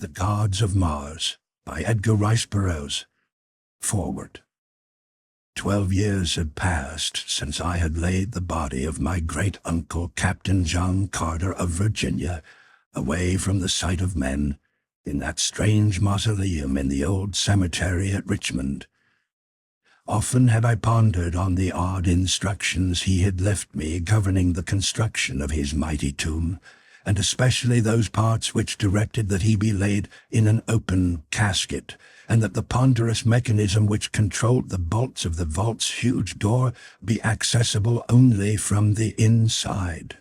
The Gods of Mars by Edgar Rice Burroughs. Forward. 12 years had passed since I had laid the body of my great-uncle Captain John Carter of Virginia away from the sight of men in that strange mausoleum in the old cemetery at Richmond. Often had I pondered on the odd instructions he had left me governing the construction of his mighty tomb, and especially those parts which directed that he be laid in an open casket, and that the ponderous mechanism which controlled the bolts of the vault's huge door be accessible only from the inside.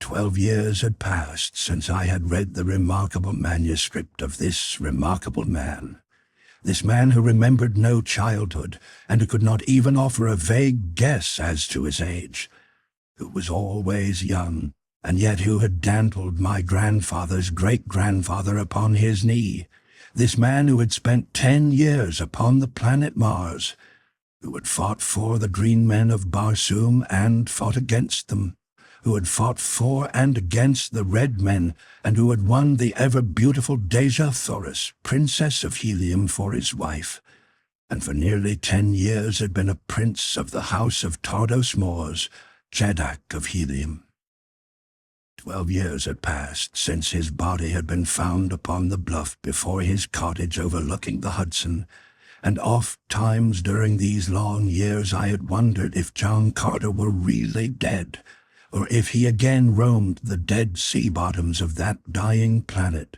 12 years had passed since I had read the remarkable manuscript of this remarkable man. This man who remembered no childhood, and who could not even offer a vague guess as to his age, who was always young, and yet who had dandled my grandfather's great-grandfather upon his knee. This man who had spent 10 years upon the planet Mars, who had fought for the green men of Barsoom and fought against them, who had fought for and against the red men, and who had won the ever-beautiful Dejah Thoris, Princess of Helium, for his wife, and for nearly 10 years had been a prince of the house of Tardos Mors, Jeddak of Helium. 12 years had passed since his body had been found upon the bluff before his cottage overlooking the Hudson, and oft times during these long years I had wondered if John Carter were really dead, or if he again roamed the dead sea bottoms of that dying planet,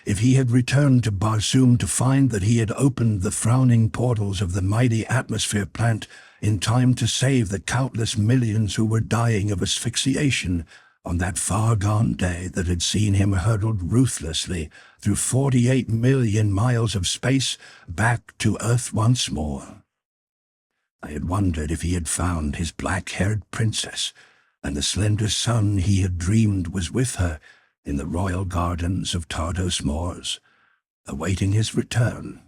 if he had returned to Barsoom to find that he had opened the frowning portals of the mighty atmosphere plant in time to save the countless millions who were dying of asphyxiation on that far-gone day that had seen him hurtled ruthlessly through 48 million miles of space back to Earth once more. I had wondered if he had found his black-haired princess, and the slender son he had dreamed was with her in the royal gardens of Tardos Mors, awaiting his return.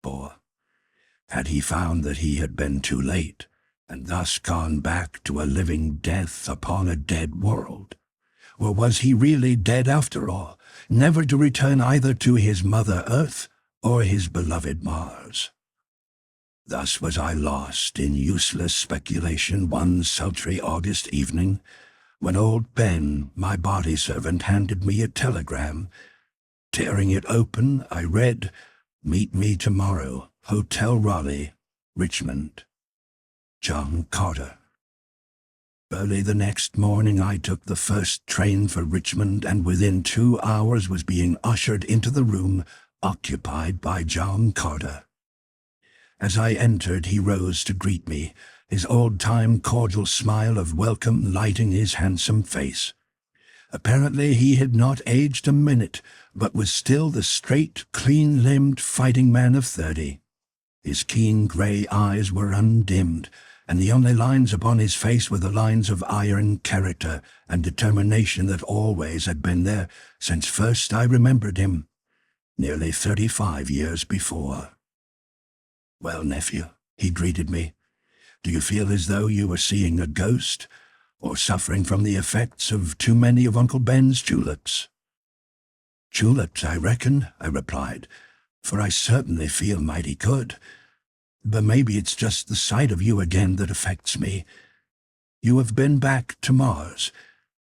Or had he found that he had been too late, and thus gone back to a living death upon a dead world? Or was he really dead after all, never to return either to his mother Earth or his beloved Mars? Thus was I lost in useless speculation one sultry August evening, when old Ben, my body servant, handed me a telegram. Tearing it open, I read, "Meet me tomorrow, Hotel Raleigh, Richmond. John Carter." Early the next morning I took the first train for Richmond, and within 2 hours was being ushered into the room occupied by John Carter. As I entered, he rose to greet me, his old-time cordial smile of welcome lighting his handsome face. Apparently he had not aged a minute, but was still the straight, clean-limbed fighting man of 30. His keen grey eyes were undimmed, and the only lines upon his face were the lines of iron character and determination that always had been there since first I remembered him, nearly 35 years before. "Well, nephew," he greeted me, "do you feel as though you were seeing a ghost, or suffering from the effects of too many of Uncle Ben's tulips?" "Tulips, I reckon," I replied, "for I certainly feel mighty good. But maybe it's just the sight of you again that affects me. You have been back to Mars.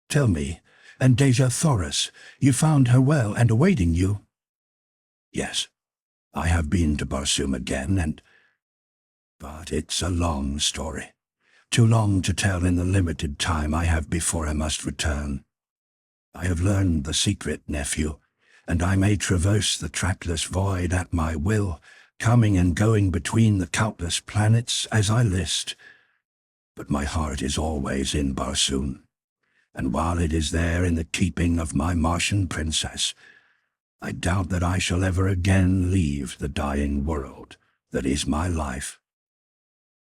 Tell me, and Dejah Thoris, you found her well and awaiting you?" "Yes, I have been to Barsoom again, but it's a long story, too long to tell in the limited time I have before I must return. I have learned the secret, nephew, and I may traverse the trackless void at my will, coming and going between the countless planets as I list. But my heart is always in Barsoom, and while it is there in the keeping of my Martian princess, I doubt that I shall ever again leave the dying world that is my life.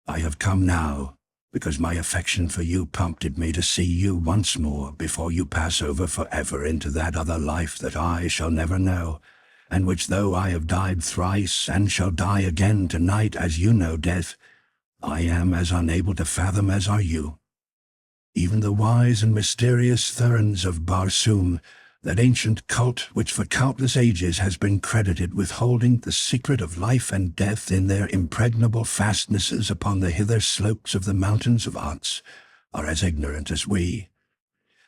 I have come now because my affection for you prompted me to see you once more before you pass over forever into that other life that I shall never know, and which, though I have died thrice and shall die again tonight as you know death, I am as unable to fathom as are you. Even the wise and mysterious Therns of Barsoom, that ancient cult which for countless ages has been credited with holding the secret of life and death in their impregnable fastnesses upon the hither slopes of the mountains of arts, are as ignorant as we.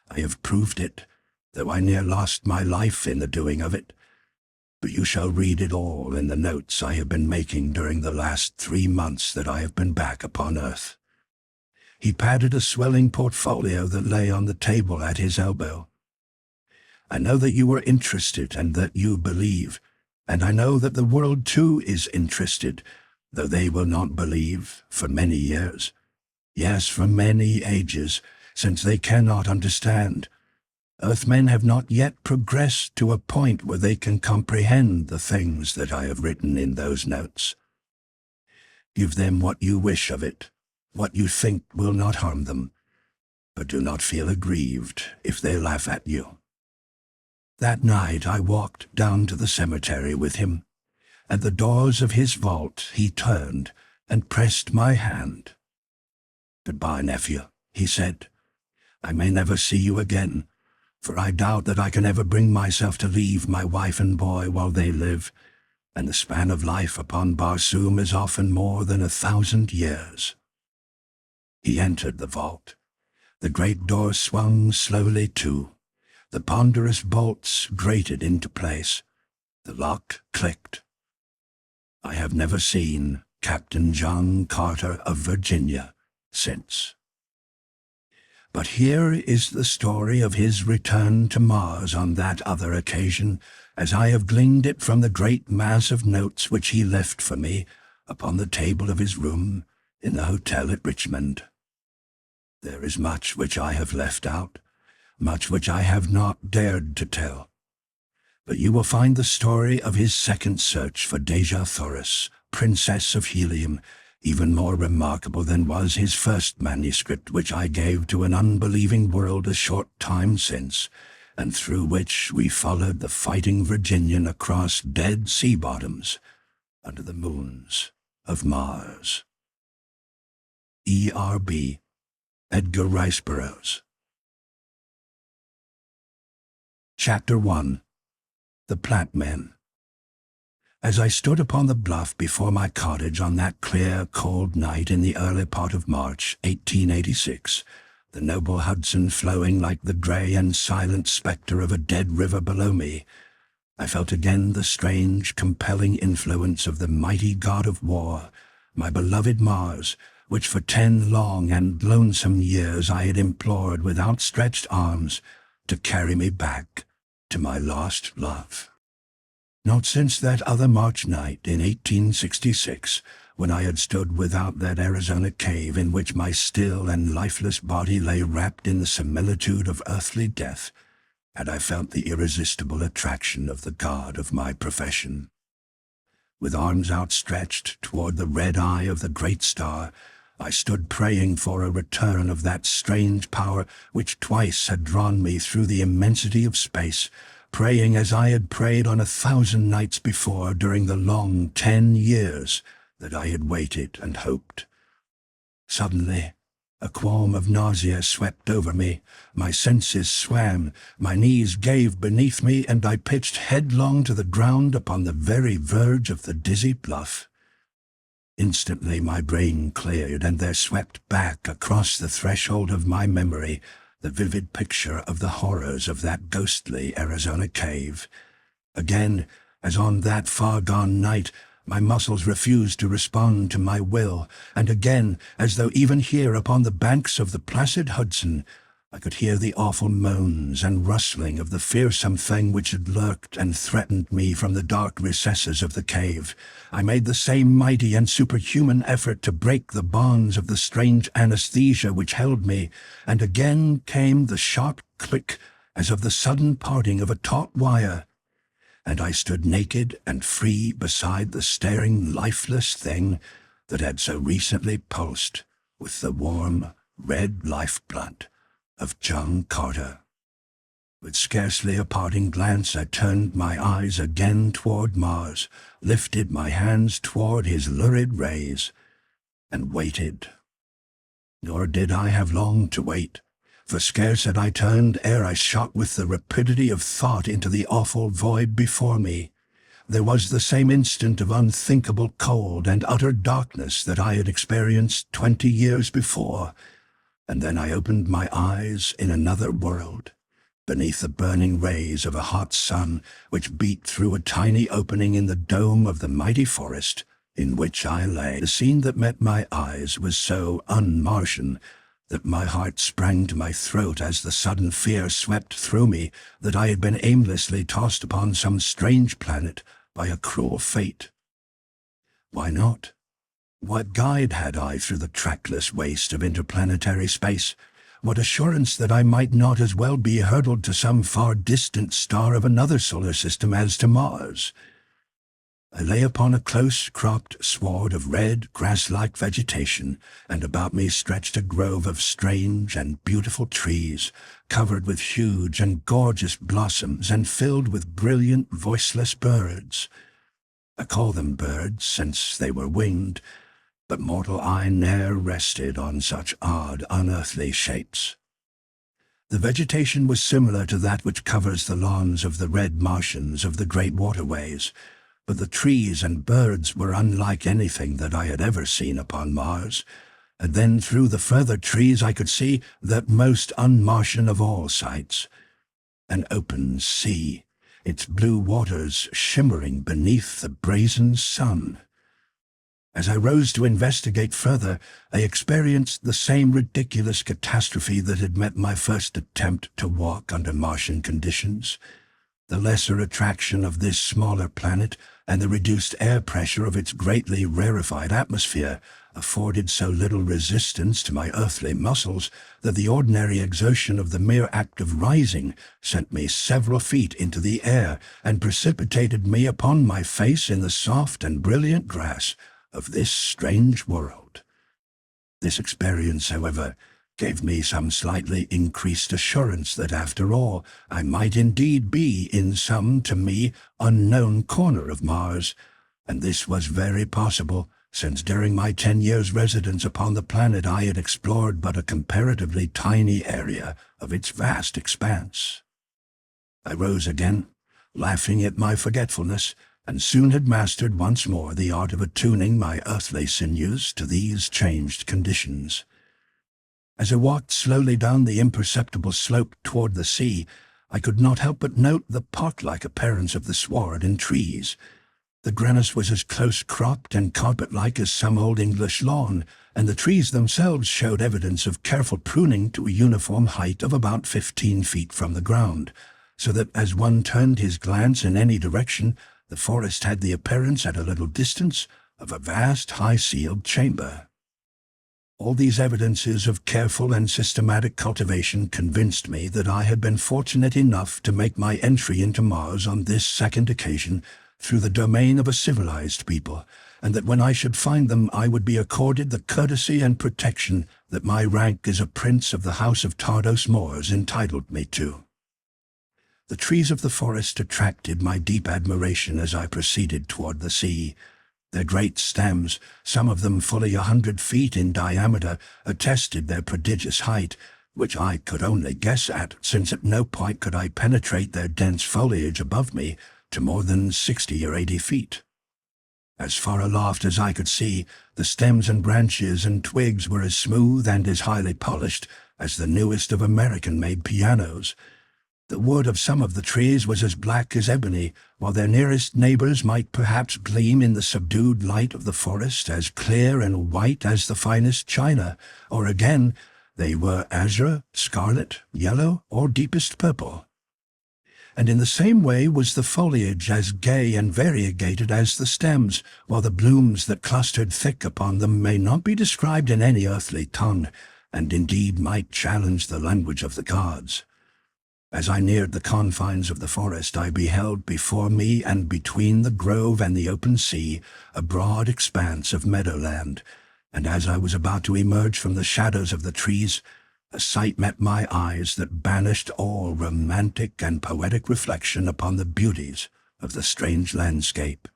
I have proved it, though I near lost my life in the doing of it. But you shall read it all in the notes I have been making during the last 3 months that I have been back upon earth. He patted a swelling portfolio that lay on the table at his elbow. I know that you are interested and that you believe, and I know that the world too is interested, though they will not believe for many years. Yes, for many ages, since they cannot understand. Earthmen have not yet progressed to a point where they can comprehend the things that I have written in those notes. Give them what you wish of it, what you think will not harm them, but do not feel aggrieved if they laugh at you. That night I walked down to the cemetery with him. At the doors of his vault he turned and pressed my hand. "Goodbye, nephew," he said. "I may never see you again, for I doubt that I can ever bring myself to leave my wife and boy while they live, and the span of life upon Barsoom is often more than 1,000 years. He entered the vault. The great door swung slowly to. The ponderous bolts grated into place. The lock clicked. I have never seen Captain John Carter of Virginia since. But here is the story of his return to Mars on that other occasion, as I have gleaned it from the great mass of notes which he left for me upon the table of his room in the hotel at Richmond. There is much which I have left out, much which I have not dared to tell. But you will find the story of his second search for Dejah Thoris, Princess of Helium, even more remarkable than was his first manuscript, which I gave to an unbelieving world a short time since, and through which we followed the fighting Virginian across dead sea bottoms under the moons of Mars. E.R.B. Edgar Rice Burroughs. Chapter 1. The Platte Men. As I stood upon the bluff before my cottage on that clear, cold night in the early part of March, 1886, the noble Hudson flowing like the grey and silent spectre of a dead river below me, I felt again the strange, compelling influence of the mighty god of war, my beloved Mars, which for 10 long and lonesome years I had implored with outstretched arms to carry me back to my lost love. Not since that other March night in 1866, when I had stood without that Arizona cave in which my still and lifeless body lay wrapped in the similitude of earthly death, had I felt the irresistible attraction of the god of my profession. With arms outstretched toward the red eye of the great star, I stood praying for a return of that strange power which twice had drawn me through the immensity of space, praying as I had prayed on 1,000 nights before during the long 10 years that I had waited and hoped. Suddenly, a qualm of nausea swept over me, my senses swam, my knees gave beneath me, and I pitched headlong to the ground upon the very verge of the dizzy bluff. Instantly my brain cleared, and there swept back across the threshold of my memory the vivid picture of the horrors of that ghostly Arizona cave. Again, as on that far-gone night, my muscles refused to respond to my will, and again, as though even here upon the banks of the placid Hudson, I could hear the awful moans and rustling of the fearsome thing which had lurked and threatened me from the dark recesses of the cave. I made the same mighty and superhuman effort to break the bonds of the strange anesthesia which held me, and again came the sharp click as of the sudden parting of a taut wire, and I stood naked and free beside the staring, lifeless thing that had so recently pulsed with the warm, red lifeblood of John Carter. With scarcely a parting glance, I turned my eyes again toward Mars, lifted my hands toward his lurid rays, and waited. Nor did I have long to wait, for scarce had I turned ere I shot with the rapidity of thought into the awful void before me. There was the same instant of unthinkable cold and utter darkness that I had experienced 20 years before, and then I opened my eyes in another world, beneath the burning rays of a hot sun which beat through a tiny opening in the dome of the mighty forest in which I lay. The scene that met my eyes was so un-Martian that my heart sprang to my throat as the sudden fear swept through me that I had been aimlessly tossed upon some strange planet by a cruel fate. Why not? What guide had I through the trackless waste of interplanetary space? What assurance that I might not as well be hurtled to some far distant star of another solar system as to Mars? I lay upon a close-cropped sward of red, grass-like vegetation, and about me stretched a grove of strange and beautiful trees, covered with huge and gorgeous blossoms and filled with brilliant, voiceless birds. I call them birds, since they were winged, but mortal eye ne'er rested on such odd, unearthly shapes. The vegetation was similar to that which covers the lawns of the red Martians of the great waterways, but the trees and birds were unlike anything that I had ever seen upon Mars, and then through the further trees I could see that most un-Martian of all sights, an open sea, its blue waters shimmering beneath the brazen sun. As I rose to investigate further, I experienced the same ridiculous catastrophe that had met my first attempt to walk under Martian conditions. The lesser attraction of this smaller planet and the reduced air pressure of its greatly rarefied atmosphere afforded so little resistance to my earthly muscles that the ordinary exertion of the mere act of rising sent me several feet into the air and precipitated me upon my face in the soft and brilliant grass of this strange world. This experience, however, gave me some slightly increased assurance that after all I might indeed be in some, to me, unknown corner of Mars, and this was very possible, since during my 10 years' residence upon the planet I had explored but a comparatively tiny area of its vast expanse. I rose again, laughing at my forgetfulness, and soon had mastered once more the art of attuning my earthly sinews to these changed conditions. As I walked slowly down the imperceptible slope toward the sea, I could not help but note the park-like appearance of the sward and trees. The grass was as close-cropped and carpet-like as some old English lawn, and the trees themselves showed evidence of careful pruning to a uniform height of about 15 feet from the ground, so that as one turned his glance in any direction, the forest had the appearance at a little distance of a vast high-ceiled chamber. All these evidences of careful and systematic cultivation convinced me that I had been fortunate enough to make my entry into Mars on this second occasion through the domain of a civilized people, and that when I should find them I would be accorded the courtesy and protection that my rank as a prince of the House of Tardos Mors entitled me to. The trees of the forest attracted my deep admiration as I proceeded toward the sea. Their great stems, some of them fully 100 feet in diameter, attested their prodigious height, which I could only guess at, since at no point could I penetrate their dense foliage above me to more than 60 or 80 feet. As far aloft as I could see, the stems and branches and twigs were as smooth and as highly polished as the newest of American-made pianos. The wood of some of the trees was as black as ebony, while their nearest neighbors might perhaps gleam in the subdued light of the forest as clear and white as the finest china, or again, they were azure, scarlet, yellow, or deepest purple. And in the same way was the foliage as gay and variegated as the stems, while the blooms that clustered thick upon them may not be described in any earthly tongue, and indeed might challenge the language of the gods. As I neared the confines of the forest, I beheld before me and between the grove and the open sea a broad expanse of meadowland, and as I was about to emerge from the shadows of the trees, a sight met my eyes that banished all romantic and poetic reflection upon the beauties of the strange landscape.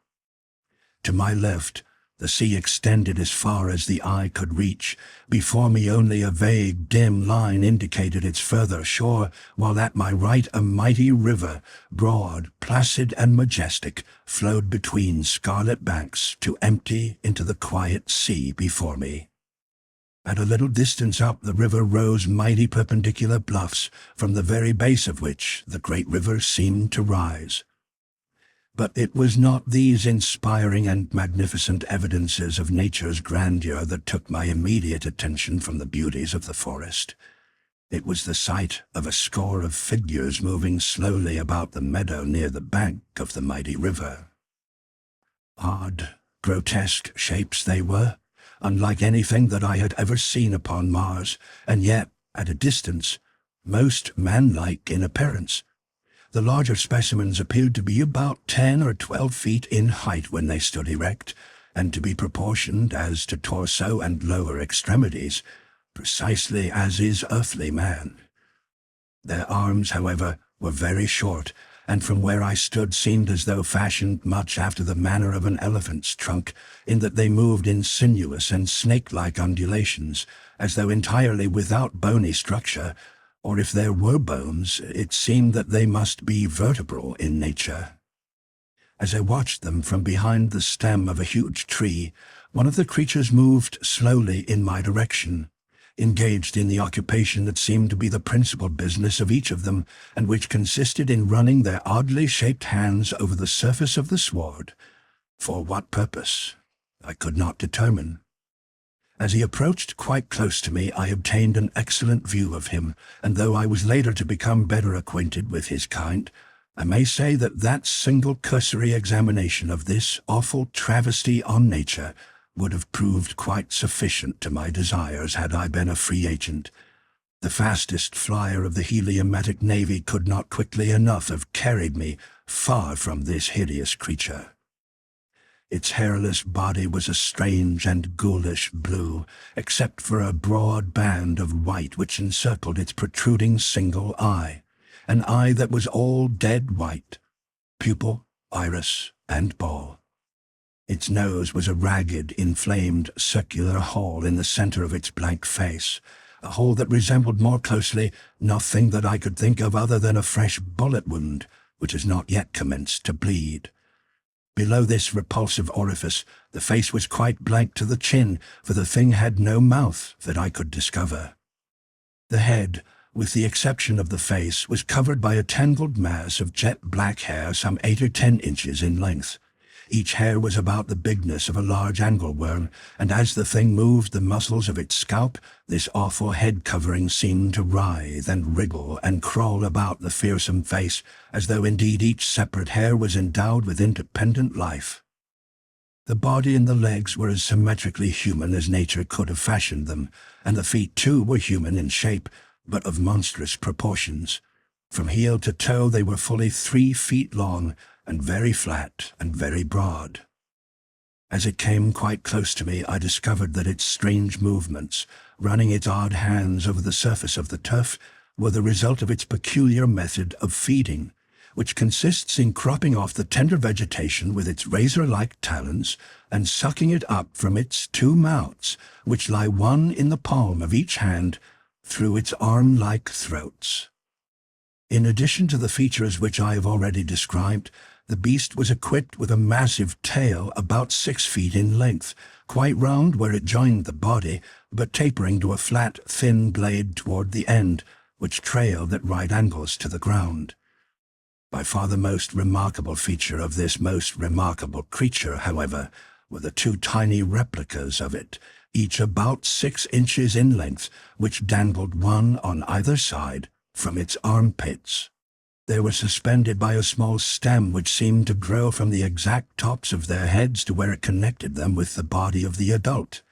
To my left, The sea extended as far as the eye could reach. Before me only a vague, dim line indicated its further shore, while at my right a mighty river, broad, placid, and majestic, flowed between scarlet banks to empty into the quiet sea before me. At a little distance up the river rose mighty perpendicular bluffs, from the very base of which the great river seemed to rise. But it was not these inspiring and magnificent evidences of nature's grandeur that took my immediate attention from the beauties of the forest. It was the sight of a score of figures moving slowly about the meadow near the bank of the mighty river. Odd, grotesque shapes they were, unlike anything that I had ever seen upon Mars, and yet, at a distance, most man-like in appearance. The larger specimens appeared to be about 10 or 12 feet in height when they stood erect, and to be proportioned as to torso and lower extremities, precisely as is earthly man. Their arms, however, were very short, and from where I stood seemed as though fashioned much after the manner of an elephant's trunk, in that they moved in sinuous and snake-like undulations, as though entirely without bony structure, or if there were bones, it seemed that they must be vertebral in nature. As I watched them from behind the stem of a huge tree, one of the creatures moved slowly in my direction, engaged in the occupation that seemed to be the principal business of each of them, and which consisted in running their oddly shaped hands over the surface of the sward. For what purpose, I could not determine. As he approached quite close to me, I obtained an excellent view of him, and though I was later to become better acquainted with his kind, I may say that that single cursory examination of this awful travesty on nature would have proved quite sufficient to my desires had I been a free agent. The fastest flyer of the heliomatic navy could not quickly enough have carried me far from this hideous creature. Its hairless body was a strange and ghoulish blue, except for a broad band of white which encircled its protruding single eye, an eye that was all dead white, pupil, iris, and ball. Its nose was a ragged, inflamed, circular hole in the center of its blank face, a hole that resembled more closely nothing that I could think of other than a fresh bullet wound, which has not yet commenced to bleed. Below this repulsive orifice, the face was quite blank to the chin, for the thing had no mouth that I could discover. The head, with the exception of the face, was covered by a tangled mass of jet black hair some 8 or 10 inches in length. Each hair was about the bigness of a large angleworm, and as the thing moved the muscles of its scalp, this awful head covering seemed to writhe and wriggle and crawl about the fearsome face, as though indeed each separate hair was endowed with independent life. The body and the legs were as symmetrically human as nature could have fashioned them, and the feet too were human in shape, but of monstrous proportions. From heel to toe they were fully 3 feet long, and very flat and very broad. As it came quite close to me, I discovered that its strange movements, running its odd hands over the surface of the turf, were the result of its peculiar method of feeding, which consists in cropping off the tender vegetation with its razor-like talons and sucking it up from its 2 mouths, which lie one in the palm of each hand, through its arm-like throats. In addition to the features which I have already described, the beast was equipped with a massive tail about 6 feet in length, quite round where it joined the body, but tapering to a flat, thin blade toward the end, which trailed at right angles to the ground. By far the most remarkable feature of this most remarkable creature, however, were the 2 tiny replicas of it, each about 6 inches in length, which dangled one on either side from its armpits. They were suspended by a small stem which seemed to grow from the exact tops of their heads to where it connected them with the body of the adult.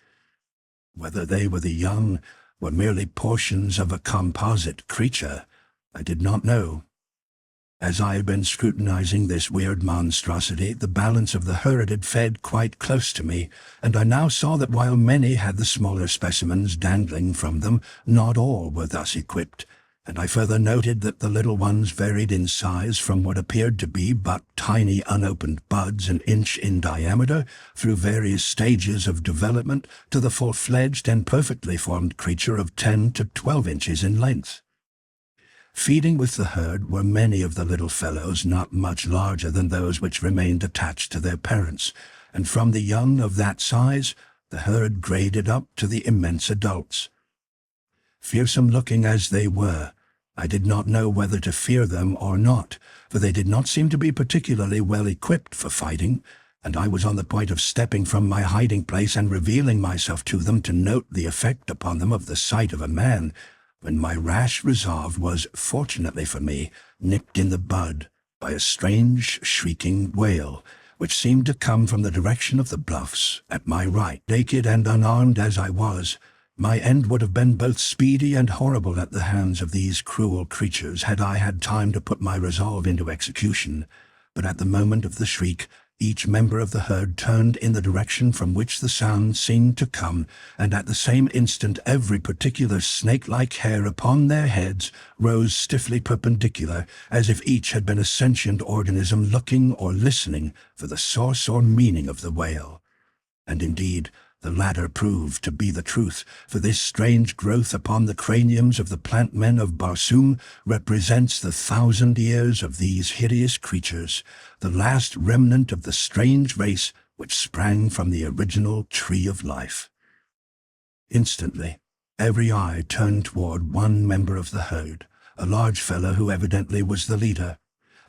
Whether they were the young, were merely portions of a composite creature, I did not know. As I had been scrutinizing this weird monstrosity, the balance of the herd had fed quite close to me, and I now saw that while many had the smaller specimens dangling from them, not all were thus equipped. and I further noted that the little ones varied in size from what appeared to be but tiny unopened buds an inch in diameter through various stages of development to the full-fledged and perfectly formed creature of 10 to 12 inches in length. Feeding with the herd were many of the little fellows not much larger than those which remained attached to their parents, and from the young of that size the herd graded up to the immense adults. Fearsome-looking as they were, I did not know whether to fear them or not, for they did not seem to be particularly well equipped for fighting, and I was on the point of stepping from my hiding-place and revealing myself to them to note the effect upon them of the sight of a man, when my rash resolve was, fortunately for me, nipped in the bud by a strange, shrieking wail, which seemed to come from the direction of the bluffs at my right. Naked and unarmed as I was, my end would have been both speedy and horrible at the hands of these cruel creatures had I had time to put my resolve into execution. But at the moment of the shriek, each member of the herd turned in the direction from which the sound seemed to come, and at the same instant every particular snake-like hair upon their heads rose stiffly perpendicular, as if each had been a sentient organism looking or listening for the source or meaning of the wail. And indeed, the latter proved to be the truth, for this strange growth upon the craniums of the plant men of Barsoom represents the 1,000 years of these hideous creatures, the last remnant of the strange race which sprang from the original tree of life. Instantly, every eye turned toward one member of the herd, a large fellow who evidently was the leader.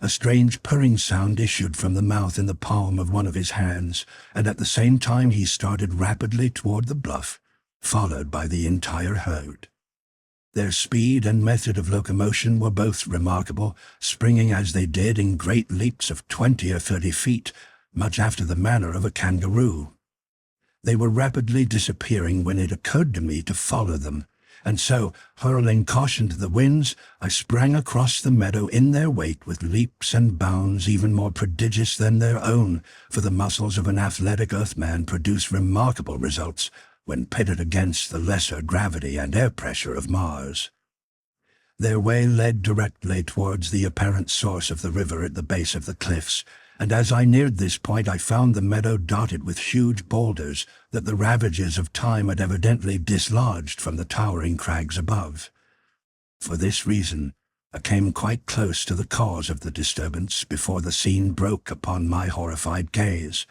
A strange purring sound issued from the mouth in the palm of one of his hands, and at the same time he started rapidly toward the bluff, followed by the entire herd. Their speed and method of locomotion were both remarkable, springing as they did in great leaps of 20 or 30 feet, much after the manner of a kangaroo. They were rapidly disappearing when it occurred to me to follow them, and so, hurling caution to the winds, I sprang across the meadow in their wake with leaps and bounds even more prodigious than their own, for the muscles of an athletic earthman produce remarkable results when pitted against the lesser gravity and air pressure of Mars. Their way led directly towards the apparent source of the river at the base of the cliffs, and as I neared this point I found the meadow dotted with huge boulders that the ravages of time had evidently dislodged from the towering crags above. For this reason, I came quite close to the cause of the disturbance before the scene broke upon my horrified gaze.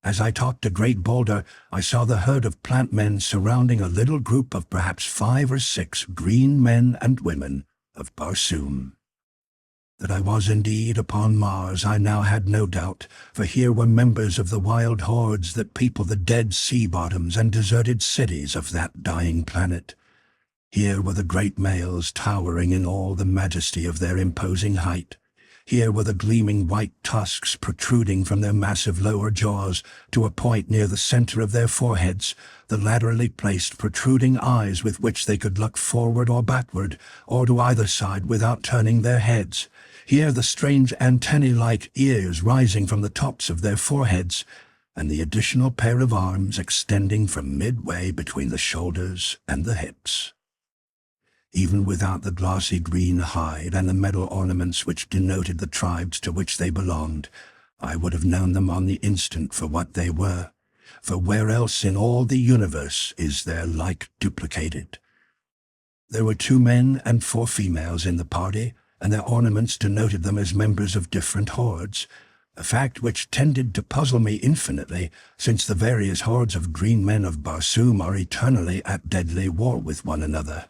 As I topped a great boulder, I saw the herd of plant men surrounding a little group of perhaps 5 or 6 green men and women of Barsoom. That I was indeed upon Mars I now had no doubt, for here were members of the wild hordes that people the dead sea bottoms and deserted cities of that dying planet. Here were the great males towering in all the majesty of their imposing height. Here were the gleaming white tusks protruding from their massive lower jaws to a point near the center of their foreheads, the laterally placed protruding eyes with which they could look forward or backward, or to either side without turning their heads. Here the strange antennae-like ears rising from the tops of their foreheads, and the additional pair of arms extending from midway between the shoulders and the hips. Even without the glossy green hide and the metal ornaments which denoted the tribes to which they belonged, I would have known them on the instant for what they were, for where else in all the universe is their like duplicated? There were 2 men and 4 females in the party, and their ornaments denoted them as members of different hordes, a fact which tended to puzzle me infinitely, since the various hordes of green men of Barsoom are eternally at deadly war with one another,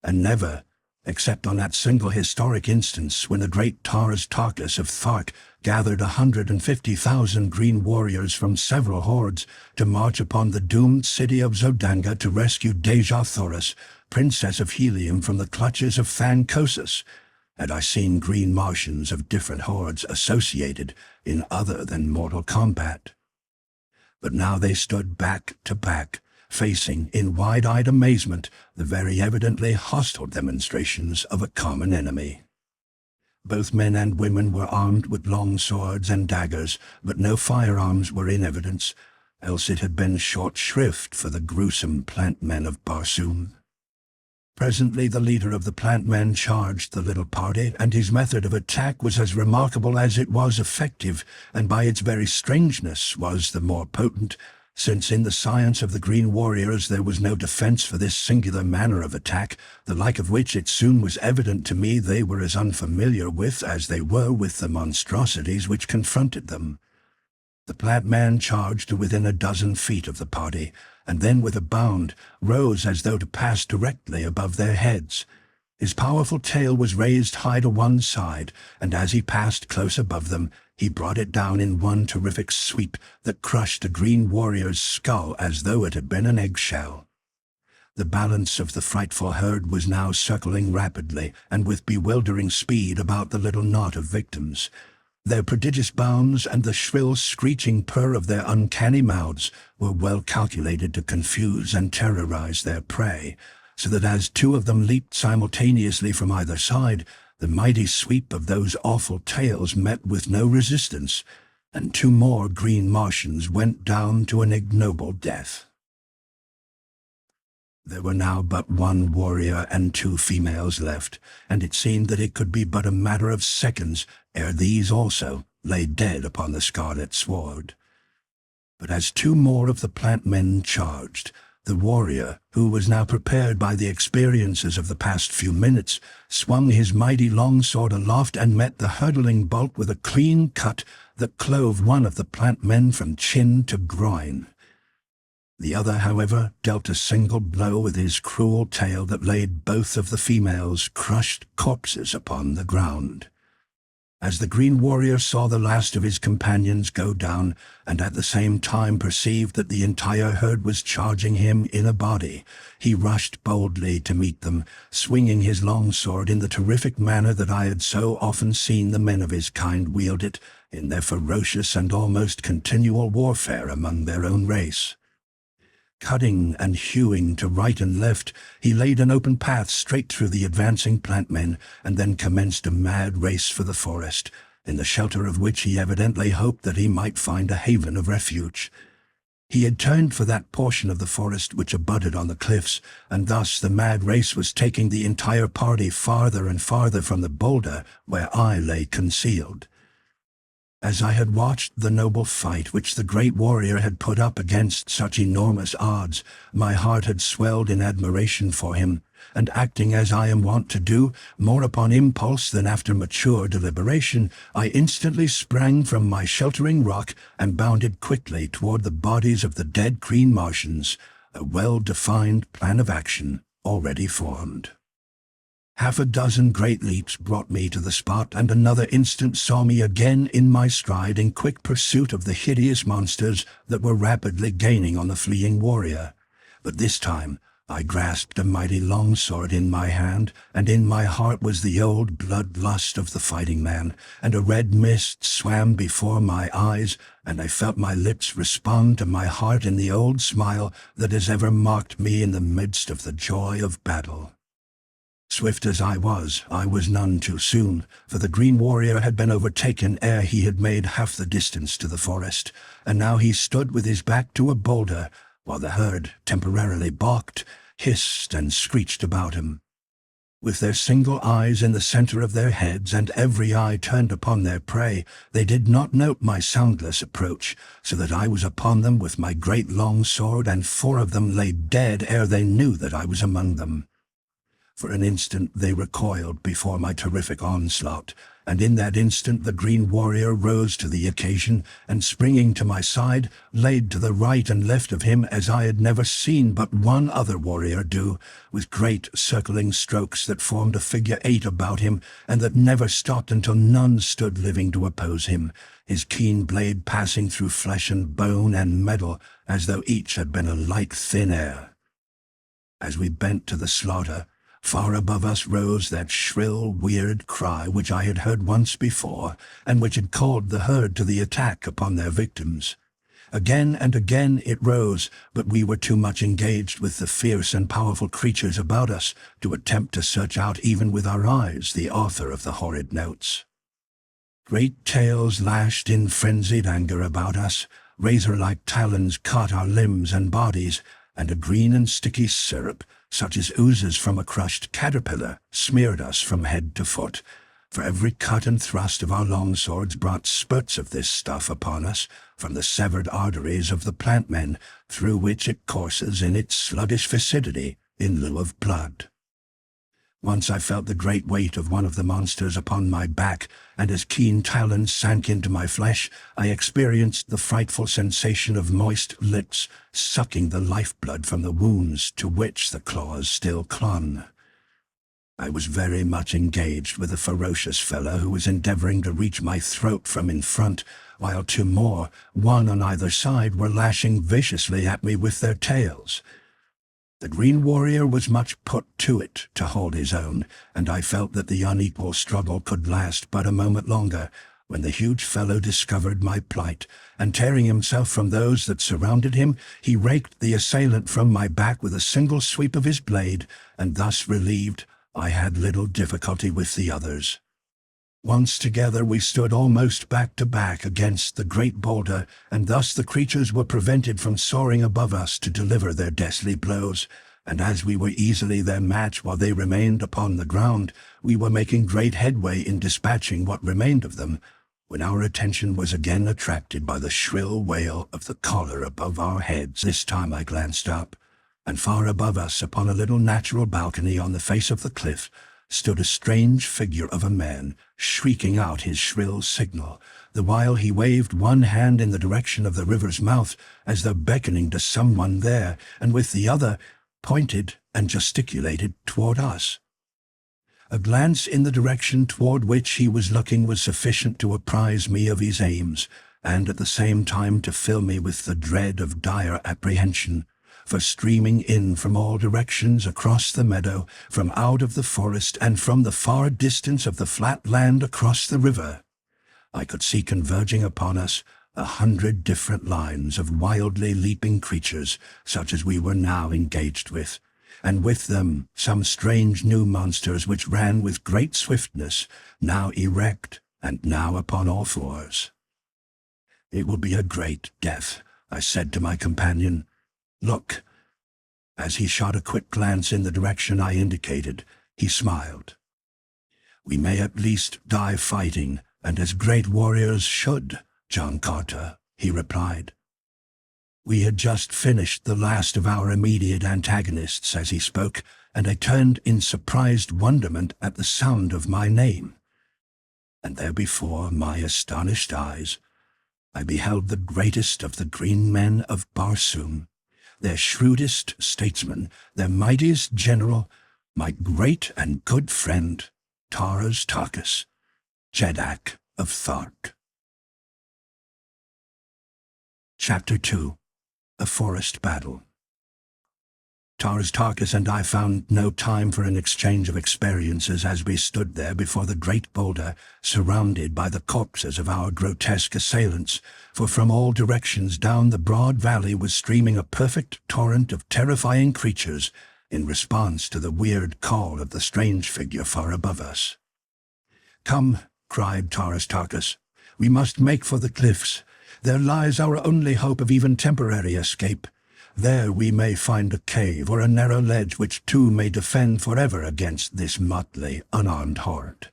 and never, except on that single historic instance when the great Tars Tarkus of Thark gathered 150,000 green warriors from several hordes to march upon the doomed city of Zodanga to rescue Dejah Thoris, Princess of Helium, from the clutches of Thankosis, had I seen green Martians of different hordes associated in other than mortal combat. But now they stood back to back, facing in wide-eyed amazement the very evidently hostile demonstrations of a common enemy. Both men and women were armed with long swords and daggers, but no firearms were in evidence, else it had been short shrift for the gruesome plant men of Barsoom. Presently the leader of the plant men charged the little party, and his method of attack was as remarkable as it was effective, and by its very strangeness was the more potent, since in the science of the green warriors there was no defense for this singular manner of attack, the like of which it soon was evident to me they were as unfamiliar with as they were with the monstrosities which confronted them. The plant man charged to within 12 feet of the party, and then with a bound rose as though to pass directly above their heads. His powerful tail was raised high to one side, and as he passed close above them, he brought it down in one terrific sweep that crushed a green warrior's skull as though it had been an eggshell. The balance of the frightful herd was now circling rapidly and with bewildering speed about the little knot of victims. Their prodigious bounds and the shrill screeching purr of their uncanny mouths were well calculated to confuse and terrorize their prey, so that as 2 of them leaped simultaneously from either side, the mighty sweep of those awful tails met with no resistance, and 2 more green Martians went down to an ignoble death. There were now but 1 warrior and 2 females left, and it seemed that it could be but a matter of seconds ere these also lay dead upon the scarlet sward. But as 2 more of the plant men charged, the warrior, who was now prepared by the experiences of the past few minutes, swung his mighty longsword aloft and met the hurtling bulk with a clean cut that clove one of the plant men from chin to groin. The other, however, dealt a single blow with his cruel tail that laid both of the females crushed corpses upon the ground. As the green warrior saw the last of his companions go down, and at the same time perceived that the entire herd was charging him in a body, he rushed boldly to meet them, swinging his longsword in the terrific manner that I had so often seen the men of his kind wield it in their ferocious and almost continual warfare among their own race. Cutting and hewing to right and left, he laid an open path straight through the advancing plant men, and then commenced a mad race for the forest, in the shelter of which he evidently hoped that he might find a haven of refuge. He had turned for that portion of the forest which abutted on the cliffs, and thus the mad race was taking the entire party farther and farther from the boulder where I lay concealed. As I had watched the noble fight which the great warrior had put up against such enormous odds, my heart had swelled in admiration for him, and acting as I am wont to do, more upon impulse than after mature deliberation, I instantly sprang from my sheltering rock and bounded quickly toward the bodies of the dead green Martians, a well-defined plan of action already formed. 6 great leaps brought me to the spot, and another instant saw me again in my stride in quick pursuit of the hideous monsters that were rapidly gaining on the fleeing warrior. But this time I grasped a mighty longsword in my hand, and in my heart was the old blood-lust of the fighting man, and a red mist swam before my eyes, and I felt my lips respond to my heart in the old smile that has ever marked me in the midst of the joy of battle. Swift as I was none too soon, for the green warrior had been overtaken ere he had made half the distance to the forest, and now he stood with his back to a boulder, while the herd, temporarily balked, hissed and screeched about him. With their single eyes in the center of their heads and every eye turned upon their prey, they did not note my soundless approach, so that I was upon them with my great long sword, and 4 of them lay dead ere they knew that I was among them. For an instant they recoiled before my terrific onslaught, and in that instant the green warrior rose to the occasion, and springing to my side, laid to the right and left of him as I had never seen but one other warrior do, with great circling strokes that formed a figure 8 about him, and that never stopped until none stood living to oppose him, his keen blade passing through flesh and bone and metal, as though each had been a like thin air. As we bent to the slaughter, far above us rose that shrill, weird cry which I had heard once before, and which had called the herd to the attack upon their victims. Again and again it rose, but we were too much engaged with the fierce and powerful creatures about us to attempt to search out even with our eyes the author of the horrid notes. Great tails lashed in frenzied anger about us, razor-like talons caught our limbs and bodies, and a green and sticky syrup, such as oozes from a crushed caterpillar, smeared us from head to foot. For every cut and thrust of our long swords brought spurts of this stuff upon us from the severed arteries of the plant men, through which it courses in its sluggish viscidity in lieu of blood. Once I felt the great weight of one of the monsters upon my back, and as keen talons sank into my flesh, I experienced the frightful sensation of moist lips sucking the lifeblood from the wounds to which the claws still clung. I was very much engaged with a ferocious fellow who was endeavoring to reach my throat from in front, while two more, one on either side, were lashing viciously at me with their tails. The green warrior was much put to it to hold his own, and I felt that the unequal struggle could last but a moment longer, when the huge fellow discovered my plight, and tearing himself from those that surrounded him, he raked the assailant from my back with a single sweep of his blade, and thus relieved, I had little difficulty with the others. Once together we stood almost back to back against the great boulder, and thus the creatures were prevented from soaring above us to deliver their deathly blows, and as we were easily their match while they remained upon the ground, we were making great headway in dispatching what remained of them, when our attention was again attracted by the shrill wail of the collar above our heads. This time I glanced up, and far above us, upon a little natural balcony on the face of the cliff, stood a strange figure of a man, shrieking out his shrill signal, the while he waved one hand in the direction of the river's mouth, as though beckoning to someone there, and with the other pointed and gesticulated toward us. A glance in the direction toward which he was looking was sufficient to apprise me of his aims, and at the same time to fill me with the dread of dire apprehension. For streaming in from all directions across the meadow, from out of the forest, and from the far distance of the flat land across the river, I could see converging upon us 100 different lines of wildly leaping creatures, such as we were now engaged with, and with them some strange new monsters which ran with great swiftness, now erect and now upon all fours. "It will be a great death," I said to my companion. "Look." As he shot a quick glance in the direction I indicated, he smiled. "We may at least die fighting, and as great warriors should, John Carter," he replied. We had just finished the last of our immediate antagonists as he spoke, and I turned in surprised wonderment at the sound of my name. And there before my astonished eyes, I beheld the greatest of the green men of Barsoom, their shrewdest statesman, their mightiest general, my great and good friend, Dejah Thoris, Jeddak of Thark. Chapter 2. A Forest Battle. Dejah Thoris and I found no time for an exchange of experiences as we stood there before the great boulder, surrounded by the corpses of our grotesque assailants, for from all directions down the broad valley was streaming a perfect torrent of terrifying creatures in response to the weird call of the strange figure far above us. "Come," cried Dejah Thoris, "we must make for the cliffs. There lies our only hope of even temporary escape. There we may find a cave or a narrow ledge which too may defend forever against this motley, unarmed horde."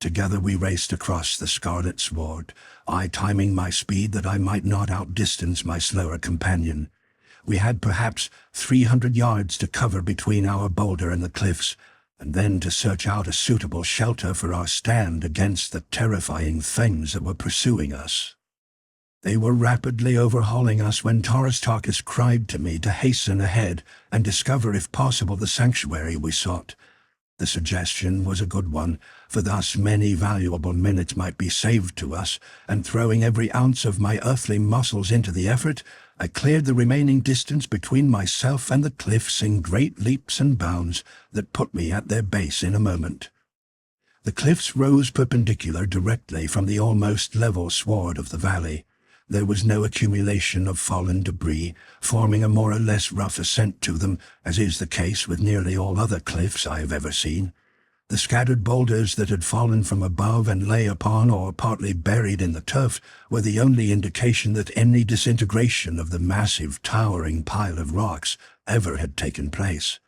Together we raced across the scarlet sward, I timing my speed that I might not outdistance my slower companion. We had perhaps 300 yards to cover between our boulder and the cliffs, and then to search out a suitable shelter for our stand against the terrifying things that were pursuing us. They were rapidly overhauling us when Dejah Thoris cried to me to hasten ahead and discover if possible the sanctuary we sought. The suggestion was a good one, for thus many valuable minutes might be saved to us, and throwing every ounce of my earthly muscles into the effort, I cleared the remaining distance between myself and the cliffs in great leaps and bounds that put me at their base in a moment. The cliffs rose perpendicular directly from the almost level sward of the valley. There was no accumulation of fallen debris, forming a more or less rough ascent to them, as is the case with nearly all other cliffs I have ever seen. The scattered boulders that had fallen from above and lay upon or partly buried in the turf were the only indication that any disintegration of the massive, towering pile of rocks ever had taken place.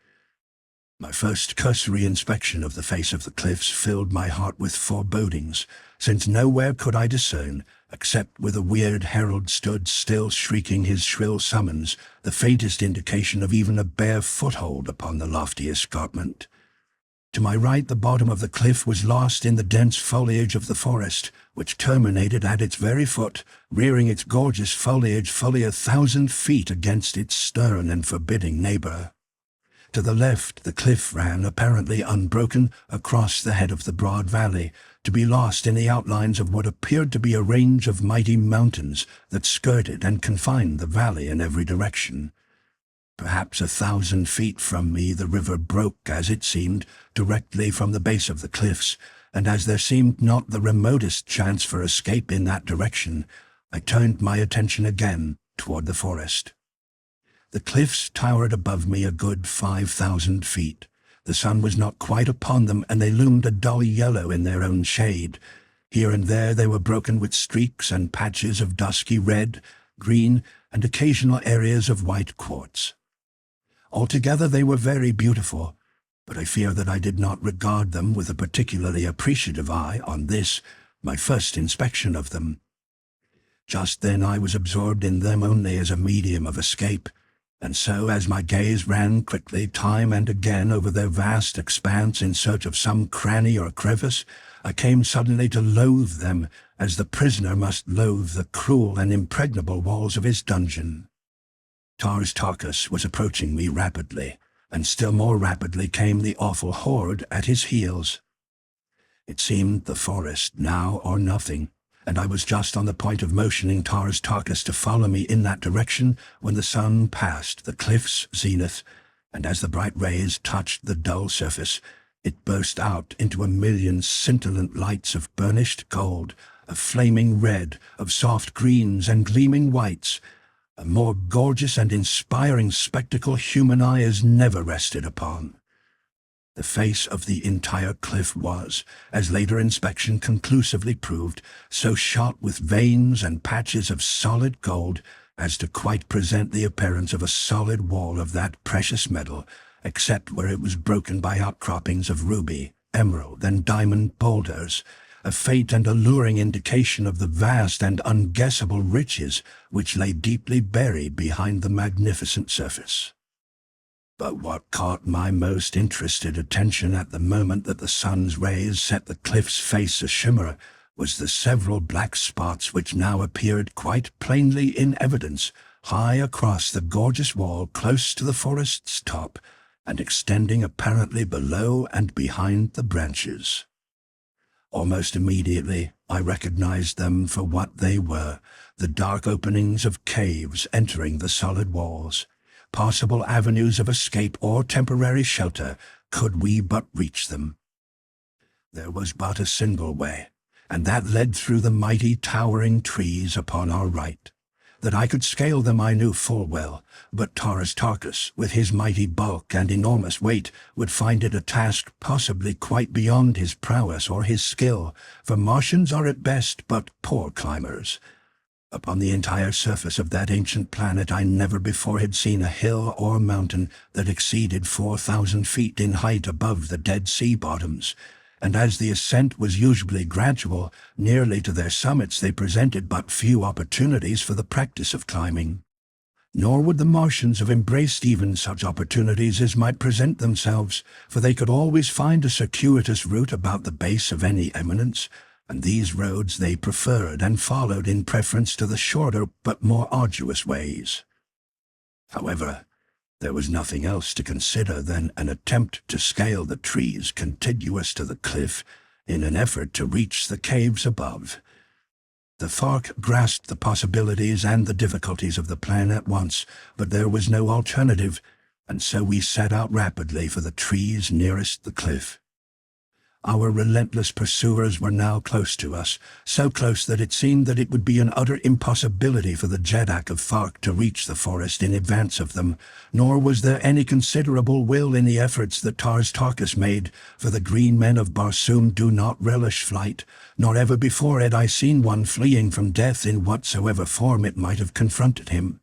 My first cursory inspection of the face of the cliffs filled my heart with forebodings, since nowhere could I discern, except where the weird herald stood still shrieking his shrill summons, the faintest indication of even a bare foothold upon the lofty escarpment. To my right, the bottom of the cliff was lost in the dense foliage of the forest, which terminated at its very foot, rearing its gorgeous foliage fully 1,000 feet against its stern and forbidding neighbor. To the left, the cliff ran, apparently unbroken, across the head of the broad valley, to be lost in the outlines of what appeared to be a range of mighty mountains that skirted and confined the valley in every direction. Perhaps 1,000 feet from me the river broke, as it seemed, directly from the base of the cliffs, and as there seemed not the remotest chance for escape in that direction, I turned my attention again toward the forest. The cliffs towered above me a good 5,000 feet. The sun was not quite upon them, and they loomed a dull yellow in their own shade. Here and there they were broken with streaks and patches of dusky red, green, and occasional areas of white quartz. Altogether they were very beautiful, but I fear that I did not regard them with a particularly appreciative eye on this, my first inspection of them. Just then I was absorbed in them only as a medium of escape, and so as my gaze ran quickly time and again over their vast expanse in search of some cranny or crevice, I came suddenly to loathe them as the prisoner must loathe the cruel and impregnable walls of his dungeon. Thoris was approaching me rapidly, and still more rapidly came the awful horde at his heels. It seemed the forest now or nothing, and I was just on the point of motioning Thoris to follow me in that direction when the sun passed the cliff's zenith, and as the bright rays touched the dull surface, it burst out into a million scintillant lights of burnished gold, of flaming red, of soft greens and gleaming whites, a more gorgeous and inspiring spectacle human eye has never rested upon. The face of the entire cliff was, as later inspection conclusively proved, so shot with veins and patches of solid gold as to quite present the appearance of a solid wall of that precious metal, except where it was broken by outcroppings of ruby, emerald, and diamond boulders, a faint and alluring indication of the vast and unguessable riches which lay deeply buried behind the magnificent surface. But what caught my most interested attention at the moment that the sun's rays set the cliff's face a-shimmer was the several black spots which now appeared quite plainly in evidence high across the gorgeous wall close to the forest's top and extending apparently below and behind the branches. Almost immediately I recognized them for what they were, the dark openings of caves entering the solid walls, possible avenues of escape or temporary shelter could we but reach them. There was but a single way, and that led through the mighty towering trees upon our right. That I could scale them I knew full well, but Thoris, with his mighty bulk and enormous weight, would find it a task possibly quite beyond his prowess or his skill, for Martians are at best but poor climbers. Upon the entire surface of that ancient planet I never before had seen a hill or mountain that exceeded 4,000 feet in height above the Dead Sea bottoms, and as the ascent was usually gradual, nearly to their summits they presented but few opportunities for the practice of climbing. Nor would the Martians have embraced even such opportunities as might present themselves, for they could always find a circuitous route about the base of any eminence, and these roads they preferred and followed in preference to the shorter but more arduous ways. However, there was nothing else to consider than an attempt to scale the trees contiguous to the cliff in an effort to reach the caves above. The Thark grasped the possibilities and the difficulties of the plan at once, but there was no alternative, and so we set out rapidly for the trees nearest the cliff. Our relentless pursuers were now close to us, so close that it seemed that it would be an utter impossibility for the Jeddak of Thark to reach the forest in advance of them, nor was there any considerable will in the efforts that Tarkas made, for the green men of Barsoom do not relish flight, nor ever before had I seen one fleeing from death in whatsoever form it might have confronted him.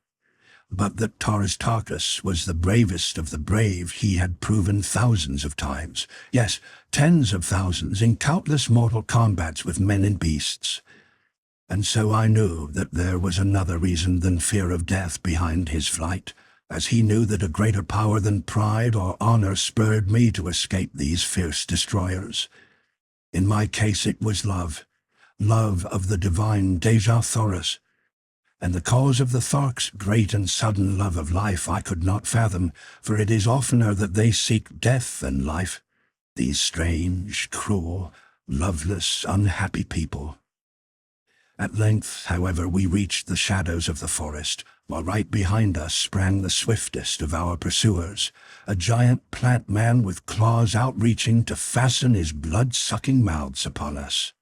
But that Tarkas was the bravest of the brave he had proven thousands of times, yes, tens of thousands, in countless mortal combats with men and beasts. And so I knew that there was another reason than fear of death behind his flight, as he knew that a greater power than pride or honor spurred me to escape these fierce destroyers. In my case it was love of the divine Dejah Thoris. And the cause of the Thark's great and sudden love of life I could not fathom, for it is oftener that they seek death than life, these strange, cruel, loveless, unhappy people. At length, however, we reached the shadows of the forest, while right behind us sprang the swiftest of our pursuers, a giant plant man with claws outreaching to fasten his blood-sucking mouths upon us.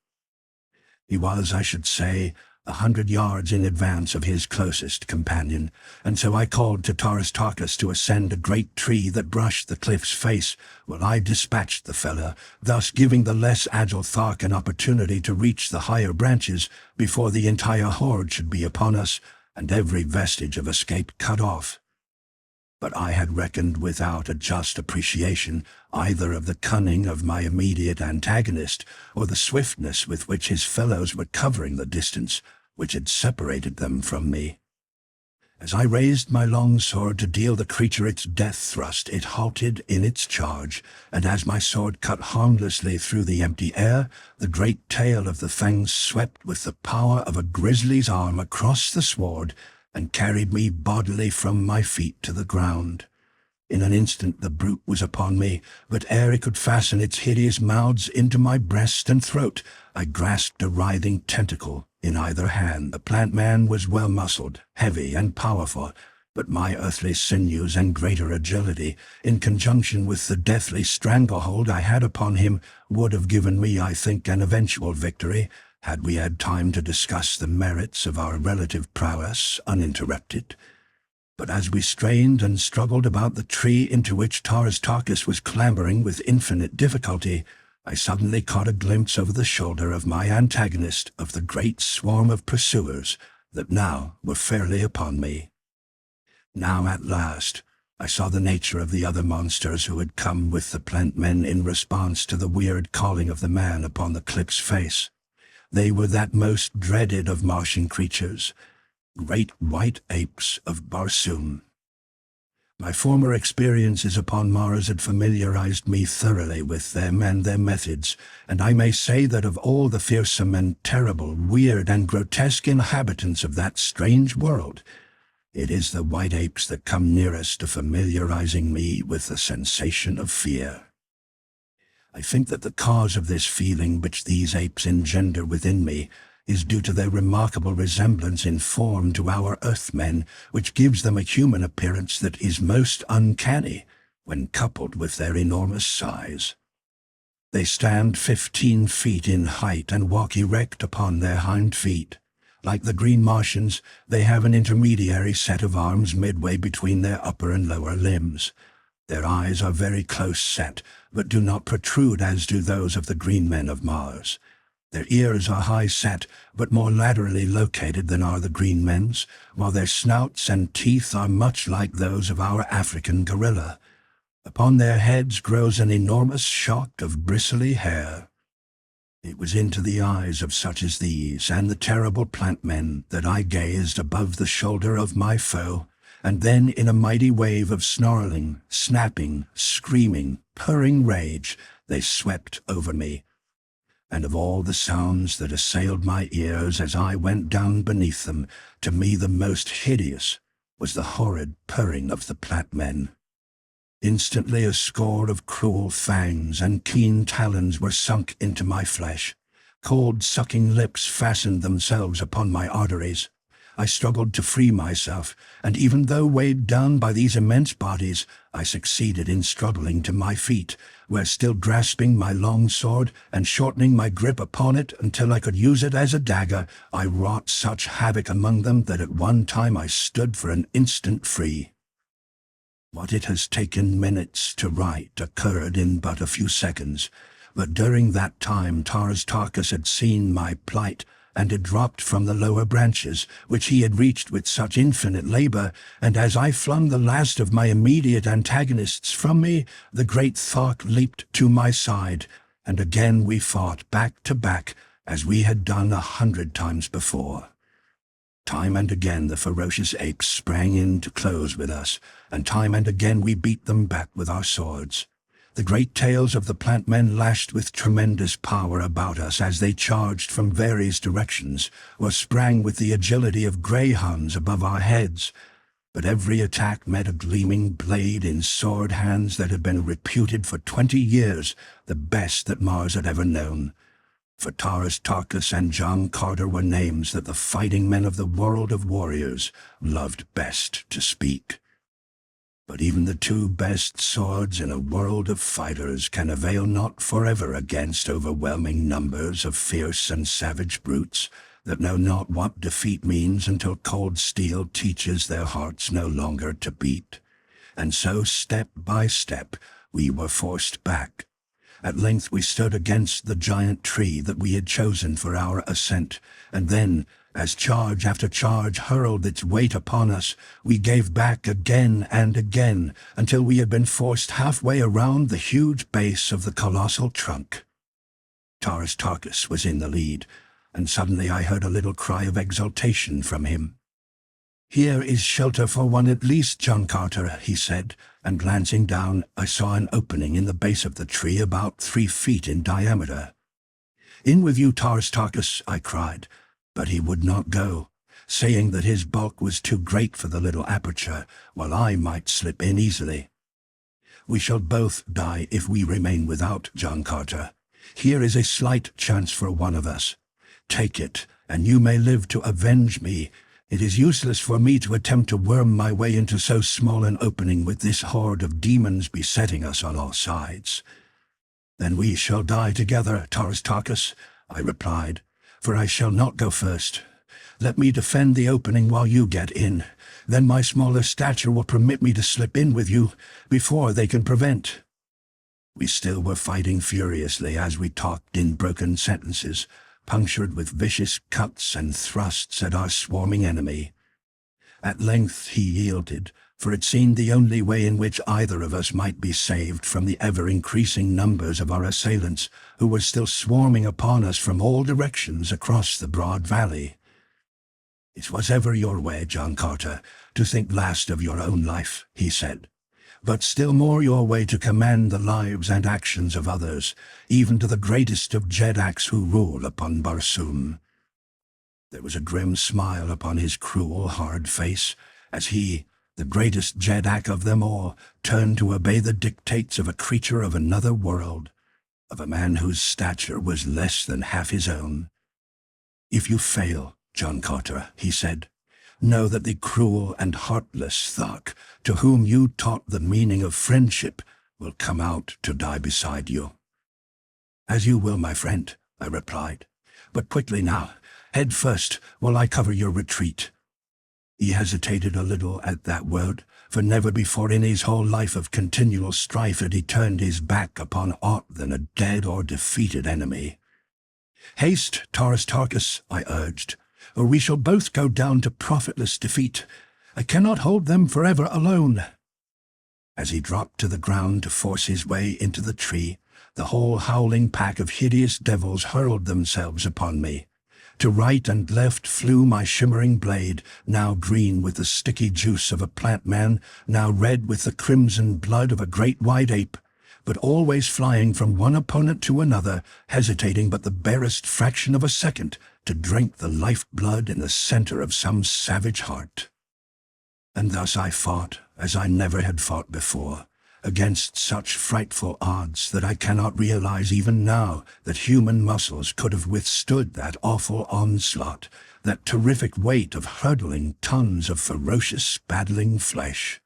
He was, I should say, 100 yards in advance of his closest companion, and so I called to Tarkas to ascend a great tree that brushed the cliff's face, while I dispatched the fellow, thus giving the less agile Thark an opportunity to reach the higher branches before the entire horde should be upon us, and every vestige of escape cut off. But I had reckoned without a just appreciation either of the cunning of my immediate antagonist or the swiftness with which his fellows were covering the distance which had separated them from me. As I raised my long sword to deal the creature its death thrust, it halted in its charge, and as my sword cut harmlessly through the empty air, the great tail of the fangs swept with the power of a grizzly's arm across the sward and carried me bodily from my feet to the ground. In an instant the brute was upon me, but ere it could fasten its hideous mouths into my breast and throat, I grasped a writhing tentacle in either hand. The plant man was well-muscled, heavy, and powerful, but my earthly sinews and greater agility, in conjunction with the deathly stranglehold I had upon him, would have given me, I think, an eventual victory, had we had time to discuss the merits of our relative prowess uninterrupted. But as we strained and struggled about the tree into which Tarkas was clambering with infinite difficulty, I suddenly caught a glimpse over the shoulder of my antagonist of the great swarm of pursuers that now were fairly upon me. Now at last I saw the nature of the other monsters who had come with the plant men in response to the weird calling of the man upon the cliff's face. They were that most dreaded of Martian creatures, great white apes of Barsoom. My former experiences upon Mars had familiarized me thoroughly with them and their methods, and I may say that of all the fearsome and terrible, weird and grotesque inhabitants of that strange world, it is the white apes that come nearest to familiarizing me with the sensation of fear. I think that the cause of this feeling which these apes engender within me is due to their remarkable resemblance in form to our Earthmen, which gives them a human appearance that is most uncanny when coupled with their enormous size. They stand 15 feet in height and walk erect upon their hind feet. Like the green Martians, they have an intermediary set of arms midway between their upper and lower limbs. Their eyes are very close set, but do not protrude as do those of the green men of Mars. Their ears are high set, but more laterally located than are the green men's, while their snouts and teeth are much like those of our African gorilla. Upon their heads grows an enormous shock of bristly hair. It was into the eyes of such as these and the terrible plant men that I gazed above the shoulder of my foe, and then in a mighty wave of snarling, snapping, screaming, purring rage, they swept over me. And of all the sounds that assailed my ears as I went down beneath them, to me the most hideous was the horrid purring of the plant men. Instantly a score of cruel fangs and keen talons were sunk into my flesh. Cold sucking lips fastened themselves upon my arteries. I struggled to free myself, and even though weighed down by these immense bodies, I succeeded in struggling to my feet, where still grasping my long sword and shortening my grip upon it until I could use it as a dagger, I wrought such havoc among them that at one time I stood for an instant free. What it has taken minutes to write occurred in but a few seconds, but during that time Tarkus had seen my plight, and had dropped from the lower branches, which he had reached with such infinite labor, and as I flung the last of my immediate antagonists from me, the great Thok leaped to my side, and again we fought back to back, as we had done 100 times before. Time and again the ferocious apes sprang in to close with us, and time and again we beat them back with our swords. The great tails of the plant men lashed with tremendous power about us as they charged from various directions, or sprang with the agility of greyhounds above our heads. But every attack met a gleaming blade in sword hands that had been reputed for 20 years the best that Mars had ever known. For Tarkus and John Carter were names that the fighting men of the world of warriors loved best to speak. But even the two best swords in a world of fighters can avail not forever against overwhelming numbers of fierce and savage brutes that know not what defeat means until cold steel teaches their hearts no longer to beat. And so, step by step, we were forced back. At length we stood against the giant tree that we had chosen for our ascent, and then, as charge after charge hurled its weight upon us, we gave back again and again, until we had been forced halfway around the huge base of the colossal trunk. Tarkus was in the lead, and suddenly I heard a little cry of exultation from him. "Here is shelter for one at least, John Carter," he said, and glancing down, I saw an opening in the base of the tree about 3 feet in diameter. "In with you, Tarkus," I cried, but he would not go, saying that his bulk was too great for the little aperture, while I might slip in easily. "We shall both die if we remain without, John Carter. Here is a slight chance for one of us. Take it, and you may live to avenge me. It is useless for me to attempt to worm my way into so small an opening with this horde of demons besetting us on all sides." "Then we shall die together, Tarkus," I replied, "for I shall not go first. Let me defend the opening while you get in. Then my smaller stature will permit me to slip in with you before they can prevent." We still were fighting furiously as we talked in broken sentences, punctured with vicious cuts and thrusts at our swarming enemy. At length he yielded, for it seemed the only way in which either of us might be saved from the ever-increasing numbers of our assailants, who were still swarming upon us from all directions across the broad valley. "It was ever your way, John Carter, to think last of your own life," he said, "but still more your way to command the lives and actions of others, even to the greatest of Jedaks who rule upon Barsoom." There was a grim smile upon his cruel, hard face, as he, the greatest Jedak of them all, turned to obey the dictates of a creature of another world, of a man whose stature was less than half his own. "If you fail, John Carter," he said, "know that the cruel and heartless Thok, to whom you taught the meaning of friendship, will come out to die beside you." "As you will, my friend," I replied. "But quickly now, head first, while I cover your retreat." He hesitated a little at that word, for never before in his whole life of continual strife had he turned his back upon aught than a dead or defeated enemy. "Haste, Tarkus," I urged, "or we shall both go down to profitless defeat. I cannot hold them forever alone." As he dropped to the ground to force his way into the tree, the whole howling pack of hideous devils hurled themselves upon me. To right and left flew my shimmering blade, now green with the sticky juice of a plant man, now red with the crimson blood of a great white ape, but always flying from one opponent to another, hesitating but the barest fraction of a second to drink the life-blood in the center of some savage heart. And thus I fought, as I never had fought before, against such frightful odds that I cannot realize even now that human muscles could have withstood that awful onslaught, that terrific weight of hurtling tons of ferocious, battling flesh.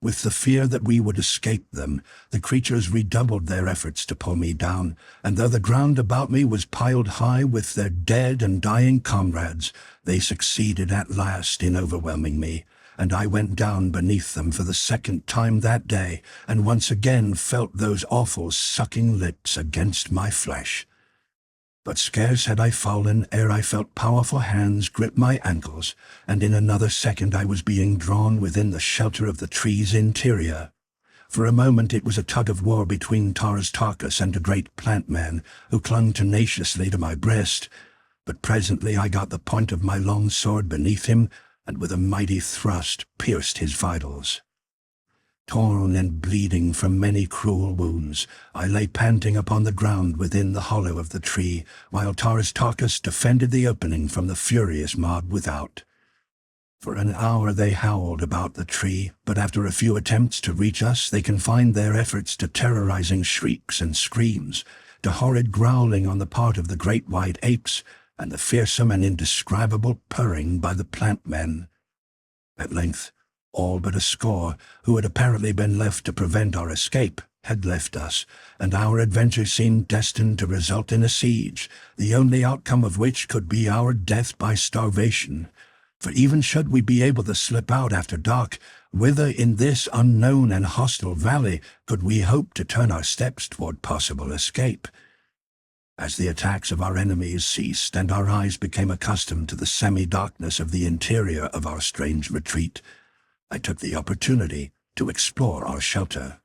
With the fear that we would escape them, the creatures redoubled their efforts to pull me down, and though the ground about me was piled high with their dead and dying comrades, they succeeded at last in overwhelming me, and I went down beneath them for the second time that day, and once again felt those awful sucking lips against my flesh. But scarce had I fallen ere I felt powerful hands grip my ankles, and in another second I was being drawn within the shelter of the tree's interior. For a moment it was a tug-of-war between Tarkus and a great plant man, who clung tenaciously to my breast, but presently I got the point of my long sword beneath him, and with a mighty thrust pierced his vitals. Torn and bleeding from many cruel wounds, I lay panting upon the ground within the hollow of the tree, while Tarkus defended the opening from the furious mob without. For an hour they howled about the tree, but after a few attempts to reach us, they confined their efforts to terrorizing shrieks and screams, to horrid growling on the part of the great white apes, and the fearsome and indescribable purring by the plant men. At length, all but a score, who had apparently been left to prevent our escape, had left us, and our adventure seemed destined to result in a siege, the only outcome of which could be our death by starvation. For even should we be able to slip out after dark, whither in this unknown and hostile valley could we hope to turn our steps toward possible escape? As the attacks of our enemies ceased and our eyes became accustomed to the semi-darkness of the interior of our strange retreat, I took the opportunity to explore our shelter.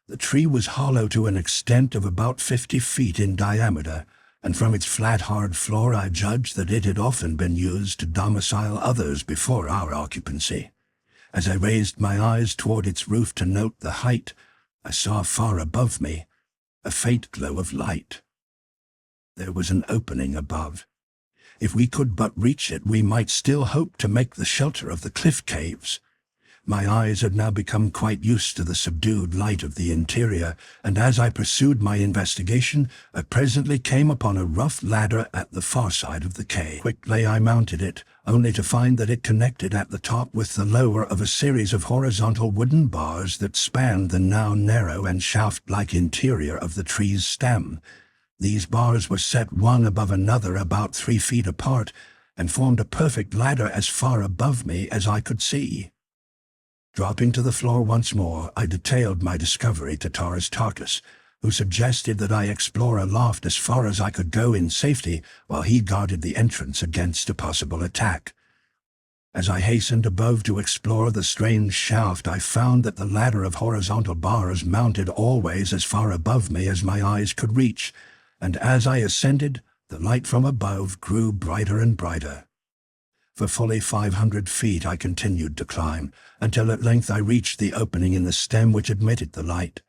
The tree was hollow to an extent of about 50 feet in diameter, and from its flat, hard floor I judged that it had often been used to domicile others before our occupancy. As I raised my eyes toward its roof to note the height, I saw far above me a faint glow of light. There was an opening above. If we could but reach it, we might still hope to make the shelter of the cliff caves. My eyes had now become quite used to the subdued light of the interior, and as I pursued my investigation, I presently came upon a rough ladder at the far side of the cave. Quickly I mounted it, only to find that it connected at the top with the lower of a series of horizontal wooden bars that spanned the now narrow and shaft-like interior of the tree's stem. These bars were set one above another about 3 feet apart, and formed a perfect ladder as far above me as I could see. Dropping to the floor once more, I detailed my discovery to Tarkus, who suggested that I explore aloft as far as I could go in safety while he guarded the entrance against a possible attack. As I hastened above to explore the strange shaft, I found that the ladder of horizontal bars mounted always as far above me as my eyes could reach, and as I ascended, the light from above grew brighter and brighter. For fully 500 feet I continued to climb, until at length I reached the opening in the stem which admitted the light.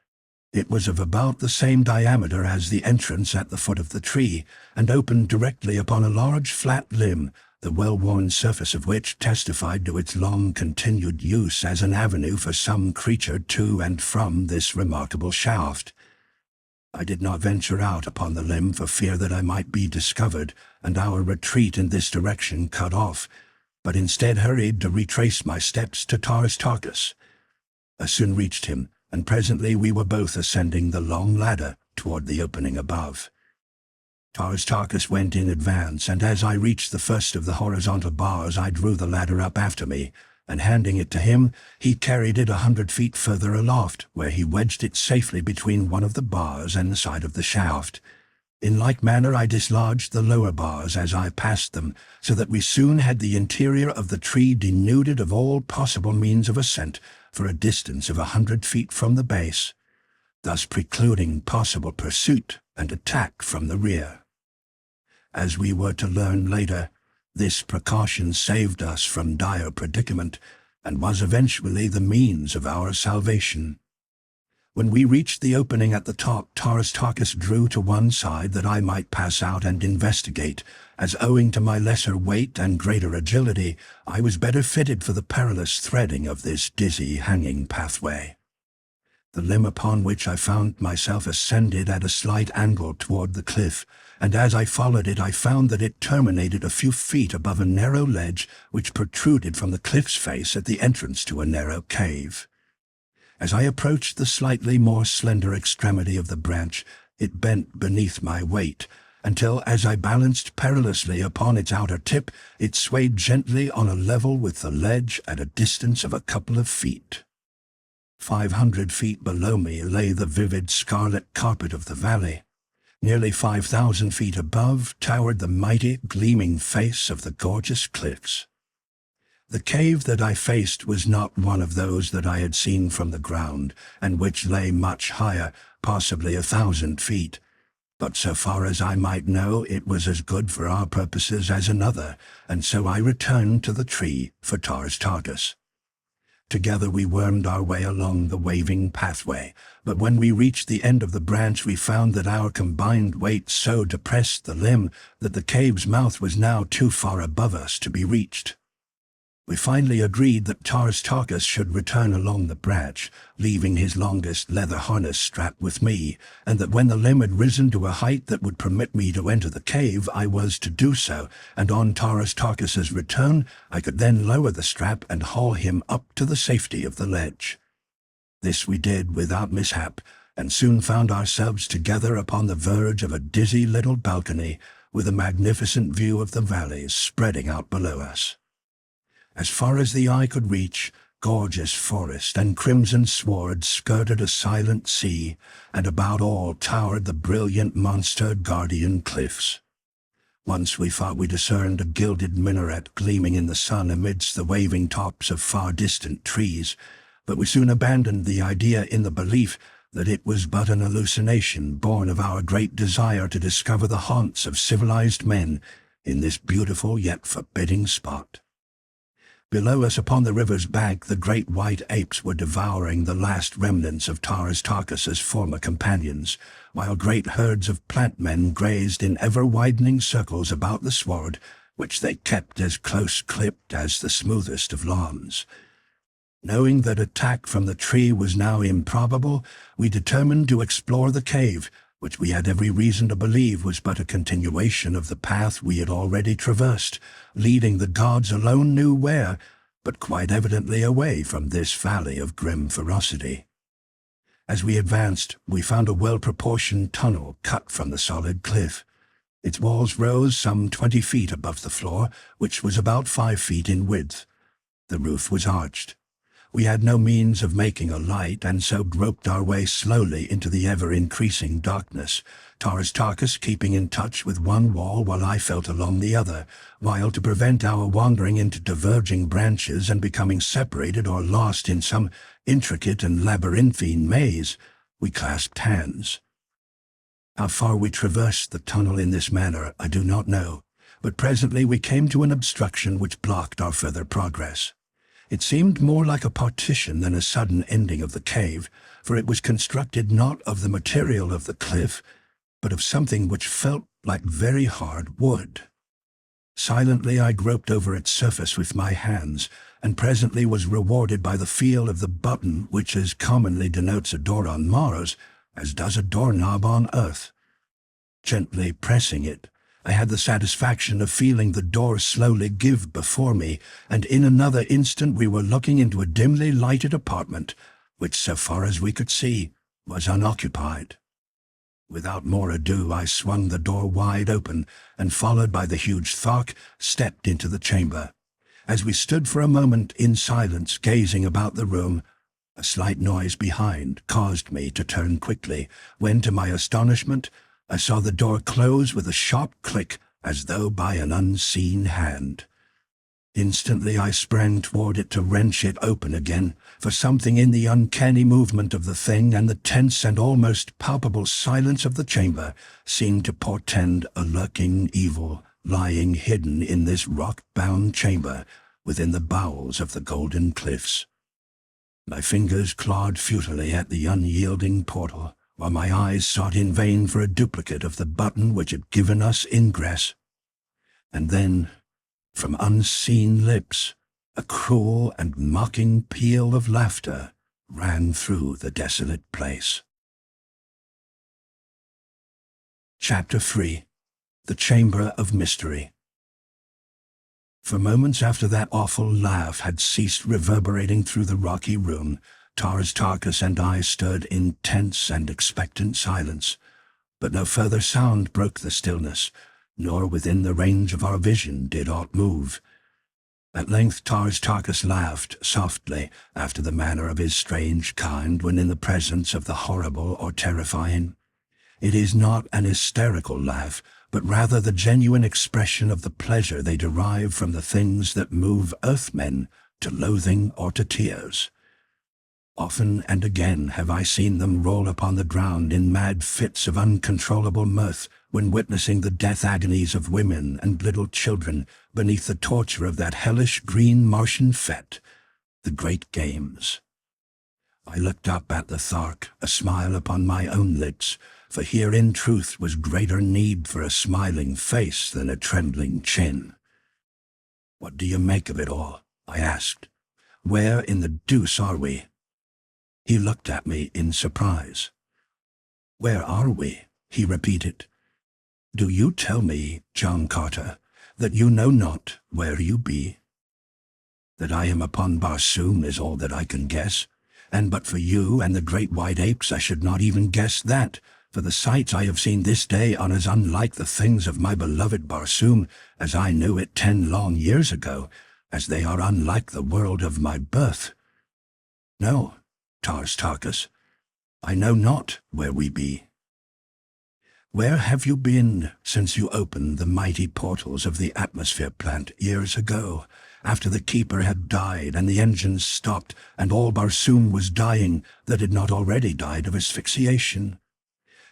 It was of about the same diameter as the entrance at the foot of the tree, and opened directly upon a large flat limb, the well-worn surface of which testified to its long-continued use as an avenue for some creature to and from this remarkable shaft. I did not venture out upon the limb for fear that I might be discovered and our retreat in this direction cut off, but instead hurried to retrace my steps to Tarkus. I soon reached him, and presently we were both ascending the long ladder toward the opening above. Tarkus went in advance, and as I reached the first of the horizontal bars I drew the ladder up after me, and handing it to him, he carried it 100 feet further aloft, where he wedged it safely between one of the bars and the side of the shaft. In like manner I dislodged the lower bars as I passed them, so that we soon had the interior of the tree denuded of all possible means of ascent for a distance of 100 feet from the base, thus precluding possible pursuit and attack from the rear. As we were to learn later, this precaution saved us from dire predicament, and was eventually the means of our salvation. When we reached the opening at the top, Tarkus drew to one side that I might pass out and investigate, as owing to my lesser weight and greater agility, I was better fitted for the perilous threading of this dizzy, hanging pathway. The limb upon which I found myself ascended at a slight angle toward the cliff, and as I followed it I found that it terminated a few feet above a narrow ledge which protruded from the cliff's face at the entrance to a narrow cave. As I approached the slightly more slender extremity of the branch, it bent beneath my weight, until, as I balanced perilously upon its outer tip, it swayed gently on a level with the ledge at a distance of a couple of feet. 500 feet below me lay the vivid scarlet carpet of the valley. Nearly 5,000 feet above towered the mighty, gleaming face of the gorgeous cliffs. The cave that I faced was not one of those that I had seen from the ground, and which lay much higher, possibly 1,000 feet. But so far as I might know, it was as good for our purposes as another, and so I returned to the tree for Dejah Thoris. Together we wormed our way along the waving pathway, but when we reached the end of the branch we found that our combined weight so depressed the limb that the cave's mouth was now too far above us to be reached. We finally agreed that Dejah Thoris should return along the branch, leaving his longest leather harness strapped with me, and that when the limb had risen to a height that would permit me to enter the cave, I was to do so, and on Dejah Thoris's return, I could then lower the strap and haul him up to the safety of the ledge. This we did without mishap, and soon found ourselves together upon the verge of a dizzy little balcony, with a magnificent view of the valleys spreading out below us. As far as the eye could reach, gorgeous forest and crimson sward skirted a silent sea, and about all towered the brilliant monster guardian cliffs. Once we thought we discerned a gilded minaret gleaming in the sun amidst the waving tops of far-distant trees, but we soon abandoned the idea in the belief that it was but an hallucination born of our great desire to discover the haunts of civilized men in this beautiful yet forbidding spot. Below us upon the river's bank the great white apes were devouring the last remnants of Dejah Thoris's former companions, while great herds of plant-men grazed in ever-widening circles about the sward, which they kept as close-clipped as the smoothest of lawns. Knowing that attack from the tree was now improbable, we determined to explore the cave, which we had every reason to believe was but a continuation of the path we had already traversed, leading the gods alone knew where, but quite evidently away from this valley of grim ferocity. As we advanced, we found a well-proportioned tunnel cut from the solid cliff. Its walls rose some 20 feet above the floor, which was about 5 feet in width. The roof was arched. We had no means of making a light, and so groped our way slowly into the ever-increasing darkness, Dejah Thoris keeping in touch with one wall while I felt along the other, while to prevent our wandering into diverging branches and becoming separated or lost in some intricate and labyrinthine maze, we clasped hands. How far we traversed the tunnel in this manner I do not know, but presently we came to an obstruction which blocked our further progress. It seemed more like a partition than a sudden ending of the cave, for it was constructed not of the material of the cliff, but of something which felt like very hard wood. Silently I groped over its surface with my hands, and presently was rewarded by the feel of the button which as commonly denotes a door on Mars as does a doorknob on Earth. Gently pressing it, I had the satisfaction of feeling the door slowly give before me, and in another instant we were looking into a dimly lighted apartment, which, so far as we could see, was unoccupied. Without more ado, I swung the door wide open, and followed by the huge Thark, stepped into the chamber. As we stood for a moment in silence gazing about the room, a slight noise behind caused me to turn quickly, when, to my astonishment, I saw the door close with a sharp click as though by an unseen hand. Instantly I sprang toward it to wrench it open again, for something in the uncanny movement of the thing and the tense and almost palpable silence of the chamber seemed to portend a lurking evil lying hidden in this rock-bound chamber within the bowels of the golden cliffs. My fingers clawed futilely at the unyielding portal, while my eyes sought in vain for a duplicate of the button which had given us ingress. And then, from unseen lips, a cruel and mocking peal of laughter rang through the desolate place. Chapter 3. the chamber of mystery. For moments after that awful laugh had ceased reverberating through the rocky room, Tarkas and I stood in tense and expectant silence, but no further sound broke the stillness, nor within the range of our vision did aught move. At length Tarkas laughed softly, after the manner of his strange kind when in the presence of the horrible or terrifying. It is not an hysterical laugh, but rather the genuine expression of the pleasure they derive from the things that move earthmen to loathing or to tears. Often and again have I seen them roll upon the ground in mad fits of uncontrollable mirth when witnessing the death agonies of women and little children beneath the torture of that hellish green Martian fete, the Great Games. I looked up at the Thark, a smile upon my own lips, for here in truth was greater need for a smiling face than a trembling chin. "What do you make of it all?" I asked. "Where in the deuce are we?" He looked at me in surprise. "Where are we?" he repeated. "Do you tell me, John Carter, that you know not where you be? That I am upon Barsoom is all that I can guess, and but for you and the great white apes I should not even guess that, for the sights I have seen this day are as unlike the things of my beloved Barsoom as I knew it 10 long years ago, as they are unlike the world of my birth. No, Tarkas, I know not where we be. Where have you been since you opened the mighty portals of the atmosphere plant years ago, after the keeper had died and the engines stopped and all Barsoom was dying that had not already died of asphyxiation?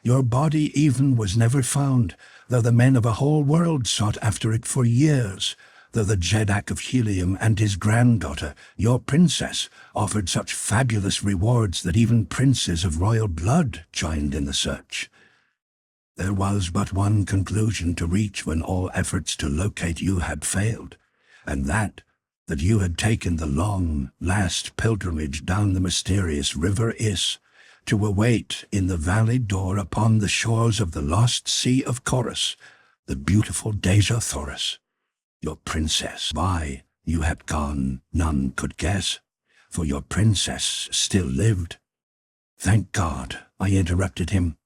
Your body even was never found, though the men of a whole world sought after it for years, though the Jeddak of Helium and his granddaughter, your princess, offered such fabulous rewards that even princes of royal blood joined in the search. There was but one conclusion to reach when all efforts to locate you had failed, and that you had taken the long, last pilgrimage down the mysterious River Is, to await in the Valley Dor upon the shores of the lost Sea of Chorus, the beautiful Dejah Thoris, your princess. Why you had gone none could guess, for your princess still lived. Thank God, I interrupted him.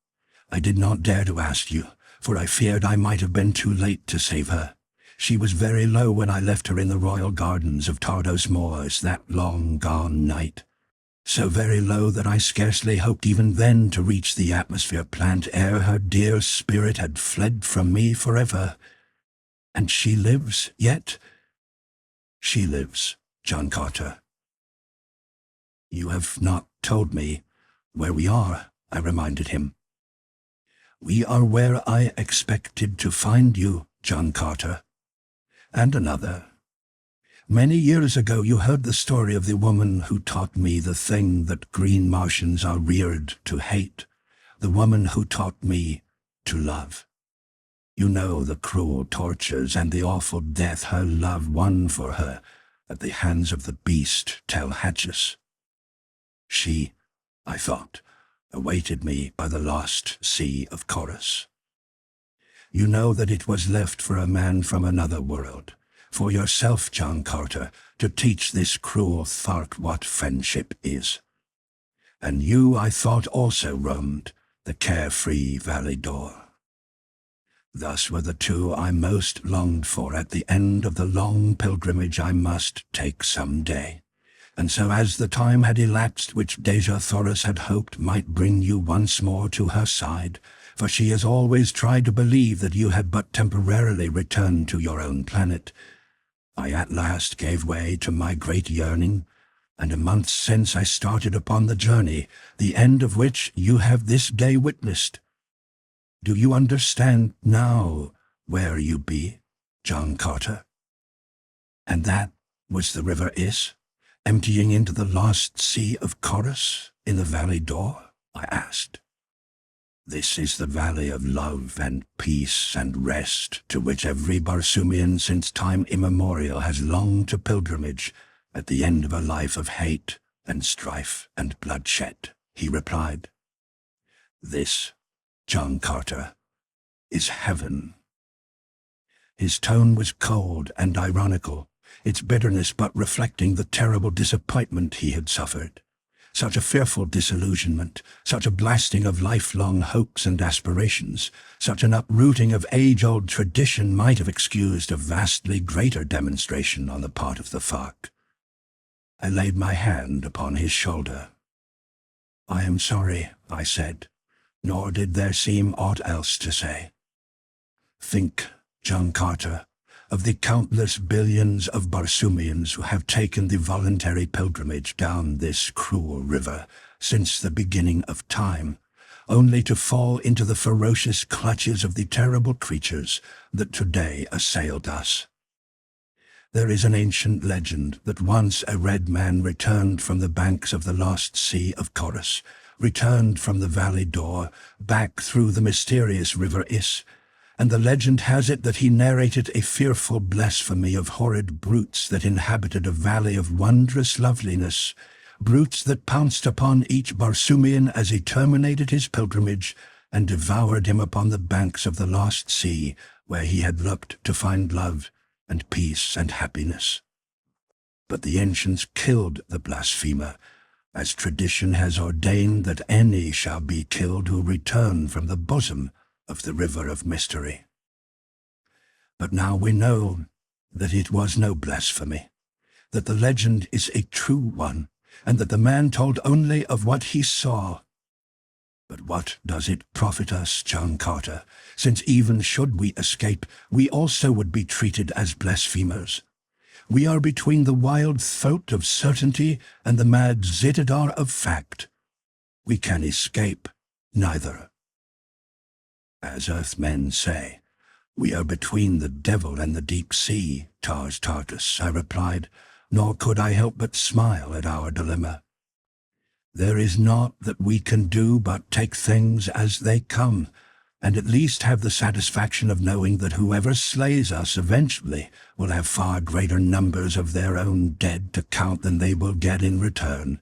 I did not dare to ask you, for I feared I might have been too late to save her. She was very low when I left her in the royal gardens of Tardos Moors that long-gone night. So very low that I scarcely hoped even then to reach the atmosphere plant ere her dear spirit had fled from me forever. And she lives yet? She lives, John Carter. You have not told me where we are, I reminded him. We are where I expected to find you, John Carter. And another. Many years ago you heard the story of the woman who taught me the thing that green Martians are reared to hate, the woman who taught me to love. You know the cruel tortures and the awful death her love won for her at the hands of the beast Telhatchus. She, I thought, awaited me by the lost Sea of Chorus. You know that it was left for a man from another world, for yourself, John Carter, to teach this cruel Thark what friendship is. And you, I thought, also roamed the carefree Valley Dor. Thus were the two I most longed for at the end of the long pilgrimage I must take some day. And so as the time had elapsed which Dejah Thoris had hoped might bring you once more to her side, for she has always tried to believe that you had but temporarily returned to your own planet, I at last gave way to my great yearning, and a month since I started upon the journey, the end of which you have this day witnessed. Do you understand now where you be, John Carter? And that was the River Is, emptying into the lost Sea of Chorus in the Valley Dor? I asked. This is the valley of love and peace and rest to which every Barsoomian since time immemorial has longed to pilgrimage at the end of a life of hate and strife and bloodshed, he replied. This, John Carter, is heaven His tone was cold and ironical, its bitterness but reflecting the terrible disappointment he had suffered. Such a fearful disillusionment, such a blasting of lifelong hopes and aspirations, such an uprooting of age-old tradition might have excused a vastly greater demonstration on the part of the folk. I laid my hand upon his shoulder. "I am sorry," I said, nor did there seem aught else to say. "Think, John Carter, of the countless billions of Barsoomians who have taken the voluntary pilgrimage down this cruel river since the beginning of time, only to fall into the ferocious clutches of the terrible creatures that today assailed us. There is an ancient legend that once a red man returned from the banks of the lost sea of Chorus, returned from the Valley Dor, back through the mysterious river Is, and the legend has it that he narrated a fearful blasphemy of horrid brutes that inhabited a valley of wondrous loveliness, brutes that pounced upon each Barsoomian as he terminated his pilgrimage and devoured him upon the banks of the lost sea where he had looked to find love and peace and happiness. But the ancients killed the blasphemer, as tradition has ordained that any shall be killed who return from the bosom of the river of mystery. But now we know that it was no blasphemy, that the legend is a true one, and that the man told only of what he saw. But what does it profit us, John Carter, since even should we escape, we also would be treated as blasphemers? We are between the wild throat of certainty and the mad zitadar of fact. We can escape neither. As earthmen say, we are between the devil and the deep sea, Dejah Thoris, I replied, nor could I help but smile at our dilemma. There is naught that we can do but take things as they come, and at least have the satisfaction of knowing that whoever slays us eventually will have far greater numbers of their own dead to count than they will get in return.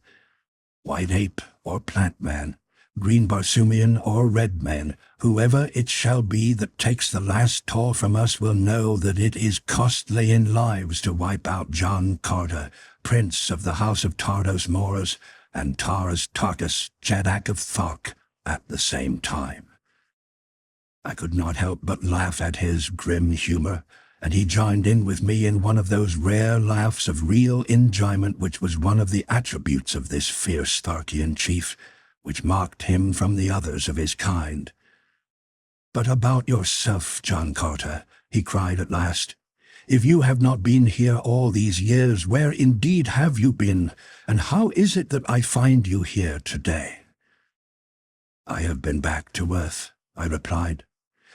White ape or plant man, green Barsoomian or red man, whoever it shall be that takes the last toll from us will know that it is costly in lives to wipe out John Carter, prince of the house of Tardos Moors, and Taras Tarkus, Jadak of Thark, at the same time. I could not help but laugh at his grim humor, and he joined in with me in one of those rare laughs of real enjoyment which was one of the attributes of this fierce Tharkian chief, which marked him from the others of his kind. "But about yourself, John Carter," he cried at last. "If you have not been here all these years, where indeed have you been, and how is it that I find you here today?" "I have been back to Earth," I replied.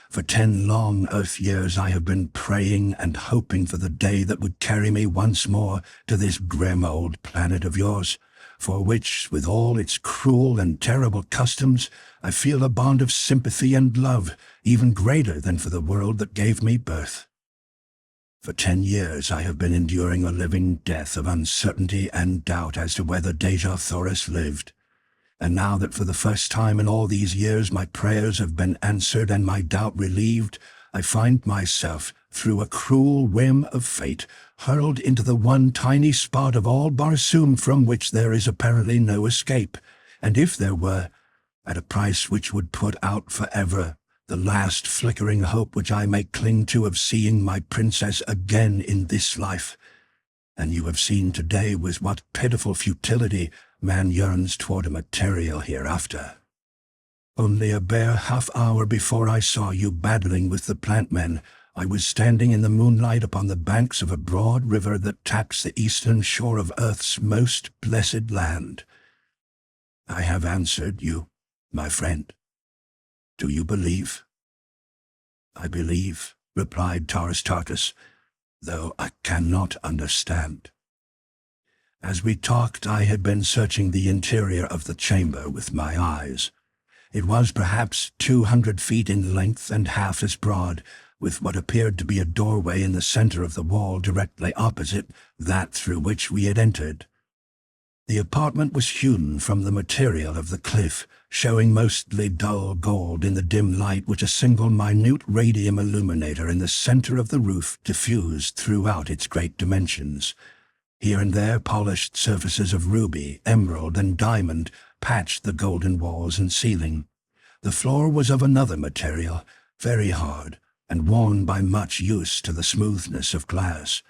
"For 10 long Earth years I have been praying and hoping for the day that would carry me once more to this grim old planet of yours, for which, with all its cruel and terrible customs, I feel a bond of sympathy and love even greater than for the world that gave me birth. For 10 years I have been enduring a living death of uncertainty and doubt as to whether Dejah Thoris lived. And now that for the first time in all these years my prayers have been answered and my doubt relieved, I find myself, through a cruel whim of fate, hurled into the one tiny spot of all Barsoom from which there is apparently no escape, and if there were, at a price which would put out forever the last flickering hope which I may cling to of seeing my princess again in this life. And you have seen today with what pitiful futility man yearns toward a material hereafter. Only a bare half-hour before I saw you battling with the plant men, I was standing in the moonlight upon the banks of a broad river that taps the eastern shore of Earth's most blessed land. I have answered you, my friend. Do you believe?" "I believe," replied Taras Tarkus, "though I cannot understand." As we talked, I had been searching the interior of the chamber with my eyes. It was perhaps 200 feet in length and half as broad, with what appeared to be a doorway in the center of the wall directly opposite that through which we had entered. The apartment was hewn from the material of the cliff, showing mostly dull gold in the dim light which a single minute radium illuminator in the center of the roof diffused throughout its great dimensions. Here and there polished surfaces of ruby, emerald, and diamond patched the golden walls and ceiling. The floor was of another material, very hard, and worn by much use to the smoothness of glass.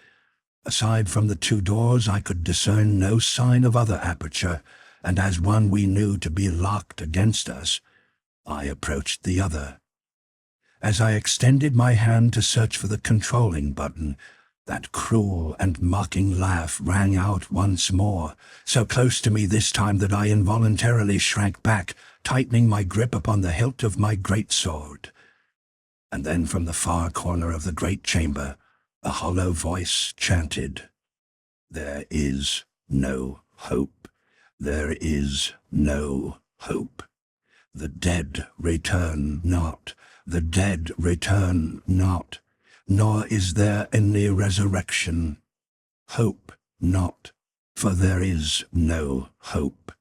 Aside from the two doors, I could discern no sign of other aperture, and as one we knew to be locked against us, I approached the other. As I extended my hand to search for the controlling button, that cruel and mocking laugh rang out once more, so close to me this time that I involuntarily shrank back, tightening my grip upon the hilt of my great sword. And then from the far corner of the great chamber, a hollow voice chanted, "There is no hope. There is no hope. The dead return not. The dead return not. Nor is there any resurrection. Hope not, for there is no hope."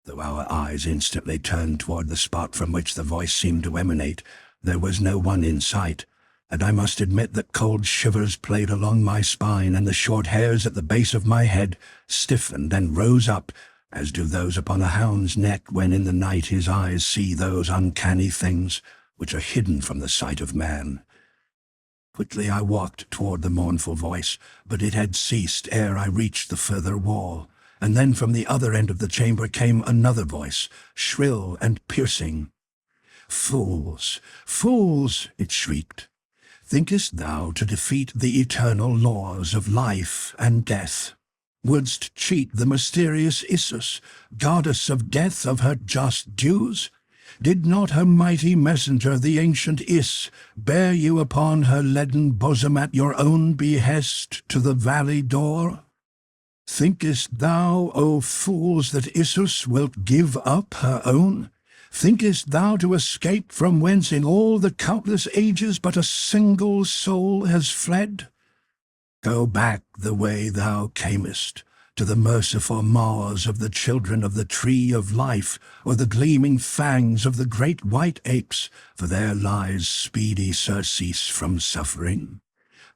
Though our eyes instantly turned toward the spot from which the voice seemed to emanate, there was no one in sight, and I must admit that cold shivers played along my spine, and the short hairs at the base of my head stiffened and rose up, as do those upon a hound's neck when in the night his eyes see those uncanny things which are hidden from the sight of man. Quickly I walked toward the mournful voice, but it had ceased ere I reached the further wall, and then from the other end of the chamber came another voice, shrill and piercing. "Fools, fools!" it shrieked. "Thinkest thou to defeat the eternal laws of life and death? Wouldst cheat the mysterious Isis, goddess of death, of her just dues? Did not her mighty messenger, the ancient Is, bear you upon her leaden bosom at your own behest to the Valley Dor? Thinkest thou, O fools, that Isis wilt give up her own? Thinkest thou to escape from whence in all the countless ages but a single soul has fled? Go back the way thou camest, to the merciful maws of the children of the tree of life, or the gleaming fangs of the great white apes, for there lies speedy surcease from suffering.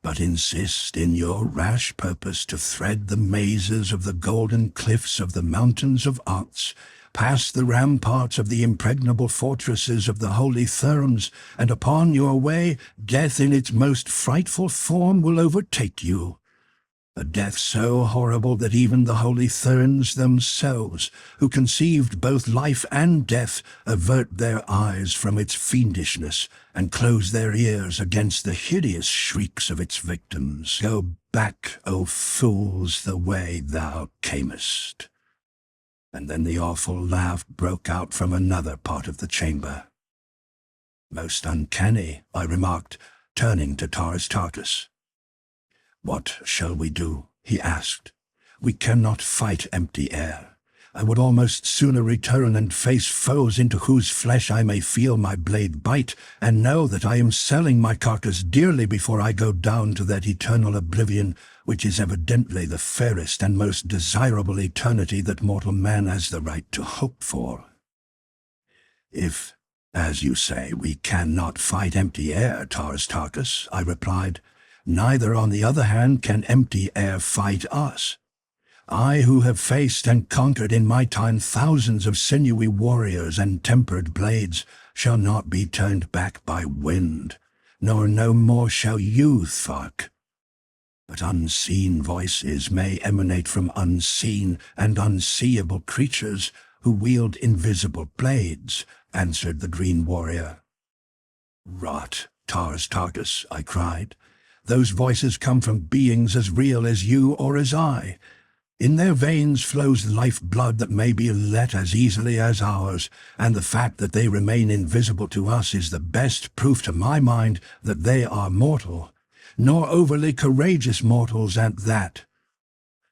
But insist in your rash purpose to thread the mazes of the golden cliffs of the mountains of Ots, past the ramparts of the impregnable fortresses of the holy Therns, and upon your way death in its most frightful form will overtake you. A death so horrible that even the holy Therns themselves, who conceived both life and death, avert their eyes from its fiendishness and close their ears against the hideous shrieks of its victims. Go back, O fools, the way thou camest." And then the awful laugh broke out from another part of the chamber. "Most uncanny," I remarked, turning to Thoris. "What shall we do?" he asked. "We cannot fight empty air. I would almost sooner return and face foes into whose flesh I may feel my blade bite, and know that I am selling my carcass dearly before I go down to that eternal oblivion, which is evidently the fairest and most desirable eternity that mortal man has the right to hope for." "If, as you say, we cannot fight empty air, Thoris, I replied, neither, on the other hand, can empty air fight us. I, who have faced and conquered in my time thousands of sinewy warriors and tempered blades, shall not be turned back by wind, nor no more shall you, Thark. But unseen voices may emanate from unseen and unseeable creatures who wield invisible blades," answered the green warrior. "Rot, Thoris, I cried. "Those voices come from beings as real as you or as I. In their veins flows life-blood that may be let as easily as ours, and the fact that they remain invisible to us is the best proof to my mind that they are mortal, nor overly courageous mortals at that.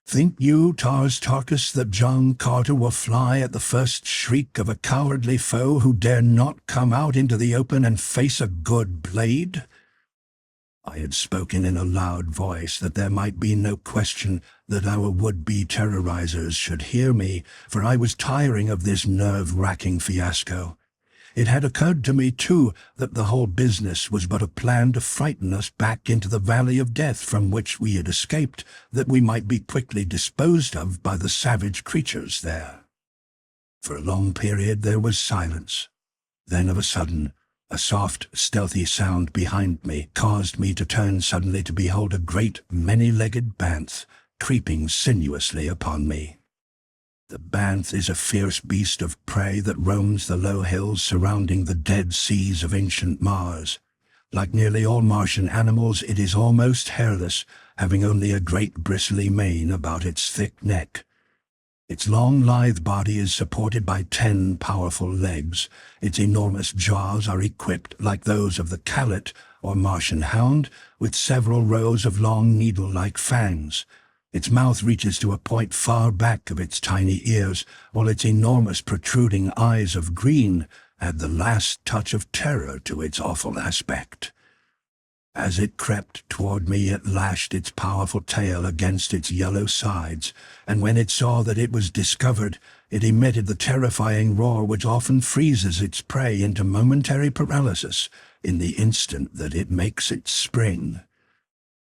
Think you, Thoris, that John Carter will fly at the first shriek of a cowardly foe who dare not come out into the open and face a good blade? I had spoken in a loud voice that there might be no question that our would-be terrorizers should hear me, for I was tiring of this nerve-wracking fiasco. It had occurred to me, too, that the whole business was but a plan to frighten us back into the Valley of Death from which we had escaped, that we might be quickly disposed of by the savage creatures there. For a long period there was silence. Then of a sudden, a soft, stealthy sound behind me caused me to turn suddenly to behold a great, many-legged banth creeping sinuously upon me. The banth is a fierce beast of prey that roams the low hills surrounding the dead seas of ancient Mars. Like nearly all Martian animals, it is almost hairless, having only a great bristly mane about its thick neck. Its long, lithe body is supported by 10 powerful legs. Its enormous jaws are equipped, like those of the callet, or Martian hound, with several rows of long needle-like fangs. Its mouth reaches to a point far back of its tiny ears, while its enormous protruding eyes of green add the last touch of terror to its awful aspect. As it crept toward me, it lashed its powerful tail against its yellow sides, and when it saw that it was discovered, it emitted the terrifying roar which often freezes its prey into momentary paralysis in the instant that it makes its spring.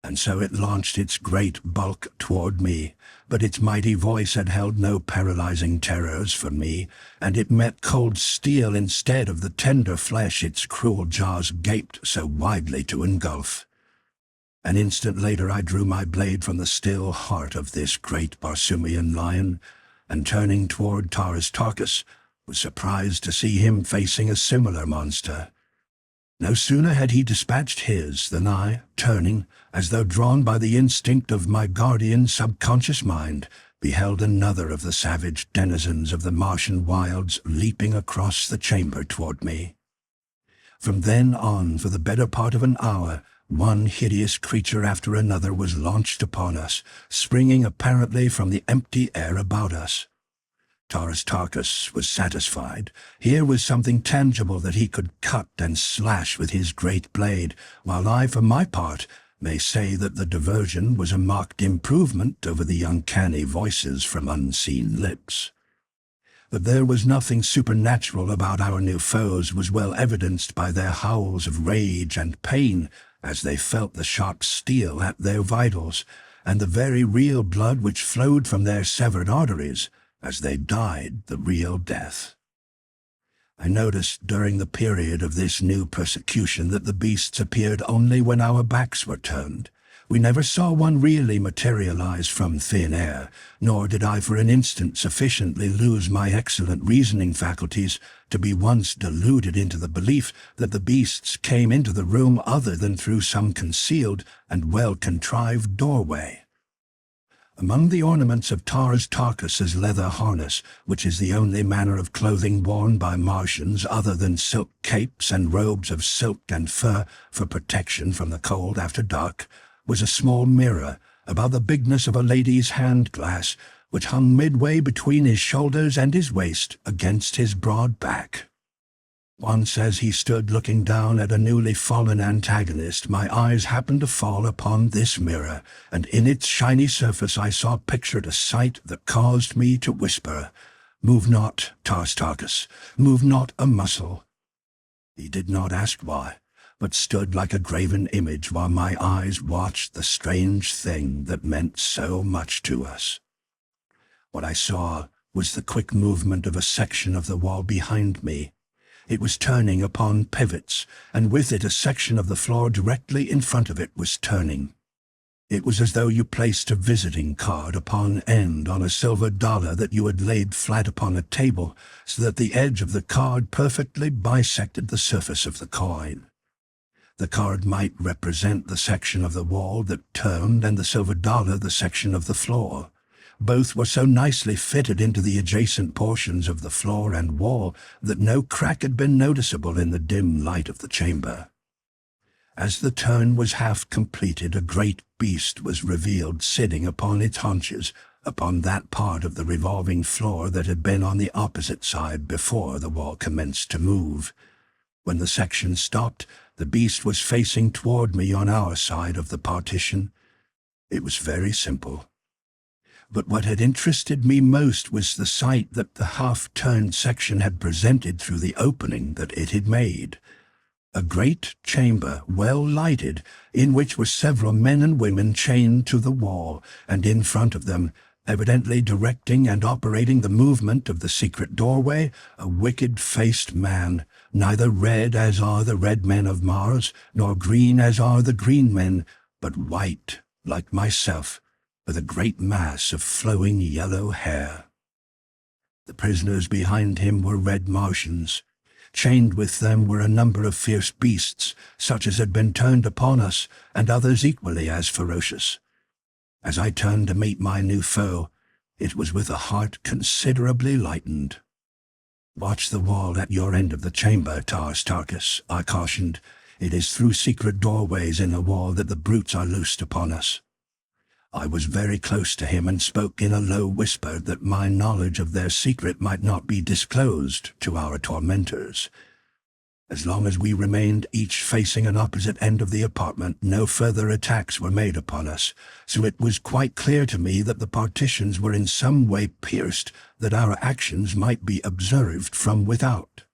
And so it launched its great bulk toward me, but its mighty voice had held no paralyzing terrors for me, and it met cold steel instead of the tender flesh its cruel jaws gaped so widely to engulf. An instant later I drew my blade from the still heart of this great Barsoomian lion, and turning toward Thoris, was surprised to see him facing a similar monster. No sooner had he dispatched his than I, turning, as though drawn by the instinct of my guardian subconscious mind, beheld another of the savage denizens of the Martian wilds leaping across the chamber toward me. From then on, for the better part of an hour, one hideous creature after another was launched upon us, springing apparently from the empty air about us. Tarkus was satisfied. Here was something tangible that he could cut and slash with his great blade, while I, for my part, may say that the diversion was a marked improvement over the uncanny voices from unseen lips. That there was nothing supernatural about our new foes was well evidenced by their howls of rage and pain as they felt the sharp steel at their vitals, and the very real blood which flowed from their severed arteries as they died the real death. I noticed during the period of this new persecution that the beasts appeared only when our backs were turned. We never saw one really materialize from thin air, nor did I for an instant sufficiently lose my excellent reasoning faculties to be once deluded into the belief that the beasts came into the room other than through some concealed and well-contrived doorway. Among the ornaments of Tarkus's leather harness, which is the only manner of clothing worn by Martians other than silk capes and robes of silk and fur for protection from the cold after dark, was a small mirror, about the bigness of a lady's hand-glass, which hung midway between his shoulders and his waist against his broad back. Once as he stood looking down at a newly fallen antagonist, my eyes happened to fall upon this mirror, and in its shiny surface I saw pictured a sight that caused me to whisper, "Move not, Tarkus, move not a muscle." He did not ask why, but stood like a graven image while my eyes watched the strange thing that meant so much to us. What I saw was the quick movement of a section of the wall behind me. It was turning upon pivots, and with it a section of the floor directly in front of it was turning. It was as though you placed a visiting card upon end on a silver dollar that you had laid flat upon a table, so that the edge of the card perfectly bisected the surface of the coin. The card might represent the section of the wall that turned, and the silver dollar the section of the floor. Both were so nicely fitted into the adjacent portions of the floor and wall that no crack had been noticeable in the dim light of the chamber. As the turn was half completed, a great beast was revealed sitting upon its haunches upon that part of the revolving floor that had been on the opposite side before the wall commenced to move. When the section stopped, The beast was facing toward me on our side of the partition. It was very simple. But what had interested me most was the sight that the half-turned section had presented through the opening that it had made. A great chamber, well lighted, in which were several men and women chained to the wall, and in front of them, evidently directing and operating the movement of the secret doorway, a wicked-faced man, neither red as are the red men of Mars, nor green as are the green men, but white, like myself, with a great mass of flowing yellow hair. The prisoners behind him were red Martians. Chained with them were a number of fierce beasts, such as had been turned upon us, and others equally as ferocious. As I turned to meet my new foe, it was with a heart considerably lightened. "Watch the wall at your end of the chamber, Tarkus," I cautioned. "It is through secret doorways in the wall that the brutes are loosed upon us." I was very close to him and spoke in a low whisper that my knowledge of their secret might not be disclosed to our tormentors. As long as we remained each facing an opposite end of the apartment, no further attacks were made upon us, so it was quite clear to me that the partitions were in some way pierced, that our actions might be observed from without.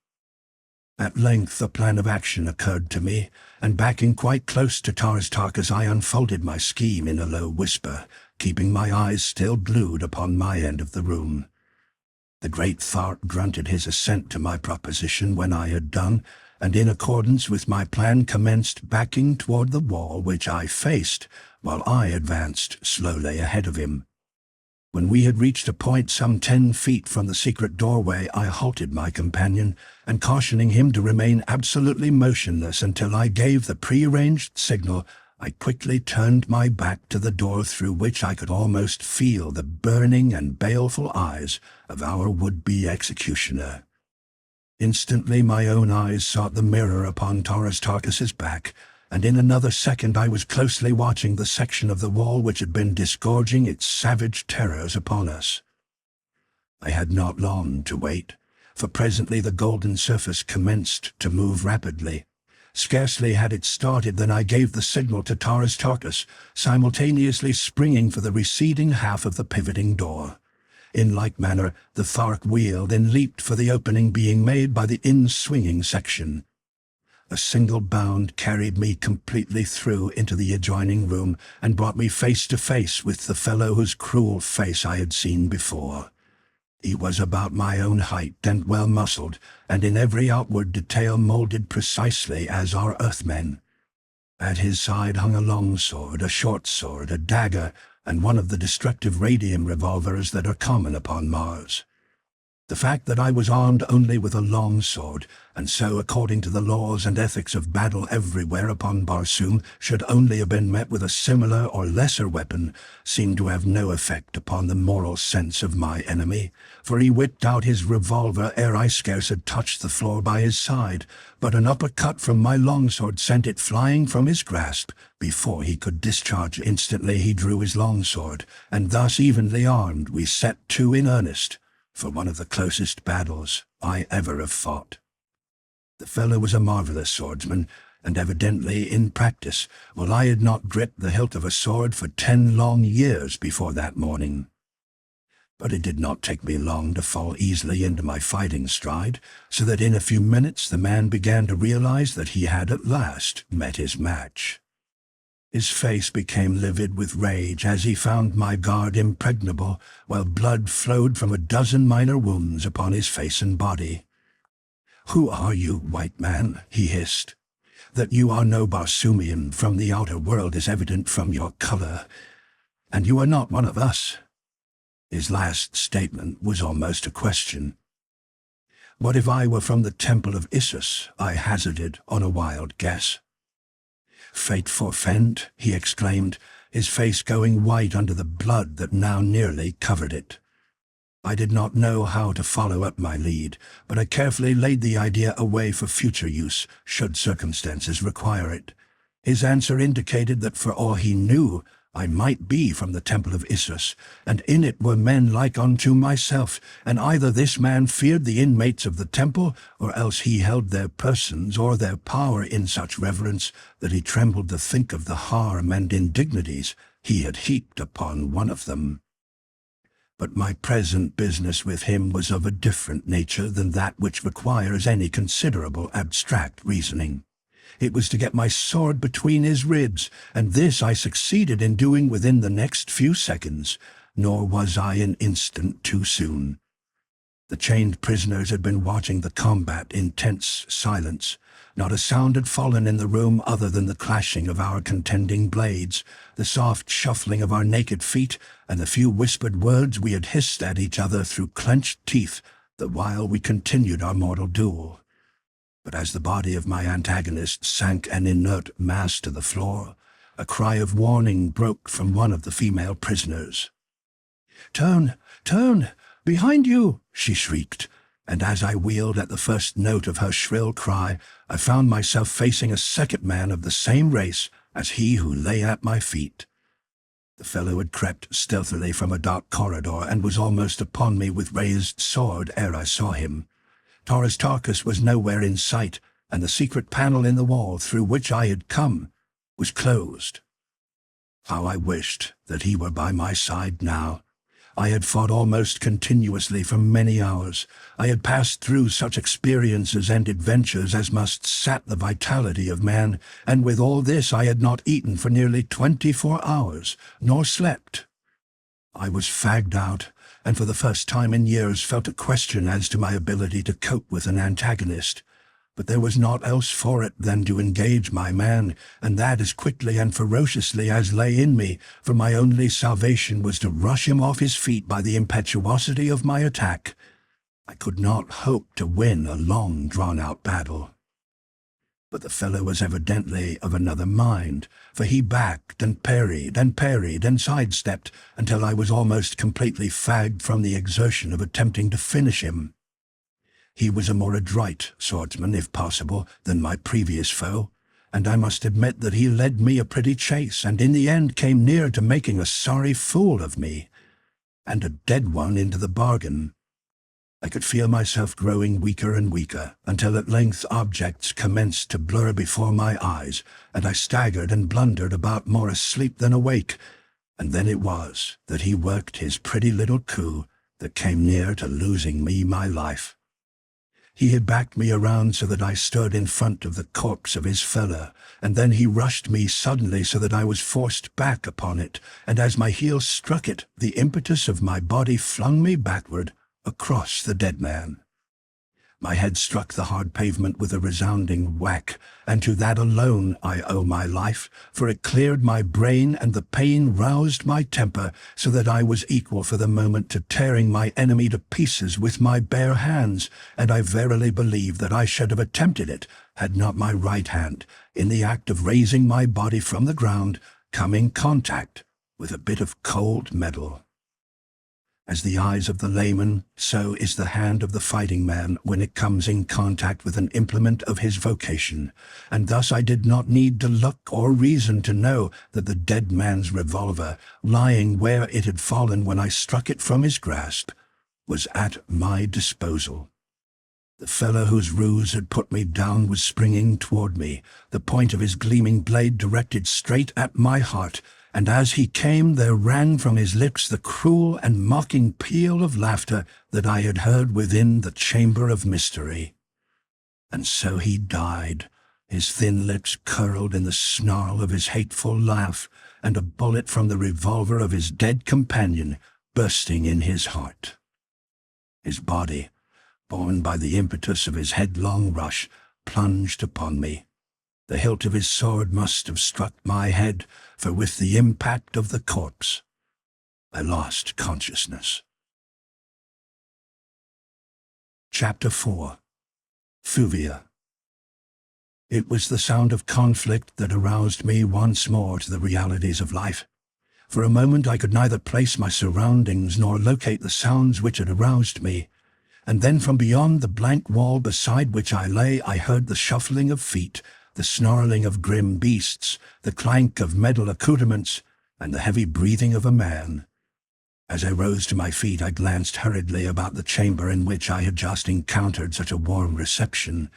At length a plan of action occurred to me, and backing quite close to Tarkus I unfolded my scheme in a low whisper, keeping my eyes still glued upon my end of the room. The great Thark grunted his assent to my proposition when I had done, and in accordance with my plan commenced backing toward the wall which I faced, while I advanced slowly ahead of him. When we had reached a point some 10 feet from the secret doorway, I halted my companion, and cautioning him to remain absolutely motionless until I gave the prearranged signal, I quickly turned my back to the door through which I could almost feel the burning and baleful eyes of our would-be executioner. Instantly my own eyes sought the mirror upon Tarkus's back, and in another second I was closely watching the section of the wall which had been disgorging its savage terrors upon us. I had not long to wait, for presently the golden surface commenced to move rapidly. Scarcely had it started than I gave the signal to Tarkus, simultaneously springing for the receding half of the pivoting door. In like manner, the Thark wheeled and leaped for the opening being made by the in-swinging section. A single bound carried me completely through into the adjoining room and brought me face to face with the fellow whose cruel face I had seen before. He was about my own height and well-muscled, and in every outward detail molded precisely as are Earthmen. At his side hung a long sword, a short sword, a dagger, and one of the destructive radium revolvers that are common upon Mars. The fact that I was armed only with a long sword, and so, according to the laws and ethics of battle everywhere upon Barsoom, should only have been met with a similar or lesser weapon, seemed to have no effect upon the moral sense of my enemy, for he whipped out his revolver ere I scarce had touched the floor by his side, but an uppercut from my longsword sent it flying from his grasp before he could discharge it. Instantly he drew his longsword, and thus evenly armed we set to in earnest, for one of the closest battles I ever have fought. The fellow was a marvelous swordsman, and evidently in practice, while I had not gripped the hilt of a sword for 10 long years before that morning. But it did not take me long to fall easily into my fighting stride, so that in a few minutes the man began to realize that he had at last met his match. His face became livid with rage as he found my guard impregnable, while blood flowed from a dozen minor wounds upon his face and body. "Who are you, white man?" he hissed. "That you are no Barsoomian from the outer world is evident from your color, and you are not one of us." His last statement was almost a question. "What if I were from the temple of Issus?" I hazarded on a wild guess. "Fate forfend," he exclaimed, his face going white under the blood that now nearly covered it. I did not know how to follow up my lead, but I carefully laid the idea away for future use, should circumstances require it. His answer indicated that for all he knew, I might be from the temple of Issus, and in it were men like unto myself, and either this man feared the inmates of the temple, or else he held their persons or their power in such reverence that he trembled to think of the harm and indignities he had heaped upon one of them. But my present business with him was of a different nature than that which requires any considerable abstract reasoning. It was to get my sword between his ribs, and this I succeeded in doing within the next few seconds, nor was I an instant too soon. The chained prisoners had been watching the combat in tense silence. Not a sound had fallen in the room other than the clashing of our contending blades, the soft shuffling of our naked feet, and the few whispered words we had hissed at each other through clenched teeth, the while we continued our mortal duel. But as the body of my antagonist sank an inert mass to the floor, a cry of warning broke from one of the female prisoners. "Turn! Turn! Behind you!" she shrieked, and as I wheeled at the first note of her shrill cry, I found myself facing a second man of the same race as he who lay at my feet. The fellow had crept stealthily from a dark corridor and was almost upon me with raised sword ere I saw him. Tarkus was nowhere in sight, and the secret panel in the wall through which I had come was closed. How I wished that he were by my side now. I had fought almost continuously for many hours. I had passed through such experiences and adventures as must sap the vitality of man, and with all this I had not eaten for nearly 24 hours, nor slept. I was fagged out, and for the first time in years felt a question as to my ability to cope with an antagonist. But there was naught else for it than to engage my man, and that as quickly and ferociously as lay in me, for my only salvation was to rush him off his feet by the impetuosity of my attack. I could not hope to win a long drawn-out battle. But the fellow was evidently of another mind, for he backed and parried and sidestepped until I was almost completely fagged from the exertion of attempting to finish him. He was a more adroit swordsman, if possible, than my previous foe, and I must admit that he led me a pretty chase, and in the end came near to making a sorry fool of me, and a dead one into the bargain. I could feel myself growing weaker and weaker, until at length objects commenced to blur before my eyes, and I staggered and blundered about more asleep than awake, and then it was that he worked his pretty little coup that came near to losing me my life. He had backed me around so that I stood in front of the corpse of his fellow, and then he rushed me suddenly so that I was forced back upon it, and as my heels struck it, the impetus of my body flung me backward across the dead man. My head struck the hard pavement with a resounding whack, and to that alone I owe my life, for it cleared my brain and the pain roused my temper, so that I was equal for the moment to tearing my enemy to pieces with my bare hands, and I verily believe that I should have attempted it, had not my right hand, in the act of raising my body from the ground, come in contact with a bit of cold metal. As the eyes of the layman, so is the hand of the fighting man when it comes in contact with an implement of his vocation, and thus I did not need to look or reason to know that the dead man's revolver, lying where it had fallen when I struck it from his grasp, was at my disposal. The fellow whose ruse had put me down was springing toward me, the point of his gleaming blade directed straight at my heart, and as he came there rang from his lips the cruel and mocking peal of laughter that I had heard within the chamber of mystery. And so he died, his thin lips curled in the snarl of his hateful laugh, and a bullet from the revolver of his dead companion bursting in his heart. His body, borne by the impetus of his headlong rush, plunged upon me. The hilt of his sword must have struck my head, for with the impact of the corpse, I lost consciousness. Chapter 4. Fuvia. It was the sound of conflict that aroused me once more to the realities of life. For a moment I could neither place my surroundings nor locate the sounds which had aroused me, and then from beyond the blank wall beside which I lay I heard the shuffling of feet, the snarling of grim beasts, the clank of metal accoutrements, and the heavy breathing of a man. As I rose to my feet, I glanced hurriedly about the chamber in which I had just encountered such a warm reception.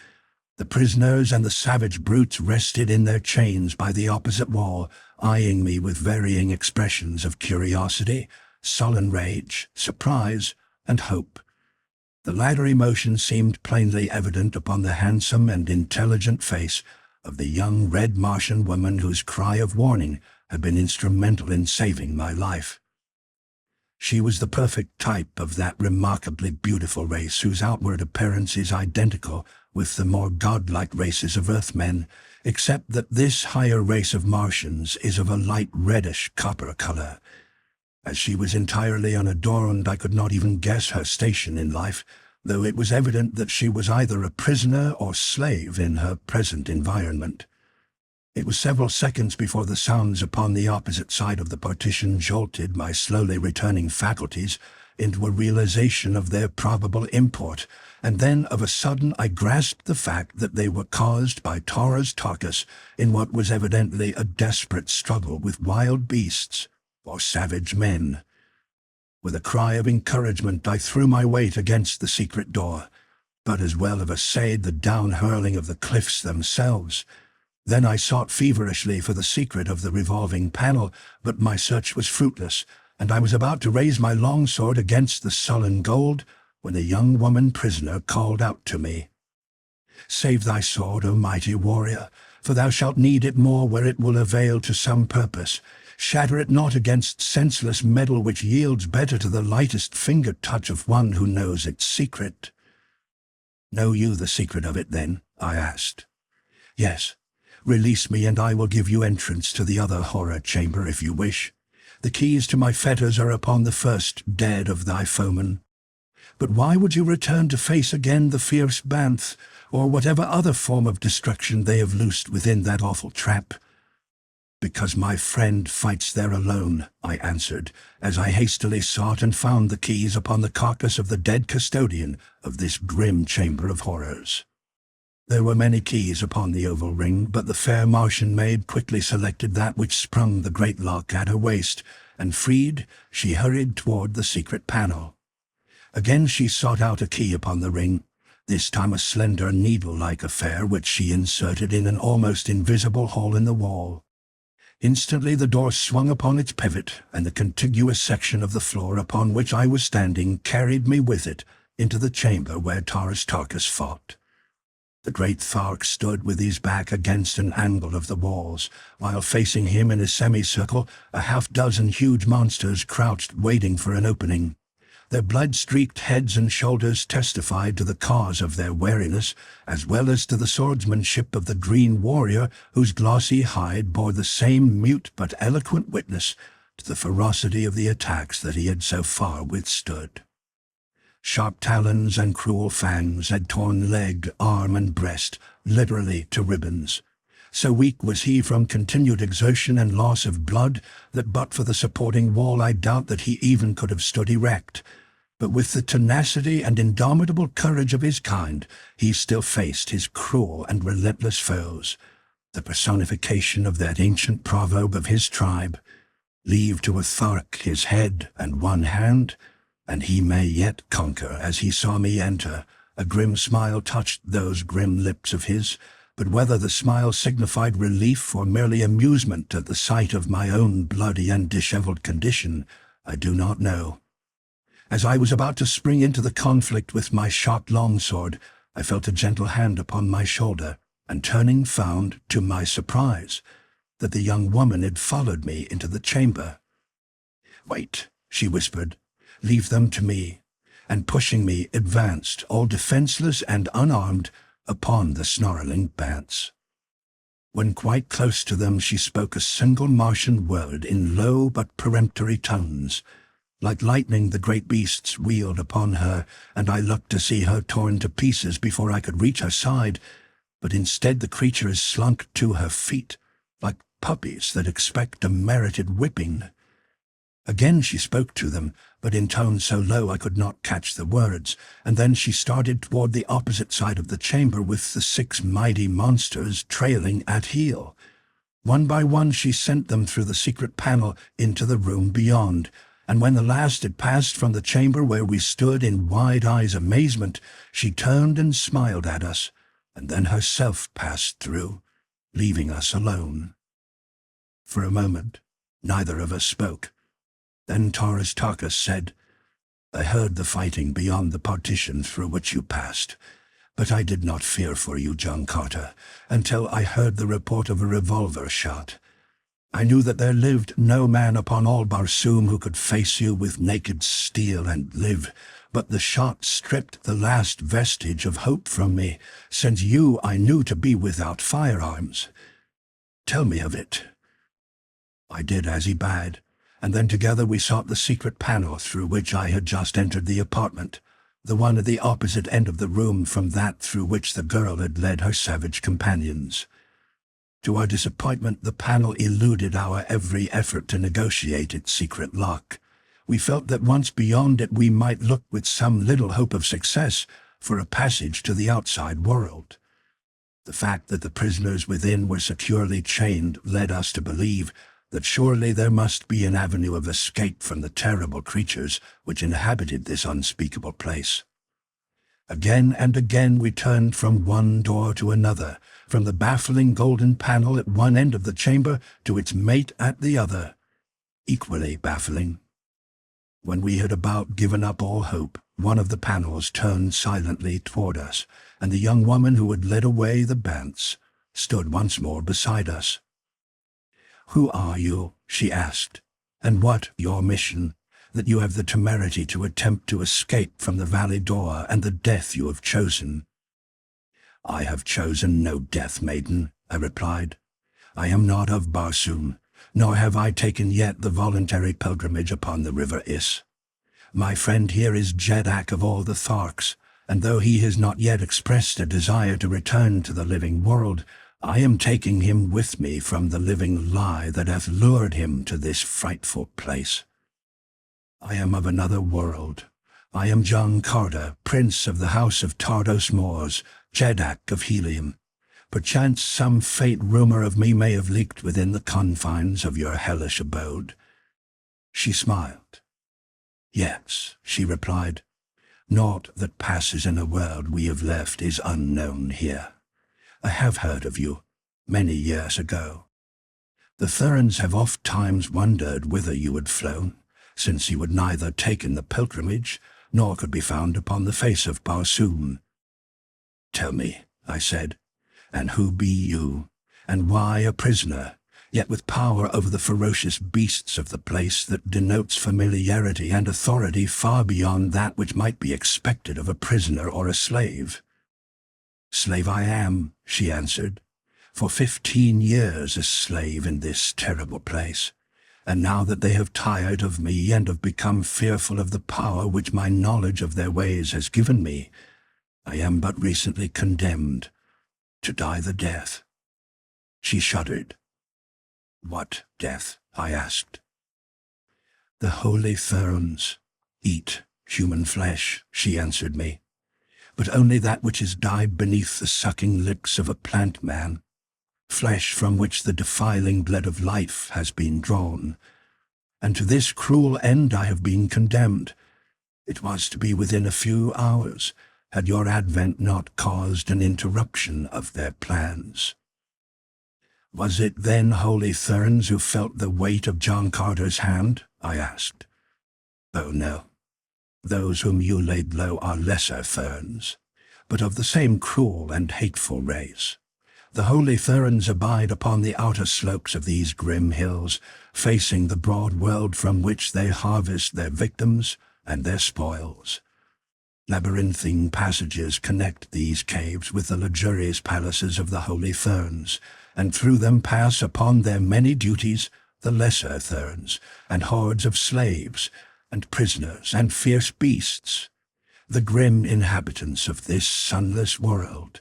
The prisoners and the savage brutes rested in their chains by the opposite wall, eyeing me with varying expressions of curiosity, sullen rage, surprise, and hope. The latter emotion seemed plainly evident upon the handsome and intelligent face of the young red Martian woman whose cry of warning had been instrumental in saving my life. She was the perfect type of that remarkably beautiful race whose outward appearance is identical with the more godlike races of Earthmen, except that this higher race of Martians is of a light reddish copper color. As she was entirely unadorned, I could not even guess her station in life, though it was evident that she was either a prisoner or slave in her present environment. It was several seconds before the sounds upon the opposite side of the partition jolted my slowly returning faculties into a realization of their probable import, and then of a sudden I grasped the fact that they were caused by Dejah Thoris in what was evidently a desperate struggle with wild beasts or savage men. With a cry of encouragement, I threw my weight against the secret door, but as well have essayed the down-hurling of the cliffs themselves. Then I sought feverishly for the secret of the revolving panel, but my search was fruitless, and I was about to raise my longsword against the sullen gold when a young woman prisoner called out to me, "Save thy sword, O mighty warrior, for thou shalt need it more where it will avail to some purpose. Shatter it not against senseless metal which yields better to the lightest finger touch of one who knows its secret." "Know you the secret of it, then?" I asked. "Yes. Release me, and I will give you entrance to the other horror chamber if you wish. The keys to my fetters are upon the first dead of thy foemen. But why would you return to face again the fierce Banth, or whatever other form of destruction they have loosed within that awful trap?" "Because my friend fights there alone," I answered, as I hastily sought and found the keys upon the carcass of the dead custodian of this grim chamber of horrors. There were many keys upon the oval ring, but the fair Martian maid quickly selected that which sprung the great lock at her waist, and freed, she hurried toward the secret panel. Again she sought out a key upon the ring, this time a slender needle-like affair which she inserted in an almost invisible hole in the wall. Instantly the door swung upon its pivot, and the contiguous section of the floor upon which I was standing carried me with it into the chamber where Dejah Thoris fought. The great Thark stood with his back against an angle of the walls, while facing him in a semicircle a half-dozen huge monsters crouched waiting for an opening. Their blood-streaked heads and shoulders testified to the cause of their wariness, as well as to the swordsmanship of the green warrior whose glossy hide bore the same mute but eloquent witness to the ferocity of the attacks that he had so far withstood. Sharp talons and cruel fangs had torn leg, arm, and breast, literally to ribbons. So weak was he from continued exertion and loss of blood that but for the supporting wall I doubt that he even could have stood erect. But with the tenacity and indomitable courage of his kind, he still faced his cruel and relentless foes, the personification of that ancient proverb of his tribe, "Leave to a Thark his head and one hand, and he may yet conquer." As he saw me enter, a grim smile touched those grim lips of his, but whether the smile signified relief or merely amusement at the sight of my own bloody and disheveled condition, I do not know. As I was about to spring into the conflict with my sharp longsword, I felt a gentle hand upon my shoulder, and turning found, to my surprise, that the young woman had followed me into the chamber. "Wait," she whispered. "Leave them to me," and pushing me, advanced, all defenseless and unarmed, upon the snarling bants. When quite close to them, she spoke a single Martian word in low but peremptory tones. Like lightning the great beasts wheeled upon her, and I looked to see her torn to pieces before I could reach her side, but instead the creatures slunk to her feet, like puppies that expect a merited whipping. Again she spoke to them, but in tones so low I could not catch the words, and then she started toward the opposite side of the chamber with the 6 mighty monsters trailing at heel. One by one she sent them through the secret panel into the room beyond, and when the last had passed from the chamber where we stood in wide-eyed amazement, she turned and smiled at us, and then herself passed through, leaving us alone. For a moment, neither of us spoke. Then Thoris said, "I heard the fighting beyond the partition through which you passed, but I did not fear for you, John Carter, until I heard the report of a revolver shot. I knew that there lived no man upon all Barsoom who could face you with naked steel and live, but the shot stripped the last vestige of hope from me, since you I knew to be without firearms. Tell me of it." I did as he bade, and then together we sought the secret panel through which I had just entered the apartment, the one at the opposite end of the room from that through which the girl had led her savage companions. To our disappointment, the panel eluded our every effort to negotiate its secret lock. We felt that once beyond it we might look with some little hope of success for a passage to the outside world. The fact that the prisoners within were securely chained led us to believe that surely there must be an avenue of escape from the terrible creatures which inhabited this unspeakable place. Again and again we turned from one door to another, from the baffling golden panel at one end of the chamber to its mate at the other, equally baffling. When we had about given up all hope, one of the panels turned silently toward us, and the young woman who had led away the bants stood once more beside us. "Who are you?" she asked, "and what your mission, that you have the temerity to attempt to escape from the Valley Dor and the death you have chosen?" "I have chosen no death, maiden," I replied. "I am not of Barsoom, nor have I taken yet the voluntary pilgrimage upon the river Is. My friend here is Jeddak of all the Tharks, and though he has not yet expressed a desire to return to the living world, I am taking him with me from the living lie that hath lured him to this frightful place. I am of another world. I am John Carter, Prince of the House of Tardos Moors, Jeddak of Helium. Perchance some faint rumor of me may have leaked within the confines of your hellish abode." She smiled. "Yes," she replied. "Naught that passes in a world we have left is unknown here. I have heard of you, many years ago. The Therns have oft times wondered whither you had flown, since you had neither taken the pilgrimage, nor could be found upon the face of Barsoom." "Tell me," I said, "and who be you, and why a prisoner, yet with power over the ferocious beasts of the place that denotes familiarity and authority far beyond that which might be expected of a prisoner or a slave?" "Slave I am," she answered, "for 15 years a slave in this terrible place, and now that they have tired of me and have become fearful of the power which my knowledge of their ways has given me, I am but recently condemned to die the death." She shuddered. "What death?" I asked. "The holy Therns eat human flesh," she answered me, "but only that which is died beneath the sucking lips of a plant man, flesh from which the defiling blood of life has been drawn. And to this cruel end I have been condemned. It was to be within a few hours, had your advent not caused an interruption of their plans." "Was it then holy Therns who felt the weight of John Carter's hand?" I asked. "Oh no. Those whom you laid low are lesser Therns, but of the same cruel and hateful race. The holy Therns abide upon the outer slopes of these grim hills, facing the broad world from which they harvest their victims and their spoils. Labyrinthine passages connect these caves with the luxurious palaces of the holy Therns, and through them pass upon their many duties the lesser Therns, and hordes of slaves, and prisoners, and fierce beasts, the grim inhabitants of this sunless world.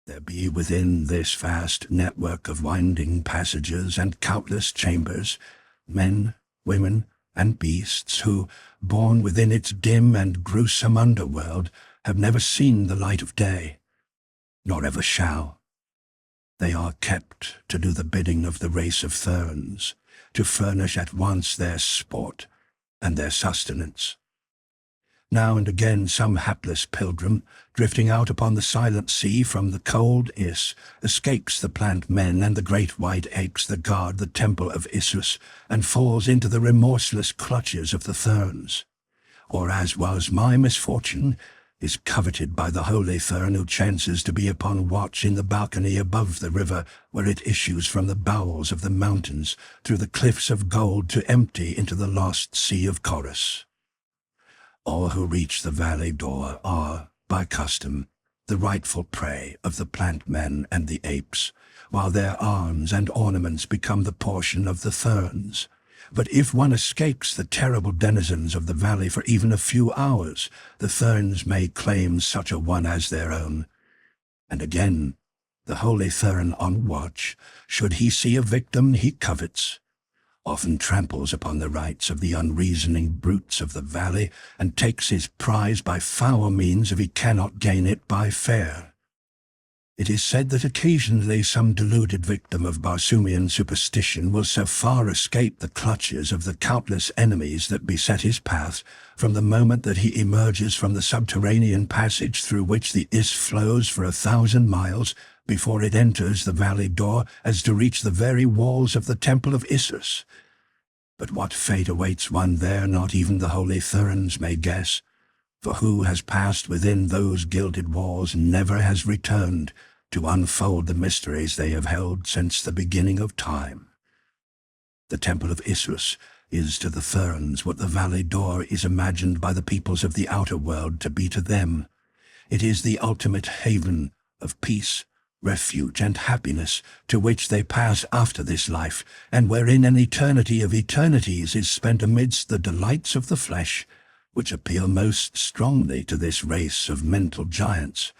There be within this vast network of winding passages and countless chambers, men, women, and beasts who, born within its dim and gruesome underworld, have never seen the light of day, nor ever shall. They are kept to do the bidding of the race of Therns, to furnish at once their sport and their sustenance. Now and again some hapless pilgrim, drifting out upon the silent sea from the cold Is, escapes the plant men and the great white apes that guard the temple of Issus, and falls into the remorseless clutches of the Therns. Or, as was my misfortune, is coveted by the holy Thern who chances to be upon watch in the balcony above the river, where it issues from the bowels of the mountains through the cliffs of gold to empty into the lost sea of Chorus. All who reach the Valley Dor are, by custom, the rightful prey of the plant men and the apes, while their arms and ornaments become the portion of the Therns. But if one escapes the terrible denizens of the valley for even a few hours, the Therns may claim such a one as their own. And again, the holy Thern on watch, should he see a victim he covets, often tramples upon the rights of the unreasoning brutes of the valley, and takes his prize by foul means if he cannot gain it by fair. It is said that occasionally some deluded victim of Barsoomian superstition will so far escape the clutches of the countless enemies that beset his path from the moment that he emerges from the subterranean passage through which the Is flows for 1,000 miles before it enters the Valley Dor, as to reach the very walls of the temple of Issus. But what fate awaits one there not even the holy Therns may guess, for who has passed within those gilded walls never has returned to unfold the mysteries they have held since the beginning of time. The temple of Issus is to the Therns what the Valley Dor is imagined by the peoples of the outer world to be to them. It is the ultimate haven of peace, refuge and happiness to which they pass after this life, and wherein an eternity of eternities is spent amidst the delights of the flesh, which appeal most strongly to this race of mental giants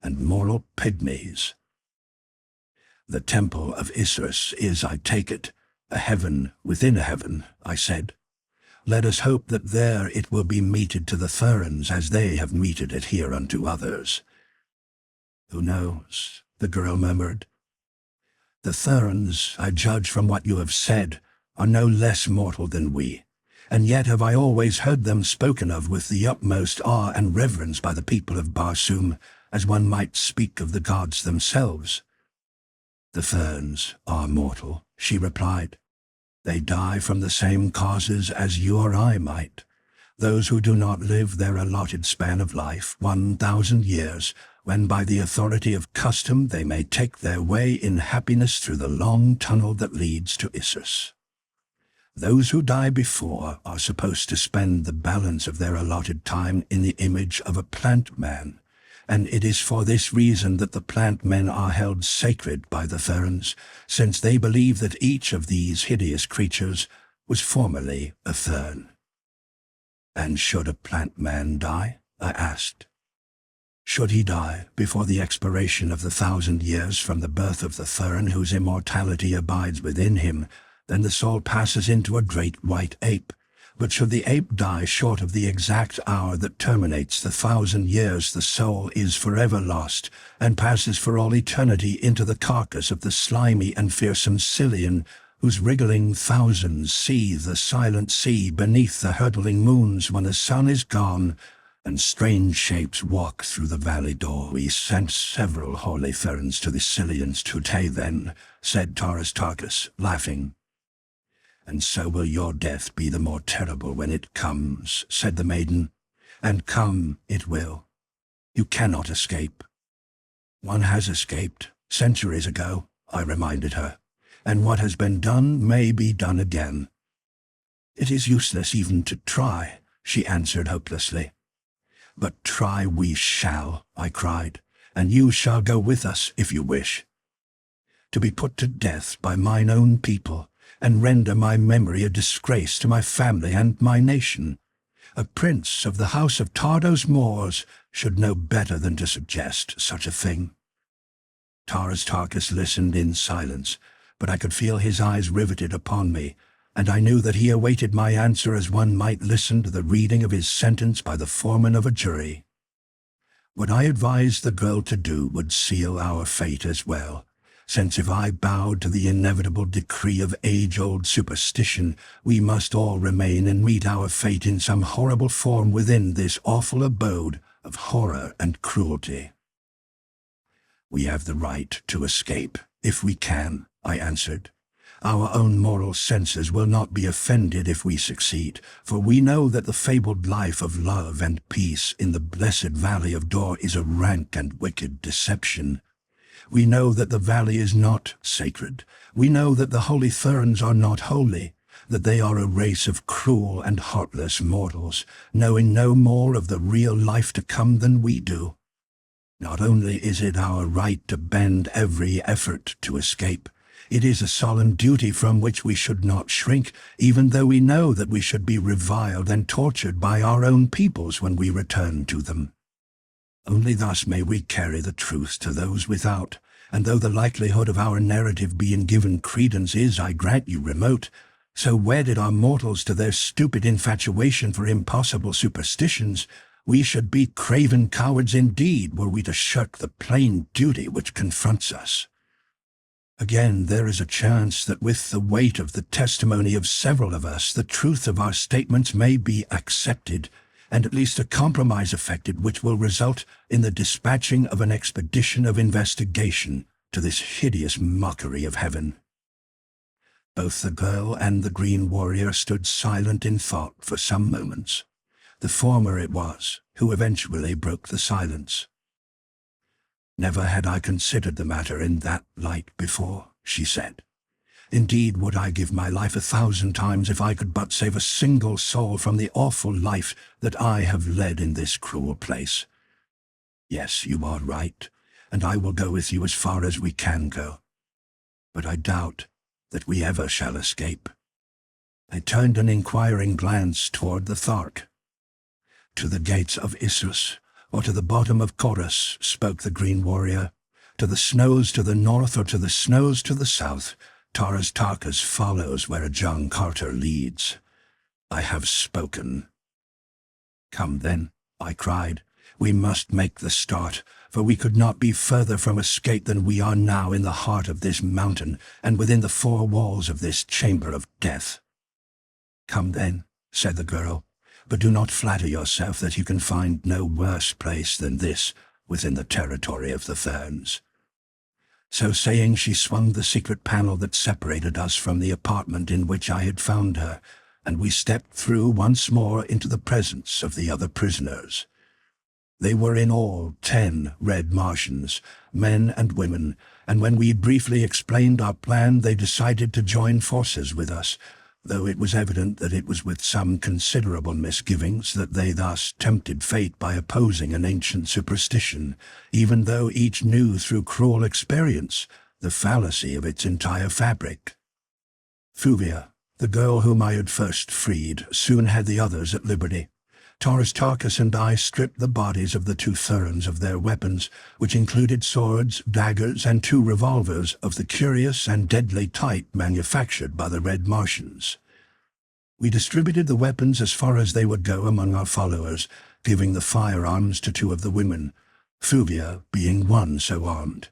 and moral pygmies. The temple of Issus is, I take it, a heaven within a heaven, I said. Let us hope that there it will be meted to the Therns as they have meted it here unto others. Who knows? The girl murmured. The Therns, I judge from what you have said, are no less mortal than we, and yet have I always heard them spoken of with the utmost awe and reverence by the people of Barsoom, as one might speak of the gods themselves. The Therns are mortal, she replied. They die from the same causes as you or I might. Those who do not live their allotted span of life, 1,000 years, when by the authority of custom they may take their way in happiness through the long tunnel that leads to Issus. Those who die before are supposed to spend the balance of their allotted time in the image of a plant man, and it is for this reason that the plant men are held sacred by the Therns, since they believe that each of these hideous creatures was formerly a Thern. And should a plant man die? I asked. Should he die before the expiration of the 1,000 years from the birth of the Thern whose immortality abides within him, then the soul passes into a great white ape. But should the ape die short of the exact hour that terminates the 1,000 years, the soul is forever lost, and passes for all eternity into the carcass of the slimy and fearsome Scylian, whose wriggling thousands seethe the silent sea beneath the hurtling moons when the sun is gone, and strange shapes walk through the Valley Dor. We sent several holy Therns to the Scylians today then, said Tarkus, laughing. And so will your death be the more terrible when it comes, said the maiden. And come it will. You cannot escape. One has escaped, centuries ago, I reminded her, and what has been done may be done again. It is useless even to try, she answered hopelessly. But try we shall, I cried, and you shall go with us if you wish. To be put to death by mine own people, and render my memory a disgrace to my family and my nation. A prince of the house of Tardos Moors should know better than to suggest such a thing. Tarkus listened in silence, but I could feel his eyes riveted upon me, and I knew that he awaited my answer as one might listen to the reading of his sentence by the foreman of a jury. What I advised the girl to do would seal our fate as well, since if I bowed to the inevitable decree of age-old superstition, we must all remain and meet our fate in some horrible form within this awful abode of horror and cruelty. We have the right to escape, if we can, I answered. Our own moral senses will not be offended if we succeed, for we know that the fabled life of love and peace in the blessed Valley of Dor is a rank and wicked deception. We know that the valley is not sacred. We know that the holy Therns are not holy, that they are a race of cruel and heartless mortals, knowing no more of the real life to come than we do. Not only is it our right to bend every effort to escape, it is a solemn duty from which we should not shrink, even though we know that we should be reviled and tortured by our own peoples when we return to them. Only thus may we carry the truth to those without, and though the likelihood of our narrative being given credence is, I grant you, remote, so wedded are mortals to their stupid infatuation for impossible superstitions, we should be craven cowards indeed were we to shirk the plain duty which confronts us. Again, there is a chance that with the weight of the testimony of several of us, the truth of our statements may be accepted, and at least a compromise effected which will result in the dispatching of an expedition of investigation to this hideous mockery of heaven. Both the girl and the green warrior stood silent in thought for some moments. The former it was who eventually broke the silence. "Never had I considered the matter in that light before," she said. "Indeed, would I give my life 1,000 times if I could but save a single soul from the awful life that I have led in this cruel place. Yes, you are right, and I will go with you as far as we can go. But I doubt that we ever shall escape." I turned an inquiring glance toward the Thark. "To the gates of Issus, or to the bottom of Chorus," spoke the green warrior. "To the snows to the north or to the snows to the south, Taras Tarkas follows where a John Carter leads. I have spoken." "Come then," I cried. "We must make the start, for we could not be further from escape than we are now in the heart of this mountain and within the 4 walls of this chamber of death." "Come then," said the girl, "but do not flatter yourself that you can find no worse place than this within the territory of the Therns." So saying, she swung the secret panel that separated us from the apartment in which I had found her, and we stepped through once more into the presence of the other prisoners. They were in all 10 red Martians, men and women, and when we briefly explained our plan, they decided to join forces with us, though it was evident that it was with some considerable misgivings that they thus tempted fate by opposing an ancient superstition, even though each knew through cruel experience the fallacy of its entire fabric. Thuvia, the girl whom I had first freed, soon had the others at liberty. Taras Tarkas and I stripped the bodies of the 2 Therns of their weapons, which included swords, daggers, and 2 revolvers of the curious and deadly type manufactured by the Red Martians. We distributed the weapons as far as they would go among our followers, giving the firearms to 2 of the women, Thuvia being one so armed.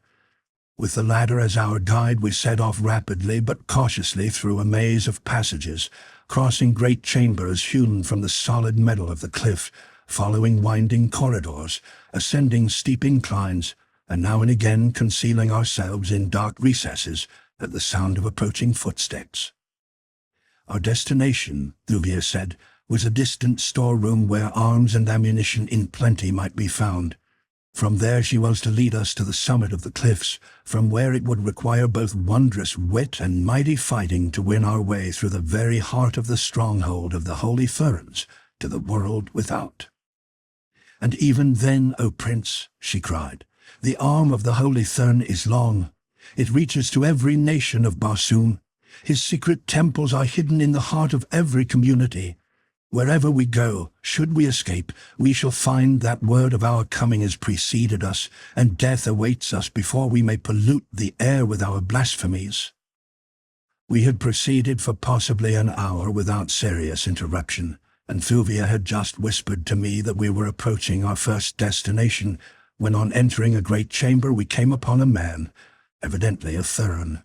With the latter as our guide, we set off rapidly but cautiously through a maze of passages, crossing great chambers hewn from the solid metal of the cliff, following winding corridors, ascending steep inclines, and now and again concealing ourselves in dark recesses at the sound of approaching footsteps. Our destination, Thuvia said, was a distant storeroom where arms and ammunition in plenty might be found. From there she was to lead us to the summit of the cliffs, from where it would require both wondrous wit and mighty fighting to win our way through the very heart of the stronghold of the holy Therns to the world without. "And even then, O Prince," she cried, "the arm of the holy Thern is long. It reaches to every nation of Barsoom. His secret temples are hidden in the heart of every community. Wherever we go, should we escape, we shall find that word of our coming has preceded us, and death awaits us before we may pollute the air with our blasphemies." We had proceeded for possibly an hour without serious interruption, and Thuvia had just whispered to me that we were approaching our first destination, when on entering a great chamber we came upon a man, evidently a Therns.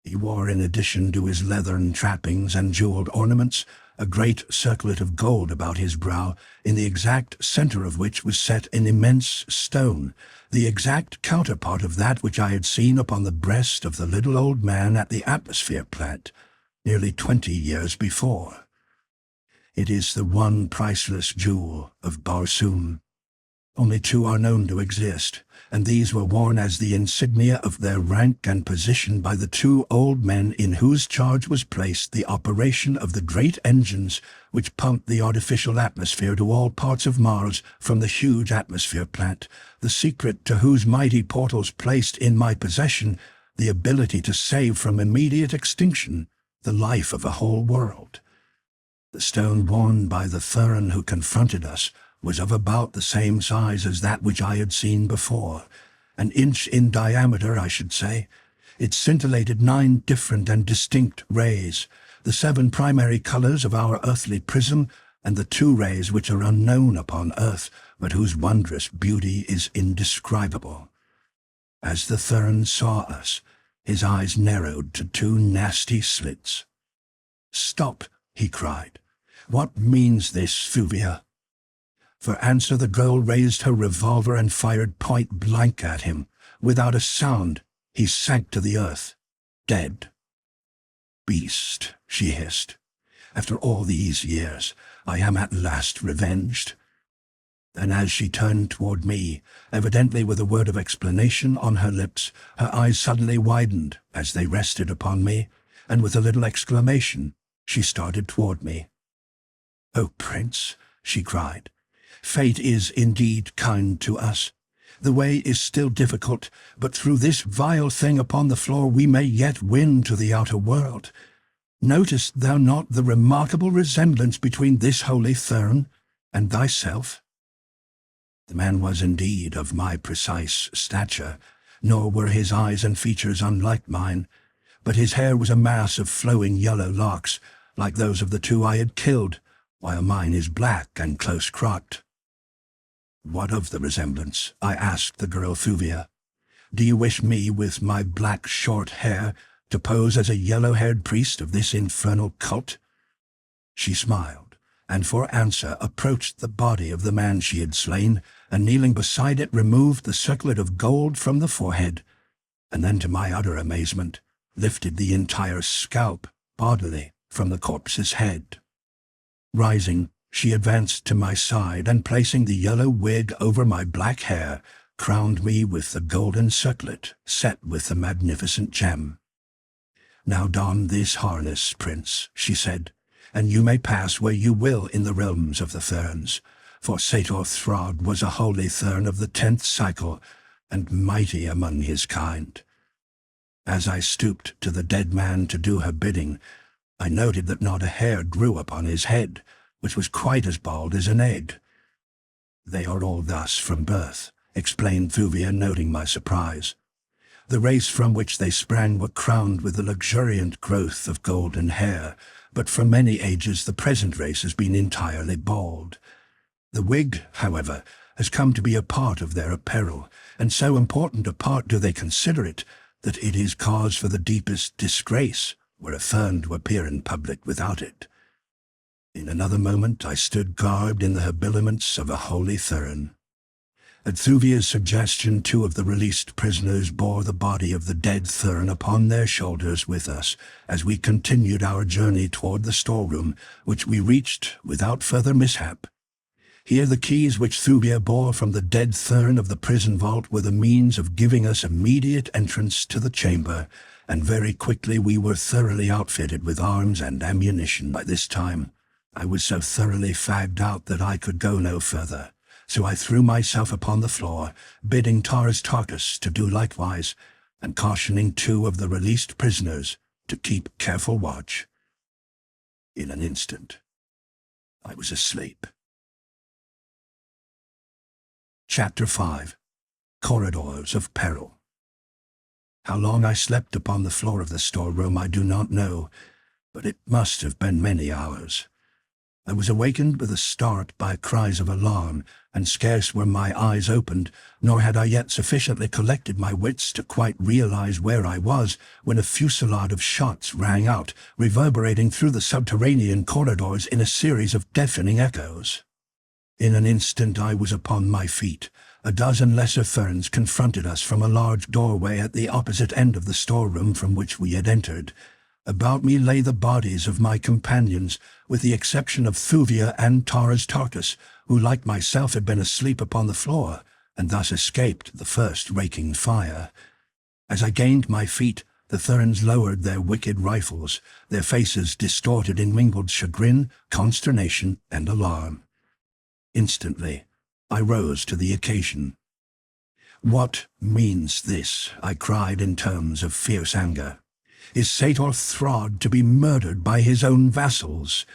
He wore, in addition to his leathern trappings and jeweled ornaments, a great circlet of gold about his brow, in the exact center of which was set an immense stone, the exact counterpart of that which I had seen upon the breast of the little old man at the atmosphere plant, nearly 20 years before. It is the one priceless jewel of Barsoom. Only 2 are known to exist, and these were worn as the insignia of their rank and position by the 2 old men in whose charge was placed the operation of the great engines which pumped the artificial atmosphere to all parts of Mars from the huge atmosphere plant, the secret to whose mighty portals placed in my possession the ability to save from immediate extinction the life of a whole world. The stone worn by the Therns who confronted us was of about the same size as that which I had seen before, an inch in diameter, I should say. It scintillated 9 different and distinct rays, the 7 primary colors of our earthly prism, and the 2 rays which are unknown upon Earth, but whose wondrous beauty is indescribable. As the Therns saw us, his eyes narrowed to 2 nasty slits. "Stop!" he cried. "What means this, Thuvia?" For answer the girl raised her revolver and fired point-blank at him. Without a sound, he sank to the earth, dead. "Beast," she hissed. "After all these years, I am at last revenged." And as she turned toward me, evidently with a word of explanation on her lips, her eyes suddenly widened as they rested upon me, and with a little exclamation, she started toward me. "Oh, Prince," she cried, "fate is indeed kind to us. The way is still difficult, but through this vile thing upon the floor we may yet win to the outer world. Notest thou not the remarkable resemblance between this holy Therns and thyself?" The man was indeed of my precise stature, nor were his eyes and features unlike mine, but his hair was a mass of flowing yellow locks, like those of the 2 I had killed, while mine is black and close-cropped. "What of the resemblance?" I asked the girl Thuvia. "Do you wish me, with my black short hair, to pose as a yellow-haired priest of this infernal cult?" She smiled, and for answer approached the body of the man she had slain, and kneeling beside it removed the circlet of gold from the forehead, and then, to my utter amazement, lifted the entire scalp bodily from the corpse's head. Rising, she advanced to my side, and placing the yellow wig over my black hair, crowned me with the golden circlet set with the magnificent gem. "Now don this harness, Prince," she said, "and you may pass where you will in the realms of the Therns, for Sator Throg was a holy Therns of the 10th cycle, and mighty among his kind." As I stooped to the dead man to do her bidding, I noted that not a hair grew upon his head, which was quite as bald as an egg. "They are all thus from birth," explained Thuvia, noting my surprise. "The race from which they sprang were crowned with a luxuriant growth of golden hair, but for many ages the present race has been entirely bald. The wig, however, has come to be a part of their apparel, and so important a part do they consider it, that it is cause for the deepest disgrace were a Therns to appear in public without it." In another moment I stood garbed in the habiliments of a holy Therns. At Thuvia's suggestion, 2 of the released prisoners bore the body of the dead Therns upon their shoulders with us, as we continued our journey toward the storeroom, which we reached without further mishap. Here the keys which Thuvia bore from the dead Therns of the prison vault were the means of giving us immediate entrance to the chamber, and very quickly we were thoroughly outfitted with arms and ammunition. By this time I was so thoroughly fagged out that I could go no further, so I threw myself upon the floor, bidding Tarus to do likewise, and cautioning 2 of the released prisoners to keep careful watch. In an instant, I was asleep. Chapter 5. Corridors of Peril. How long I slept upon the floor of the storeroom I do not know, but it must have been many hours. I was awakened with a start by cries of alarm, and scarce were my eyes opened, nor had I yet sufficiently collected my wits to quite realize where I was, when a fusillade of shots rang out, reverberating through the subterranean corridors in a series of deafening echoes. In an instant I was upon my feet. A dozen lesser Therns confronted us from a large doorway at the opposite end of the storeroom from which we had entered. About me lay the bodies of my companions, with the exception of Thuvia and Dejah Thoris, who like myself had been asleep upon the floor, and thus escaped the first raking fire. As I gained my feet, the Therns lowered their wicked rifles, their faces distorted in mingled chagrin, consternation, and alarm. Instantly, I rose to the occasion. "What means this?" I cried in terms of fierce anger. "Is Sator Throg to be murdered by his own vassals?"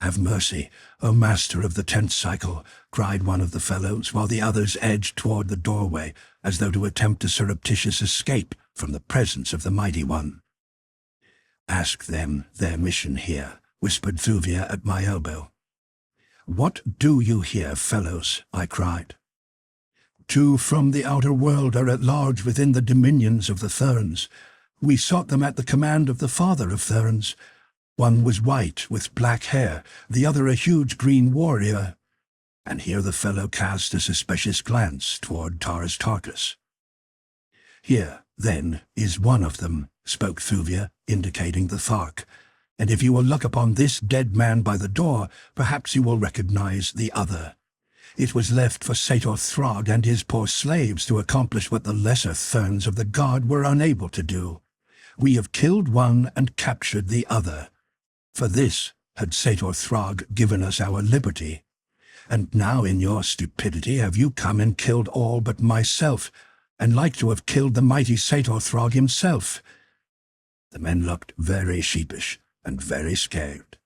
"Have mercy, O master of the 10th cycle," cried one of the fellows, while the others edged toward the doorway, as though to attempt a surreptitious escape from the presence of the Mighty One. "Ask them their mission here," whispered Thuvia at my elbow. "What do you here, fellows?" I cried. "Two from the outer world are at large within the dominions of the Therns. We sought them at the command of the father of Therns. One was white with black hair, the other a huge green warrior." And here the fellow cast a suspicious glance toward Dejah Thoris. "Here, then, is one of them," spoke Thuvia, indicating the Thark. "And if you will look upon this dead man by the door, perhaps you will recognize the other. It was left for Sator Throg and his poor slaves to accomplish what the lesser Therns of the guard were unable to do. We have killed one and captured the other. For this had Sator Throg given us our liberty. And now in your stupidity have you come and killed all but myself, and like to have killed the mighty Sator Throg himself." The men looked very sheepish and very scared.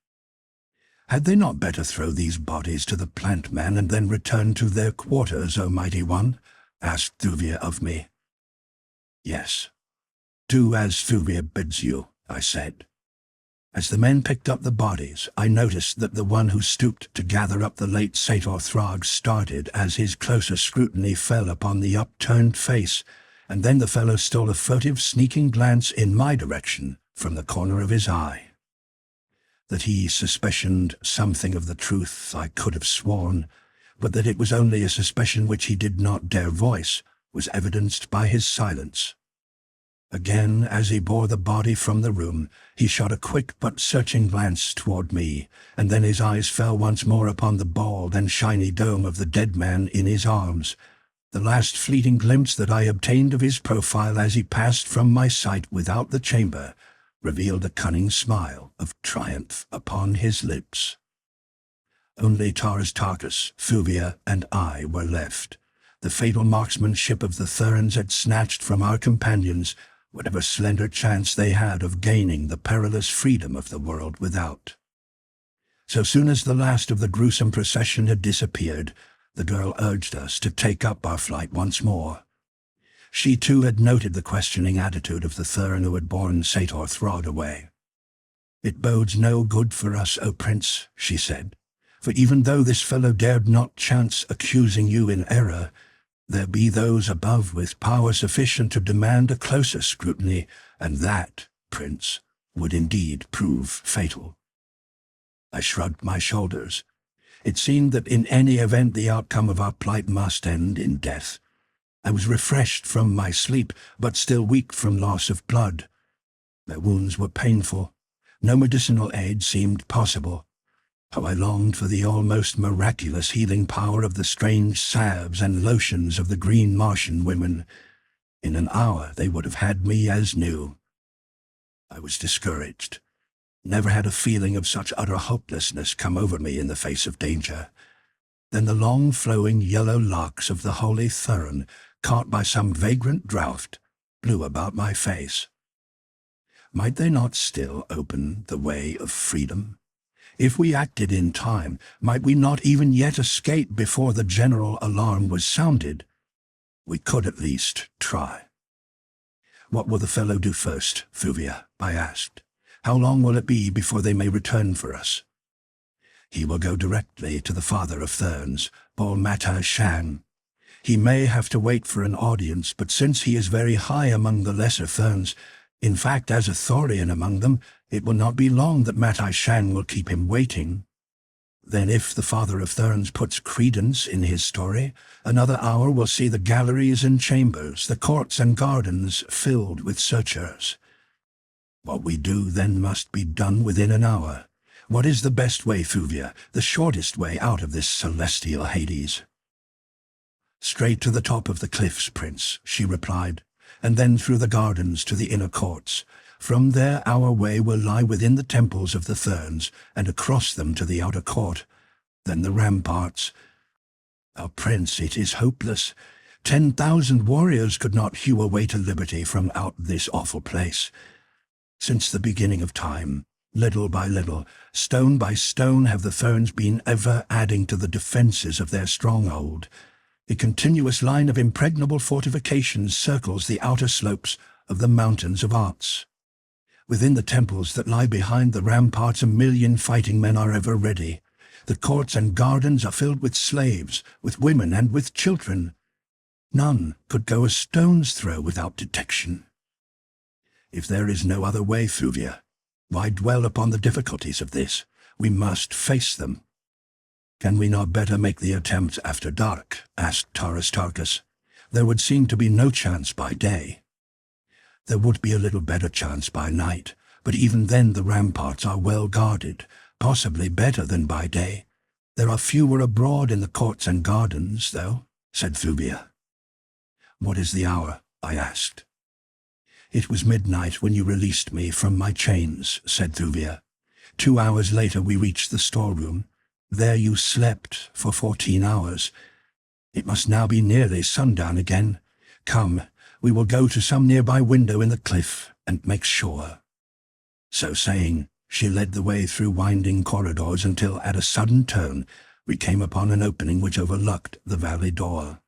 "Had they not better throw these bodies to the plant man and then return to their quarters, O Mighty One?" asked Thuvia of me. "Yes. Do as Thuvia bids you," I said. As the men picked up the bodies, I noticed that the one who stooped to gather up the late Sator Throg started as his closer scrutiny fell upon the upturned face, and then the fellow stole a furtive, sneaking glance in my direction from the corner of his eye. That he suspicioned something of the truth I could have sworn, but that it was only a suspicion which he did not dare voice was evidenced by his silence. Again, as he bore the body from the room, he shot a quick but searching glance toward me, and then his eyes fell once more upon the bald and shiny dome of the dead man in his arms. The last fleeting glimpse that I obtained of his profile as he passed from my sight without the chamber revealed a cunning smile of triumph upon his lips. Only Dejah Thoris, Thuvia, and I were left. The fatal marksmanship of the Therns had snatched from our companions whatever slender chance they had of gaining the perilous freedom of the world without. So soon as the last of the gruesome procession had disappeared, the girl urged us to take up our flight once more. She too had noted the questioning attitude of the Thern who had borne Sator Throg away. "It bodes no good for us, O Prince," she said, "for even though this fellow dared not chance accusing you in error, there be those above with power sufficient to demand a closer scrutiny, and that, Prince, would indeed prove fatal." I shrugged my shoulders. It seemed that in any event the outcome of our plight must end in death. I was refreshed from my sleep, but still weak from loss of blood. My wounds were painful. No medicinal aid seemed possible. How I longed for the almost miraculous healing power of the strange salves and lotions of the green Martian women. In an hour they would have had me as new. I was discouraged. Never had a feeling of such utter hopelessness come over me in the face of danger. Then the long flowing yellow locks of the holy Thern, caught by some vagrant draught, blew about my face. Might they not still open the way of freedom? If we acted in time, might we not even yet escape before the general alarm was sounded? We could at least try. "What will the fellow do first, Thuvia?" I asked. "How long will it be before they may return for us?" He will go directly to the father of Therns, Paul Mata Shan. He may have to wait for an audience, but since he is very high among the lesser Therns, in fact as a Thorian among them, it will not be long that Mata Shan will keep him waiting. Then if the father of Therns puts credence in his story, another hour will see the galleries and chambers, the courts and gardens filled with searchers. What we do then must be done within an hour. What is the best way, Thuvia, the shortest way out of this celestial Hades? Straight to the top of the cliffs, Prince, she replied, and then through the gardens to the inner courts. From there our way will lie within the temples of the Therns, and across them to the outer court. Then the ramparts. Oh, Prince, it is hopeless. 10,000 warriors could not hew a way to liberty from out this awful place. Since the beginning of time, little by little, stone by stone have the Therns been ever adding to the defences of their stronghold. A continuous line of impregnable fortifications circles the outer slopes of the mountains of Arts. Within the temples that lie behind the ramparts 1,000,000 fighting men are ever ready. The courts and gardens are filled with slaves, with women and with children. None could go a stone's throw without detection. If there is no other way, Thuvia, why dwell upon the difficulties of this? We must face them. Can we not better make the attempt after dark? Asked Taurus. There would seem to be no chance by day. There would be a little better chance by night, but even then the ramparts are well guarded, possibly better than by day. There are fewer abroad in the courts and gardens, though, said Thuvia. What is the hour? I asked. It was midnight when you released me from my chains, said Thuvia. 2 hours later we reached the storeroom. There you slept for 14 hours. It must now be nearly sundown again. Come, we will go to some nearby window in the cliff and make sure. So saying, she led the way through winding corridors until at a sudden turn we came upon an opening which overlooked the Valley Dor.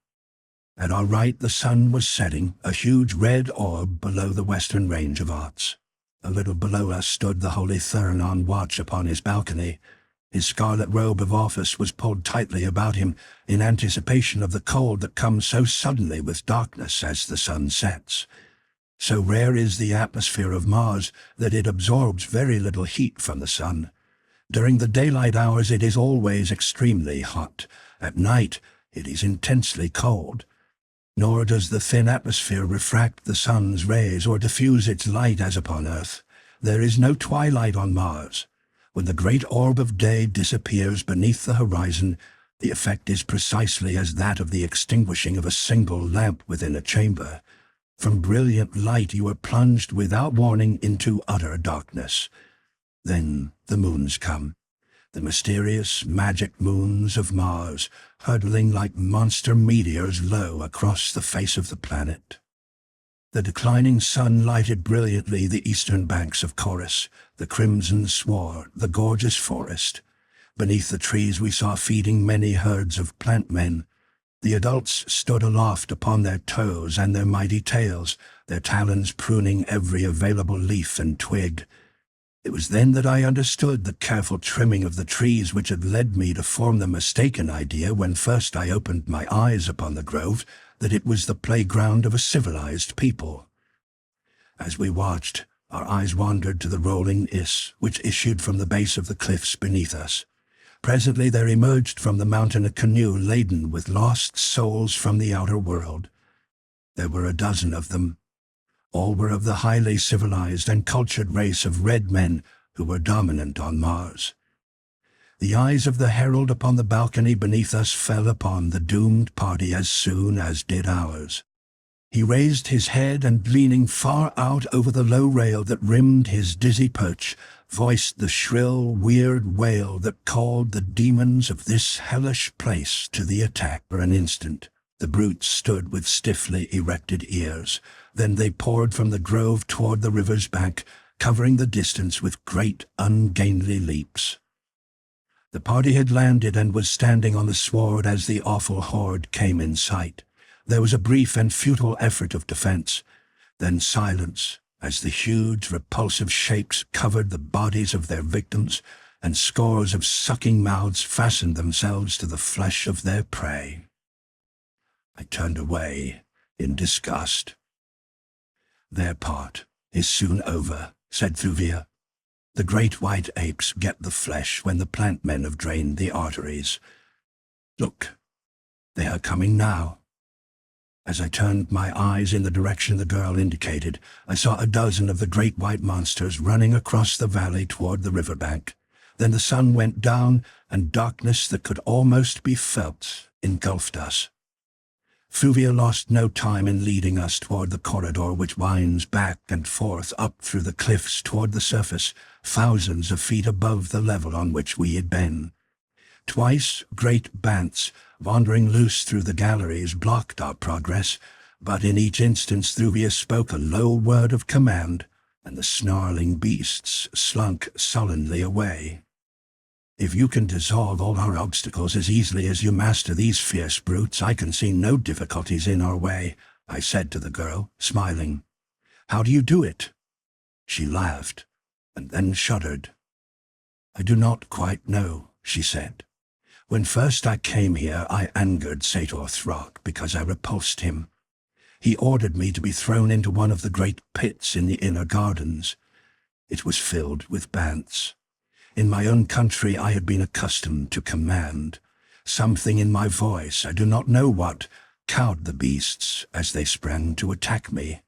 At our right the sun was setting, a huge red orb below the western range of Arts. A little below us stood the holy Thern on watch upon his balcony. His scarlet robe of office was pulled tightly about him in anticipation of the cold that comes so suddenly with darkness as the sun sets. So rare is the atmosphere of Mars that it absorbs very little heat from the sun. During the daylight hours it is always extremely hot. At night it is intensely cold. Nor does the thin atmosphere refract the sun's rays or diffuse its light as upon Earth. There is no twilight on Mars. When the great orb of day disappears beneath the horizon, the effect is precisely as that of the extinguishing of a single lamp within a chamber. From brilliant light you are plunged without warning into utter darkness. Then the moons come, the mysterious magic moons of Mars, hurtling like monster meteors low across the face of the planet. The declining sun lighted brilliantly the eastern banks of Chorus, the crimson sward, the gorgeous forest. Beneath the trees we saw feeding many herds of plant men. The adults stood aloft upon their toes and their mighty tails, their talons pruning every available leaf and twig. It was then that I understood the careful trimming of the trees which had led me to form the mistaken idea when first I opened my eyes upon the grove that it was the playground of a civilized people. As we watched, our eyes wandered to the rolling Is, which issued from the base of the cliffs beneath us. Presently there emerged from the mountain a canoe laden with lost souls from the outer world. There were a dozen of them. All were of the highly civilized and cultured race of red men who were dominant on Mars. The eyes of the herald upon the balcony beneath us fell upon the doomed party as soon as did ours. He raised his head and, leaning far out over the low rail that rimmed his dizzy perch, voiced the shrill, weird wail that called the demons of this hellish place to the attack. For an instant, the brutes stood with stiffly erected ears. Then they poured from the grove toward the river's bank, covering the distance with great, ungainly leaps. The party had landed and was standing on the sward as the awful horde came in sight. There was a brief and futile effort of defense, then silence as the huge, repulsive shapes covered the bodies of their victims and scores of sucking mouths fastened themselves to the flesh of their prey. I turned away in disgust. "Their part is soon over," said Thuvia. "The great white apes get the flesh when the plant men have drained the arteries. Look, they are coming now." As I turned my eyes in the direction the girl indicated, I saw a dozen of the great white monsters running across the valley toward the riverbank. Then the sun went down, and darkness that could almost be felt engulfed us. Thuvia lost no time in leading us toward the corridor which winds back and forth up through the cliffs toward the surface, thousands of feet above the level on which we had been. Twice great bants, wandering loose through the galleries, blocked our progress, but in each instance Thuvia spoke a low word of command, and the snarling beasts slunk sullenly away. "If you can dissolve all our obstacles as easily as you master these fierce brutes, I can see no difficulties in our way," I said to the girl, smiling. "How do you do it?" She laughed, and then shuddered. "I do not quite know," she said. "When first I came here, I angered Sator Throg because I repulsed him. He ordered me to be thrown into one of the great pits in the inner gardens. It was filled with bants. In my own country I had been accustomed to command. Something in my voice, I do not know what, cowed the beasts as they sprang to attack me.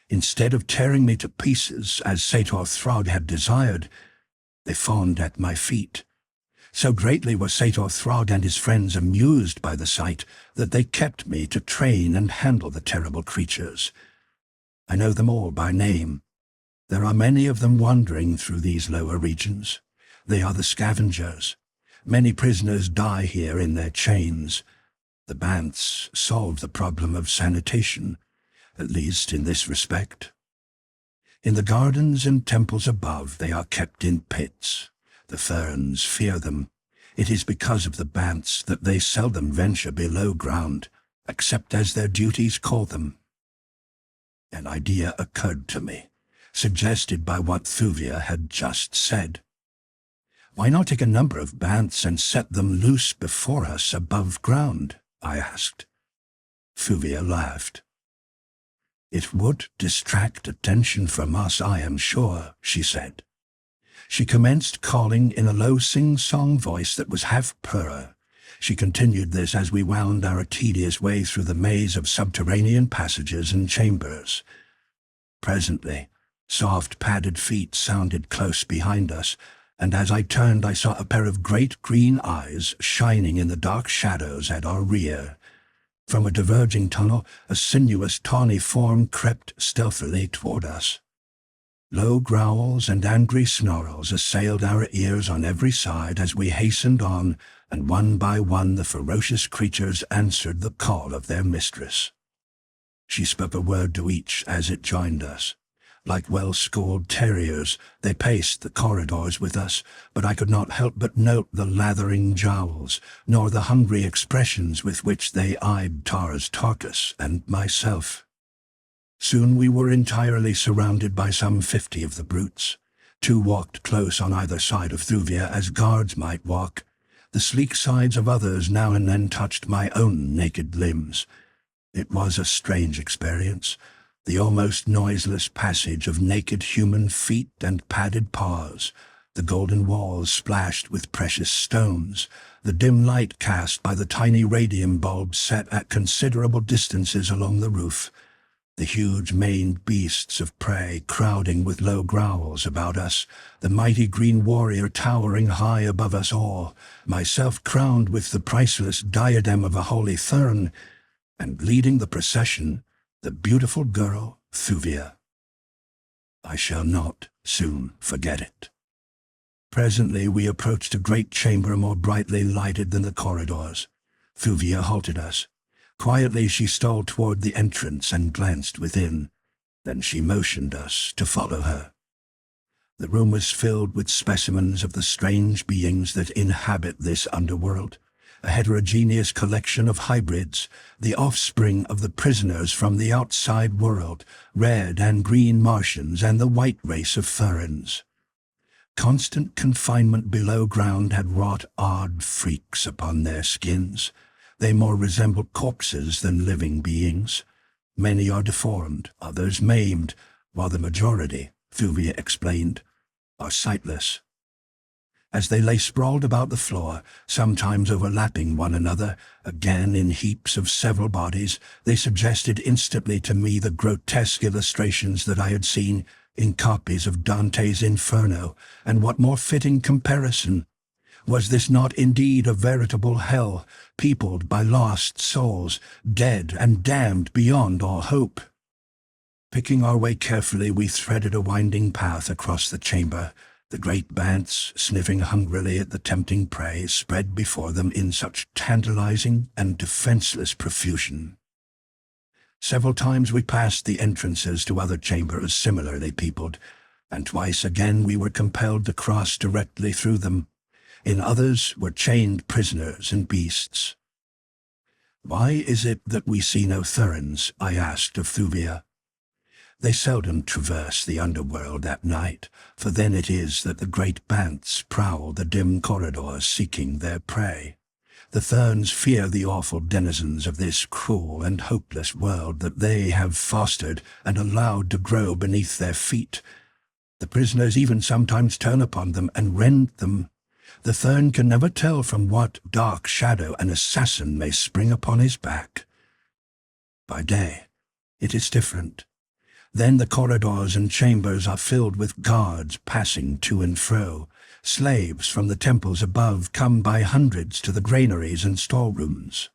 Instead of tearing me to pieces, as Sator Throg had desired, they fawned at my feet. So greatly were Sator Throg and his friends amused by the sight that they kept me to train and handle the terrible creatures. I know them all by name. There are many of them wandering through these lower regions. They are the scavengers. Many prisoners die here in their chains. The bants solve the problem of sanitation, at least in this respect. In the gardens and temples above, they are kept in pits. The Therns fear them. It is because of the bants that they seldom venture below ground, except as their duties call them. An idea occurred to me, suggested by what Thuvia had just said. "Why not take a number of bants and set them loose before us above ground?" I asked. Thuvia laughed. "It would distract attention from us, I am sure," she said. She commenced calling in a low sing-song voice that was half purr. She continued this as we wound our tedious way through the maze of subterranean passages and chambers. Presently, soft padded feet sounded close behind us, and as I turned I saw a pair of great green eyes shining in the dark shadows at our rear. From a diverging tunnel, a sinuous, tawny form crept stealthily toward us. Low growls and angry snarls assailed our ears on every side as we hastened on, and one by one the ferocious creatures answered the call of their mistress. She spoke a word to each as it joined us. Like well-schooled terriers, they paced the corridors with us, but I could not help but note the lathering jowls, nor the hungry expressions with which they eyed Tars Tarkus and myself. Soon we were entirely surrounded by some 50 of the brutes. 2 walked close on either side of Thuvia as guards might walk. The sleek sides of others now and then touched my own naked limbs. It was a strange experience, the almost noiseless passage of naked human feet and padded paws, the golden walls splashed with precious stones, the dim light cast by the tiny radium bulbs set at considerable distances along the roof, the huge maned beasts of prey crowding with low growls about us, the mighty green warrior towering high above us all, myself crowned with the priceless diadem of a holy Therns, and leading the procession, the beautiful girl Thuvia. I shall not soon forget it. Presently we approached a great chamber more brightly lighted than the corridors. Thuvia halted us. Quietly she stole toward the entrance and glanced within. Then she motioned us to follow her. The room was filled with specimens of the strange beings that inhabit this underworld, a heterogeneous collection of hybrids, the offspring of the prisoners from the outside world, red and green Martians and the white race of Therns. Constant confinement below ground had wrought odd freaks upon their skins. They more resembled corpses than living beings. Many are deformed, others maimed, while the majority, Thuvia explained, are sightless. As they lay sprawled about the floor, sometimes overlapping one another, again in heaps of several bodies, they suggested instantly to me the grotesque illustrations that I had seen in copies of Dante's Inferno, and what more fitting comparison? Was this not indeed a veritable hell, peopled by lost souls, dead and damned beyond all hope? Picking our way carefully, we threaded a winding path across the chamber. The great bants, sniffing hungrily at the tempting prey, spread before them in such tantalizing and defenseless profusion. Several times we passed the entrances to other chambers similarly peopled, and twice again we were compelled to cross directly through them. In others were chained prisoners and beasts. "Why is it that we see no Therns?" I asked of Thuvia. "They seldom traverse the underworld at night, for then it is that the great bants prowl the dim corridors seeking their prey. The Therns fear the awful denizens of this cruel and hopeless world that they have fostered and allowed to grow beneath their feet. The prisoners even sometimes turn upon them and rend them. The Thern can never tell from what dark shadow an assassin may spring upon his back. By day, it is different. Then the corridors and chambers are filled with guards passing to and fro. Slaves from the temples above come by hundreds to the granaries and storerooms.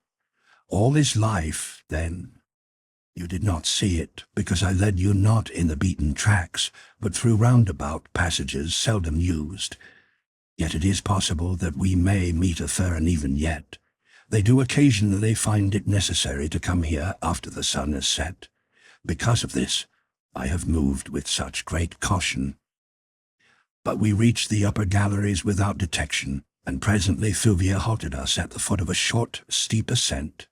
All is life, then. You did not see it, because I led you not in the beaten tracks, but through roundabout passages seldom used. Yet it is possible that we may meet a Thern even yet. They do occasionally find it necessary to come here after the sun has set. Because of this, I have moved with such great caution." But we reached the upper galleries without detection, and presently Thuvia halted us at the foot of a short, steep ascent.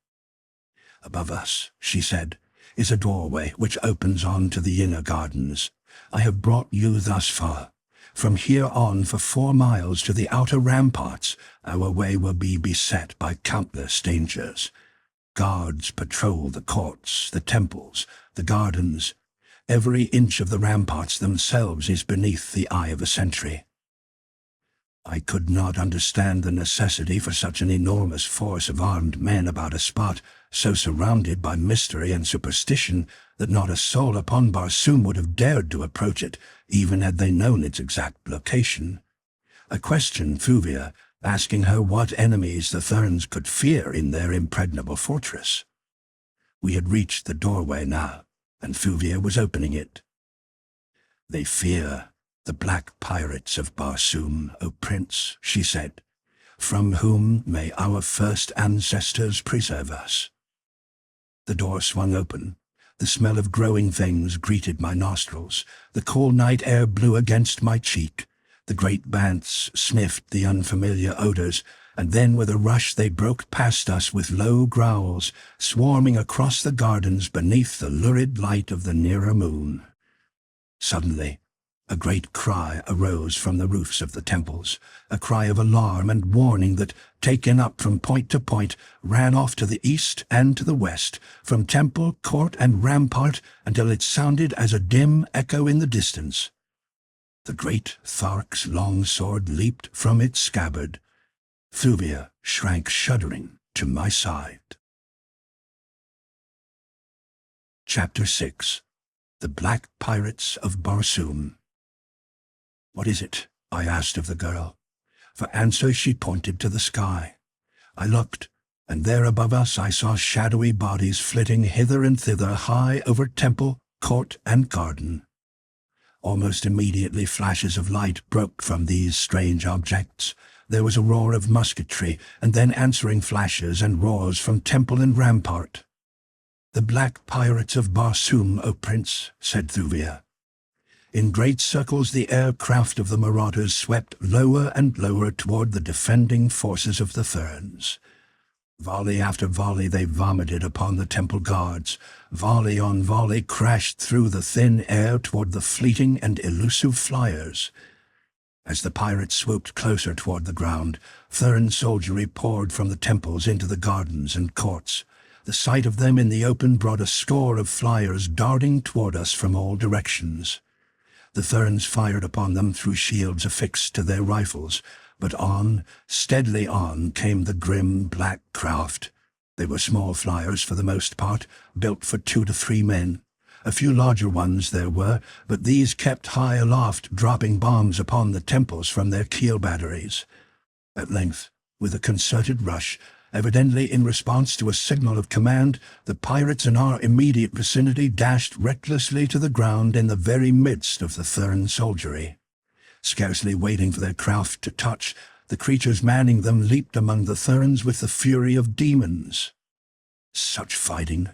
"Above us," she said, "is a doorway which opens on to the inner gardens. I have brought you thus far. From here on for 4 miles to the outer ramparts, our way will be beset by countless dangers. Guards patrol the courts, the temples, the gardens. Every inch of the ramparts themselves is beneath the eye of a sentry." I could not understand the necessity for such an enormous force of armed men about a spot so surrounded by mystery and superstition that not a soul upon Barsoom would have dared to approach it, even had they known its exact location. I questioned Thuvia, asking her what enemies the Therns could fear in their impregnable fortress. We had reached the doorway now, and Thuvia was opening it. "They fear the black pirates of Barsoom, O Prince," she said, "from whom may our first ancestors preserve us." The door swung open. The smell of growing things greeted my nostrils. The cool night air blew against my cheek. The great bants sniffed the unfamiliar odors, and then with a rush they broke past us with low growls, swarming across the gardens beneath the lurid light of the nearer moon. Suddenly, a great cry arose from the roofs of the temples, a cry of alarm and warning that, taken up from point to point, ran off to the east and to the west, from temple, court, and rampart, until it sounded as a dim echo in the distance. The great Thark's long sword leaped from its scabbard. Thuvia shrank shuddering to my side. Chapter 6. The Black Pirates of Barsoom. "What is it?" I asked of the girl. For answer she pointed to the sky. I looked, and there above us I saw shadowy bodies flitting hither and thither high over temple, court, and garden. Almost immediately flashes of light broke from these strange objects. There was a roar of musketry, and then answering flashes and roars from temple and rampart. "The black pirates of Barsoom, O Prince," said Thuvia. In great circles the aircraft of the marauders swept lower and lower toward the defending forces of the Therns. Volley after volley they vomited upon the temple guards. Volley on volley crashed through the thin air toward the fleeting and elusive flyers. As the pirates swooped closer toward the ground, Therns soldiery poured from the temples into the gardens and courts. The sight of them in the open brought a score of flyers darting toward us from all directions. The Therns fired upon them through shields affixed to their rifles, but on, steadily on, came the grim black craft. They were small flyers for the most part, built for 2 to 3 men. A few larger ones there were, but these kept high aloft, dropping bombs upon the temples from their keel batteries. At length, with a concerted rush, evidently in response to a signal of command, the pirates in our immediate vicinity dashed recklessly to the ground in the very midst of the Therns soldiery. Scarcely waiting for their craft to touch, the creatures manning them leaped among the Therns with the fury of demons. Such fighting!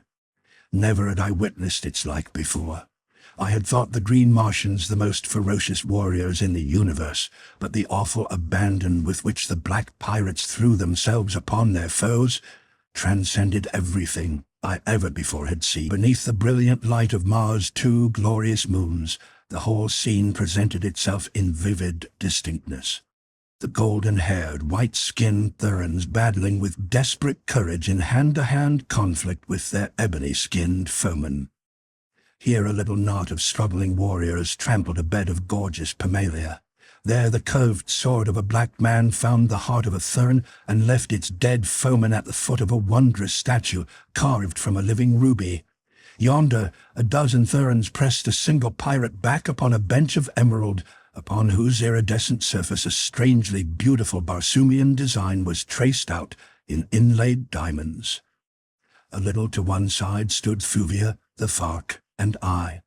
Never had I witnessed its like before. I had thought the Green Martians the most ferocious warriors in the universe, but the awful abandon with which the black pirates threw themselves upon their foes transcended everything I ever before had seen. Beneath the brilliant light of Mars' 2 glorious moons, the whole scene presented itself in vivid distinctness. The golden-haired, white-skinned Therns battling with desperate courage in hand-to-hand conflict with their ebony-skinned foemen. Here a little knot of struggling warriors trampled a bed of gorgeous Pammalia. There the curved sword of a black man found the heart of a Thern and left its dead foeman at the foot of a wondrous statue carved from a living ruby. Yonder, a dozen Therns pressed a single pirate back upon a bench of emerald, upon whose iridescent surface a strangely beautiful Barsoomian design was traced out in inlaid diamonds. A little to one side stood Thuvia, the Fark, and I.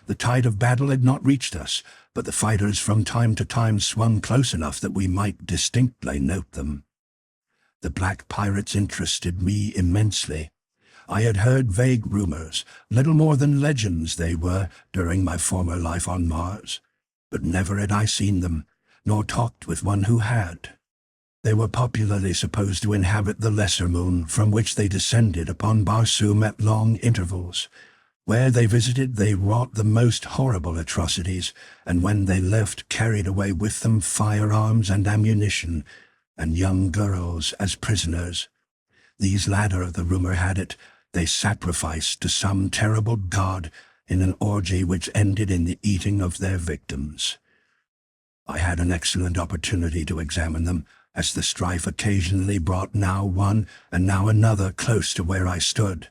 The tide of battle had not reached us, but the fighters from time to time swung close enough that we might distinctly note them. The black pirates interested me immensely. I had heard vague rumors, little more than legends they were, during my former life on Mars. But never had I seen them, nor talked with one who had. They were popularly supposed to inhabit the lesser moon, from which they descended upon Barsoom at long intervals. Where they visited, they wrought the most horrible atrocities, and when they left, carried away with them firearms and ammunition, and young girls as prisoners. These latter, the rumor had it, they sacrificed to some terrible god, in an orgy which ended in the eating of their victims. I had an excellent opportunity to examine them, as the strife occasionally brought now one and now another close to where I stood.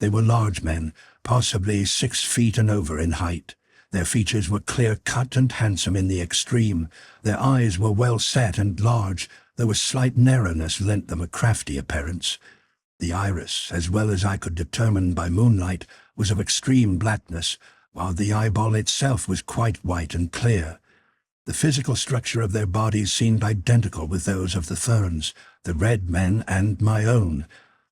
They were large men, possibly 6 feet and over in height. Their features were clear-cut and handsome in the extreme. Their eyes were well set and large, though a slight narrowness lent them a crafty appearance. The iris, as well as I could determine by moonlight, was of extreme blackness, while the eyeball itself was quite white and clear. The physical structure of their bodies seemed identical with those of the Therns, the red men, and my own.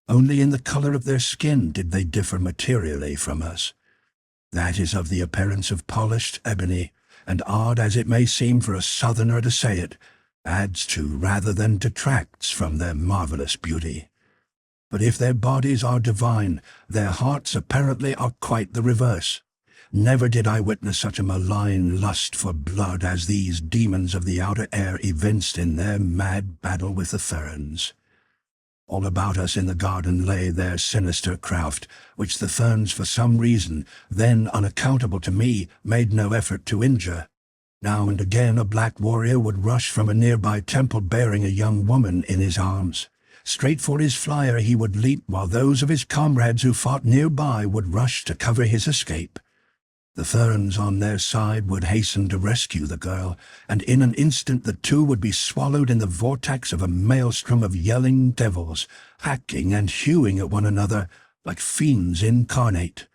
Only in the color of their skin did they differ materially from us. That is of the appearance of polished ebony, and odd as it may seem for a southerner to say it, adds to rather than detracts from their marvelous beauty. But if their bodies are divine, their hearts apparently are quite the reverse. Never did I witness such a malign lust for blood as these demons of the outer air evinced in their mad battle with the Therns. All about us in the garden lay their sinister craft, which the Therns for some reason, then unaccountable to me, made no effort to injure. Now and again a black warrior would rush from a nearby temple bearing a young woman in his arms. Straight for his flyer he would leap, while those of his comrades who fought nearby would rush to cover his escape. The Therns on their side would hasten to rescue the girl, and in an instant the two would be swallowed in the vortex of a maelstrom of yelling devils, hacking and hewing at one another like fiends incarnate.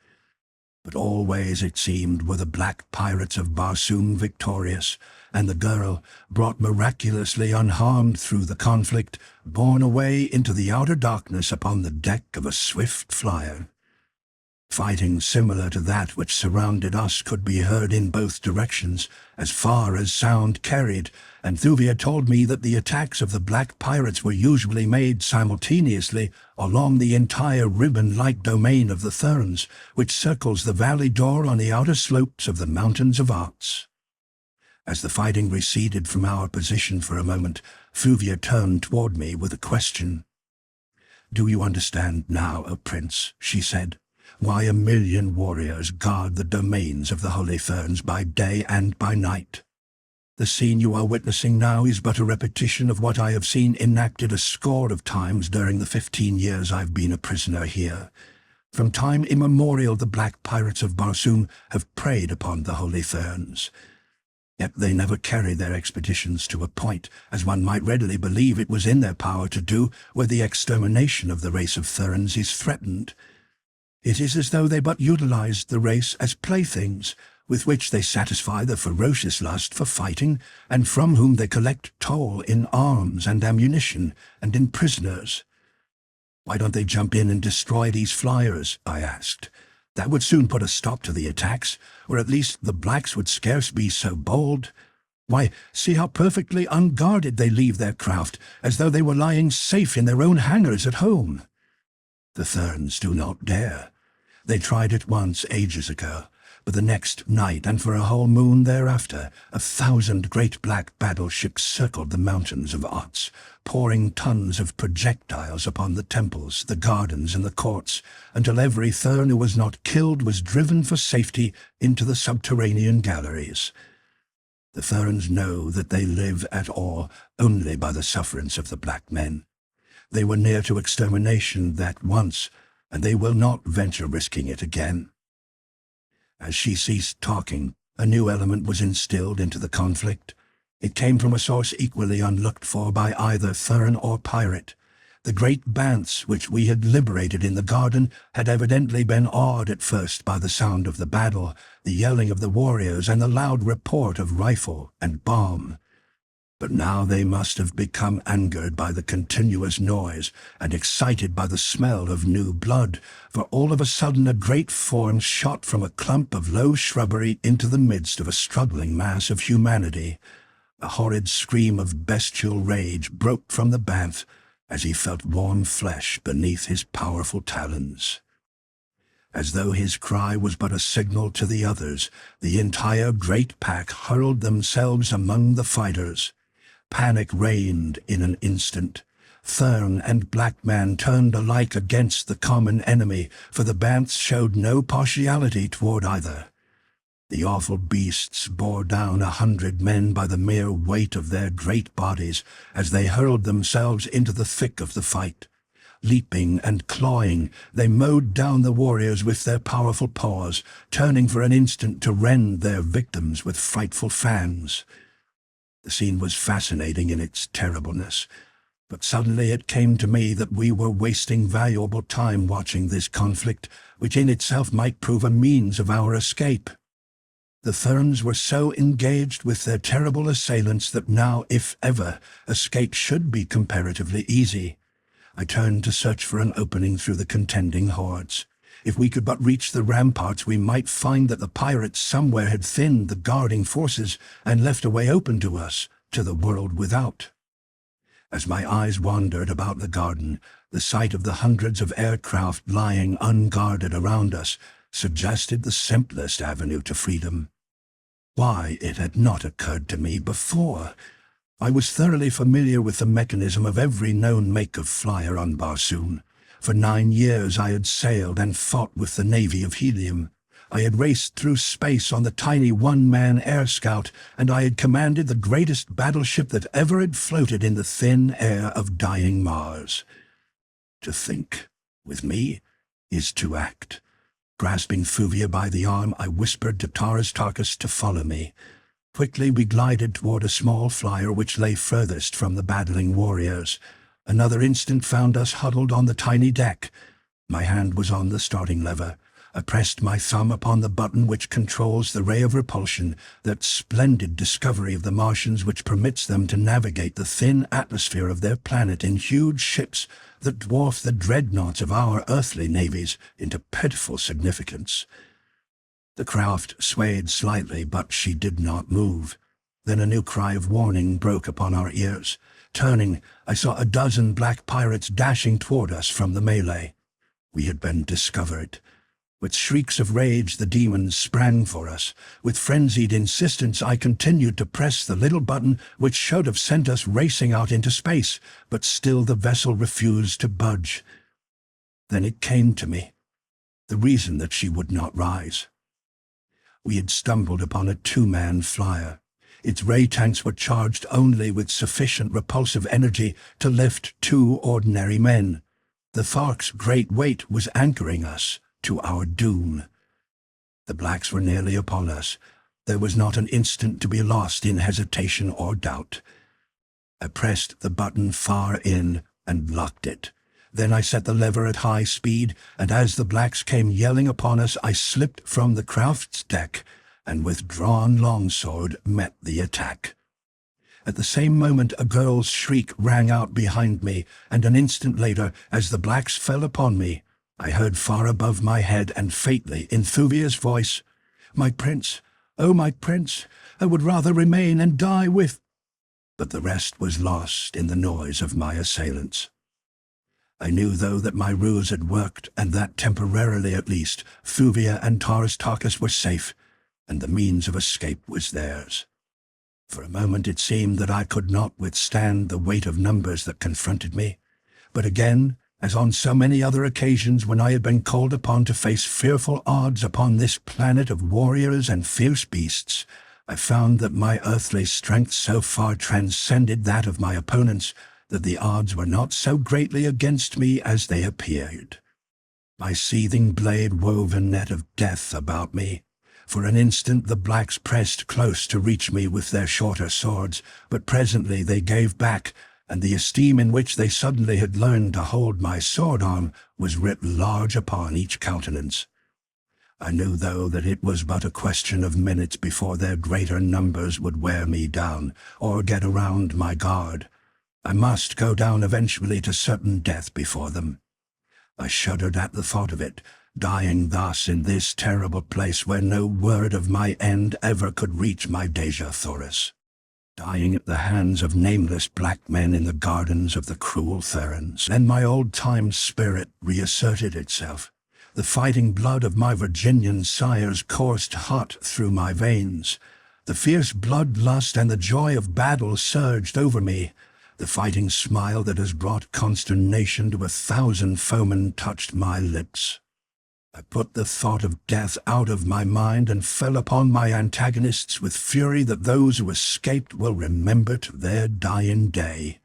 But always, it seemed, were the black pirates of Barsoom victorious, and the girl, brought miraculously unharmed through the conflict, borne away into the outer darkness upon the deck of a swift flyer. Fighting similar to that which surrounded us could be heard in both directions, as far as sound carried, and Thuvia told me that the attacks of the black pirates were usually made simultaneously along the entire ribbon-like domain of the Therns, which circles the Valley Dor on the outer slopes of the mountains of Arts. As the fighting receded from our position for a moment, Fuvia turned toward me with a question. "Do you understand now, O Prince," she said, "why 1,000,000 warriors guard the domains of the Holy Therns by day and by night? The scene you are witnessing now is but a repetition of what I have seen enacted a score of times during the 15 years I've been a prisoner here. From time immemorial the black pirates of Barsoom have preyed upon the Holy Therns. Yet they never carry their expeditions to a point, as one might readily believe it was in their power to do, where the extermination of the race of Therns is threatened. It is as though they but utilized the race as playthings, with which they satisfy the ferocious lust for fighting, and from whom they collect toll in arms and ammunition, and in prisoners." "Why don't they jump in and destroy these flyers?" I asked. "That would soon put a stop to the attacks, or at least the blacks would scarce be so bold. Why, see how perfectly unguarded they leave their craft, as though they were lying safe in their own hangars at home." "The Therns do not dare. They tried it once ages ago, but the next night and for a whole moon thereafter, 1,000 great black battleships circled the mountains of Ots, pouring tons of projectiles upon the temples, the gardens, and the courts, until every Thern who was not killed was driven for safety into the subterranean galleries. The Therns know that they live at all only by the sufferance of the black men. They were near to extermination that once, and they will not venture risking it again." As she ceased talking, a new element was instilled into the conflict. It came from a source equally unlooked for by either Thern or pirate. The great banths which we had liberated in the garden had evidently been awed at first by the sound of the battle, the yelling of the warriors, and the loud report of rifle and bomb. But now they must have become angered by the continuous noise and excited by the smell of new blood, for all of a sudden a great form shot from a clump of low shrubbery into the midst of a struggling mass of humanity. A horrid scream of bestial rage broke from the banth as he felt warm flesh beneath his powerful talons. As though his cry was but a signal to the others, the entire great pack hurled themselves among the fighters. Panic reigned in an instant. Thern and black man turned alike against the common enemy, for the banths showed no partiality toward either. The awful beasts bore down 100 men by the mere weight of their great bodies as they hurled themselves into the thick of the fight. Leaping and clawing, they mowed down the warriors with their powerful paws, turning for an instant to rend their victims with frightful fangs. The scene was fascinating in its terribleness, but suddenly it came to me that we were wasting valuable time watching this conflict, which in itself might prove a means of our escape. The Therns were so engaged with their terrible assailants that now, if ever, escape should be comparatively easy. I turned to search for an opening through the contending hordes. If we could but reach the ramparts, we might find that the pirates somewhere had thinned the guarding forces and left a way open to us, to the world without. As my eyes wandered about the garden, the sight of the hundreds of aircraft lying unguarded around us suggested the simplest avenue to freedom. Why it had not occurred to me before? I was thoroughly familiar with the mechanism of every known make of flyer on Barsoom. For 9 years I had sailed and fought with the Navy of Helium. I had raced through space on the tiny one-man air scout, and I had commanded the greatest battleship that ever had floated in the thin air of dying Mars. To think, with me, is to act. Grasping Fuvia by the arm, I whispered to Thoris to follow me. Quickly we glided toward a small flyer which lay furthest from the battling warriors. Another instant found us huddled on the tiny deck. My hand was on the starting lever. I pressed my thumb upon the button which controls the ray of repulsion, that splendid discovery of the Martians which permits them to navigate the thin atmosphere of their planet in huge ships that dwarf the dreadnoughts of our earthly navies into pitiful significance. The craft swayed slightly, but she did not move. Then a new cry of warning broke upon our ears. Turning, I saw a dozen black pirates dashing toward us from the melee. We had been discovered. With shrieks of rage the demons sprang for us. With frenzied insistence I continued to press the little button which should have sent us racing out into space, but still the vessel refused to budge. Then it came to me, the reason that she would not rise. We had stumbled upon a two-man flyer. Its ray tanks were charged only with sufficient repulsive energy to lift two ordinary men. The Thark's great weight was anchoring us to our doom. The blacks were nearly upon us. There was not an instant to be lost in hesitation or doubt. I pressed the button far in and locked it. Then I set the lever at high speed, and as the blacks came yelling upon us, I slipped from the craft's deck and with drawn longsword met the attack. At the same moment a girl's shriek rang out behind me, and an instant later, as the blacks fell upon me, I heard far above my head and faintly in Thuvia's voice, "My prince, oh my prince, I would rather remain and die with—" But the rest was lost in the noise of my assailants. I knew, though, that my ruse had worked, and that, temporarily at least, Thuvia and Tarus were safe, and the means of escape was theirs. For a moment it seemed that I could not withstand the weight of numbers that confronted me, but again, as on so many other occasions when I had been called upon to face fearful odds upon this planet of warriors and fierce beasts, I found that my earthly strength so far transcended that of my opponents that the odds were not so greatly against me as they appeared. My seething blade wove a net of death about me. For an instant the blacks pressed close to reach me with their shorter swords, but presently they gave back, and the esteem in which they suddenly had learned to hold my sword arm was writ large upon each countenance. I knew, though, that it was but a question of minutes before their greater numbers would wear me down, or get around my guard. I must go down eventually to certain death before them. I shuddered at the thought of it, dying thus in this terrible place where no word of my end ever could reach my Dejah Thoris. Dying at the hands of nameless black men in the gardens of the cruel Therns. Then my old-time spirit reasserted itself. The fighting blood of my Virginian sires coursed hot through my veins. The fierce bloodlust and the joy of battle surged over me. The fighting smile that has brought consternation to 1,000 foemen touched my lips. I put the thought of death out of my mind and fell upon my antagonists with fury that those who escaped will remember to their dying day.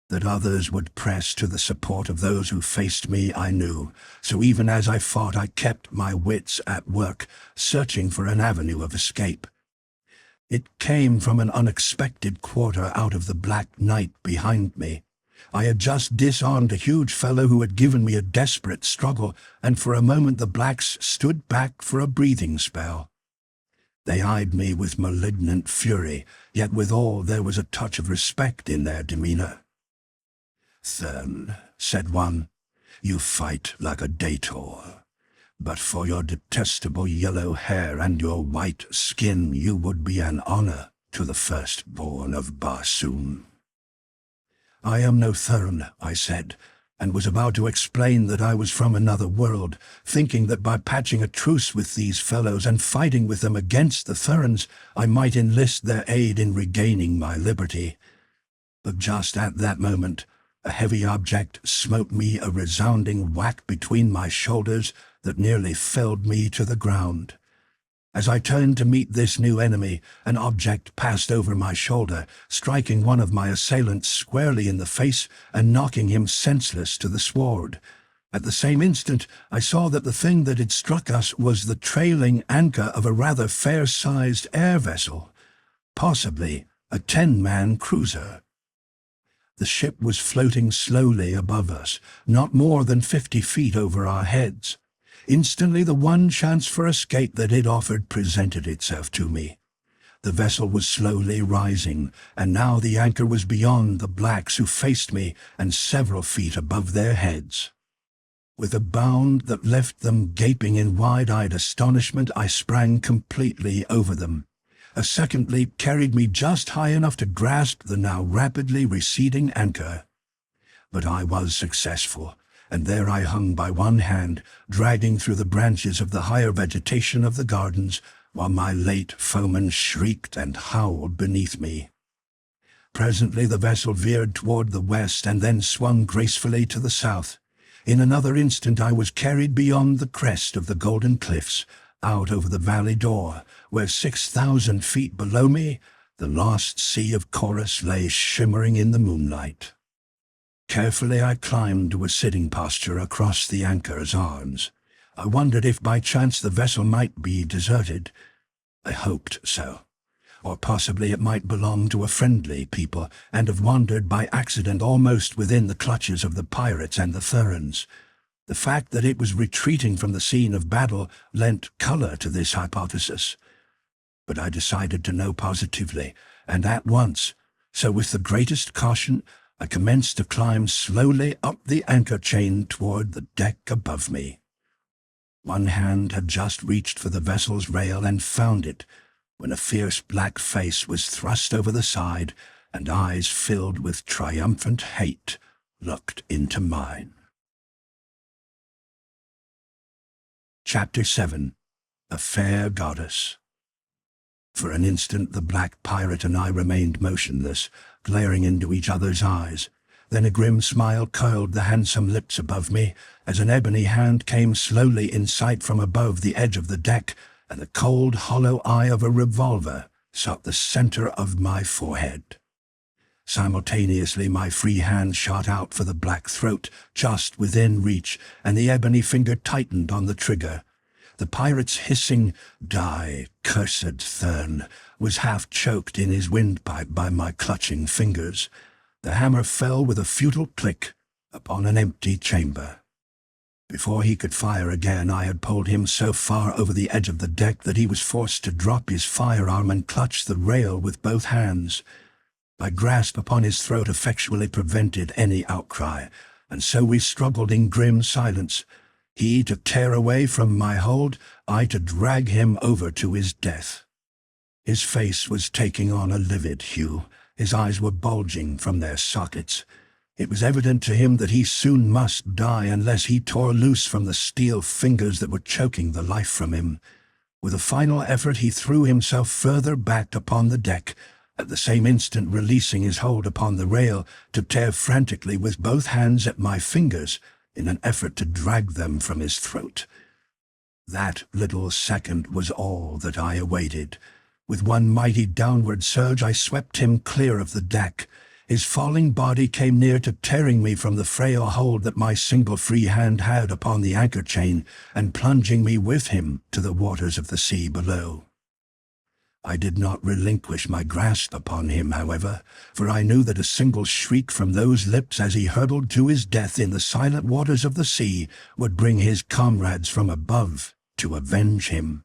That others would press to the support of those who faced me I knew, so even as I fought I kept my wits at work, searching for an avenue of escape. It came from an unexpected quarter out of the black night behind me. I had just disarmed a huge fellow who had given me a desperate struggle, and for a moment the blacks stood back for a breathing spell. They eyed me with malignant fury, yet withal there was a touch of respect in their demeanor. "Thern," said one, "you fight like a Dator. But for your detestable yellow hair and your white skin you would be an honor to the firstborn of Barsoom." "I am no Thern," I said, and was about to explain that I was from another world, thinking that by patching a truce with these fellows and fighting with them against the Therns, I might enlist their aid in regaining my liberty. But just at that moment, a heavy object smote me a resounding whack between my shoulders that nearly felled me to the ground. As I turned to meet this new enemy, an object passed over my shoulder, striking one of my assailants squarely in the face and knocking him senseless to the sward. At the same instant, I saw that the thing that had struck us was the trailing anchor of a rather fair-sized air vessel, possibly a 10-man cruiser. The ship was floating slowly above us, not more than 50 feet over our heads. Instantly the one chance for escape that it offered presented itself to me. The vessel was slowly rising, and now the anchor was beyond the blacks who faced me and several feet above their heads. With a bound that left them gaping in wide-eyed astonishment, I sprang completely over them. A second leap carried me just high enough to grasp the now rapidly receding anchor. But I was successful, and there I hung by one hand, dragging through the branches of the higher vegetation of the gardens, while my late foeman shrieked and howled beneath me. Presently the vessel veered toward the west and then swung gracefully to the south. In another instant I was carried beyond the crest of the golden cliffs, out over the Valley Dor, where 6,000 feet below me the lost sea of Chorus lay shimmering in the moonlight. Carefully I climbed to a sitting posture across the anchor's arms. I wondered if by chance the vessel might be deserted. I hoped so. Or possibly it might belong to a friendly people and have wandered by accident almost within the clutches of the pirates and the Therns. The fact that it was retreating from the scene of battle lent color to this hypothesis. But I decided to know positively, and at once, so with the greatest caution, I commenced to climb slowly up the anchor chain toward the deck above me. One hand had just reached for the vessel's rail and found it, when a fierce black face was thrust over the side, and eyes filled with triumphant hate looked into mine. Chapter 7. A Fair Goddess. For an instant the black pirate and I remained motionless, glaring into each other's eyes. Then a grim smile curled the handsome lips above me, as an ebony hand came slowly in sight from above the edge of the deck, and the cold, hollow eye of a revolver sought the center of my forehead. Simultaneously my free hand shot out for the black throat, just within reach, and the ebony finger tightened on the trigger. The pirate's hissing, "Die, cursed Thern," was half choked in his windpipe by my clutching fingers. The hammer fell with a futile click upon an empty chamber. Before he could fire again, I had pulled him so far over the edge of the deck that he was forced to drop his firearm and clutch the rail with both hands. My grasp upon his throat effectually prevented any outcry, and so we struggled in grim silence, he to tear away from my hold, I to drag him over to his death. His face was taking on a livid hue. His eyes were bulging from their sockets. It was evident to him that he soon must die unless he tore loose from the steel fingers that were choking the life from him. With a final effort he threw himself further back upon the deck, at the same instant releasing his hold upon the rail to tear frantically with both hands at my fingers in an effort to drag them from his throat. That little second was all that I awaited. With one mighty downward surge I swept him clear of the deck. His falling body came near to tearing me from the frail hold that my single free hand had upon the anchor chain, and plunging me with him to the waters of the sea below. I did not relinquish my grasp upon him, however, for I knew that a single shriek from those lips as he hurtled to his death in the silent waters of the sea would bring his comrades from above to avenge him.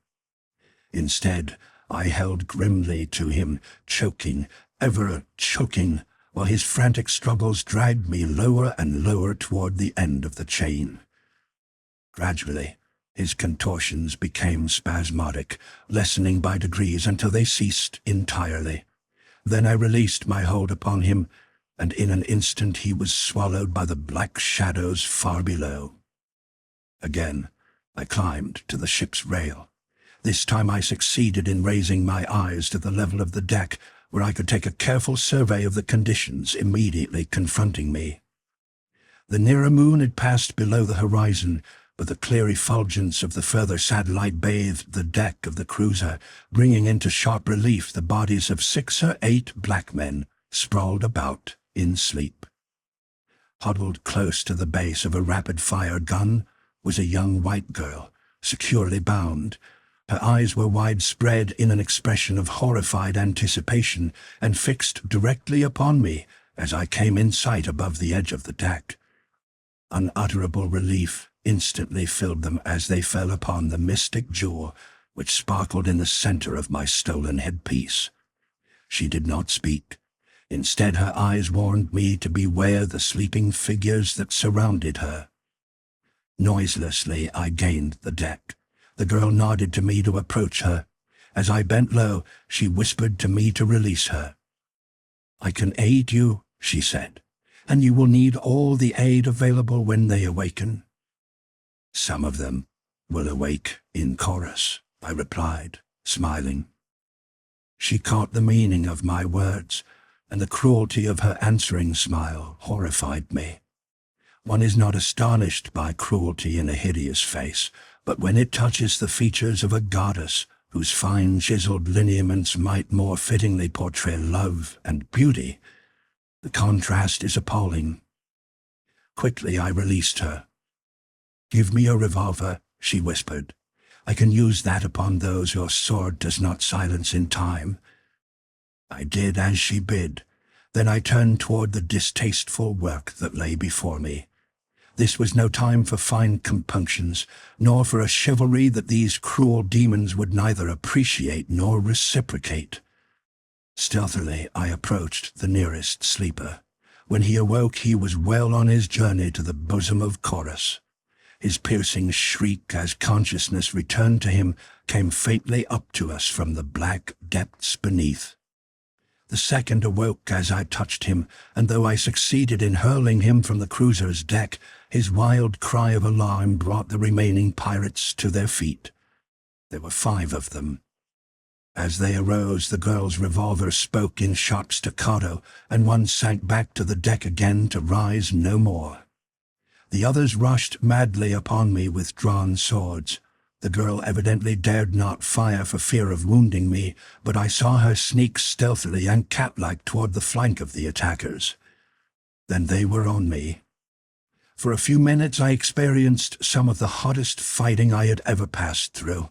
Instead, I held grimly to him, choking, ever choking, while his frantic struggles dragged me lower and lower toward the end of the chain. Gradually, his contortions became spasmodic, lessening by degrees until they ceased entirely. Then I released my hold upon him, and in an instant he was swallowed by the black shadows far below. Again, I climbed to the ship's rail. This time I succeeded in raising my eyes to the level of the deck, where I could take a careful survey of the conditions immediately confronting me. The nearer moon had passed below the horizon, but the clear effulgence of the further satellite bathed the deck of the cruiser, bringing into sharp relief the bodies of 6 or 8 black men sprawled about in sleep. Huddled close to the base of a rapid-fire gun was a young white girl, securely bound. Her eyes were widespread in an expression of horrified anticipation and fixed directly upon me as I came in sight above the edge of the deck. Unutterable relief instantly filled them as they fell upon the mystic jewel which sparkled in the center of my stolen headpiece. She did not speak. Instead, her eyes warned me to beware the sleeping figures that surrounded her. Noiselessly, I gained the deck. The girl nodded to me to approach her. As I bent low, she whispered to me to release her. "I can aid you," she said, and you will need all the aid available when they awaken." "Some of them will awake in chorus," I replied, smiling. She caught the meaning of my words, and the cruelty of her answering smile horrified me. One is not astonished by cruelty in a hideous face, but when it touches the features of a goddess whose fine chiseled lineaments might more fittingly portray love and beauty, the contrast is appalling. Quickly I released her. "Give me a revolver," she whispered. "I can use that upon those your sword does not silence in time." I did as she bid. Then I turned toward the distasteful work that lay before me. This was no time for fine compunctions, nor for a chivalry that these cruel demons would neither appreciate nor reciprocate. Stealthily I approached the nearest sleeper. When he awoke, he was well on his journey to the bosom of Chorus. His piercing shriek as consciousness returned to him came faintly up to us from the black depths beneath. The second awoke as I touched him, and though I succeeded in hurling him from the cruiser's deck, his wild cry of alarm brought the remaining pirates to their feet. There were 5 of them. As they arose, the girl's revolver spoke in sharp staccato, and one sank back to the deck again to rise no more. The others rushed madly upon me with drawn swords. The girl evidently dared not fire for fear of wounding me, but I saw her sneak stealthily and cat-like toward the flank of the attackers. Then they were on me. For a few minutes I experienced some of the hottest fighting I had ever passed through.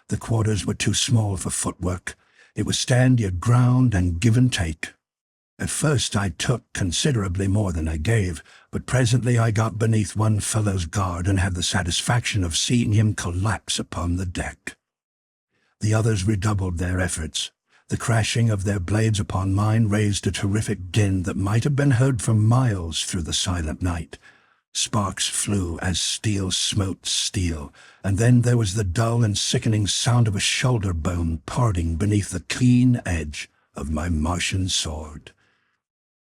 The quarters were too small for footwork. It was stand your ground and give and take. At first I took considerably more than I gave, but presently I got beneath one fellow's guard and had the satisfaction of seeing him collapse upon the deck. The others redoubled their efforts. The crashing of their blades upon mine raised a terrific din that might have been heard for miles through the silent night. Sparks flew as steel smote steel, and then there was the dull and sickening sound of a shoulder bone parting beneath the keen edge of my Martian sword.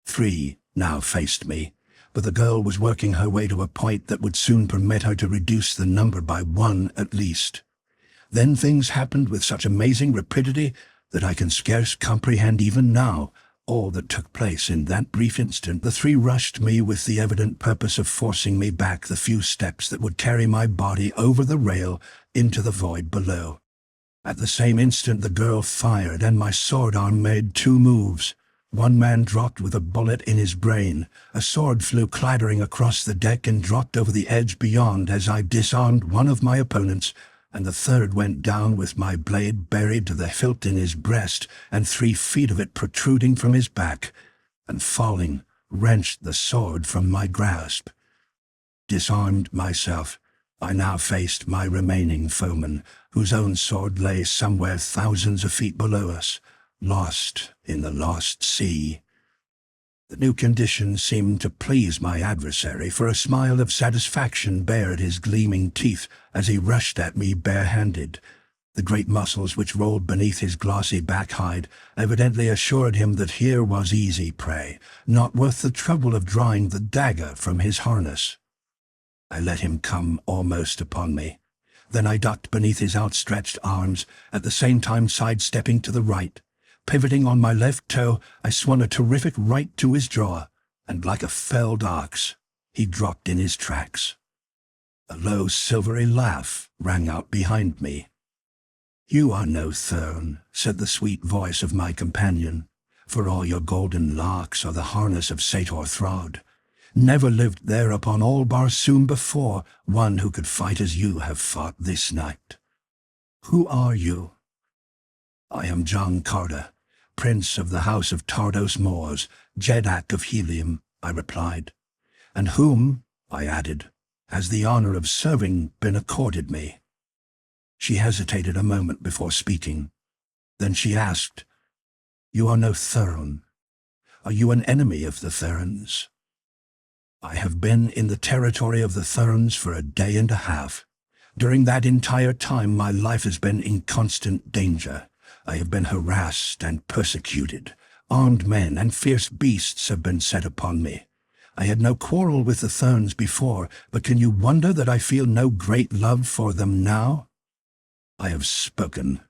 3 now faced me, but the girl was working her way to a point that would soon permit her to reduce the number by 1 at least. Then things happened with such amazing rapidity that I can scarce comprehend even now all that took place in that brief instant. The 3 rushed me with the evident purpose of forcing me back the few steps that would carry my body over the rail into the void below. At the same instant the girl fired, and my sword arm made 2 moves. One man dropped with a bullet in his brain. A sword flew clattering across the deck and dropped over the edge beyond as I disarmed one of my opponents, and the third went down with my blade buried to the hilt in his breast and 3 feet of it protruding from his back, and falling, wrenched the sword from my grasp. Disarmed myself, I now faced my remaining foeman, whose own sword lay somewhere thousands of feet below us, lost in the lost sea. The new condition seemed to please my adversary, for a smile of satisfaction bared his gleaming teeth as he rushed at me barehanded. The great muscles which rolled beneath his glossy back hide evidently assured him that here was easy prey, not worth the trouble of drawing the dagger from his harness. I let him come almost upon me. Then I ducked beneath his outstretched arms, at the same time sidestepping to the right. Pivoting on my left toe, I swung a terrific right to his jaw, and like a felled ox, he dropped in his tracks. A low silvery laugh rang out behind me. "You are no Thern," said the sweet voice of my companion, "for all your golden locks or the harness of Sator Throd. Never lived there upon all Barsoom before one who could fight as you have fought this night. Who are you?" "I am John Carter, Prince of the House of Tardos Moors, Jeddak of Helium," I replied. "And whom," I added, "has the honor of serving been accorded me?" She hesitated a moment before speaking. Then she asked, "You are no Thern. Are you an enemy of the Therns?" "I have been in the territory of the Therns for a day and a half. During that entire time my life has been in constant danger. I have been harassed and persecuted. Armed men and fierce beasts have been set upon me. I had no quarrel with the Therns before, but can you wonder that I feel no great love for them now? I have spoken."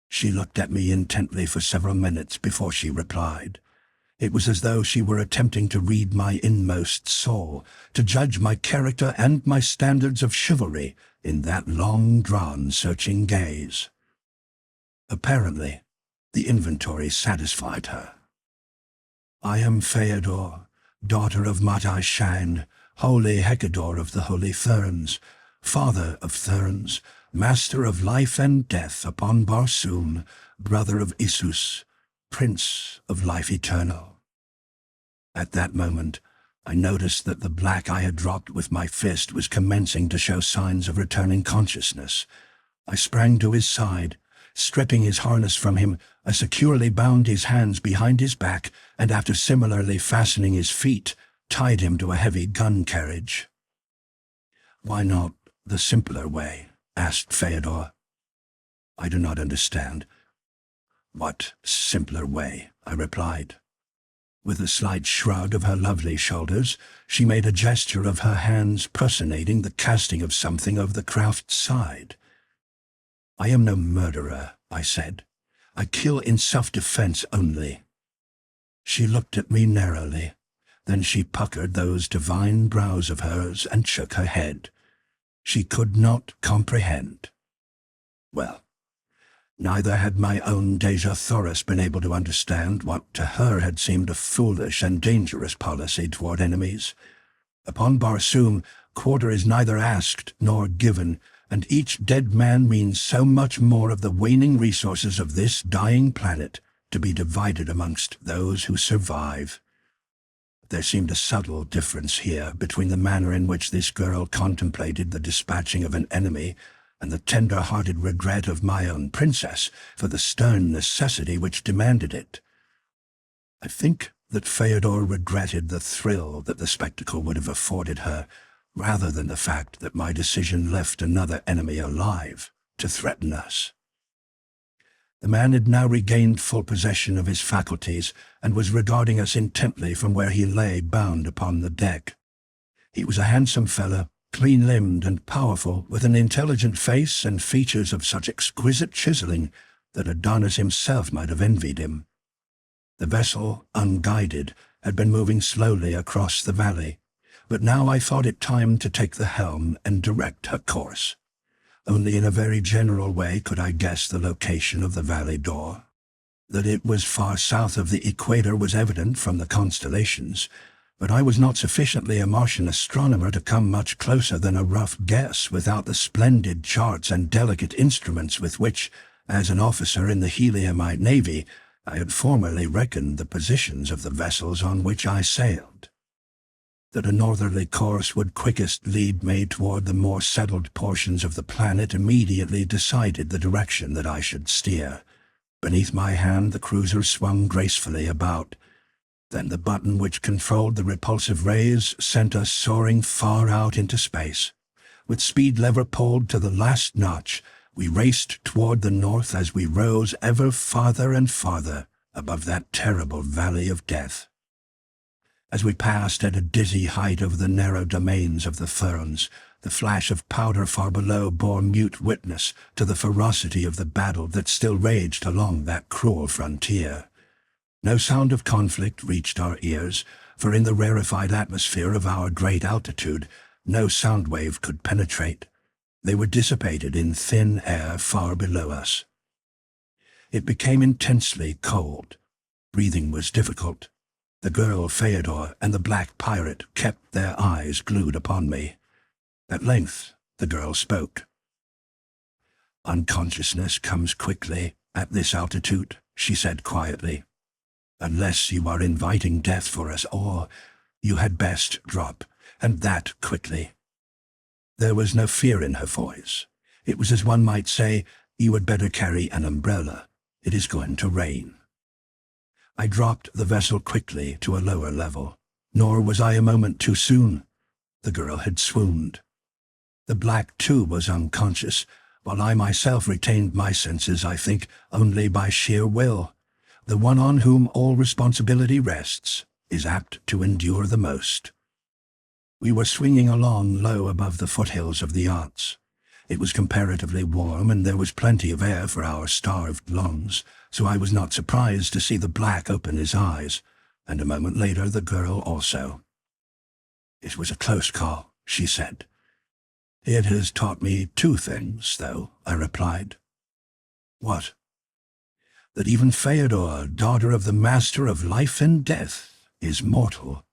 She looked at me intently for several minutes before she replied. It was as though she were attempting to read my inmost soul, to judge my character and my standards of chivalry in that long-drawn, searching gaze. Apparently, the inventory satisfied her. "I am Dor, daughter of Matai Shan, holy Hecador of the holy Therns, father of Therns, master of life and death upon Barsoom, brother of Isus, prince of life eternal." At that moment, I noticed that the black I had dropped with my fist was commencing to show signs of returning consciousness. I sprang to his side. Stripping his harness from him, I securely bound his hands behind his back, and after similarly fastening his feet, tied him to a heavy gun carriage. "Why not the simpler way?" asked Dor. "I do not understand." "What simpler way?" I replied. With a slight shrug of her lovely shoulders, she made a gesture of her hands personating the casting of something of the craft's side. "I am no murderer," I said. "I kill in self-defense only." She looked at me narrowly. Then she puckered those divine brows of hers and shook her head. She could not comprehend. Well, neither had my own Dejah Thoris been able to understand what to her had seemed a foolish and dangerous policy toward enemies. Upon Barsoom, quarter is neither asked nor given, and each dead man means so much more of the waning resources of this dying planet to be divided amongst those who survive. There seemed a subtle difference here between the manner in which this girl contemplated the dispatching of an enemy and the tender-hearted regret of my own princess for the stern necessity which demanded it. I think that Dor regretted the thrill that the spectacle would have afforded her, rather than the fact that my decision left another enemy alive to threaten us. The man had now regained full possession of his faculties and was regarding us intently from where he lay bound upon the deck. He was a handsome fellow, clean-limbed and powerful, with an intelligent face and features of such exquisite chiseling that Adonis himself might have envied him. The vessel, unguided, had been moving slowly across the valley, but now I thought it time to take the helm and direct her course. Only in a very general way could I guess the location of the Valley Dor. That it was far south of the equator was evident from the constellations, but I was not sufficiently a Martian astronomer to come much closer than a rough guess without the splendid charts and delicate instruments with which, as an officer in the Heliumite Navy, I had formerly reckoned the positions of the vessels on which I sailed. That a northerly course would quickest lead me toward the more settled portions of the planet immediately decided the direction that I should steer. Beneath my hand the cruiser swung gracefully about. Then the button which controlled the repulsive rays sent us soaring far out into space. With speed lever pulled to the last notch, we raced toward the north as we rose ever farther and farther above that terrible valley of death. As we passed at a dizzy height over the narrow domains of the Therns, the flash of powder far below bore mute witness to the ferocity of the battle that still raged along that cruel frontier. No sound of conflict reached our ears, for in the rarefied atmosphere of our great altitude, no sound wave could penetrate. They were dissipated in thin air far below us. It became intensely cold. Breathing was difficult. The girl Dor and the black pirate kept their eyes glued upon me. At length the girl spoke. "Unconsciousness comes quickly at this altitude," she said quietly. "Unless you are inviting death for us, or you had best drop, and that quickly." There was no fear in her voice. It was as one might say, "You had better carry an umbrella. It is going to rain." I dropped the vessel quickly to a lower level, nor was I a moment too soon. The girl had swooned. The black, too, was unconscious, while I myself retained my senses, I think, only by sheer will. The one on whom all responsibility rests is apt to endure the most. We were swinging along low above the foothills of the arts. It was comparatively warm, and there was plenty of air for our starved lungs, so I was not surprised to see the black open his eyes, and a moment later the girl also. "It was a close call," she said. "It has taught me two things, though," I replied. "What?" "That even Theodore, daughter of the master of life and death, is mortal,"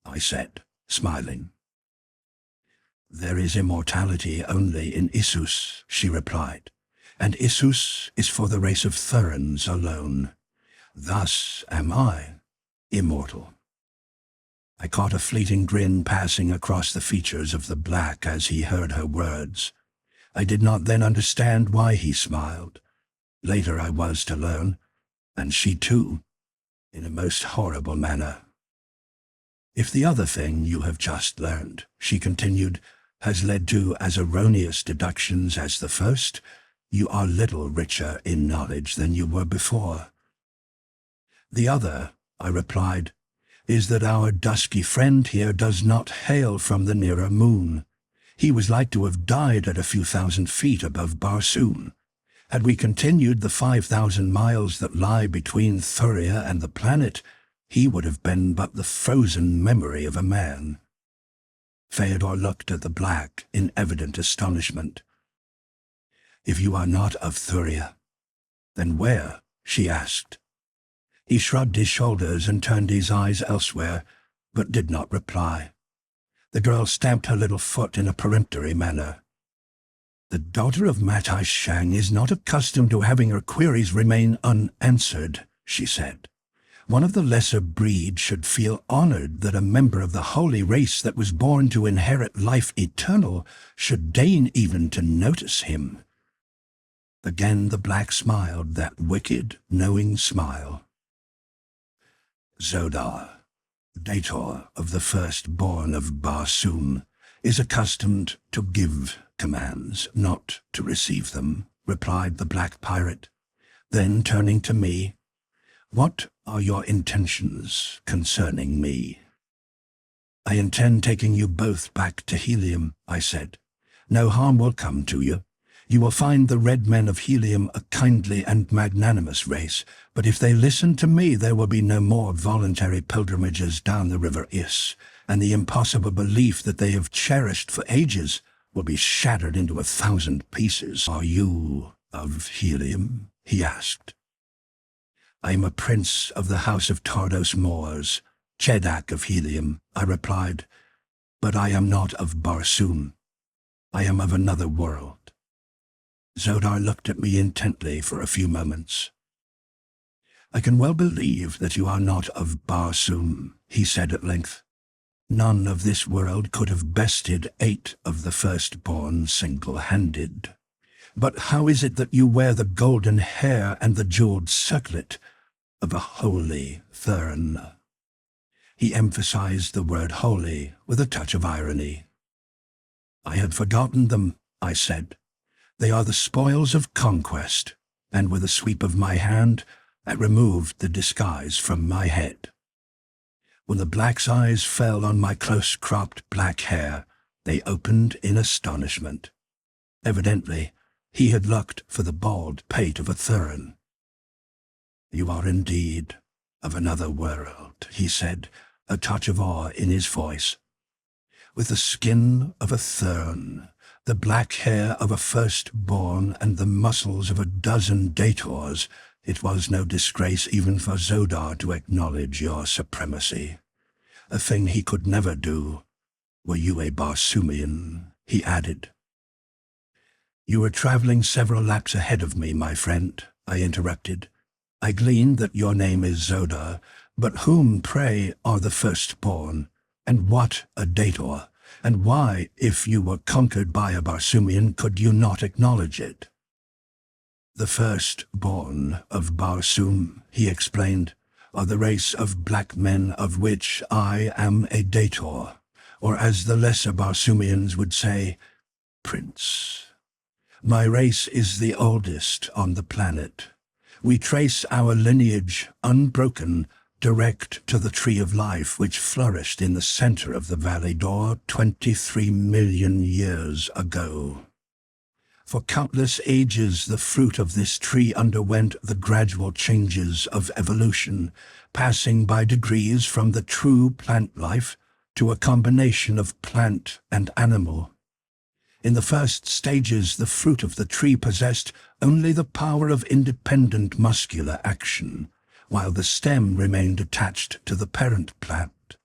I said, smiling. "There is immortality only in Issus," she replied, "and Issus is for the race of Therns alone. Thus am I immortal." I caught a fleeting grin passing across the features of the black as he heard her words. I did not then understand why he smiled. Later I was to learn, and she too, in a most horrible manner. "If the other thing you have just learned," she continued, "has led to as erroneous deductions as the first, you are little richer in knowledge than you were before." "The other," I replied, "is that our dusky friend here does not hail from the nearer moon. He was like to have died at a few thousand feet above Barsoom. Had we continued the 5,000 miles that lie between Thuria and the planet, he would have been but the frozen memory of a man." Theodore looked at the black in evident astonishment. "If you are not of Thuria, then where?" she asked. He shrugged his shoulders and turned his eyes elsewhere, but did not reply. The girl stamped her little foot in a peremptory manner. "The daughter of Matai Shang is not accustomed to having her queries remain unanswered," she said. "One of the lesser breed should feel honored that a member of the holy race that was born to inherit life eternal should deign even to notice him." Again the black smiled, that wicked, knowing smile. "Zodar, Dator of the firstborn of Barsoom, is accustomed to give commands, not to receive them," replied the black pirate. Then, turning to me, "What are your intentions concerning me?" "I intend taking you both back to Helium," I said. "No harm will come to you. You will find the red men of Helium a kindly and magnanimous race, but if they listen to me there will be no more voluntary pilgrimages down the river Is, and the impossible belief that they have cherished for ages will be shattered into 1,000 pieces." "Are you of Helium?" he asked. "I am a prince of the house of Tardos Moors, Chedak of Helium," I replied, "but I am not of Barsoom. I am of another world." Zodar looked at me intently for a few moments. "I can well believe that you are not of Barsoom," he said at length. "None of this world could have bested 8 of the firstborn single-handed. But how is it that you wear the golden hair and the jeweled circlet of a holy Thern?" He emphasized the word holy with a touch of irony. "I had forgotten them," I said. "They are the spoils of conquest," and with a sweep of my hand, I removed the disguise from my head. When the black's eyes fell on my close-cropped black hair, they opened in astonishment. Evidently, he had looked for the bald pate of a Thern. "You are indeed of another world," he said, a touch of awe in his voice. "With the skin of a Thern, the black hair of a firstborn, and the muscles of a dozen Dators, it was no disgrace even for Zodar to acknowledge your supremacy. A thing he could never do, were you a Barsoomian," he added. "You were traveling several laps ahead of me, my friend," I interrupted. "I gleaned that your name is Zodar, but whom, pray, are the firstborn, and what a Dator? And why, if you were conquered by a Barsoomian, could you not acknowledge it?" "The firstborn of Barsoom," he explained, "are the race of black men of which I am a Dator, or as the lesser Barsoomians would say, Prince. My race is the oldest on the planet. We trace our lineage unbroken direct to the tree of life which flourished in the center of the Valley Dor 23 million years ago. For countless ages, the fruit of this tree underwent the gradual changes of evolution, passing by degrees from the true plant life to a combination of plant and animal. In the first stages, the fruit of the tree possessed only the power of independent muscular action, while the stem remained attached to the parent plant.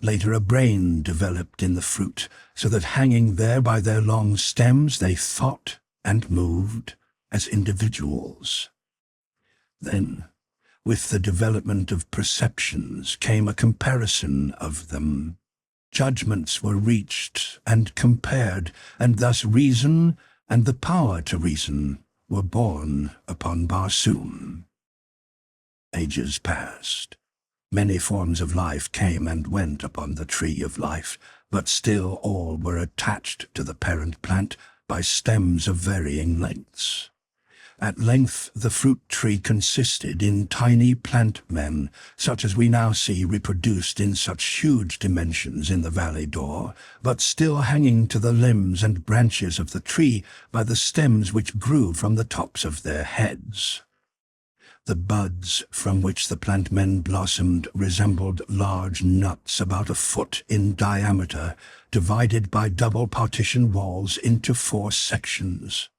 Later, a brain developed in the fruit, so that hanging there by their long stems, they thought and moved as individuals. Then, with the development of perceptions, came a comparison of them. Judgments were reached and compared, and thus reason and the power to reason were born upon Barsoom. Ages passed. Many forms of life came and went upon the tree of life, but still all were attached to the parent plant by stems of varying lengths. At length the fruit tree consisted in tiny plant men, such as we now see reproduced in such huge dimensions in the Valley Dor, but still hanging to the limbs and branches of the tree by the stems which grew from the tops of their heads. The buds from which the plant men blossomed resembled large nuts about a foot in diameter, divided by double partition walls into 4 sections.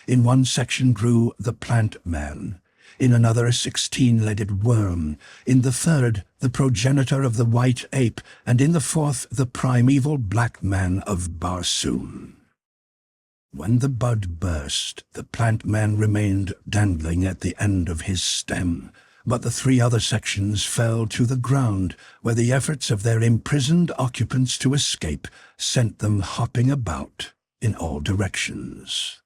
In one section grew the plant man, in another a 16-legged worm, in the third the progenitor of the white ape, and in the fourth the primeval black man of Barsoom. When the bud burst, the plant man remained dangling at the end of his stem, but the 3 other sections fell to the ground, where the efforts of their imprisoned occupants to escape sent them hopping about in all directions.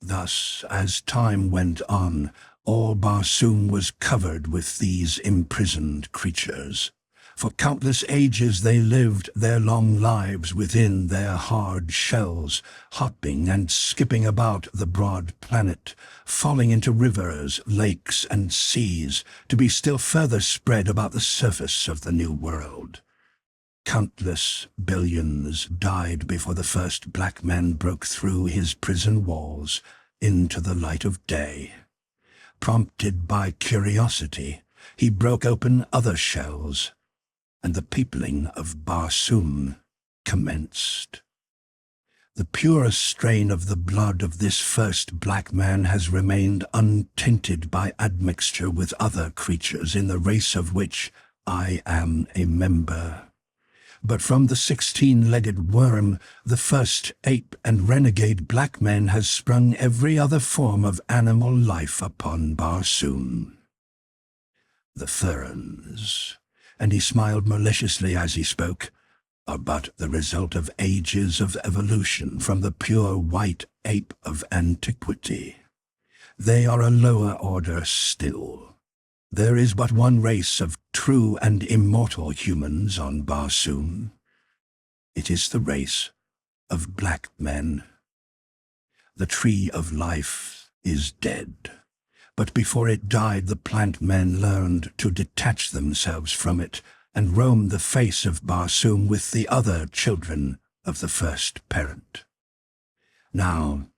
Thus, as time went on, all Barsoom was covered with these imprisoned creatures. For countless ages they lived their long lives within their hard shells, hopping and skipping about the broad planet, falling into rivers, lakes, and seas, to be still further spread about the surface of the new world. Countless billions died before the first black man broke through his prison walls into the light of day. Prompted by curiosity, he broke open other shells, and the peopling of Barsoom commenced. The purest strain of the blood of this first black man has remained untainted by admixture with other creatures in the race of which I am a member. But from the 16-legged worm, the first ape and renegade black man has sprung every other form of animal life upon Barsoom. The Therns, and he smiled maliciously as he spoke, are but the result of ages of evolution from the pure white ape of antiquity. They are a lower order still. There is but one race of true and immortal humans on Barsoom. It is the race of black men. The tree of life is dead. But before it died, the plant men learned to detach themselves from it and roam the face of Barsoom with the other children of the first parent. Now,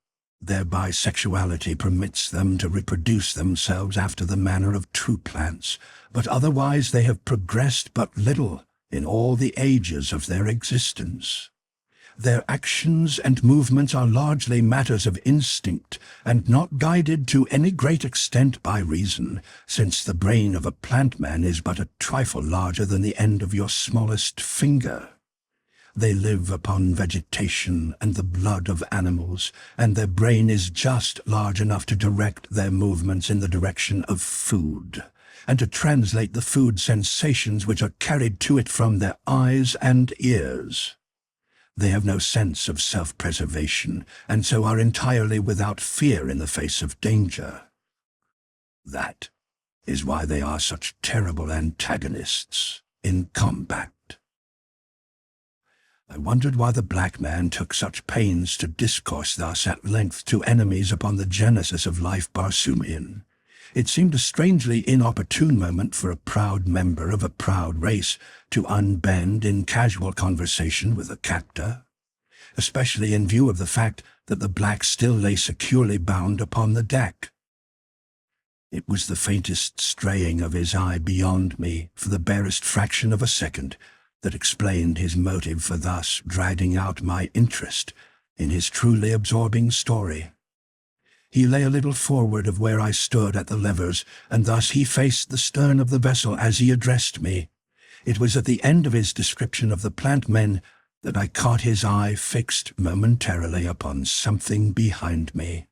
their bisexuality permits them to reproduce themselves after the manner of true plants, but otherwise they have progressed but little in all the ages of their existence. Their actions and movements are largely matters of instinct and not guided to any great extent by reason, since the brain of a plant man is but a trifle larger than the end of your smallest finger. They live upon vegetation and the blood of animals, and their brain is just large enough to direct their movements in the direction of food, and to translate the food sensations which are carried to it from their eyes and ears. They have no sense of self-preservation, and so are entirely without fear in the face of danger. That is why they are such terrible antagonists in combat. I wondered why the black man took such pains to discourse thus at length to enemies upon the genesis of life Barsoomian. It seemed a strangely inopportune moment for a proud member of a proud race to unbend in casual conversation with a captor, especially in view of the fact that the black still lay securely bound upon the deck. It was the faintest straying of his eye beyond me for the barest fraction of a second that explained his motive for thus dragging out my interest in his truly absorbing story. He lay a little forward of where I stood at the levers, and thus he faced the stern of the vessel as he addressed me. It was at the end of his description of the plant men that I caught his eye fixed momentarily upon something behind me.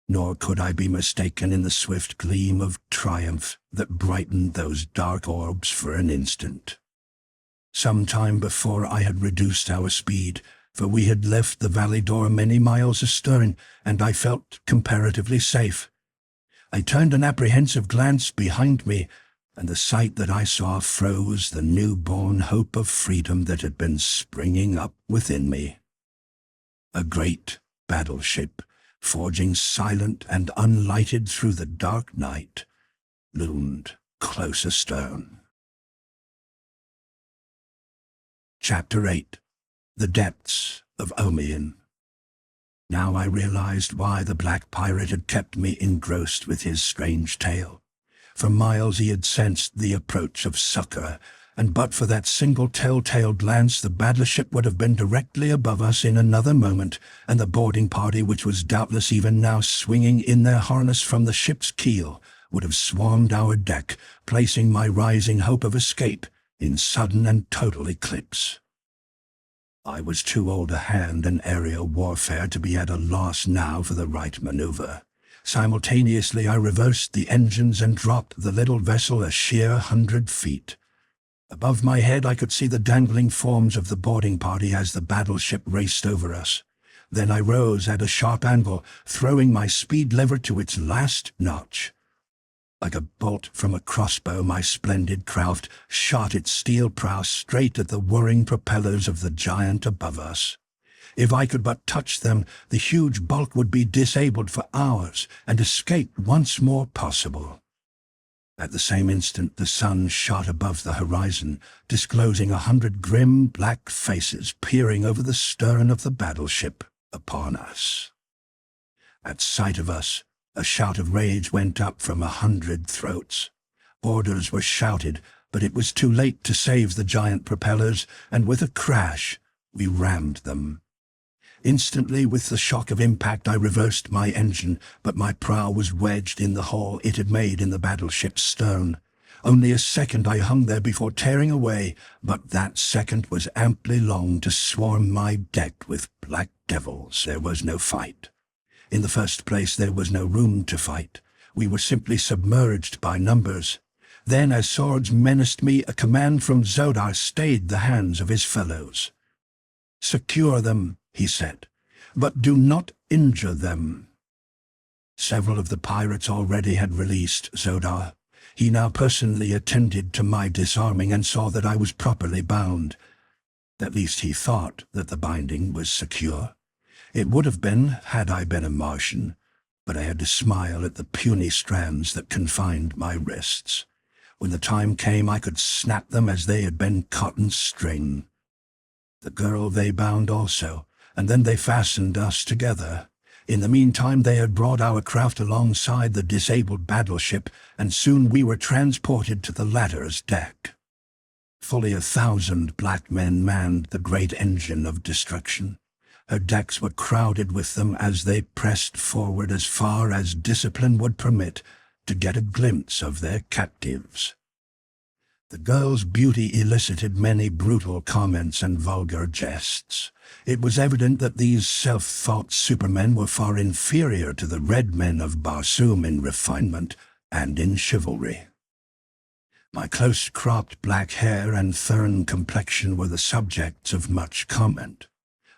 Nor could I be mistaken in the swift gleam of triumph that brightened those dark orbs for an instant. Some time before I had reduced our speed, for we had left the Valley Dor many miles astern, and I felt comparatively safe. I turned an apprehensive glance behind me, and the sight that I saw froze the new-born hope of freedom that had been springing up within me. A great battleship, forging silent and unlighted through the dark night, loomed close astern. Chapter 8. The Depths of Omian. Now I realized why the black pirate had kept me engrossed with his strange tale. For miles he had sensed the approach of succor, and but for that single telltale glance the battleship would have been directly above us in another moment, and the boarding party, which was doubtless even now swinging in their harness from the ship's keel, would have swarmed our deck, placing my rising hope of escape in sudden and total eclipse. I was too old a hand in aerial warfare to be at a loss now for the right maneuver. Simultaneously I reversed the engines and dropped the little vessel a sheer 100 feet. Above my head I could see the dangling forms of the boarding party as the battleship raced over us. Then I rose at a sharp angle, throwing my speed lever to its last notch. Like a bolt from a crossbow, my splendid craft shot its steel prow straight at the whirring propellers of the giant above us. If I could but touch them, the huge bulk would be disabled for hours, and escape once more possible. At the same instant the sun shot above the horizon, disclosing 100 grim black faces peering over the stern of the battleship upon us. At sight of us, a shout of rage went up from 100 throats. Orders were shouted, but it was too late to save the giant propellers, and with a crash we rammed them. Instantly, with the shock of impact, I reversed my engine, but my prow was wedged in the hole it had made in the battleship's stern. Only a second I hung there before tearing away, but that second was amply long to swarm my deck with black devils. There was no fight. In the first place, there was no room to fight. We were simply submerged by numbers. Then, as swords menaced me, a command from Zodar stayed the hands of his fellows. "Secure them," he said, "but do not injure them." Several of the pirates already had released Zodar. He now personally attended to my disarming and saw that I was properly bound. At least he thought that the binding was secure. It would have been had I been a Martian, but I had to smile at the puny strands that confined my wrists. When the time came, I could snap them as they had been cotton string. The girl they bound also, and then they fastened us together. In the meantime, they had brought our craft alongside the disabled battleship, and soon we were transported to the latter's deck. Fully 1,000 black men manned the great engine of destruction. Her decks were crowded with them as they pressed forward as far as discipline would permit to get a glimpse of their captives. The girl's beauty elicited many brutal comments and vulgar jests. It was evident that these self-thought supermen were far inferior to the red men of Barsoom in refinement and in chivalry. My close-cropped black hair and Therns complexion were the subjects of much comment.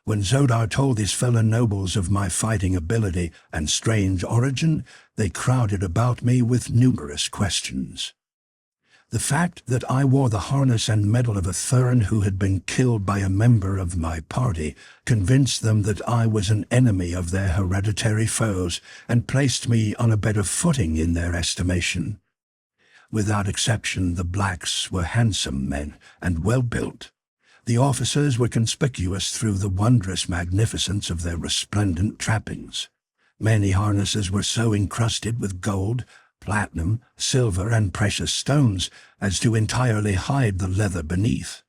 When Zodar told his fellow nobles of my fighting ability and strange origin, they crowded about me with numerous questions. The fact that I wore the harness and medal of a Thern who had been killed by a member of my party convinced them that I was an enemy of their hereditary foes and placed me on a better footing in their estimation. Without exception, the blacks were handsome men and well-built. The officers were conspicuous through the wondrous magnificence of their resplendent trappings. Many harnesses were so encrusted with gold, platinum, silver, and precious stones as to entirely hide the leather beneath.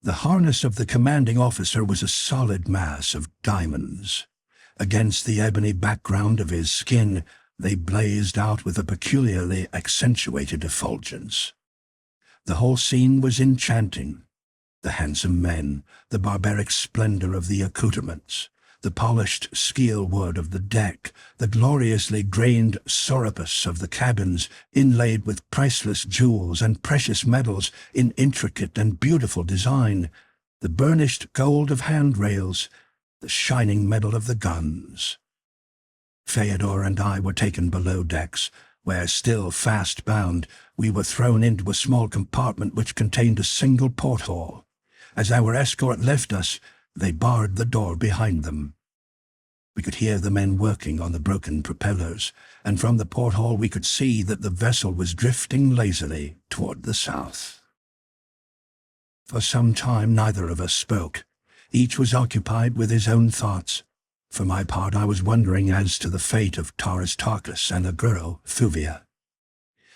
The harness of the commanding officer was a solid mass of diamonds. Against the ebony background of his skin, they blazed out with a peculiarly accentuated effulgence. The whole scene was enchanting. The handsome men, the barbaric splendor of the accoutrements, the polished skeel wood of the deck, the gloriously grained sorapus of the cabins, inlaid with priceless jewels and precious metals in intricate and beautiful design, the burnished gold of handrails, the shining metal of the guns. Theodore and I were taken below decks, where, still fast bound, we were thrown into a small compartment which contained a single porthole. As our escort left us, they barred the door behind them. We could hear the men working on the broken propellers, and from the porthole we could see that the vessel was drifting lazily toward the south. For some time neither of us spoke. Each was occupied with his own thoughts. For my part, I was wondering as to the fate of Tarkus and the girl, Thuvia.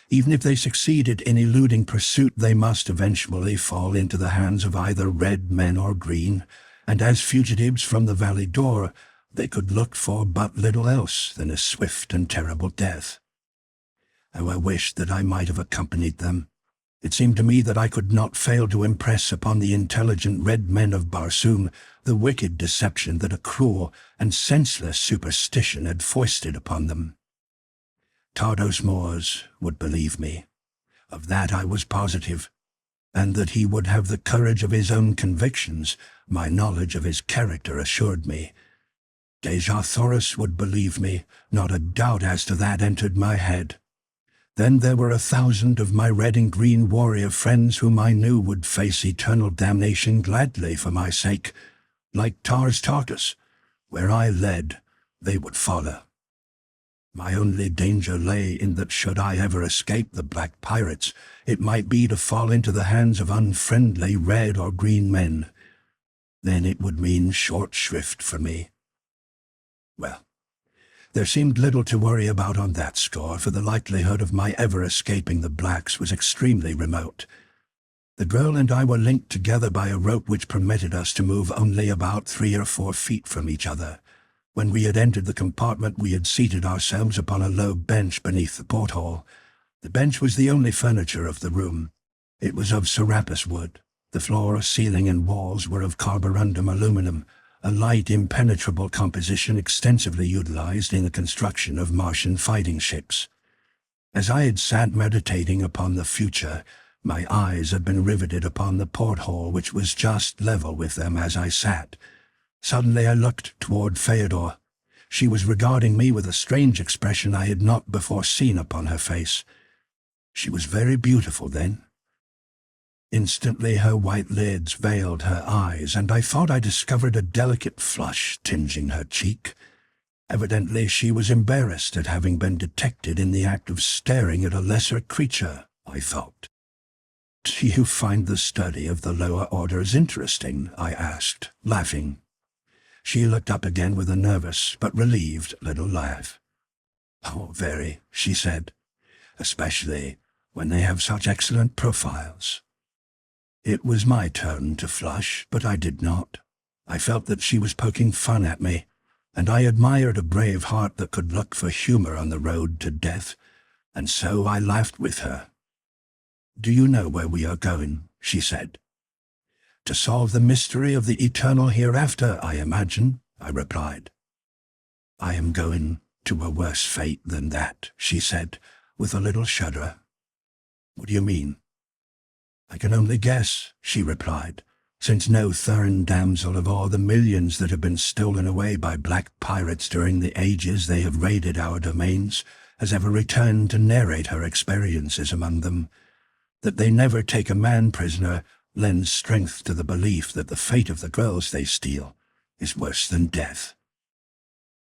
Even if they succeeded in eluding pursuit, they must eventually fall into the hands of either red men or green, and as fugitives from the Valley Dor, they could look for but little else than a swift and terrible death. How I wished that I might have accompanied them. It seemed to me that I could not fail to impress upon the intelligent red men of Barsoom the wicked deception that a cruel and senseless superstition had foisted upon them. Tardos Mors would believe me. Of that I was positive, and that he would have the courage of his own convictions, my knowledge of his character assured me. Dejah Thoris would believe me, not a doubt as to that entered my head. Then there were 1,000 of my red and green warrior friends whom I knew would face eternal damnation gladly for my sake. Like Tarkus, where I led, they would follow. My only danger lay in that should I ever escape the black pirates, it might be to fall into the hands of unfriendly red or green men. Then it would mean short shrift for me. Well, there seemed little to worry about on that score, for the likelihood of my ever escaping the blacks was extremely remote. The girl and I were linked together by a rope which permitted us to move only about 3 or 4 feet from each other. When we had entered the compartment, we had seated ourselves upon a low bench beneath the porthole. The bench was the only furniture of the room. It was of sorapus wood. The floor, ceiling, and walls were of carborundum aluminum, a light, impenetrable composition extensively utilized in the construction of Martian fighting ships. As I had sat meditating upon the future, my eyes had been riveted upon the porthole, which was just level with them as I sat. Suddenly I looked toward Theodore. She was regarding me with a strange expression I had not before seen upon her face. She was very beautiful then. Instantly her white lids veiled her eyes, and I thought I discovered a delicate flush tinging her cheek. Evidently she was embarrassed at having been detected in the act of staring at a lesser creature, I thought. "Do you find the study of the lower orders interesting?" I asked, laughing. She looked up again with a nervous but relieved little laugh. "Oh, very," she said, "especially when they have such excellent profiles." It was my turn to flush, but I did not. I felt that she was poking fun at me, and I admired a brave heart that could look for humor on the road to death, and so I laughed with her. "Do you know where we are going?" she said. "To solve the mystery of the eternal hereafter, I imagine," I replied. "I am going to a worse fate than that," she said, with a little shudder. "What do you mean?" "I can only guess," she replied, "since no Thern damsel of all the millions that have been stolen away by black pirates during the ages they have raided our domains has ever returned to narrate her experiences among them. That they never take a man prisoner lends strength to the belief that the fate of the girls they steal is worse than death.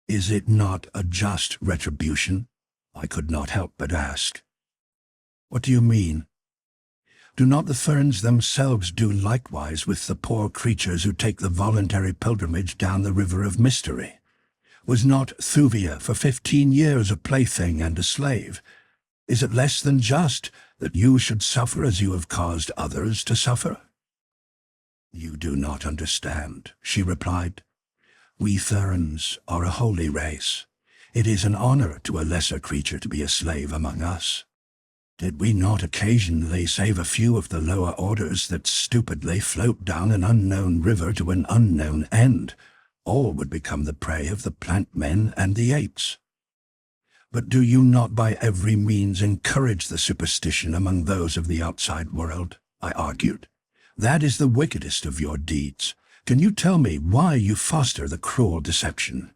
Is it not a just retribution? I could not help but ask. What do you mean? Do not the Therns themselves do likewise with the poor creatures who take the voluntary pilgrimage down the river of mystery? Was not Thuvia for 15 years a plaything and a slave? Is it less than just that you should suffer as you have caused others to suffer? You do not understand, she replied. We Therns are a holy race. It is an honor to a lesser creature to be a slave among us. Did we not occasionally save a few of the lower orders that stupidly float down an unknown river to an unknown end, all would become the prey of the plant men and the apes. But do you not by every means encourage the superstition among those of the outside world? I argued. That is the wickedest of your deeds. Can you tell me why you foster the cruel deception?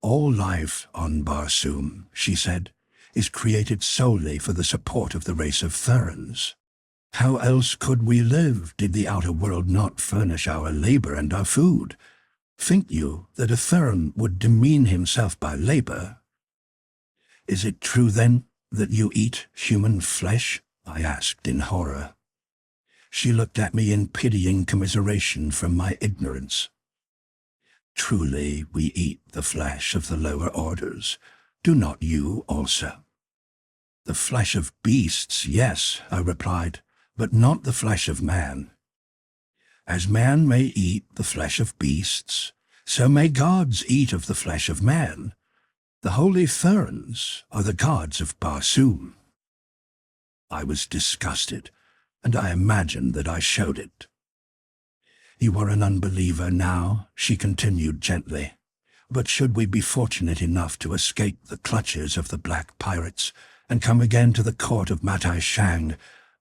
All life on Barsoom, she said, is created solely for the support of the race of Therns. How else could we live did the outer world not furnish our labor and our food? Think you that a Thern would demean himself by labor? Is it true, then, that you eat human flesh? I asked in horror. She looked at me in pitying commiseration from my ignorance. Truly, we eat the flesh of the lower orders. Do not you also? The flesh of beasts, yes, I replied, but not the flesh of man. As man may eat the flesh of beasts, so may gods eat of the flesh of man. The holy Therns are the gods of Barsoom. I was disgusted, and I imagined that I showed it. You are an unbeliever now, she continued gently. But should we be fortunate enough to escape the clutches of the black pirates and come again to the court of Matai Shang,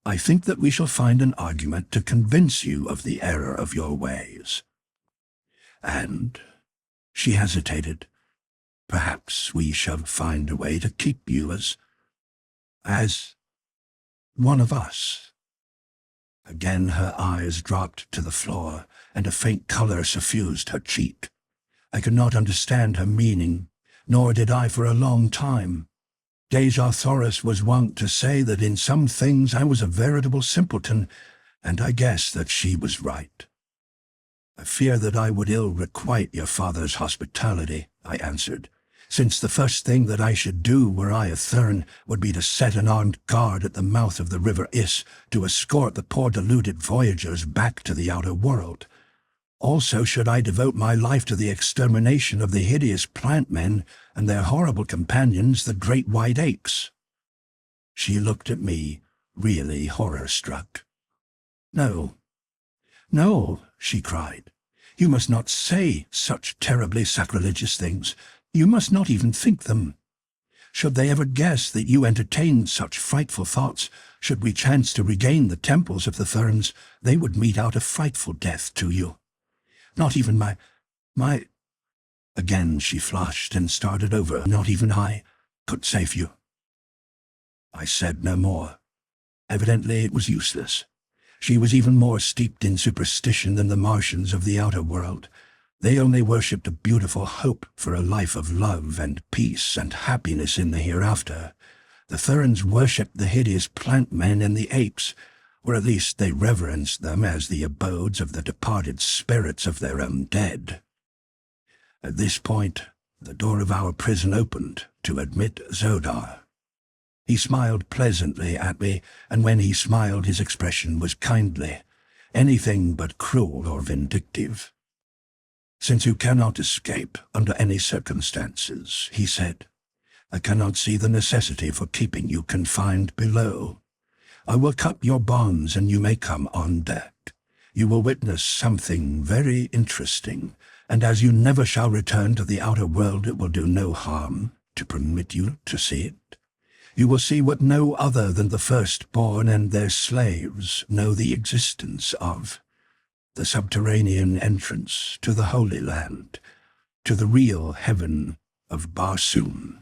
I think that we shall find an argument to convince you of the error of your ways. And, she hesitated, perhaps we shall find a way to keep you as one of us. Again her eyes dropped to the floor, and a faint color suffused her cheek. I could not understand her meaning, nor did I for a long time. Dejah Thoris was wont to say that in some things I was a veritable simpleton, and I guessed that she was right. I fear that I would ill requite your father's hospitality, I answered, since the first thing that I should do were I a Thern would be to set an armed guard at the mouth of the river Is to escort the poor deluded voyagers back to the outer world. Also should I devote my life to the extermination of the hideous plant men and their horrible companions, the great white apes. She looked at me, really horror-struck. No, no, she cried. You must not say such terribly sacrilegious things. You must not even think them. Should they ever guess that you entertain such frightful thoughts, should we chance to regain the temples of the Therns, they would mete out a frightful death to you. Not even my... Again she flushed and started over. Not even I could save you. I said no more. Evidently it was useless. She was even more steeped in superstition than the Martians of the outer world. They only worshipped a beautiful hope for a life of love and peace and happiness in the hereafter. The Therns worshipped the hideous plant men and the apes, or at least they reverenced them as the abodes of the departed spirits of their own dead. At this point, the door of our prison opened to admit Zodar. He smiled pleasantly at me, and when he smiled his expression was kindly, anything but cruel or vindictive. Since you cannot escape under any circumstances, he said, I cannot see the necessity for keeping you confined below. I will cut your bonds and you may come on deck. You will witness something very interesting, and as you never shall return to the outer world, it will do no harm to permit you to see it. You will see what no other than the firstborn and their slaves know the existence of. The subterranean entrance to the Holy Land, to the real heaven of Barsoom.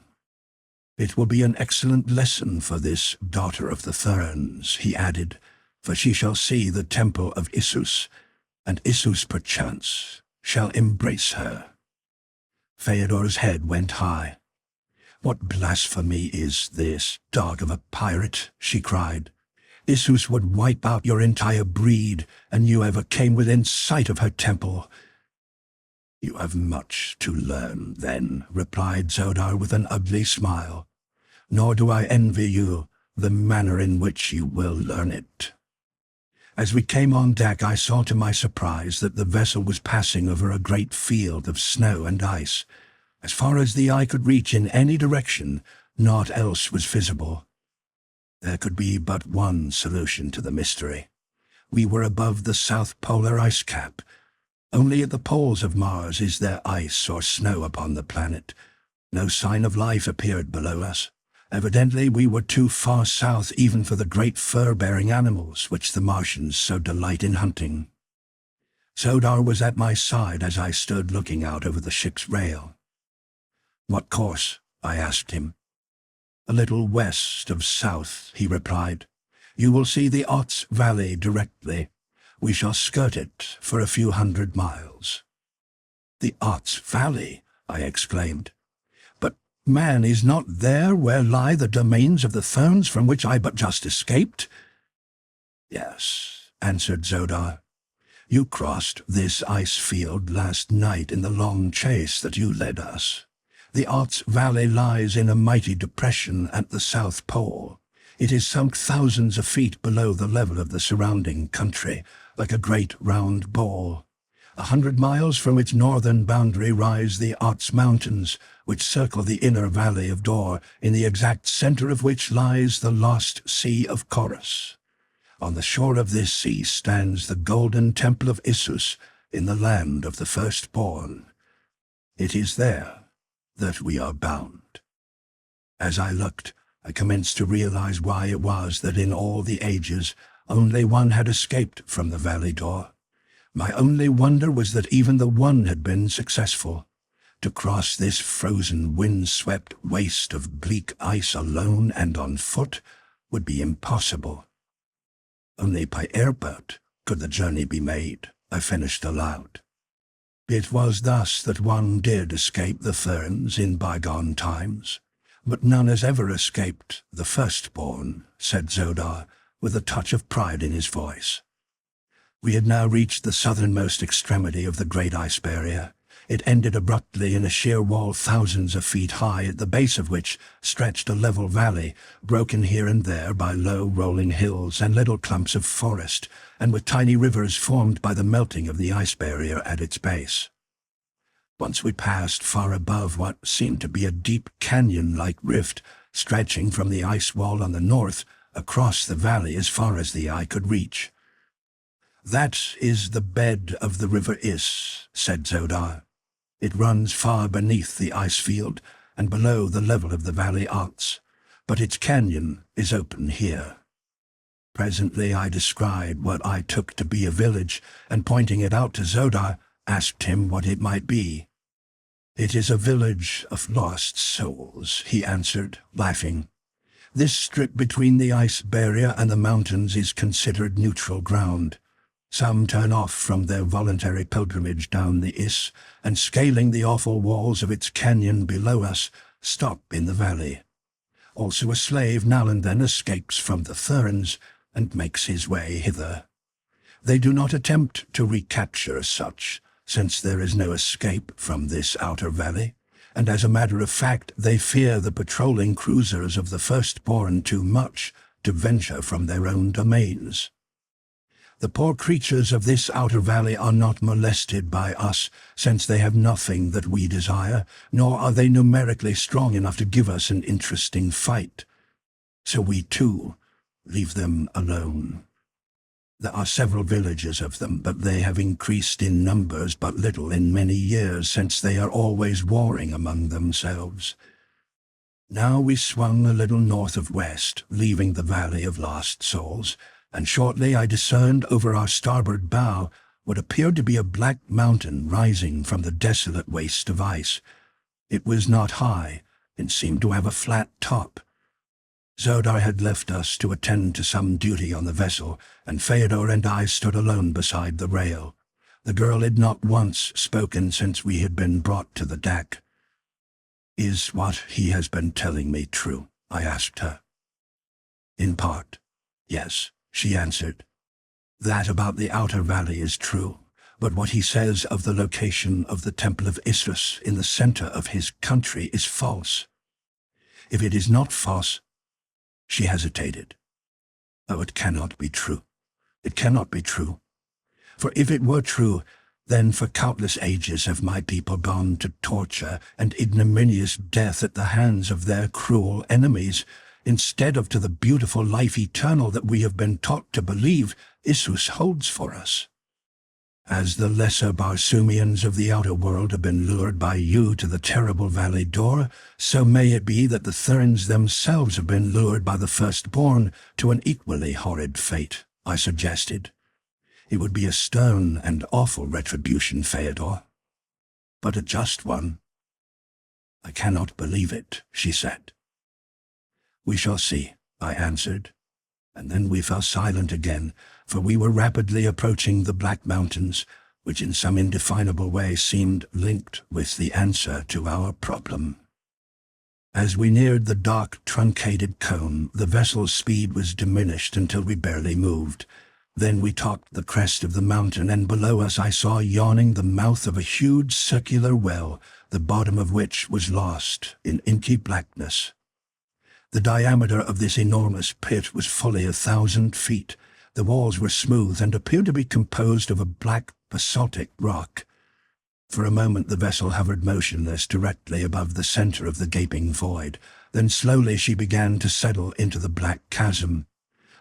It will be an excellent lesson for this daughter of the Therns, he added, for she shall see the temple of Issus, and Issus perchance shall embrace her. Feodor's head went high. What blasphemy is this, dog of a pirate, she cried. Issus would wipe out your entire breed, and you ever came within sight of her temple. You have much to learn, then, replied Zodar with an ugly smile. Nor do I envy you the manner in which you will learn it. As we came on deck, I saw to my surprise that the vessel was passing over a great field of snow and ice. As far as the eye could reach in any direction, naught else was visible. There could be but one solution to the mystery. We were above the South Polar ice cap. Only at the poles of Mars is there ice or snow upon the planet. No sign of life appeared below us. Evidently we were too far south even for the great fur-bearing animals which the Martians so delight in hunting. Zodar was at my side as I stood looking out over the ship's rail. "What course?" I asked him. "A little west of south," he replied. "You will see the Ots Valley directly. We shall skirt it for a few 100 miles." "The Ots Valley?" I exclaimed. "Man, is not there where lie the domains of the Therns from which I but just escaped?" "Yes," answered Zodar. "You crossed this ice field last night in the long chase that you led us. The Ots Valley lies in a mighty depression at the South Pole. It is sunk thousands of feet below the level of the surrounding country, like a great round ball. 100 miles from its northern boundary rise the Ots Mountains, which circle the inner Valley of Dor, in the exact center of which lies the lost Sea of Chorus. On the shore of this sea stands the golden temple of Issus in the land of the firstborn. It is there that we are bound." As I looked, I commenced to realize why it was that in all the ages only one had escaped from the Valley Dor. My only wonder was that even the one had been successful. To cross this frozen, wind-swept waste of bleak ice alone and on foot would be impossible. Only by airboat could the journey be made, I finished aloud. It was thus that one did escape the Therns in bygone times, but none has ever escaped the firstborn, said Zodar, with a touch of pride in his voice. We had now reached the southernmost extremity of the great ice barrier. It ended abruptly in a sheer wall thousands of feet high, at the base of which stretched a level valley, broken here and there by low rolling hills and little clumps of forest, and with tiny rivers formed by the melting of the ice barrier at its base. Once we passed far above what seemed to be a deep canyon-like rift, stretching from the ice wall on the north across the valley as far as the eye could reach. "That is the bed of the river Is," said Zodar. "It runs far beneath the ice field and below the level of the Valley Ots, but its canyon is open here." Presently I descried what I took to be a village, and pointing it out to Zodar, asked him what it might be. "It is a village of lost souls," he answered, laughing. "This strip between the ice barrier and the mountains is considered neutral ground. Some turn off from their voluntary pilgrimage down the Is, and scaling the awful walls of its canyon below us, stop in the valley. Also a slave now and then escapes from the Therns and makes his way hither. They do not attempt to recapture such, since there is no escape from this outer valley, and as a matter of fact they fear the patrolling cruisers of the firstborn too much to venture from their own domains. The poor creatures of this outer valley are not molested by us, since they have nothing that we desire, nor are they numerically strong enough to give us an interesting fight. So we, too, leave them alone. There are several villages of them, but they have increased in numbers but little in many years, since they are always warring among themselves. Now we swung a little north of west, leaving the Valley of Lost Souls, and shortly I discerned over our starboard bow what appeared to be a black mountain rising from the desolate waste of ice. It was not high, It seemed to have a flat top. Zodar had left us to attend to some duty on the vessel, and Feodor and I stood alone beside the rail. The girl had not once spoken since we had been brought to the deck. "Is what he has been telling me true?" I asked her. "In part, yes," she answered. "That about the outer valley is true, but what he says of the location of the Temple of Isis in the center of his country is false. If it is not false—" She hesitated. "Oh, it cannot be true. It cannot be true. For if it were true, then for countless ages have my people gone to torture and ignominious death at the hands of their cruel enemies, instead of to the beautiful life eternal that we have been taught to believe Isis holds for us. As the lesser Barsoomians of the outer world have been lured by you to the terrible Valley Dor, so may it be that the Therns themselves have been lured by the firstborn to an equally horrid fate," I suggested. "It would be a stern and awful retribution, Feodor, but a just one." "I cannot believe it," she said. "We shall see," I answered, and then we fell silent again, for we were rapidly approaching the Black Mountains, which in some indefinable way seemed linked with the answer to our problem. As we neared the dark, truncated cone, the vessel's speed was diminished until we barely moved. Then we topped the crest of the mountain, and below us I saw yawning the mouth of a huge circular well, the bottom of which was lost in inky blackness. The diameter of this enormous pit was fully 1,000 feet. The walls were smooth and appeared to be composed of a black basaltic rock. For a moment the vessel hovered motionless directly above the center of the gaping void. Then slowly she began to settle into the black chasm.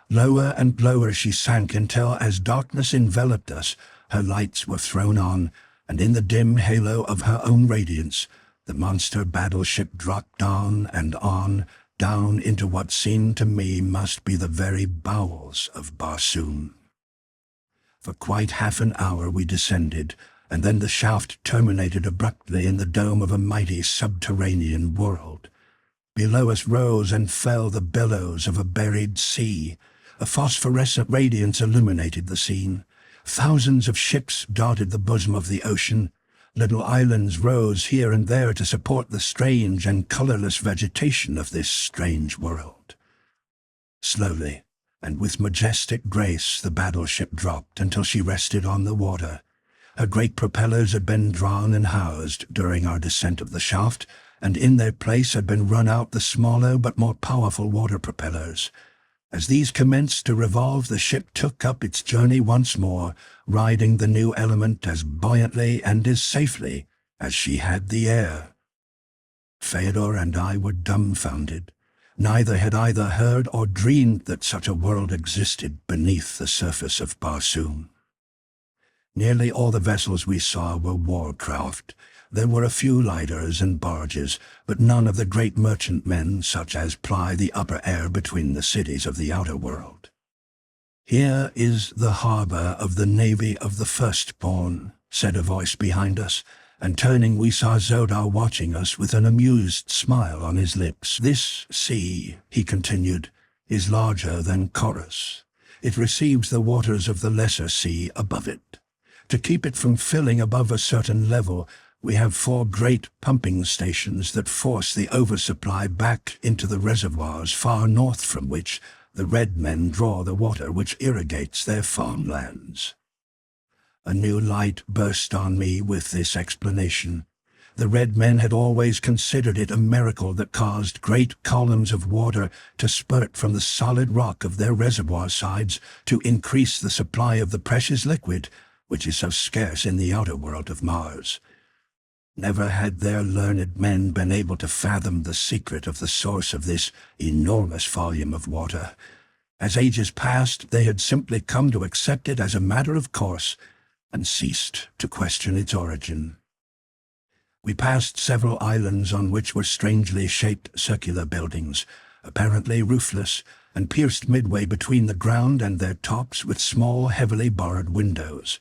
Lower and lower she sank until, as darkness enveloped us, her lights were thrown on, and in the dim halo of her own radiance, the monster battleship dropped on and on, down into what seemed to me must be the very bowels of Barsoom. For quite half an hour we descended, and then the shaft terminated abruptly in the dome of a mighty subterranean world. Below us rose and fell the billows of a buried sea. A phosphorescent radiance illuminated the scene. Thousands of ships dotted the bosom of the ocean. Little islands rose here and there to support the strange and colorless vegetation of this strange world. Slowly, and with majestic grace, the battleship dropped until she rested on the water. Her great propellers had been drawn and housed during our descent of the shaft, and in their place had been run out the smaller but more powerful water propellers. As these commenced to revolve, the ship took up its journey once more, riding the new element as buoyantly and as safely as she had the air. Feodor and I were dumbfounded. Neither had either heard or dreamed that such a world existed beneath the surface of Barsoom. Nearly all the vessels we saw were war-craft. There were a few lighters and barges, but none of the great merchantmen such as ply the upper air between the cities of the outer world. "Here is the harbor of the navy of the firstborn," said a voice behind us, and turning we saw Zodar watching us with an amused smile on his lips. "This sea," he continued, "is larger than Chorus. It receives the waters of the lesser sea above it. To keep it from filling above a certain level, we have 4 great pumping stations that force the oversupply back into the reservoirs far north from which the red men draw the water which irrigates their farmlands." A new light burst on me with this explanation. The red men had always considered it a miracle that caused great columns of water to spurt from the solid rock of their reservoir sides to increase the supply of the precious liquid, which is so scarce in the outer world of Mars. Never had their learned men been able to fathom the secret of the source of this enormous volume of water. As ages passed, they had simply come to accept it as a matter of course and ceased to question its origin. We passed several islands on which were strangely shaped circular buildings, apparently roofless, and pierced midway between the ground and their tops with small, heavily barred windows.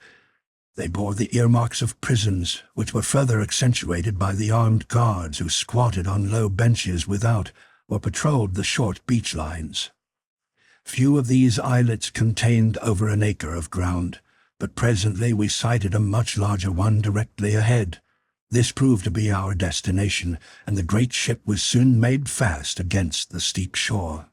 They bore the earmarks of prisons, which were further accentuated by the armed guards who squatted on low benches without or patrolled the short beach lines. Few of these islets contained over an acre of ground, but presently we sighted a much larger one directly ahead. This proved to be our destination, and the great ship was soon made fast against the steep shore.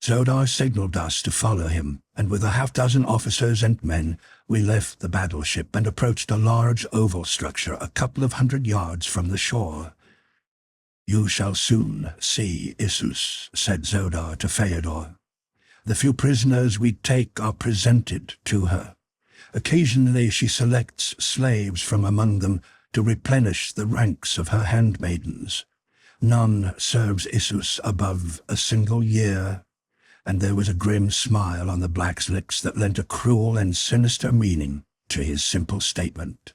Zodar signaled us to follow him, and with a half-dozen officers and men, we left the battleship and approached a large oval structure a couple of 100 yards from the shore. "You shall soon see Issus," said Zodar to Feodor. "The few prisoners we take are presented to her. Occasionally she selects slaves from among them to replenish the ranks of her handmaidens. None serves Issus above a single year." And there was a grim smile on the black's lips that lent a cruel and sinister meaning to his simple statement.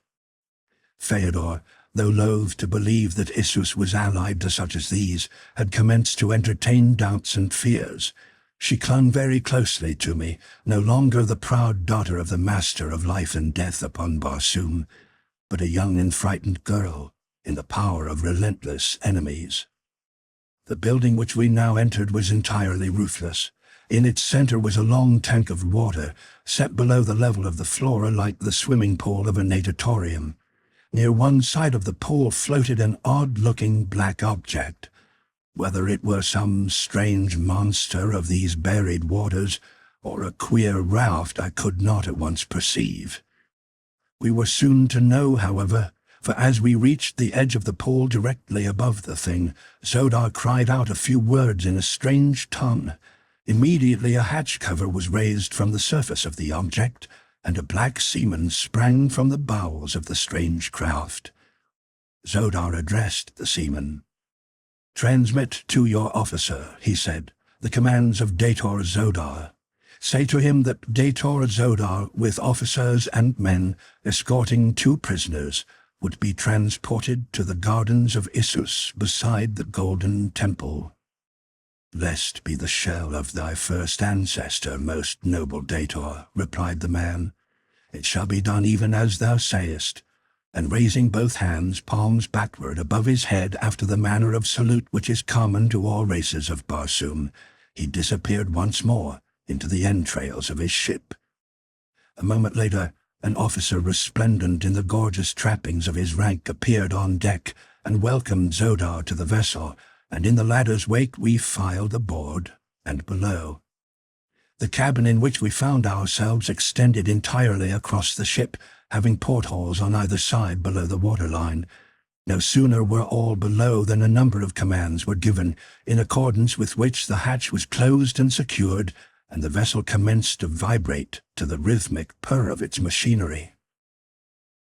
Feodor, though loath to believe that Issus was allied to such as these, had commenced to entertain doubts and fears. She clung very closely to me, no longer the proud daughter of the master of life and death upon Barsoom, but a young and frightened girl in the power of relentless enemies. The building which we now entered was entirely roofless. In its center was a long tank of water, set below the level of the floor like the swimming pool of a natatorium. Near one side of the pool floated an odd-looking black object. Whether it were some strange monster of these buried waters, or a queer raft, I could not at once perceive. We were soon to know, however, for as we reached the edge of the pool directly above the thing, Zodar cried out a few words in a strange tongue. Immediately a hatch cover was raised from the surface of the object, and a black seaman sprang from the bowels of the strange craft. Zodar addressed the seaman. "Transmit to your officer," he said, "the commands of Dejah Zodar. Say to him that Dejah Zodar, with officers and men, escorting 2 prisoners, would be transported to the gardens of Issus beside the Golden Temple." "Blessed be the shell of thy first ancestor, most noble Dejah," replied the man. "It shall be done even as thou sayest." And raising both hands, palms backward, above his head after the manner of salute which is common to all races of Barsoom, he disappeared once more into the entrails of his ship. A moment later, an officer resplendent in the gorgeous trappings of his rank appeared on deck and welcomed Zodar to the vessel, and in the ladder's wake we filed aboard and below. The cabin in which we found ourselves extended entirely across the ship, having portholes on either side below the waterline. No sooner were all below than a number of commands were given, in accordance with which the hatch was closed and secured, and the vessel commenced to vibrate to the rhythmic purr of its machinery.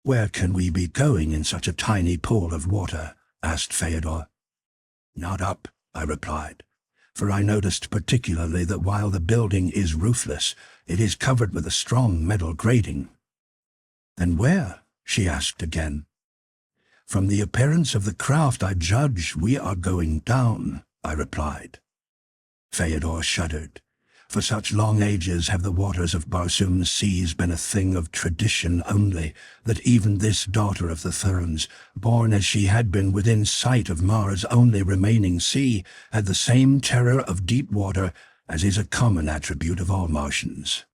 "Where can we be going in such a tiny pool of water?" asked Feodor. "Not up," I replied, for I noticed particularly that while the building is roofless, it is covered with a strong metal grating. "Then where?" she asked again. "From the appearance of the craft I judge we are going down," I replied. Feodor shuddered. For such long ages have the waters of Barsoom's seas been a thing of tradition only, that even this daughter of the Therns, born as she had been within sight of Mars' only remaining sea, had the same terror of deep water as is a common attribute of all Martians.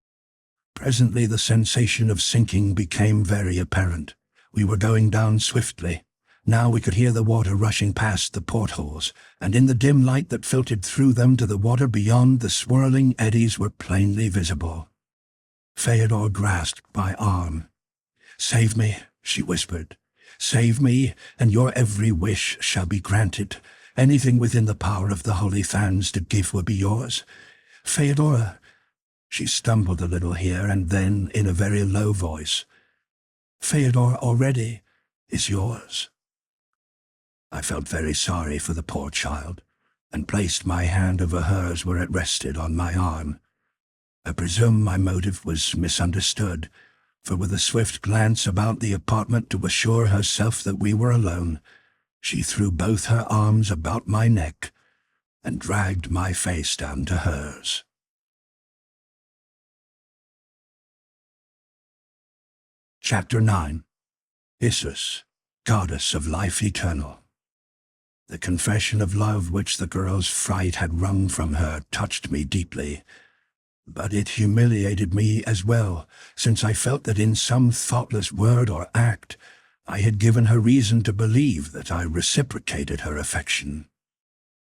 Presently the sensation of sinking became very apparent. We were going down swiftly. Now we could hear the water rushing past the portholes, and in the dim light that filtered through them to the water beyond, the swirling eddies were plainly visible. Feodor grasped my arm. "Save me," she whispered. "Save me, and your every wish shall be granted. Anything within the power of the holy Therns to give will be yours. Feodor." She stumbled a little here, and then, in a very low voice, "Feodor already is yours." I felt very sorry for the poor child, and placed my hand over hers where it rested on my arm. I presume my motive was misunderstood, for with a swift glance about the apartment to assure herself that we were alone, she threw both her arms about my neck and dragged my face down to hers. Chapter 9. Isis, Goddess of Life Eternal. The confession of love which the girl's fright had wrung from her touched me deeply, but it humiliated me as well, since I felt that in some thoughtless word or act I had given her reason to believe that I reciprocated her affection.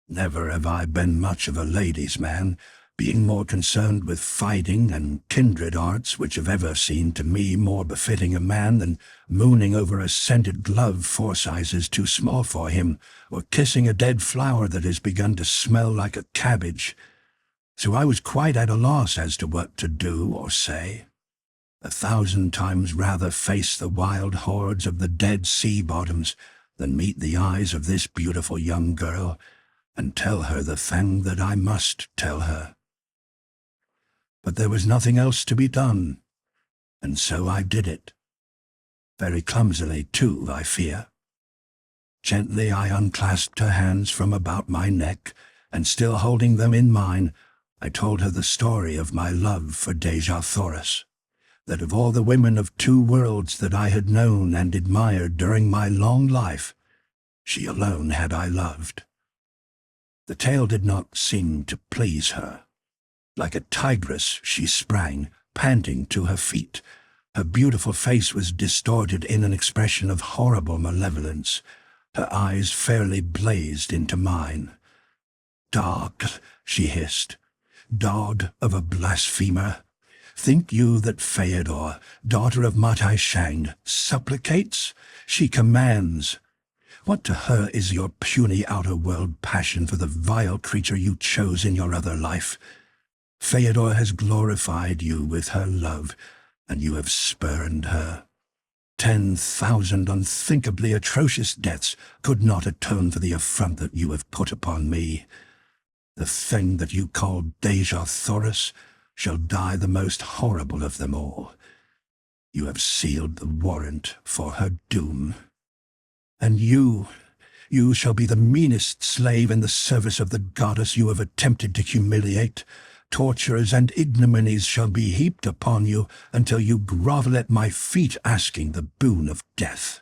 Never have I been much of a ladies' man, being more concerned with fighting and kindred arts which have ever seemed to me more befitting a man than mooning over a scented glove 4 sizes too small for him, or kissing a dead flower that has begun to smell like a cabbage. So I was quite at a loss as to what to do or say. 1,000 times rather face the wild hordes of the dead sea bottoms than meet the eyes of this beautiful young girl and tell her the thing that I must tell her. But there was nothing else to be done, and so I did it. Very clumsily, too, I fear. Gently I unclasped her hands from about my neck, and still holding them in mine, I told her the story of my love for Dejah Thoris, that of all the women of 2 worlds that I had known and admired during my long life, she alone had I loved. The tale did not seem to please her. Like a tigress she sprang, panting, to her feet. Her beautiful face was distorted in an expression of horrible malevolence. Her eyes fairly blazed into mine. "Dog," she hissed, "dog of a blasphemer, think you that Valley, daughter of Matai Shang, supplicates? She commands. What to her is your puny outer world passion for the vile creature you chose in your other life? Valley has glorified you with her love, and you have spurned her. 10,000 unthinkably atrocious deaths could not atone for the affront that you have put upon me. The thing that you call Dejah Thoris shall die the most horrible of them all. You have sealed the warrant for her doom. And you shall be the meanest slave in the service of the goddess you have attempted to humiliate. Tortures and ignominies shall be heaped upon you until you grovel at my feet asking the boon of death.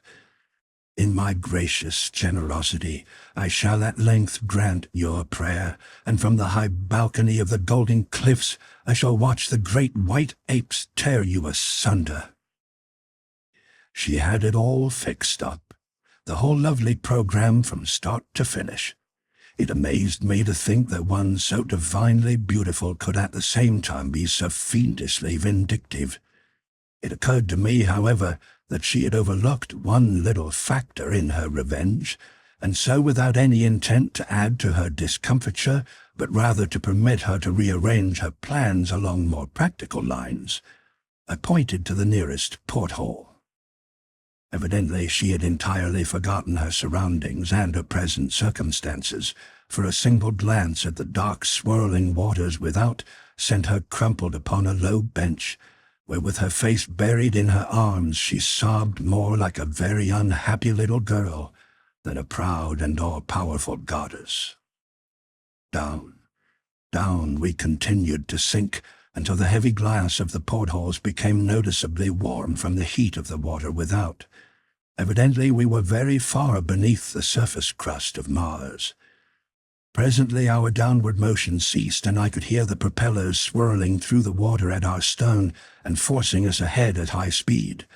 In my gracious generosity I shall at length grant your prayer, and from the high balcony of the golden cliffs I shall watch the great white apes tear you asunder." She had it all fixed up, the whole lovely program from start to finish. It amazed me to think that one so divinely beautiful could at the same time be so fiendishly vindictive. It occurred to me, however, that she had overlooked one little factor in her revenge, and so without any intent to add to her discomfiture, but rather to permit her to rearrange her plans along more practical lines, I pointed to the nearest porthole. Evidently she had entirely forgotten her surroundings and her present circumstances, for a single glance at the dark swirling waters without sent her crumpled upon a low bench, where with her face buried in her arms she sobbed more like a very unhappy little girl than a proud and all-powerful goddess. Down, down we continued to sink until the heavy glass of the portholes became noticeably warm from the heat of the water without. Evidently we were very far beneath the surface crust of Mars. Presently our downward motion ceased, and I could hear the propellers swirling through the water at our stern and forcing us ahead at high speed.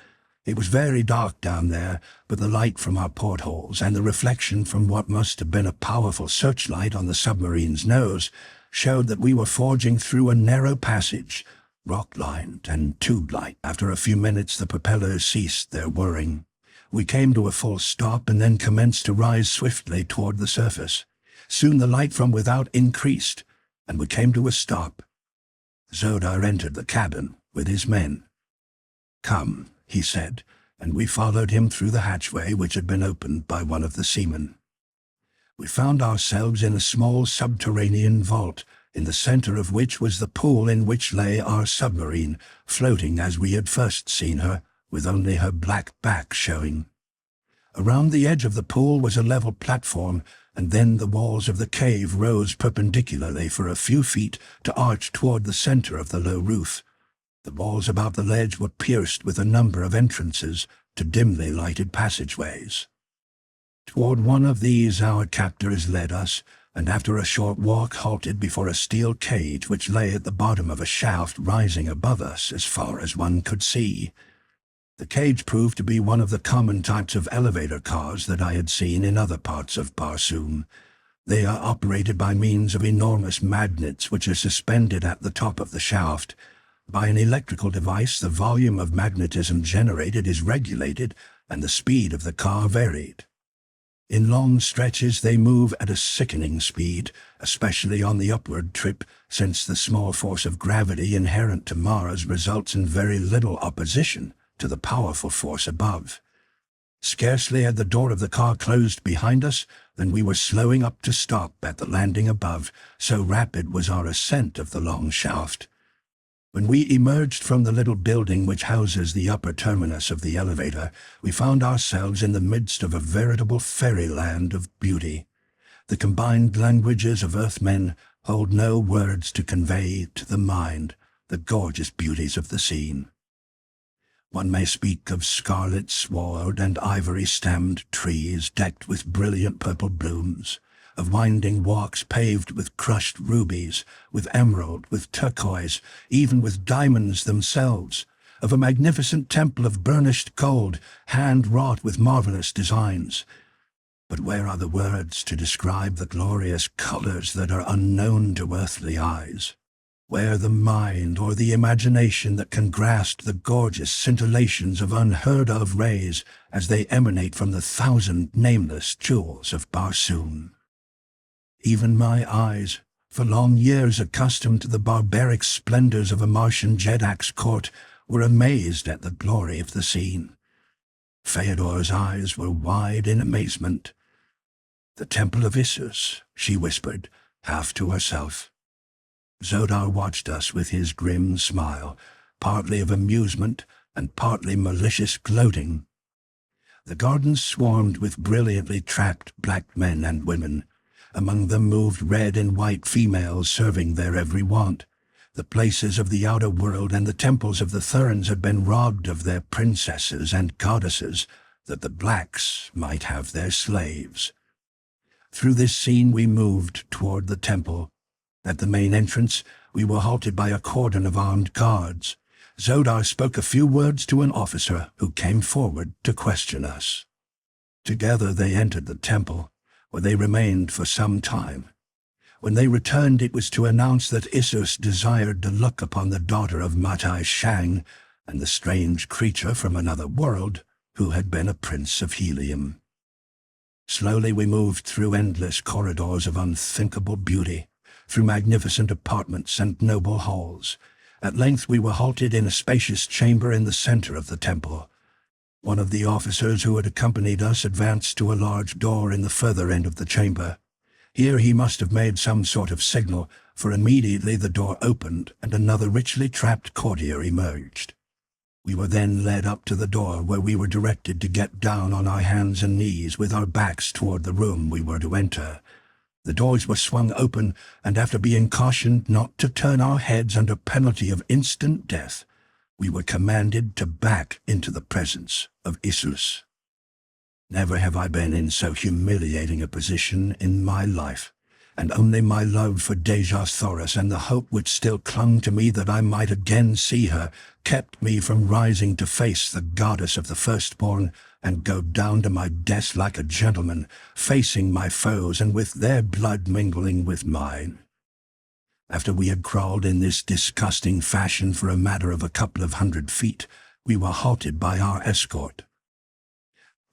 It was very dark down there, but the light from our portholes and the reflection from what must have been a powerful searchlight on the submarine's nose showed that we were forging through a narrow passage, rock-lined and tube-like. After a few minutes the propellers ceased their whirring. We came to a full stop and then commenced to rise swiftly toward the surface. Soon the light from without increased, and we came to a stop. Zodar entered the cabin with his men. "Come," he said, and we followed him through the hatchway which had been opened by one of the seamen. We found ourselves in a small subterranean vault, in the center of which was the pool in which lay our submarine, floating as we had first seen her, with only her black back showing. Around the edge of the pool was a level platform, and then the walls of the cave rose perpendicularly for a few feet to arch toward the center of the low roof. The walls about the ledge were pierced with a number of entrances to dimly lighted passageways. Toward one of these our captors led us, and after a short walk halted before a steel cage which lay at the bottom of a shaft rising above us as far as one could see. The cage proved to be one of the common types of elevator cars that I had seen in other parts of Barsoom. They are operated by means of enormous magnets which are suspended at the top of the shaft. By an electrical device, the volume of magnetism generated is regulated and the speed of the car varied. In long stretches they move at a sickening speed, especially on the upward trip, since the small force of gravity inherent to Mars results in very little opposition to the powerful force above. Scarcely had the door of the car closed behind us than we were slowing up to stop at the landing above, so rapid was our ascent of the long shaft. When we emerged from the little building which houses the upper terminus of the elevator, we found ourselves in the midst of a veritable fairyland of beauty. The combined languages of Earthmen hold no words to convey to the mind the gorgeous beauties of the scene. One may speak of scarlet sward and ivory-stemmed trees decked with brilliant purple blooms, of winding walks paved with crushed rubies, with emerald, with turquoise, even with diamonds themselves, of a magnificent temple of burnished gold, hand-wrought with marvelous designs. But where are the words to describe the glorious colors that are unknown to earthly eyes? Where the mind or the imagination that can grasp the gorgeous scintillations of unheard-of rays as they emanate from the thousand nameless jewels of Barsoom? Even my eyes, for long years accustomed to the barbaric splendors of a Martian Jedak's court, were amazed at the glory of the scene. Feodor's eyes were wide in amazement. "The Temple of Issus," she whispered, half to herself. Zodar watched us with his grim smile, partly of amusement and partly malicious gloating. The gardens swarmed with brilliantly trapped black men and women. Among them moved red and white females serving their every want. The places of the outer world and the temples of the Therns had been robbed of their princesses and goddesses, that the blacks might have their slaves. Through this scene we moved toward the temple. At the main entrance, we were halted by a cordon of armed guards. Zodar spoke a few words to an officer who came forward to question us. Together they entered the temple, where they remained for some time. When they returned, it was to announce that Issus desired to look upon the daughter of Matai Shang and the strange creature from another world who had been a prince of helium. Slowly we moved through endless corridors of unthinkable beauty, through magnificent apartments and noble halls. At length we were halted in a spacious chamber in the center of the temple. One of the officers who had accompanied us advanced to a large door in the further end of the chamber. Here he must have made some sort of signal, for immediately the door opened and another richly trapped courtier emerged. We were then led up to the door, where we were directed to get down on our hands and knees with our backs toward the room we were to enter. The doors were swung open, and after being cautioned not to turn our heads under penalty of instant death, we were commanded to back into the presence of Issus. Never have I been in so humiliating a position in my life, and only my love for Dejah Thoris and the hope which still clung to me that I might again see her kept me from rising to face the goddess of the firstborn and go down to my death like a gentleman, facing my foes and with their blood mingling with mine. After we had crawled in this disgusting fashion for a matter of a couple of 100 feet, we were halted by our escort.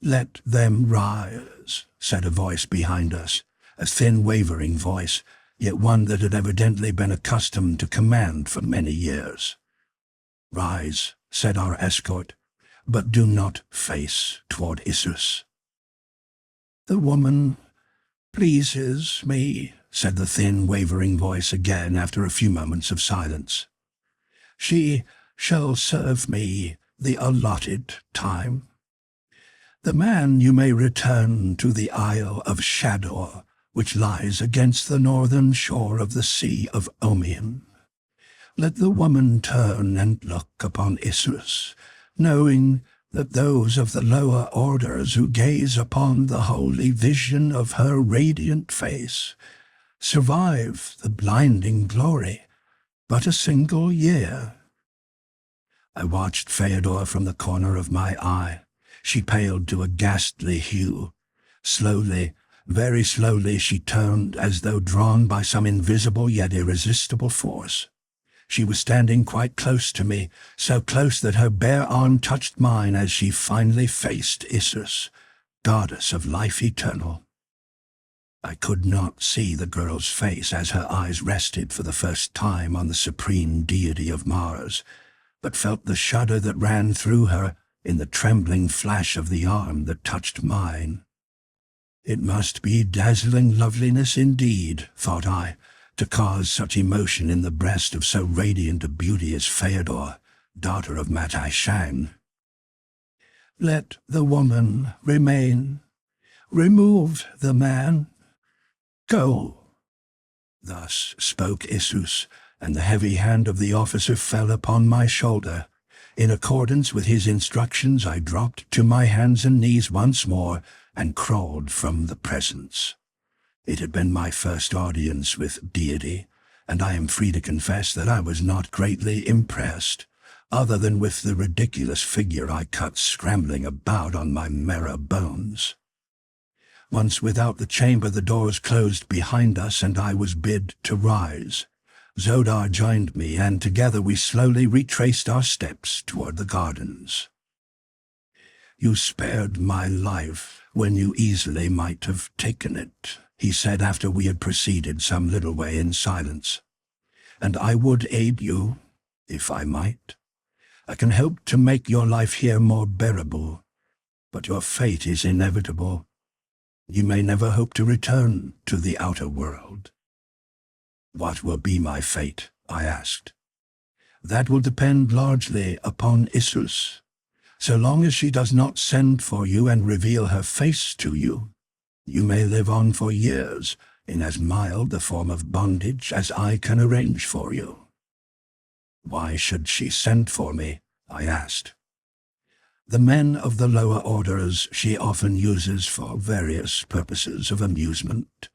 "Let them rise," said a voice behind us, a thin, wavering voice, yet one that had evidently been accustomed to command for many years. "Rise," said our escort, "but do not face toward Issus." "The woman pleases me," said the thin, wavering voice again after a few moments of silence. "She shall serve me the allotted time. The man you may return to the Isle of Shador, which lies against the northern shore of the Sea of Omian. let the woman turn and look upon Issus, knowing that those of the lower orders who gaze upon the holy vision of her radiant face survive the blinding glory but a single year. I watched Theodore from the corner of my eye. She paled to a ghastly hue. Slowly, very slowly, she turned as though drawn by some invisible yet irresistible force. She was standing quite close to me, so close that her bare arm touched mine as she finally faced Issus, goddess of life eternal. I could not see the girl's face as her eyes rested for the first time on the supreme deity of Mars, but felt the shudder that ran through her in the trembling flash of the arm that touched mine. It must be dazzling loveliness indeed, thought I, to cause such emotion in the breast of so radiant a beauty as Theodore, daughter of Matai Shang. Let the woman remain. Remove the man. Go. Thus spoke Issus, and the heavy hand of the officer fell upon my shoulder. In accordance with his instructions, I dropped to my hands and knees once more and crawled from the presence. It had been my first audience with deity, and I am free to confess that I was not greatly impressed, other than with the ridiculous figure I cut scrambling about on my marrow bones. Once without the chamber, the doors closed behind us, and I was bid to rise. Zodar joined me, and together we slowly retraced our steps toward the gardens. You spared my life when you easily might have taken it, he said after we had proceeded some little way in silence. And I would aid you, if I might. I can help to make your life here more bearable, but your fate is inevitable. You may never hope to return to the outer world. What will be my fate? I asked. That will depend largely upon Issus. So long as she does not send for you and reveal her face to you, you may live on for years in as mild a form of bondage as I can arrange for you. Why should she send for me? I asked. The men of the lower orders she often uses for various purposes of amusement.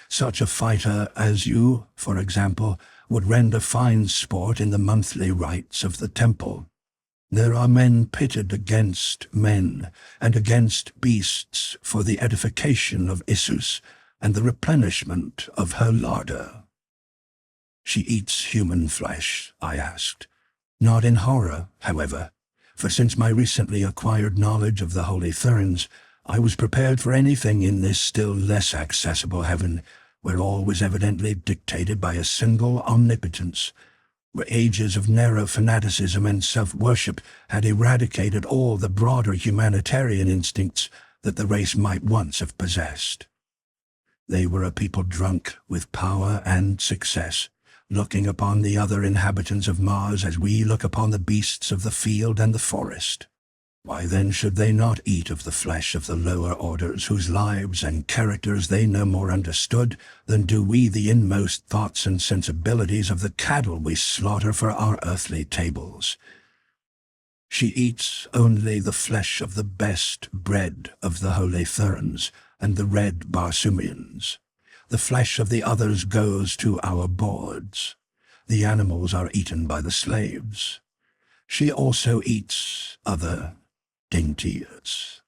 Such a fighter as you, for example, would render fine sport in the monthly rites of the temple. There are men pitted against men and against beasts for the edification of Issus and the replenishment of her larder. She eats human flesh, I asked. Not in horror, however, for since my recently acquired knowledge of the holy Therns, I was prepared for anything in this still less accessible heaven, where all was evidently dictated by a single omnipotence, where ages of narrow fanaticism and self-worship had eradicated all the broader humanitarian instincts that the race might once have possessed. They were a people drunk with power and success, looking upon the other inhabitants of Mars as we look upon the beasts of the field and the forest. Why then should they not eat of the flesh of the lower orders, whose lives and characters they no more understood than do we the inmost thoughts and sensibilities of the cattle we slaughter for our earthly tables? She eats only the flesh of the best bred of the holy Therns and the red Barsoomians. The flesh of the others goes to our boards. The animals are eaten by the slaves. She also eats other dainties.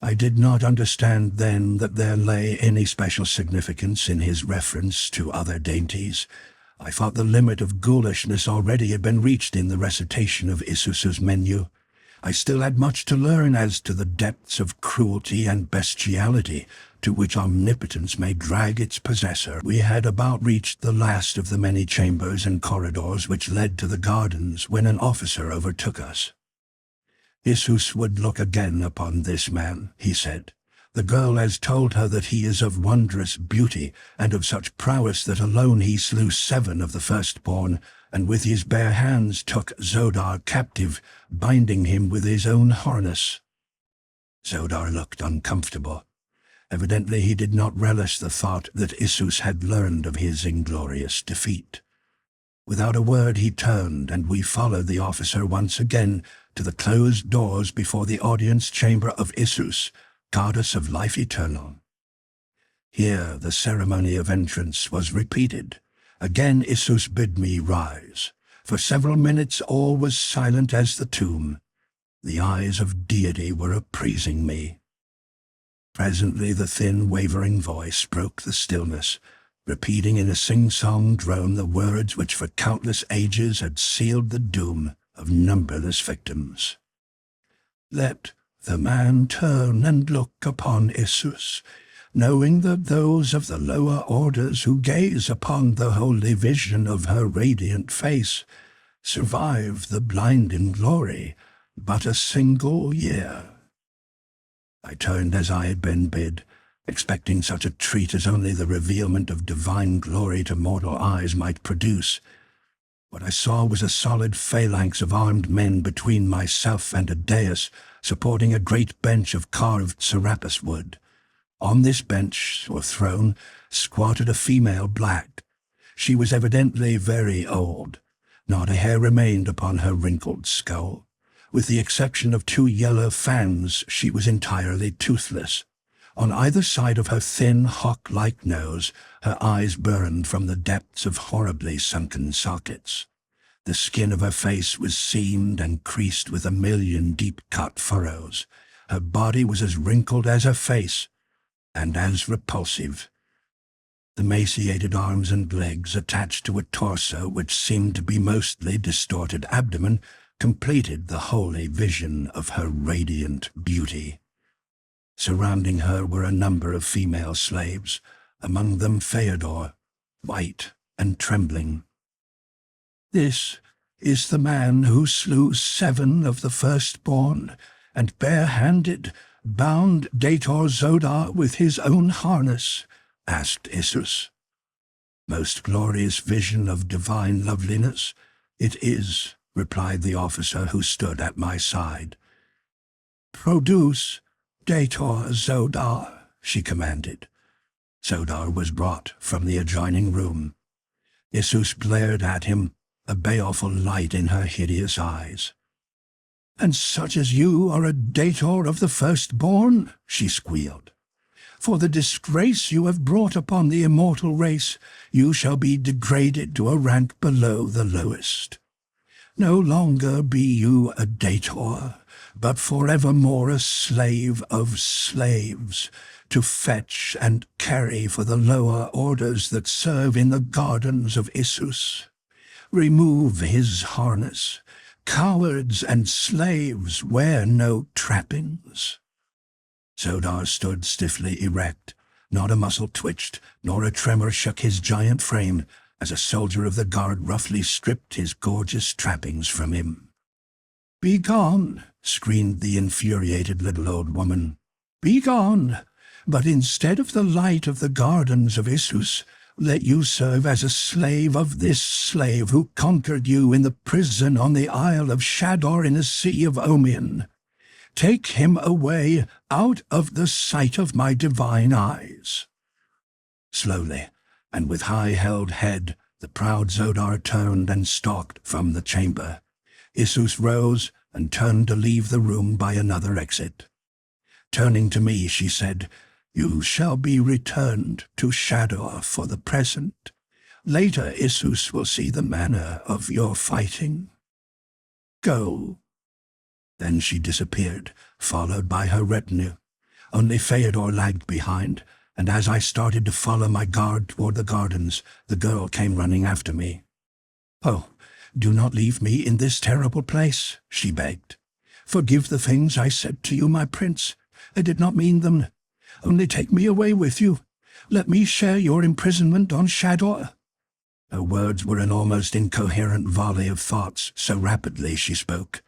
I did not understand then that there lay any special significance in his reference to other dainties. I thought the limit of ghoulishness already had been reached in the recitation of Issus's menu. I still had much to learn as to the depths of cruelty and bestiality to which omnipotence may drag its possessor. We had about reached the last of the many chambers and corridors which led to the gardens when an officer overtook us. Issus would look again upon this man, he said. The girl has told her that he is of wondrous beauty, and of such prowess that alone he slew 7 of the firstborn, and with his bare hands took Zodar captive, binding him with his own harness. Zodar looked uncomfortable. Evidently he did not relish the thought that Issus had learned of his inglorious defeat. Without a word he turned, and we followed the officer once again to the closed doors before the audience chamber of Isus, goddess of life eternal. Here the ceremony of entrance was repeated. Again Isus bid me rise. For several minutes all was silent as the tomb. The eyes of deity were appraising me. Presently the thin, wavering voice broke the stillness, repeating in a sing-song drone the words which for countless ages had sealed the doom of numberless victims. Let the man turn and look upon Isus, knowing that those of the lower orders who gaze upon the holy vision of her radiant face survive the blinding glory but a single year. I turned as I had been bid, expecting such a treat as only the revealment of divine glory to mortal eyes might produce. What I saw was a solid phalanx of armed men between myself and a dais supporting a great bench of carved serapis wood. On this bench, or throne, squatted a female black. She was evidently very old. Not a hair remained upon her wrinkled skull. With the exception of 2 yellow fangs, she was entirely toothless. On either side of her thin, hawk-like nose, her eyes burned from the depths of horribly sunken sockets. The skin of her face was seamed and creased with 1,000,000 deep-cut furrows. Her body was as wrinkled as her face, and as repulsive. The emaciated arms and legs attached to a torso which seemed to be mostly distorted abdomen completed the holy vision of her radiant beauty. Surrounding her were a number of female slaves, among them Theodore, white and trembling. "This is the man who slew 7 of the firstborn, and bare-handed bound Dejah Thoris with his own harness?" asked Isus. "Most glorious vision of divine loveliness, it is," replied the officer who stood at my side. "Produce Dejah Thoris," she commanded. Thoris was brought from the adjoining room. Isus glared at him, a baleful light in her hideous eyes. "And such as you are a Dejah of the firstborn?" she squealed. "For the disgrace you have brought upon the immortal race, you shall be degraded to a rank below the lowest. No longer be you a Dejah, but forevermore a slave of slaves, to fetch and carry for the lower orders that serve in the gardens of Isus. Remove his harness. Cowards and slaves wear no trappings." Thoris stood stiffly erect. Not a muscle twitched, nor a tremor shook his giant frame, as a soldier of the guard roughly stripped his gorgeous trappings from him. "Begone!" screamed the infuriated little old woman. "Begone! But instead of the light of the gardens of Isus, let you serve as a slave of this slave who conquered you in the prison on the Isle of Shador in the Sea of Omion. Take him away out of the sight of my divine eyes." Slowly, and with high-held head, the proud Thoris turned and stalked from the chamber. Isus rose and turned to leave the room by another exit. Turning to me, she said, "You shall be returned to Shador for the present. Later Isus will see the manner of your fighting. Go." Then she disappeared, followed by her retinue. Only Theodore lagged behind, and as I started to follow my guard toward the gardens, the girl came running after me. "Oh, do not leave me in this terrible place," she begged. "Forgive the things I said to you, my prince. I did not mean them. Only take me away with you. Let me share your imprisonment on Shador." Her words were an almost incoherent volley of thoughts, so rapidly she spoke.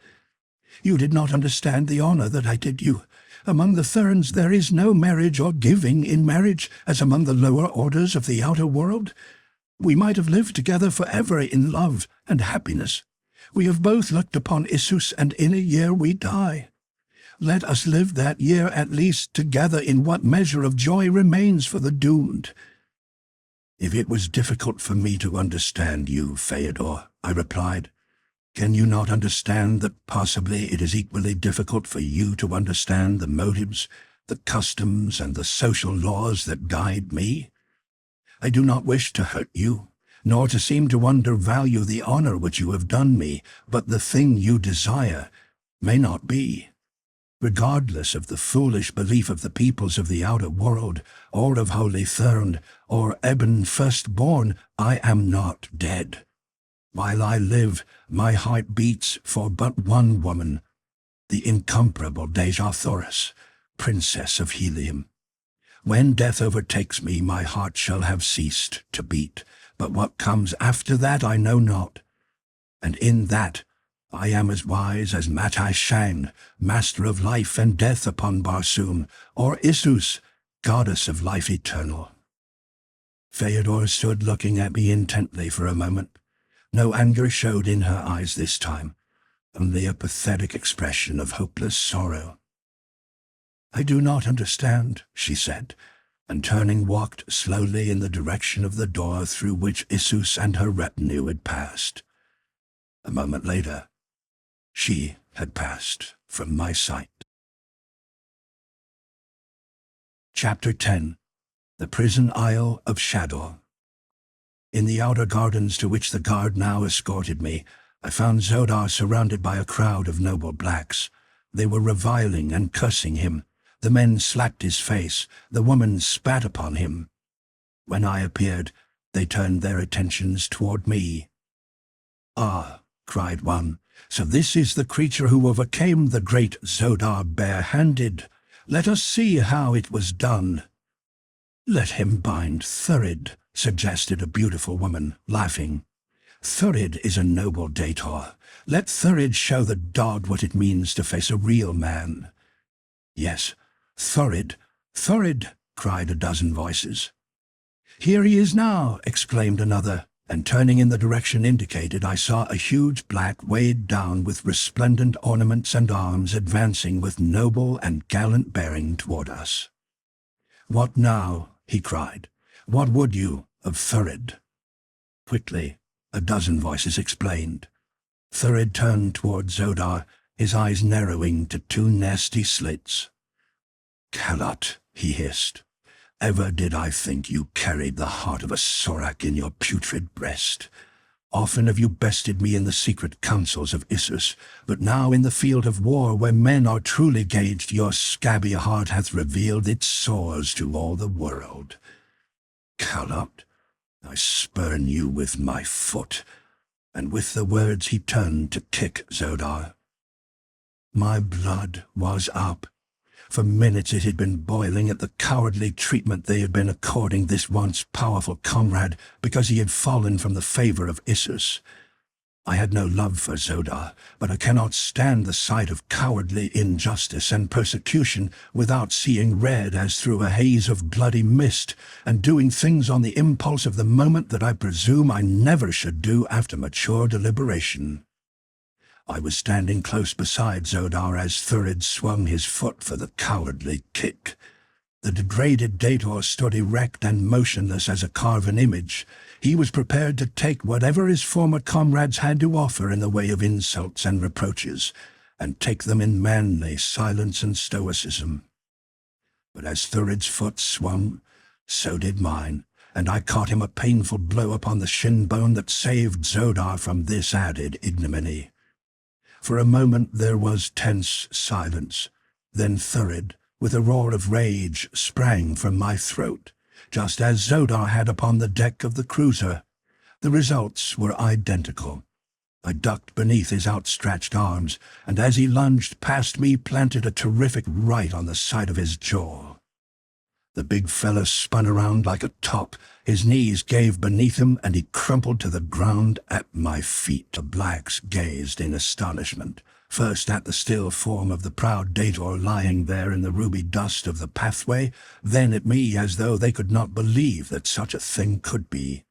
"You did not understand the honor that I did you. Among the Therns there is no marriage or giving in marriage, as among the lower orders of the outer world. We might have lived together forever in love and happiness. We have both looked upon Isus, and in a year we die. Let us live that year at least together in what measure of joy remains for the doomed." If it was difficult for me to understand you, Theodore, I replied, can you not understand that possibly it is equally difficult for you to understand the motives, the customs, and the social laws that guide me? I do not wish to hurt you, nor to seem to undervalue the honor which you have done me, but the thing you desire may not be. Regardless of the foolish belief of the peoples of the outer world, or of holy Therns, or Eben firstborn, I am not dead. While I live, my heart beats for but one woman, the incomparable Dejah Thoris, Princess of Helium. When death overtakes me, my heart shall have ceased to beat, but what comes after that I know not. And in that I am as wise as Matai Shang, master of life and death upon Barsoom, or Isus, goddess of life eternal. Theodore stood looking at me intently for a moment. No anger showed in her eyes this time, only a pathetic expression of hopeless sorrow. I do not understand, she said, and turning walked slowly in the direction of the door through which Isus and her retinue had passed. A moment later, she had passed from my sight. Chapter 10. The Prison Isle of Shadow. In the outer gardens to which the guard now escorted me, I found Zodar surrounded by a crowd of noble blacks. They were reviling and cursing him. The men slapped his face. The woman spat upon him. When I appeared, they turned their attentions toward me. "Ah," cried one, "so this is the creature who overcame the great Zodar bare-handed. Let us see how it was done." "Let him bind Thurid," suggested a beautiful woman, laughing. "Thurid is a noble Dator. Let Thurid show the dog what it means to face a real man." "Yes, Thurid, Thurid," cried a dozen voices. "Here he is now," exclaimed another, and turning in the direction indicated, I saw a huge black weighed down with resplendent ornaments and arms advancing with noble and gallant bearing toward us. "What now?" he cried. "What would you of Thurid?" Quickly, a dozen voices explained. Thurid turned toward Zodar, his eyes narrowing to two nasty slits. "Callot," he hissed, "ever did I think you carried the heart of a Sorak in your putrid breast. Often have you bested me in the secret councils of Isus, but now in the field of war where men are truly gauged, your scabby heart hath revealed its sores to all the world. Callot, I spurn you with my foot." And with the words he turned to kick Zodar. My blood was up. For minutes it had been boiling at the cowardly treatment they had been according this once powerful comrade because he had fallen from the favor of Isus. I had no love for Zodar, but I cannot stand the sight of cowardly injustice and persecution without seeing red as through a haze of bloody mist, and doing things on the impulse of the moment that I presume I never should do after mature deliberation. I was standing close beside Zodar as Thurid swung his foot for the cowardly kick. The degraded Dator stood erect and motionless as a carven image. He was prepared to take whatever his former comrades had to offer in the way of insults and reproaches, and take them in manly silence and stoicism. But as Thurid's foot swung, so did mine, and I caught him a painful blow upon the shin bone that saved Zodar from this added ignominy. For a moment there was tense silence. Then Thurid, with a roar of rage, sprang from my throat, just as Zodar had upon the deck of the cruiser. The results were identical. I ducked beneath his outstretched arms, and as he lunged past me, planted a terrific right on the side of his jaw. The big fellow spun around like a top. His knees gave beneath him, and he crumpled to the ground at my feet. The blacks gazed in astonishment, first at the still form of the proud Dator lying there in the ruby dust of the pathway, then at me as though they could not believe that such a thing could be.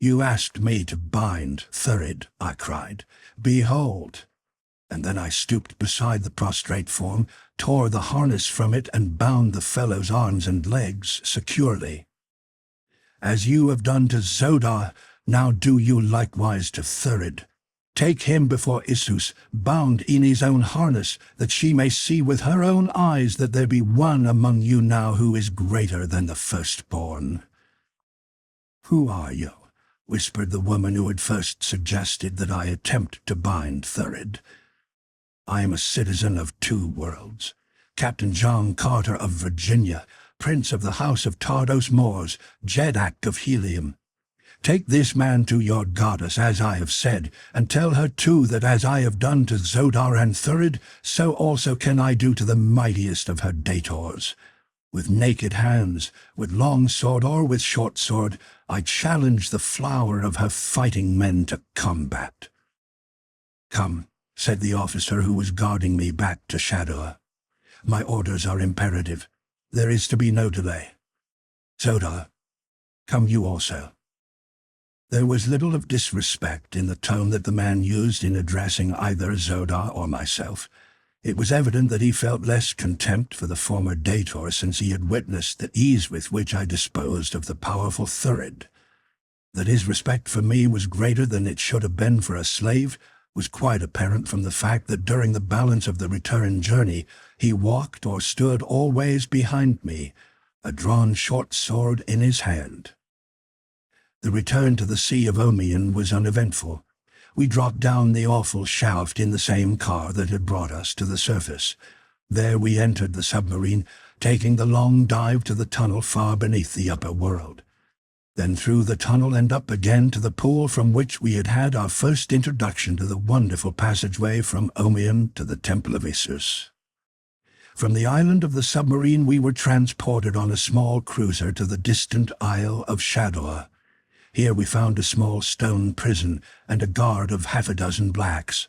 "You asked me to bind Thurid," I cried. "Behold!" And then I stooped beside the prostrate form, tore the harness from it, and bound the fellow's arms and legs securely. As you have done to Zodar, now do you likewise to Thurid. Take him before Issus, bound in his own harness, that she may see with her own eyes that there be one among you now who is greater than the firstborn." "Who are you?" whispered the woman who had first suggested that I attempt to bind Thurid. "I am a citizen of 2 worlds, Captain John Carter of Virginia, Prince of the House of Tardos Moors, Jedak of Helium. Take this man to your goddess, as I have said, and tell her too that as I have done to Zodar and Thurid, so also can I do to the mightiest of her dators. With naked hands, with long sword or with short sword, I challenge the flower of her fighting men to combat." "Come," said the officer who was guarding me, back to Shadowr. "My orders are imperative. There is to be no delay. Zodar, come you also." There was little of disrespect in the tone that the man used in addressing either Zodar or myself. It was evident that he felt less contempt for the former Dator since he had witnessed the ease with which I disposed of the powerful Thurid. That his respect for me was greater than it should have been for a slave was quite apparent from the fact that during the balance of the return journey he walked or stood always behind me, a drawn short sword in his hand. The return to the Sea of Omian was uneventful. We dropped down the awful shaft in the same car that had brought us to the surface. There we entered the submarine, taking the long dive to the tunnel far beneath the upper world. Then through the tunnel and up again to the pool from which we had had our first introduction to the wonderful passageway from Omian to the Temple of Issus. From the island of the submarine we were transported on a small cruiser to the distant Isle of Shadowr. Here we found a small stone prison and a guard of 6 blacks.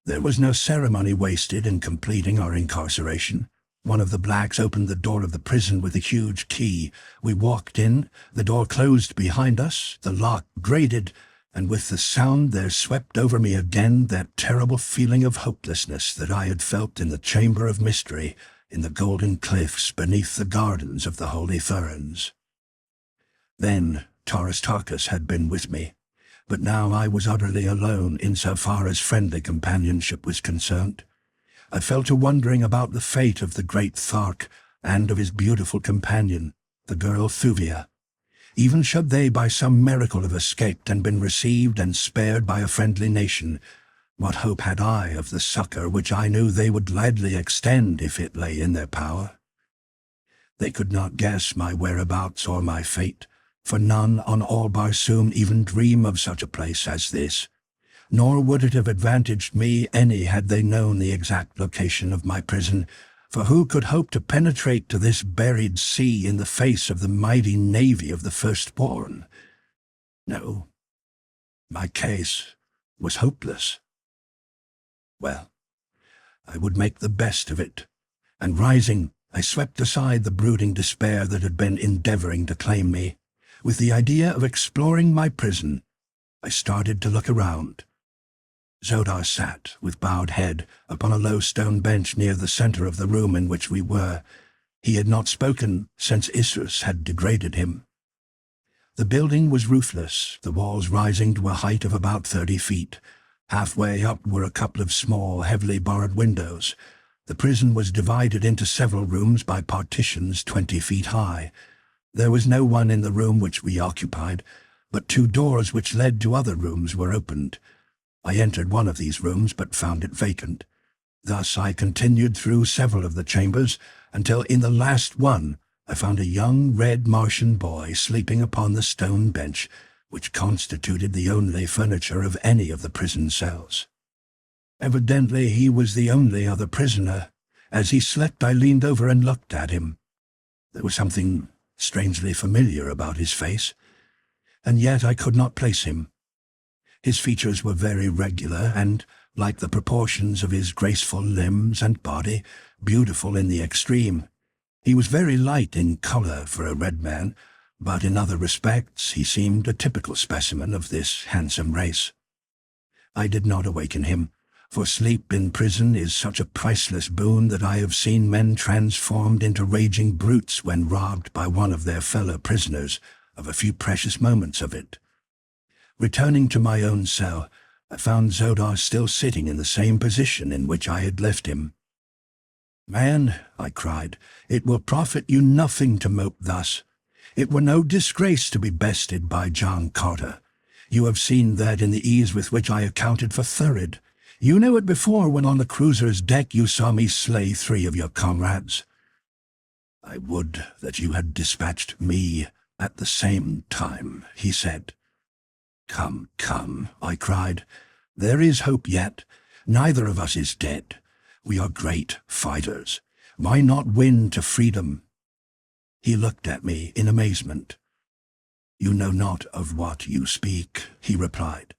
There was no ceremony wasted in completing our incarceration. One of the blacks opened the door of the prison with a huge key. We walked in, the door closed behind us, the lock grated, and with the sound there swept over me again that terrible feeling of hopelessness that I had felt in the Chamber of Mystery, in the golden cliffs beneath the gardens of the holy Therns. Then Taurus had been with me, but now I was utterly alone insofar as friendly companionship was concerned. I fell to wondering about the fate of the great Thark and of his beautiful companion, the girl Thuvia. Even should they by some miracle have escaped and been received and spared by a friendly nation, what hope had I of the succor which I knew they would gladly extend if it lay in their power? They could not guess my whereabouts or my fate, for none on all Barsoom even dream of such a place as this. Nor would it have advantaged me any had they known the exact location of my prison, for who could hope to penetrate to this buried sea in the face of the mighty navy of the firstborn? No, my case was hopeless. Well, I would make the best of it, and rising, I swept aside the brooding despair that had been endeavoring to claim me. With the idea of exploring my prison, I started to look around. Zodar sat, with bowed head, upon a low stone bench near the center of the room in which we were. He had not spoken since Issus had degraded him. The building was roofless, the walls rising to a height of about 30 feet. Halfway up were a couple of small, heavily barred windows. The prison was divided into several rooms by partitions 20 feet high. There was no one in the room which we occupied, but 2 doors which led to other rooms were opened. I entered one of these rooms, but found it vacant. Thus I continued through several of the chambers, until in the last one I found a young red Martian boy sleeping upon the stone bench, which constituted the only furniture of any of the prison cells. Evidently he was the only other prisoner. As he slept I leaned over and looked at him. There was something strangely familiar about his face, and yet I could not place him. His features were very regular and, like the proportions of his graceful limbs and body, beautiful in the extreme. He was very light in color for a red man, but in other respects he seemed a typical specimen of this handsome race. I did not awaken him, for sleep in prison is such a priceless boon that I have seen men transformed into raging brutes when robbed by one of their fellow prisoners, of a few precious moments of it. Returning to my own cell, I found Zodar still sitting in the same position in which I had left him. "Man," I cried, "it will profit you nothing to mope thus. It were no disgrace to be bested by John Carter. You have seen that in the ease with which I accounted for Thurid. You knew it before when on the cruiser's deck you saw me slay 3 of your comrades. I would that you had dispatched me at the same time," he said. "Come, come," I cried. "There is hope yet. Neither of us is dead. We are great fighters. Why not win to freedom?" He looked at me in amazement. "You know not of what you speak," he replied.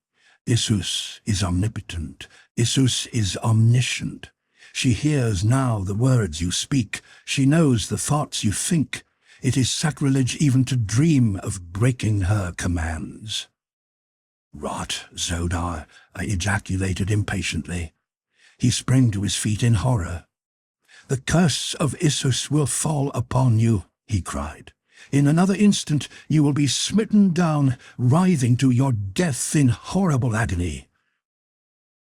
"Isus is omnipotent. Isus is omniscient. She hears now the words you speak. She knows the thoughts you think. It is sacrilege even to dream of breaking her commands." "Rot, Zodar," I ejaculated impatiently. He sprang to his feet in horror. "The curse of Isus will fall upon you," he cried. "In another instant you will be smitten down, writhing to your death in horrible agony."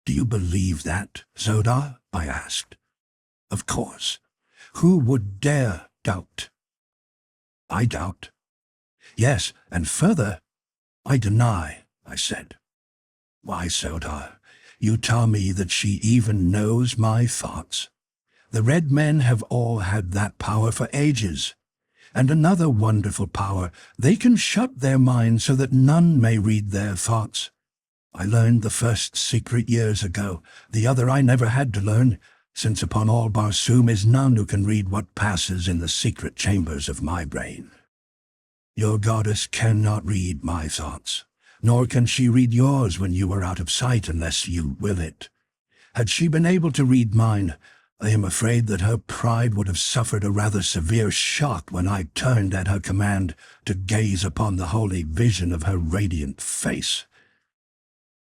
"Do you believe that, Zodar?" I asked. "Of course. Who would dare doubt?" "I doubt." "Yes, and further, I deny," I said. "Why, Zodar? You tell me that she even knows my thoughts. The red men have all had that power for ages. And another wonderful power, they can shut their minds so that none may read their thoughts. I learned the first secret years ago. The other I never had to learn, since upon all Barsoom is none who can read what passes in the secret chambers of my brain. Your goddess cannot read my thoughts, nor can she read yours when you are out of sight unless you will it. Had she been able to read mine, I am afraid that her pride would have suffered a rather severe shock when I turned at her command to gaze upon the holy vision of her radiant face.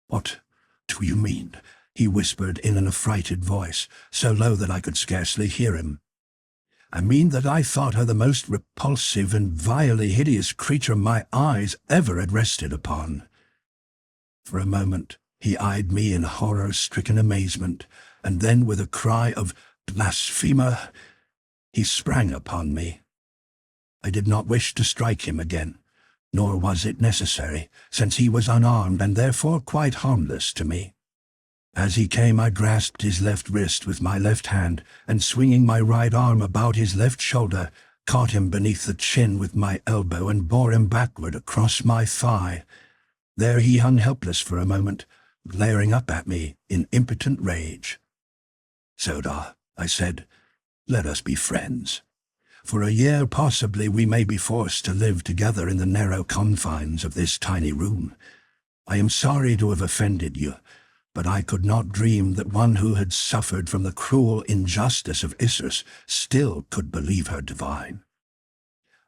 "What do you mean?" he whispered in an affrighted voice, so low that I could scarcely hear him. "I mean that I thought her the most repulsive and vilely hideous creature my eyes ever had rested upon." For a moment he eyed me in horror-stricken amazement, and then with a cry of "Blasphemer!" he sprang upon me. I did not wish to strike him again, nor was it necessary, since he was unarmed and therefore quite harmless to me. As he came, I grasped his left wrist with my left hand, and swinging my right arm about his left shoulder, caught him beneath the chin with my elbow and bore him backward across my thigh. There he hung helpless for a moment, glaring up at me in impotent rage. "Zodar," I said, "let us be friends. For a year possibly we may be forced to live together in the narrow confines of this tiny room. I am sorry to have offended you, but I could not dream that one who had suffered from the cruel injustice of Isus still could believe her divine.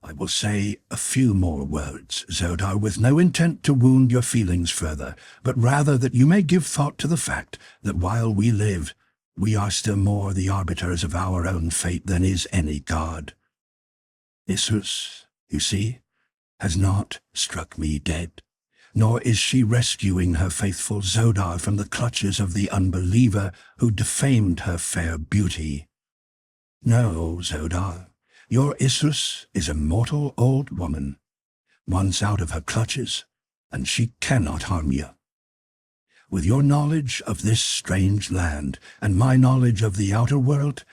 I will say a few more words, Zodar, with no intent to wound your feelings further, but rather that you may give thought to the fact that while we live, we are still more the arbiters of our own fate than is any god. Isus, you see, has not struck me dead, nor is she rescuing her faithful Zodar from the clutches of the unbeliever who defamed her fair beauty. No, Zodar, your Isus is a mortal old woman, once out of her clutches, and she cannot harm you. With your knowledge of this strange land, and my knowledge of the outer world,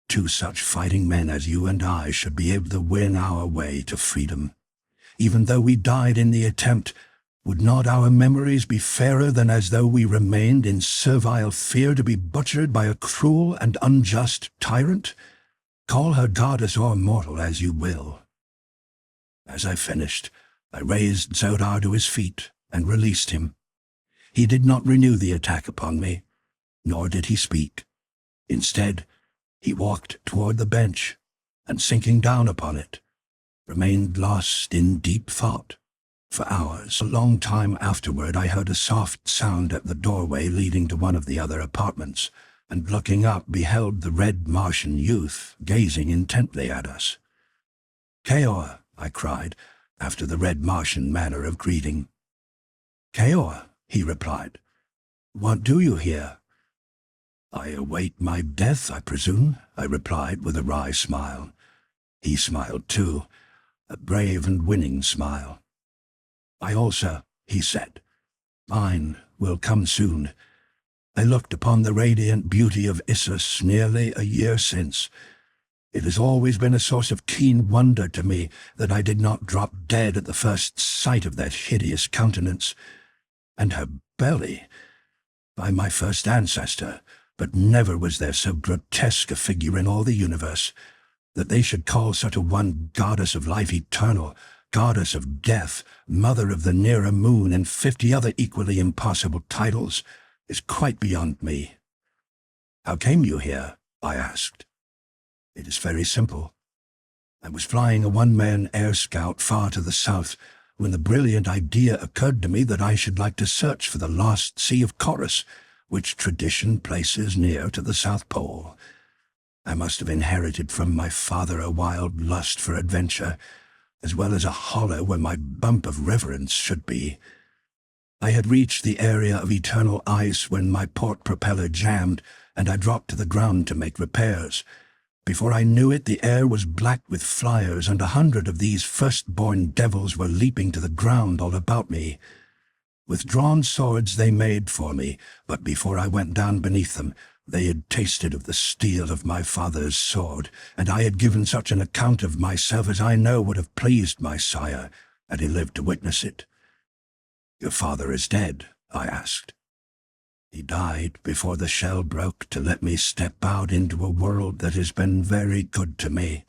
2 such fighting men as you and I should be able to win our way to freedom. Even though we died in the attempt, would not our memories be fairer than as though we remained in servile fear to be butchered by a cruel and unjust tyrant? Call her goddess or mortal as you will." As I finished, I raised Zodar to his feet and released him. He did not renew the attack upon me, nor did he speak. Instead, he walked toward the bench, and sinking down upon it, remained lost in deep thought. For hours, a long time afterward, I heard a soft sound at the doorway leading to one of the other apartments, and looking up beheld the red Martian youth gazing intently at us. "Kaor," I cried, after the red Martian manner of greeting. "Kaor," he replied. "What do you here?" "I await my death, I presume," I replied with a wry smile. He smiled too, a brave and winning smile. "I also," he said. "Mine will come soon. I looked upon the radiant beauty of Issus nearly a year since. It has always been a source of keen wonder to me that I did not drop dead at the first sight of that hideous countenance. And her belly, by my first ancestor, but never was there so grotesque a figure in all the universe, that they should call such a one goddess of life eternal, goddess of death, mother of the nearer moon, and 50 other equally impossible titles, is quite beyond me." "How came you here?" I asked. "It is very simple. I was flying a one-man air scout far to the south, when the brilliant idea occurred to me that I should like to search for the lost Sea of Chorus, which tradition places near to the South Pole. I must have inherited from my father a wild lust for adventure, as well as a hollow where my bump of reverence should be. I had reached the area of eternal ice when my port propeller jammed, and I dropped to the ground to make repairs. Before I knew it, the air was black with flyers, and 100 of these first-born devils were leaping to the ground all about me. With drawn swords they made for me, but before I went down beneath them, they had tasted of the steel of my father's sword, and I had given such an account of myself as I know would have pleased my sire, had he lived to witness it." "Your father is dead?" I asked. "He died before the shell broke to let me step out into a world that has been very good to me.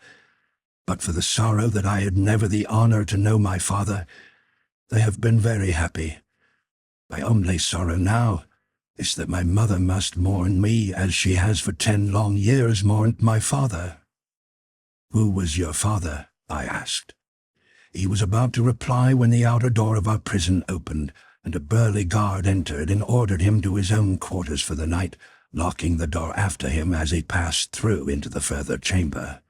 But for the sorrow that I had never the honor to know my father, they have been very happy. My only sorrow now is that my mother must mourn me as she has for 10 long years mourned my father." "Who was your father?" I asked. He was about to reply when the outer door of our prison opened, and a burly guard entered and ordered him to his own quarters for the night, locking the door after him as he passed through into the further chamber.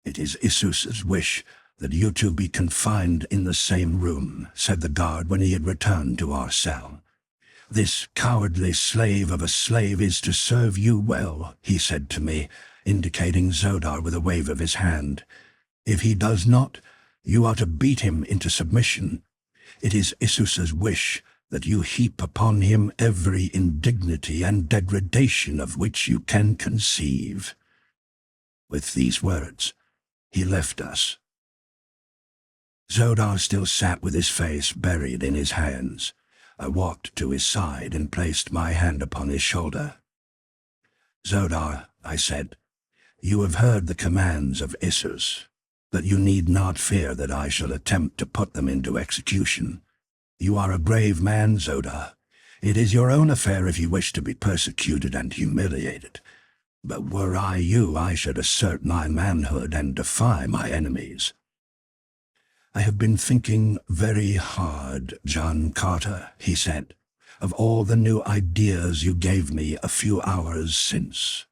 "It is Issus's wish that you two be confined in the same room," said the guard when he had returned to our cell. "This cowardly slave of a slave is to serve you well," he said to me, indicating Zodar with a wave of his hand. "If he does not, you are to beat him into submission. It is Issus's wish that you heap upon him every indignity and degradation of which you can conceive." With these words, he left us. Zodar still sat with his face buried in his hands. I walked to his side and placed my hand upon his shoulder. "Zodar," I said, "you have heard the commands of Issus, but you need not fear that I shall attempt to put them into execution. You are a brave man, Zodar. It is your own affair if you wish to be persecuted and humiliated. But were I you, I should assert my manhood and defy my enemies." "I have been thinking very hard, John Carter," he said, "of all the new ideas you gave me a few hours since.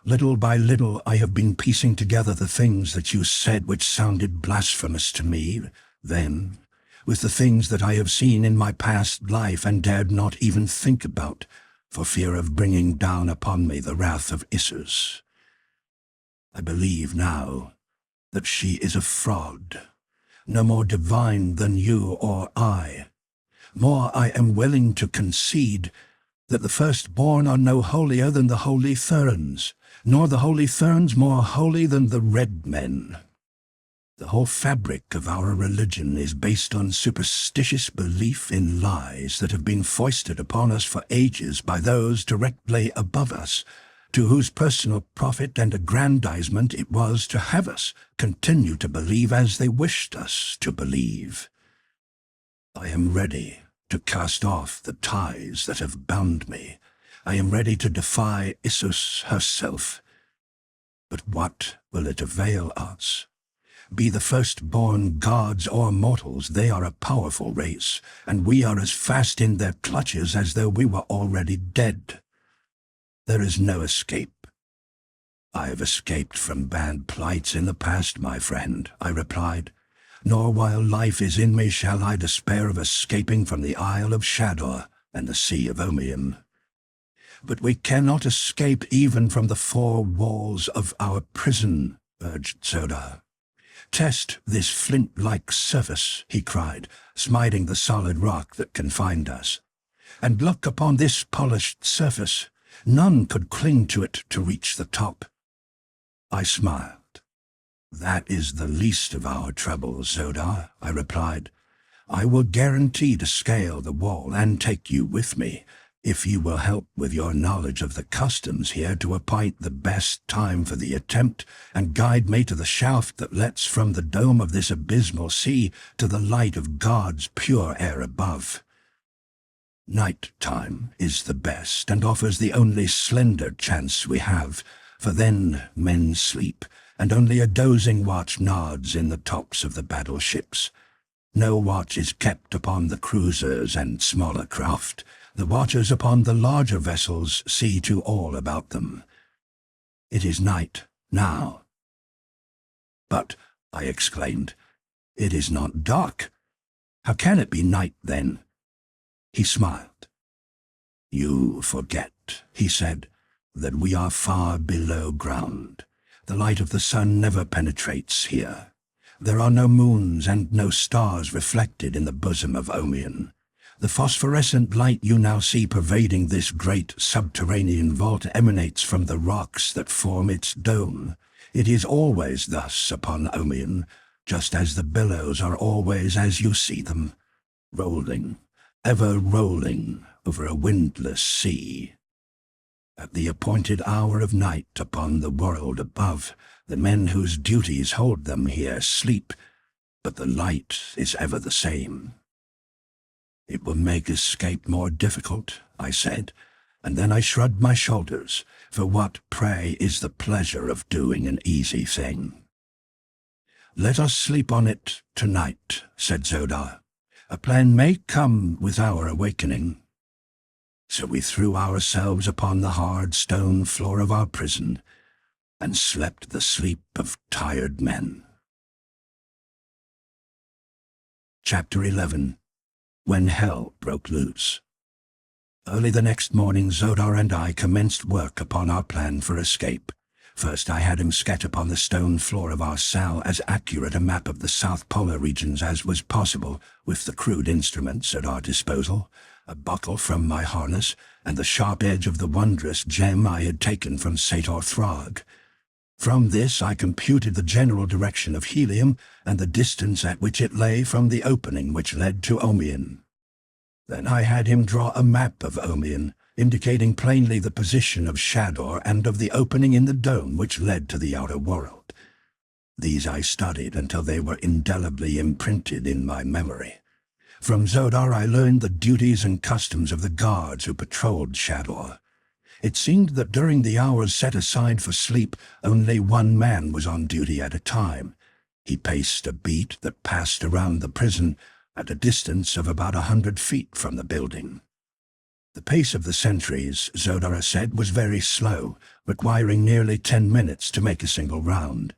Little by little I have been piecing together the things that you said which sounded blasphemous to me then, with the things that I have seen in my past life and dared not even think about, for fear of bringing down upon me the wrath of Issus. I believe now that she is a fraud, no more divine than you or I. More, I am willing to concede that the firstborn are no holier than the holy Therns, nor the holy Therns more holy than the red men. The whole fabric of our religion is based on superstitious belief in lies that have been foisted upon us for ages by those directly above us, to whose personal profit and aggrandizement it was to have us continue to believe as they wished us to believe. I am ready to cast off the ties that have bound me. I am ready to defy Issus herself. But what will it avail us? Be the firstborn gods or mortals, they are a powerful race, and we are as fast in their clutches as though we were already dead. There is no escape." "I have escaped from bad plights in the past, my friend," I replied. nor while life is in me shall I despair of escaping from the Isle of Shador and the Sea of Omium. But we cannot escape even from the four walls of our prison, urged Zodar. Test this flint-like surface, he cried, smiting the solid rock that confined us. And look upon this polished surface. None could cling to it to reach the top. I smiled. That is the least of our troubles, Zodar, I replied. I will guarantee to scale the wall and take you with me, if you will help with your knowledge of the customs here to appoint the best time for the attempt and guide me to the shaft that lets from the dome of this abysmal sea to the light of God's pure air above. Night time is the best and offers the only slender chance we have, for then men sleep, and only a dozing watch nods in the tops of the battleships. No watch is kept upon the cruisers and smaller craft. The watchers upon the larger vessels see to all about them. It is night now. But, I exclaimed, it is not dark. How can it be night then? He smiled. You forget, he said, that we are far below ground. The light of the sun never penetrates here. There are no moons and no stars reflected in the bosom of Omion. The phosphorescent light you now see pervading this great subterranean vault emanates from the rocks that form its dome. It is always thus upon Omion, just as the billows are always as you see them, rolling, ever rolling over a windless sea. At the appointed hour of night upon the world above, the men whose duties hold them here sleep, but the light is ever the same. It will make escape more difficult, I said, and then I shrugged my shoulders, for what, pray, is the pleasure of doing an easy thing? Let us sleep on it tonight, said Zodar. A plan may come with our awakening. So we threw ourselves upon the hard stone floor of our prison, and slept the sleep of tired men. Chapter 11. When Hell Broke Loose. Early the next morning, Zodar and I commenced work upon our plan for escape. First I had him sketch upon the stone floor of our cell as accurate a map of the South Polar regions as was possible, with the crude instruments at our disposal, a buckle from my harness, and the sharp edge of the wondrous gem I had taken from Sator Throg. From this I computed the general direction of helium and the distance at which it lay from the opening which led to Omion. Then I had him draw a map of Omion, indicating plainly the position of Shador and of the opening in the dome which led to the outer world. These I studied until they were indelibly imprinted in my memory. From Zodar I learned the duties and customs of the guards who patrolled Shador. It seemed that during the hours set aside for sleep, only one man was on duty at a time. He paced a beat that passed around the prison at a distance of about 100 feet from the building. The pace of the sentries, Zodar said, was very slow, requiring nearly 10 minutes to make a single round.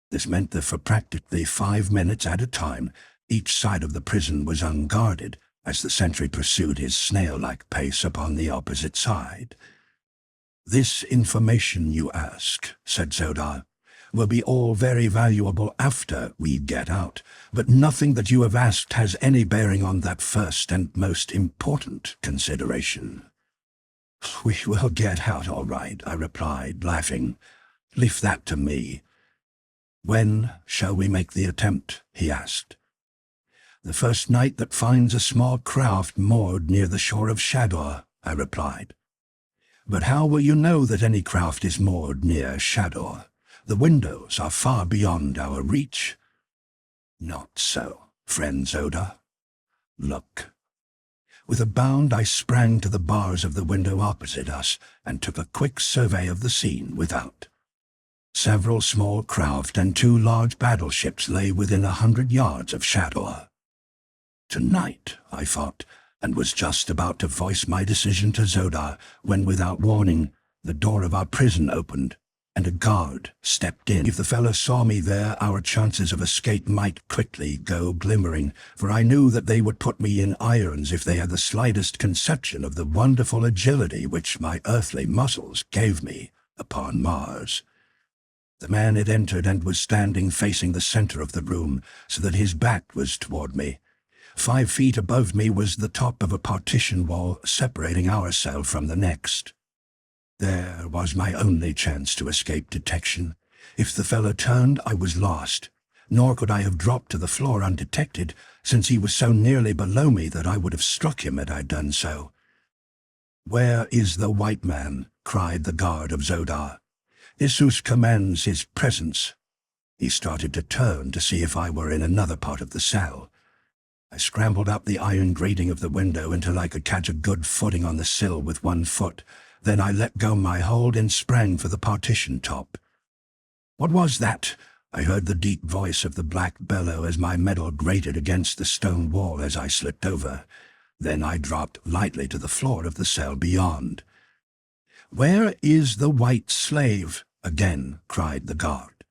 This meant that for practically 5 minutes at a time, each side of the prison was unguarded, as the sentry pursued his snail-like pace upon the opposite side. This information you ask, said Zodar, will be all very valuable after we get out, but nothing that you have asked has any bearing on that first and most important consideration. We will get out all right, I replied, laughing. Leave that to me. When shall we make the attempt? He asked. The first night that finds a small craft moored near the shore of Shador, I replied. But how will you know that any craft is moored near Shador? The windows are far beyond our reach. Not so, friend Zodar. Look. With a bound I sprang to the bars of the window opposite us and took a quick survey of the scene without. Several small craft and 2 large battleships lay within 100 yards of Shador. Tonight, I thought, and was just about to voice my decision to Zodar when, without warning, the door of our prison opened, and a guard stepped in. If the fellow saw me there, our chances of escape might quickly go glimmering, for I knew that they would put me in irons if they had the slightest conception of the wonderful agility which my earthly muscles gave me upon Mars. The man had entered and was standing facing the center of the room, so that his back was toward me. 5 feet above me was the top of a partition wall separating our cell from the next. There was my only chance to escape detection. If the fellow turned, I was lost, nor could I have dropped to the floor undetected, since he was so nearly below me that I would have struck him had I done so. "Where is the white man?" cried the guard of Zodar. "Isus commands his presence." He started to turn to see if I were in another part of the cell. I scrambled up the iron grating of the window until I could catch a good footing on the sill with one foot. Then I let go my hold and sprang for the partition top. "What was that?" I heard the deep voice of the black bellow as my metal grated against the stone wall as I slipped over. Then I dropped lightly to the floor of the cell beyond. "Where is the white slave?" again cried the guard.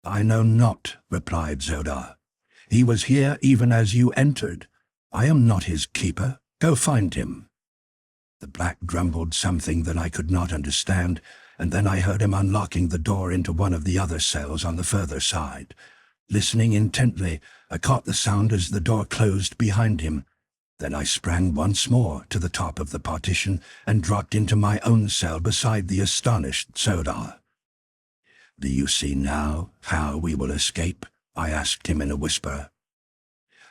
"I know not," replied Zodar. "He was here even as you entered. I am not his keeper. Go find him." The black grumbled something that I could not understand, and then I heard him unlocking the door into one of the other cells on the further side. Listening intently, I caught the sound as the door closed behind him. Then I sprang once more to the top of the partition and dropped into my own cell beside the astonished Zodar. "Do you see now how we will escape?" I asked him in a whisper.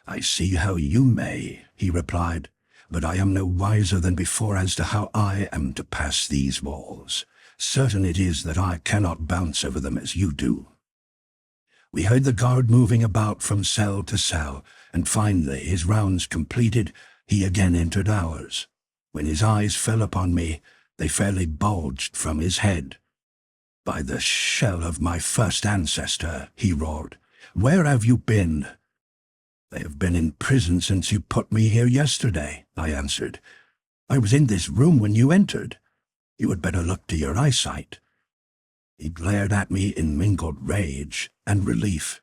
"I see how you may," he replied, "but I am no wiser than before as to how I am to pass these walls. Certain it is that I cannot bounce over them as you do." We heard the guard moving about from cell to cell, and finally, his rounds completed, he again entered ours. When his eyes fell upon me, they fairly bulged from his head. "By the shell of my first ancestor," he roared, "where have you been?" "I have been in prison since you put me here yesterday," I answered. "I was in this room when you entered. You had better look to your eyesight." He glared at me in mingled rage and relief.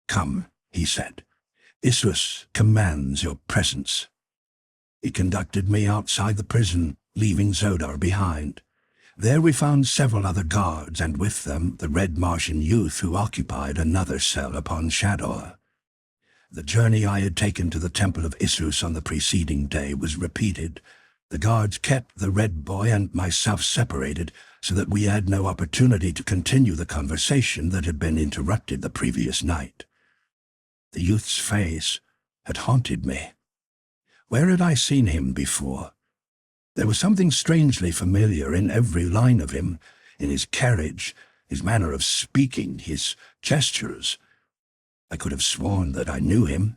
"Come," he said. "Isus commands your presence." He conducted me outside the prison, leaving Zodar behind. There we found several other guards, and with them the red Martian youth who occupied another cell upon Shador. The journey I had taken to the temple of Isus on the preceding day was repeated. The guards kept the red boy and myself separated so that we had no opportunity to continue the conversation that had been interrupted the previous night. The youth's face had haunted me. Where had I seen him before? There was something strangely familiar in every line of him, in his carriage, his manner of speaking, his gestures. I could have sworn that I knew him,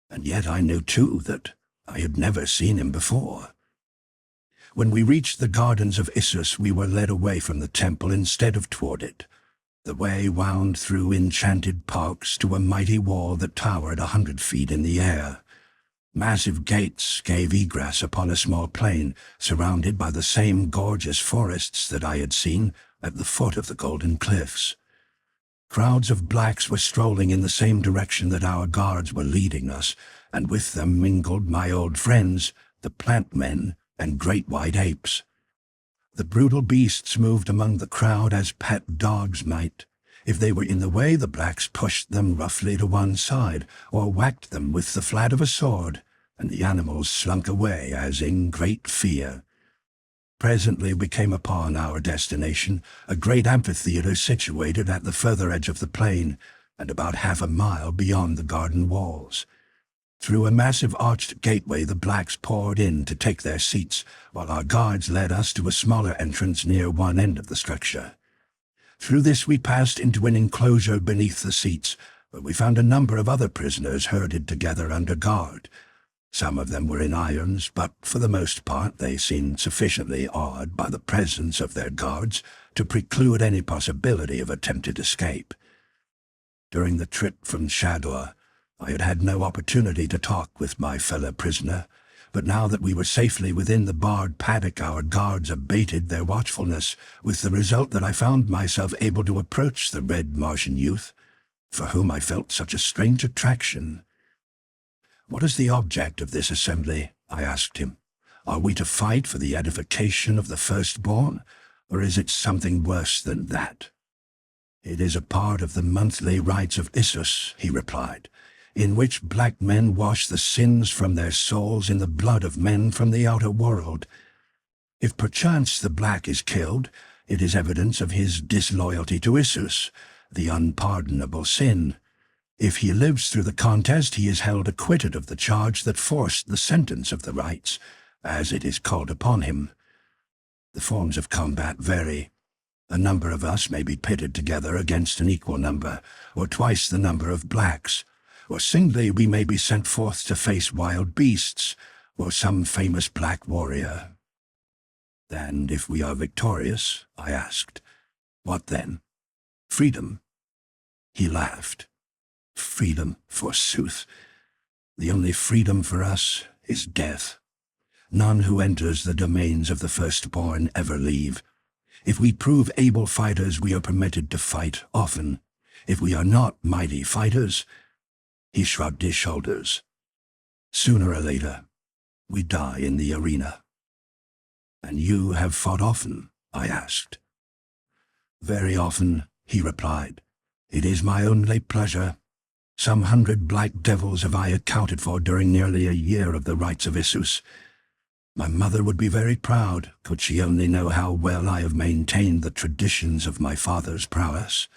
and yet I knew too that I had never seen him before. When we reached the gardens of Isus, we were led away from the temple instead of toward it. The way wound through enchanted parks to a mighty wall that towered 100 feet in the air. Massive gates gave egress upon a small plain, surrounded by the same gorgeous forests that I had seen at the foot of the Golden Cliffs. Crowds of blacks were strolling in the same direction that our guards were leading us, and with them mingled my old friends, the plant men and great white apes. The brutal beasts moved among the crowd as pet dogs might. If they were in the way, the blacks pushed them roughly to one side, or whacked them with the flat of a sword, and the animals slunk away as in great fear. Presently we came upon our destination, a great amphitheater situated at the further edge of the plain, and about half a mile beyond the garden walls. Through a massive arched gateway the blacks poured in to take their seats, while our guards led us to a smaller entrance near one end of the structure. Through this we passed into an enclosure beneath the seats, where we found a number of other prisoners herded together under guard. Some of them were in irons, but for the most part they seemed sufficiently awed by the presence of their guards to preclude any possibility of attempted escape. During the trip from Shador, I had had no opportunity to talk with my fellow prisoner, but now that we were safely within the barred paddock, our guards abated their watchfulness, with the result that I found myself able to approach the red Martian youth, for whom I felt such a strange attraction. "What is the object of this assembly?" I asked him. "Are we to fight for the edification of the firstborn, or is it something worse than that?" "It is a part of the monthly rites of Issus," he replied, "in which black men wash the sins from their souls in the blood of men from the outer world. If perchance the black is killed, it is evidence of his disloyalty to Issus, the unpardonable sin. If he lives through the contest, he is held acquitted of the charge that forced the sentence of the rites, as it is called upon him. The forms of combat vary. A number of us may be pitted together against an equal number, or twice the number of blacks, or singly we may be sent forth to face wild beasts, or some famous black warrior." "And if we are victorious," I asked, "what then?" "Freedom." He laughed. "Freedom, forsooth. The only freedom for us is death. None who enters the domains of the firstborn ever leave. If we prove able fighters, we are permitted to fight often. If we are not mighty fighters," he shrugged his shoulders, "sooner or later, we die in the arena." "And you have fought often?" I asked. "Very often," he replied. "It is my only pleasure. Some 100 black devils have I accounted for during nearly a year of the rites of Issus. My mother would be very proud, could she only know how well I have maintained the traditions of my father's prowess."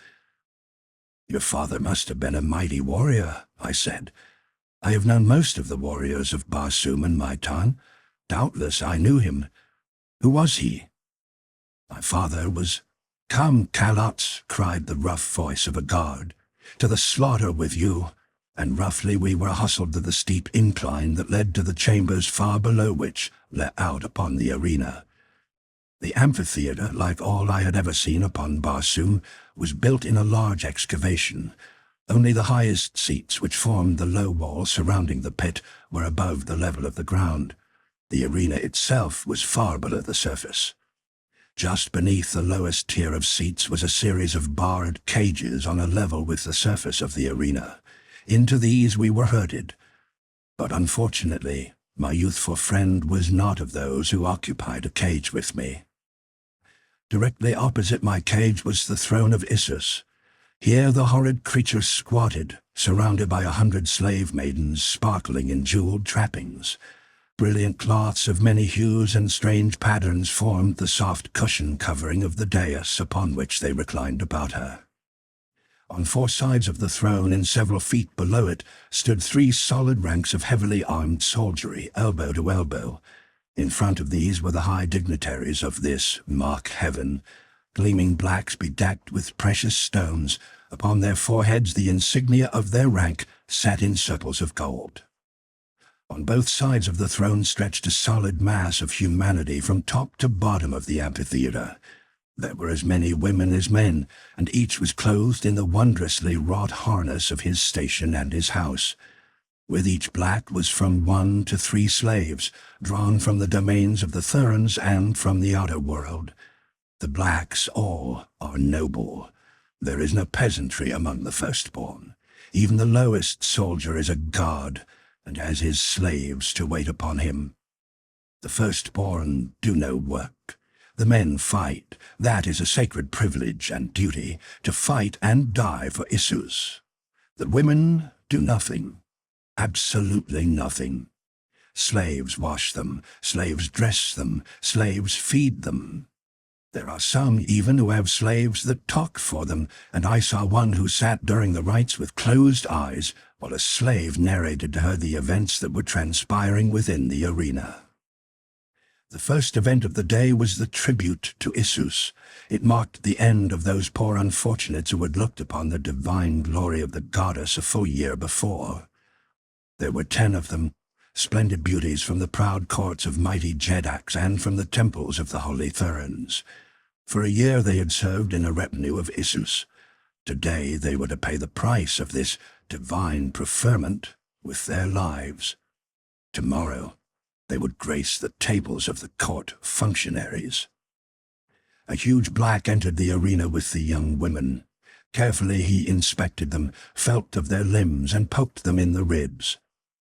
"Your father must have been a mighty warrior," I said. "I have known most of the warriors of Barsoom in my time. Doubtless I knew him. Who was he?" "My father was—" "Come, calots," cried the rough voice of a guard. "To the slaughter with you!" And roughly we were hustled to the steep incline that led to the chambers far below which let out upon the arena. The amphitheatre, like all I had ever seen upon Barsoom, was built in a large excavation. Only the highest seats, which formed the low wall surrounding the pit, were above the level of the ground. The arena itself was far below the surface. Just beneath the lowest tier of seats was a series of barred cages on a level with the surface of the arena. Into these we were herded. But unfortunately, my youthful friend was not of those who occupied a cage with me. Directly opposite my cage was the throne of Issus. Here the horrid creature squatted, surrounded by 100 slave maidens sparkling in jeweled trappings. Brilliant cloths of many hues and strange patterns formed the soft cushion covering of the dais upon which they reclined about her. On 4 sides of the throne and several feet below it stood 3 solid ranks of heavily armed soldiery, elbow to elbow. In front of these were the high dignitaries of this mock heaven, gleaming blacks bedecked with precious stones. Upon their foreheads the insignia of their rank sat in circles of gold. On both sides of the throne stretched a solid mass of humanity from top to bottom of the amphitheatre. There were as many women as men, and each was clothed in the wondrously wrought harness of his station and his house. With each black was from 1 to 3 slaves, drawn from the domains of the Therns and from the outer world. The blacks all are noble. There is no peasantry among the firstborn. Even the lowest soldier is a god, and has his slaves to wait upon him. The firstborn do no work. The men fight. That is a sacred privilege and duty, to fight and die for Issus. The women do nothing. Absolutely nothing. Slaves wash them, slaves dress them, slaves feed them. There are some even who have slaves that talk for them, and I saw one who sat during the rites with closed eyes while a slave narrated to her the events that were transpiring within the arena. The first event of the day was the tribute to Issus. It marked the end of those poor unfortunates who had looked upon the divine glory of the goddess a full year before. There were 10 of them, splendid beauties from the proud courts of mighty Jedaks and from the temples of the holy Therns. For a year they had served in a retinue of Issus. Today they were to pay the price of this divine preferment with their lives. Tomorrow They would grace the tables of the court functionaries. A huge black entered the arena with the young women. Carefully he inspected them, felt of their limbs, and poked them in the ribs.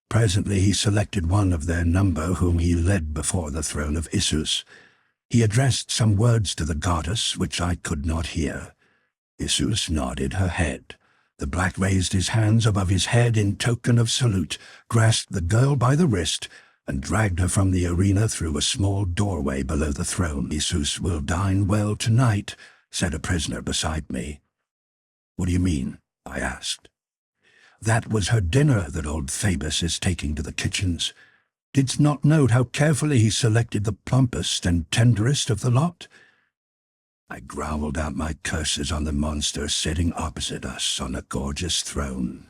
Presently he selected one of their number whom he led before the throne of Issus. He addressed some words to the goddess which I could not hear. Issus nodded her head. The black raised his hands above his head in token of salute, grasped the girl by the wrist, and dragged her from the arena through a small doorway below the throne. "Issus will dine well tonight," said a prisoner beside me. "What do you mean?" I asked. "That was her dinner that old Phoebus is taking to the kitchens. Didst not note how carefully he selected the plumpest and tenderest of the lot?" I growled out my curses on the monster sitting opposite us on a gorgeous throne.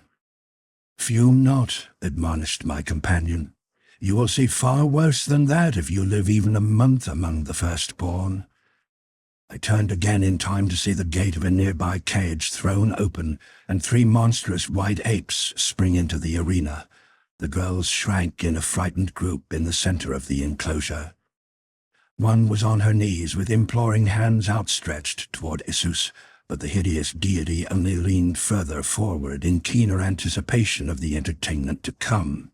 "Fume not," admonished my companion. "You will see far worse than that if you live even a month among the firstborn." I turned again in time to see the gate of a nearby cage thrown open and 3 monstrous white apes spring into the arena. The girls shrank in a frightened group in the center of the enclosure. One was on her knees with imploring hands outstretched toward Issus, but the hideous deity only leaned further forward in keener anticipation of the entertainment to come.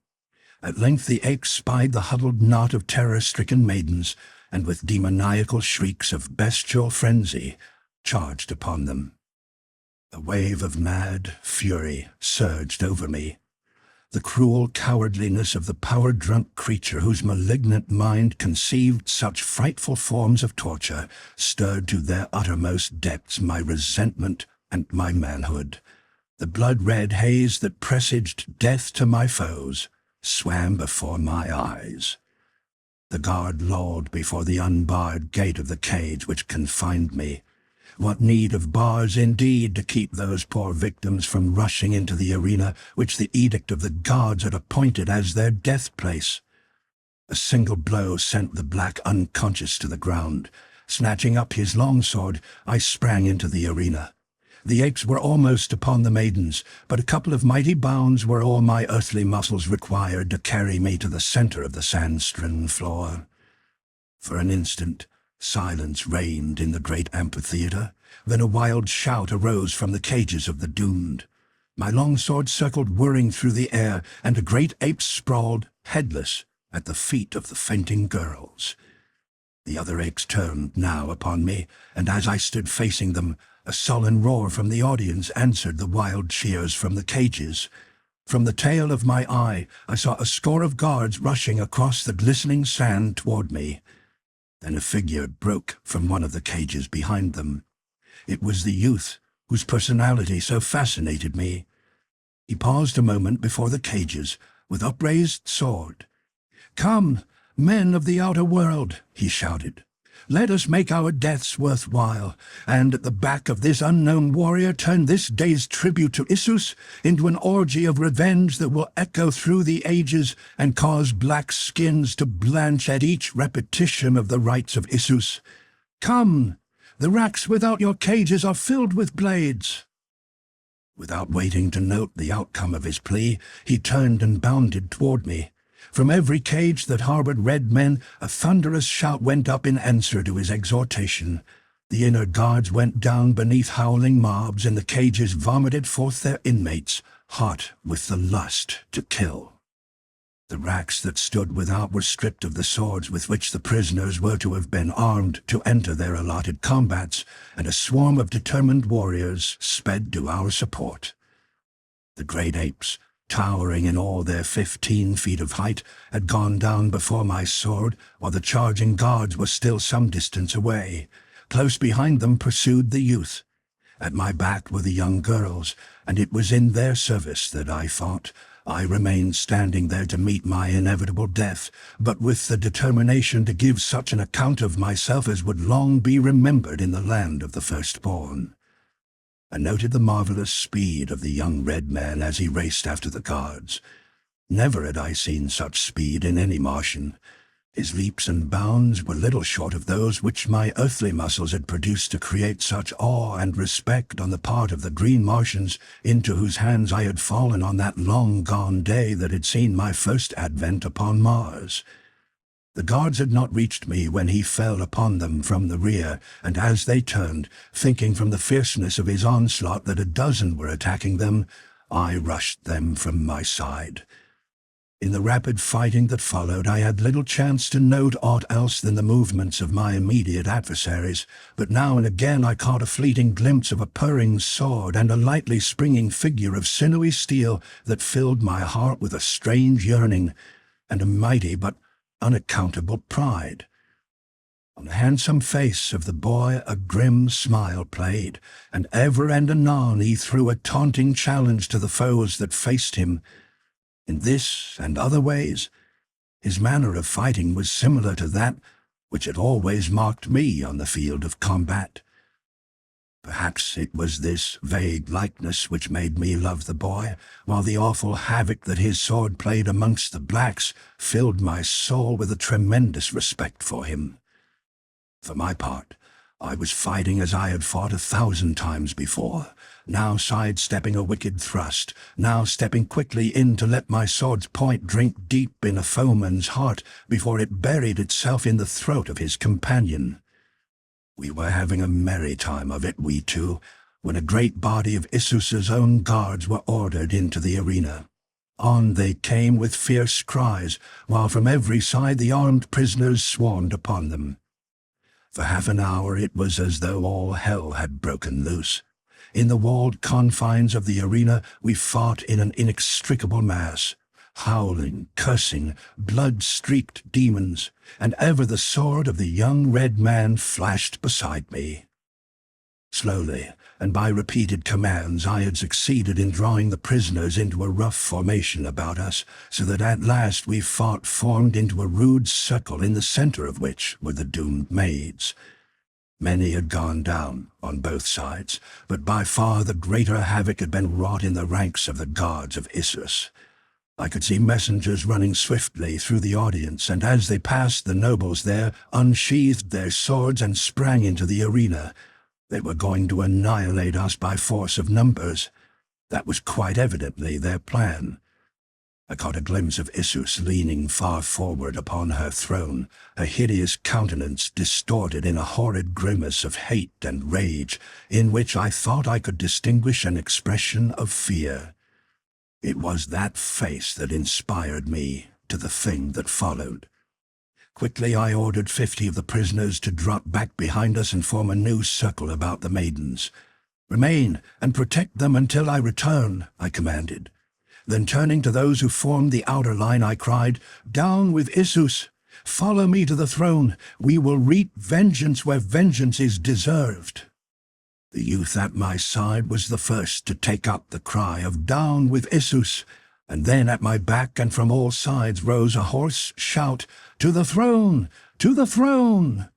At length the apes spied the huddled knot of terror-stricken maidens, and with demoniacal shrieks of bestial frenzy, charged upon them. A wave of mad fury surged over me. The cruel cowardliness of the power-drunk creature whose malignant mind conceived such frightful forms of torture stirred to their uttermost depths my resentment and my manhood. The blood-red haze that presaged death to my foes swam before my eyes. The guard lolled before the unbarred gate of the cage which confined me. What need of bars indeed to keep those poor victims from rushing into the arena which the edict of the gods had appointed as their death place? A single blow sent the black unconscious to the ground. Snatching up his longsword, I sprang into the arena. The apes were almost upon the maidens, but a couple of mighty bounds were all my earthly muscles required to carry me to the center of the sand-strewn floor. For an instant, silence reigned in the great amphitheater. Then a wild shout arose from the cages of the doomed. My longsword circled whirring through the air, and a great ape sprawled, headless, at the feet of the fainting girls. The other apes turned now upon me, and as I stood facing them, a sullen roar from the audience answered the wild cheers from the cages. From the tail of my eye, I saw a score of guards rushing across the glistening sand toward me. Then a figure broke from one of the cages behind them. It was the youth whose personality so fascinated me. He paused a moment before the cages, with upraised sword. "Come, men of the outer world," he shouted. "Let us make our deaths worthwhile, and at the back of this unknown warrior turn this day's tribute to Issus into an orgy of revenge that will echo through the ages and cause black skins to blanch at each repetition of the rites of Issus. Come, the racks without your cages are filled with blades." Without waiting to note the outcome of his plea, he turned and bounded toward me. From every cage that harbored red men, a thunderous shout went up in answer to his exhortation. The inner guards went down beneath howling mobs, and the cages vomited forth their inmates, hot with the lust to kill. The racks that stood without were stripped of the swords with which the prisoners were to have been armed to enter their allotted combats, and a swarm of determined warriors sped to our support. The great apes, towering in all their 15 feet of height, had gone down before my sword, while the charging guards were still some distance away. Close behind them pursued the youth. At my back were the young girls, and it was in their service that I fought. I remained standing there to meet my inevitable death, but with the determination to give such an account of myself as would long be remembered in the land of the firstborn. I noted the marvelous speed of the young red man as he raced after the guards. Never had I seen such speed in any Martian. His leaps and bounds were little short of those which my earthly muscles had produced to create such awe and respect on the part of the green Martians into whose hands I had fallen on that long-gone day that had seen my first advent upon Mars. The guards had not reached me when he fell upon them from the rear, and as they turned, thinking from the fierceness of his onslaught that a dozen were attacking them, I rushed them from my side. In the rapid fighting that followed, I had little chance to note aught else than the movements of my immediate adversaries, but now and again I caught a fleeting glimpse of a purring sword and a lightly springing figure of sinewy steel that filled my heart with a strange yearning and a mighty but unaccountable pride. On the handsome face of the boy a grim smile played, and ever and anon he threw a taunting challenge to the foes that faced him. In this and other ways, his manner of fighting was similar to that which had always marked me on the field of combat. Perhaps it was this vague likeness which made me love the boy, while the awful havoc that his sword played amongst the blacks filled my soul with a tremendous respect for him. For my part, I was fighting as I had fought 1,000 times before, now sidestepping a wicked thrust, now stepping quickly in to let my sword's point drink deep in a foeman's heart before it buried itself in the throat of his companion. We were having a merry time of it, we two, when a great body of Issus's own guards were ordered into the arena. On they came with fierce cries, while from every side the armed prisoners swarmed upon them. For half an hour it was as though all hell had broken loose. In the walled confines of the arena we fought in an inextricable mass, howling, cursing, blood-streaked demons, and ever the sword of the young red man flashed beside me. Slowly, and by repeated commands, I had succeeded in drawing the prisoners into a rough formation about us, so that at last we fought formed into a rude circle in the center of which were the doomed maids. Many had gone down on both sides, but by far the greater havoc had been wrought in the ranks of the guards of Issus. I could see messengers running swiftly through the audience, and as they passed the nobles there, unsheathed their swords and sprang into the arena. They were going to annihilate us by force of numbers. That was quite evidently their plan. I caught a glimpse of Issus leaning far forward upon her throne, her hideous countenance distorted in a horrid grimace of hate and rage, in which I thought I could distinguish an expression of fear. It was that face that inspired me to the thing that followed. Quickly I ordered 50 of the prisoners to drop back behind us and form a new circle about the maidens. "Remain and protect them until I return," I commanded. Then turning to those who formed the outer line, I cried, "Down with Issus! Follow me to the throne! We will reap vengeance where vengeance is deserved." The youth at my side was the first to take up the cry of "Down with Issus!" And then at my back and from all sides rose a hoarse shout, "To the throne! To the throne!"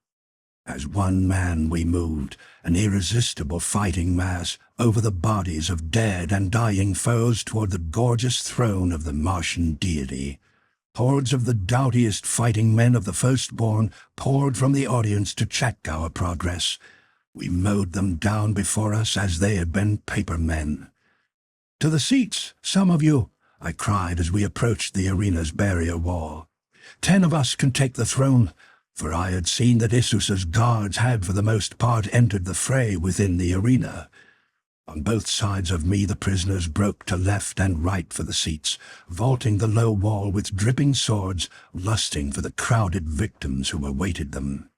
As one man we moved, an irresistible fighting mass, over the bodies of dead and dying foes toward the gorgeous throne of the Martian deity. Hordes of the doughtiest fighting men of the firstborn poured from the audience to check our progress. We mowed them down before us as they had been paper men. "To the seats, some of you!" I cried as we approached the arena's barrier wall. 10 of us can take the throne, for I had seen that Issus's guards had for the most part entered the fray within the arena. On both sides of me the prisoners broke to left and right for the seats, vaulting the low wall with dripping swords, lusting for the crowded victims who awaited them.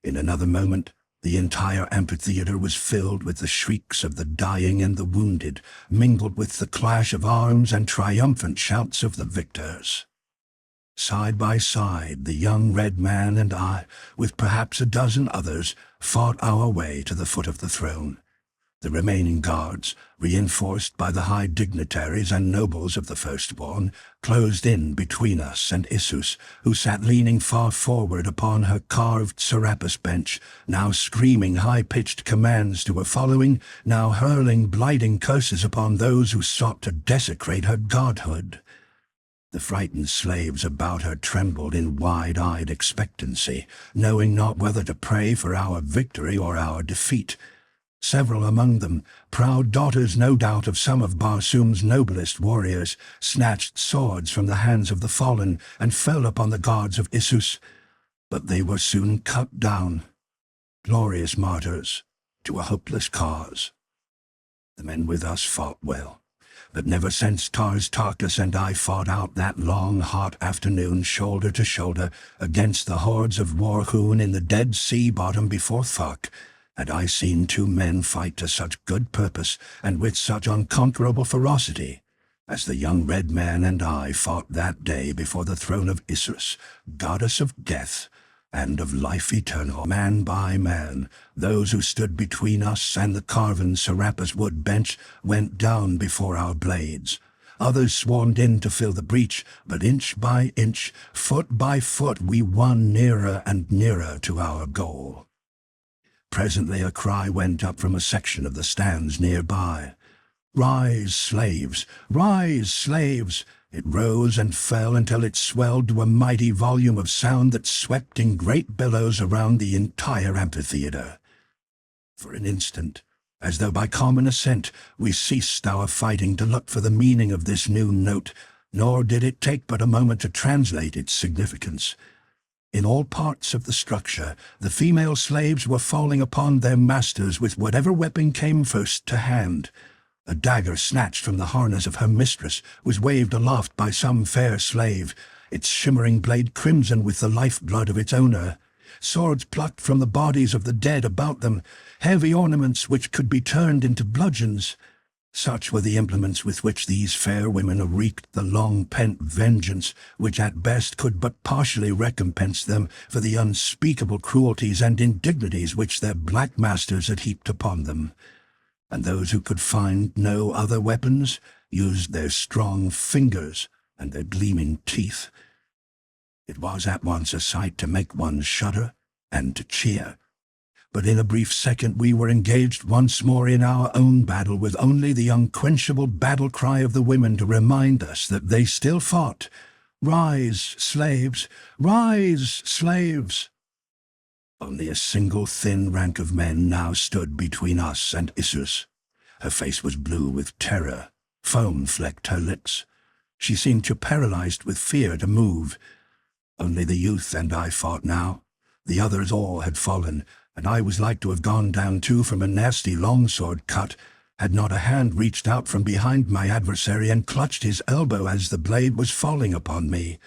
In another moment, the entire amphitheater was filled with the shrieks of the dying and the wounded, mingled with the clash of arms and triumphant shouts of the victors. Side by side, the young red man and I, with perhaps a dozen others, fought our way to the foot of the throne. The remaining guards, reinforced by the high dignitaries and nobles of the firstborn, closed in between us and Issus, who sat leaning far forward upon her carved Serapis bench, now screaming high-pitched commands to her following, now hurling blighting curses upon those who sought to desecrate her godhood. The frightened slaves about her trembled in wide-eyed expectancy, knowing not whether to pray for our victory or our defeat. Several among them, proud daughters no doubt of some of Barsoom's noblest warriors, snatched swords from the hands of the fallen and fell upon the guards of Issus, but they were soon cut down, glorious martyrs to a hopeless cause. The men with us fought well, but never since Tarkas and I fought out that long, hot afternoon shoulder to shoulder against the hordes of Warhoon in the Dead Sea bottom before Thok, had I seen two men fight to such good purpose and with such unconquerable ferocity as the young red man and I fought that day before the throne of Issus, goddess of death and of life eternal. Man by man, those who stood between us and the carven Serapis wood bench went down before our blades. Others swarmed in to fill the breach, but inch by inch, foot by foot, we won nearer and nearer to our goal. Presently a cry went up from a section of the stands nearby. "Rise, slaves! Rise, slaves!" It rose and fell until it swelled to a mighty volume of sound that swept in great billows around the entire amphitheater. For an instant, as though by common assent, we ceased our fighting to look for the meaning of this new note, nor did it take but a moment to translate its significance. In all parts of the structure, the female slaves were falling upon their masters with whatever weapon came first to hand. A dagger snatched from the harness of her mistress was waved aloft by some fair slave, its shimmering blade crimson with the lifeblood of its owner. Swords plucked from the bodies of the dead about them, heavy ornaments which could be turned into bludgeons. Such were the implements with which these fair women wreaked the long-pent vengeance which at best could but partially recompense them for the unspeakable cruelties and indignities which their black masters had heaped upon them. And those who could find no other weapons used their strong fingers and their gleaming teeth. It was at once a sight to make one shudder and to cheer. But in a brief second we were engaged once more in our own battle, with only the unquenchable battle cry of the women to remind us that they still fought. "Rise, slaves! Rise, slaves!" Only a single thin rank of men now stood between us and Issus. Her face was blue with terror. Foam flecked her lips. She seemed too paralyzed with fear to move. Only the youth and I fought now. The others all had fallen, and I was like to have gone down too from a nasty longsword cut, had not a hand reached out from behind my adversary and clutched his elbow as the blade was falling upon me.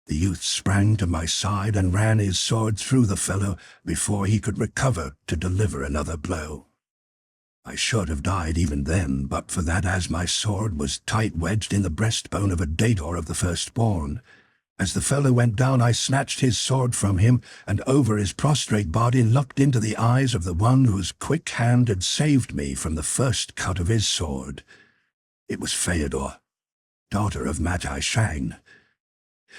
The youth sprang to my side and ran his sword through the fellow before he could recover to deliver another blow. I should have died even then, but for that, as my sword was tight wedged in the breastbone of a Dejah Thoris of the firstborn. As the fellow went down, I snatched his sword from him, and over his prostrate body looked into the eyes of the one whose quick hand had saved me from the first cut of his sword. It was Theodore, daughter of Magi Shang.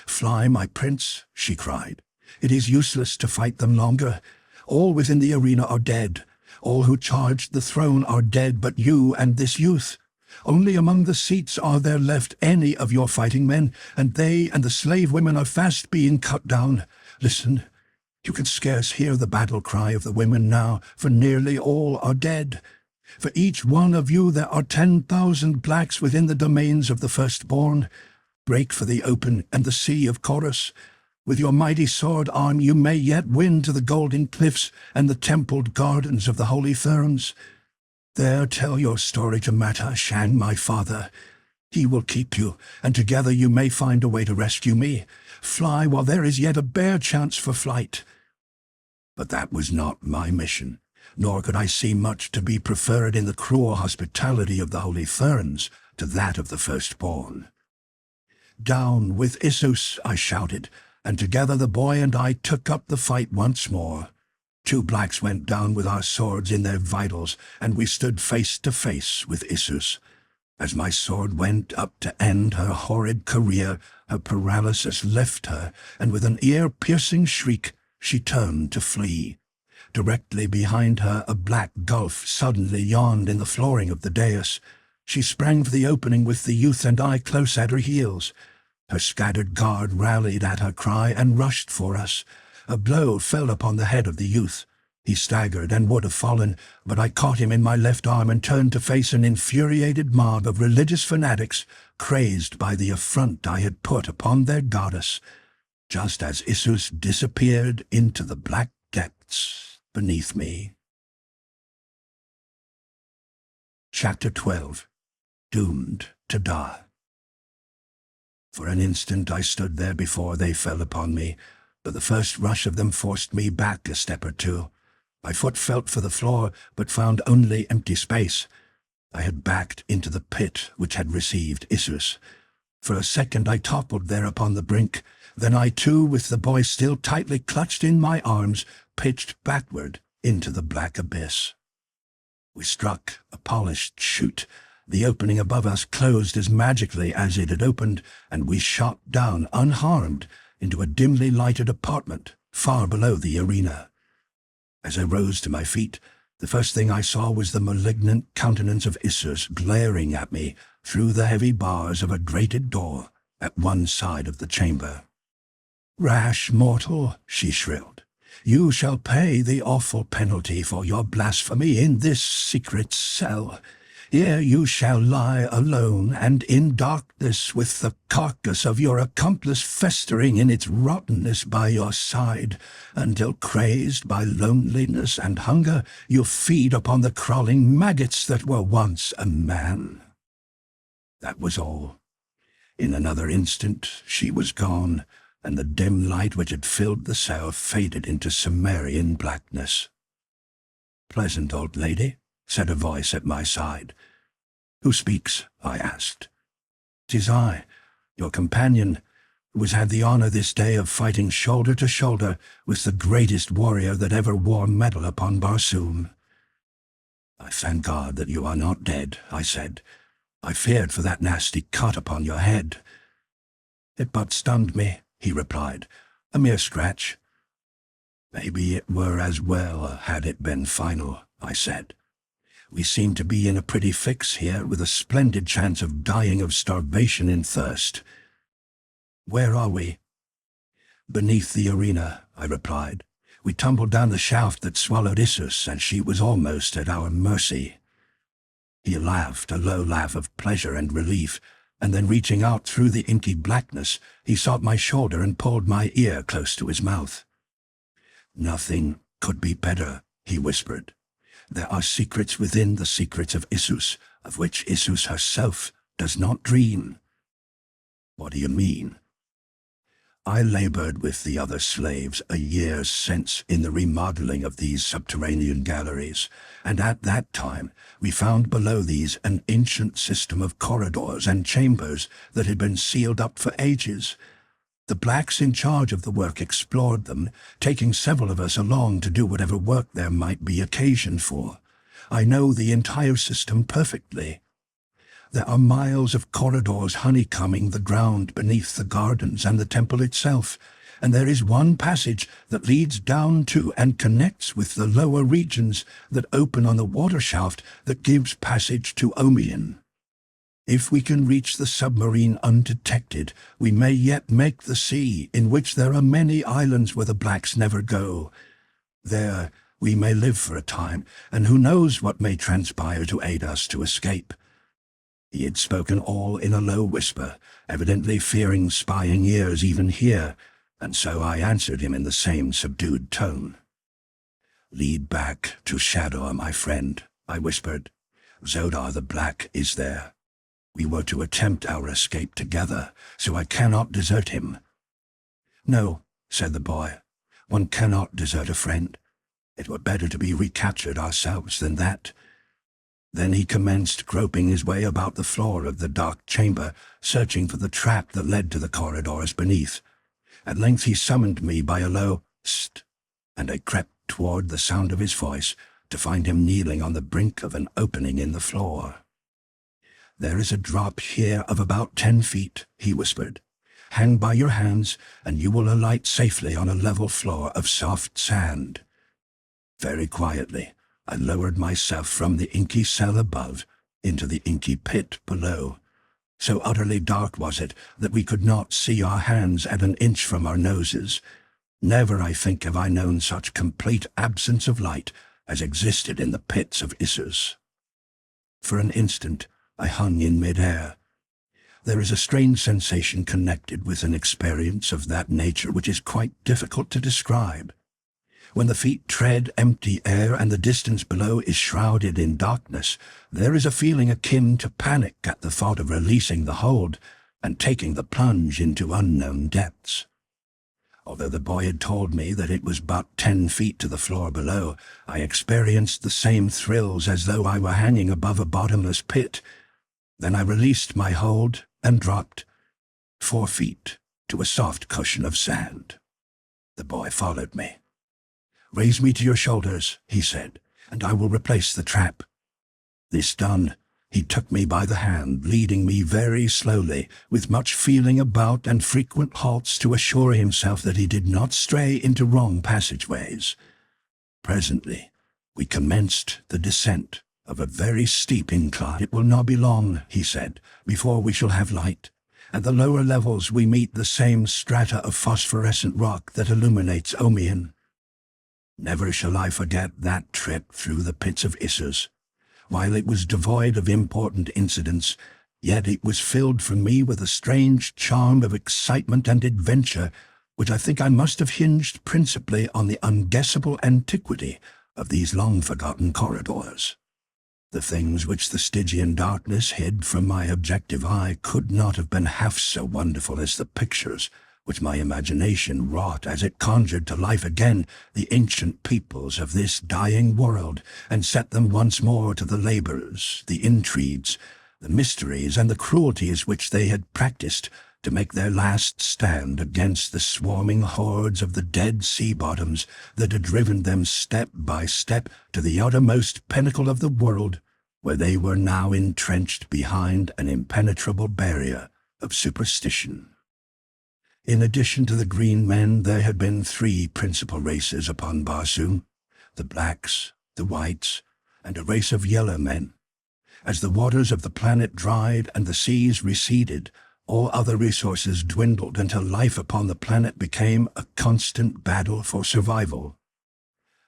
"Fly, my prince," she cried. "It is useless to fight them longer. All within the arena are dead. All who charged the throne are dead but you and this youth. Only among the seats are there left any of your fighting men, and they and the slave women are fast being cut down. Listen, you can scarce hear the battle cry of the women now, for nearly all are dead. For each one of you there are 10,000 blacks within the domains of the firstborn. Break for the open and the sea of Chorus. With your mighty sword arm you may yet win to the golden cliffs and the templed gardens of the holy Therns. There tell your story to Magi Shang, my father. He will keep you, and together you may find a way to rescue me. Fly while there is yet a bare chance for flight." But that was not my mission, nor could I see much to be preferred in the cruel hospitality of the holy Therns to that of the firstborn. "Down with Issus," I shouted, and together the boy and I took up the fight once more. 2 blacks went down with our swords in their vitals, and we stood face to face with Issus. As my sword went up to end her horrid career, her paralysis left her, and with an ear-piercing shriek, she turned to flee. Directly behind her, a black gulf suddenly yawned in the flooring of the dais. She sprang for the opening with the youth and I close at her heels. Her scattered guard rallied at her cry and rushed for us. A blow fell upon the head of the youth. He staggered and would have fallen, but I caught him in my left arm and turned to face an infuriated mob of religious fanatics, crazed by the affront I had put upon their goddess, just as Issus disappeared into the black depths beneath me. Chapter 12. Doomed to die. For an instant I stood there before they fell upon me, but the first rush of them forced me back a step or two. My foot felt for the floor, but found only empty space. I had backed into the pit which had received Issus. For a second I toppled there upon the brink. Then I too, with the boy still tightly clutched in my arms, pitched backward into the black abyss. We struck a polished chute. The opening above us closed as magically as it had opened, and we shot down unharmed into a dimly lighted apartment far below the arena. As I rose to my feet, the first thing I saw was the malignant countenance of Issus glaring at me through the heavy bars of a grated door at one side of the chamber. "Rash mortal," she shrilled, "you shall pay the awful penalty for your blasphemy in this secret cell. Here you shall lie alone and in darkness, with the carcass of your accomplice festering in its rottenness by your side, until, crazed by loneliness and hunger, you feed upon the crawling maggots that were once a man." That was all. In another instant she was gone, and the dim light which had filled the cell faded into Sumerian blackness. "Pleasant old lady," said a voice at my side. "Who speaks?" I asked. "'Tis I, your companion, who has had the honor this day of fighting shoulder to shoulder with the greatest warrior that ever wore metal upon Barsoom." "I thank God that you are not dead," I said. "I feared for that nasty cut upon your head." "It but stunned me," he replied. "A mere scratch." "Maybe it were as well had it been final," I said. "We seem to be in a pretty fix here, with a splendid chance of dying of starvation and thirst." "Where are we?" "Beneath the arena," I replied. "We tumbled down the shaft that swallowed Issus, and she was almost at our mercy." He laughed a low laugh of pleasure and relief, and then reaching out through the inky blackness, he sought my shoulder and pulled my ear close to his mouth. "Nothing could be better," he whispered. "There are secrets within the secrets of Issus, of which Issus herself does not dream." "What do you mean?" "I labored with the other slaves a year since in the remodeling of these subterranean galleries, and at that time we found below these an ancient system of corridors and chambers that had been sealed up for ages. The blacks in charge of the work explored them, taking several of us along to do whatever work there might be occasion for. I know the entire system perfectly. There are miles of corridors honeycombing the ground beneath the gardens and the temple itself, and there is one passage that leads down to and connects with the lower regions that open on the water shaft that gives passage to Omian. If we can reach the submarine undetected, we may yet make the sea, in which there are many islands where the blacks never go. There we may live for a time, and who knows what may transpire to aid us to escape." He had spoken all in a low whisper, evidently fearing spying ears even here, and so I answered him in the same subdued tone. "Lead back to Shador, my friend," I whispered. "Zodar the Black is there. We were to attempt our escape together, so I cannot desert him." "No," said the boy, "one cannot desert a friend. It were better to be recaptured ourselves than that." Then he commenced groping his way about the floor of the dark chamber, searching for the trap that led to the corridors beneath. At length he summoned me by a low "St," and I crept toward the sound of his voice to find him kneeling on the brink of an opening in the floor. "There is a drop here of about 10 feet, he whispered. "Hang by your hands, and you will alight safely on a level floor of soft sand." Very quietly, I lowered myself from the inky cell above into the inky pit below. So utterly dark was it that we could not see our hands at an inch from our noses. Never, I think, have I known such complete absence of light as existed in the pits of Issus. For an instant, I hung in mid-air. There is a strange sensation connected with an experience of that nature which is quite difficult to describe. When the feet tread empty air and the distance below is shrouded in darkness, there is a feeling akin to panic at the thought of releasing the hold and taking the plunge into unknown depths. Although the boy had told me that it was but 10 feet to the floor below, I experienced the same thrills as though I were hanging above a bottomless pit. Then I released my hold and dropped 4 feet to a soft cushion of sand. The boy followed me. "Raise me to your shoulders," he said, "and I will replace the trap." This done, he took me by the hand, leading me very slowly, with much feeling about and frequent halts to assure himself that he did not stray into wrong passageways. Presently, we commenced the descent of a very steep incline. "It will not be long," he said, "before we shall have light. At the lower levels we meet the same strata of phosphorescent rock that illuminates Omian." Never shall I forget that trip through the pits of Issus. While it was devoid of important incidents, yet it was filled for me with a strange charm of excitement and adventure, which I think I must have hinged principally on the unguessable antiquity of these long-forgotten corridors. The things which the Stygian darkness hid from my objective eye could not have been half so wonderful as the pictures which my imagination wrought as it conjured to life again the ancient peoples of this dying world, and set them once more to the labors, the intrigues, the mysteries, and the cruelties which they had practiced to make their last stand against the swarming hordes of the dead sea bottoms that had driven them step by step to the outermost pinnacle of the world, where they were now entrenched behind an impenetrable barrier of superstition. In addition to the green men, there had been 3 principal races upon Barsoom: the blacks, the whites, and a race of yellow men. As the waters of the planet dried and the seas receded, all other resources dwindled until life upon the planet became a constant battle for survival.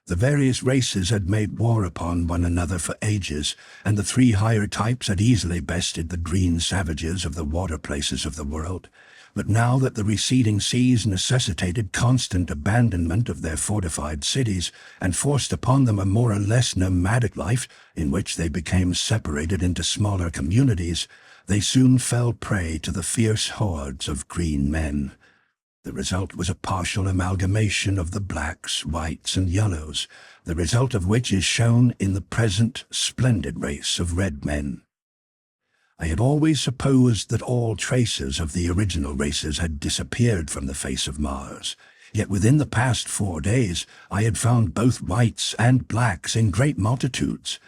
The various races had made war upon one another for ages, and the 3 higher types had easily bested the green savages of the water places of the world. But now that the receding seas necessitated constant abandonment of their fortified cities and forced upon them a more or less nomadic life in which they became separated into smaller communities, they soon fell prey to the fierce hordes of green men. The result was a partial amalgamation of the blacks, whites, and yellows, the result of which is shown in the present splendid race of red men. I had always supposed that all traces of the original races had disappeared from the face of Mars, yet within the past 4 days I had found both whites and blacks in great multitudes.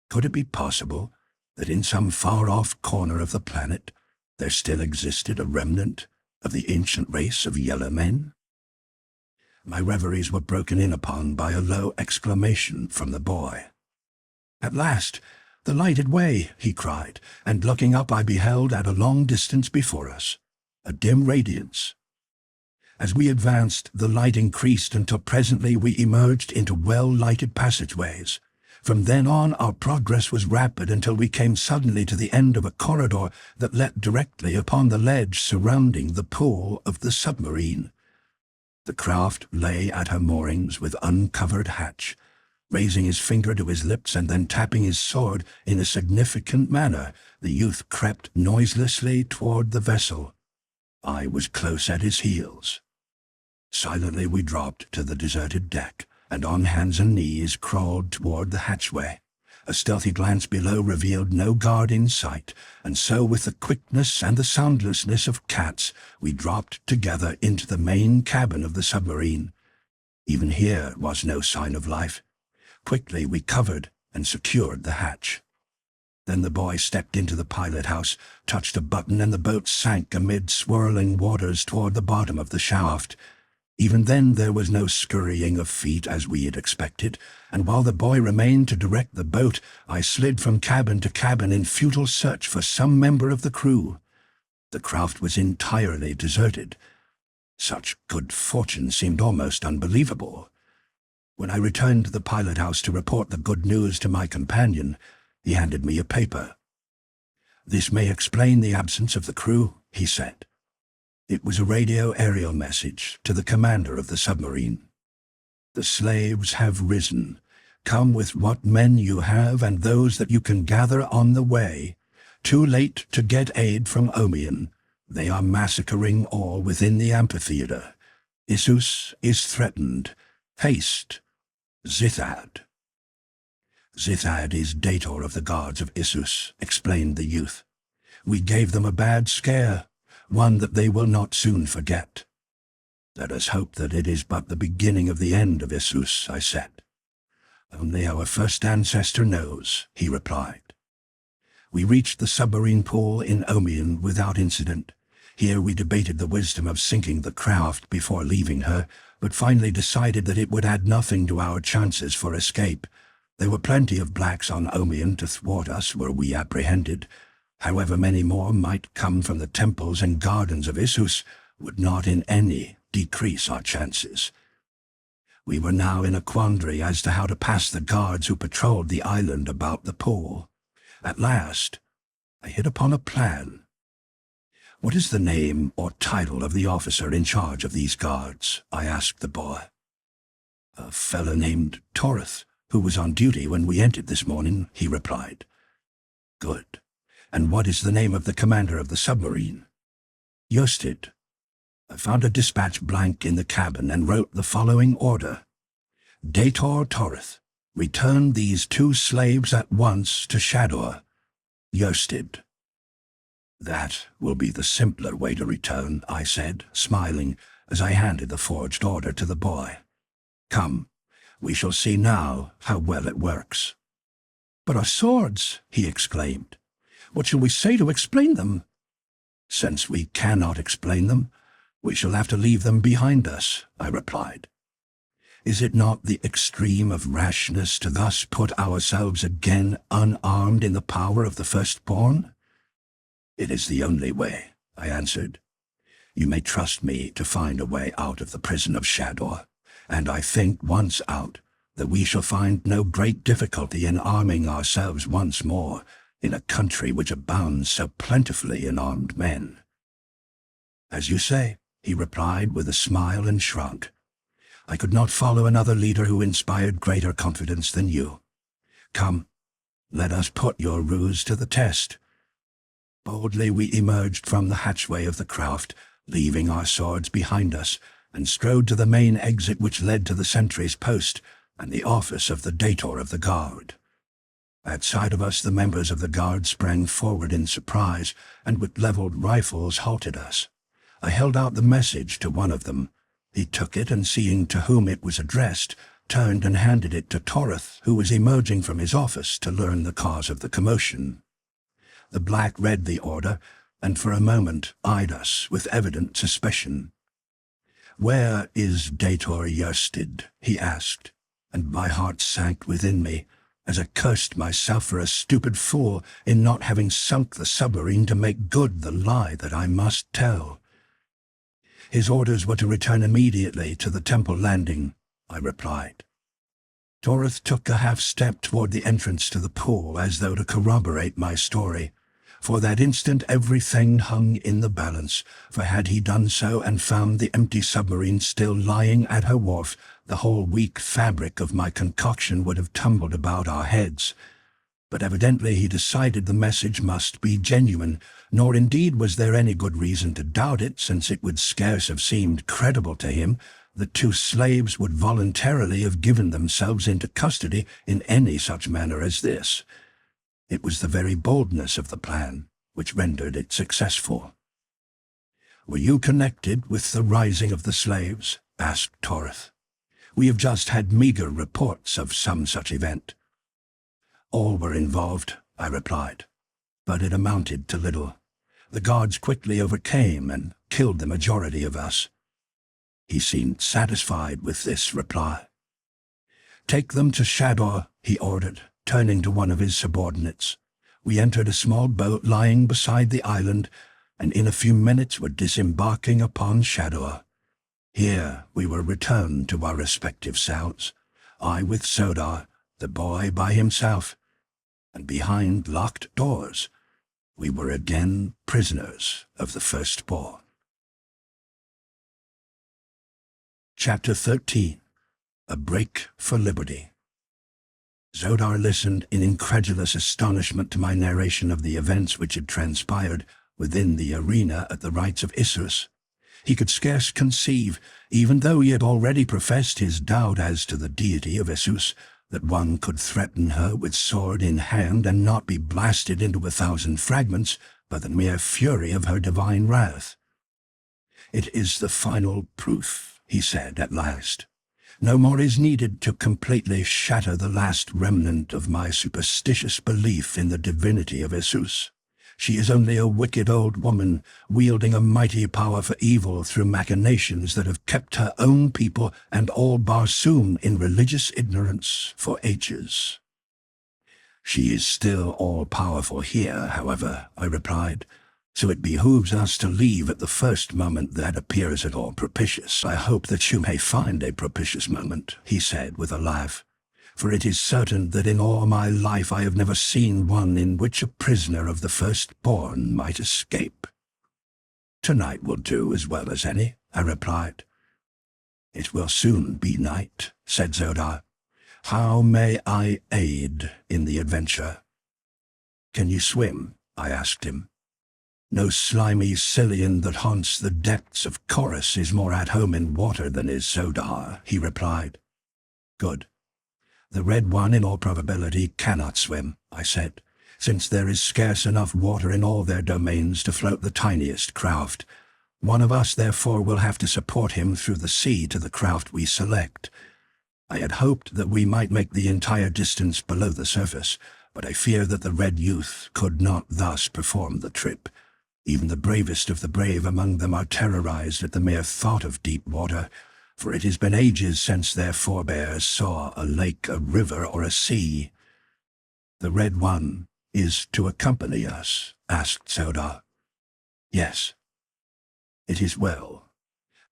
Could it be possible that in some far-off corner of the planet there still existed a remnant of the ancient race of yellow men? My reveries were broken in upon by a low exclamation from the boy. "At last! The lighted way!" he cried, and looking up I beheld at a long distance before us a dim radiance. As we advanced, the light increased until presently we emerged into well-lighted passageways. From then on our progress was rapid until we came suddenly to the end of a corridor that led directly upon the ledge surrounding the pool of the submarine. The craft lay at her moorings with uncovered hatch. Raising his finger to his lips and then tapping his sword in a significant manner, the youth crept noiselessly toward the vessel. I was close at his heels. Silently we dropped to the deserted deck, and on hands and knees crawled toward the hatchway. A stealthy glance below revealed no guard in sight, and so with the quickness and the soundlessness of cats, we dropped together into the main cabin of the submarine. Even here was no sign of life. Quickly we covered and secured the hatch. Then the boy stepped into the pilot house, touched a button, and the boat sank amid swirling waters toward the bottom of the shaft. Even then there was no scurrying of feet as we had expected, and while the boy remained to direct the boat, I slid from cabin to cabin in futile search for some member of the crew. The craft was entirely deserted. Such good fortune seemed almost unbelievable. When I returned to the pilot house to report the good news to my companion, he handed me a paper. "This may explain the absence of the crew," he said. It was a radio aerial message to the commander of the submarine. "The slaves have risen. Come with what men you have and those that you can gather on the way. Too late to get aid from Omian. They are massacring all within the amphitheater. Issus is threatened. Haste. Zithad." "Zithad is Dator of the guards of Issus," explained the youth. "We gave them a bad scare, one that they will not soon forget." "Let us hope that it is but the beginning of the end of Issus," I said. "Only our first ancestor knows," he replied. We reached the submarine pool in Omian without incident. Here we debated the wisdom of sinking the craft before leaving her, but finally decided that it would add nothing to our chances for escape. There were plenty of blacks on Omian to thwart us were we apprehended. However many more might come from the temples and gardens of Issus would not in any decrease our chances. We were now in a quandary as to how to pass the guards who patrolled the island about the pool. At last, I hit upon a plan. "What is the name or title of the officer in charge of these guards?" I asked the boy. "A fellow named Thoris, who was on duty when we entered this morning," he replied. "Good. And what is the name of the commander of the submarine?" "Yosted." I found a dispatch blank in the cabin and wrote the following order. "Dejah Thoris, return these 2 slaves at once to Shador. Yosted." "That will be the simpler way to return," I said, smiling, as I handed the forged order to the boy. "Come, we shall see now how well it works." "But our swords," he exclaimed. "What shall we say to explain them?" "Since we cannot explain them, we shall have to leave them behind us," I replied. "Is it not the extreme of rashness to thus put ourselves again unarmed in the power of the firstborn?" "It is the only way," I answered. "You may trust me to find a way out of the prison of Shador, and I think, once out, that we shall find no great difficulty in arming ourselves once more in a country which abounds so plentifully in armed men." "As you say," he replied with a smile and shrug. "I could not follow another leader who inspired greater confidence than you. Come, let us put your ruse to the test." Boldly we emerged from the hatchway of the craft, leaving our swords behind us, and strode to the main exit which led to the sentry's post and the office of the Dator of the guard. At sight of us, the members of the guard sprang forward in surprise, and with leveled rifles halted us. I held out the message to one of them. He took it, and seeing to whom it was addressed, turned and handed it to Thoris, who was emerging from his office to learn the cause of the commotion. The black read the order, and for a moment eyed us with evident suspicion. "Where is Dator Yosted?" he asked, and my heart sank within me, as I cursed myself for a stupid fool in not having sunk the submarine to make good the lie that I must tell. "His orders were to return immediately to the temple landing," I replied. Thoris took a half-step toward the entrance to the pool as though to corroborate my story. For that instant everything hung in the balance, for had he done so and found the empty submarine still lying at her wharf, the whole weak fabric of my concoction would have tumbled about our heads. But evidently he decided the message must be genuine, nor indeed was there any good reason to doubt it, since it would scarce have seemed credible to him that 2 slaves would voluntarily have given themselves into custody in any such manner as this. It was the very boldness of the plan which rendered it successful. "Were you connected with the rising of the slaves?" asked Thoris. "We have just had meager reports of some such event." "All were involved," I replied, "but it amounted to little. The guards quickly overcame and killed the majority of us." He seemed satisfied with this reply. "Take them to Shador," he ordered, turning to one of his subordinates. We entered a small boat lying beside the island, and in a few minutes were disembarking upon Shador. Here we were returned to our respective cells, I with Sodar, the boy by himself, and behind locked doors we were again prisoners of the firstborn. Chapter 13. A Break for Liberty. Zodar listened in incredulous astonishment to my narration of the events which had transpired within the arena at the rites of Issus. He could scarce conceive, even though he had already professed his doubt as to the deity of Issus, that one could threaten her with sword in hand and not be blasted into 1,000 fragments by the mere fury of her divine wrath. "It is the final proof," he said at last. "No more is needed to completely shatter the last remnant of my superstitious belief in the divinity of Issus. She is only a wicked old woman, wielding a mighty power for evil through machinations that have kept her own people and all Barsoom in religious ignorance for ages." "She is still all-powerful here, however," I replied, "so it behooves us to leave at the first moment that appears at all propitious." "I hope that you may find a propitious moment," he said with a laugh, "for it is certain that in all my life I have never seen one in which a prisoner of the firstborn might escape." "Tonight will do as well as any," I replied. "It will soon be night," said Zodar. "How may I aid in the adventure?" "Can you swim?" I asked him. "No slimy Scythian that haunts the depths of Chorus is more at home in water than is Zodar," he replied. "Good. The Red One in all probability cannot swim," I said, "since there is scarce enough water in all their domains to float the tiniest craft. One of us therefore will have to support him through the sea to the craft we select. I had hoped that we might make the entire distance below the surface, but I fear that the Red Youth could not thus perform the trip. Even the bravest of the brave among them are terrorized at the mere thought of deep water, for it has been ages since their forebears saw a lake, a river, or a sea." "The Red One is to accompany us?" asked Zodar. "Yes." "It is well.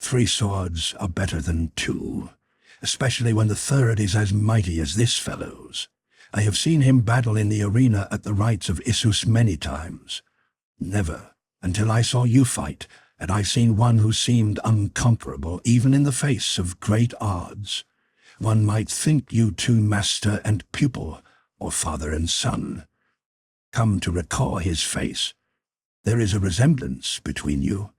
3 swords are better than 2, especially when the third is as mighty as this fellow's. I have seen him battle in the arena at the rites of Issus many times. Never, until I saw you fight, had I seen one who seemed unconquerable even in the face of great odds. One might think you two master and pupil, or father and son. Come to recall his face, there is a resemblance between you.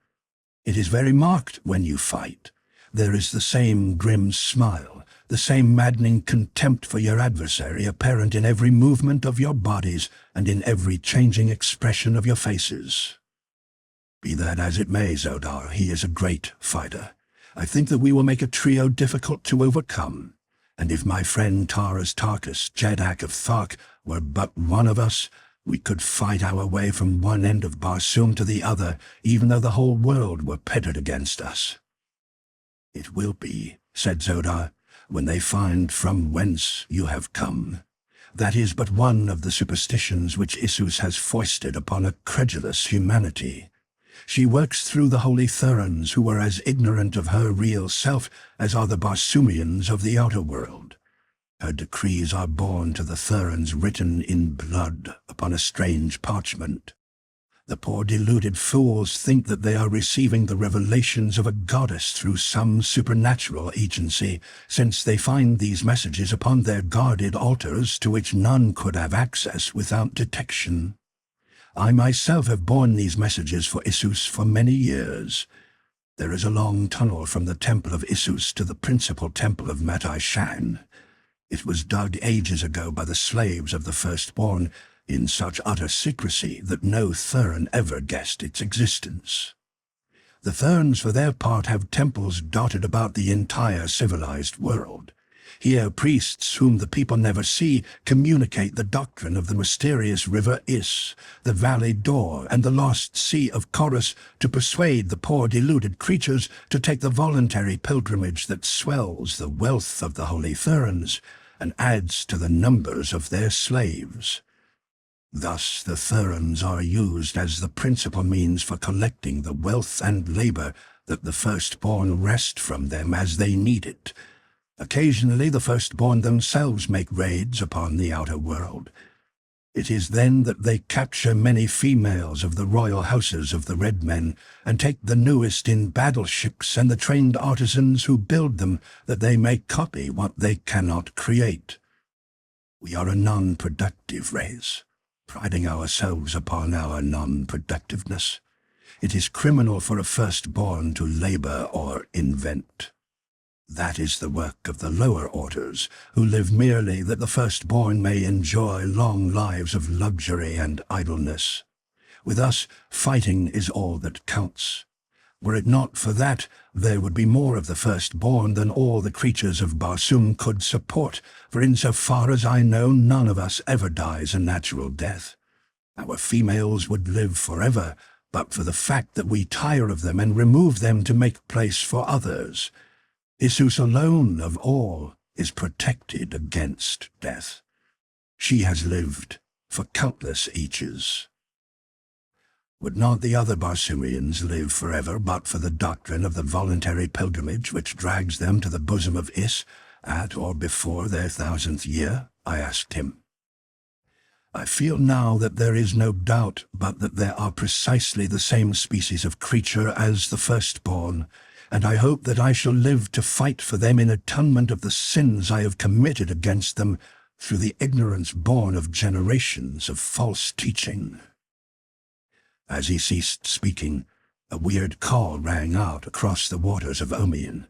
It is very marked when you fight. There is the same grim smile, the same maddening contempt for your adversary apparent in every movement of your bodies and in every changing expression of your faces. Be that as it may, Zodar, he is a great fighter. I think that we will make a trio difficult to overcome, and if my friend Taras Tarkus, Jeddak of Thark, were but one of us, we could fight our way from one end of Barsoom to the other, even though the whole world were pitted against us." "It will be," said Zodar, "when they find from whence you have come. That is but one of the superstitions which Issus has foisted upon a credulous humanity. She works through the holy Therns, who are as ignorant of her real self as are the Barsoomians of the outer world. Her decrees are borne to the Therns written in blood upon a strange parchment. The poor deluded fools think that they are receiving the revelations of a goddess through some supernatural agency, since they find these messages upon their guarded altars to which none could have access without detection. I myself have borne these messages for Issus for many years. There is a long tunnel from the temple of Issus to the principal temple of Matai Shan. It was dug ages ago by the slaves of the firstborn, in such utter secrecy that no Therns ever guessed its existence. The Therns, for their part, have temples dotted about the entire civilized world. Here priests, whom the people never see, communicate the doctrine of the mysterious river Is, the Valley Dor, and the lost sea of Chorus to persuade the poor deluded creatures to take the voluntary pilgrimage that swells the wealth of the holy Therns and adds to the numbers of their slaves. Thus the Therns are used as the principal means for collecting the wealth and labor that the firstborn wrest from them as they need it. Occasionally the firstborn themselves make raids upon the outer world. It is then that they capture many females of the royal houses of the Red Men, and take the newest in battleships and the trained artisans who build them, that they may copy what they cannot create. We are a non-productive race, priding ourselves upon our non-productiveness. It is criminal for a firstborn to labor or invent. That is the work of the lower orders, who live merely that the firstborn may enjoy long lives of luxury and idleness. With us, fighting is all that counts. Were it not for that, there would be more of the firstborn than all the creatures of Barsoom could support, for insofar as I know, none of us ever dies a natural death. Our females would live forever, but for the fact that we tire of them and remove them to make place for others. Isus alone of all is protected against death. She has lived for countless ages. Would not the other Barsoomians live forever but for the doctrine of the voluntary pilgrimage which drags them to the bosom of Is at or before their 1000th year? I asked him. I feel now that there is no doubt but that there are precisely the same species of creature as the firstborn, and I hope that I shall live to fight for them in atonement of the sins I have committed against them through the ignorance born of generations of false teaching. As he ceased speaking, a weird call rang out across the waters of Omian.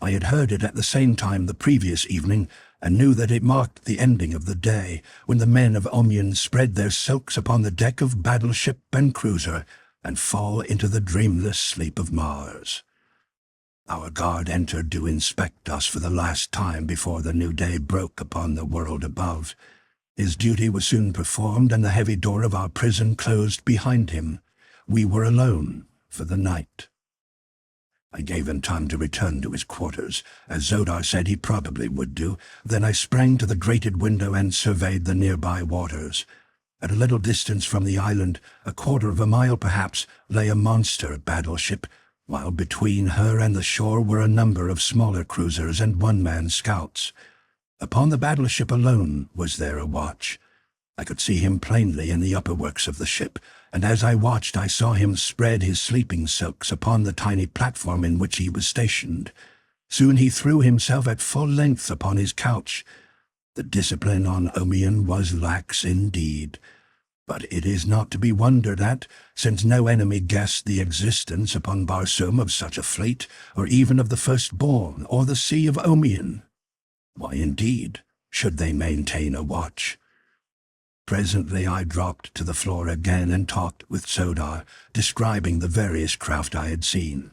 I had heard it at the same time the previous evening, and knew that it marked the ending of the day, when the men of Omian spread their silks upon the deck of battleship and cruiser, and fall into the dreamless sleep of Mars. Our guard entered to inspect us for the last time before the new day broke upon the world above. His duty was soon performed, and the heavy door of our prison closed behind him. We were alone for the night. I gave him time to return to his quarters, as Zodar said he probably would do. Then I sprang to the grated window and surveyed the nearby waters. At a little distance from the island, a quarter of a mile perhaps, lay a monster battleship, while between her and the shore were a number of smaller cruisers and one-man scouts. Upon the battleship alone was there a watch. I could see him plainly in the upper works of the ship, and as I watched I saw him spread his sleeping silks upon the tiny platform in which he was stationed. Soon he threw himself at full length upon his couch. The discipline on Omian was lax indeed. But it is not to be wondered at, since no enemy guessed the existence upon Barsoom of such a fleet, or even of the firstborn, or the sea of Omian. Why, indeed, should they maintain a watch? Presently I dropped to the floor again and talked with Zodar, describing the various craft I had seen.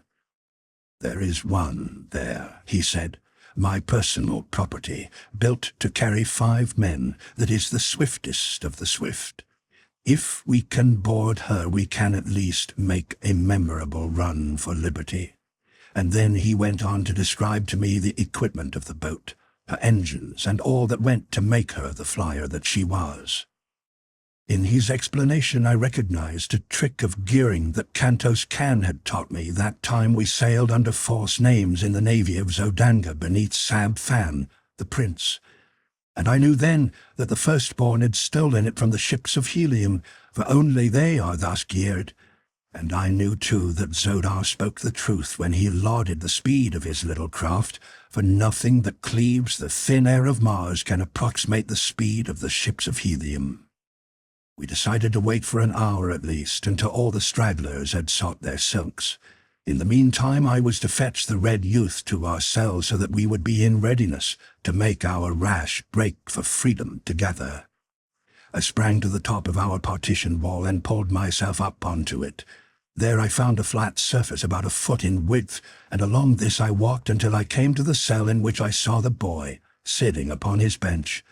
"There is one there," he said, "my personal property, built to carry 5 men, that is the swiftest of the swift. If we can board her, we can at least make a memorable run for liberty." And then he went on to describe to me the equipment of the boat, her engines, and all that went to make her the flyer that she was. In his explanation I recognized a trick of gearing that Kantos Kan had taught me that time we sailed under false names in the navy of Zodanga beneath Sab Fan, the prince. And I knew then that the firstborn had stolen it from the ships of Helium, for only they are thus geared. And I knew too that Zodar spoke the truth when he lauded the speed of his little craft, for nothing that cleaves the thin air of Mars can approximate the speed of the ships of Helium. We decided to wait for an hour at least, until all the stragglers had sought their silks. In the meantime I was to fetch the Red Youth to our cell so that we would be in readiness to make our rash break for freedom together. I sprang to the top of our partition wall and pulled myself up onto it. There I found a flat surface about a foot in width, and along this I walked until I came to the cell in which I saw the boy, sitting upon his bench.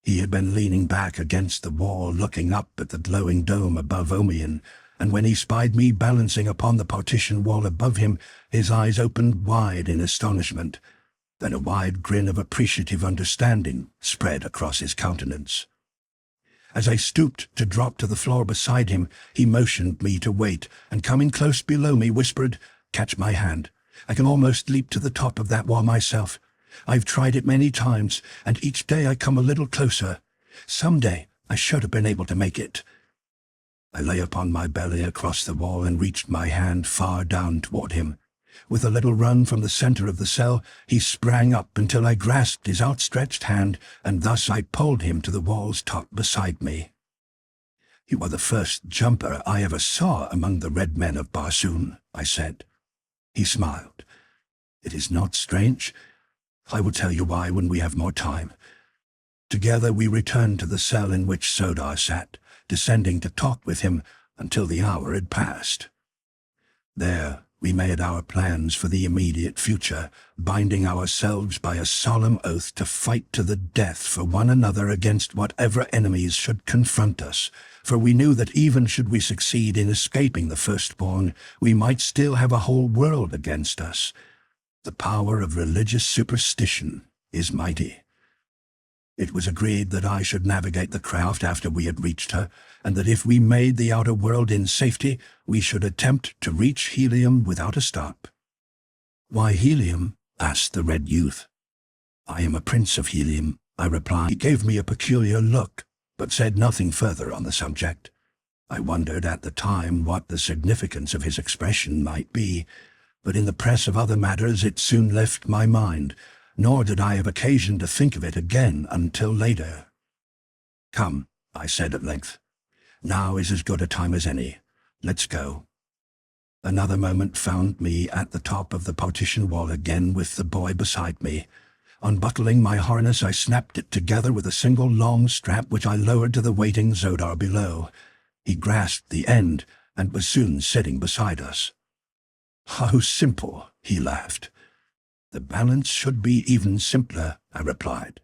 He had been leaning back against the wall, looking up at the glowing dome above Omian, and when he spied me balancing upon the partition wall above him, his eyes opened wide in astonishment. Then a wide grin of appreciative understanding spread across his countenance. As I stooped to drop to the floor beside him, he motioned me to wait, and coming close below me whispered, "Catch my hand. I can almost leap to the top of that wall myself. I've tried it many times, and each day I come a little closer. Someday I should have been able to make it." I lay upon my belly across the wall and reached my hand far down toward him. With a little run from the center of the cell, he sprang up until I grasped his outstretched hand, and thus I pulled him to the wall's top beside me. "You are the first jumper I ever saw among the red men of Barsoom," I said. He smiled. "It is not strange. I will tell you why when we have more time." Together we returned to the cell in which Sodar sat, descending to talk with him until the hour had passed. There we made our plans for the immediate future, binding ourselves by a solemn oath to fight to the death for one another against whatever enemies should confront us, for we knew that even should we succeed in escaping the firstborn, we might still have a whole world against us. The power of religious superstition is mighty. It was agreed that I should navigate the craft after we had reached her, and that if we made the outer world in safety, we should attempt to reach Helium without a stop. "Why Helium?" asked the red youth. "I am a prince of Helium," I replied. He gave me a peculiar look, but said nothing further on the subject. I wondered at the time what the significance of his expression might be, but in the press of other matters it soon left my mind, nor did I have occasion to think of it again until later. "Come," I said at length. "Now is as good a time as any. Let's go." Another moment found me at the top of the partition wall again with the boy beside me. Unbuckling my harness, I snapped it together with a single long strap which I lowered to the waiting Sodar below. He grasped the end and was soon sitting beside us. "How simple," he laughed. "The balance should be even simpler," I replied.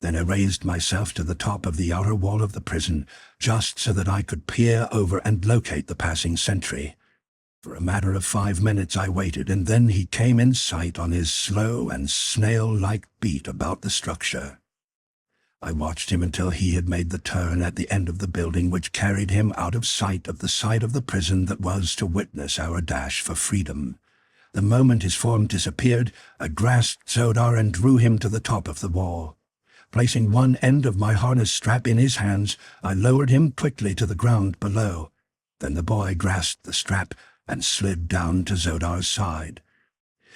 Then I raised myself to the top of the outer wall of the prison, just so that I could peer over and locate the passing sentry. For a matter of 5 minutes I waited, and then he came in sight on his slow and snail-like beat about the structure. I watched him until he had made the turn at the end of the building which carried him out of sight of the side of the prison that was to witness our dash for freedom. The moment his form disappeared, I grasped Sodar and drew him to the top of the wall. Placing one end of my harness strap in his hands, I lowered him quickly to the ground below. Then the boy grasped the strap and slid down to Sodar's side.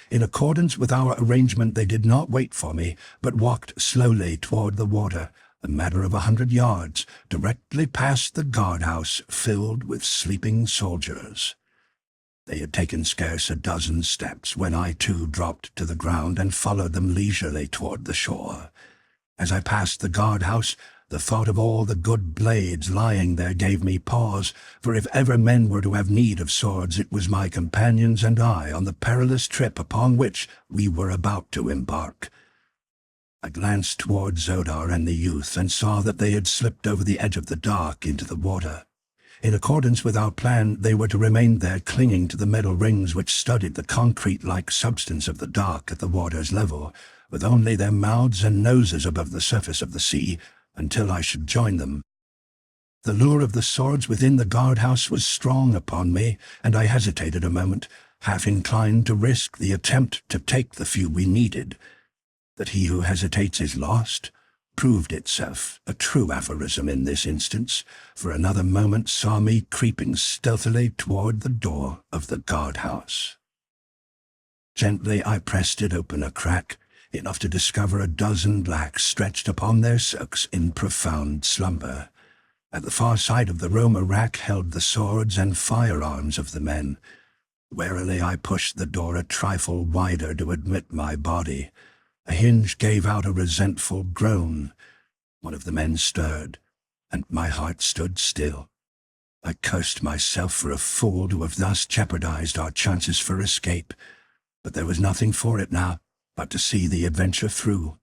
In accordance with our arrangement, they did not wait for me, but walked slowly toward the water, a matter of 100 yards, directly past the guardhouse filled with sleeping soldiers. They had taken scarce a dozen steps when I too dropped to the ground and followed them leisurely toward the shore. As I passed the guardhouse, the thought of all the good blades lying there gave me pause, for if ever men were to have need of swords, it was my companions and I on the perilous trip upon which we were about to embark. I glanced toward Sodar and the youth and saw that they had slipped over the edge of the dark into the water. In accordance with our plan, they were to remain there clinging to the metal rings which studded the concrete-like substance of the dark at the water's level, with only their mouths and noses above the surface of the sea, until I should join them. The lure of the swords within the guardhouse was strong upon me, and I hesitated a moment, half inclined to risk the attempt to take the few we needed. That he who hesitates is lost proved itself a true aphorism in this instance, for another moment saw me creeping stealthily toward the door of the guardhouse. Gently I pressed it open a crack, enough to discover a dozen blacks stretched upon their silks in profound slumber. At the far side of the room a rack held the swords and firearms of the men. Warily I pushed the door a trifle wider to admit my body. A hinge gave out a resentful groan. One of the men stirred, and my heart stood still. I cursed myself for a fool to have thus jeopardized our chances for escape, but there was nothing for it now but to see the adventure through.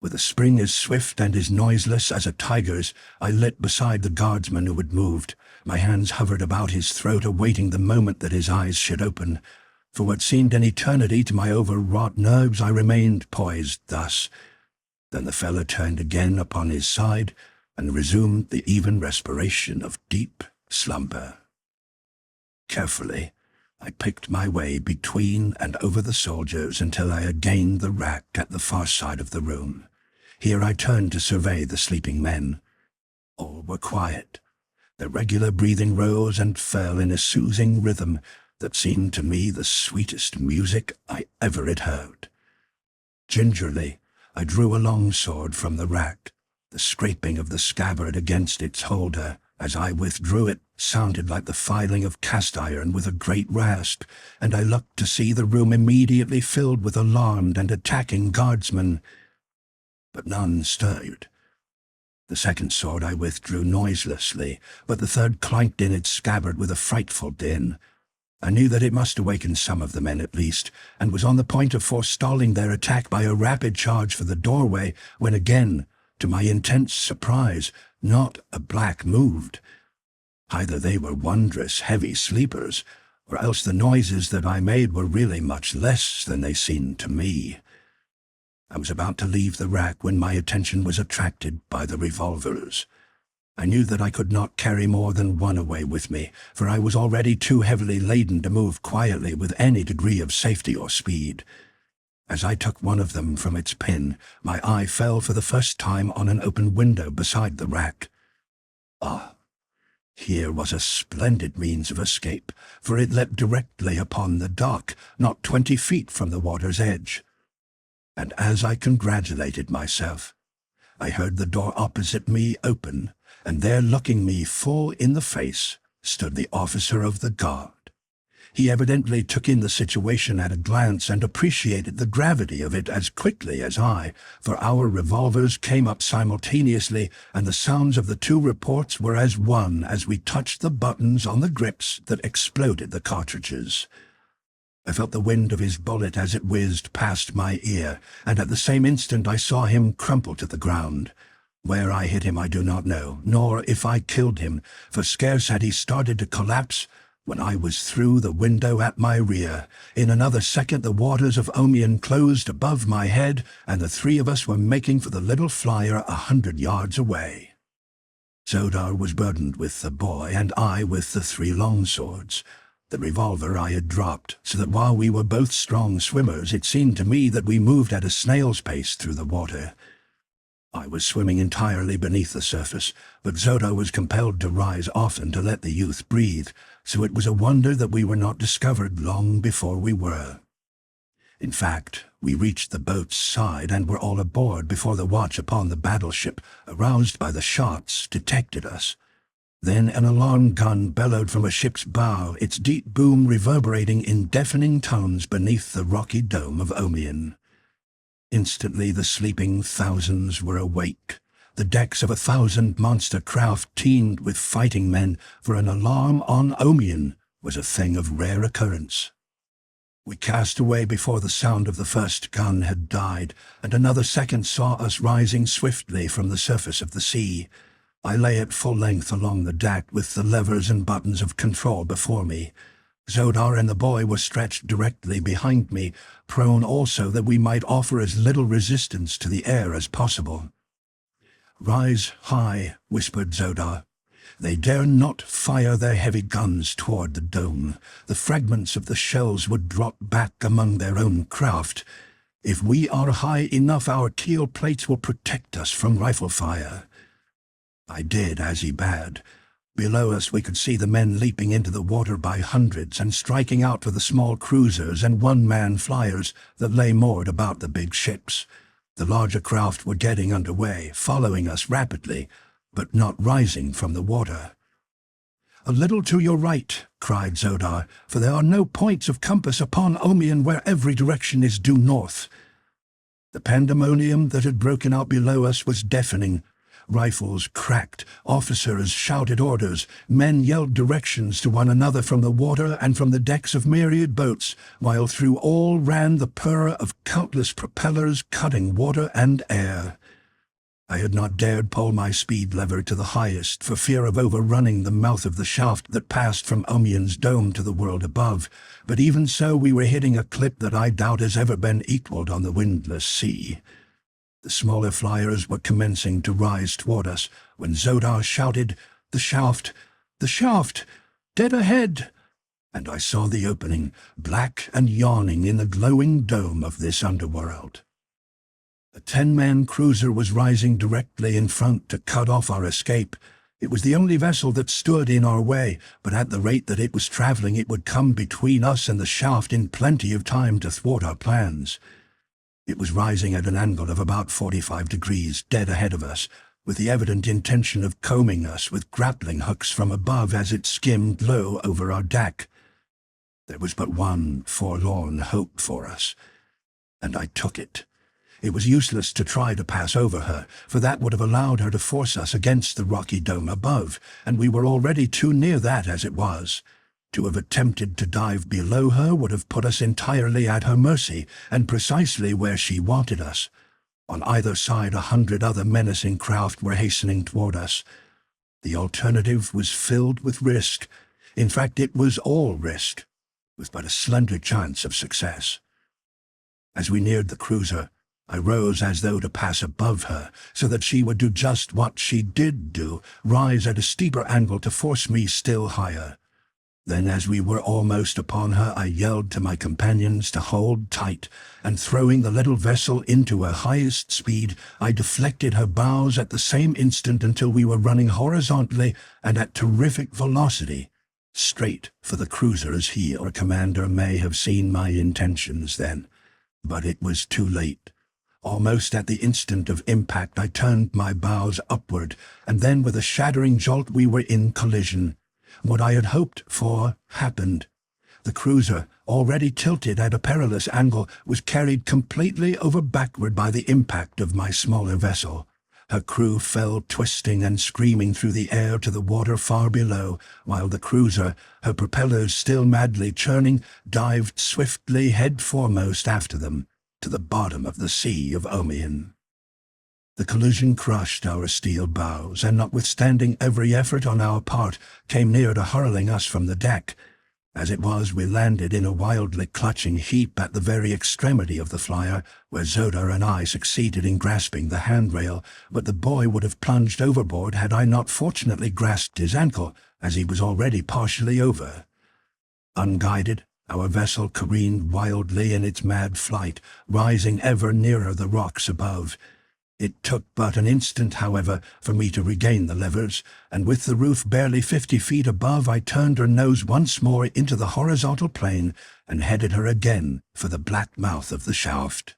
With a spring as swift and as noiseless as a tiger's, I lit beside the guardsman who had moved. My hands hovered about his throat, awaiting the moment that his eyes should open. For what seemed an eternity to my overwrought nerves, I remained poised thus. Then the fellow turned again upon his side, and resumed the even respiration of deep slumber. Carefully, I picked my way between and over the soldiers until I had gained the rack at the far side of the room. Here I turned to survey the sleeping men. All were quiet. Their regular breathing rose and fell in a soothing rhythm that seemed to me the sweetest music I ever had heard. Gingerly, I drew a long sword from the rack. The scraping of the scabbard against its holder, as I withdrew it, sounded like the filing of cast iron with a great rasp, and I looked to see the room immediately filled with alarmed and attacking guardsmen. But none stirred. The second sword I withdrew noiselessly, but the third clanked in its scabbard with a frightful din. I knew that it must awaken some of the men at least, and was on the point of forestalling their attack by a rapid charge for the doorway, when again, to my intense surprise, not a black moved. Either they were wondrous heavy sleepers, or else the noises that I made were really much less than they seemed to me. I was about to leave the rack when my attention was attracted by the revolvers. I knew that I could not carry more than one away with me, for I was already too heavily laden to move quietly with any degree of safety or speed. As I took one of them from its pin, my eye fell for the first time on an open window beside the rack. Ah, here was a splendid means of escape, for it leapt directly upon the dock, not 20 feet from the water's edge. And as I congratulated myself, I heard the door opposite me open, and there, looking me full in the face, stood the officer of the guard. He evidently took in the situation at a glance and appreciated the gravity of it as quickly as I, for our revolvers came up simultaneously, and the sounds of the two reports were as one as we touched the buttons on the grips that exploded the cartridges. I felt the wind of his bullet as it whizzed past my ear, and at the same instant I saw him crumple to the ground. Where I hit him I do not know, nor if I killed him, for scarce had he started to collapse when I was through the window at my rear. In another second the waters of Omian closed above my head, and the three of us were making for the little flyer 100 yards away. Zodar was burdened with the boy, and I with the 3 longswords. The revolver I had dropped, so that while we were both strong swimmers, it seemed to me that we moved at a snail's pace through the water. I was swimming entirely beneath the surface, but Zodar was compelled to rise often to let the youth breathe, so it was a wonder that we were not discovered long before we were. In fact, we reached the boat's side and were all aboard before the watch upon the battleship, aroused by the shots, detected us. Then an alarm gun bellowed from a ship's bow, its deep boom reverberating in deafening tones beneath the rocky dome of Omian. Instantly the sleeping thousands were awake. The decks of 1,000 monster craft teemed with fighting men, for an alarm on Omian was a thing of rare occurrence. We cast away before the sound of the first gun had died, and another second saw us rising swiftly from the surface of the sea. I lay at full length along the deck with the levers and buttons of control before me. Zodar and the boy were stretched directly behind me, prone also that we might offer as little resistance to the air as possible. "Rise high," whispered Zodar. "They dare not fire their heavy guns toward the dome. The fragments of the shells would drop back among their own craft. If we are high enough, our keel plates will protect us from rifle fire." I did as he bade. Below us we could see the men leaping into the water by hundreds and striking out for the small cruisers and one-man flyers that lay moored about the big ships. The larger craft were getting under way, following us rapidly, but not rising from the water. "A little to your right," cried Zodar, "for there are no points of compass upon Omian where every direction is due north." The pandemonium that had broken out below us was deafening. Rifles cracked, officers shouted orders, men yelled directions to one another from the water and from the decks of myriad boats, while through all ran the purr of countless propellers cutting water and air. I had not dared pull my speed lever to the highest for fear of overrunning the mouth of the shaft that passed from Omian's dome to the world above, but even so we were hitting a clip that I doubt has ever been equaled on the windless sea. The smaller flyers were commencing to rise toward us when Zodar shouted, "The shaft! The shaft! Dead ahead!" And I saw the opening, black and yawning in the glowing dome of this underworld. A 10-man cruiser was rising directly in front to cut off our escape. It was the only vessel that stood in our way, but at the rate that it was traveling it would come between us and the shaft in plenty of time to thwart our plans. It was rising at an angle of about 45 degrees, dead ahead of us, with the evident intention of combing us with grappling hooks from above as it skimmed low over our deck. There was but one forlorn hope for us, and I took it. It was useless to try to pass over her, for that would have allowed her to force us against the rocky dome above, and we were already too near that as it was. To have attempted to dive below her would have put us entirely at her mercy, and precisely where she wanted us. On either side 100 other menacing craft were hastening toward us. The alternative was filled with risk. In fact, it was all risk, with but a slender chance of success. As we neared the cruiser, I rose as though to pass above her, so that she would do just what she did do, rise at a steeper angle to force me still higher. Then, as we were almost upon her, I yelled to my companions to hold tight, and throwing the little vessel into her highest speed, I deflected her bows at the same instant until we were running horizontally and at terrific velocity, straight for the cruiser, as he or commander may have seen my intentions then. But it was too late. Almost at the instant of impact I turned my bows upward, and then with a shattering jolt we were in collision. What I had hoped for happened. The cruiser, already tilted at a perilous angle, was carried completely over backward by the impact of my smaller vessel. Her crew fell twisting and screaming through the air to the water far below, while the cruiser, her propellers still madly churning, dived swiftly head foremost after them, to the bottom of the Sea of Omian. The collision crushed our steel bows, and notwithstanding every effort on our part, came near to hurling us from the deck. As it was, we landed in a wildly clutching heap at the very extremity of the flyer, where Zodar and I succeeded in grasping the handrail, but the boy would have plunged overboard had I not fortunately grasped his ankle, as he was already partially over. Unguided, our vessel careened wildly in its mad flight, rising ever nearer the rocks above. It took but an instant, however, for me to regain the levers, and with the roof barely 50 feet above, I turned her nose once more into the horizontal plane and headed her again for the black mouth of the shaft.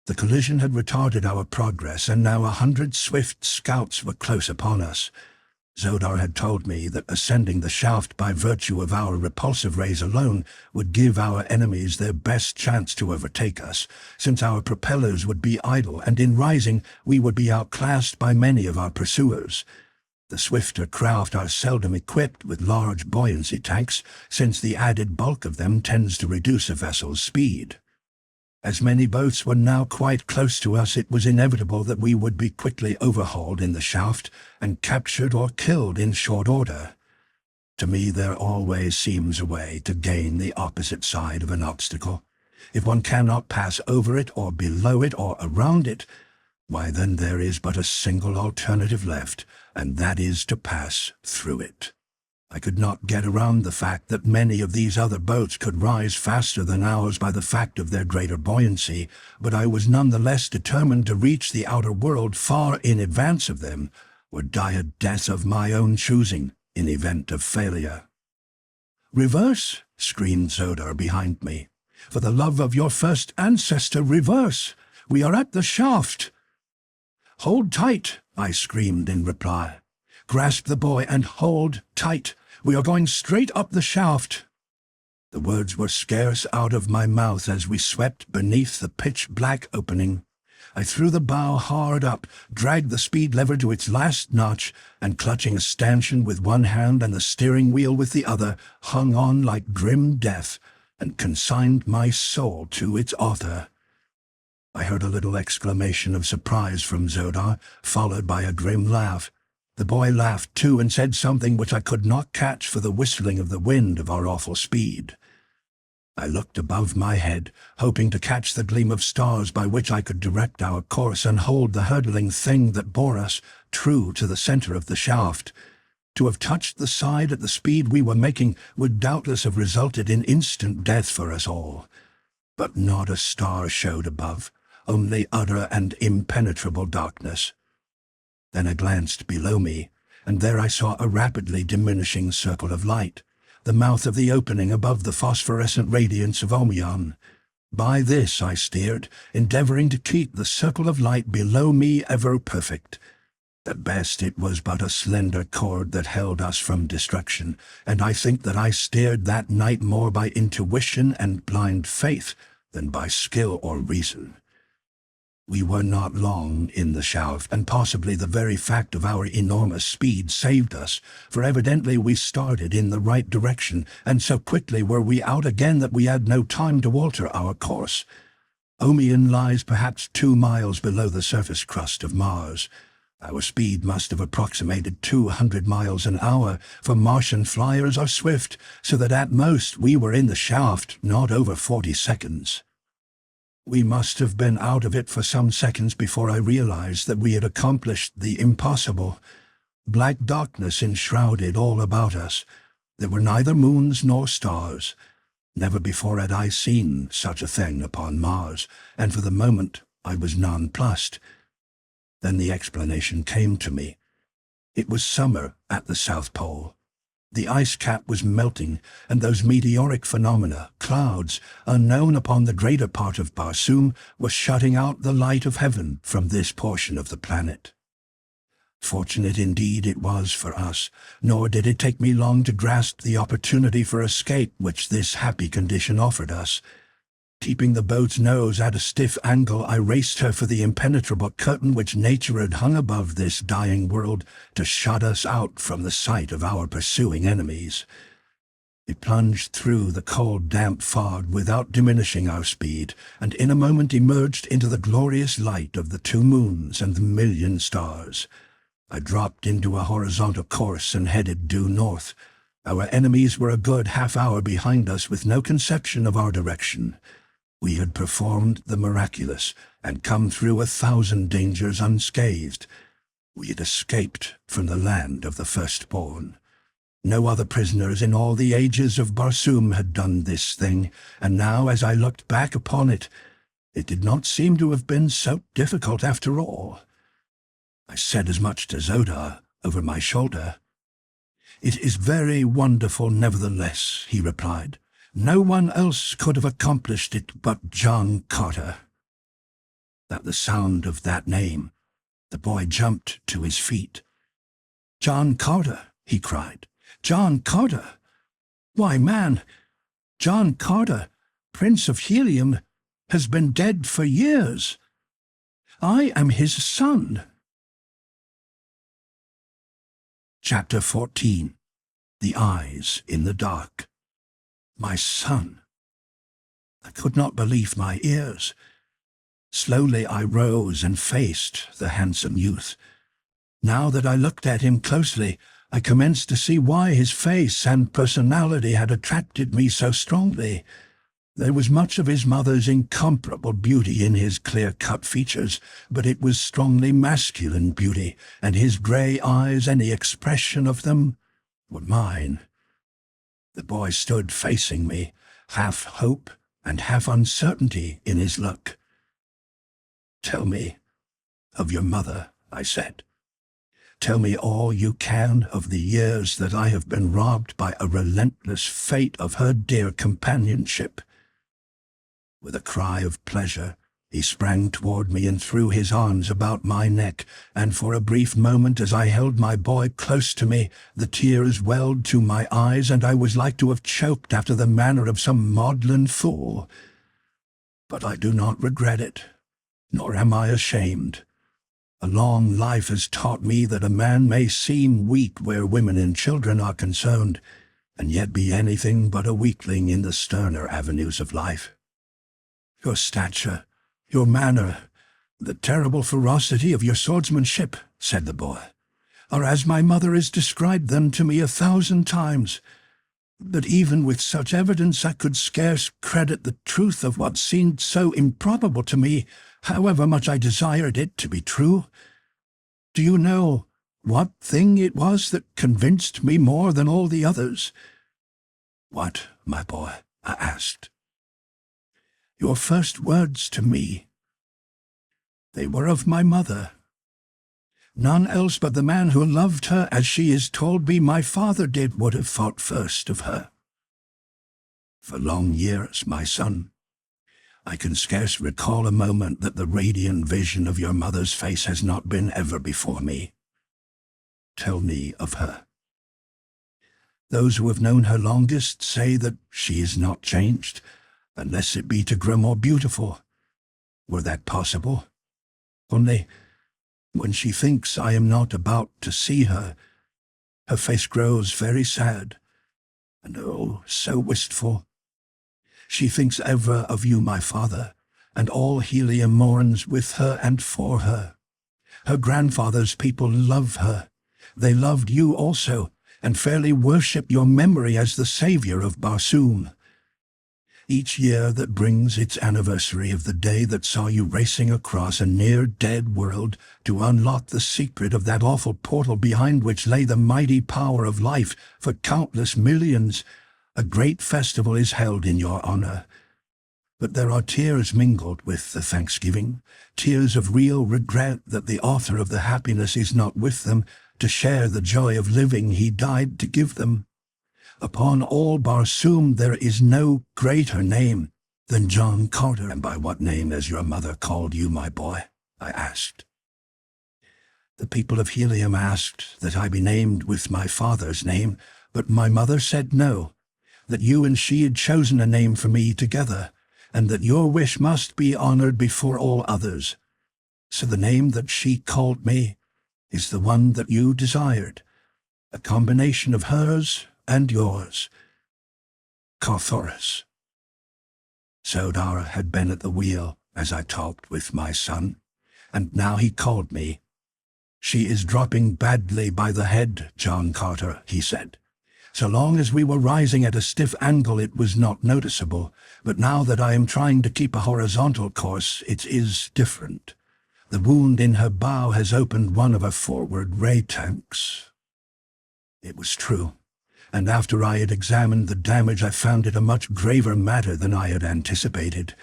The collision had retarded our progress, and now 100 swift scouts were close upon us. Zodar had told me that ascending the shaft by virtue of our repulsive rays alone would give our enemies their best chance to overtake us, since our propellers would be idle, and in rising we would be outclassed by many of our pursuers. The swifter craft are seldom equipped with large buoyancy tanks, since the added bulk of them tends to reduce a vessel's speed. As many boats were now quite close to us, it was inevitable that we would be quickly overhauled in the shaft and captured or killed in short order. To me, there always seems a way to gain the opposite side of an obstacle. If one cannot pass over it or below it or around it, why then there is but a single alternative left, and that is to pass through it. I could not get around the fact that many of these other boats could rise faster than ours by the fact of their greater buoyancy, but I was none the less determined to reach the outer world far in advance of them, or die a death of my own choosing in event of failure. "Reverse!" screamed Zodar behind me. "For the love of your first ancestor, reverse! We are at the shaft!" "Hold tight!" I screamed in reply. "Grasp the buoy and hold tight. We are going straight up the shaft." The words were scarce out of my mouth as we swept beneath the pitch-black opening. I threw the bow hard up, dragged the speed lever to its last notch, and clutching a stanchion with one hand and the steering wheel with the other, hung on like grim death, and consigned my soul to its author. I heard a little exclamation of surprise from Zodar, followed by a grim laugh. The boy laughed too, and said something which I could not catch for the whistling of the wind of our awful speed. I looked above my head, hoping to catch the gleam of stars by which I could direct our course and hold the hurtling thing that bore us true to the center of the shaft. To have touched the side at the speed we were making would doubtless have resulted in instant death for us all. But not a star showed above, only utter and impenetrable darkness. Then I glanced below me, and there I saw a rapidly diminishing circle of light, the mouth of the opening above the phosphorescent radiance of Omion. By this I steered, endeavoring to keep the circle of light below me ever perfect. At best it was but a slender cord that held us from destruction, and I think that I steered that night more by intuition and blind faith than by skill or reason. We were not long in the shaft, and possibly the very fact of our enormous speed saved us, for evidently we started in the right direction, and so quickly were we out again that we had no time to alter our course. Omion lies perhaps 2 miles below the surface crust of Mars. Our speed must have approximated 200 miles an hour, for Martian flyers are swift, so that at most we were in the shaft not over 40 seconds. We must have been out of it for some seconds before I realized that we had accomplished the impossible. Black darkness enshrouded all about us. There were neither moons nor stars. Never before had I seen such a thing upon Mars, and for the moment I was nonplussed. Then the explanation came to me. It was summer at the South Pole. The ice cap was melting, and those meteoric phenomena, clouds, unknown upon the greater part of Barsoom, were shutting out the light of heaven from this portion of the planet. Fortunate indeed it was for us, nor did it take me long to grasp the opportunity for escape which this happy condition offered us. Keeping the boat's nose at a stiff angle, I raced her for the impenetrable curtain which nature had hung above this dying world to shut us out from the sight of our pursuing enemies. We plunged through the cold, damp fog without diminishing our speed, and in a moment emerged into the glorious light of the 2 moons and the 1,000,000 stars. I dropped into a horizontal course and headed due north. Our enemies were a good half-hour behind us with no conception of our direction. We had performed the miraculous and come through 1,000 dangers unscathed. We had escaped from the land of the firstborn. No other prisoners in all the ages of Barsoom had done this thing, and now as I looked back upon it, it did not seem to have been so difficult after all. I said as much to Dejah over my shoulder. "It is very wonderful nevertheless," he replied. "No one else could have accomplished it but John Carter." At the sound of that name, the boy jumped to his feet. "John Carter," he cried. "John Carter! Why, man, John Carter, Prince of Helium, has been dead for years. I am his son." Chapter 14. The Eyes in the Dark. My son! I could not believe my ears. Slowly I rose and faced the handsome youth. Now that I looked at him closely, I commenced to see why his face and personality had attracted me so strongly. There was much of his mother's incomparable beauty in his clear-cut features, but it was strongly masculine beauty, and his grey eyes and the expression of them were mine. The boy stood facing me, half hope and half uncertainty in his look. "Tell me of your mother," I said. "Tell me all you can of the years that I have been robbed by a relentless fate of her dear companionship." With a cry of pleasure, he sprang toward me and threw his arms about my neck, and for a brief moment as I held my boy close to me, the tears welled to my eyes, and I was like to have choked after the manner of some maudlin fool. But I do not regret it, nor am I ashamed. A long life has taught me that a man may seem weak where women and children are concerned, and yet be anything but a weakling in the sterner avenues of life. Your stature, your manner, the terrible ferocity of your swordsmanship," said the boy, "are as my mother has described them to me 1,000 times. But even with such evidence I could scarce credit the truth of what seemed so improbable to me, however much I desired it to be true. Do you know what thing it was that convinced me more than all the others?" "What, my boy?" I asked. "Your first words to me. They were of my mother. None else but the man who loved her as she has told me my father did would have thought first of her. For long years, my son, I can scarce recall a moment that the radiant vision of your mother's face has not been ever before me. Tell me of her." "Those who have known her longest say that she is not changed, unless it be to grow more beautiful. Were that possible? Only, when she thinks I am not about to see her, her face grows very sad, and oh, so wistful. She thinks ever of you, my father, and all Helium mourns with her and for her. Her grandfather's people love her. They loved you also, and fairly worship your memory as the savior of Barsoom. Each year that brings its anniversary of the day that saw you racing across a near-dead world to unlock the secret of that awful portal behind which lay the mighty power of life for countless millions, a great festival is held in your honor. But there are tears mingled with the thanksgiving, tears of real regret that the author of the happiness is not with them to share the joy of living he died to give them. Upon all Barsoom there is no greater name than John Carter." "And by what name has your mother called you, my boy?" I asked. "The people of Helium asked that I be named with my father's name, but my mother said no, that you and she had chosen a name for me together, and that your wish must be honored before all others. So the name that she called me is the one that you desired, a combination of hers and yours, Thoris." Zodar had been at the wheel as I talked with my son, and now he called me. "She is dropping badly by the head, John Carter," he said. "So long as we were rising at a stiff angle it was not noticeable, but now that I am trying to keep a horizontal course it is different. The wound in her bow has opened one of her forward ray tanks." It was true, and after I had examined the damage I found it a much graver matter than I had anticipated.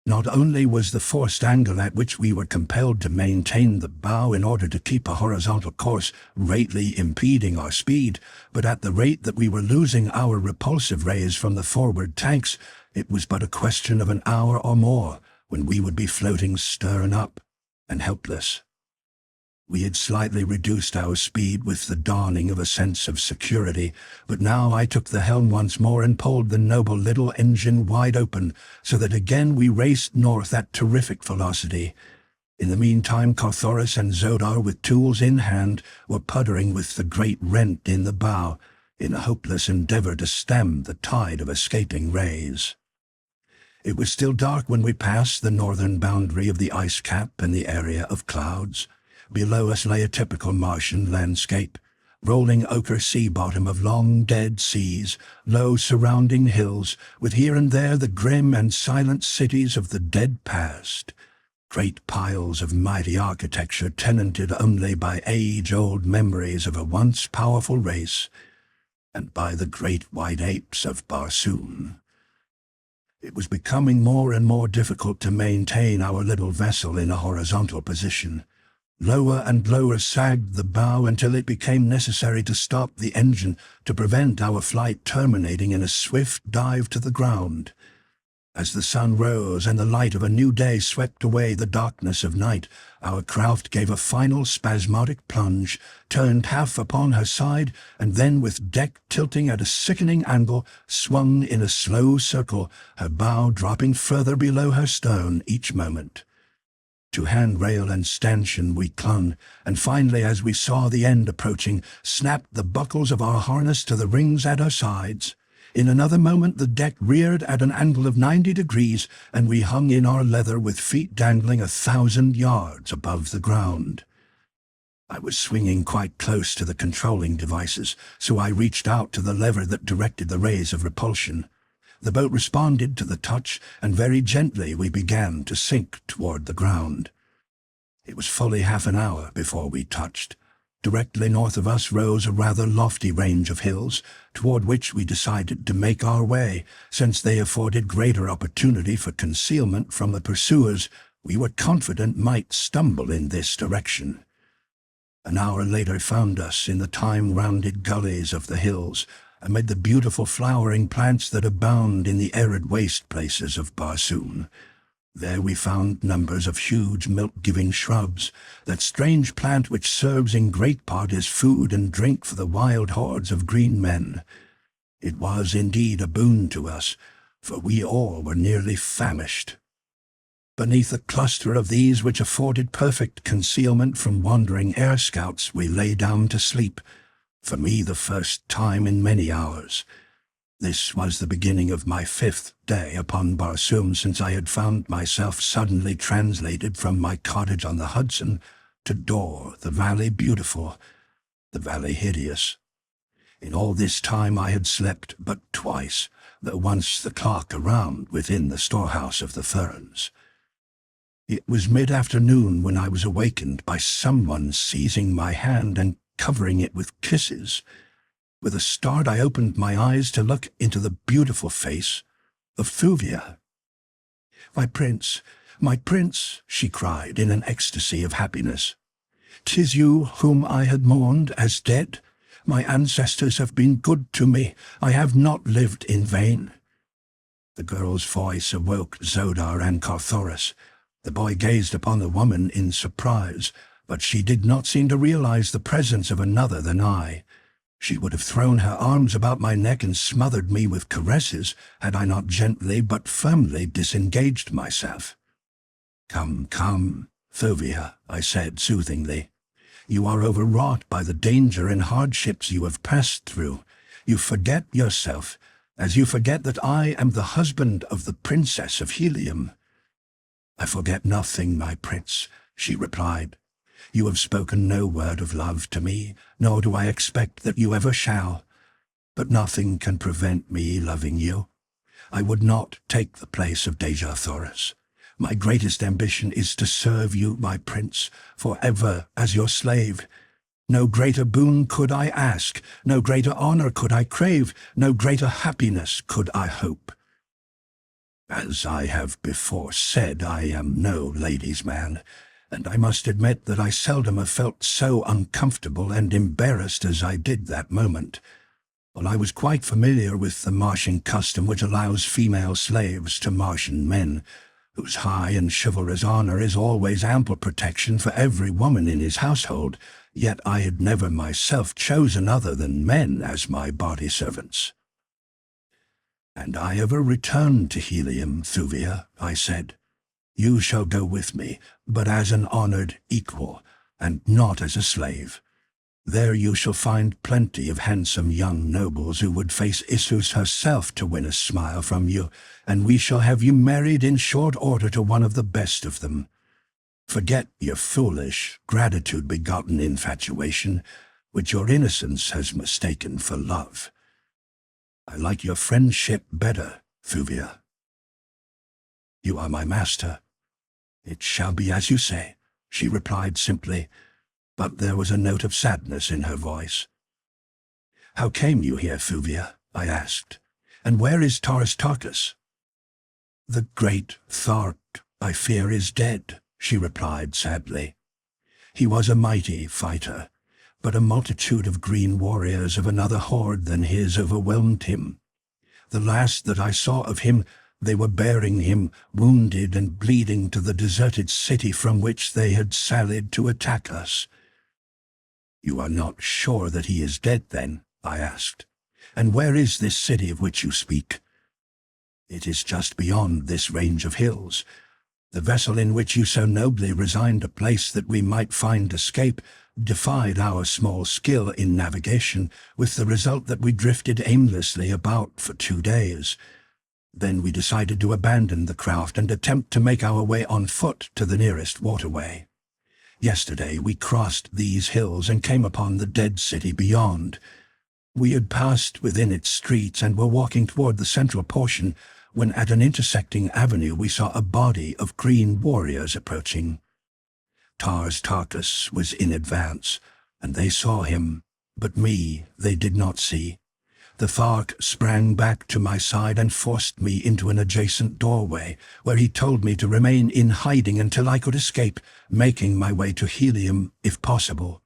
Not only was the forced angle at which we were compelled to maintain the bow in order to keep a horizontal course greatly impeding our speed, but at the rate that we were losing our repulsive rays from the forward tanks, it was but a question of an hour or more when we would be floating stern up and helpless. We had slightly reduced our speed with the dawning of a sense of security, but now I took the helm once more and pulled the noble little engine wide open, so that again we raced north at terrific velocity. In the meantime, Thoris and Zodar, with tools in hand, were puttering with the great rent in the bow, in a hopeless endeavor to stem the tide of escaping rays. It was still dark when we passed the northern boundary of the ice cap and the area of clouds. Below us lay a typical Martian landscape, rolling ochre sea bottom of long dead seas, low surrounding hills, with here and there the grim and silent cities of the dead past, great piles of mighty architecture tenanted only by age-old memories of a once powerful race, and by the great white apes of Barsoom. It was becoming more and more difficult to maintain our little vessel in a horizontal position. Lower and lower sagged the bow until it became necessary to stop the engine to prevent our flight terminating in a swift dive to the ground. As the sun rose and the light of a new day swept away the darkness of night, our craft gave a final spasmodic plunge, turned half upon her side, and then, with deck tilting at a sickening angle, swung in a slow circle, her bow dropping further below her stern each moment. To handrail and stanchion we clung, and finally, as we saw the end approaching, snapped the buckles of our harness to the rings at our sides. In another moment the deck reared at an angle of 90 degrees, and we hung in our leather with feet dangling 1,000 yards above the ground. I was swinging quite close to the controlling devices, so I reached out to the lever that directed the rays of repulsion. The boat responded to the touch, and very gently we began to sink toward the ground. It was fully half an hour before we touched. Directly north of us rose a rather lofty range of hills, toward which we decided to make our way, since they afforded greater opportunity for concealment from the pursuers we were confident might stumble in this direction. An hour later found us in the time-rounded gullies of the hills, amid the beautiful flowering plants that abound in the arid waste places of Barsoom. There we found numbers of huge milk-giving shrubs, that strange plant which serves in great part as food and drink for the wild hordes of green men. It was indeed a boon to us, for we all were nearly famished. Beneath a cluster of these which afforded perfect concealment from wandering air scouts, we lay down to sleep, for me the first time in many hours. This was the beginning of my 5th day upon Barsoom since I had found myself suddenly translated from my cottage on the Hudson to Dor, the valley beautiful, the valley hideous. In all this time I had slept but twice, though once the clock around within the storehouse of the Therns. It was mid-afternoon when I was awakened by someone seizing my hand and covering it with kisses. With a start I opened my eyes to look into the beautiful face of Thuvia. My prince, she cried in an ecstasy of happiness. 'Tis you whom I had mourned as dead. My ancestors have been good to me. I have not lived in vain. The girl's voice awoke Zodar and Thoris. The boy gazed upon the woman in surprise, but she did not seem to realize the presence of another than I. She would have thrown her arms about my neck and smothered me with caresses had I not gently but firmly disengaged myself. Come, Thuvia, I said soothingly. You are overwrought by the danger and hardships you have passed through. You forget yourself, as you forget that I am the husband of the Princess of Helium. I forget nothing, my prince, she replied. You have spoken no word of love to me, nor do I expect that you ever shall. But nothing can prevent me loving you. I would not take the place of Dejah Thoris. My greatest ambition is to serve you, my prince, forever as your slave. No greater boon could I ask, no greater honor could I crave, no greater happiness could I hope. As I have before said, I am no ladies' man, and I must admit that I seldom have felt so uncomfortable and embarrassed as I did that moment. While I was quite familiar with the Martian custom which allows female slaves to Martian men, whose high and chivalrous honor is always ample protection for every woman in his household, yet I had never myself chosen other than men as my body servants. And I ever return to Helium, Thuvia, I said. You shall go with me, but as an honored equal, and not as a slave. There you shall find plenty of handsome young nobles who would face Issus herself to win a smile from you, and we shall have you married in short order to one of the best of them. Forget your foolish, gratitude-begotten infatuation, which your innocence has mistaken for love. I like your friendship better, Thuvia. You are my master. It shall be as you say, she replied simply, but there was a note of sadness in her voice. How came you here, Thuvia? I asked. And where is Taurus Tarkus? The great Thark, I fear, is dead, she replied sadly. He was a mighty fighter, but a multitude of green warriors of another horde than his overwhelmed him. The last that I saw of him, they were bearing him, wounded and bleeding, to the deserted city from which they had sallied to attack us. You are not sure that he is dead, then? I asked. And where is this city of which you speak? It is just beyond this range of hills. The vessel in which you so nobly resigned a place that we might find escape defied our small skill in navigation, with the result that we drifted aimlessly about for 2 days. Then we decided to abandon the craft and attempt to make our way on foot to the nearest waterway. Yesterday we crossed these hills and came upon the dead city beyond. We had passed within its streets and were walking toward the central portion when at an intersecting avenue we saw a body of green warriors approaching. Dejah Thoris was in advance, and they saw him, but me they did not see. The Thark sprang back to my side and forced me into an adjacent doorway, where he told me to remain in hiding until I could escape, making my way to Helium if possible.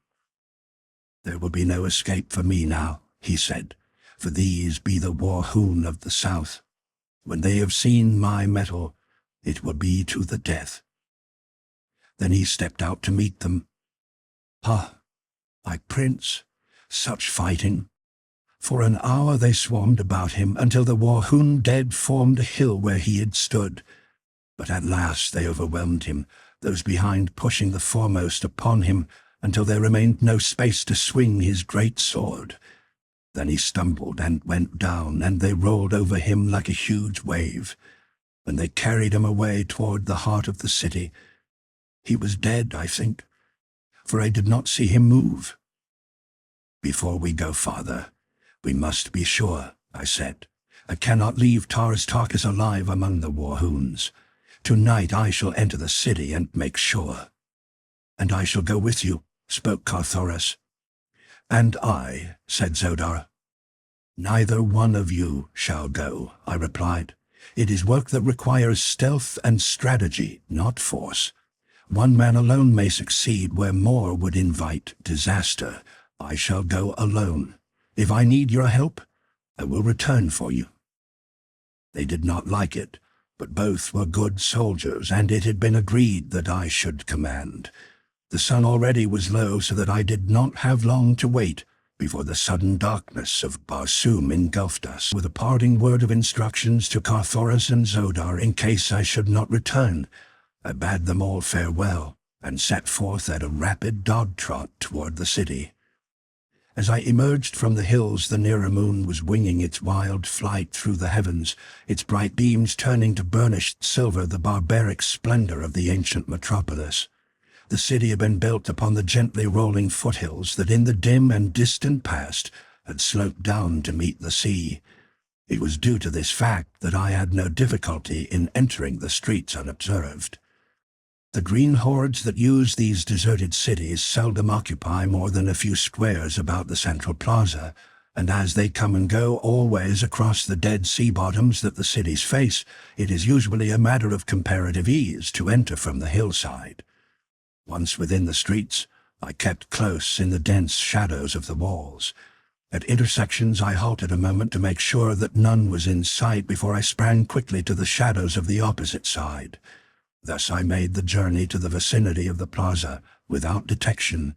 "There will be no escape for me now," he said, "for these be the Warhoon of the South. When they have seen my mettle, it will be to the death." Then he stepped out to meet them. My prince, such fighting! For an hour they swarmed about him until the Warhoon dead formed a hill where he had stood. But at last they overwhelmed him, those behind pushing the foremost upon him until there remained no space to swing his great sword. Then he stumbled and went down, and they rolled over him like a huge wave. When they carried him away toward the heart of the city, he was dead, I think, for I did not see him move. "Before we go farther, we must be sure," I said. "I cannot leave Dejah Thoris alive among the Warhoons. Tonight I shall enter the city and make sure." "And I shall go with you," spoke Dejah Thoris. "And I," said Zodar. "Neither one of you shall go," I replied. "It is work that requires stealth and strategy, not force. One man alone may succeed where more would invite disaster. I shall go alone. If I need your help, I will return for you." They did not like it, but both were good soldiers, and it had been agreed that I should command. The sun already was low, so that I did not have long to wait before the sudden darkness of Barsoom engulfed us. With a parting word of instructions to Dejah Thoris and Zodar in case I should not return, I bade them all farewell and set forth at a rapid dog trot toward the city. As I emerged from the hills, the nearer moon was winging its wild flight through the heavens, its bright beams turning to burnished silver the barbaric splendor of the ancient metropolis. The city had been built upon the gently rolling foothills that in the dim and distant past had sloped down to meet the sea. It was due to this fact that I had no difficulty in entering the streets unobserved. The green hordes that use these deserted cities seldom occupy more than a few squares about the central plaza, and as they come and go always across the dead sea bottoms that the cities face, it is usually a matter of comparative ease to enter from the hillside. Once within the streets, I kept close in the dense shadows of the walls. At intersections I halted a moment to make sure that none was in sight before I sprang quickly to the shadows of the opposite side. Thus I made the journey to the vicinity of the plaza without detection.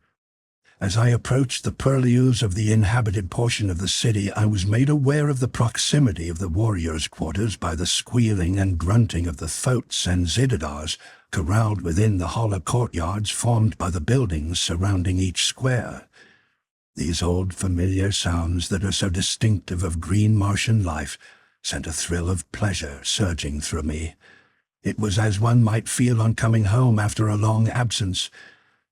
As I approached the purlieus of the inhabited portion of the city, I was made aware of the proximity of the warriors' quarters by the squealing and grunting of the thoats and zididars corralled within the hollow courtyards formed by the buildings surrounding each square. These old familiar sounds that are so distinctive of green Martian life sent a thrill of pleasure surging through me. It was as one might feel on coming home after a long absence.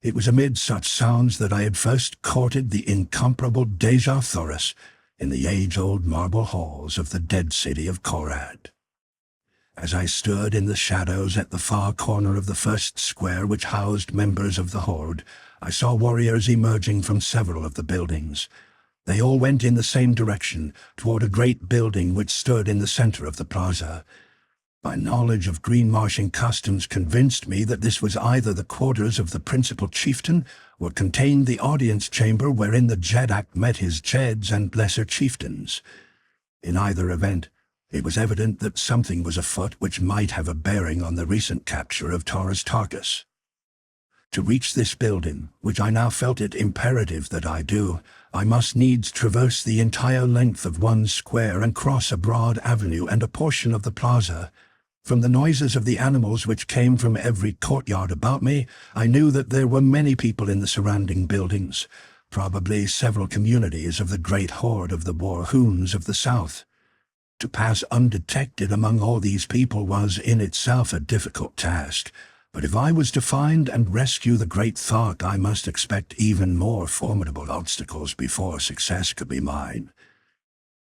It was amid such sounds that I had first courted the incomparable Dejah Thoris in the age-old marble halls of the dead city of Korad. As I stood in the shadows at the far corner of the first square which housed members of the Horde, I saw warriors emerging from several of the buildings. They all went in the same direction, toward a great building which stood in the center of the plaza. My knowledge of Green Martian customs convinced me that this was either the quarters of the principal chieftain or contained the audience chamber wherein the Jeddak met his Jeds and lesser chieftains. In either event, it was evident that something was afoot which might have a bearing on the recent capture of Dejah Thoris. To reach this building, which I now felt it imperative that I do, I must needs traverse the entire length of one square and cross a broad avenue and a portion of the plaza. From the noises of the animals which came from every courtyard about me, I knew that there were many people in the surrounding buildings, probably several communities of the great horde of the Warhoons of the South. To pass undetected among all these people was in itself a difficult task, But if I was to find and rescue the great Thark, I must expect even more formidable obstacles before success could be mine.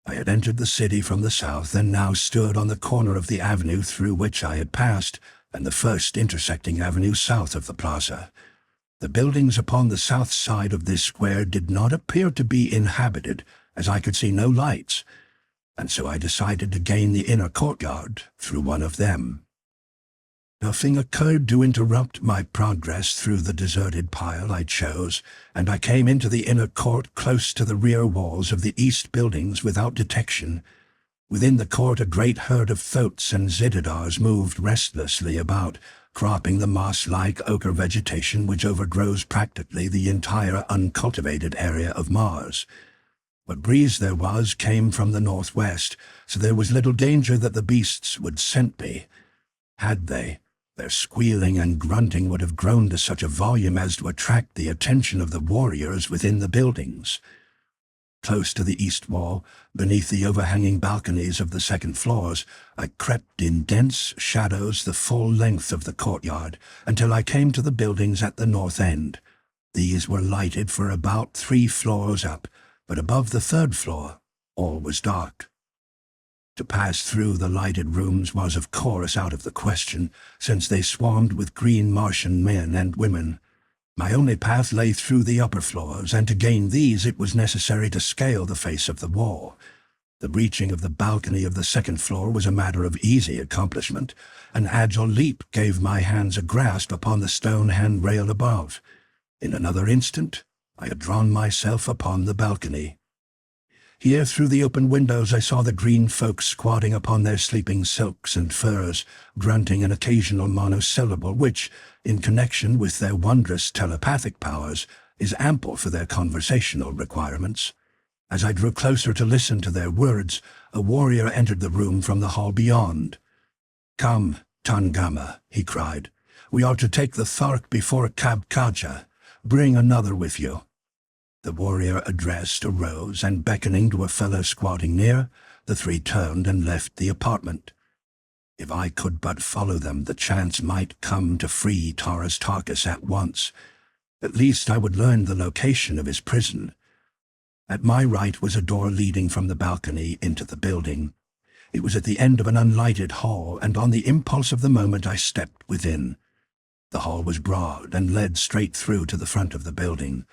I had entered the city from the south and now stood on the corner of the avenue through which I had passed, and the first intersecting avenue south of the plaza. The buildings upon the south side of this square did not appear to be inhabited, as I could see no lights, and so I decided to gain the inner courtyard through one of them. Nothing occurred to interrupt my progress through the deserted pile I chose, and I came into the inner court close to the rear walls of the east buildings without detection. Within the court a great herd of thoats and zitidars moved restlessly about, cropping the moss-like ochre vegetation which overgrows practically the entire uncultivated area of Mars. What breeze there was came from the northwest, so there was little danger that the beasts would scent me. Had they, their squealing and grunting would have grown to such a volume as to attract the attention of the warriors within the buildings. Close to the east wall, beneath the overhanging balconies of the second floors, I crept in dense shadows the full length of the courtyard until I came to the buildings at the north end. These were lighted for about 3 floors up, but above the 3rd floor all was dark. To pass through the lighted rooms was of course out of the question, since they swarmed with green Martian men and women. My only path lay through the upper floors, and to gain these it was necessary to scale the face of the wall. The reaching of the balcony of the 2nd floor was a matter of easy accomplishment. An agile leap gave my hands a grasp upon the stone handrail above. In another instant I had drawn myself upon the balcony. Here through the open windows I saw the green folk squatting upon their sleeping silks and furs, grunting an occasional monosyllable which, in connection with their wondrous telepathic powers, is ample for their conversational requirements. As I drew closer to listen to their words, a warrior entered the room from the hall beyond. "Come, Tangama," he cried. "We are to take the Thark before Kabkaja. Bring another with you." The warrior addressed arose, and beckoning to a fellow squatting near, the 3 turned and left the apartment. If I could but follow them, the chance might come to free Taurus Tarkus at once. At least I would learn the location of his prison. At my right was a door leading from the balcony into the building. It was at the end of an unlighted hall, and on the impulse of the moment I stepped within. The hall was broad and led straight through to the front of the building.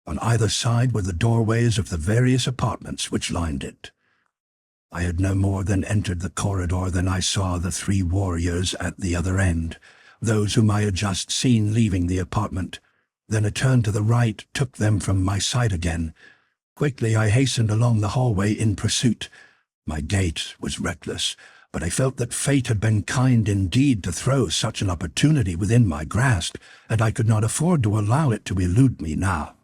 On either side were the doorways of the various apartments which lined it. I had no more than entered the corridor than I saw the 3 warriors at the other end, those whom I had just seen leaving the apartment. Then a turn to the right took them from my sight again. Quickly I hastened along the hallway in pursuit. My gait was reckless, but I felt that fate had been kind indeed to throw such an opportunity within my grasp, and I could not afford to allow it to elude me now.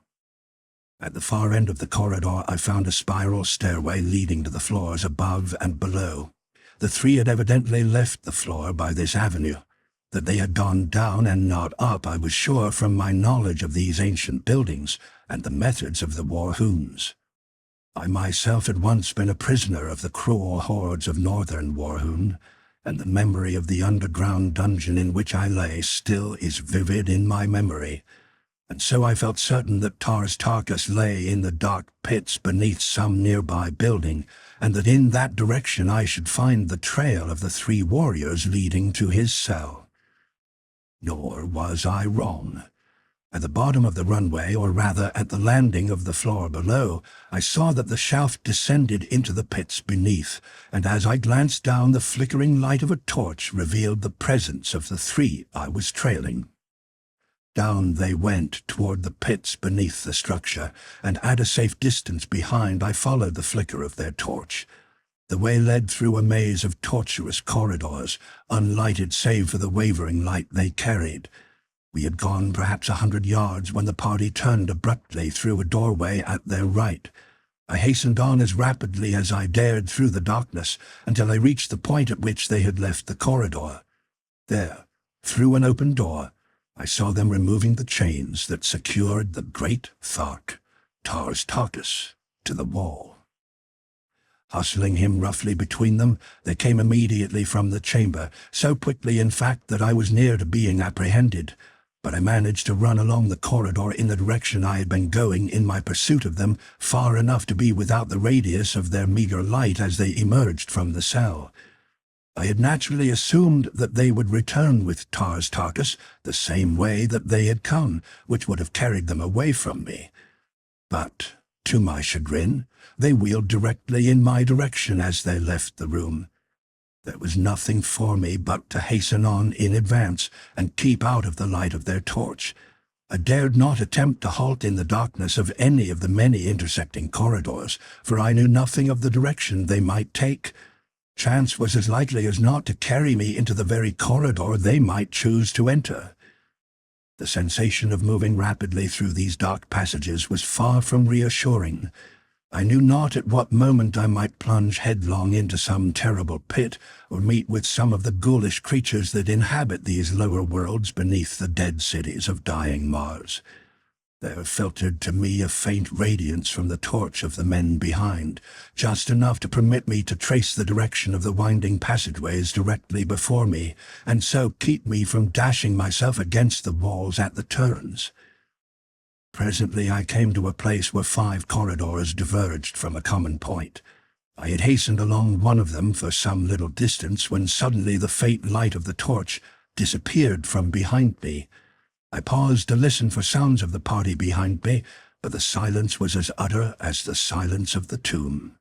At the far end of the corridor I found a spiral stairway leading to the floors above and below. The 3 had evidently left the floor by this avenue. That they had gone down and not up I was sure from my knowledge of these ancient buildings and the methods of the Warhoons. I myself had once been a prisoner of the cruel hordes of northern Warhoon, and the memory of the underground dungeon in which I lay still is vivid in my memory. And so I felt certain that Taurus Tarkus lay in the dark pits beneath some nearby building, and that in that direction I should find the trail of the 3 warriors leading to his cell. Nor was I wrong. At the bottom of the runway, or rather at the landing of the floor below, I saw that the shaft descended into the pits beneath, and as I glanced down, the flickering light of a torch revealed the presence of the 3 I was trailing. Down they went toward the pits beneath the structure, and at a safe distance behind I followed the flicker of their torch. The way led through a maze of tortuous corridors, unlighted save for the wavering light they carried. We had gone perhaps 100 yards when the party turned abruptly through a doorway at their right. I hastened on as rapidly as I dared through the darkness until I reached the point at which they had left the corridor. There, through an open door, I saw them removing the chains that secured the great Thark, Taurus Tarkus, to the wall. Hustling him roughly between them, they came immediately from the chamber, so quickly in fact that I was near to being apprehended. But I managed to run along the corridor in the direction I had been going in my pursuit of them, far enough to be without the radius of their meager light as they emerged from the cell. I had naturally assumed that they would return with Dejah Thoris the same way that they had come, which would have carried them away from me. But, to my chagrin, they wheeled directly in my direction as they left the room. There was nothing for me but to hasten on in advance and keep out of the light of their torch. I dared not attempt to halt in the darkness of any of the many intersecting corridors, for I knew nothing of the direction they might take. Chance was as likely as not to carry me into the very corridor they might choose to enter. The sensation of moving rapidly through these dark passages was far from reassuring. I knew not at what moment I might plunge headlong into some terrible pit, or meet with some of the ghoulish creatures that inhabit these lower worlds beneath the dead cities of dying Mars. There filtered to me a faint radiance from the torch of the men behind, just enough to permit me to trace the direction of the winding passageways directly before me, and so keep me from dashing myself against the walls at the turns. Presently I came to a place where 5 corridors diverged from a common point. I had hastened along one of them for some little distance when suddenly the faint light of the torch disappeared from behind me. I paused to listen for sounds of the party behind me, but the silence was as utter as the silence of the tomb.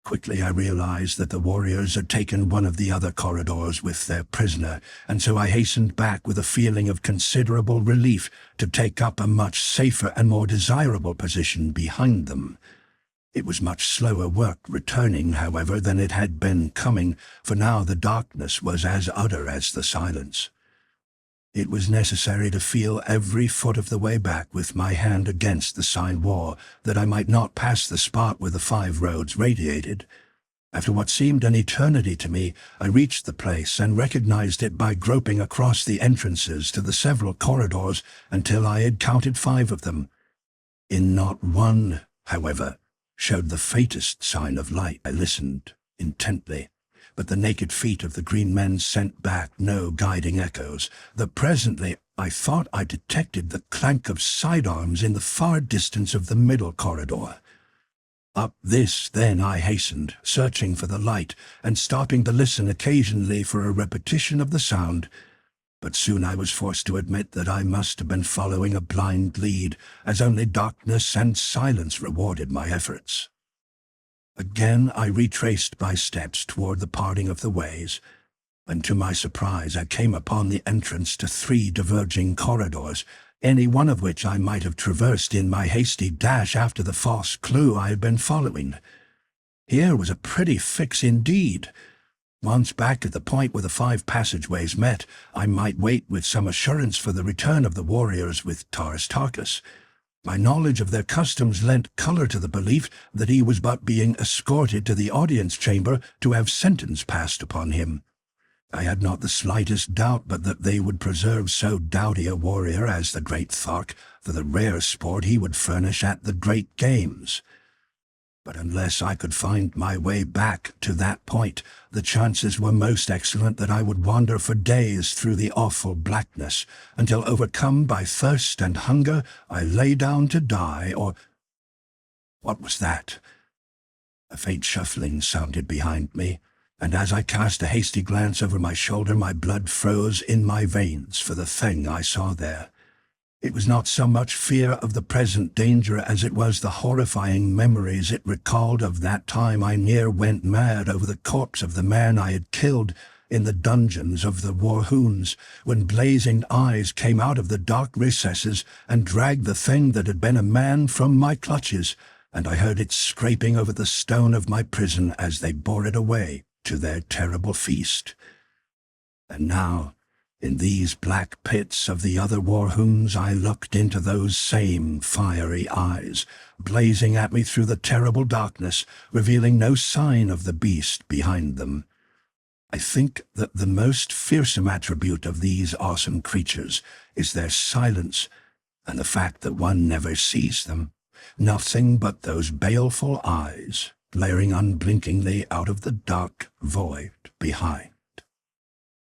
Quickly I realized that the warriors had taken one of the other corridors with their prisoner, and so I hastened back with a feeling of considerable relief to take up a much safer and more desirable position behind them. It was much slower work returning, however, than it had been coming, for now the darkness was as utter as the silence. It was necessary to feel every foot of the way back with my hand against the side wall, that I might not pass the spot where the 5 roads radiated. After what seemed an eternity to me, I reached the place and recognized it by groping across the entrances to the several corridors until I had counted 5 of them. In not one, however, showed the faintest sign of light. I listened intently, but the naked feet of the green men sent back no guiding echoes, though presently I thought I detected the clank of sidearms in the far distance of the middle corridor. Up this, then, I hastened, searching for the light, and stopping to listen occasionally for a repetition of the sound. But soon I was forced to admit that I must have been following a blind lead, as only darkness and silence rewarded my efforts. Again I retraced my steps toward the parting of the ways, and to my surprise I came upon the entrance to 3 diverging corridors, any one of which I might have traversed in my hasty dash after the false clue I had been following. Here was a pretty fix indeed. Once back at the point where the 5 passageways met, I might wait with some assurance for the return of the warriors with Dejah Thoris. My knowledge of their customs lent color to the belief that he was but being escorted to the audience chamber to have sentence passed upon him. I had not the slightest doubt but that they would preserve so doughty a warrior as the great Thark for the rare sport he would furnish at the great games. But unless I could find my way back to that point, the chances were most excellent that I would wander for days through the awful blackness, until overcome by thirst and hunger, I lay down to die, or— What was that? A faint shuffling sounded behind me, and as I cast a hasty glance over my shoulder, my blood froze in my veins for the thing I saw there. It was not so much fear of the present danger as it was the horrifying memories it recalled of that time I near went mad over the corpse of the man I had killed in the dungeons of the Warhoons, when blazing eyes came out of the dark recesses and dragged the thing that had been a man from my clutches, and I heard it scraping over the stone of my prison as they bore it away to their terrible feast. And now, in these black pits of the other Warhoons, I looked into those same fiery eyes, blazing at me through the terrible darkness, revealing no sign of the beast behind them. I think that the most fearsome attribute of these awesome creatures is their silence and the fact that one never sees them. Nothing but those baleful eyes, glaring unblinkingly out of the dark void behind.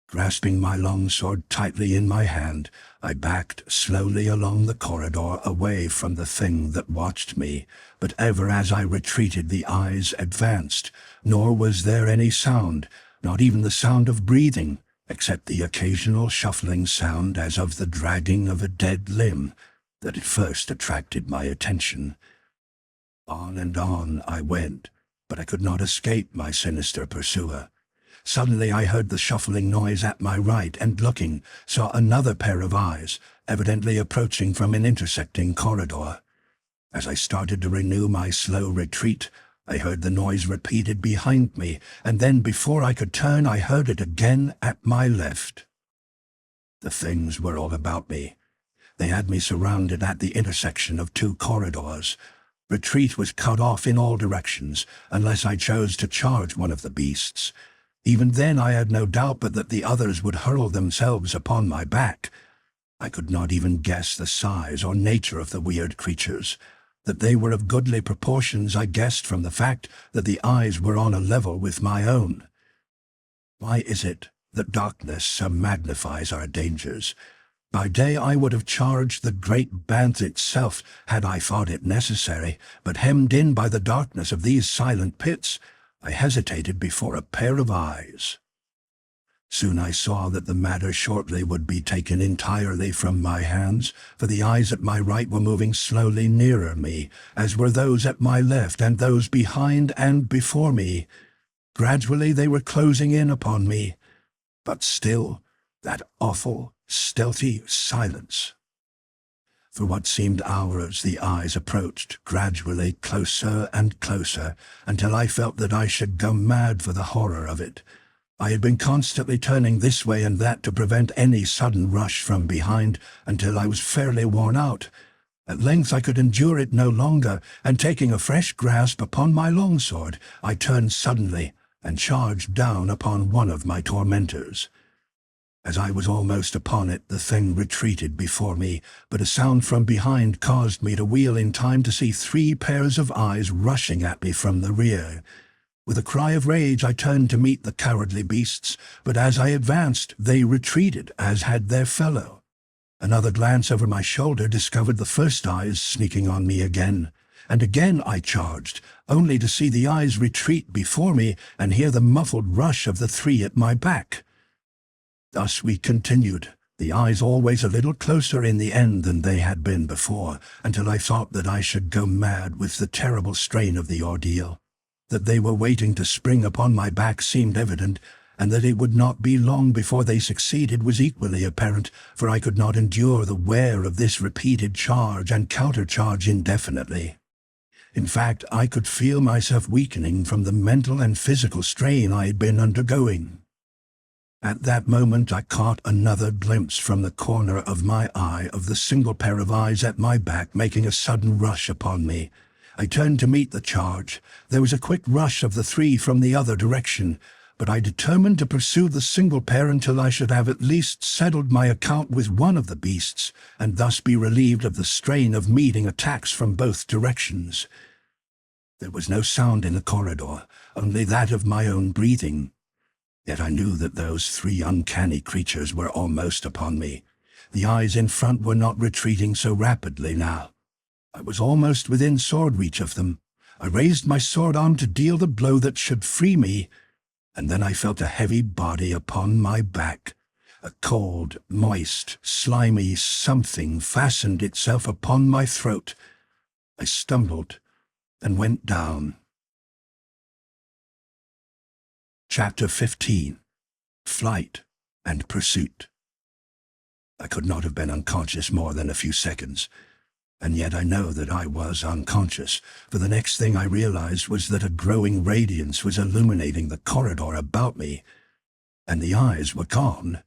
Grasping my long sword tightly in my hand, I backed slowly along the corridor away from the thing that watched me, but ever as I retreated the eyes advanced, nor was there any sound, not even the sound of breathing, except the occasional shuffling sound as of the dragging of a dead limb that at first attracted my attention. On and on I went, but I could not escape my sinister pursuer. Suddenly I heard the shuffling noise at my right, and looking, saw another pair of eyes, evidently approaching from an intersecting corridor. As I started to renew my slow retreat, I heard the noise repeated behind me, and then before I could turn I heard it again at my left. The things were all about me. They had me surrounded at the intersection of two corridors. Retreat was cut off in all directions, unless I chose to charge one of the beasts. Even then I had no doubt but that the others would hurl themselves upon my back. I could not even guess the size or nature of the weird creatures. That they were of goodly proportions I guessed from the fact that the eyes were on a level with my own. Why is it that darkness so magnifies our dangers? By day I would have charged the great banth itself had I thought it necessary, but hemmed in by the darkness of these silent pits, I hesitated before a pair of eyes. Soon I saw that the matter shortly would be taken entirely from my hands, for the eyes at my right were moving slowly nearer me, as were those at my left and those behind and before me. Gradually they were closing in upon me, but still that awful, stealthy silence. For what seemed hours the eyes approached, gradually closer and closer, until I felt that I should go mad for the horror of it. I had been constantly turning this way and that to prevent any sudden rush from behind, until I was fairly worn out. At length I could endure it no longer, and taking a fresh grasp upon my longsword, I turned suddenly and charged down upon one of my tormentors. As I was almost upon it, the thing retreated before me, but a sound from behind caused me to wheel in time to see 3 pairs of eyes rushing at me from the rear. With a cry of rage I turned to meet the cowardly beasts, but as I advanced they retreated, as had their fellow. Another glance over my shoulder discovered the first eyes sneaking on me again, and again I charged, only to see the eyes retreat before me and hear the muffled rush of the 3 at my back. Thus we continued, the eyes always a little closer in the end than they had been before, until I thought that I should go mad with the terrible strain of the ordeal. That they were waiting to spring upon my back seemed evident, and that it would not be long before they succeeded was equally apparent, for I could not endure the wear of this repeated charge and countercharge indefinitely. In fact, I could feel myself weakening from the mental and physical strain I had been undergoing. At that moment I caught another glimpse from the corner of my eye of the single pair of eyes at my back making a sudden rush upon me. I turned to meet the charge. There was a quick rush of the 3 from the other direction, but I determined to pursue the single pair until I should have at least settled my account with one of the beasts, and thus be relieved of the strain of meeting attacks from both directions. There was no sound in the corridor, only that of my own breathing. Yet I knew that those 3 uncanny creatures were almost upon me. The eyes in front were not retreating so rapidly now. I was almost within sword reach of them. I raised my sword arm to deal the blow that should free me, and then I felt a heavy body upon my back. A cold, moist, slimy something fastened itself upon my throat. I stumbled and went down. Chapter 15. Flight and Pursuit. I could not have been unconscious more than a few seconds, and yet I know that I was unconscious, for the next thing I realized was that a growing radiance was illuminating the corridor about me, and the eyes were gone.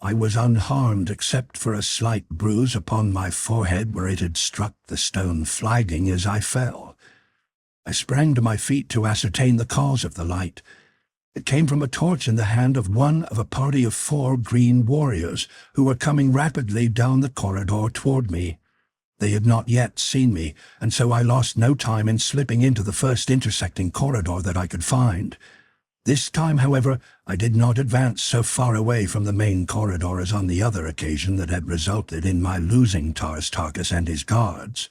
I was unharmed except for a slight bruise upon my forehead where it had struck the stone flagging as I fell. I sprang to my feet to ascertain the cause of the light. It came from a torch in the hand of one of a party of 4 green warriors who were coming rapidly down the corridor toward me. They had not yet seen me, and so I lost no time in slipping into the first intersecting corridor that I could find. This time, however, I did not advance so far away from the main corridor as on the other occasion that had resulted in my losing Tarkas and his guards.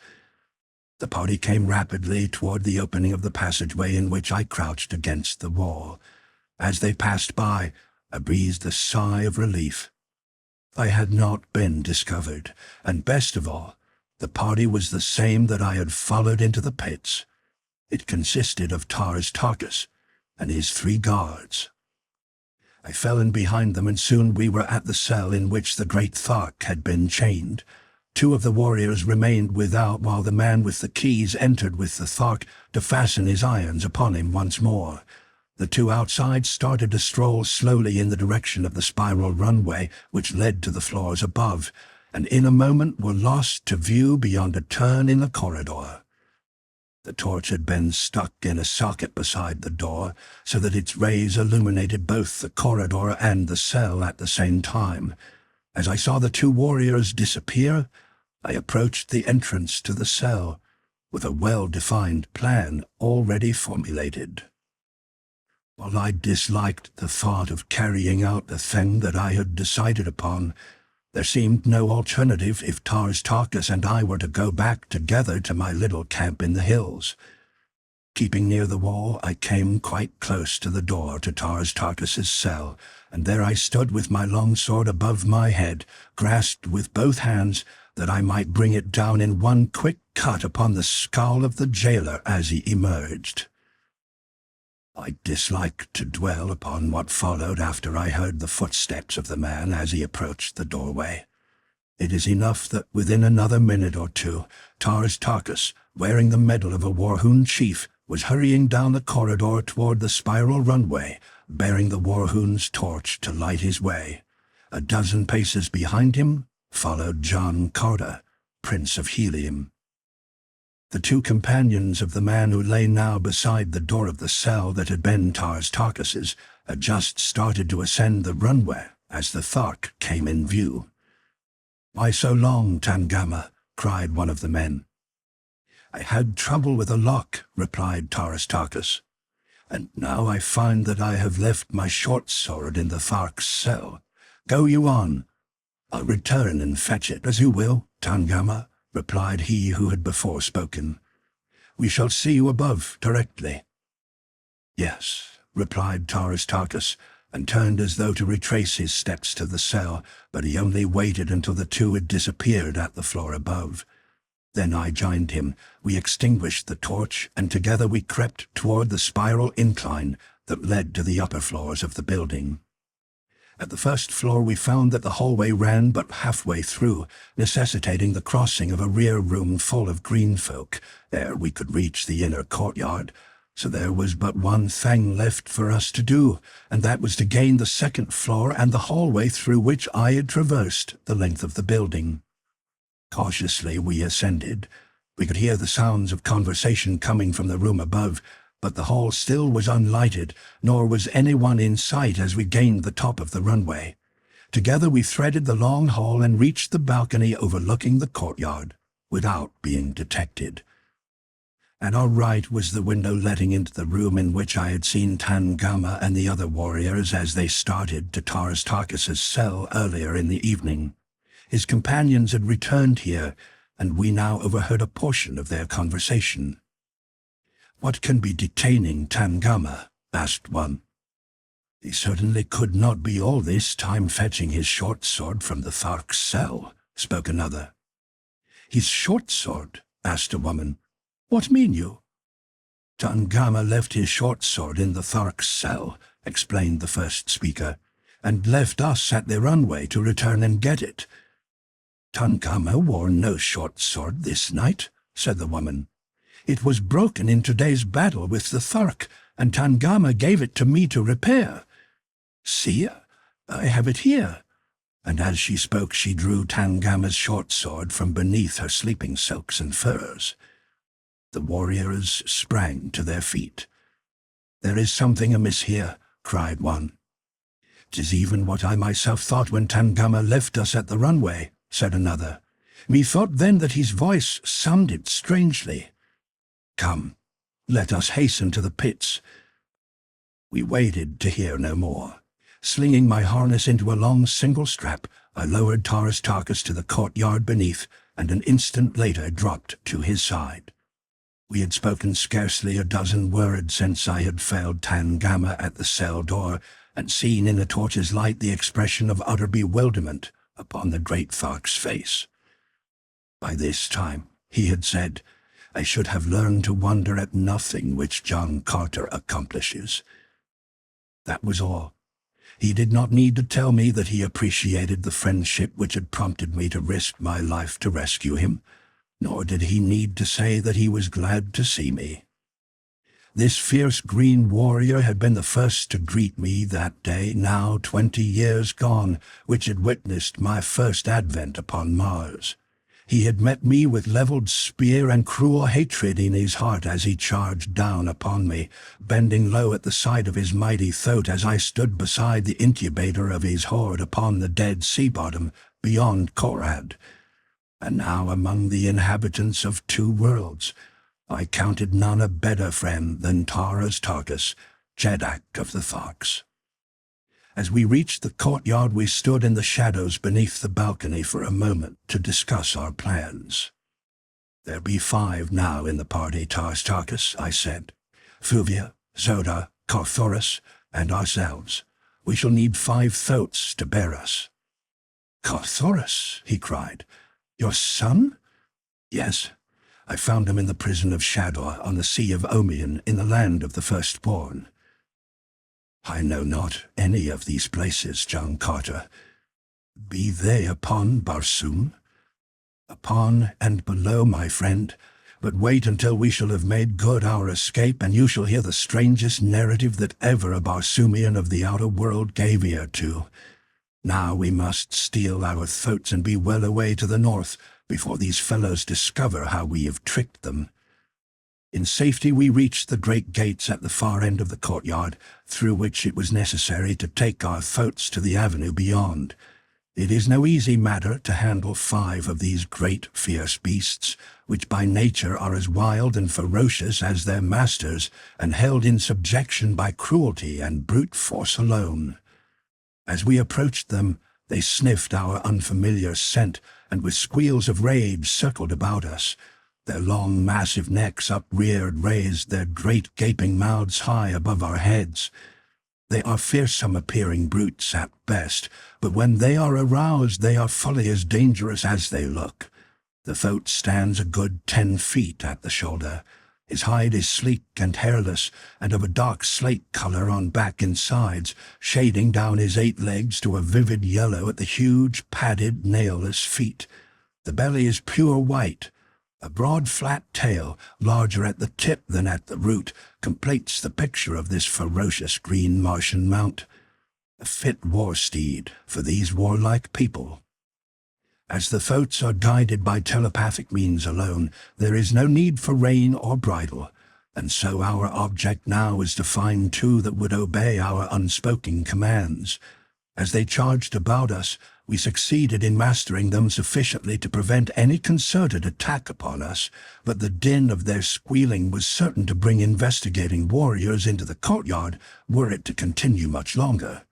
The party came rapidly toward the opening of the passageway in which I crouched against the wall. As they passed by, I breathed a sigh of relief. I had not been discovered, and best of all, the party was the same that I had followed into the pits. It consisted of Tarkas and his 3 guards. I fell in behind them, and soon we were at the cell in which the great Thark had been chained. 2 of the warriors remained without, while the man with the keys entered with the Thark to fasten his irons upon him once more. The 2 outside started to stroll slowly in the direction of the spiral runway which led to the floors above, and in a moment were lost to view beyond a turn in the corridor. The torch had been stuck in a socket beside the door, so that its rays illuminated both the corridor and the cell at the same time. As I saw the 2 warriors disappear, I approached the entrance to the cell, with a well-defined plan already formulated. While I disliked the thought of carrying out the thing that I had decided upon, there seemed no alternative if Tarkas and I were to go back together to my little camp in the hills. Keeping near the wall, I came quite close to the door to Tarkas's cell, and there I stood with my long sword above my head, grasped with both hands, that I might bring it down in one quick cut upon the skull of the jailer as he emerged. I disliked to dwell upon what followed after I heard the footsteps of the man as he approached the doorway. It is enough that within another minute or 2, Tarkas, wearing the medal of a Warhoon chief, was hurrying down the corridor toward the spiral runway, bearing the Warhoon's torch to light his way. A dozen paces behind him followed John Carter, Prince of Helium. The 2 companions of the man who lay now beside the door of the cell that had been Tarkas's had just started to ascend the runway as the Thark came in view. "Why so long, Tangama?" cried one of the men. "I had trouble with a lock," replied Tarkas, "and now I find that I have left my short sword in the Thark's cell. Go you on." "I'll return and fetch it, as you will, Tangama," replied he who had before spoken. "We shall see you above directly." "Yes," replied Tarkas, and turned as though to retrace his steps to the cell, but he only waited until the 2 had disappeared at the floor above. Then I joined him. We extinguished the torch, and together we crept toward the spiral incline that led to the upper floors of the building. At the first floor we found that the hallway ran but halfway through, necessitating the crossing of a rear room full of green folk ere we could reach the inner courtyard, so there was but one thing left for us to do, and that was to gain the second floor and the hallway through which I had traversed the length of the building. Cautiously we ascended. We could hear the sounds of conversation coming from the room above, but the hall still was unlighted, nor was anyone in sight as we gained the top of the runway. Together we threaded the long hall and reached the balcony overlooking the courtyard, without being detected. At our right was the window letting into the room in which I had seen Tangama and the other warriors as they started to Tarkas's cell earlier in the evening. His companions had returned here, and we now overheard a portion of their conversation. "What can be detaining Tangama?" asked one. "He certainly could not be all this time fetching his short sword from the Thark's cell," spoke another. "His short sword?" asked a woman. "What mean you?" "Tangama left his short sword in the Thark's cell," explained the first speaker, "and left us at the runway to return and get it." "Tangama wore no short sword this night," said the woman. "It was broken in today's battle with the Thark, and Tangama gave it to me to repair. See, I have it here." And as she spoke, she drew Tangama's short sword from beneath her sleeping silks and furs. The warriors sprang to their feet. "There is something amiss here," cried one. "'Tis even what I myself thought when Tangama left us at the runway," said another. Methought then that his voice sounded strangely. "Come, let us hasten to the pits." We waited to hear no more. Slinging my harness into a long single strap, I lowered Dejah Thoris to the courtyard beneath, and an instant later dropped to his side. We had spoken scarcely a dozen words since I had felled Tangama at the cell door, and seen in the torch's light the expression of utter bewilderment upon the great Thark's face. By this time, he had said, I should have learned to wonder at nothing which John Carter accomplishes. That was all. He did not need to tell me that he appreciated the friendship which had prompted me to risk my life to rescue him, nor did he need to say that he was glad to see me. This fierce green warrior had been the first to greet me that day, now 20 years gone, which had witnessed my first advent upon Mars. He had met me with levelled spear and cruel hatred in his heart as he charged down upon me, bending low at the side of his mighty throat as I stood beside the incubator of his horde upon the dead sea bottom beyond Korad. And now among the inhabitants of 2 worlds, I counted none a better friend than Dejah Thoris, Jeddak of the Tharks. As we reached the courtyard, we stood in the shadows beneath the balcony for a moment to discuss our plans. "There be 5 now in the party, Dejah Thoris," I said. "Thuvia, Zoda, Carthoris, and ourselves. We shall need 5 thoats to bear us." "Carthoris," he cried. "Your son?" "Yes. I found him in the prison of Shador on the Sea of Omian in the land of the firstborn." "I know not any of these places, John Carter. Be they upon Barsoom?" "Upon and below, my friend. But wait until we shall have made good our escape, and you shall hear the strangest narrative that ever a Barsoomian of the outer world gave ear to. Now we must steal our throats and be well away to the north, before these fellows discover how we have tricked them." In safety we reached the great gates at the far end of the courtyard, through which it was necessary to take our throats to the avenue beyond. It is no easy matter to handle 5 of these great fierce beasts, which by nature are as wild and ferocious as their masters, and held in subjection by cruelty and brute force alone. As we approached them, they sniffed our unfamiliar scent, and with squeals of rage circled about us. Their long, massive necks upreared raised their great gaping mouths high above our heads. They are fearsome-appearing brutes at best, but when they are aroused they are fully as dangerous as they look. The thoat stands a good 10 feet at the shoulder. His hide is sleek and hairless, and of a dark slate color on back and sides, shading down his 8 legs to a vivid yellow at the huge, padded, nailless feet. The belly is pure white. A broad, flat tail, larger at the tip than at the root, completes the picture of this ferocious green Martian mount. A fit war steed for these warlike people. As the thoats are guided by telepathic means alone, there is no need for rein or bridle, and so our object now is to find 2 that would obey our unspoken commands. As they charged about us, we succeeded in mastering them sufficiently to prevent any concerted attack upon us, but the din of their squealing was certain to bring investigating warriors into the courtyard were it to continue much longer.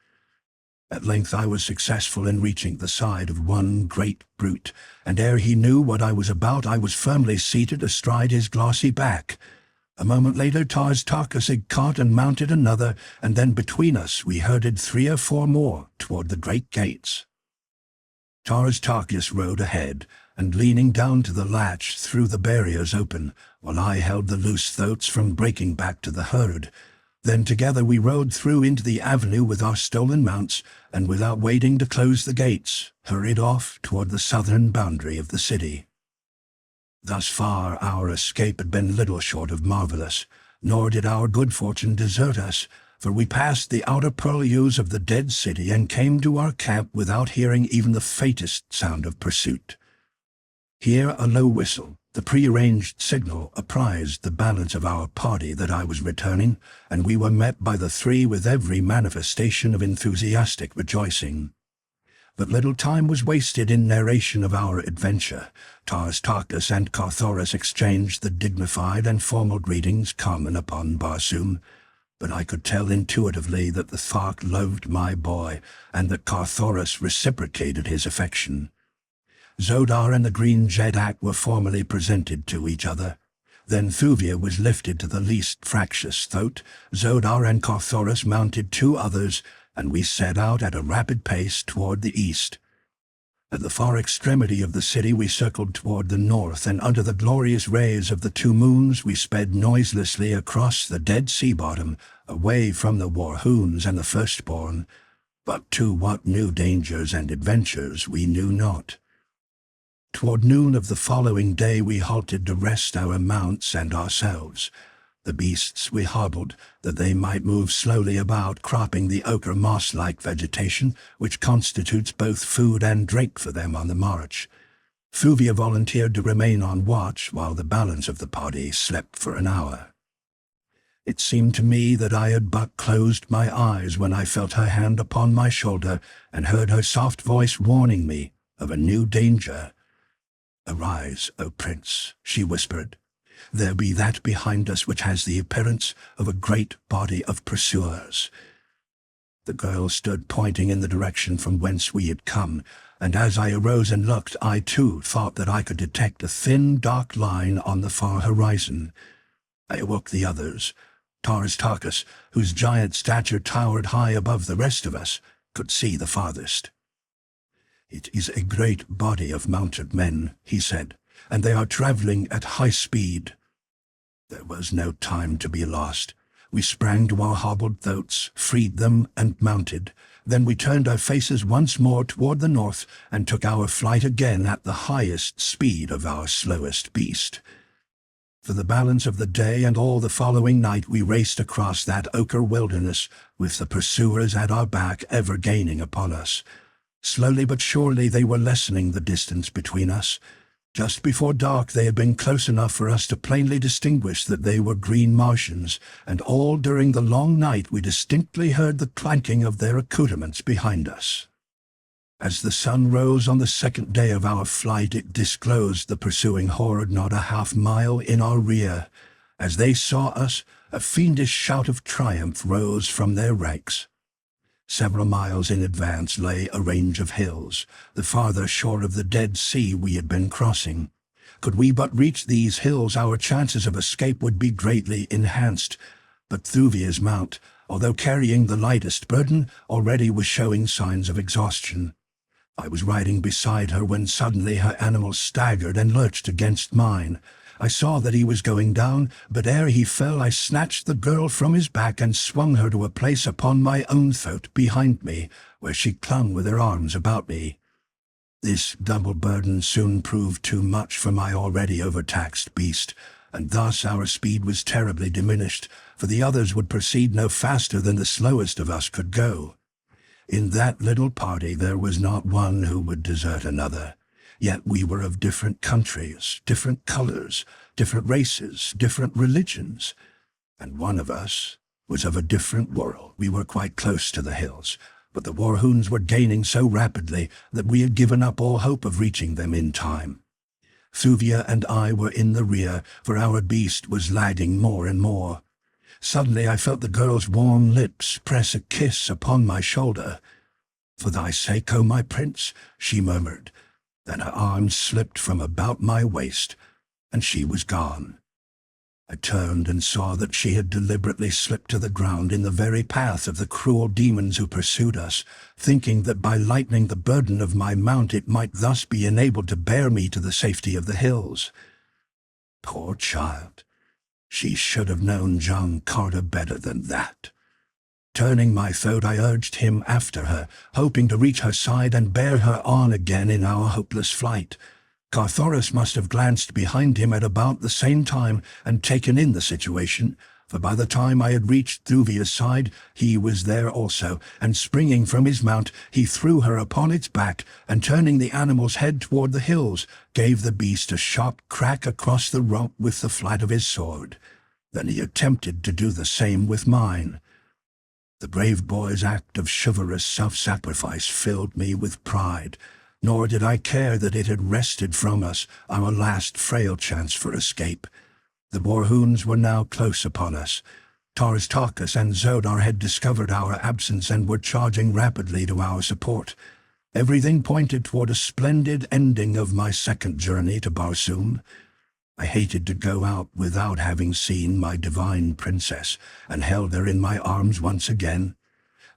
At length I was successful in reaching the side of one great brute, and ere he knew what I was about, I was firmly seated astride his glossy back. A moment later Dejah Thoris had caught and mounted another, and then between us we herded 3 or 4 more toward the great gates. Dejah Thoris rode ahead, and leaning down to the latch threw the barriers open, while I held the loose thoats from breaking back to the herd. Then together we rode through into the avenue with our stolen mounts, and without waiting to close the gates, hurried off toward the southern boundary of the city. Thus far our escape had been little short of marvelous, nor did our good fortune desert us, for we passed the outer purlieus of the dead city and came to our camp without hearing even the faintest sound of pursuit. Here a low whistle, the prearranged signal, apprised the balance of our party that I was returning, and we were met by the 3 with every manifestation of enthusiastic rejoicing. But little time was wasted in narration of our adventure. Tarkas and Thoris exchanged the dignified and formal greetings common upon Barsoom, but I could tell intuitively that the Thark loved my boy, and that Thoris reciprocated his affection. Zodar and the Green Jedak were formally presented to each other. Then Thuvia was lifted to the least fractious throat. Zodar and Thoris mounted 2 others, and we set out at a rapid pace toward the east. At the far extremity of the city we circled toward the north, and under the glorious rays of the 2 moons we sped noiselessly across the dead sea bottom, away from the Warhoons and the Firstborn. But to what new dangers and adventures we knew not. Toward noon of the following day we halted to rest our mounts and ourselves. The beasts we hobbled, that they might move slowly about, cropping the ochre moss-like vegetation, which constitutes both food and drink for them on the march. Thuvia volunteered to remain on watch, while the balance of the party slept for an hour. It seemed to me that I had but closed my eyes when I felt her hand upon my shoulder, and heard her soft voice warning me of a new danger. "Arise, O Prince," she whispered. "There be that behind us which has the appearance of a great body of pursuers." The girl stood pointing in the direction from whence we had come, and as I arose and looked, I too thought that I could detect a thin, dark line on the far horizon. I awoke the others. Tarkas, whose giant stature towered high above the rest of us, could see the farthest. "It is a great body of mounted men," he said, "and they are traveling at high speed." There was no time to be lost. We sprang to our hobbled thoats, freed them, and mounted. Then we turned our faces once more toward the north, and took our flight again at the highest speed of our slowest beast. For the balance of the day and all the following night we raced across that ochre wilderness, with the pursuers at our back ever gaining upon us. Slowly but surely they were lessening the distance between us. Just before dark they had been close enough for us to plainly distinguish that they were green Martians, and all during the long night we distinctly heard the clanking of their accoutrements behind us. As the sun rose on the 2nd day of our flight, it disclosed the pursuing horde not a half-mile in our rear. As they saw us, a fiendish shout of triumph rose from their ranks. Several miles in advance lay a range of hills, the farther shore of the Dead Sea we had been crossing. Could we but reach these hills, our chances of escape would be greatly enhanced. But Thuvia's mount, although carrying the lightest burden, already was showing signs of exhaustion. I was riding beside her when suddenly her animal staggered and lurched against mine. I saw that he was going down, but ere he fell I snatched the girl from his back and swung her to a place upon my own throat behind me, where she clung with her arms about me. This double burden soon proved too much for my already overtaxed beast, and thus our speed was terribly diminished, for the others would proceed no faster than the slowest of us could go. In that little party there was not one who would desert another. Yet we were of different countries, different colors, different races, different religions, and one of us was of a different world. We were quite close to the hills, but the Warhoons were gaining so rapidly that we had given up all hope of reaching them in time. Thuvia and I were in the rear, for our beast was lagging more and more. Suddenly I felt the girl's warm lips press a kiss upon my shoulder. "For thy sake, O my prince," she murmured. Then her arms slipped from about my waist, and she was gone. I turned and saw that she had deliberately slipped to the ground in the very path of the cruel demons who pursued us, thinking that by lightening the burden of my mount it might thus be enabled to bear me to the safety of the hills. Poor child! She should have known John Carter better than that. Turning my throat, I urged him after her, hoping to reach her side and bear her on again in our hopeless flight. Thoris must have glanced behind him at about the same time and taken in the situation, for by the time I had reached Thuvia's side, he was there also, and springing from his mount, he threw her upon its back, and turning the animal's head toward the hills, gave the beast a sharp crack across the rump with the flat of his sword. Then he attempted to do the same with mine. The brave boy's act of chivalrous self-sacrifice filled me with pride, nor did I care that it had wrested from us our last frail chance for escape. The Borhoons were now close upon us. Thoris and Zodar had discovered our absence and were charging rapidly to our support. Everything pointed toward a splendid ending of my second journey to Barsoom. I hated to go out without having seen my divine princess and held her in my arms once again.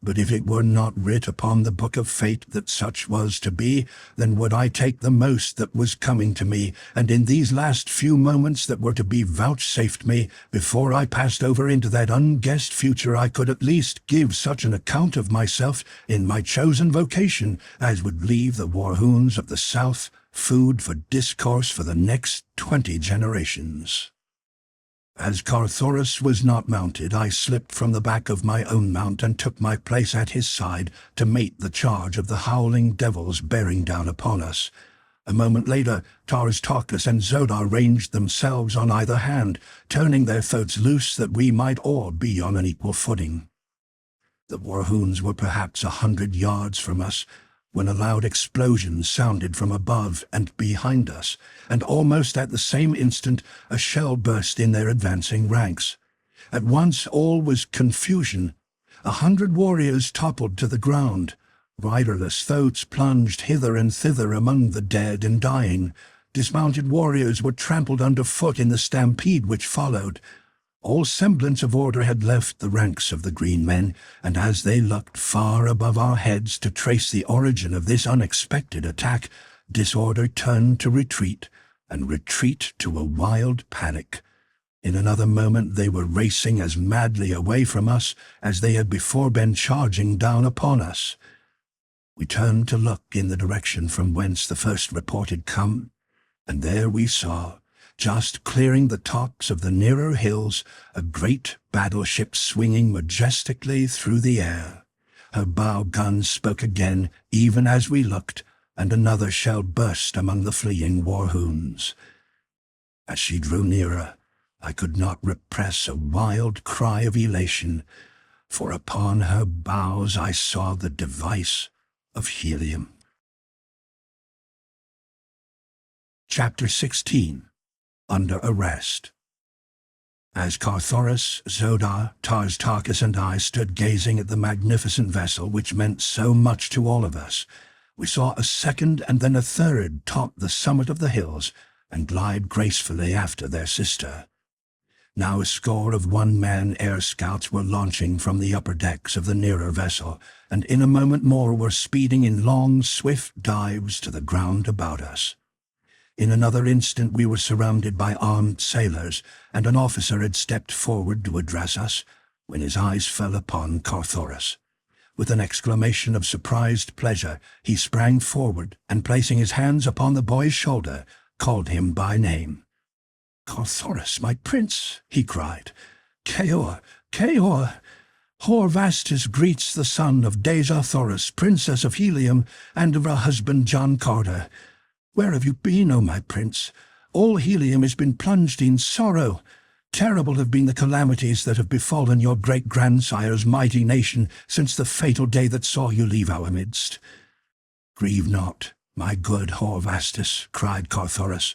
But if it were not writ upon the book of fate that such was to be, then would I take the most that was coming to me, and in these last few moments that were to be vouchsafed me, before I passed over into that unguessed future, I could at least give such an account of myself in my chosen vocation as would leave the Warhoons of the South food for discourse for the next 20 generations. As Thoris was not mounted, I slipped from the back of my own mount and took my place at his side to mate the charge of the howling devils bearing down upon us. A moment later, Thoris and Zodar ranged themselves on either hand, turning their throats loose that we might all be on an equal footing. The Warhoons were perhaps 100 yards from us, when a loud explosion sounded from above and behind us, and almost at the same instant a shell burst in their advancing ranks. At once all was confusion. 100 warriors toppled to the ground. Riderless throats plunged hither and thither among the dead and dying. Dismounted warriors were trampled underfoot in the stampede which followed. All semblance of order had left the ranks of the green men, and as they looked far above our heads to trace the origin of this unexpected attack, disorder turned to retreat, and retreat to a wild panic. In another moment they were racing as madly away from us as they had before been charging down upon us. We turned to look in the direction from whence the first report had come, and there we saw, just clearing the tops of the nearer hills, a great battleship swinging majestically through the air. Her bow guns spoke again, even as we looked, and another shell burst among the fleeing Warhoons. As she drew nearer, I could not repress a wild cry of elation, for upon her bows I saw the device of helium. Chapter 16. Under Arrest. As Thoris, Zodar, Tarz and I stood gazing at the magnificent vessel which meant so much to all of us, we saw a second and then a third top the summit of the hills and glide gracefully after their sister. Now a score of one-man air scouts were launching from the upper decks of the nearer vessel, and in a moment more were speeding in long, swift dives to the ground about us. In another instant we were surrounded by armed sailors, and an officer had stepped forward to address us, when his eyes fell upon Thoris. With an exclamation of surprised pleasure, he sprang forward, and placing his hands upon the boy's shoulder, called him by name. "Thoris, my prince," he cried. "Keor, Keor! Horvastus greets the son of Dejah Thoris, princess of Helium, and of her husband John Carter. Where have you been, O my prince? All Helium has been plunged in sorrow. Terrible have been the calamities that have befallen your great-grandsire's mighty nation since the fatal day that saw you leave our midst." "Grieve not, my good Horvastus," cried Thoris,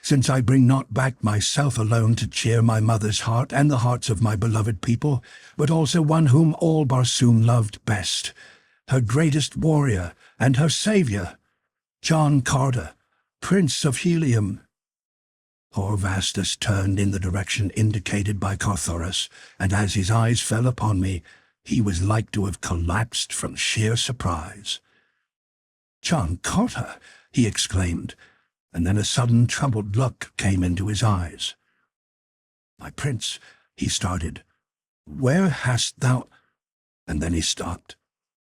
"since I bring not back myself alone to cheer my mother's heart and the hearts of my beloved people, but also one whom all Barsoom loved best, her greatest warrior and her saviour, John Carter, Prince of Helium." Horvastus turned in the direction indicated by Thoris, and as his eyes fell upon me, he was like to have collapsed from sheer surprise. "John Carter!" he exclaimed, and then a sudden troubled look came into his eyes. "My prince," he started, "where hast thou—" and then he stopped.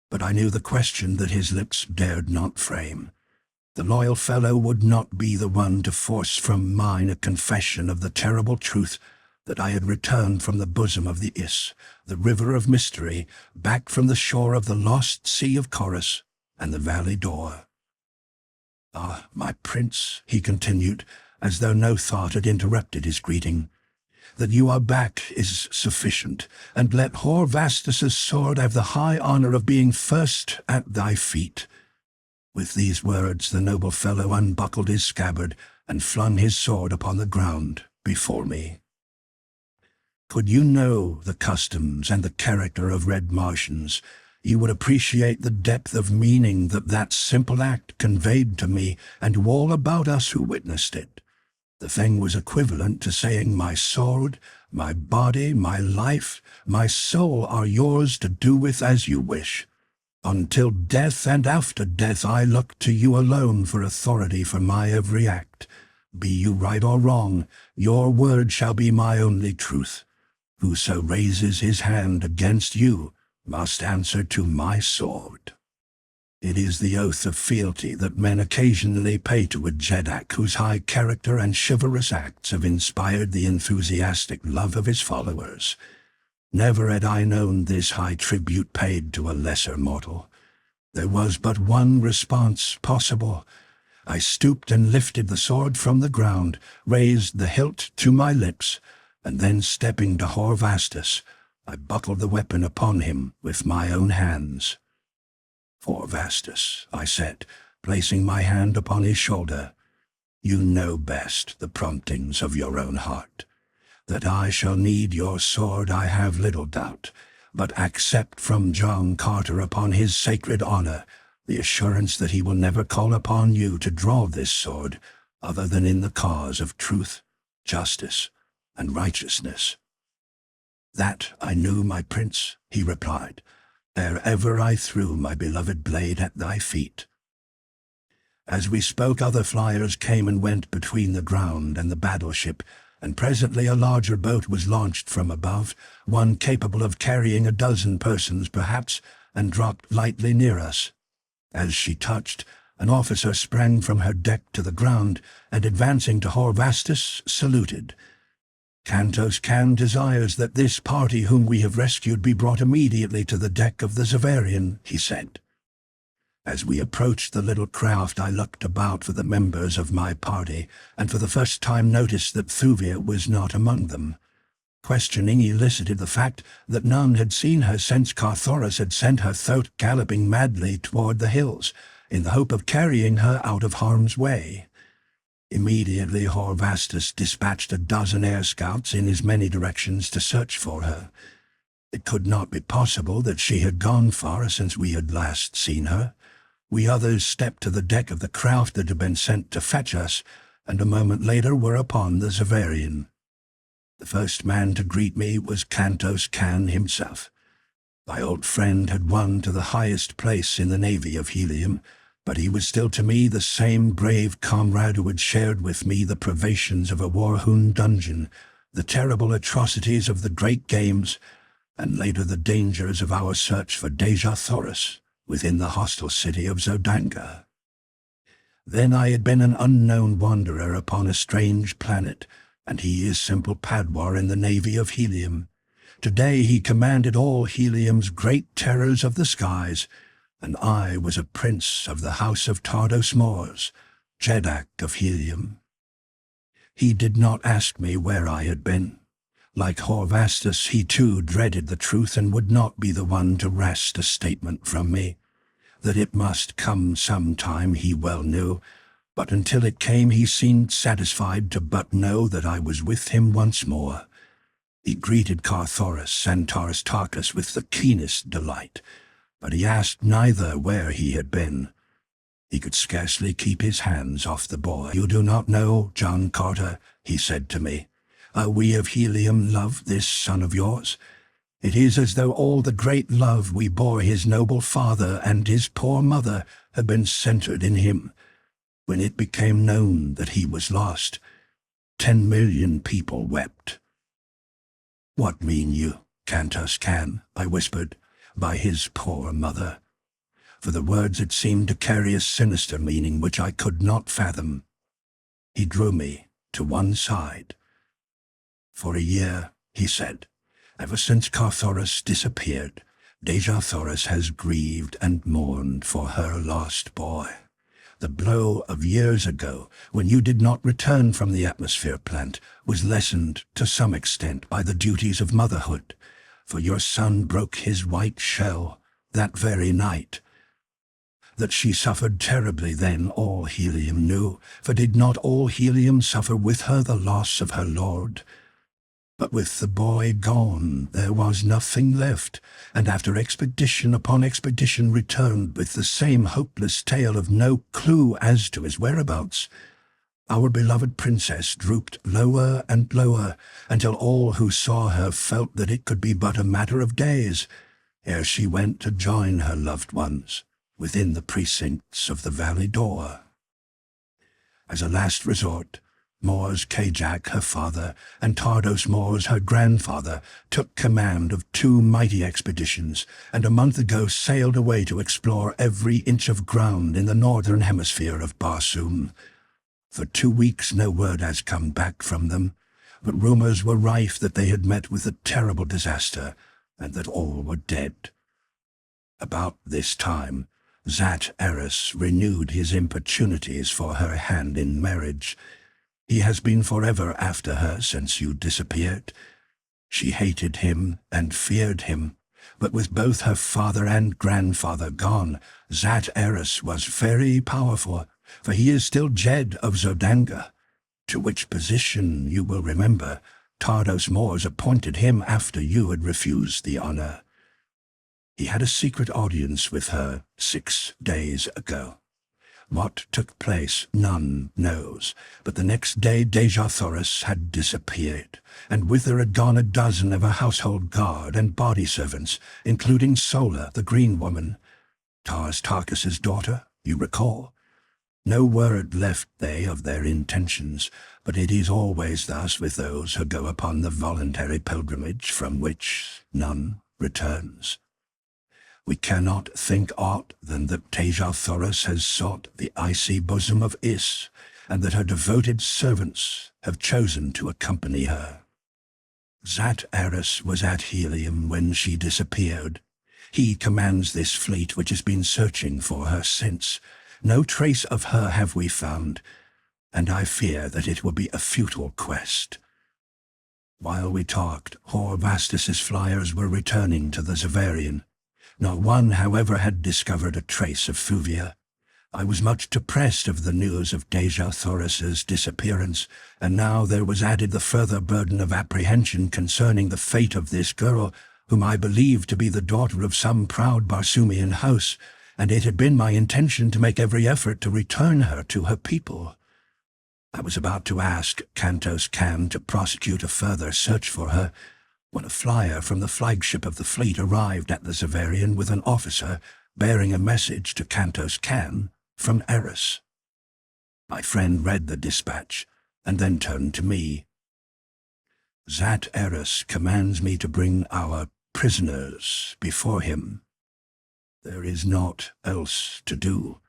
But I knew the question that his lips dared not frame. The loyal fellow would not be the one to force from mine a confession of the terrible truth that I had returned from the bosom of the Is, the river of mystery, back from the shore of the lost sea of Chorus and the Valley Dor. "Ah, my prince," he continued, as though no thought had interrupted his greeting, That you are back is sufficient, and let Horvastus's sword have the high honor of being first at thy feet." With these words the noble fellow unbuckled his scabbard and flung his sword upon the ground before me. Could you know the customs and the character of Red Martians, you would appreciate the depth of meaning that simple act conveyed to me and to all about us who witnessed it. The thing was equivalent to saying, "My sword, my body, my life, my soul are yours to do with as you wish. Until death and after death I look to you alone for authority for my every act. Be you right or wrong, your word shall be my only truth. Whoso raises his hand against you must answer to my sword." It is the oath of fealty that men occasionally pay to a Jeddak whose high character and chivalrous acts have inspired the enthusiastic love of his followers. Never had I known this high tribute paid to a lesser mortal. There was but one response possible. I stooped and lifted the sword from the ground, raised the hilt to my lips, and then stepping to Horvastus, I buckled the weapon upon him with my own hands. "Horvastus," I said, placing my hand upon his shoulder, "you know best the promptings of your own heart. That I shall need your sword I have little doubt, but accept from John Carter upon his sacred honor the assurance that he will never call upon you to draw this sword other than in the cause of truth, justice, and righteousness." "That I knew, my prince," he replied, "ere ever I threw my beloved blade at thy feet." As we spoke, other flyers came and went between the ground and the battleship, and presently a larger boat was launched from above, one capable of carrying 12 persons perhaps, and dropped lightly near us. As she touched, an officer sprang from her deck to the ground, and advancing to Horvastus, saluted. "Kantos Kan desires that this party whom we have rescued be brought immediately to the deck of the Zavarian," he said. As we approached the little craft I looked about for the members of my party, and for the first time noticed that Thuvia was not among them. Questioning elicited the fact that none had seen her since Carthoris had sent her thoat galloping madly toward the hills, in the hope of carrying her out of harm's way. Immediately Horvastus dispatched 12 air scouts in as many directions to search for her. It could not be possible that she had gone far since we had last seen her. We others stepped to the deck of the craft that had been sent to fetch us, and a moment later were upon the Zavarian. The first man to greet me was Kantos Kan himself. My old friend had won to the highest place in the navy of Helium, but he was still to me the same brave comrade who had shared with me the privations of a war-hewn dungeon, the terrible atrocities of the great games, and later the dangers of our search for Dejah Thoris within the hostile city of Zodanga. Then I had been an unknown wanderer upon a strange planet, and he is simple Padwar in the navy of Helium. Today he commanded all Helium's great terrors of the skies, and I was a prince of the house of Tardos Mors, Jeddak of Helium. He did not ask me where I had been. Like Horvastus, he too dreaded the truth and would not be the one to wrest a statement from me. That it must come some time he well knew, but until it came he seemed satisfied to but know that I was with him once more. He greeted Carthoris and Taristarchus with the keenest delight, but he asked neither where he had been. He could scarcely keep his hands off the boy. "You do not know, John Carter," he said to me. "We of Helium love this son of yours. It is as though all the great love we bore his noble father and his poor mother had been centered in him. When it became known that he was lost, 10 million people wept." "What mean you, Kantos Kan?" I whispered, "by his poor mother?" For the words had seemed to carry a sinister meaning which I could not fathom. He drew me to one side. "For a year," he said, "ever since Carthoris disappeared, Dejah Thoris has grieved and mourned for her lost boy. The blow of years ago, when you did not return from the atmosphere plant, was lessened to some extent by the duties of motherhood, for your son broke his white shell that very night. That she suffered terribly then all Helium knew, for did not all Helium suffer with her the loss of her lord? But with the boy gone, there was nothing left, and after expedition upon expedition returned with the same hopeless tale of no clue as to his whereabouts. Our beloved princess drooped lower and lower, until all who saw her felt that it could be but a matter of days ere she went to join her loved ones within the precincts of the Valley Dor. As a last resort, Mors Kajak, her father, and Tardos Mors, her grandfather, took command of 2 mighty expeditions, and a month ago sailed away to explore every inch of ground in the northern hemisphere of Barsoom. For 2 weeks no word has come back from them, but rumors were rife that they had met with a terrible disaster, and that all were dead. About this time, Zat Eris renewed his importunities for her hand in marriage. He has been forever after her since you disappeared. She hated him and feared him, but with both her father and grandfather gone, Zat Eris was very powerful, for he is still Jed of Zodanga, to which position, you will remember, Tardos Mors appointed him after you had refused the honor. He had a secret audience with her 6 days ago. What took place, none knows, but the next day Dejah Thoris had disappeared, and with her had gone a dozen of her household guard and body servants, including Sola, the Green Woman, Tarkis's daughter, you recall. No word left they of their intentions, but it is always thus with those who go upon the voluntary pilgrimage from which none returns. We cannot think aught than that Dejah Thoris has sought the icy bosom of Is, and that her devoted servants have chosen to accompany her. Zat Eris was at Helium when she disappeared. He commands this fleet which has been searching for her since. No trace of her have we found, and I fear that it will be a futile quest. While we talked, Hor Vastus's flyers were returning to the Zavarian. Not one, however, had discovered a trace of Fuvia. I was much depressed of the news of Dejah Thoris's disappearance, and now there was added the further burden of apprehension concerning the fate of this girl, whom I believed to be the daughter of some proud Barsoomian house, and it had been my intention to make every effort to return her to her people. I was about to ask Kantos Kan to prosecute a further search for her, when a flyer from the flagship of the fleet arrived at the Zavarian with an officer bearing a message to Kantos Kan from Eris. My friend read the dispatch, and then turned to me. Zat Eris commands me to bring our prisoners before him. There is naught else to do.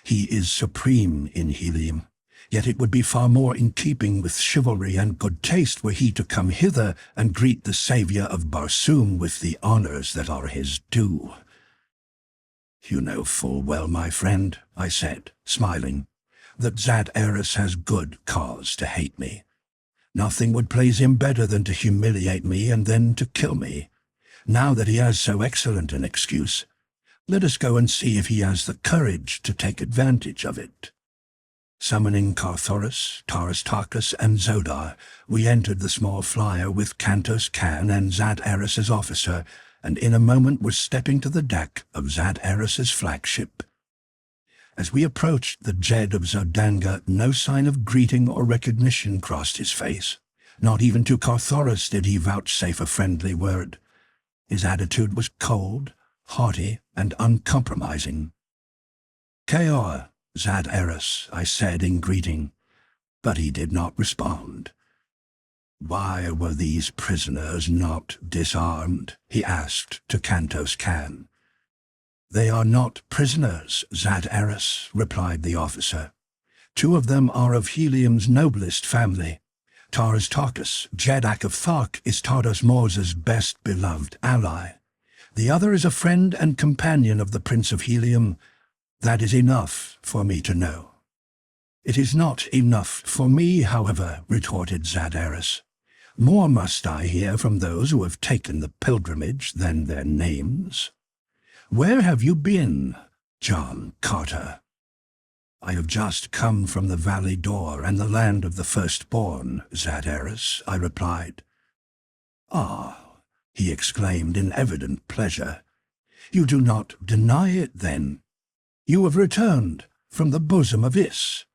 He is supreme in Helium. Yet it would be far more in keeping with chivalry and good taste were he to come hither and greet the saviour of Barsoom with the honours that are his due. You know full well, my friend, I said, smiling, that Zat Eris has good cause to hate me. Nothing would please him better than to humiliate me and then to kill me. Now that he has so excellent an excuse, let us go and see if he has the courage to take advantage of it. Summoning Carthoris, Tarkis, and Zodar, we entered the small flyer with Kantos Kan and Zat Eris's officer, and in a moment were stepping to the deck of Zat Eris's flagship. As we approached the Jed of Zodanga, no sign of greeting or recognition crossed his face. Not even to Carthoris did he vouchsafe a friendly word. His attitude was cold, haughty, and uncompromising. "Kaor, Zat Eris," I said in greeting, but he did not respond. "Why were these prisoners not disarmed?" he asked to Kantos Kan. "They are not prisoners, Zat Eris," replied the officer. "2 of them are of Helium's noblest family. Tarkis, Jedak of Thark, is Tardos Mors' best beloved ally. The other is a friend and companion of the Prince of Helium, That is enough for me to know." "It is not enough for me, however," retorted Zadaris. "More must I hear from those who have taken the pilgrimage than their names. Where have you been, John Carter?" "I have just come from the Valley Dor and the land of the firstborn, Zadaris," I replied. "Ah," he exclaimed in evident pleasure. "You do not deny it, then? You have returned from the bosom of Is."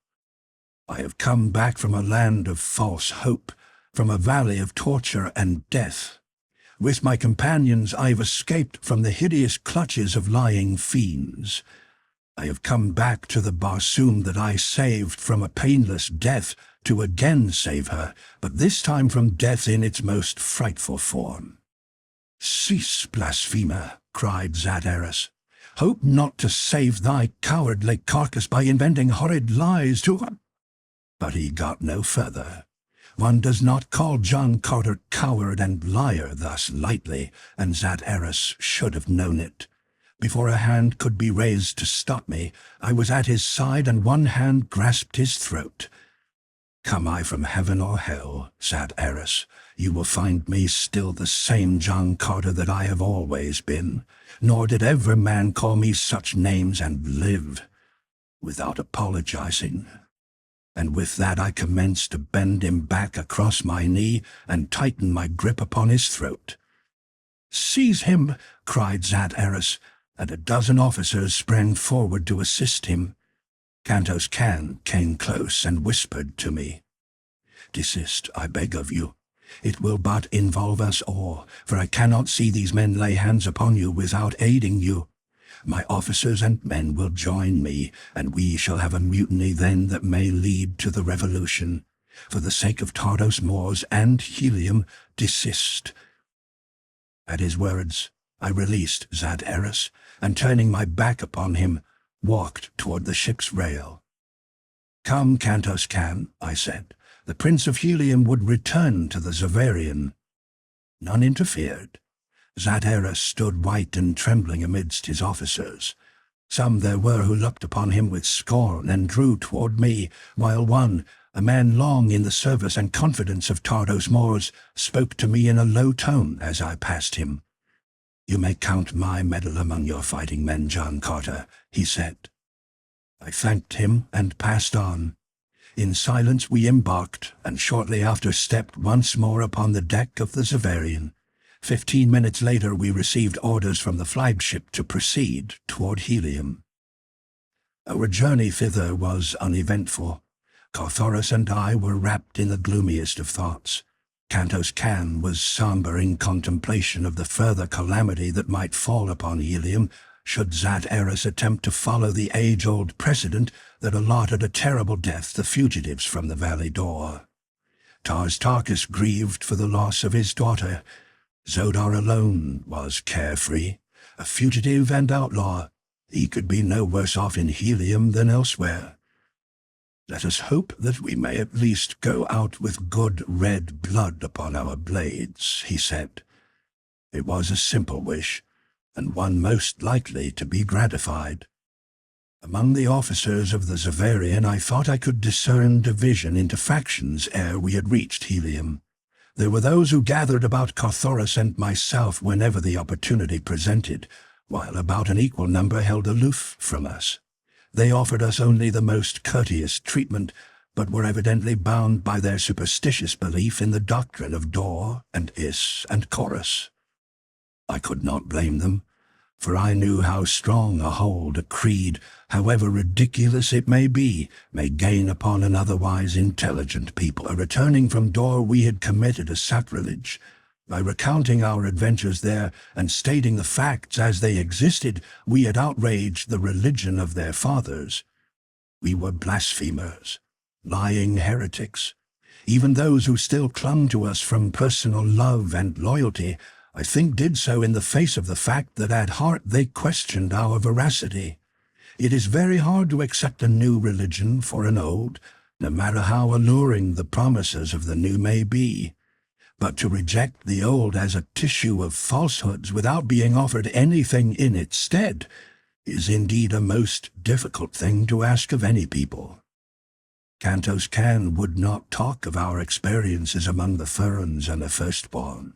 "I have come back from a land of false hope, from a valley of torture and death. With my companions I have escaped from the hideous clutches of lying fiends. I have come back to the Barsoom that I saved from a painless death to again save her, but this time from death in its most frightful form." "Cease, blasphemer," cried Zadaris. "Hope not to save thy cowardly carcass by inventing horrid lies to—" But he got no further. One does not call John Carter coward and liar thus lightly, and Zadaris should have known it. Before a hand could be raised to stop me, I was at his side and one hand grasped his throat. "Come I from heaven or hell, Zadaris, you will find me still the same John Carter that I have always been, nor did ever man call me such names and live, without apologizing." And with that I commenced to bend him back across my knee and tighten my grip upon his throat. "Seize him!" cried Zadaris, and a dozen officers sprang forward to assist him. Kantos Kan came close and whispered to me, "Desist, I beg of you. It will but involve us all, for I cannot see these men lay hands upon you without aiding you. My officers and men will join me, and we shall have a mutiny then that may lead to the revolution. For the sake of Tardos Mors and Helium, desist." At his words, I released Zadaris, and turning my back upon him, walked toward the ship's rail. "Come, Kantos Kan," I said. "The Prince of Helium would return to the Zavarian." None interfered. Zadaris stood white and trembling amidst his officers. Some there were who looked upon him with scorn and drew toward me, while one, a man long in the service and confidence of Tardos Mors, spoke to me in a low tone as I passed him. "You may count my medal among your fighting men, John Carter," he said. I thanked him and passed on. In silence we embarked, and shortly after stepped once more upon the deck of the Zavarian. 15 minutes later we received orders from the flagship to proceed toward Helium. Our journey thither was uneventful. Thoris and I were wrapped in the gloomiest of thoughts. Kantos Kan was somber in contemplation of the further calamity that might fall upon Helium should Zadaris attempt to follow the age-old precedent that allotted a terrible death to fugitives from the Valley Dor. Tars Tarkas grieved for the loss of his daughter. Zodar alone was carefree, a fugitive and outlaw. He could be no worse off in Helium than elsewhere. "Let us hope that we may at least go out with good red blood upon our blades," he said. It was a simple wish, and one most likely to be gratified. Among the officers of the Zavarian I thought I could discern division into factions ere we had reached Helium. There were those who gathered about Thoris and myself whenever the opportunity presented, while about an equal number held aloof from us. They offered us only the most courteous treatment, but were evidently bound by their superstitious belief in the doctrine of Dor and Is and Chorus. I could not blame them, for I knew how strong a hold a creed, however ridiculous it may be, may gain upon an otherwise intelligent people. Returning from Dor, we had committed a sacrilege. By recounting our adventures there and stating the facts as they existed, we had outraged the religion of their fathers. We were blasphemers, lying heretics. Even those who still clung to us from personal love and loyalty, I think did so in the face of the fact that at heart they questioned our veracity. It is very hard to accept a new religion for an old, no matter how alluring the promises of the new may be. But to reject the old as a tissue of falsehoods without being offered anything in its stead is indeed a most difficult thing to ask of any people. Cantos Can would not talk of our experiences among the Therns and the firstborn.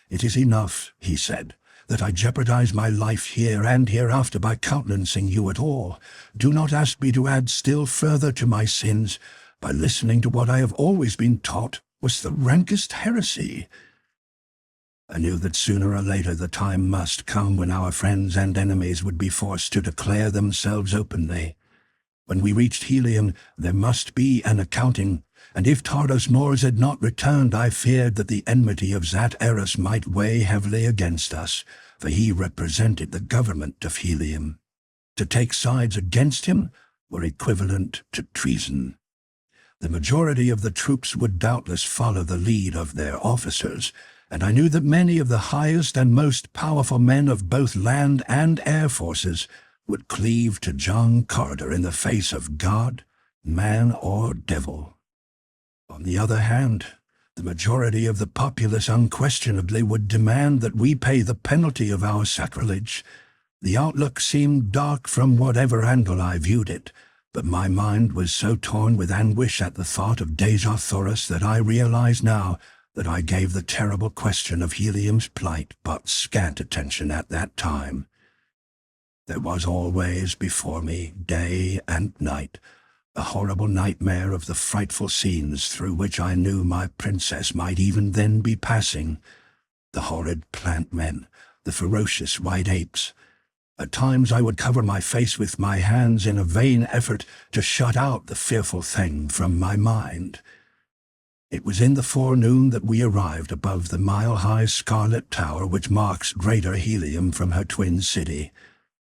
It is enough, he said, that I jeopardize my life here and hereafter by countenancing you at all. Do not ask me to add still further to my sins by listening to what I have always been taught was the rankest heresy. I knew that sooner or later the time must come when our friends and enemies would be forced to declare themselves openly. When we reached Helium, there must be an accounting, and if Tardos Mors had not returned, I feared that the enmity of Zat Eris might weigh heavily against us, for he represented the government of Helium. To take sides against him were equivalent to treason. The majority of the troops would doubtless follow the lead of their officers, and I knew that many of the highest and most powerful men of both land and air forces would cleave to John Carter in the face of God, man, or devil. On the other hand, the majority of the populace unquestionably would demand that we pay the penalty of our sacrilege. The outlook seemed dark from whatever angle I viewed it, but my mind was so torn with anguish at the thought of Dejah Thoris that I realized now that I gave the terrible question of Helium's plight but scant attention at that time. There was always before me, day and night, a horrible nightmare of the frightful scenes through which I knew my princess might even then be passing. The horrid plant men, the ferocious white apes. At times I would cover my face with my hands in a vain effort to shut out the fearful thing from my mind. It was in the forenoon that we arrived above the mile-high scarlet tower which marks Greater Helium from her twin city.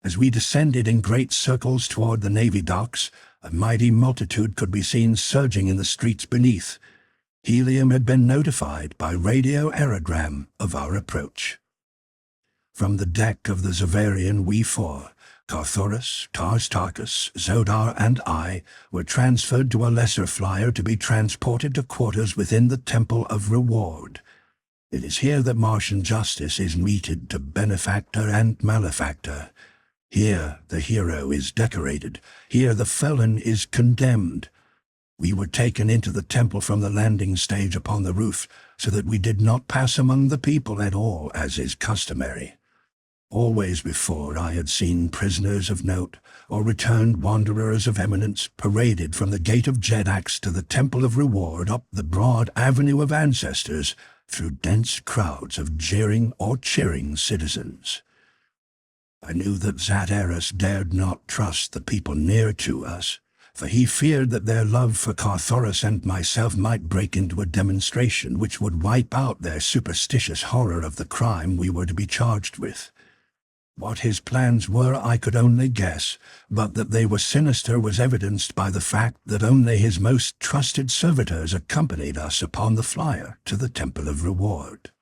As we descended in great circles toward the Navy docks, a mighty multitude could be seen surging in the streets beneath. Helium had been notified by radio aerogram of our approach. From the deck of the Zavarian, we four, Carthoris, Tarstarchus, Zodar, and I, were transferred to a lesser flyer to be transported to quarters within the Temple of Reward. It is here that Martian justice is meted to benefactor and malefactor. Here the hero is decorated. Here the felon is condemned. We were taken into the temple from the landing stage upon the roof, so that we did not pass among the people at all, as is customary. Always before I had seen prisoners of note, or returned wanderers of eminence, paraded from the Gate of Jedax to the Temple of Reward up the broad Avenue of Ancestors, through dense crowds of jeering or cheering citizens. I knew that Zat Eris dared not trust the people near to us, for he feared that their love for Carthoris and myself might break into a demonstration which would wipe out their superstitious horror of the crime we were to be charged with. What his plans were I could only guess, but that they were sinister was evidenced by the fact that only his most trusted servitors accompanied us upon the flyer to the Temple of Reward.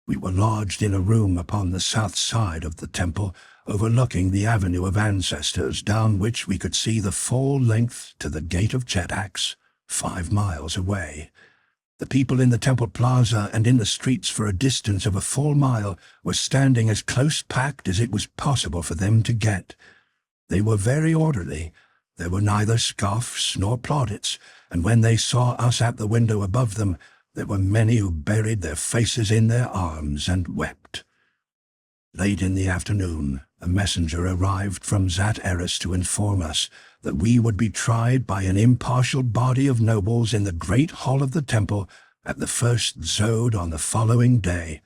We were lodged in a room upon the south side of the temple, overlooking the Avenue of Ancestors, down which we could see the full length to the Gate of Jedax, 5 miles away. The people in the temple plaza and in the streets for a distance of a full mile were standing as close-packed as it was possible for them to get. They were very orderly. There were neither scoffs nor plaudits, and when they saw us at the window above them, there were many who buried their faces in their arms and wept. Late in the afternoon, a messenger arrived from Zat Eris to inform us that we would be tried by an impartial body of nobles in the great hall of the temple at the first Zode on the following day,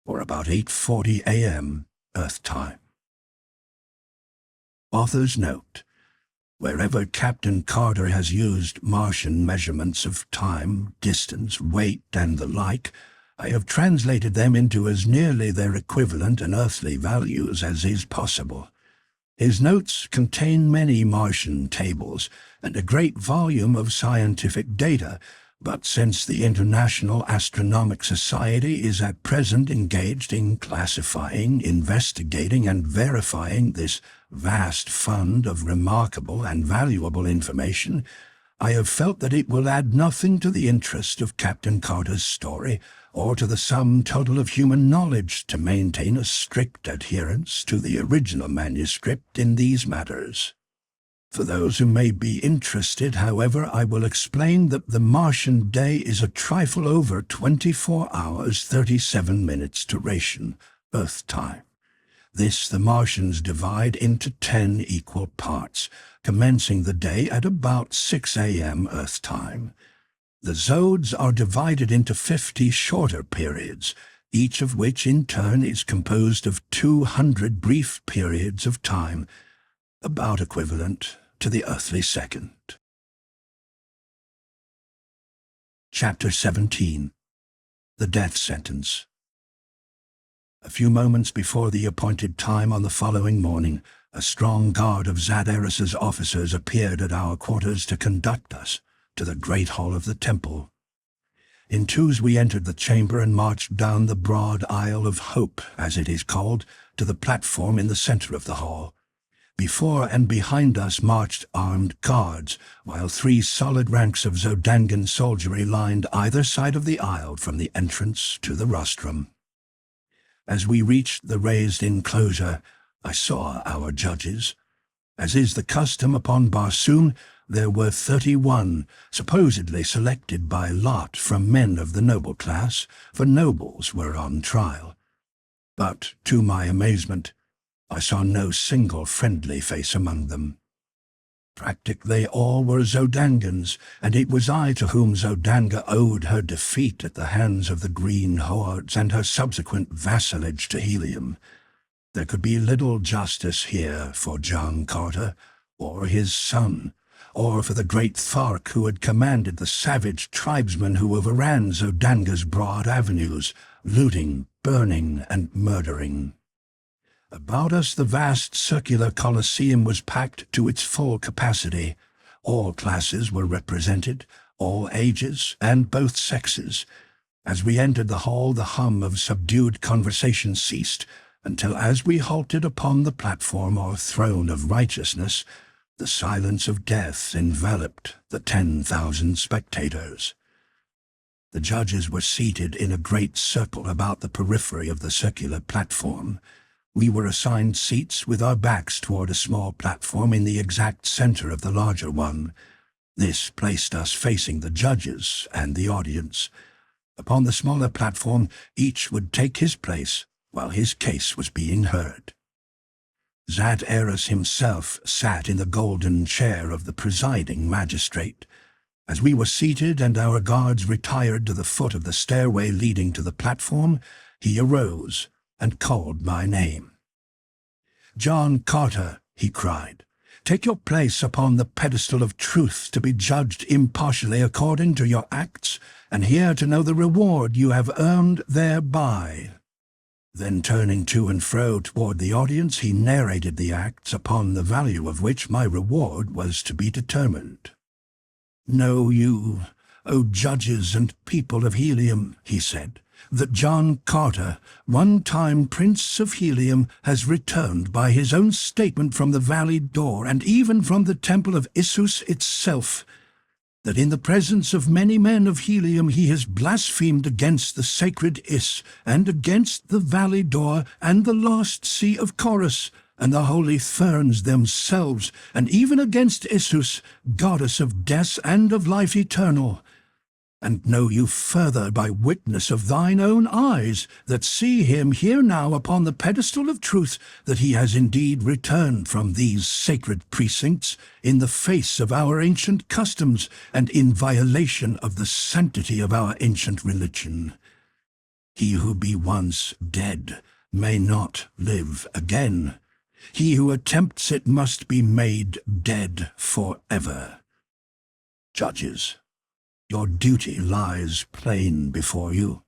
or about 8:40 a.m. Earth time. Author's note: wherever Captain Carter has used Martian measurements of time, distance, weight, and the like, I have translated them into as nearly their equivalent in earthly values as is possible. His notes contain many Martian tables and a great volume of scientific data, but since the International Astronomic Society is at present engaged in classifying, investigating, and verifying this vast fund of remarkable and valuable information, I have felt that it will add nothing to the interest of Captain Carter's story, or to the sum total of human knowledge, to maintain a strict adherence to the original manuscript in these matters. For those who may be interested, however, I will explain that the Martian day is a trifle over 24 hours 37 minutes duration, Earth time. This the Martians divide into 10 equal parts, commencing the day at about 6 a.m. Earth time. The zodes are divided into 50 shorter periods, each of which in turn is composed of 200 brief periods of time, about equivalent to the earthly second. Chapter 17. The Death Sentence. A few moments before the appointed time on the following morning, a strong guard of Zaderis's officers appeared at our quarters to conduct us to the great hall of the temple. In twos we entered the chamber and marched down the broad aisle of hope, as it is called, to the platform in the center of the hall. Before and behind us marched armed guards, while 3 solid ranks of Zodangan soldiery lined either side of the aisle from the entrance to the rostrum. As we reached the raised enclosure, I saw our judges. As is the custom upon Barsoom, there were 31, supposedly selected by lot from men of the noble class, for nobles were on trial. But, to my amazement, I saw no single friendly face among them. Practically all were Zodangans, and it was I to whom Zodanga owed her defeat at the hands of the Green Hordes and her subsequent vassalage to Helium. There could be little justice here for John Carter, or his son, or for the great Thark who had commanded the savage tribesmen who overran Zodanga's broad avenues, looting, burning, and murdering. About us the vast circular Colosseum was packed to its full capacity. All classes were represented, all ages and both sexes. As we entered the hall, the hum of subdued conversation ceased, until as we halted upon the platform or throne of righteousness, the silence of death enveloped the 10,000 spectators. The judges were seated in a great circle about the periphery of the circular platform. We were assigned seats with our backs toward a small platform in the exact center of the larger one. This placed us facing the judges and the audience. Upon the smaller platform, each would take his place while his case was being heard. Zaderis himself sat in the golden chair of the presiding magistrate. As we were seated and our guards retired to the foot of the stairway leading to the platform, he arose and called my name. "John Carter," he cried, "take your place upon the pedestal of truth to be judged impartially according to your acts, and here to know the reward you have earned thereby." Then turning to and fro toward the audience, he narrated the acts upon the value of which my reward was to be determined. "Know you, O judges and people of Helium," he said, "that John Carter, one-time Prince of Helium, has returned by his own statement from the Valley Dor and even from the Temple of Issus itself, that in the presence of many men of Helium he has blasphemed against the sacred Is and against the Valley Dor and the lost sea of Chorus and the holy Therns themselves, and even against Issus, goddess of death and of life eternal. And know you further by witness of thine own eyes, that see him here now upon the pedestal of truth, that he has indeed returned from these sacred precincts in the face of our ancient customs and in violation of the sanctity of our ancient religion. He who be once dead may not live again. He who attempts it must be made dead forever. Judges, your duty lies plain before you.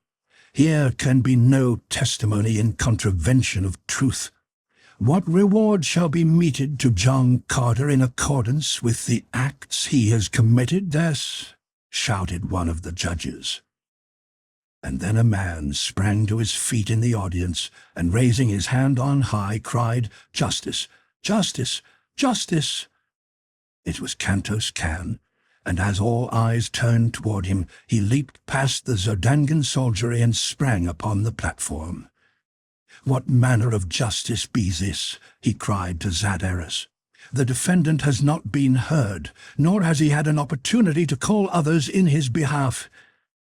Here can be no testimony in contravention of truth. What reward shall be meted to John Carter in accordance with the acts he has committed? This, shouted one of the judges. And then a man sprang to his feet in the audience, and raising his hand on high, cried, "Justice! Justice! Justice!" It was Cantos Can, and as all eyes turned toward him, he leaped past the Zodangan soldiery and sprang upon the platform. "What manner of justice be this?" he cried to Zat-Eris. "The defendant has not been heard, nor has he had an opportunity to call others in his behalf.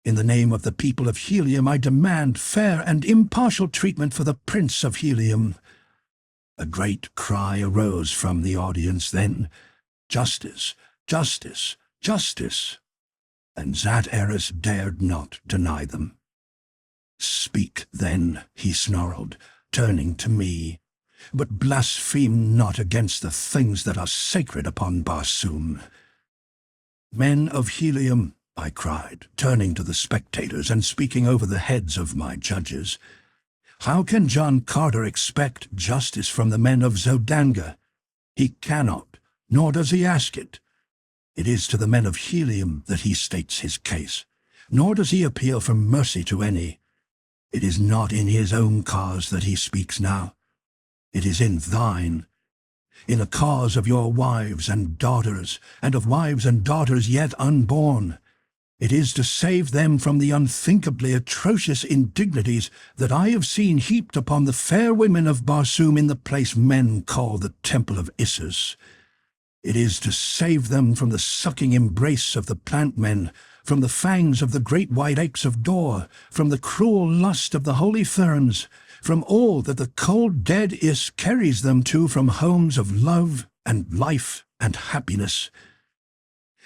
In the name of the people of Helium, I demand fair and impartial treatment for the Prince of Helium." A great cry arose from the audience then, "Justice, justice, justice!" And Zat-Eris dared not deny them. "Speak, then," he snarled, turning to me, "but blaspheme not against the things that are sacred upon Barsoom." "Men of Helium," I cried, turning to the spectators and speaking over the heads of my judges, "how can John Carter expect justice from the men of Zodanga? He cannot, nor does he ask it. It is to the men of Helium that he states his case, nor does he appeal for mercy to any. It is not in his own cause that he speaks now. It is in thine, in the cause of your wives and daughters, and of wives and daughters yet unborn. It is to save them from the unthinkably atrocious indignities that I have seen heaped upon the fair women of Barsoom in the place men call the Temple of Issus. It is to save them from the sucking embrace of the plant men, from the fangs of the great white apes of Dor, from the cruel lust of the holy Therns, from all that the cold dead Is carries them to from homes of love and life and happiness.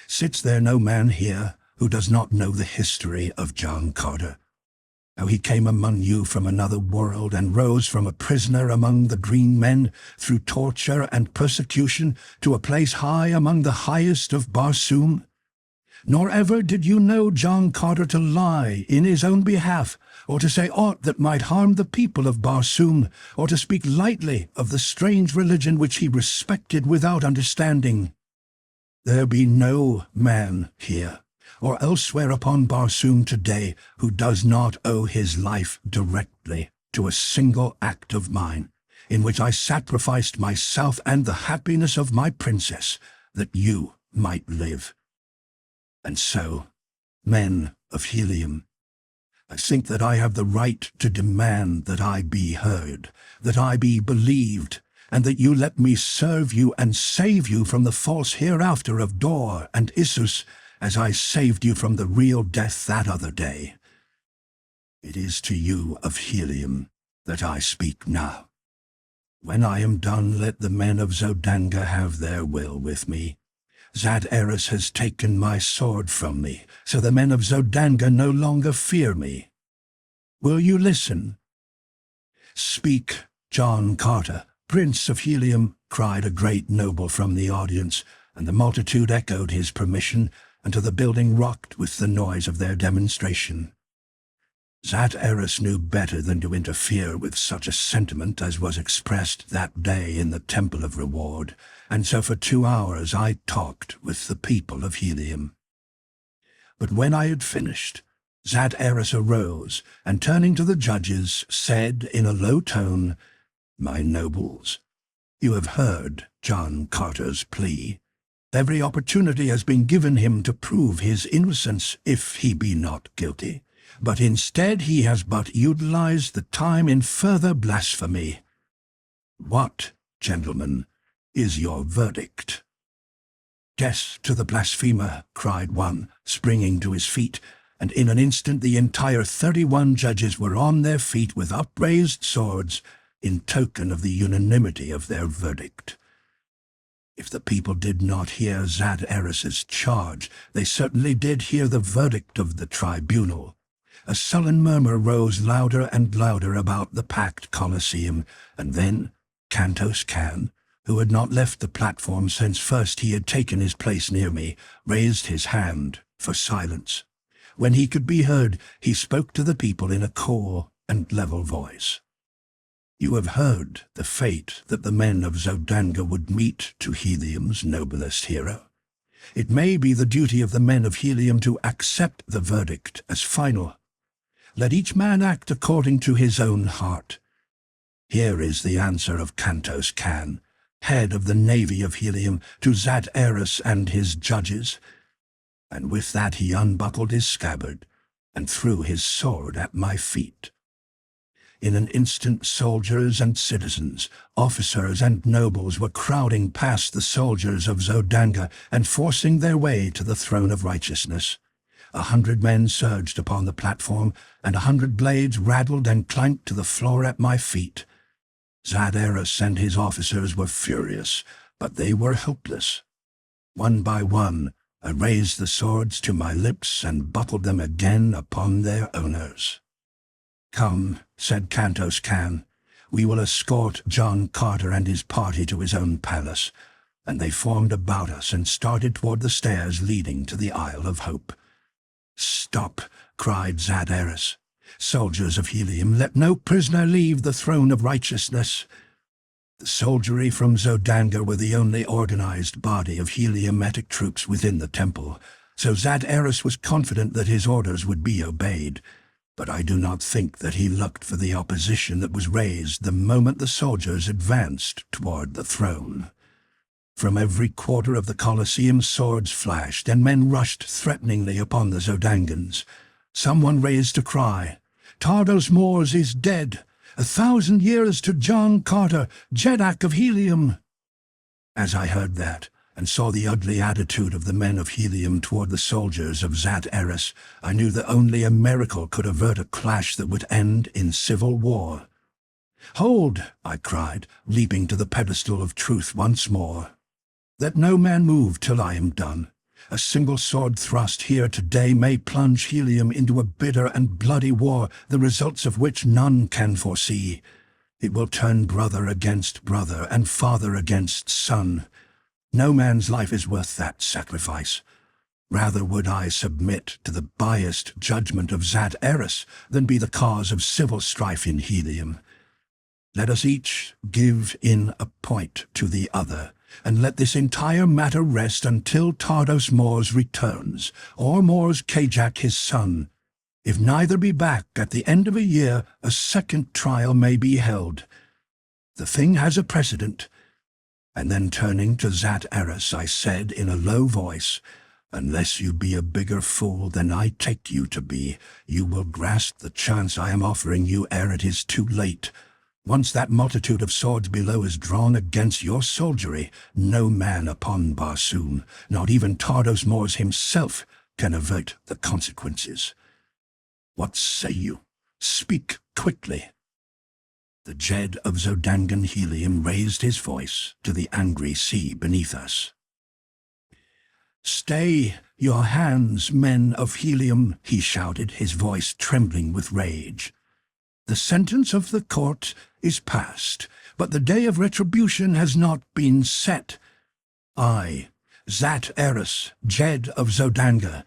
Sits there no man here who does not know the history of John Carter, how he came among you from another world and rose from a prisoner among the green men through torture and persecution to a place high among the highest of Barsoom? Nor ever did you know John Carter to lie in his own behalf, or to say aught that might harm the people of Barsoom, or to speak lightly of the strange religion which he respected without understanding. There be no man here, or elsewhere upon Barsoom today, who does not owe his life directly to a single act of mine, in which I sacrificed myself and the happiness of my princess, that you might live. And so, men of Helium, I think that I have the right to demand that I be heard, that I be believed, and that you let me serve you and save you from the false hereafter of Dor and Issus, as I saved you from the real death that other day. It is to you of Helium that I speak now. When I am done, let the men of Zodanga have their will with me. Zat-Eris has taken my sword from me, so the men of Zodanga no longer fear me. Will you listen? "Speak, John Carter, Prince of Helium," cried a great noble from the audience, and the multitude echoed his permission, until the building rocked with the noise of their demonstration. Zat-Eris knew better than to interfere with such a sentiment as was expressed that day in the Temple of Reward, and so for 2 hours I talked with the people of Helium. But when I had finished, Zat-Eris arose, and turning to the judges, said in a low tone, "My nobles, you have heard John Carter's plea. Every opportunity has been given him to prove his innocence if he be not guilty, but instead he has but utilized the time in further blasphemy. What, gentlemen, is your verdict?" "Death to the blasphemer," cried one, springing to his feet, and in an instant the entire 31 judges were on their feet with upraised swords, in token of the unanimity of their verdict. If the people did not hear Zat-Eris's charge, they certainly did hear the verdict of the tribunal. A sullen murmur rose louder and louder about the packed Colosseum, and then Kantos Kan, who had not left the platform since first he had taken his place near me, raised his hand for silence. When he could be heard, he spoke to the people in a cool and level voice. "You have heard the fate that the men of Zodanga would meet to Helium's noblest hero. It may be the duty of the men of Helium to accept the verdict as final. Let each man act according to his own heart. Here is the answer of Kantos Kan, head of the navy of Helium, to Zat-Eris and his judges. and with that he unbuckled his scabbard and threw his sword at my feet. In an instant soldiers and citizens, officers and nobles were crowding past the soldiers of Zodanga and forcing their way to the throne of righteousness. 100 men surged upon the platform, and 100 blades rattled and clanked to the floor at my feet. Zaderis and his officers were furious, but they were helpless. One by one, I raised the swords to my lips and buckled them again upon their owners. "Come," said Cantos Can, "we will escort John Carter and his party to his own palace." And they formed about us and started toward the stairs leading to the Isle of Hope. "Stop," cried Zaderis. "Soldiers of Helium, let no prisoner leave the throne of righteousness." The soldiery from Zodanga were the only organized body of Heliometic troops within the temple, so Zaderis was confident that his orders would be obeyed. But I do not think that he looked for the opposition that was raised the moment the soldiers advanced toward the throne. From every quarter of the Colosseum swords flashed, and men rushed threateningly upon the Zodangans. Someone raised a cry, "Tardos Mors is dead! 1,000 years to John Carter, Jeddak of Helium!" As I heard that, and saw the ugly attitude of the men of Helium toward the soldiers of Zaderis, I knew that only a miracle could avert a clash that would end in civil war. "Hold!" I cried, leaping to the pedestal of truth once more. "Let no man move till I am done. A single sword thrust here today may plunge Helium into a bitter and bloody war, the results of which none can foresee. It will turn brother against brother and father against son. No man's life is worth that sacrifice. Rather would I submit to the biased judgment of Zaderis than be the cause of civil strife in Helium. Let us each give in a point to the other, and let this entire matter rest until Tardos Mors returns, or Mors Kajak his son. If neither be back at the end of a year, a second trial may be held. The thing has a precedent." And then turning to Zaderis, I said in a low voice, "Unless you be a bigger fool than I take you to be, you will grasp the chance I am offering you ere it is too late. Once that multitude of swords below is drawn against your soldiery, no man upon Barsoom, not even Tardos Mors himself, can avert the consequences. What say you? Speak quickly." The Jed of Zodangan Helium raised his voice to the angry sea beneath us. "Stay your hands, men of Helium," he shouted, his voice trembling with rage. "The sentence of the court is passed, but the day of retribution has not been set. I, Zaderis, Jed of Zodanga,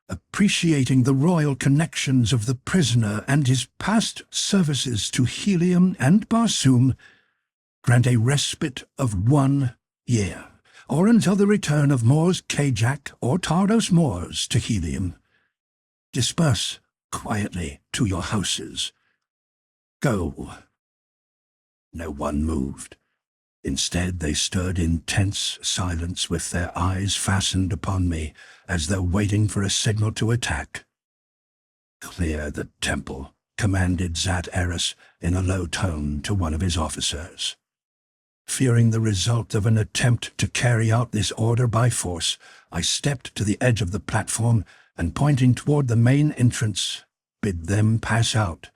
appreciating the royal connections of the prisoner and his past services to Helium and Barsoom, grant a respite of 1 year, or until the return of Mors Kajak or Tardos Mors to Helium. Disperse quietly to your houses. Go." No one moved. Instead, they stood in tense silence with their eyes fastened upon me, as though waiting for a signal to attack. "Clear the temple," commanded Zaderis in a low tone to one of his officers. Fearing the result of an attempt to carry out this order by force, I stepped to the edge of the platform and, pointing toward the main entrance, bid them pass out.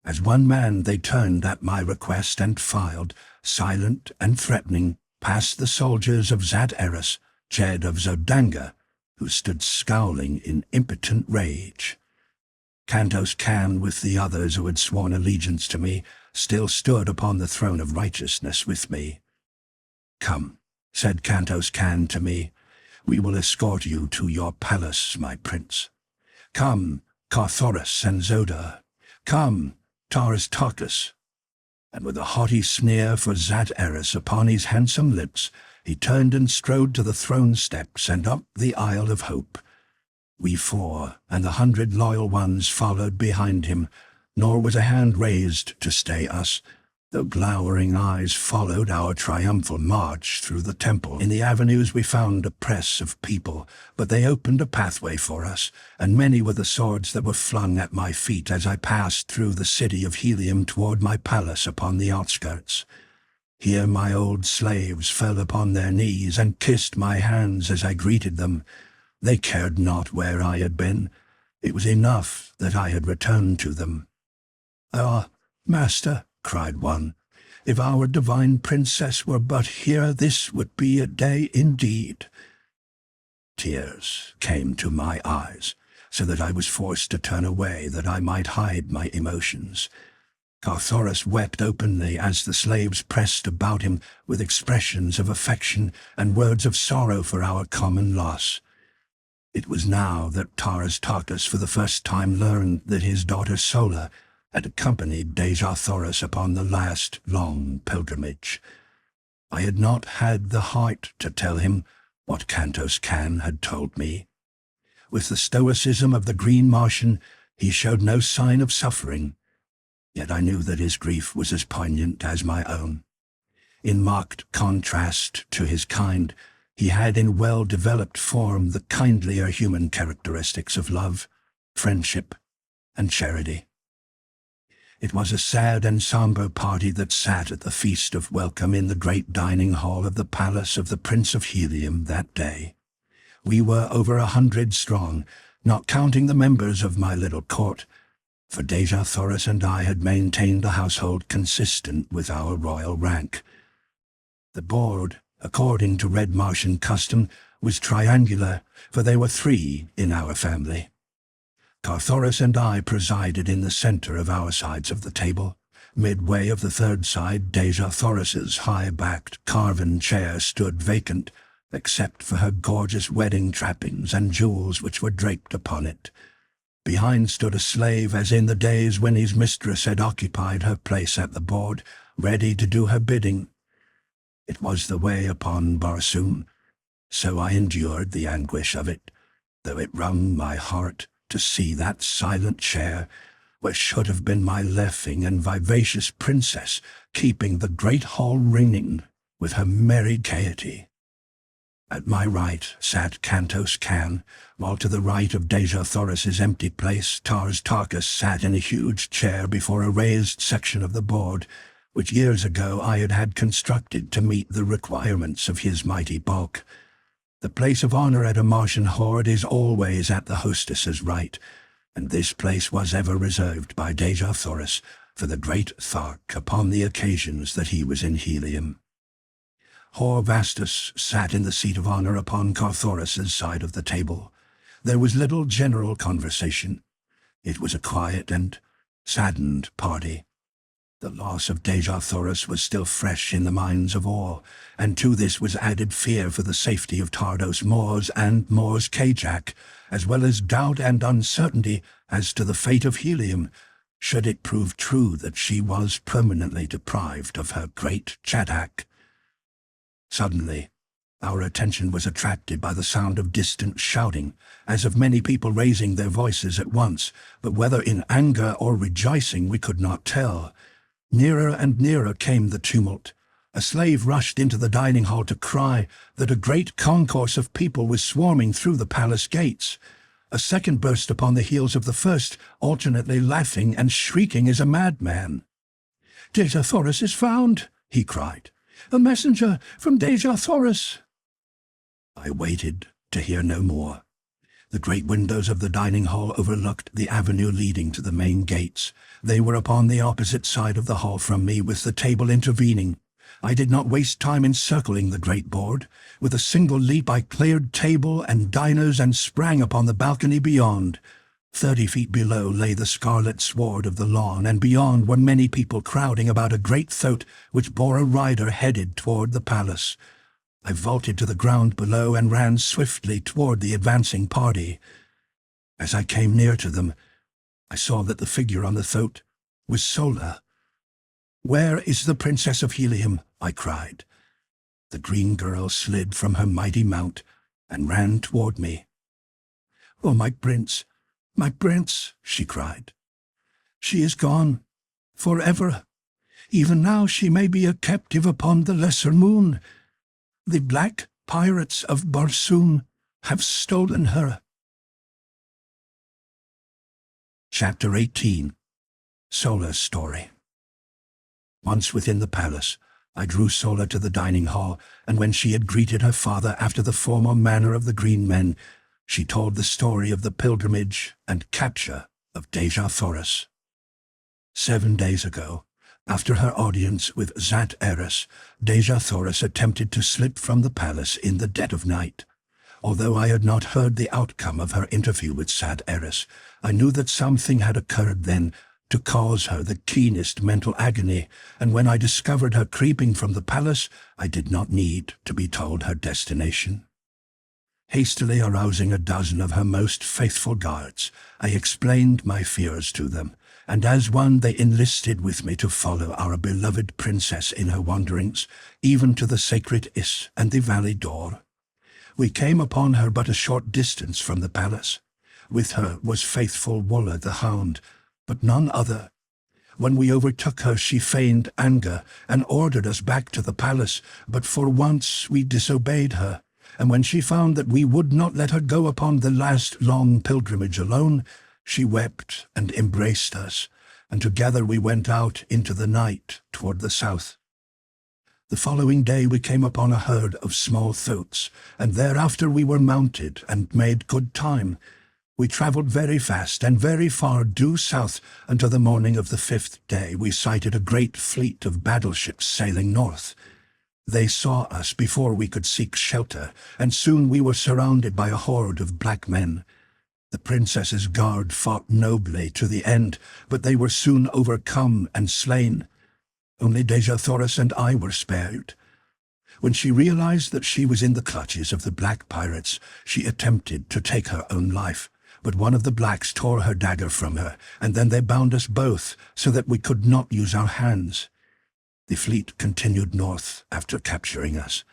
As one man they turned at my request and filed, silent and threatening, past the soldiers of Zaderis, Jed of Zodanga, who stood scowling in impotent rage. Cantos Can, with the others who had sworn allegiance to me, still stood upon the throne of righteousness with me. "Come," said Cantos Can to me, "we will escort you to your palace, my prince. Come, Carthoris and Zoda. Come, Taurus Tarkus." And with a haughty sneer for Zaderis upon his handsome lips, he turned and strode to the throne steps and up the Isle of Hope. We 4 and the 100 loyal ones followed behind him, nor was a hand raised to stay us. The glowering eyes followed our triumphal march through the temple. In the avenues we found a press of people, but they opened a pathway for us, and many were the swords that were flung at my feet as I passed through the city of Helium toward my palace upon the outskirts. Here my old slaves fell upon their knees and kissed my hands as I greeted them. They cared not where I had been. It was enough that I had returned to them. "Ah, master," cried one, "if our divine princess were but here, this would be a day indeed." Tears came to my eyes, so that I was forced to turn away that I might hide my emotions. Thoris wept openly as the slaves pressed about him with expressions of affection and words of sorrow for our common loss. It was now that Thoris for the first time learned that his daughter Sola had accompanied Dejah Thoris upon the last long pilgrimage. I had not had the heart to tell him what Kantos Kan had told me. With the stoicism of the Green Martian, he showed no sign of suffering, yet I knew that his grief was as poignant as my own. In marked contrast to his kind, he had in well-developed form the kindlier human characteristics of love, friendship, and charity. It was a sad and somber party that sat at the feast of welcome in the great dining hall of the palace of the Prince of Helium that day. We were over 100 strong, not counting the members of my little court, for Dejah Thoris and I had maintained a household consistent with our royal rank. The board, according to Red Martian custom, was triangular, for there were 3 in our family. Thoris and I presided in the center of our sides of the table. Midway of the third side, Dejah Thoris's high-backed carven chair stood vacant, except for her gorgeous wedding trappings and jewels which were draped upon it. Behind stood a slave as in the days when his mistress had occupied her place at the board, ready to do her bidding. It was the way upon Barsoom, so I endured the anguish of it, though it wrung my heart to see that silent chair, where should have been my laughing and vivacious princess, keeping the great hall ringing with her merry gaiety. At my right sat Kantos Kan, while to the right of Dejah Thoris's empty place, Tarkas sat in a huge chair before a raised section of the board, which years ago I had had constructed to meet the requirements of his mighty bulk. The place of honor at a Martian horde is always at the hostess's right, and this place was ever reserved by Dejah Thoris for the great Thark upon the occasions that he was in Helium. Hor Vastus sat in the seat of honor upon Thoris's side of the table. There was little general conversation. It was a quiet and saddened party. The loss of Dejah Thoris was still fresh in the minds of all, and to this was added fear for the safety of Tardos Mors and Mors Kajak, as well as doubt and uncertainty as to the fate of Helium, should it prove true that she was permanently deprived of her great Chadak. Suddenly, our attention was attracted by the sound of distant shouting, as of many people raising their voices at once, but whether in anger or rejoicing we could not tell. Nearer and nearer came the tumult. A slave rushed into the dining hall to cry that a great concourse of people was swarming through the palace gates. A second burst upon the heels of the first, alternately laughing and shrieking as a madman. "Dejah Thoris is found!" he cried. "A messenger from Dejah Thoris!" I waited to hear no more. The great windows of the dining hall overlooked the avenue leading to the main gates. They were upon the opposite side of the hall from me, with the table intervening. I did not waste time encircling the great board. With a single leap I cleared table and diners and sprang upon the balcony beyond. 30 feet below lay the scarlet sward of the lawn, and beyond were many people crowding about a great thoat which bore a rider headed toward the palace. I vaulted to the ground below and ran swiftly toward the advancing party. As I came near to them, I saw that the figure on the thoat was Sola. "Where is the Princess of Helium?" I cried. The green girl slid from her mighty mount and ran toward me. "Oh, my prince, my prince," she cried. "She is gone, forever. Even now she may be a captive upon the lesser moon. The black pirates of Barsoom have stolen her. Chapter 18. Sola's Story. Once within the palace, I drew Sola to the dining hall, and when she had greeted her father after the former manner of the green men, she told the story of the pilgrimage and capture of Dejah Thoris. 7 days ago, after her audience with Dejah Thoris, Dejah Thoris attempted to slip from the palace in the dead of night. Although I had not heard the outcome of her interview with Dejah Thoris, I knew that something had occurred then to cause her the keenest mental agony, and when I discovered her creeping from the palace, I did not need to be told her destination. Hastily arousing a dozen of her most faithful guards, I explained my fears to them, and as one they enlisted with me to follow our beloved princess in her wanderings, even to the sacred Is and the Valley Dor. We came upon her but a short distance from the palace. With her was faithful Wola the hound, but none other. When we overtook her, she feigned anger and ordered us back to the palace, but for once we disobeyed her, and when she found that we would not let her go upon the last long pilgrimage alone, she wept and embraced us, and together we went out into the night toward the south. The following day we came upon a herd of small thoats, and thereafter we were mounted and made good time. We travelled very fast and very far due south until the morning of the 5th day we sighted a great fleet of battleships sailing north. They saw us before we could seek shelter, and soon we were surrounded by a horde of black men. The princess's guard fought nobly to the end, but they were soon overcome and slain. Only Dejah Thoris and I were spared. When she realized that she was in the clutches of the black pirates, she attempted to take her own life. But one of the blacks tore her dagger from her, and then they bound us both so that we could not use our hands. The fleet continued north after capturing us.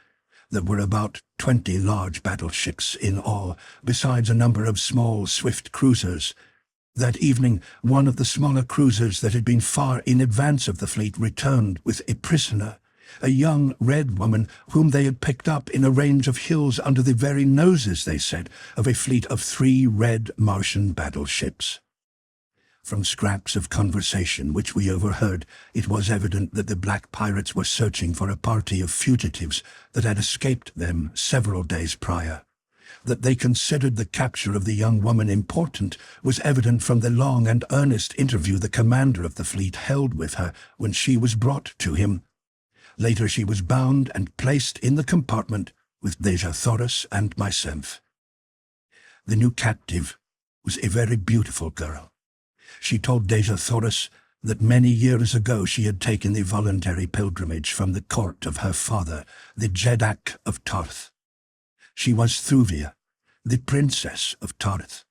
There were about 20 large battleships in all, besides a number of small, swift cruisers. That evening, one of the smaller cruisers that had been far in advance of the fleet returned with a prisoner, a young red woman whom they had picked up in a range of hills under the very noses, they said, of a fleet of 3 red Martian battleships. From scraps of conversation which we overheard, it was evident that the black pirates were searching for a party of fugitives that had escaped them several days prior. That they considered the capture of the young woman important was evident from the long and earnest interview the commander of the fleet held with her when she was brought to him. Later she was bound and placed in the compartment with Dejah Thoris and myself. The new captive was a very beautiful girl. She told Dejah Thoris that many years ago she had taken the voluntary pilgrimage from the court of her father, the Dejah of Tarth. She was Thuvia, the princess of Tarth.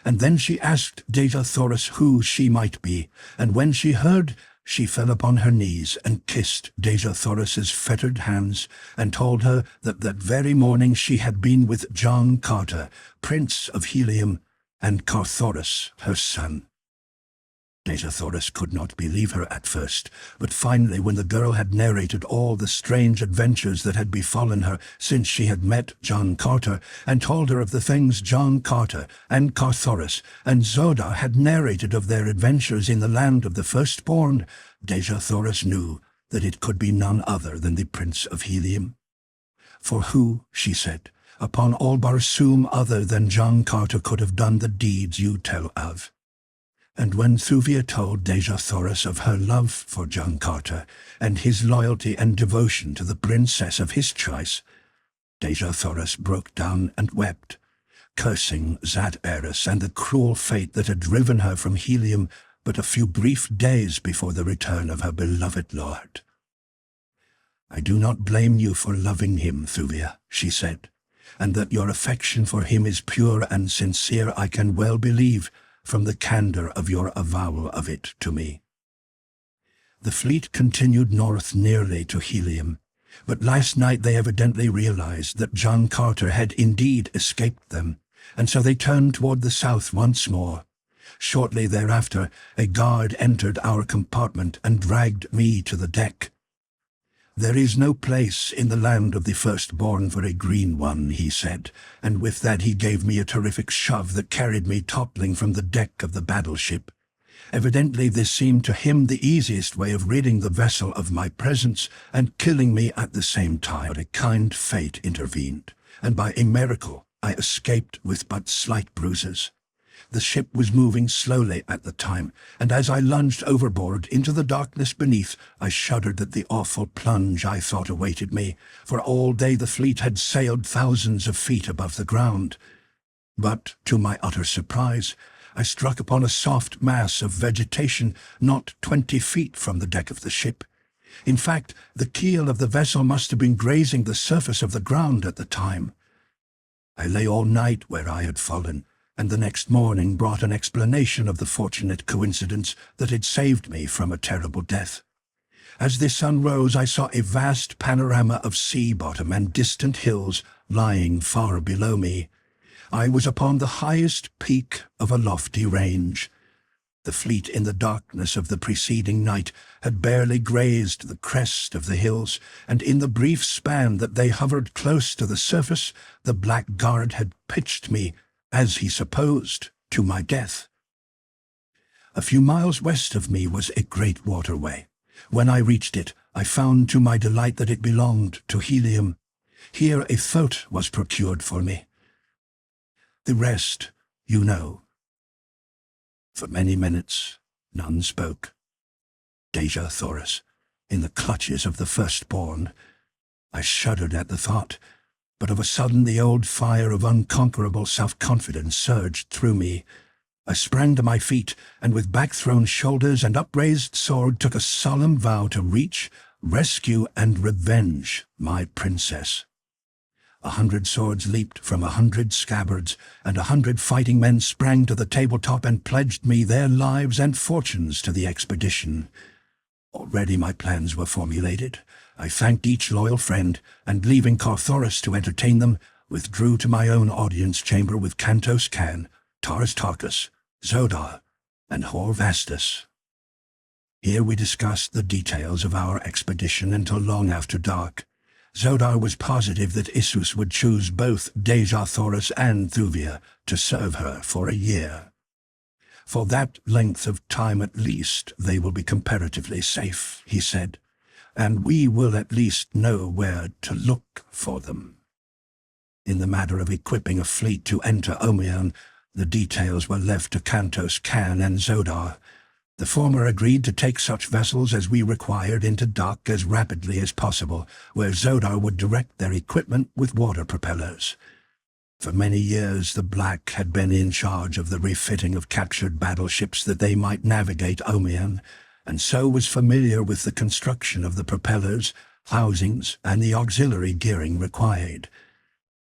And then she asked Dejah Thoris who she might be, and when she heard, she fell upon her knees and kissed Dejah Thoris's fettered hands, and told her that that very morning she had been with John Carter, Prince of Helium, and Carthoris, her son. Dejah Thoris could not believe her at first, but finally, when the girl had narrated all the strange adventures that had befallen her since she had met John Carter, and told her of the things John Carter and Carthoris and Zoda had narrated of their adventures in the land of the firstborn, Dejah Thoris knew that it could be none other than the Prince of Helium. For who, she said, upon all Barsoom other than John Carter could have done the deeds you tell of? And when Thuvia told Dejah Thoris of her love for John Carter and his loyalty and devotion to the princess of his choice, Dejah Thoris broke down and wept, cursing Dejah Thoris and the cruel fate that had driven her from Helium but a few brief days before the return of her beloved lord. "I do not blame you for loving him, Thuvia," she said, "and that your affection for him is pure and sincere I can well believe, from the candor of your avowal of it to me." The fleet continued north nearly to Helium, but last night they evidently realized that John Carter had indeed escaped them, and so they turned toward the south once more. Shortly thereafter, a guard entered our compartment and dragged me to the deck. "There is no place in the land of the firstborn for a green one," he said, and with that he gave me a terrific shove that carried me toppling from the deck of the battleship. Evidently this seemed to him the easiest way of ridding the vessel of my presence and killing me at the same time. But a kind fate intervened, and by a miracle I escaped with but slight bruises. The ship was moving slowly at the time, and as I lunged overboard into the darkness beneath, I shuddered at the awful plunge I thought awaited me, for all day the fleet had sailed thousands of feet above the ground. But, to my utter surprise, I struck upon a soft mass of vegetation not 20 feet from the deck of the ship. In fact, the keel of the vessel must have been grazing the surface of the ground at the time. I lay all night where I had fallen, and the next morning brought an explanation of the fortunate coincidence that had saved me from a terrible death. As the sun rose, I saw a vast panorama of sea bottom and distant hills lying far below me. I was upon the highest peak of a lofty range. The fleet in the darkness of the preceding night had barely grazed the crest of the hills, and in the brief span that they hovered close to the surface, the blackguard had pitched me, as he supposed, to my death. A few miles west of me was a great waterway. When I reached it, I found to my delight that it belonged to Helium. Here a thoat was procured for me. The rest, you know. For many minutes, none spoke. Dejah Thoris, in the clutches of the firstborn. I shuddered at the thought, but of a sudden the old fire of unconquerable self-confidence surged through me. I sprang to my feet, and with back-thrown shoulders and upraised sword took a solemn vow to reach, rescue, and revenge my princess. 100 swords leaped from 100 scabbards, and 100 fighting men sprang to the tabletop and pledged me their lives and fortunes to the expedition. Already my plans were formulated. I thanked each loyal friend, and leaving Thoris to entertain them, withdrew to my own audience chamber with Cantos Can, Taris, Zodar, and Horvastus. Here we discussed the details of our expedition until long after dark. Zodar was positive that Issus would choose both Dejah Thoris and Thuvia to serve her for a year. For that length of time at least they will be comparatively safe, he said, and we will at least know where to look for them. In the matter of equipping a fleet to enter Omion, the details were left to Cantos Can and Zodar. The former agreed to take such vessels as we required into dock as rapidly as possible, where Zodar would direct their equipment with water propellers. For many years the Black had been in charge of the refitting of captured battleships that they might navigate Omion, and so was familiar with the construction of the propellers, housings, and the auxiliary gearing required.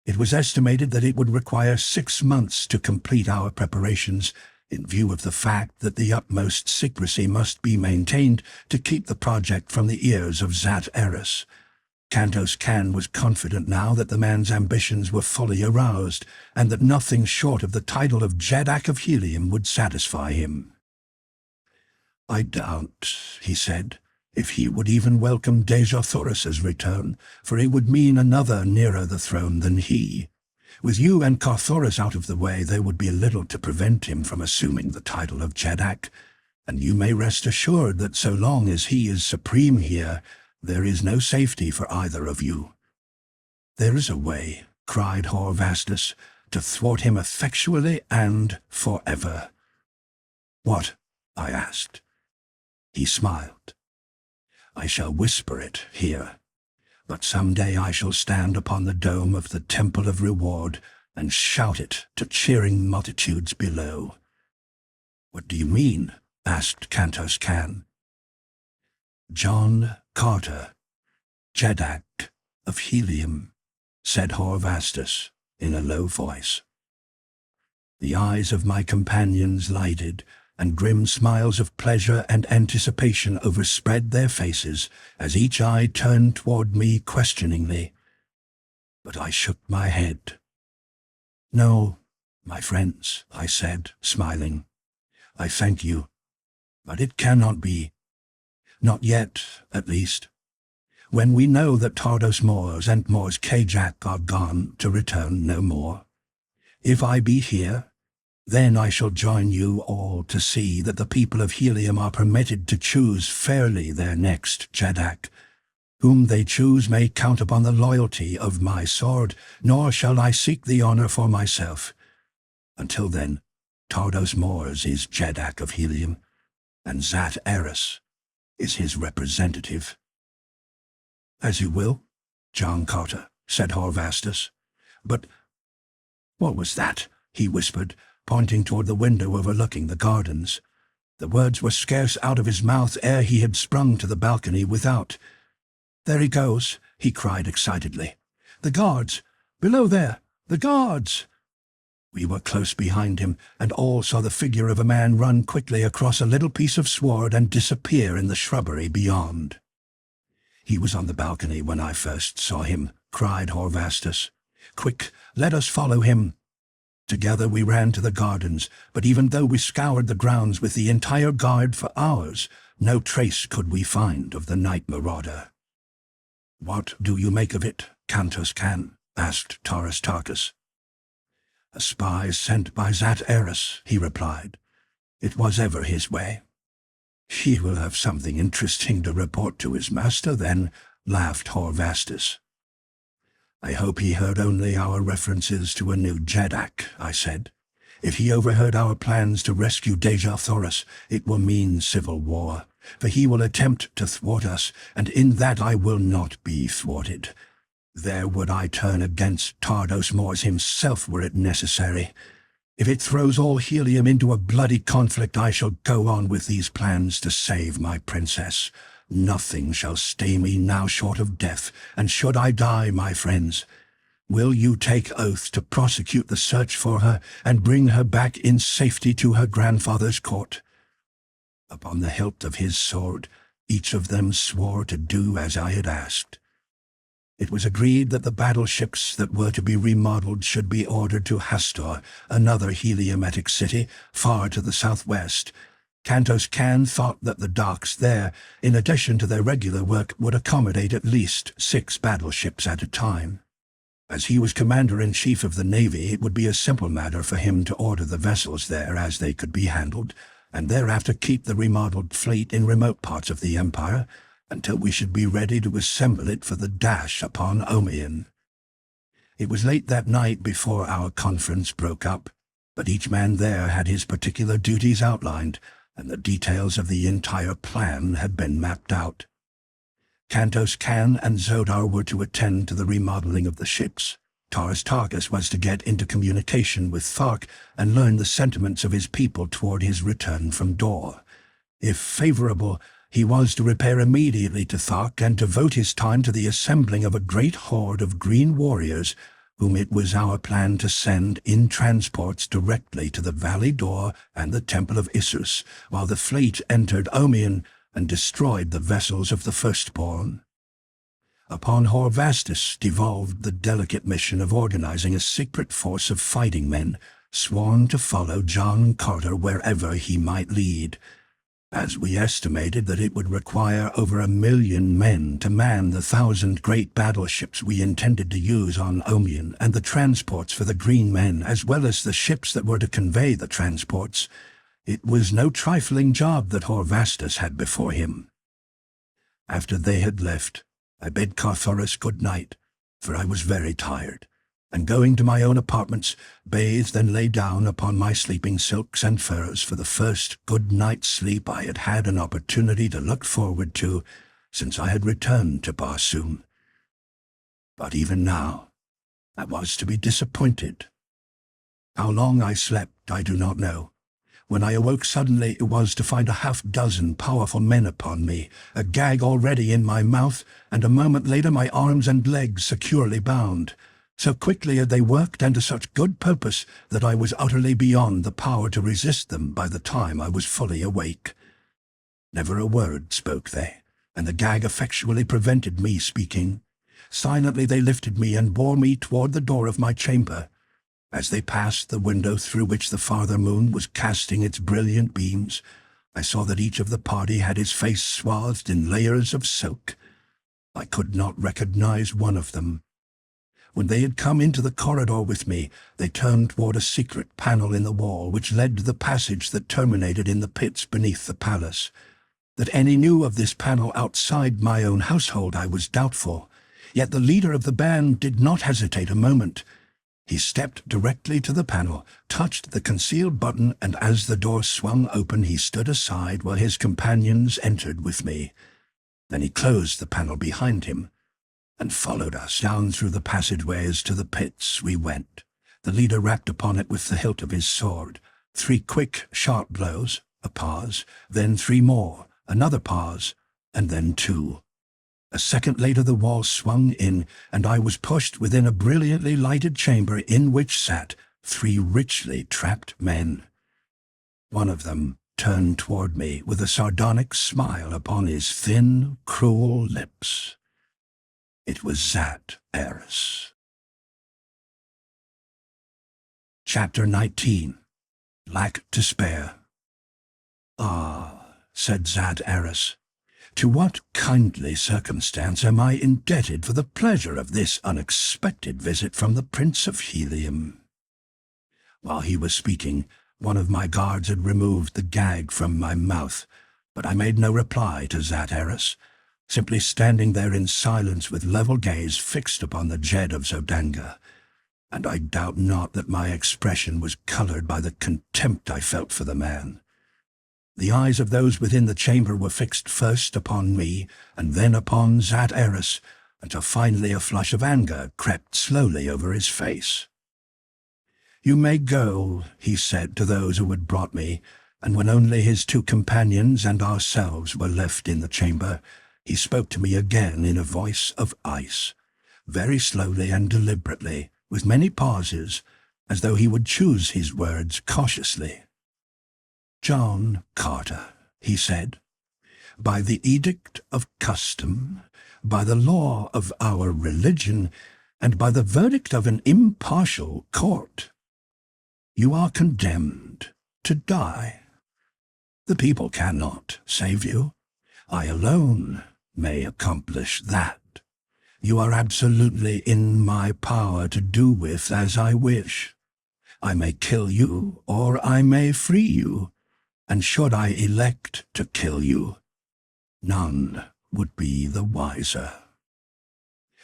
It was estimated that it would require 6 months to complete our preparations, in view of the fact that the utmost secrecy must be maintained to keep the project from the ears of Zat Eris. Cantos Can was confident now that the man's ambitions were fully aroused, and that nothing short of the title of Jeddak of Helium would satisfy him. "I doubt," he said, "if he would even welcome Dejah Thoris's return, for it would mean another nearer the throne than he. With you and Thoris out of the way, there would be little to prevent him from assuming the title of Jeddak, and you may rest assured that so long as he is supreme here, there is no safety for either of you." "There is a way," cried Horvastus, "to thwart him effectually and forever." "What?" I asked. He smiled. "I shall whisper it here, but some day I shall stand upon the dome of the Temple of Reward and shout it to cheering multitudes below." "What do you mean?" asked Cantos Can. "John Carter, Jeddak of Helium," said Horvastus in a low voice. The eyes of my companions lighted, and grim smiles of pleasure and anticipation overspread their faces as each eye turned toward me questioningly. But I shook my head. "No, my friends," I said, smiling. I thank you. But it cannot be. Not yet, at least. When we know that Tardos Mors and Mors Kajak are gone to return no more. If I be here, then I shall join you all to see that the people of Helium are permitted to choose fairly their next Jadak. Whom they choose may count upon the loyalty of my sword, nor shall I seek the honor for myself. Until then, Tardos Mors is Jadak of Helium, and Zat Eris is his representative. As you will, John Carter, said Horvastus. But what was that? He whispered, pointing toward the window overlooking the gardens. The words were scarce out of his mouth ere he had sprung to the balcony without. There he goes, he cried excitedly. The guards! Below there! The guards! We were close behind him, and all saw the figure of a man run quickly across a little piece of sward and disappear in the shrubbery beyond. He was on the balcony when I first saw him, cried Horvastus. Quick, let us follow him. Together we ran to the gardens, but even though we scoured the grounds with the entire guard for hours, no trace could we find of the night marauder. What do you make of it, Cantus Can? Asked Taurus Tarkus. A spy sent by Zat Eris, he replied. It was ever his way. He will have something interesting to report to his master then, laughed Horvastus. I hope he heard only our references to a new Jadak, I said. If he overheard our plans to rescue Dejah Thoris, it will mean civil war, for he will attempt to thwart us, and in that I will not be thwarted. There would I turn against Tardos Mors himself were it necessary. If it throws all Helium into a bloody conflict, I shall go on with these plans to save my princess. Nothing shall stay me now short of death, and should I die, my friends, will you take oath to prosecute the search for her and bring her back in safety to her grandfather's court? Upon the hilt of his sword, each of them swore to do as I had asked. It was agreed that the battleships that were to be remodeled should be ordered to Hastor, another heliometic city, far to the southwest. Cantus Can thought that the docks there, in addition to their regular work, would accommodate at least 6 battleships at a time. As he was commander-in-chief of the Navy, it would be a simple matter for him to order the vessels there as they could be handled, and thereafter keep the remodeled fleet in remote parts of the Empire, until we should be ready to assemble it for the dash upon Omian. It was late that night before our conference broke up, but each man there had his particular duties outlined, and the details of the entire plan had been mapped out. Cantus Can and Zodar were to attend to the remodeling of the ships. Taurus Tarkus was to get into communication with Thark and learn the sentiments of his people toward his return from Dor. If favorable, he was to repair immediately to Thark and devote his time to the assembling of a great horde of green warriors, whom it was our plan to send in transports directly to the Valley Dor and the Temple of Issus, while the fleet entered Omian and destroyed the vessels of the firstborn. Upon Horvastus devolved the delicate mission of organizing a secret force of fighting men, sworn to follow John Carter wherever he might lead, as we estimated that it would require over 1 million men to man the 1,000 great battleships we intended to use on Omian and the transports for the Green Men, as well as the ships that were to convey the transports. It was no trifling job that Horvastus had before him. After they had left, I bid Carthoris good night, for I was very tired, and going to my own apartments, bathed and lay down upon my sleeping silks and furs for the first good night's sleep I had had an opportunity to look forward to since I had returned to Barsoom. But even now, I was to be disappointed. How long I slept, I do not know. When I awoke suddenly, it was to find 6 powerful men upon me, a gag already in my mouth, and a moment later my arms and legs securely bound. So quickly had they worked and to such good purpose that I was utterly beyond the power to resist them by the time I was fully awake. Never a word spoke they, and the gag effectually prevented me speaking. Silently they lifted me and bore me toward the door of my chamber. As they passed the window through which the farther moon was casting its brilliant beams, I saw that each of the party had his face swathed in layers of silk. I could not recognize one of them. When they had come into the corridor with me, they turned toward a secret panel in the wall which led to the passage that terminated in the pits beneath the palace. That any knew of this panel outside my own household I was doubtful, yet the leader of the band did not hesitate a moment. He stepped directly to the panel, touched the concealed button, and as the door swung open he stood aside while his companions entered with me. Then he closed the panel behind him and followed us down through the passageways to the pits we went. The leader rapped upon it with the hilt of his sword. 3 quick, sharp blows, a pause, then 3 more, another pause, and then 2. A second later the wall swung in, and I was pushed within a brilliantly lighted chamber in which sat 3 richly trapped men. One of them turned toward me with a sardonic smile upon his thin, cruel lips. It was Dejah Thoris. Chapter 19. Lack to Spare. "Ah," said Dejah Thoris, "to what kindly circumstance am I indebted for the pleasure of this unexpected visit from the Prince of Helium?" While he was speaking, one of my guards had removed the gag from my mouth, but I made no reply to Dejah Thoris, simply standing there in silence with level gaze fixed upon the Jed of Zodanga, and I doubt not that my expression was colored by the contempt I felt for the man. The eyes of those within the chamber were fixed first upon me and then upon Dejah Thoris, until finally a flush of anger crept slowly over his face. "You may go," he said to those who had brought me, and when only his 2 companions and ourselves were left in the chamber, he spoke to me again in a voice of ice, very slowly and deliberately, with many pauses, as though he would choose his words cautiously. "John Carter," he said, "by the edict of custom, by the law of our religion, and by the verdict of an impartial court, you are condemned to die. The people cannot save you. I alone may accomplish that. You are absolutely in my power to do with as I wish. I may kill you, or I may free you, and should I elect to kill you, none would be the wiser.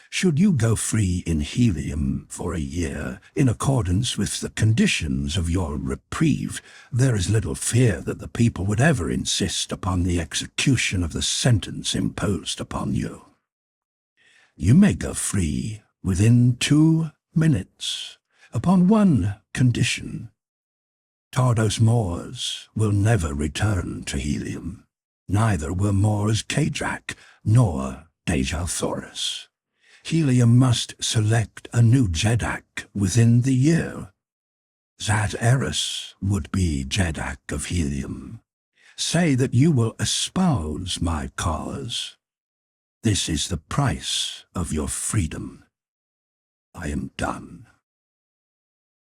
Should you go free in Helium for a year, in accordance with the conditions of your reprieve, there is little fear that the people would ever insist upon the execution of the sentence imposed upon you. You may go free within 2 minutes, upon one condition. Tardos Moors will never return to Helium. Neither will Moors Kajak nor Dejah Thoris. Helium must select a new Jedak within the year. Dejah Thoris would be Jedak of Helium. Say that you will espouse my cause. This is the price of your freedom. I am done."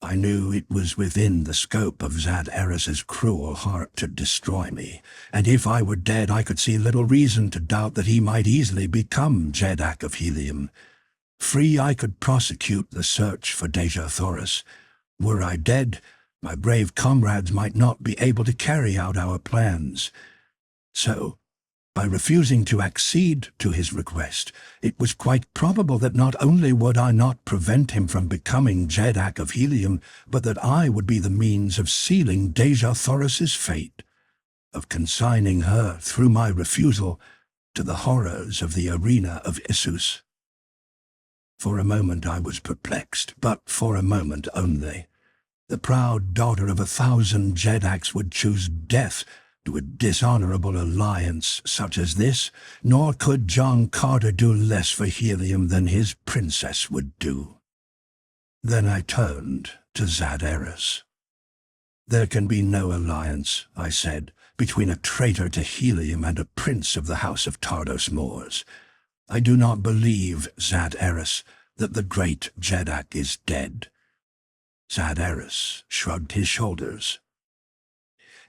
I knew it was within the scope of Dejah Thoris's cruel heart to destroy me, and if I were dead I could see little reason to doubt that he might easily become Jedak of Helium. Free, I could prosecute the search for Dejah Thoris. Were I dead, my brave comrades might not be able to carry out our plans. So, by refusing to accede to his request, it was quite probable that not only would I not prevent him from becoming Jedak of Helium, but that I would be the means of sealing Dejah Thoris's fate, of consigning her, through my refusal, to the horrors of the arena of Issus. For a moment I was perplexed, but for a moment only. The proud daughter of 1,000 Jedaks would choose death to a dishonorable alliance such as this, nor could John Carter do less for Helium than his princess would do. Then I turned to Dejah Thoris. "There can be no alliance," I said, "between a traitor to Helium and a prince of the House of Tardos Moors. I do not believe, Dejah Thoris, that the great Jedak is dead." Eris shrugged his shoulders.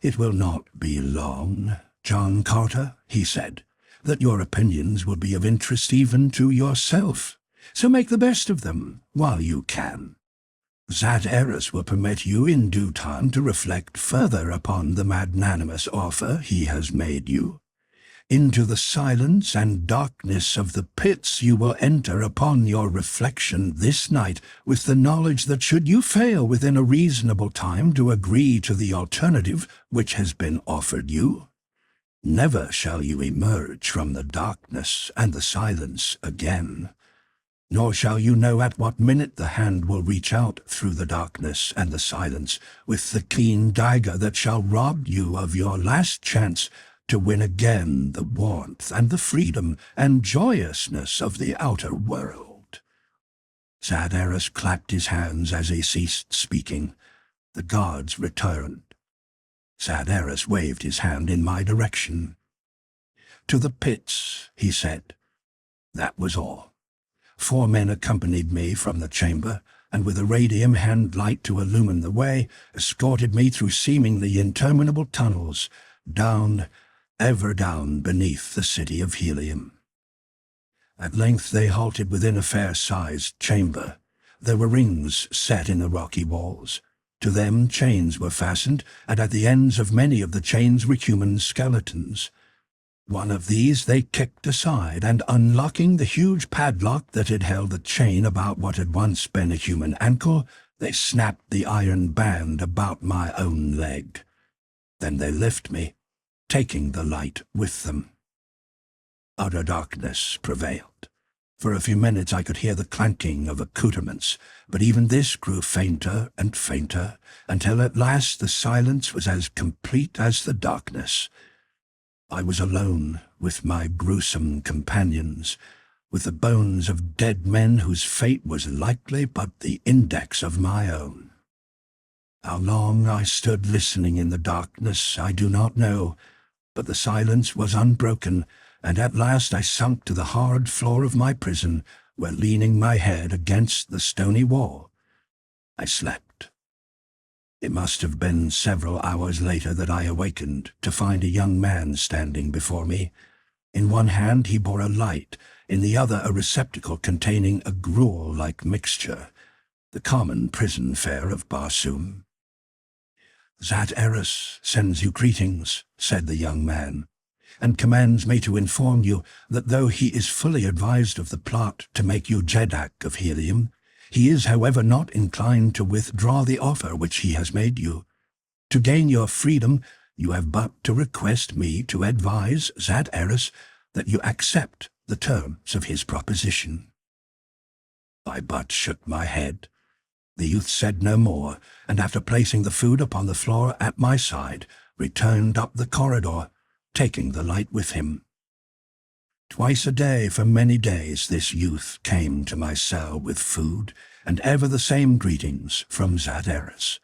"It will not be long, John Carter," he said, "that your opinions will be of interest even to yourself, so make the best of them while you can. Eris will permit you in due time to reflect further upon the magnanimous offer he has made you. Into the silence and darkness of the pits you will enter upon your reflection this night with the knowledge that should you fail within a reasonable time to agree to the alternative which has been offered you, never shall you emerge from the darkness and the silence again, nor shall you know at what minute the hand will reach out through the darkness and the silence with the keen dagger that shall rob you of your last chance to win again the warmth and the freedom and joyousness of the outer world." Eris clapped his hands as he ceased speaking. The guards returned. Eris waved his hand in my direction. "To the pits," he said. That was all. 4 men accompanied me from the chamber, and with a radium hand light to illumine the way, escorted me through seemingly interminable tunnels, down, ever down beneath the city of Helium. At length they halted within a fair-sized chamber. There were rings set in the rocky walls. To them chains were fastened, and at the ends of many of the chains were human skeletons. One of these they kicked aside, and unlocking the huge padlock that had held the chain about what had once been a human ankle, they snapped the iron band about my own leg. Then they lifted me, taking the light with them. Utter darkness prevailed. For a few minutes I could hear the clanking of accoutrements, but even this grew fainter and fainter, until at last the silence was as complete as the darkness. I was alone with my gruesome companions, with the bones of dead men whose fate was likely but the index of my own. How long I stood listening in the darkness I do not know, but the silence was unbroken, and at last I sunk to the hard floor of my prison, where, leaning my head against the stony wall, I slept. It must have been several hours later that I awakened to find a young man standing before me. In one hand he bore a light, in the other a receptacle containing a gruel-like mixture, the common prison fare of Barsoom. "Eris sends you greetings," said the young man, "and commands me to inform you that though he is fully advised of the plot to make you Jeddak of Helium, he is, however, not inclined to withdraw the offer which he has made you. To gain your freedom, you have but to request me to advise Eris that you accept the terms of his proposition." I but shook my head. The youth said no more, and after placing the food upon the floor at my side, returned up the corridor, taking the light with him. Twice a day for many days this youth came to my cell with food, and ever the same greetings from Eris.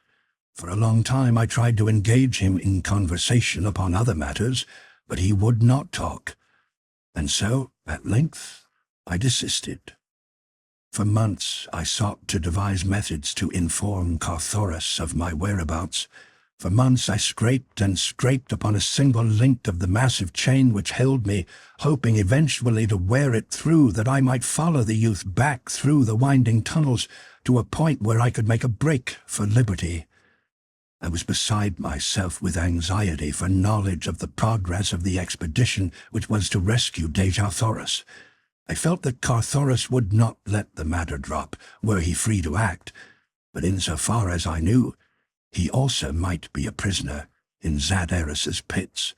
For a long time I tried to engage him in conversation upon other matters, but he would not talk, and so, at length, I desisted. For months I sought to devise methods to inform Thoris of my whereabouts. For months I scraped and scraped upon a single link of the massive chain which held me, hoping eventually to wear it through, that I might follow the youth back through the winding tunnels to a point where I could make a break for liberty. I was beside myself with anxiety for knowledge of the progress of the expedition which was to rescue Dejah Thoris. I felt that Thoris would not let the matter drop, were he free to act, but insofar as I knew, he also might be a prisoner in Eris's pits.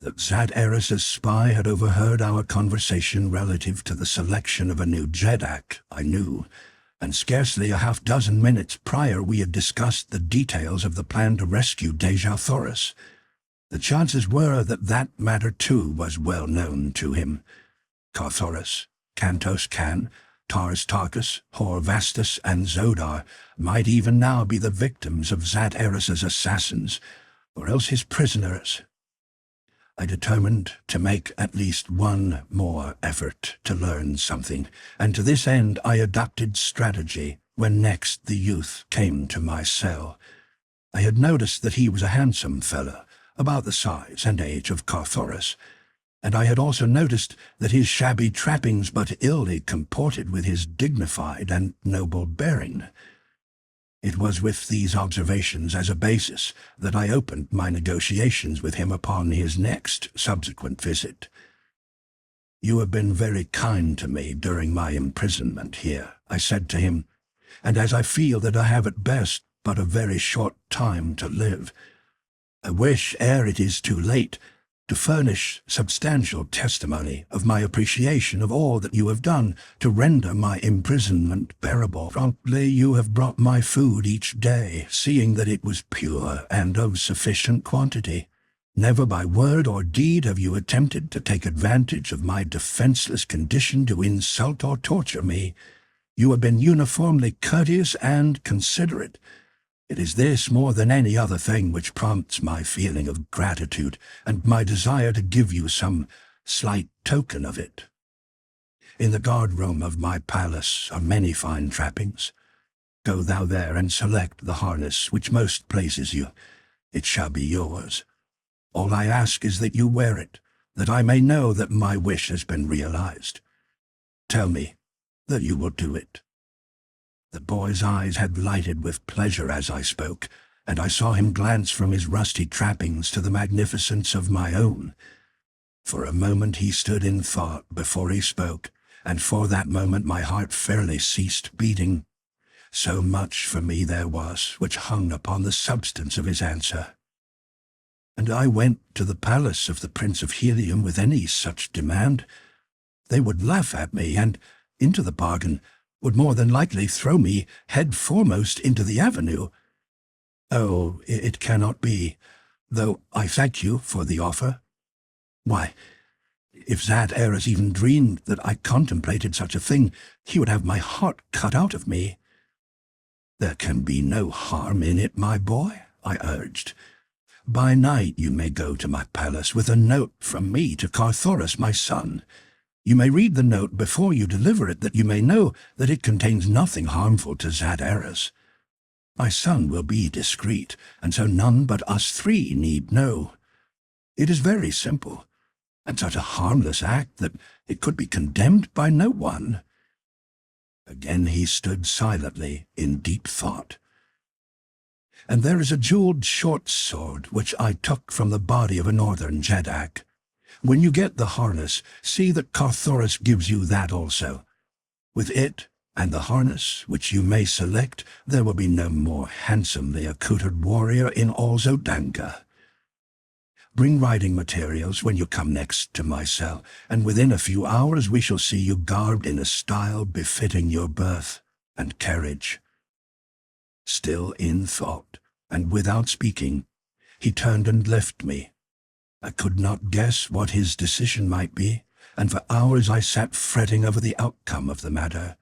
That Eris's spy had overheard our conversation relative to the selection of a new Jeddak, I knew, and scarcely a half-dozen minutes prior we had discussed the details of the plan to rescue Dejah Thoris. The chances were that that matter too was well known to him. Thoris, Cantos Can, Tars Tarkus, Hor Vastus, and Zodar might even now be the victims of Eris's assassins, or else his prisoners. I determined to make at least one more effort to learn something, and to this end I adopted strategy when next the youth came to my cell. I had noticed that he was a handsome fellow, about the size and age of Thoris, and I had also noticed that his shabby trappings but illy comported with his dignified and noble bearing. It was with these observations as a basis that I opened my negotiations with him upon his next subsequent visit. "You have been very kind to me during my imprisonment here," I said to him, "and as I feel that I have at best but a very short time to live, I wish, ere it is too late, to furnish substantial testimony of my appreciation of all that you have done to render my imprisonment bearable. Promptly you have brought my food each day, seeing that it was pure and of sufficient quantity. Never by word or deed have you attempted to take advantage of my defenseless condition to insult or torture me. You have been uniformly courteous and considerate. It is this more than any other thing which prompts my feeling of gratitude and my desire to give you some slight token of it. In the guard-room of my palace are many fine trappings. Go thou there and select the harness which most pleases you. It shall be yours. All I ask is that you wear it, that I may know that my wish has been realized. Tell me that you will do it." The boy's eyes had lighted with pleasure as I spoke, and I saw him glance from his rusty trappings to the magnificence of my own. For a moment he stood in thought before he spoke, and for that moment my heart fairly ceased beating. So much for me there was which hung upon the substance of his answer. And I went to the palace of the Prince of Helium with any such demand. They would laugh at me, and, into the bargain, would more than likely throw me head foremost into the avenue. Oh, it cannot be, though I thank you for the offer. Why, if Zat Eris even dreamed that I contemplated such a thing, he would have my heart cut out of me. "There can be no harm in it, my boy," I urged. "By night you may go to my palace with a note from me to Thoris, my son. You may read the note before you deliver it, that you may know that it contains nothing harmful to Zat Eris. My son will be discreet, and so none but us three need know. It is very simple, and such a harmless act that it could be condemned by no one." Again he stood silently in deep thought. "And there is a jeweled short sword which I took from the body of a northern Jeddak. When you get the harness, see that Thoris gives you that also. With it and the harness, which you may select, there will be no more handsomely accoutred warrior in all Zodanga. Bring riding materials when you come next to my cell, and within a few hours we shall see you garbed in a style befitting your birth and carriage." Still in thought, and without speaking, he turned and left me. I could not guess what his decision might be, and for hours I sat fretting over the outcome of the matter.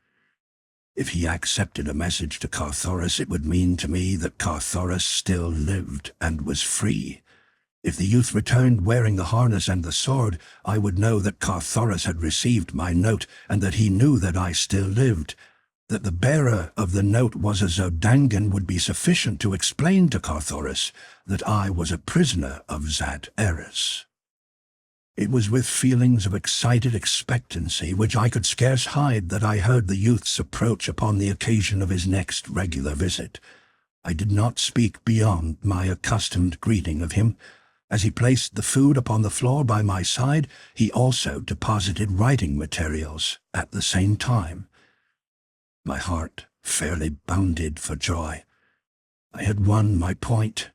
If he accepted a message to Thoris, it would mean to me that Thoris still lived and was free. If the youth returned wearing the harness and the sword, I would know that Thoris had received my note, and that he knew that I still lived. That the bearer of the note was a Zodangan would be sufficient to explain to Thoris that I was a prisoner of Zat Eris. It was with feelings of excited expectancy, which I could scarce hide, that I heard the youth's approach upon the occasion of his next regular visit. I did not speak beyond my accustomed greeting of him. As he placed the food upon the floor by my side, he also deposited writing materials at the same time. My heart fairly bounded for joy. I had won my point.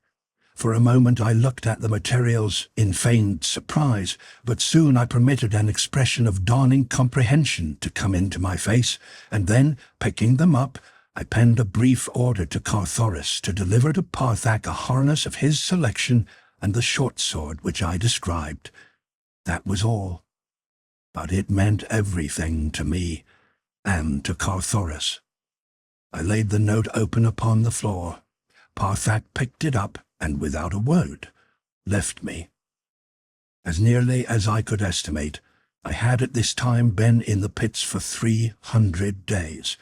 For a moment I looked at the materials in feigned surprise, but soon I permitted an expression of dawning comprehension to come into my face, and then, picking them up, I penned a brief order to Thoris to deliver to Parthak a harness of his selection and the short sword which I described. That was all. But it meant everything to me, and to Thoris. I laid the note open upon the floor. Parthak picked it up, and without a word, left me. As nearly as I could estimate, I had at this time been in the pits for 300 days.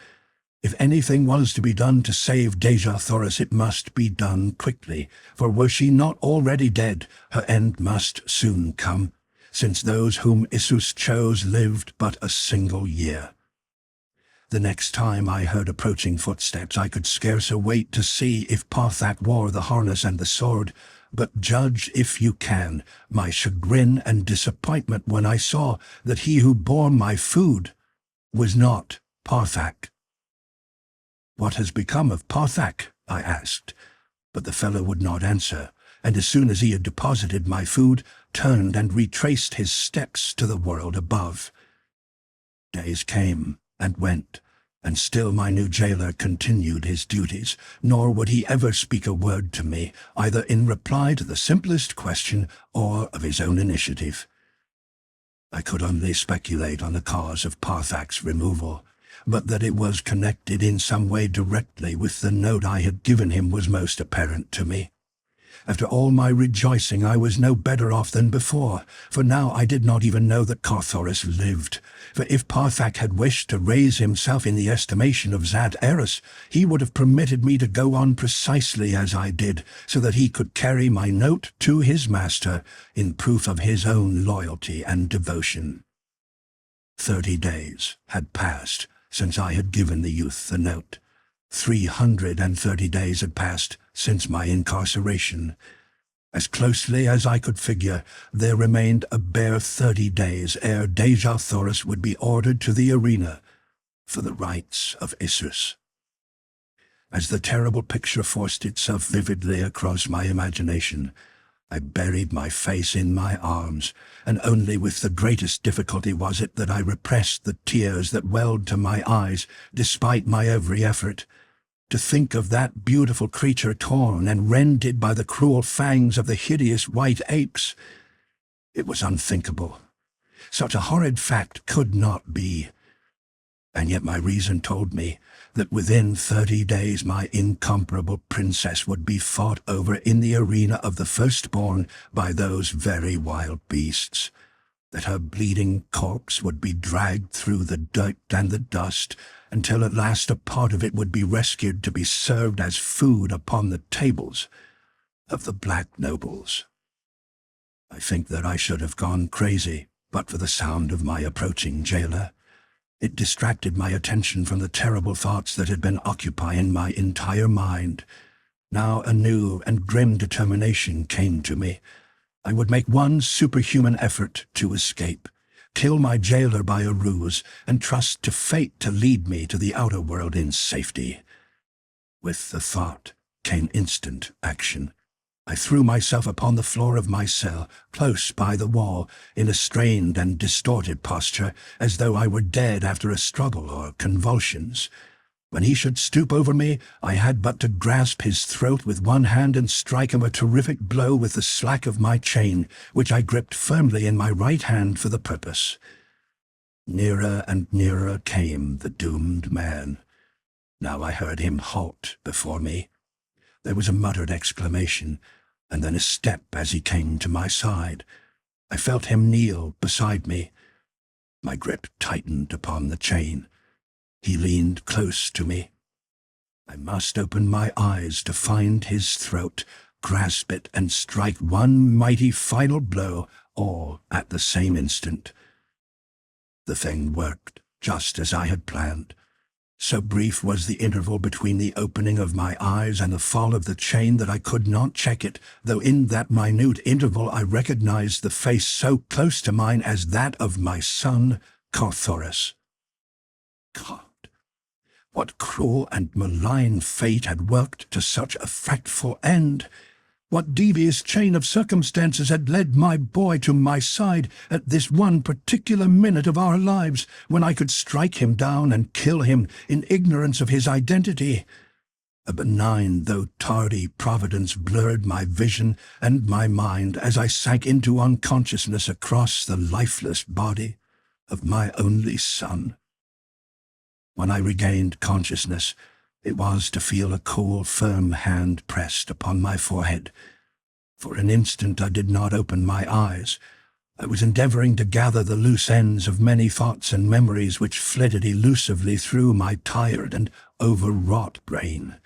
If anything was to be done to save Dejah Thoris, it must be done quickly, for were she not already dead, her end must soon come, since those whom Issus chose lived but a single year. The next time I heard approaching footsteps, I could scarce await to see if Parthak wore the harness and the sword, but judge, if you can, my chagrin and disappointment when I saw that he who bore my food was not Parthak. "What has become of Parthak?" I asked, but the fellow would not answer, and as soon as he had deposited my food, turned and retraced his steps to the world above. Days came and went, and still my new jailer continued his duties, nor would he ever speak a word to me, either in reply to the simplest question or of his own initiative. I could only speculate on the cause of Parthak's removal, but that it was connected in some way directly with the note I had given him was most apparent to me. After all my rejoicing, I was no better off than before, for now I did not even know that Thoris lived. For if Parthak had wished to raise himself in the estimation of Zad Eris, he would have permitted me to go on precisely as I did, so that he could carry my note to his master in proof of his own loyalty and devotion. 30 days had passed since I had given the youth the note. 330 days had passed since my incarceration. As closely as I could figure, there remained a bare 30 days ere Dejah Thoris would be ordered to the arena for the rites of Issus. As the terrible picture forced itself vividly across my imagination, I buried my face in my arms, and only with the greatest difficulty was it that I repressed the tears that welled to my eyes despite my every effort. To think of that beautiful creature torn and rended by the cruel fangs of the hideous white apes, it was unthinkable. Such a horrid fact could not be. And yet my reason told me that within 30 days my incomparable princess would be fought over in the arena of the firstborn by those very wild beasts, that her bleeding corpse would be dragged through the dirt and the dust, until at last a part of it would be rescued to be served as food upon the tables of the black nobles. I think that I should have gone crazy but for the sound of my approaching jailer. It distracted my attention from the terrible thoughts that had been occupying my entire mind. Now a new and grim determination came to me. I would make one superhuman effort to escape, kill my jailer by a ruse, and trust to fate to lead me to the outer world in safety. With the thought came instant action. I threw myself upon the floor of my cell, close by the wall, in a strained and distorted posture, as though I were dead after a struggle or convulsions. When he should stoop over me, I had but to grasp his throat with one hand and strike him a terrific blow with the slack of my chain, which I gripped firmly in my right hand for the purpose. Nearer and nearer came the doomed man. Now I heard him halt before me. There was a muttered exclamation, and then a step as he came to my side. I felt him kneel beside me. My grip tightened upon the chain. He leaned close to me. I must open my eyes to find his throat, grasp it, and strike one mighty final blow, all at the same instant. The thing worked just as I had planned. So brief was the interval between the opening of my eyes and the fall of the chain that I could not check it, though in that minute interval I recognized the face so close to mine as that of my son, Thoris. God, what cruel and malign fate had worked to such a frightful end! What devious chain of circumstances had led my boy to my side at this one particular minute of our lives, when I could strike him down and kill him in ignorance of his identity? A benign though tardy providence blurred my vision and my mind as I sank into unconsciousness across the lifeless body of my only son. When I regained consciousness, it was to feel a cool, firm hand pressed upon my forehead. For an instant I did not open my eyes, I was endeavoring to gather the loose ends of many thoughts and memories which flitted elusively through my tired and overwrought brain.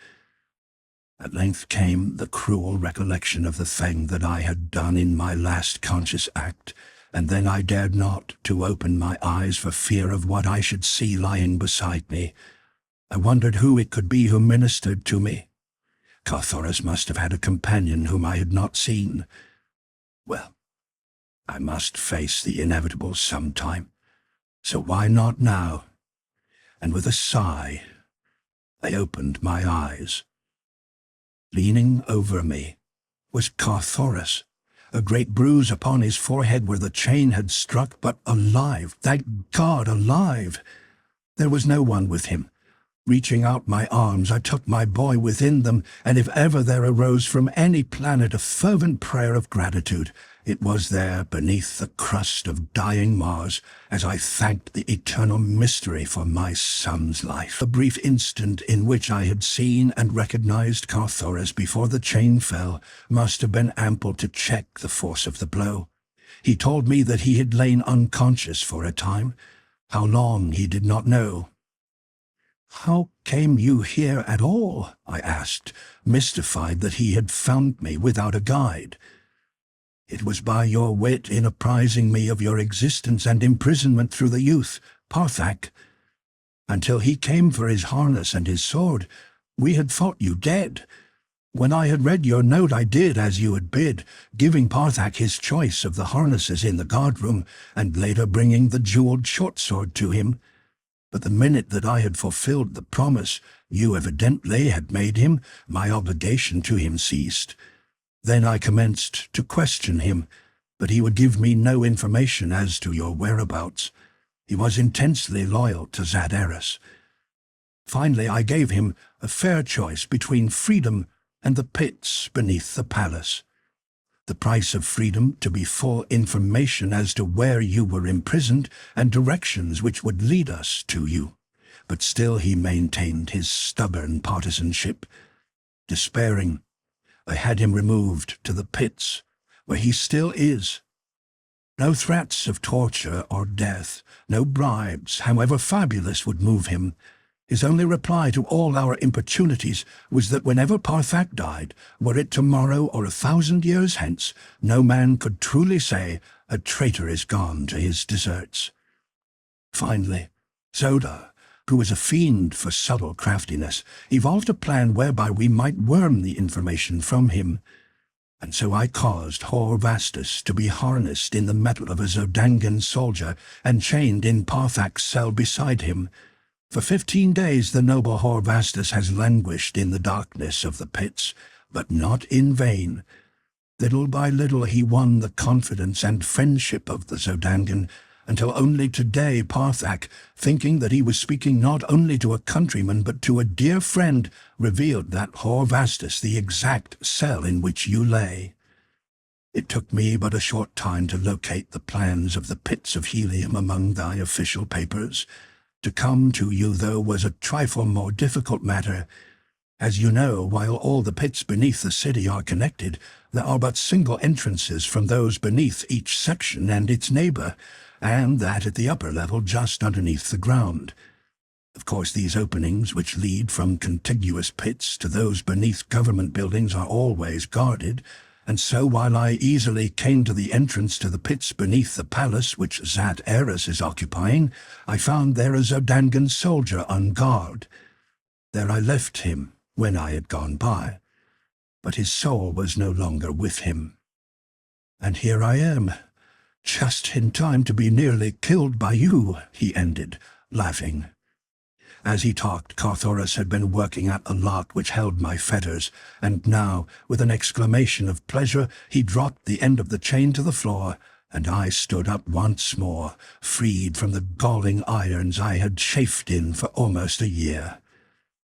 At length came the cruel recollection of the thing that I had done in my last conscious act, and then I dared not to open my eyes for fear of what I should see lying beside me. I wondered who it could be who ministered to me. Thoris must have had a companion whom I had not seen. Well, I must face the inevitable sometime, so why not now? And with a sigh, I opened my eyes. Leaning over me was Thoris, a great bruise upon his forehead where the chain had struck, but alive, thank God, alive. There was no one with him. Reaching out my arms, I took my boy within them, and if ever there arose from any planet a fervent prayer of gratitude, it was there beneath the crust of dying Mars, as I thanked the eternal mystery for my son's life. The brief instant in which I had seen and recognized Thoris before the chain fell must have been ample to check the force of the blow. He told me that he had lain unconscious for a time. How long he did not know. "How came you here at all?" I asked, mystified that he had found me without a guide. "It was by your wit in apprising me of your existence and imprisonment through the youth, Parthak. Until he came for his harness and his sword, we had thought you dead. When I had read your note, I did as you had bid, giving Parthak his choice of the harnesses in the guard-room, and later bringing the jeweled short-sword to him. But the minute that I had fulfilled the promise you evidently had made him, my obligation to him ceased. Then I commenced to question him, but he would give me no information as to your whereabouts. He was intensely loyal to Zad. Finally, I gave him a fair choice between freedom and the pits beneath the palace. The price of freedom to be full information as to where you were imprisoned and directions which would lead us to you. But still he maintained his stubborn partisanship. Despairing, I had him removed to the pits, where he still is. No threats of torture or death, no bribes, however fabulous, would move him. His only reply to all our importunities was that whenever Parthak died, were it tomorrow or 1,000 years hence, no man could truly say a traitor is gone to his deserts. Finally, Zoda, who was a fiend for subtle craftiness, evolved a plan whereby we might worm the information from him. And so I caused Horvastus to be harnessed in the metal of a Zodangan soldier and chained in Parthak's cell beside him. For 15 days the noble Horvastus has languished in the darkness of the pits, but not in vain. Little by little he won the confidence and friendship of the Zodangan, until only today Parthak, thinking that he was speaking not only to a countryman but to a dear friend, revealed that Horvastus the exact cell in which you lay. It took me but a short time to locate the plans of the pits of helium among thy official papers. To come to you, though, was a trifle more difficult matter. As you know, while all the pits beneath the city are connected, there are but single entrances from those beneath each section and its neighbor, and that at the upper level just underneath the ground. Of course, these openings, which lead from contiguous pits to those beneath government buildings, are always guarded, and so while I easily came to the entrance to the pits beneath the palace which Zad is occupying, I found there a Zodangan soldier on guard. There I left him when I had gone by, but his soul was no longer with him. And here I am, just in time to be nearly killed by you, he ended, laughing. As he talked, Thoris had been working at the lock which held my fetters, and now, with an exclamation of pleasure, he dropped the end of the chain to the floor, and I stood up once more, freed from the galling irons I had chafed in for almost a year.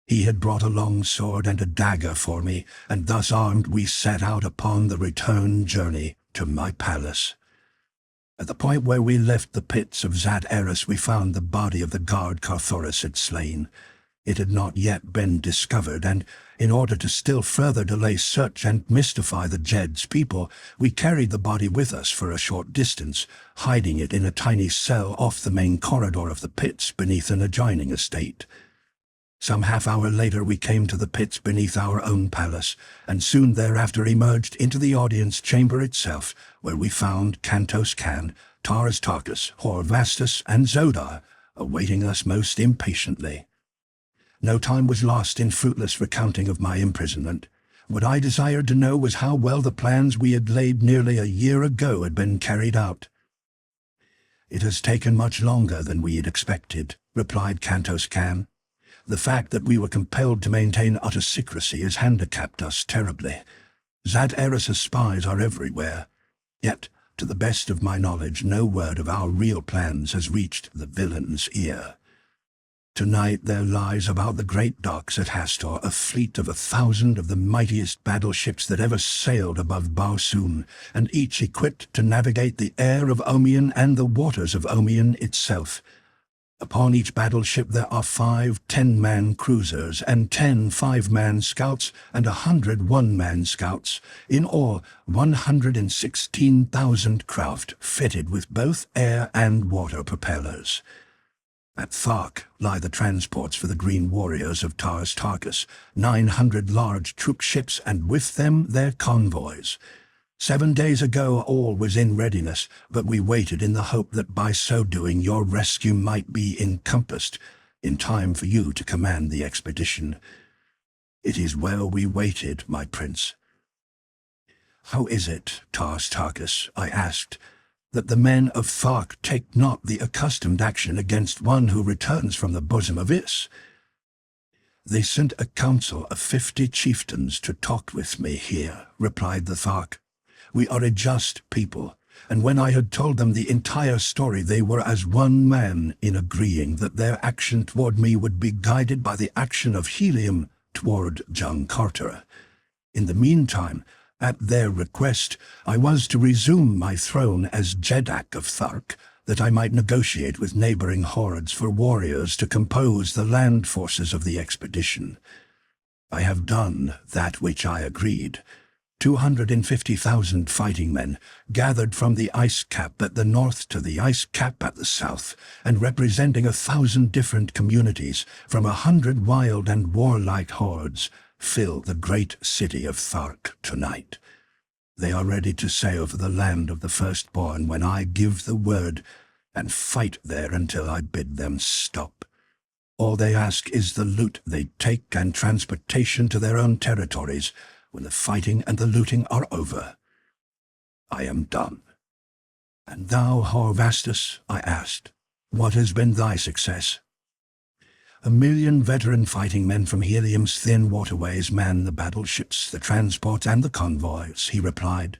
He had brought a long sword and a dagger for me, and thus armed we set out upon the return journey to my palace. At the point where we left the pits of Zad we found the body of the guard Thoris had slain. It had not yet been discovered, and in order to still further delay search and mystify the Jed's people, we carried the body with us for a short distance, hiding it in a tiny cell off the main corridor of the pits beneath an adjoining estate. Some half-hour later we came to the pits beneath our own palace, and soon thereafter emerged into the audience chamber itself, where we found Kantos Kan, Taras Tarkus, Horvastus, and Zodar awaiting us most impatiently. No time was lost in fruitless recounting of my imprisonment. What I desired to know was how well the plans we had laid nearly a year ago had been carried out. "It has taken much longer than we had expected," replied Kantos Kan. "The fact that we were compelled to maintain utter secrecy has handicapped us terribly. Zat Eris's spies are everywhere. Yet, to the best of my knowledge, no word of our real plans has reached the villain's ear. Tonight there lies about the great docks at Hastor a fleet of 1,000 of the mightiest battleships that ever sailed above Barsoom, and each equipped to navigate the air of Omion and the waters of Omion itself. Upon each battleship there are 5 10-man cruisers and 10 5-man scouts and 100 one-man scouts, in all 116,000 craft fitted with both air and water propellers. At Thark lie the transports for the Green Warriors of Taras Tarkus, 900 large troop ships, and with them their convoys. 7 days ago all was in readiness, but we waited in the hope that by so doing your rescue might be encompassed, in time for you to command the expedition. It is well we waited, my prince." "How is it, Taras Tarkus," I asked, "that the men of Thark take not the accustomed action against one who returns from the bosom of Is?" "They sent a council of 50 chieftains to talk with me here," replied the Thark. "We are a just people, and when I had told them the entire story, they were as one man in agreeing that their action toward me would be guided by the action of Helium toward John Carter. In the meantime, at their request, I was to resume my throne as Jedak of Thark, that I might negotiate with neighboring hordes for warriors to compose the land forces of the expedition. I have done that which I agreed. 250,000 fighting men, gathered from the ice cap at the north to the ice cap at the south, and representing 1,000 different communities from 100 wild and warlike hordes, fill the great city of Thark tonight. They are ready to sail for the land of the firstborn when I give the word, and fight there until I bid them stop. All they ask is the loot they take and transportation to their own territories when the fighting and the looting are over. I am done." "And thou, Horvastus," I asked, "what has been thy success?" "1 million veteran fighting men from Helium's thin waterways man the battleships, the transports, and the convoys," he replied.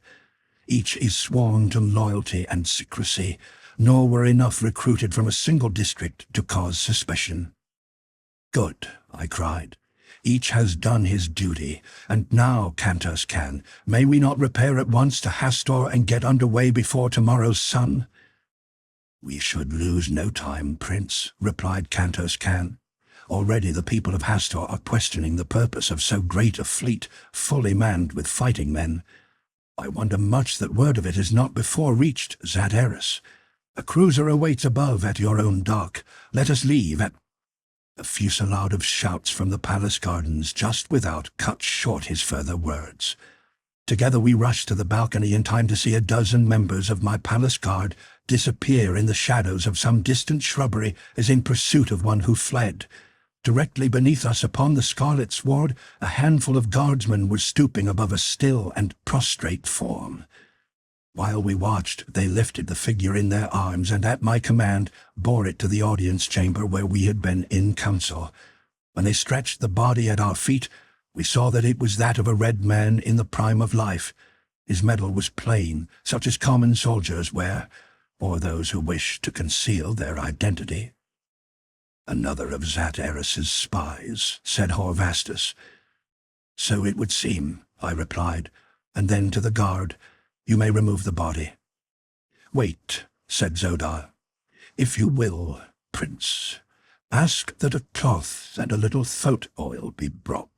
"Each is sworn to loyalty and secrecy, nor were enough recruited from a single district to cause suspicion." "Good," I cried. "Each has done his duty, and now, Kantos Kan, may we not repair at once to Hastor and get underway before tomorrow's sun?" "We should lose no time, Prince," replied Kantos Kan. "Already the people of Hastor are questioning the purpose of so great a fleet, fully manned with fighting men. I wonder much that word of it has not before reached Zat Eris. A cruiser awaits above at your own dock. Let us leave at—" A fusillade of shouts from the palace gardens just without cut short his further words. Together we rushed to the balcony in time to see a dozen members of my palace guard disappear in the shadows of some distant shrubbery as in pursuit of one who fled. Directly beneath us upon the scarlet sward, a handful of guardsmen were stooping above a still and prostrate form. While we watched, they lifted the figure in their arms and, at my command, bore it to the audience chamber where we had been in council. When they stretched the body at our feet, we saw that it was that of a red man in the prime of life. His medal was plain, such as common soldiers wear, or those who wish to conceal their identity. "Another of Zat Eris's spies," said Horvastus. "So it would seem," I replied, and then to the guard, "You may remove the body." "Wait," said Zodar. "If you will, Prince, Ask that a cloth and a little thoat oil be brought."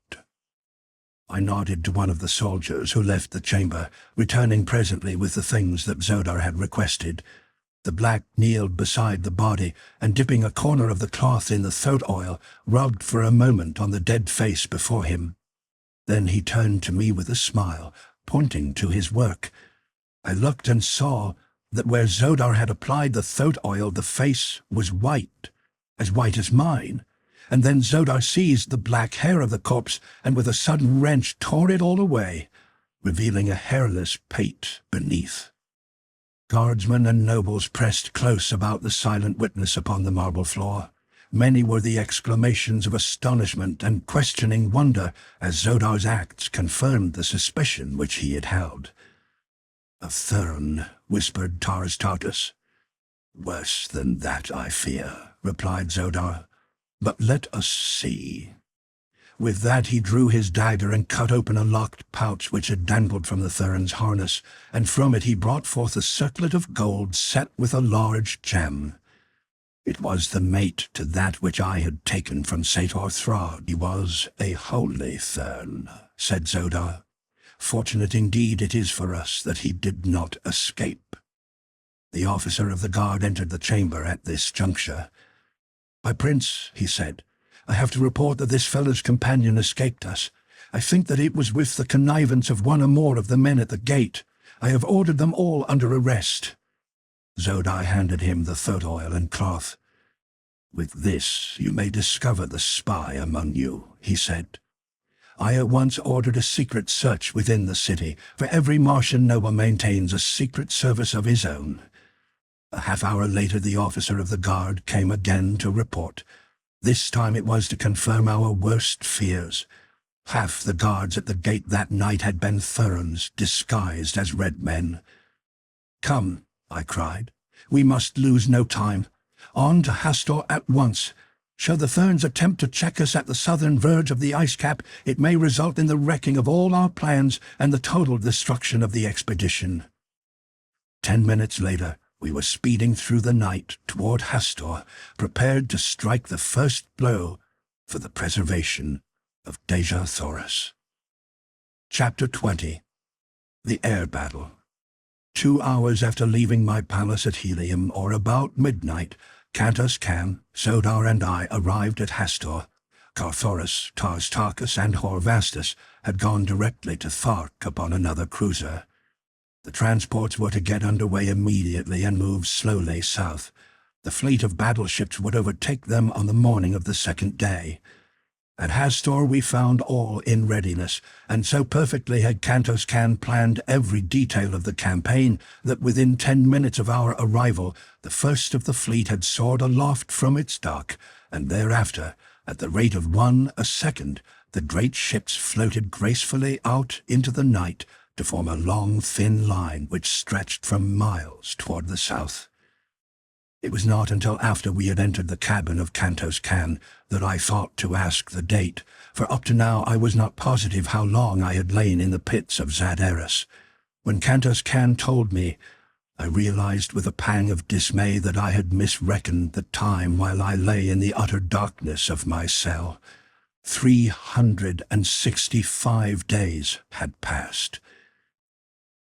I nodded to one of the soldiers who left the chamber, returning presently with the things that Zodar had requested. The black kneeled beside the body, and dipping a corner of the cloth in the thoat oil, rubbed for a moment on the dead face before him. Then he turned to me with a smile, pointing to his work. I looked and saw that where Zodar had applied the thoat oil, the face was white as mine. And then Zodar seized the black hair of the corpse and with a sudden wrench tore it all away, revealing a hairless pate beneath. Guardsmen and nobles pressed close about the silent witness upon the marble floor. Many were the exclamations of astonishment and questioning wonder as Zodar's acts confirmed the suspicion which he had held. "A Therns," whispered Thoris. "Worse than that, I fear," replied Zodar. "But let us see." With that he drew his dagger and cut open a locked pouch which had dangled from the Therns' harness, and from it he brought forth a circlet of gold set with a large gem. It was the mate to that which I had taken from Sator Throd. "He was a holy Thern," said Zodar. "Fortunate indeed it is for us that he did not escape." The officer of the guard entered the chamber at this juncture. "My prince," he said, "I have to report that this fellow's companion escaped us. I think that it was with the connivance of one or more of the men at the gate. I have ordered them all under arrest." Zodar handed him the thoat oil and cloth. "With this you may discover the spy among you," he said. "I at once ordered a secret search within the city, for every Martian noble maintains a secret service of his own." A half-hour later the officer of the guard came again to report. This time it was to confirm our worst fears. Half the guards at the gate that night had been Therns, disguised as red men. "Come," I cried. "We must lose no time. On to Hastor at once. Should the Therns attempt to check us at the southern verge of the ice cap, it may result in the wrecking of all our plans and the total destruction of the expedition." 10 minutes later, we were speeding through the night toward Hastor, prepared to strike the first blow for the preservation of Dejah Thoris. Chapter 20. The Air Battle. 2 hours after leaving my palace at Helium, or about midnight, Cantus Can, Zodar and I arrived at Hastor. Carthoris, Tarstarchus, and Horvastus had gone directly to Thark upon another cruiser. The transports were to get underway immediately and move slowly south. The fleet of battleships would overtake them on the morning of the second day. At Hastor we found all in readiness, and so perfectly had Cantus Can planned every detail of the campaign that within 10 minutes of our arrival the first of the fleet had soared aloft from its dock, and thereafter, at the rate of 1 a second, the great ships floated gracefully out into the night to form a long, thin line which stretched for miles toward the south. It was not until after we had entered the cabin of Cantus Can that I thought to ask the date, for up to now I was not positive how long I had lain in the pits of Zadaris. When Cantus Can told me, I realized with a pang of dismay that I had misreckoned the time while I lay in the utter darkness of my cell. 365 days had passed.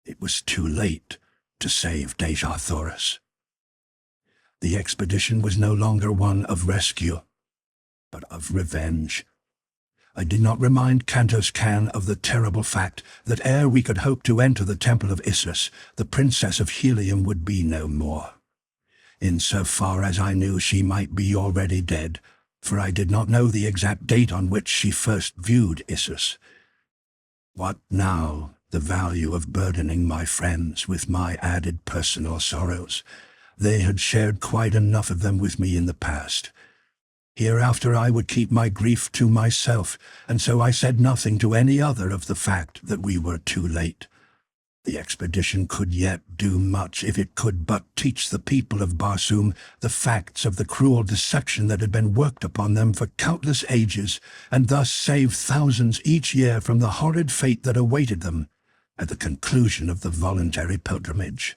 It was too late to save Dejah Thoris. The expedition was no longer one of rescue, but of revenge. I did not remind Cantus Can of the terrible fact that ere we could hope to enter the Temple of Isis, the Princess of Helium would be no more. In so far as I knew, she might be already dead, for I did not know the exact date on which she first viewed Isis. What now the value of burdening my friends with my added personal sorrows? They had shared quite enough of them with me in the past. Hereafter I would keep my grief to myself, and so I said nothing to any other of the fact that we were too late. The expedition could yet do much if it could but teach the people of Barsoom the facts of the cruel deception that had been worked upon them for countless ages, and thus save thousands each year from the horrid fate that awaited them at the conclusion of the voluntary pilgrimage.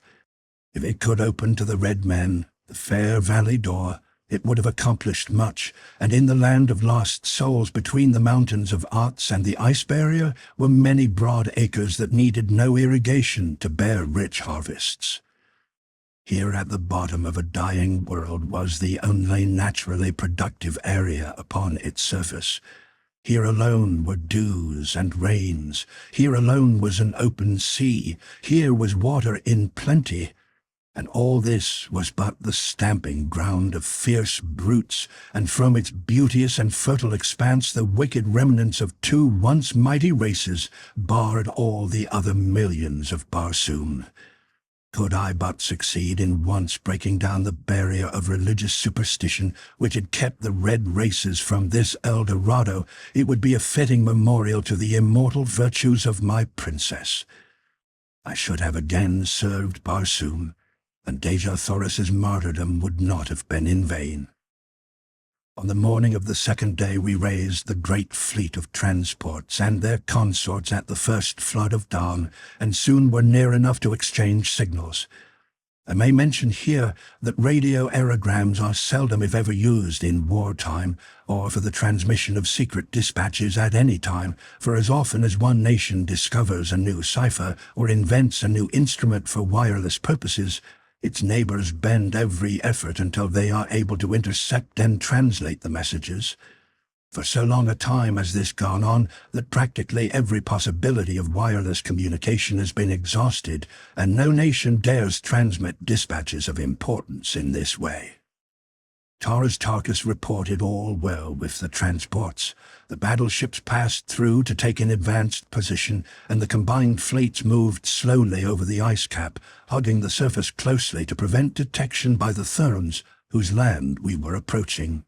If it could open to the red men the fair Valley Dor, It would have accomplished much, and in the land of lost souls between the mountains of Arts and the ice barrier were many broad acres that needed no irrigation to bear rich harvests. Here at the bottom of a dying world was the only naturally productive area upon its surface. Here alone were dews and rains. Here alone was an open sea. Here was water in plenty. And all this was but the stamping ground of fierce brutes, and from its beauteous and fertile expanse the wicked remnants of two once mighty races barred all the other millions of Barsoom. Could I but succeed in once breaking down the barrier of religious superstition which had kept the red races from this El Dorado, it would be a fitting memorial to the immortal virtues of my princess. I should have again served Barsoom, and Dejah Thoris's martyrdom would not have been in vain. On the morning of the second day we raised the great fleet of transports and their consorts at the first flood of dawn, and soon were near enough to exchange signals. I may mention here that radio aerograms are seldom if ever used in wartime, or for the transmission of secret dispatches at any time, for as often as one nation discovers a new cipher or invents a new instrument for wireless purposes, its neighbors bend every effort until they are able to intercept and translate the messages. For so long a time has this gone on that practically every possibility of wireless communication has been exhausted, and no nation dares transmit dispatches of importance in this way. Tarkus reported all well with the transports. The battleships passed through to take an advanced position, and the combined fleets moved slowly over the ice cap, hugging the surface closely to prevent detection by the Therns, whose land we were approaching.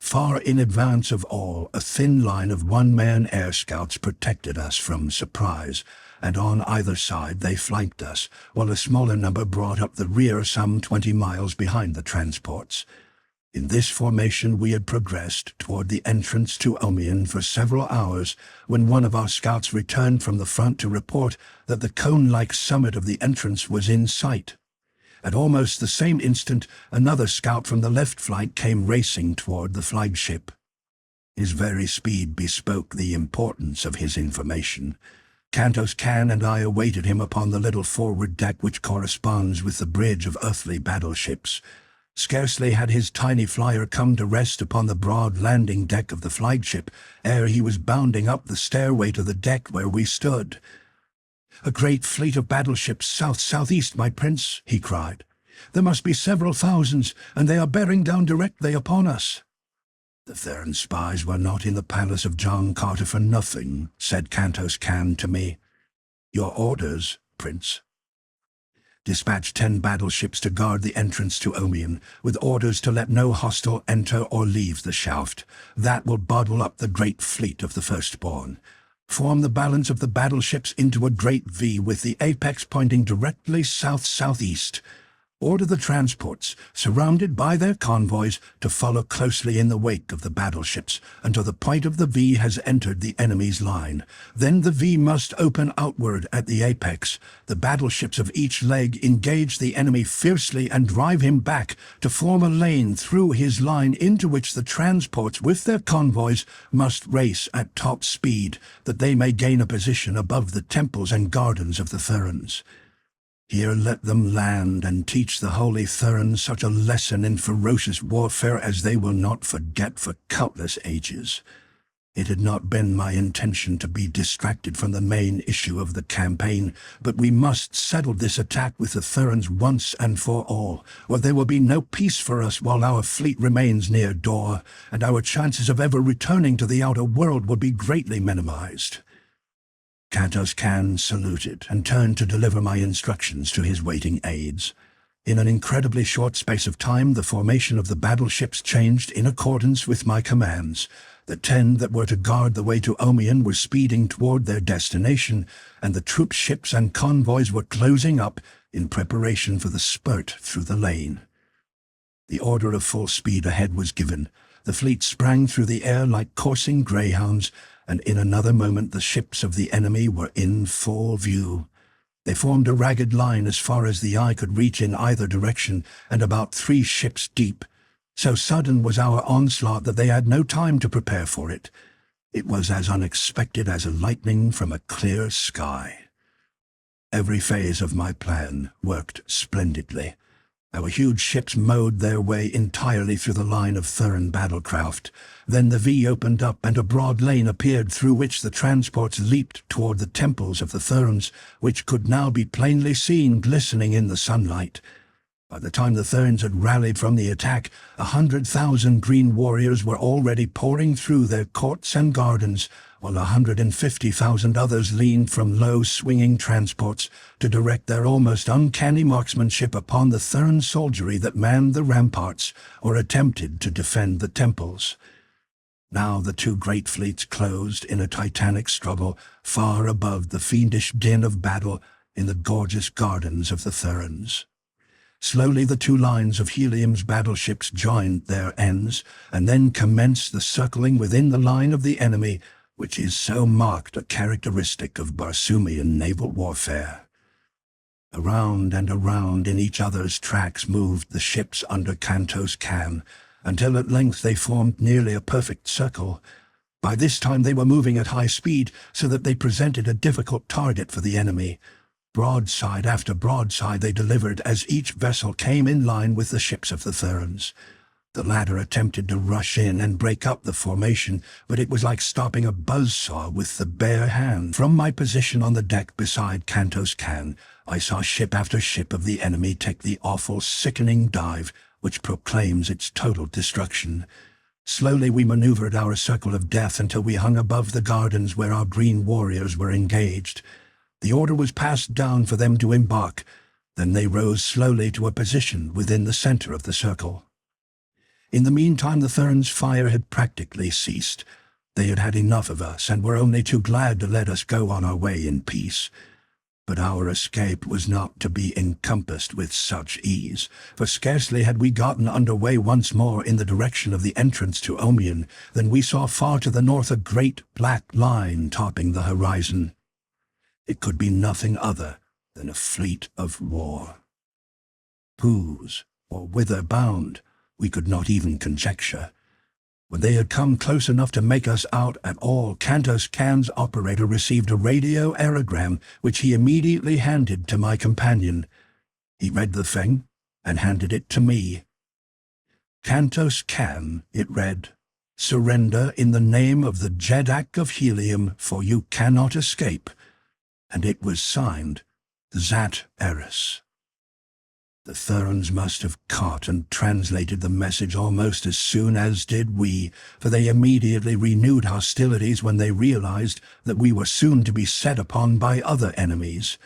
Far in advance of all, a thin line of one-man air scouts protected us from surprise, and on either side they flanked us, while a smaller number brought up the rear some 20 miles behind the transports. In this formation we had progressed toward the entrance to Omian for several hours, when one of our scouts returned from the front to report that the cone-like summit of the entrance was in sight. At almost the same instant, another scout from the left flank came racing toward the flagship. His very speed bespoke the importance of his information. Kantos Kan and I awaited him upon the little forward deck which corresponds with the bridge of earthly battleships. Scarcely had his tiny flyer come to rest upon the broad landing deck of the flagship, ere he was bounding up the stairway to the deck where we stood. "A great fleet of battleships south-southeast, my prince," he cried. "There must be several thousands, and they are bearing down directly upon us." "The Therns spies were not in the palace of John Carter for nothing," said Kantos Kan to me. "Your orders, prince?" "Dispatch 10 battleships to guard the entrance to Omian, with orders to let no hostile enter or leave the shaft. That will bottle up the great fleet of the firstborn. Form the balance of the battleships into a great V with the apex pointing directly south-southeast. Order the transports, surrounded by their convoys, to follow closely in the wake of the battleships until the point of the V has entered the enemy's line. Then the V must open outward at the apex. The battleships of each leg engage the enemy fiercely and drive him back to form a lane through his line into which the transports with their convoys must race at top speed, that they may gain a position above the temples and gardens of the Therns. Here let them land and teach the holy Therns such a lesson in ferocious warfare as they will not forget for countless ages. It had not been my intention to be distracted from the main issue of the campaign, but we must settle this attack with the Therns once and for all, or there will be no peace for us while our fleet remains near Dor, and our chances of ever returning to the outer world will be greatly minimized. Kantos Kan saluted and turned to deliver my instructions to his waiting aides. In an incredibly short space of time, the formation of the battleships changed in accordance with my commands. The 10 that were to guard the way to Omian were speeding toward their destination, and the troop ships and convoys were closing up in preparation for the spurt through the lane. The order of full speed ahead was given. The fleet sprang through the air like coursing greyhounds, and in another moment the ships of the enemy were in full view. They formed a ragged line as far as the eye could reach in either direction, and about 3 ships deep. So sudden was our onslaught that they had no time to prepare for it. It was as unexpected as a lightning from a clear sky. Every phase of my plan worked splendidly. Our huge ships mowed their way entirely through the line of Therns battlecraft. Then the V opened up and a broad lane appeared through which the transports leaped toward the temples of the Therns, which could now be plainly seen glistening in the sunlight. By the time the Therns had rallied from the attack, 100,000 green warriors were already pouring through their courts and gardens, while 150,000 others leaned from low swinging transports to direct their almost uncanny marksmanship upon the Therns soldiery that manned the ramparts or attempted to defend the temples. Now the two great fleets closed in a titanic struggle far above the fiendish din of battle in the gorgeous gardens of the Therns. Slowly the two lines of Helium's battleships joined their ends, and then commenced the circling within the line of the enemy, which is so marked a characteristic of Barsoomian naval warfare. Around and around in each other's tracks moved the ships under Kantos Khan, until at length they formed nearly a perfect circle. By this time they were moving at high speed, so that they presented a difficult target for the enemy. Broadside after broadside they delivered as each vessel came in line with the ships of the Therns. The latter attempted to rush in and break up the formation, but it was like stopping a buzzsaw with the bare hand. From my position on the deck beside Kantos Khan, I saw ship after ship of the enemy take the awful, sickening dive which proclaims its total destruction. Slowly we maneuvered our circle of death until we hung above the gardens where our green warriors were engaged. The order was passed down for them to embark. Then they rose slowly to a position within the center of the circle. In the meantime the Therns' fire had practically ceased. They had had enough of us and were only too glad to let us go on our way in peace. But our escape was not to be encompassed with such ease, for scarcely had we gotten under way once more in the direction of the entrance to Omion than we saw far to the north a great black line topping the horizon. It could be nothing other than a fleet of war. Whose, or whither bound, we could not even conjecture. When they had come close enough to make us out at all, Kantos Khan's operator received a radio aerogram which he immediately handed to my companion. He read the thing and handed it to me. Kantos Khan, it read, "Surrender in the name of the Jeddak of Helium, for you cannot escape." And it was signed, Dejah Thoris. The Therns must have caught and translated the message almost as soon as did we, for they immediately renewed hostilities when they realized that we were soon to be set upon by other enemies.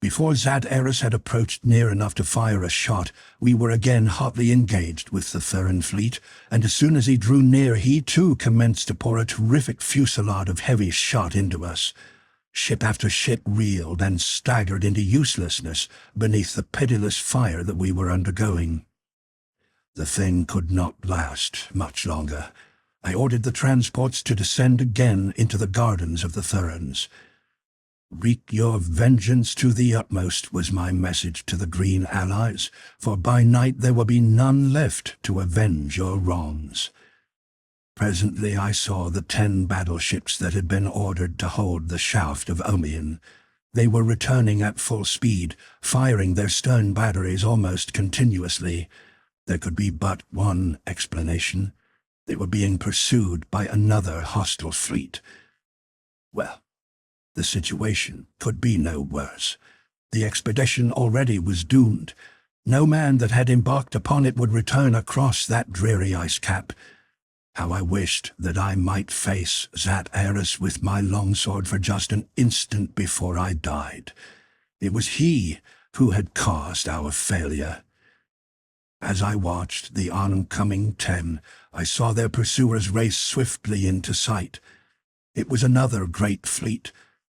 Before Dejah Thoris had approached near enough to fire a shot, we were again hotly engaged with the Therns fleet, and as soon as he drew near he too commenced to pour a terrific fusillade of heavy shot into us. Ship after ship reeled and staggered into uselessness beneath the pitiless fire that we were undergoing. The thing could not last much longer. I ordered the transports to descend again into the gardens of the Therns. "Wreak your vengeance to the utmost," was my message to the Green Allies, "for by night there will be none left to avenge your wrongs." Presently I saw the 10 battleships that had been ordered to hold the shaft of Omion. They were returning at full speed, firing their stern batteries almost continuously. There could be but one explanation. They were being pursued by another hostile fleet. Well, the situation could be no worse. The expedition already was doomed. No man that had embarked upon it would return across that dreary ice cap. How I wished that I might face Dejah Thoris with my longsword for just an instant before I died. It was he who had caused our failure. As I watched the oncoming 10, I saw their pursuers race swiftly into sight. It was another great fleet.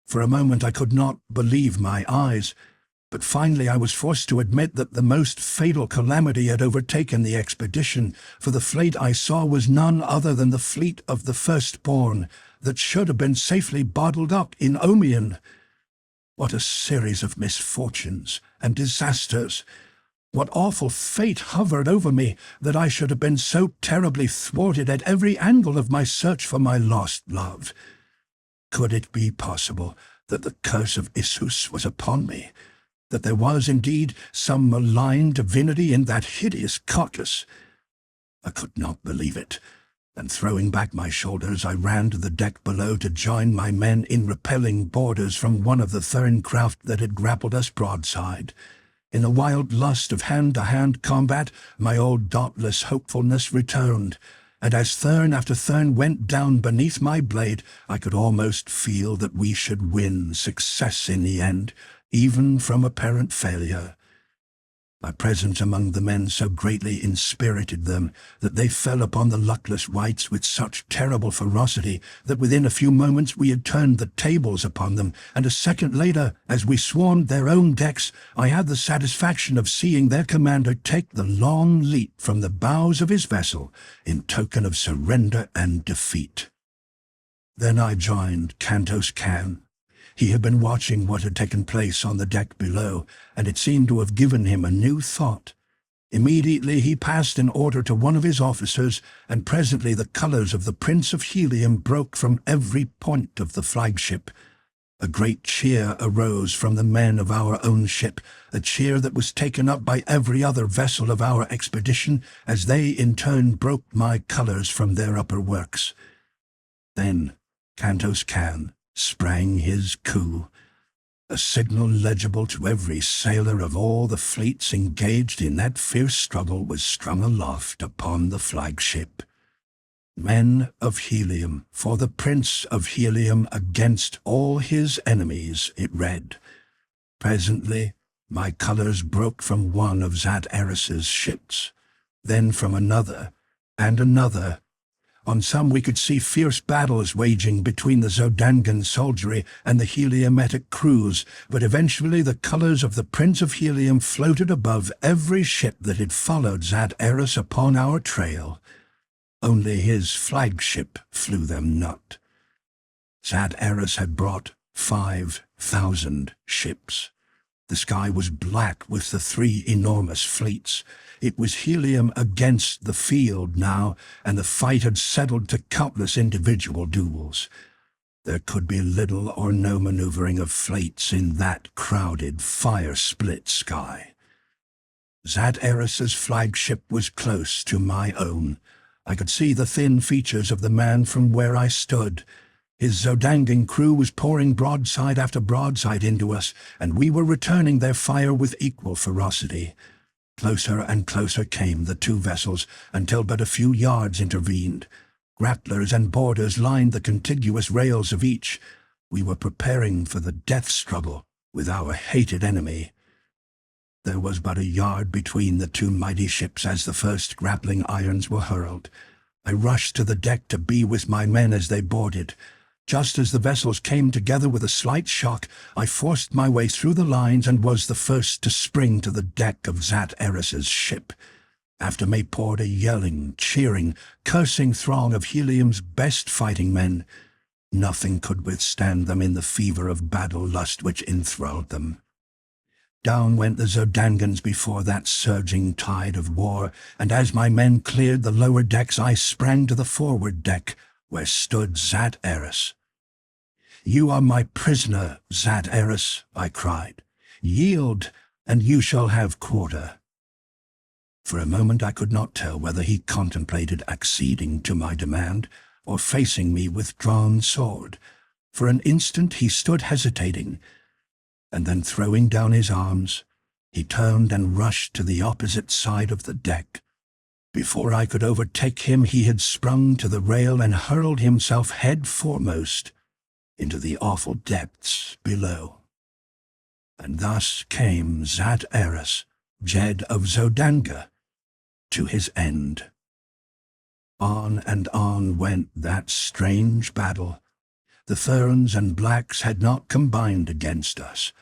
For a moment I could not believe my eyes, but finally I was forced to admit that the most fatal calamity had overtaken the expedition, for the fleet I saw was none other than the fleet of the firstborn that should have been safely bottled up in Omion. What a series of misfortunes and disasters! What awful fate hovered over me that I should have been so terribly thwarted at every angle of my search for my lost love? Could it be possible that the curse of Issus was upon me, that there was indeed some malign divinity in that hideous carcass? I could not believe it, and throwing back my shoulders, I ran to the deck below to join my men in repelling boarders from one of the Therns craft that had grappled us broadside. In the wild lust of hand-to-hand combat, my old dauntless hopefulness returned, and as Thern after Thern went down beneath my blade, I could almost feel that we should win success in the end, even from apparent failure. My presence among the men so greatly inspirited them that they fell upon the luckless wights with such terrible ferocity that within a few moments we had turned the tables upon them, and a second later, as we swarmed their own decks, I had the satisfaction of seeing their commander take the long leap from the bows of his vessel in token of surrender and defeat. Then I joined Kantos Kan. He had been watching what had taken place on the deck below, and it seemed to have given him a new thought. Immediately he passed an order to one of his officers, and presently the colors of the Prince of Helium broke from every point of the flagship. A great cheer arose from the men of our own ship, a cheer that was taken up by every other vessel of our expedition, as they in turn broke my colors from their upper works. Then Kantos Kan sprang his coup, a signal legible to every sailor of all the fleets engaged in that fierce struggle was strung aloft upon the flagship. Men of Helium, for the Prince of Helium against all his enemies, it read. Presently, my colors broke from one of Zat Eris's ships, then from another, and another. On some we could see fierce battles waging between the Zodangan soldiery and the Heliometic crews, but eventually the colors of the Prince of Helium floated above every ship that had followed Zat Eris upon our trail. Only his flagship flew them not. Zat Eris had brought 5,000 ships. The sky was black with the three enormous fleets. It was Helium against the field now, and the fight had settled to countless individual duels. There could be little or no maneuvering of fleets in that crowded, fire-split sky. Zat Eris's flagship was close to my own. I could see the thin features of the man from where I stood. His Zodangan crew was pouring broadside after broadside into us, and we were returning their fire with equal ferocity. Closer and closer came the two vessels, until but a few yards intervened. Grapplers and boarders lined the contiguous rails of each. We were preparing for the death struggle with our hated enemy. There was but a yard between the two mighty ships as the first grappling irons were hurled. I rushed to the deck to be with my men as they boarded. Just as the vessels came together with a slight shock, I forced my way through the lines and was the first to spring to the deck of Zat Eris's ship. After me poured a yelling, cheering, cursing throng of Helium's best fighting men. Nothing could withstand them in the fever of battle lust which enthralled them. Down went the Zodangans before that surging tide of war, and as my men cleared the lower decks I sprang to the forward deck, where stood Zat Eris. "You are my prisoner, Zat Eris," I cried. "Yield, and you shall have quarter." For a moment I could not tell whether he contemplated acceding to my demand, or facing me with drawn sword. For an instant he stood hesitating, and then throwing down his arms, he turned and rushed to the opposite side of the deck. Before I could overtake him, he had sprung to the rail and hurled himself head foremost into the awful depths below. And thus came Zat Eris, Jed of Zodanga, to his end. On and on went that strange battle. The Therns and Blacks had not combined against us.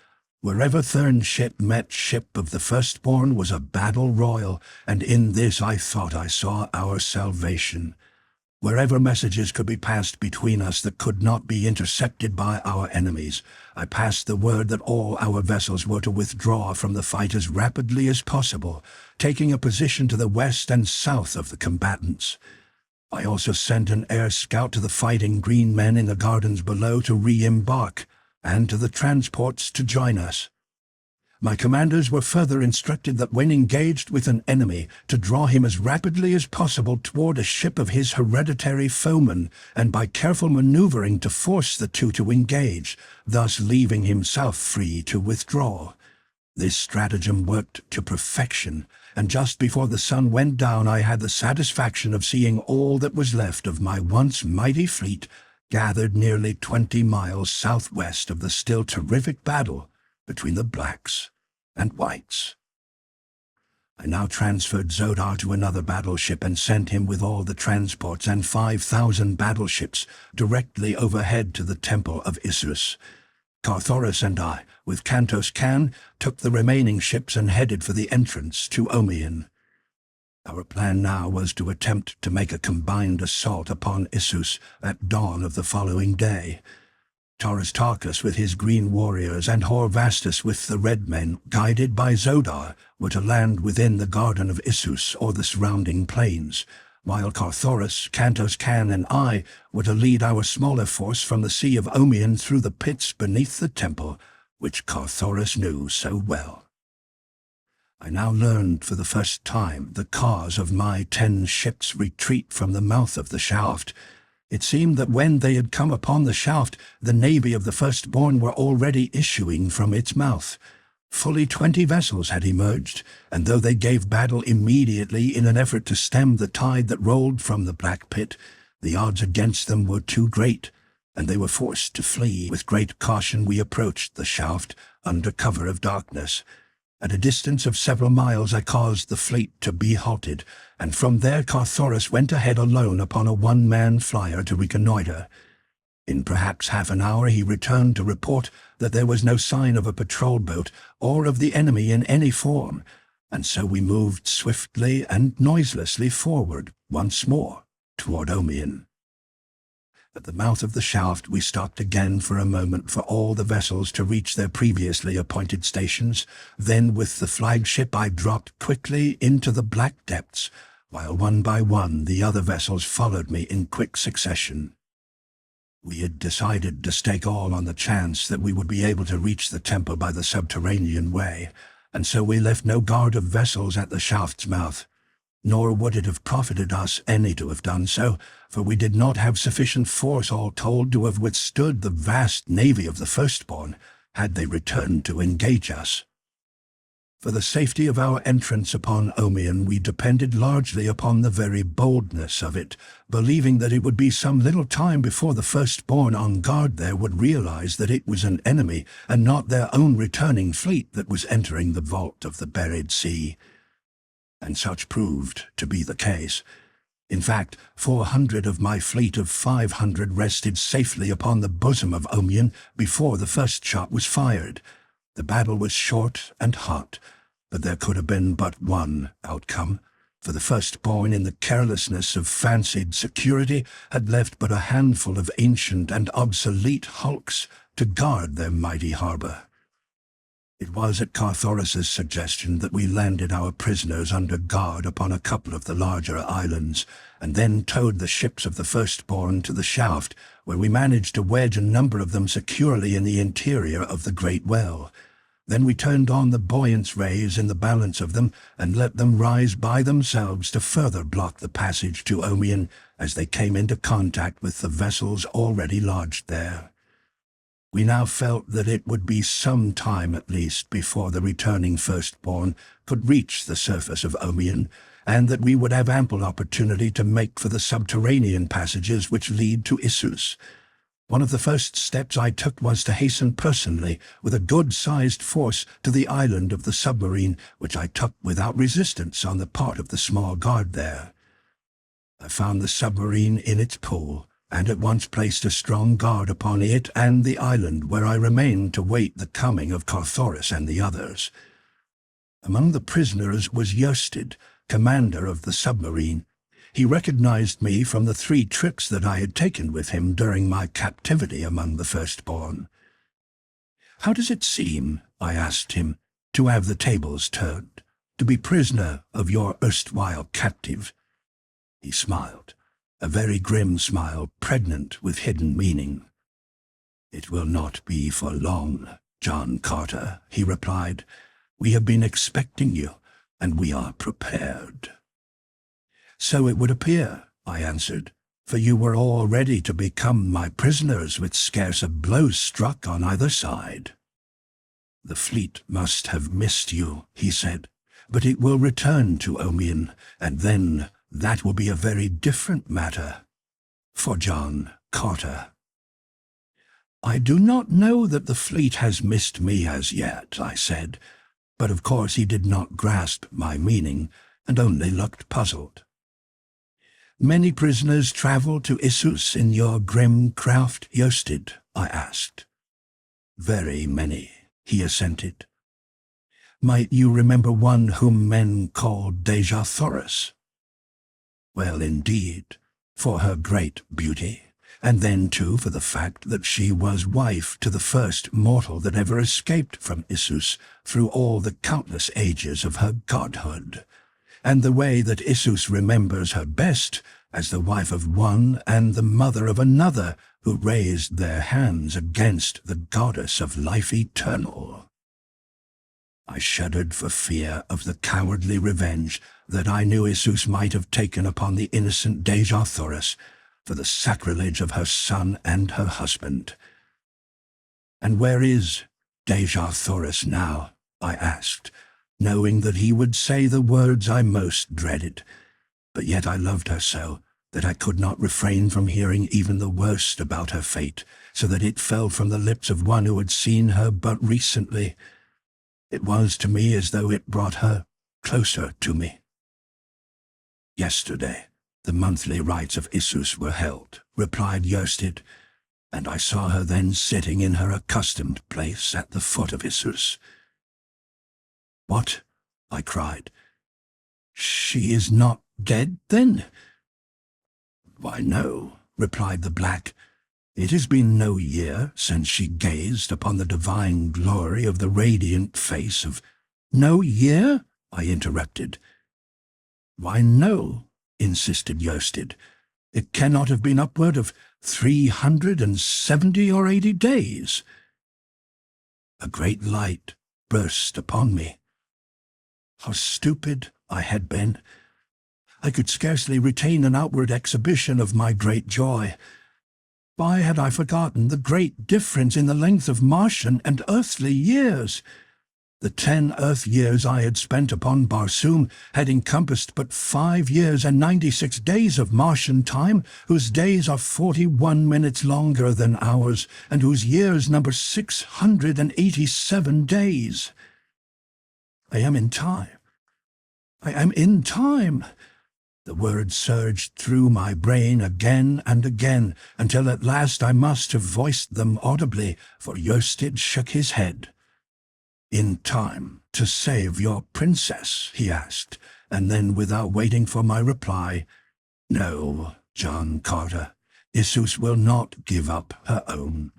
Wherever Therns ship met ship of the Firstborn was a battle royal, and in this I thought I saw our salvation. Wherever messages could be passed between us that could not be intercepted by our enemies, I passed the word that all our vessels were to withdraw from the fight as rapidly as possible, taking a position to the west and south of the combatants. I also sent an air scout to the fighting green men in the gardens below to re-embark, and to the transports to join us. My commanders were further instructed that when engaged with an enemy, to draw him as rapidly as possible toward a ship of his hereditary foeman, and by careful maneuvering to force the two to engage, thus leaving himself free to withdraw. This stratagem worked to perfection, and just before the sun went down I had the satisfaction of seeing all that was left of my once mighty fleet gathered nearly 20 miles southwest of the still terrific battle between the blacks and whites. I now transferred Zodar to another battleship and sent him with all the transports and 5,000 battleships directly overhead to the temple of Issus. Thoris and I, with Kantos Kan, took the remaining ships and headed for the entrance to Omian. Our plan now was to attempt to make a combined assault upon Issus at dawn of the following day. Tarkas with his green warriors and Horvastus with the red men, guided by Zodar, were to land within the garden of Issus or the surrounding plains, while Thoris, Kantos Kan, and I were to lead our smaller force from the Sea of Omian through the pits beneath the temple, which Thoris knew so well. I now learned for the first time the cause of my 10 ships' retreat from the mouth of the shaft. It seemed that when they had come upon the shaft, the navy of the firstborn were already issuing from its mouth. Fully 20 vessels had emerged, and though they gave battle immediately in an effort to stem the tide that rolled from the Black Pit, the odds against them were too great, and they were forced to flee. With great caution we approached the shaft under cover of darkness. At a distance of several miles I caused the fleet to be halted, and from there Thoris went ahead alone upon a one-man flyer to reconnoiter. In perhaps half an hour he returned to report that there was no sign of a patrol boat or of the enemy in any form, and so we moved swiftly and noiselessly forward once more toward Omian. At the mouth of the shaft we stopped again for a moment for all the vessels to reach their previously appointed stations. Then with the flagship I dropped quickly into the black depths, while one by one the other vessels followed me in quick succession. We had decided to stake all on the chance that we would be able to reach the temple by the subterranean way, and so we left no guard of vessels at the shaft's mouth. Nor would it have profited us any to have done so, for we did not have sufficient force all told to have withstood the vast navy of the firstborn, had they returned to engage us. For the safety of our entrance upon Omian we depended largely upon the very boldness of it, believing that it would be some little time before the firstborn on guard there would realize that it was an enemy and not their own returning fleet that was entering the vault of the buried sea. And such proved to be the case. In fact, 400 of my fleet of 500 rested safely upon the bosom of Omian before the first shot was fired. The battle was short and hot, but there could have been but one outcome, for the firstborn in the carelessness of fancied security had left but a handful of ancient and obsolete hulks to guard their mighty harbor. It was at Thoris's suggestion that we landed our prisoners under guard upon a couple of the larger islands, and then towed the ships of the firstborn to the shaft, where we managed to wedge a number of them securely in the interior of the great well. Then we turned on the buoyance rays in the balance of them, and let them rise by themselves to further block the passage to Omian as they came into contact with the vessels already lodged there. We now felt that it would be some time at least before the returning firstborn could reach the surface of Omian, and that we would have ample opportunity to make for the subterranean passages which lead to Issus. One of the first steps I took was to hasten personally, with a good-sized force, to the island of the submarine, which I took without resistance on the part of the small guard there. I found the submarine in its pool, and at once placed a strong guard upon it and the island, where I remained to wait the coming of Thoris and the others. Among the prisoners was Yersted, commander of the submarine. He recognized me from the 3 trips that I had taken with him during my captivity among the firstborn. "How does it seem," I asked him, "to have the tables turned, to be prisoner of your erstwhile captive?" He smiled, a very grim smile pregnant with hidden meaning. "It will not be for long, John Carter," he replied. "We have been expecting you, and we are prepared." "So it would appear," I answered, "for you were all ready to become my prisoners with scarce a blow struck on either side." "The fleet must have missed you," he said, "but it will return to Omian, and then that will be a very different matter for John Carter." "I do not know that the fleet has missed me as yet," I said, but of course he did not grasp my meaning and only looked puzzled. "Many prisoners travel to Issus in your grim craft, Yosted?" I asked. "Very many," he assented. "Might you remember one whom men called Dejah Thoris?" "Well, indeed, for her great beauty, and then too for the fact that she was wife to the first mortal that ever escaped from Issus through all the countless ages of her godhood, and the way that Issus remembers her best as the wife of one and the mother of another who raised their hands against the goddess of life eternal." I shuddered for fear of the cowardly revenge that I knew Issus might have taken upon the innocent Dejah Thoris for the sacrilege of her son and her husband. "And where is Dejah Thoris now?" I asked, knowing that he would say the words I most dreaded, but yet I loved her so that I could not refrain from hearing even the worst about her fate, so that it fell from the lips of one who had seen her but recently. It was to me as though it brought her closer to me. "Yesterday, the monthly rites of Issus were held," replied Yosted, "and I saw her then sitting in her accustomed place at the foot of Issus." "What?" I cried. "She is not dead, then?" "Why, no," replied the black. "It has been no year since she gazed upon the divine glory of the radiant face of—" "No year?" I interrupted. "Why, no," insisted Yosted. "It cannot have been upward of 370 or 80 days." A great light burst upon me. How stupid I had been! I could scarcely retain an outward exhibition of my great joy. Why had I forgotten the great difference in the length of Martian and earthly years? The 10 earth years I had spent upon Barsoom had encompassed but 5 years and 96 days of Martian time, whose days are 41 minutes longer than ours, and whose years number 687 days. I am in time. I am in time. The words surged through my brain again and again, until at last I must have voiced them audibly, for Yosted shook his head. "In time to save your princess?" he asked, and then, without waiting for my reply, "No, John Carter, Issus will not give up her own.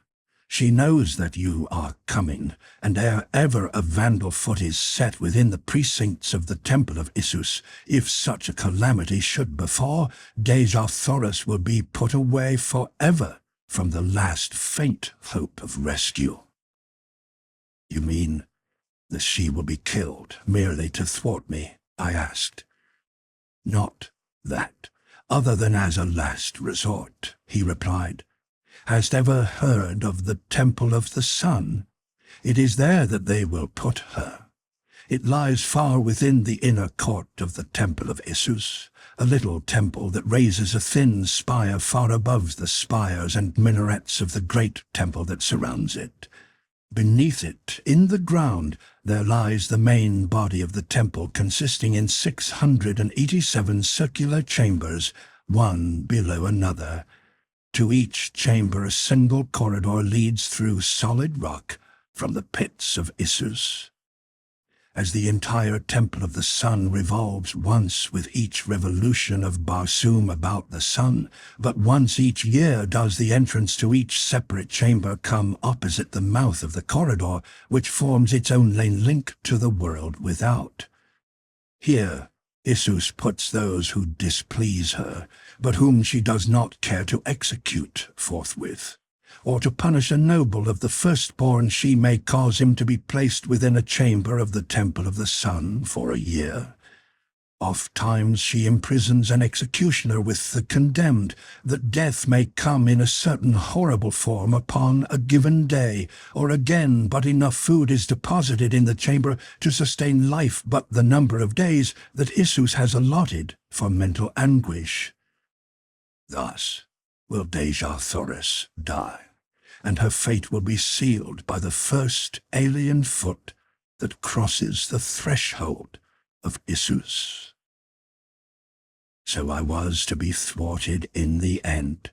She knows that you are coming, and ere ever a vandal foot is set within the precincts of the temple of Issus, if such a calamity should befall, Dejah Thoris will be put away forever from the last faint hope of rescue." "You mean that she will be killed merely to thwart me?" I asked. "Not that, other than as a last resort," he replied. "Hast ever heard of the Temple of the Sun? It is there that they will put her. It lies far within the inner court of the Temple of Issus, a little temple that raises a thin spire far above the spires and minarets of the great temple that surrounds it. Beneath it, in the ground, there lies the main body of the temple, consisting in 687 circular chambers, one below another. To each chamber a single corridor leads through solid rock from the pits of Issus. as the entire Temple of the Sun revolves once with each revolution of Barsoom about the sun, but once each year does the entrance to each separate chamber come opposite the mouth of the corridor, which forms its only link to the world without. Here, Isus puts those who displease her, but whom she does not care to execute forthwith. Or to punish a noble of the firstborn, she may cause him to be placed within a chamber of the Temple of the Sun for a year. Oft-times she imprisons an executioner with the condemned, that death may come in a certain horrible form upon a given day, or again but enough food is deposited in the chamber to sustain life but the number of days that Isus has allotted for mental anguish. Thus will Dejah Thoris die, and her fate will be sealed by the first alien foot that crosses the threshold of Isus. So I was to be thwarted in the end,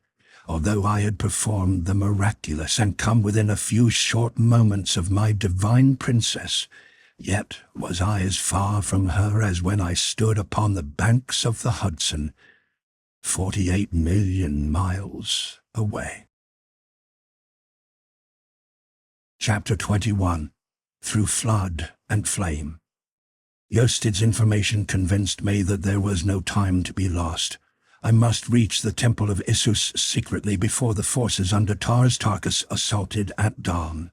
although I had performed the miraculous and come within a few short moments of my divine princess. Yet was I as far from her as when I stood upon the banks of the Hudson, 48 million miles away. Chapter 21. Through Flood and Flame. Yostid's information convinced me that there was no time to be lost. I must reach the Temple of Isus secretly before the forces under Tarkas assaulted at dawn.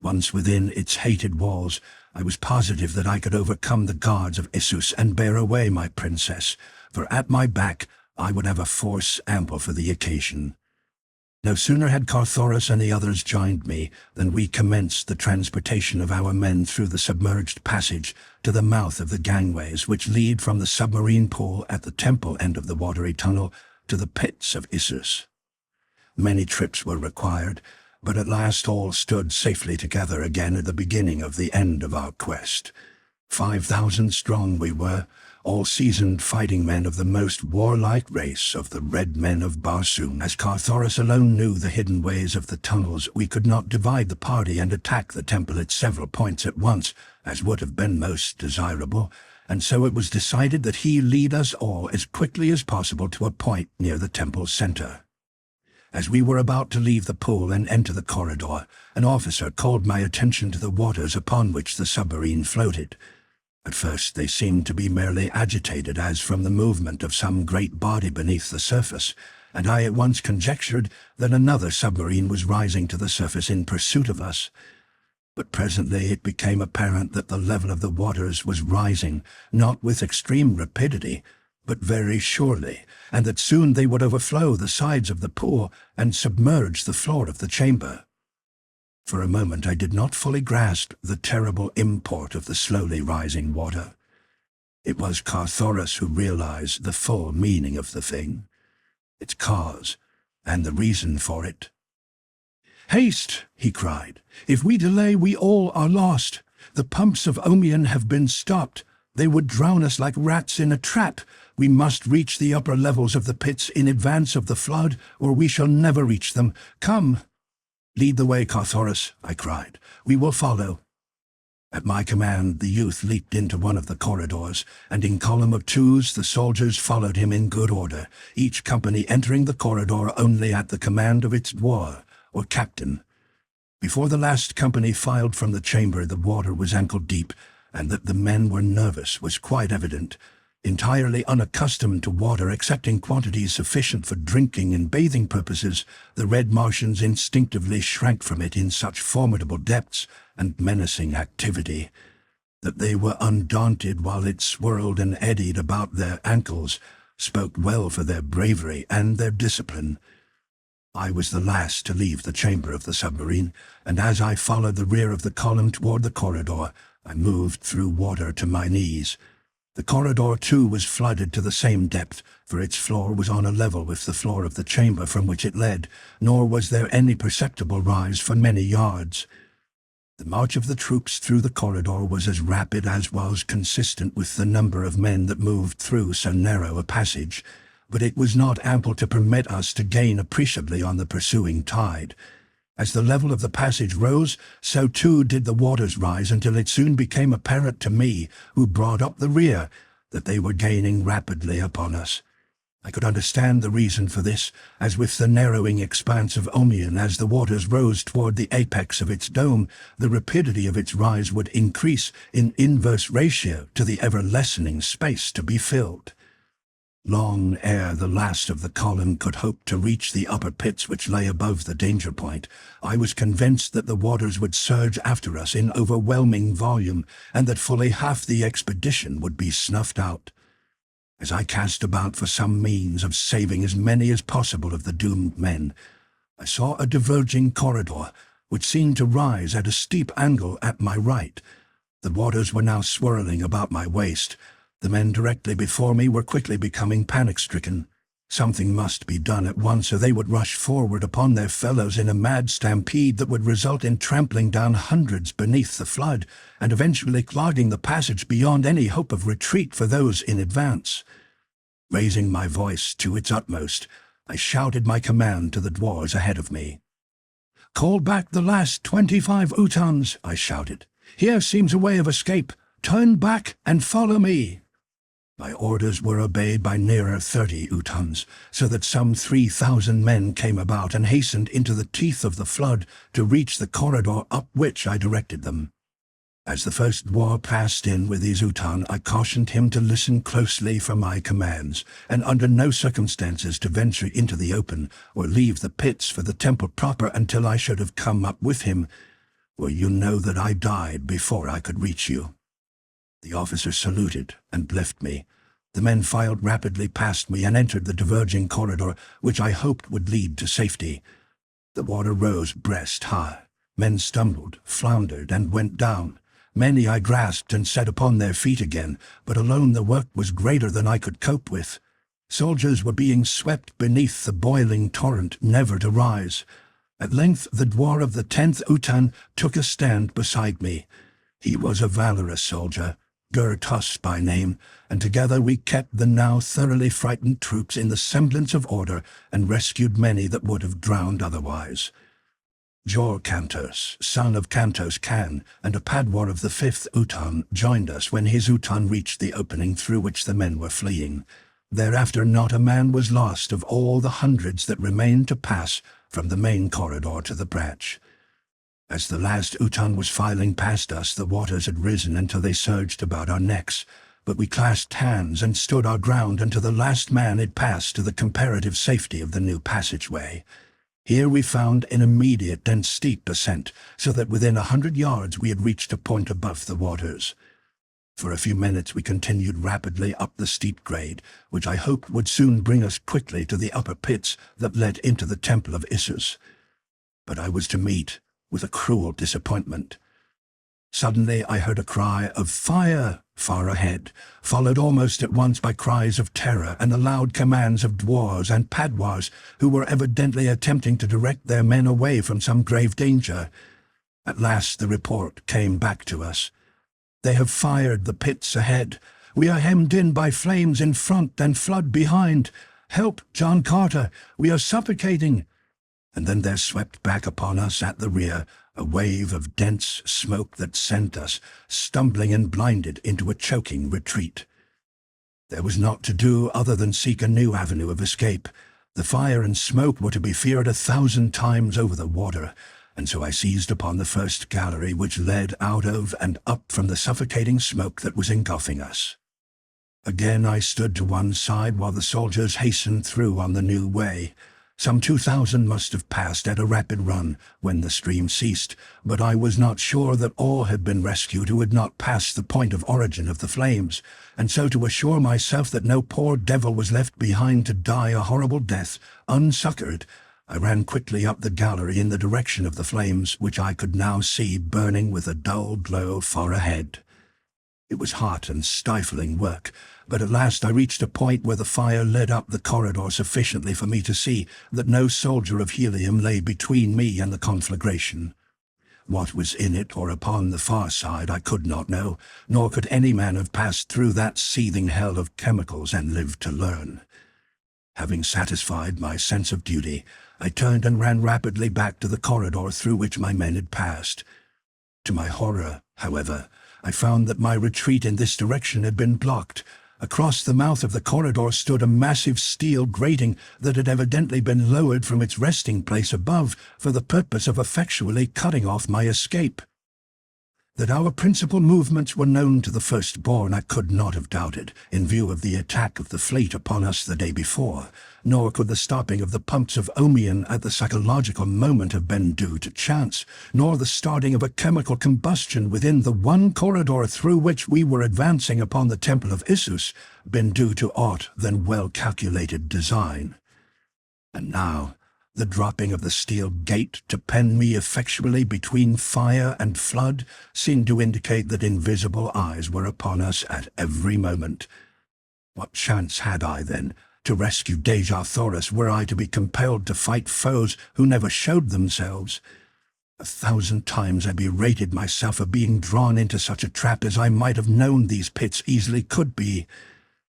Once within its hated walls, I was positive that I could overcome the guards of Isus and bear away my princess, for at my back I would have a force ample for the occasion. No sooner had Thoris and the others joined me than we commenced the transportation of our men through the submerged passage to the mouth of the gangways which lead from the submarine pool at the temple end of the watery tunnel to the pits of Isus. Many trips were required, but at last all stood safely together again at the beginning of the end of our quest. 5,000 strong we were, all seasoned fighting men of the most warlike race of the Red Men of Barsoom. As Thoris alone knew the hidden ways of the tunnels, we could not divide the party and attack the temple at several points at once, as would have been most desirable, and so it was decided that he lead us all as quickly as possible to a point near the temple's center. As we were about to leave the pool and enter the corridor, an officer called my attention to the waters upon which the submarine floated. At first they seemed to be merely agitated as from the movement of some great body beneath the surface, and I at once conjectured that another submarine was rising to the surface in pursuit of us. But presently it became apparent that the level of the waters was rising, not with extreme rapidity, but very surely, and that soon they would overflow the sides of the pool and submerge the floor of the chamber. For a moment I did not fully grasp the terrible import of the slowly rising water. It was Thoris who realized the full meaning of the thing, its cause, and the reason for it. "Haste!" he cried. "If we delay, we all are lost. The pumps of Omion have been stopped. They would drown us like rats in a trap. We must reach the upper levels of the pits in advance of the flood, or we shall never reach them. Come!" "Lead the way, Thoris," I cried. "We will follow." At my command, the youth leaped into one of the corridors, and in column of twos the soldiers followed him in good order, each company entering the corridor only at the command of its dwar, or captain. Before the last company filed from the chamber, the water was ankle-deep, and that the men were nervous was quite evident. Entirely unaccustomed to water except in quantities sufficient for drinking and bathing purposes, the Red Martians instinctively shrank from it in such formidable depths and menacing activity. That they were undaunted while it swirled and eddied about their ankles spoke well for their bravery and their discipline. I was the last to leave the chamber of the submarine, and as I followed the rear of the column toward the corridor, I moved through water to my knees. The corridor, too, was flooded to the same depth, for its floor was on a level with the floor of the chamber from which it led, nor was there any perceptible rise for many yards. The march of the troops through the corridor was as rapid as was consistent with the number of men that moved through so narrow a passage, but it was not ample to permit us to gain appreciably on the pursuing tide. As the level of the passage rose, so too did the waters rise until it soon became apparent to me, who brought up the rear, that they were gaining rapidly upon us. I could understand the reason for this, as with the narrowing expanse of Omion as the waters rose toward the apex of its dome, the rapidity of its rise would increase in inverse ratio to the ever-lessening space to be filled. Long ere the last of the column could hope to reach the upper pits which lay above the danger point, I was convinced that the waters would surge after us in overwhelming volume, and that fully half the expedition would be snuffed out. As I cast about for some means of saving as many as possible of the doomed men, I saw a diverging corridor, which seemed to rise at a steep angle at my right. The waters were now swirling about my waist. The men directly before me were quickly becoming panic-stricken. Something must be done at once, or they would rush forward upon their fellows in a mad stampede that would result in trampling down hundreds beneath the flood, and eventually clogging the passage beyond any hope of retreat for those in advance. Raising my voice to its utmost, I shouted my command to the dwarves ahead of me. "Call back the last 25 Utans," I shouted. "Here seems a way of escape. Turn back and follow me." My orders were obeyed by nearer 30 Utans, so that some 3,000 men came about and hastened into the teeth of the flood to reach the corridor up which I directed them. As the first dwarf passed in with his Utan, I cautioned him to listen closely for my commands, and under no circumstances to venture into the open or leave the pits for the temple proper until I should have come up with him, for you know that I died before I could reach you. The officer saluted and left me. The men filed rapidly past me and entered the diverging corridor, which I hoped would lead to safety. The water rose breast high. Men stumbled, floundered, and went down. Many I grasped and set upon their feet again, but alone the work was greater than I could cope with. Soldiers were being swept beneath the boiling torrent, never to rise. At length the dwarf of the 10th Utan took a stand beside me. He was a valorous soldier, Gertus by name, and together we kept the now thoroughly frightened troops in the semblance of order and rescued many that would have drowned otherwise. Jor Cantos, son of Cantos Can, and a Padwar of the 5th Utan, joined us when his Utan reached the opening through which the men were fleeing. Thereafter not a man was lost of all the hundreds that remained to pass from the main corridor to the branch. As the last Utan was filing past us, the waters had risen until they surged about our necks, but we clasped hands and stood our ground until the last man had passed to the comparative safety of the new passageway. Here we found an immediate and steep ascent, so that within 100 yards we had reached a point above the waters. For a few minutes we continued rapidly up the steep grade, which I hoped would soon bring us quickly to the upper pits that led into the temple of Issus. But I was to meet with a cruel disappointment. Suddenly I heard a cry of "Fire!" far ahead, followed almost at once by cries of terror and the loud commands of dwarves and padwars who were evidently attempting to direct their men away from some grave danger. At last the report came back to us. "They have fired the pits ahead. We are hemmed in by flames in front and flood behind. Help, John Carter, we are suffocating." And then there swept back upon us at the rear a wave of dense smoke that sent us, stumbling and blinded, into a choking retreat. There was naught to do other than seek a new avenue of escape. The fire and smoke were to be feared 1,000 times over the water, and so I seized upon the first gallery which led out of and up from the suffocating smoke that was engulfing us. Again I stood to one side while the soldiers hastened through on the new way. Some 2,000 must have passed at a rapid run when the stream ceased, but I was not sure that all had been rescued who had not passed the point of origin of the flames, and so to assure myself that no poor devil was left behind to die a horrible death, unsuccoured, I ran quickly up the gallery in the direction of the flames, which I could now see burning with a dull glow far ahead. It was hot and stifling work, but at last I reached a point where the fire led up the corridor sufficiently for me to see that no soldier of helium lay between me and the conflagration. What was in it or upon the far side I could not know, nor could any man have passed through that seething hell of chemicals and lived to learn. Having satisfied my sense of duty, I turned and ran rapidly back to the corridor through which my men had passed. To my horror, however, I found that my retreat in this direction had been blocked. Across the mouth of the corridor stood a massive steel grating that had evidently been lowered from its resting place above for the purpose of effectually cutting off my escape. That our principal movements were known to the firstborn I could not have doubted, in view of the attack of the fleet upon us the day before, nor could the stopping of the pumps of Omian at the psychological moment have been due to chance, nor the starting of a chemical combustion within the one corridor through which we were advancing upon the Temple of Issus been due to aught than well-calculated design. And now, the dropping of the steel gate to pen me effectually between fire and flood seemed to indicate that invisible eyes were upon us at every moment. What chance had I, then, to rescue Dejah Thoris were I to be compelled to fight foes who never showed themselves? 1,000 times I berated myself for being drawn into such a trap as I might have known these pits easily could be.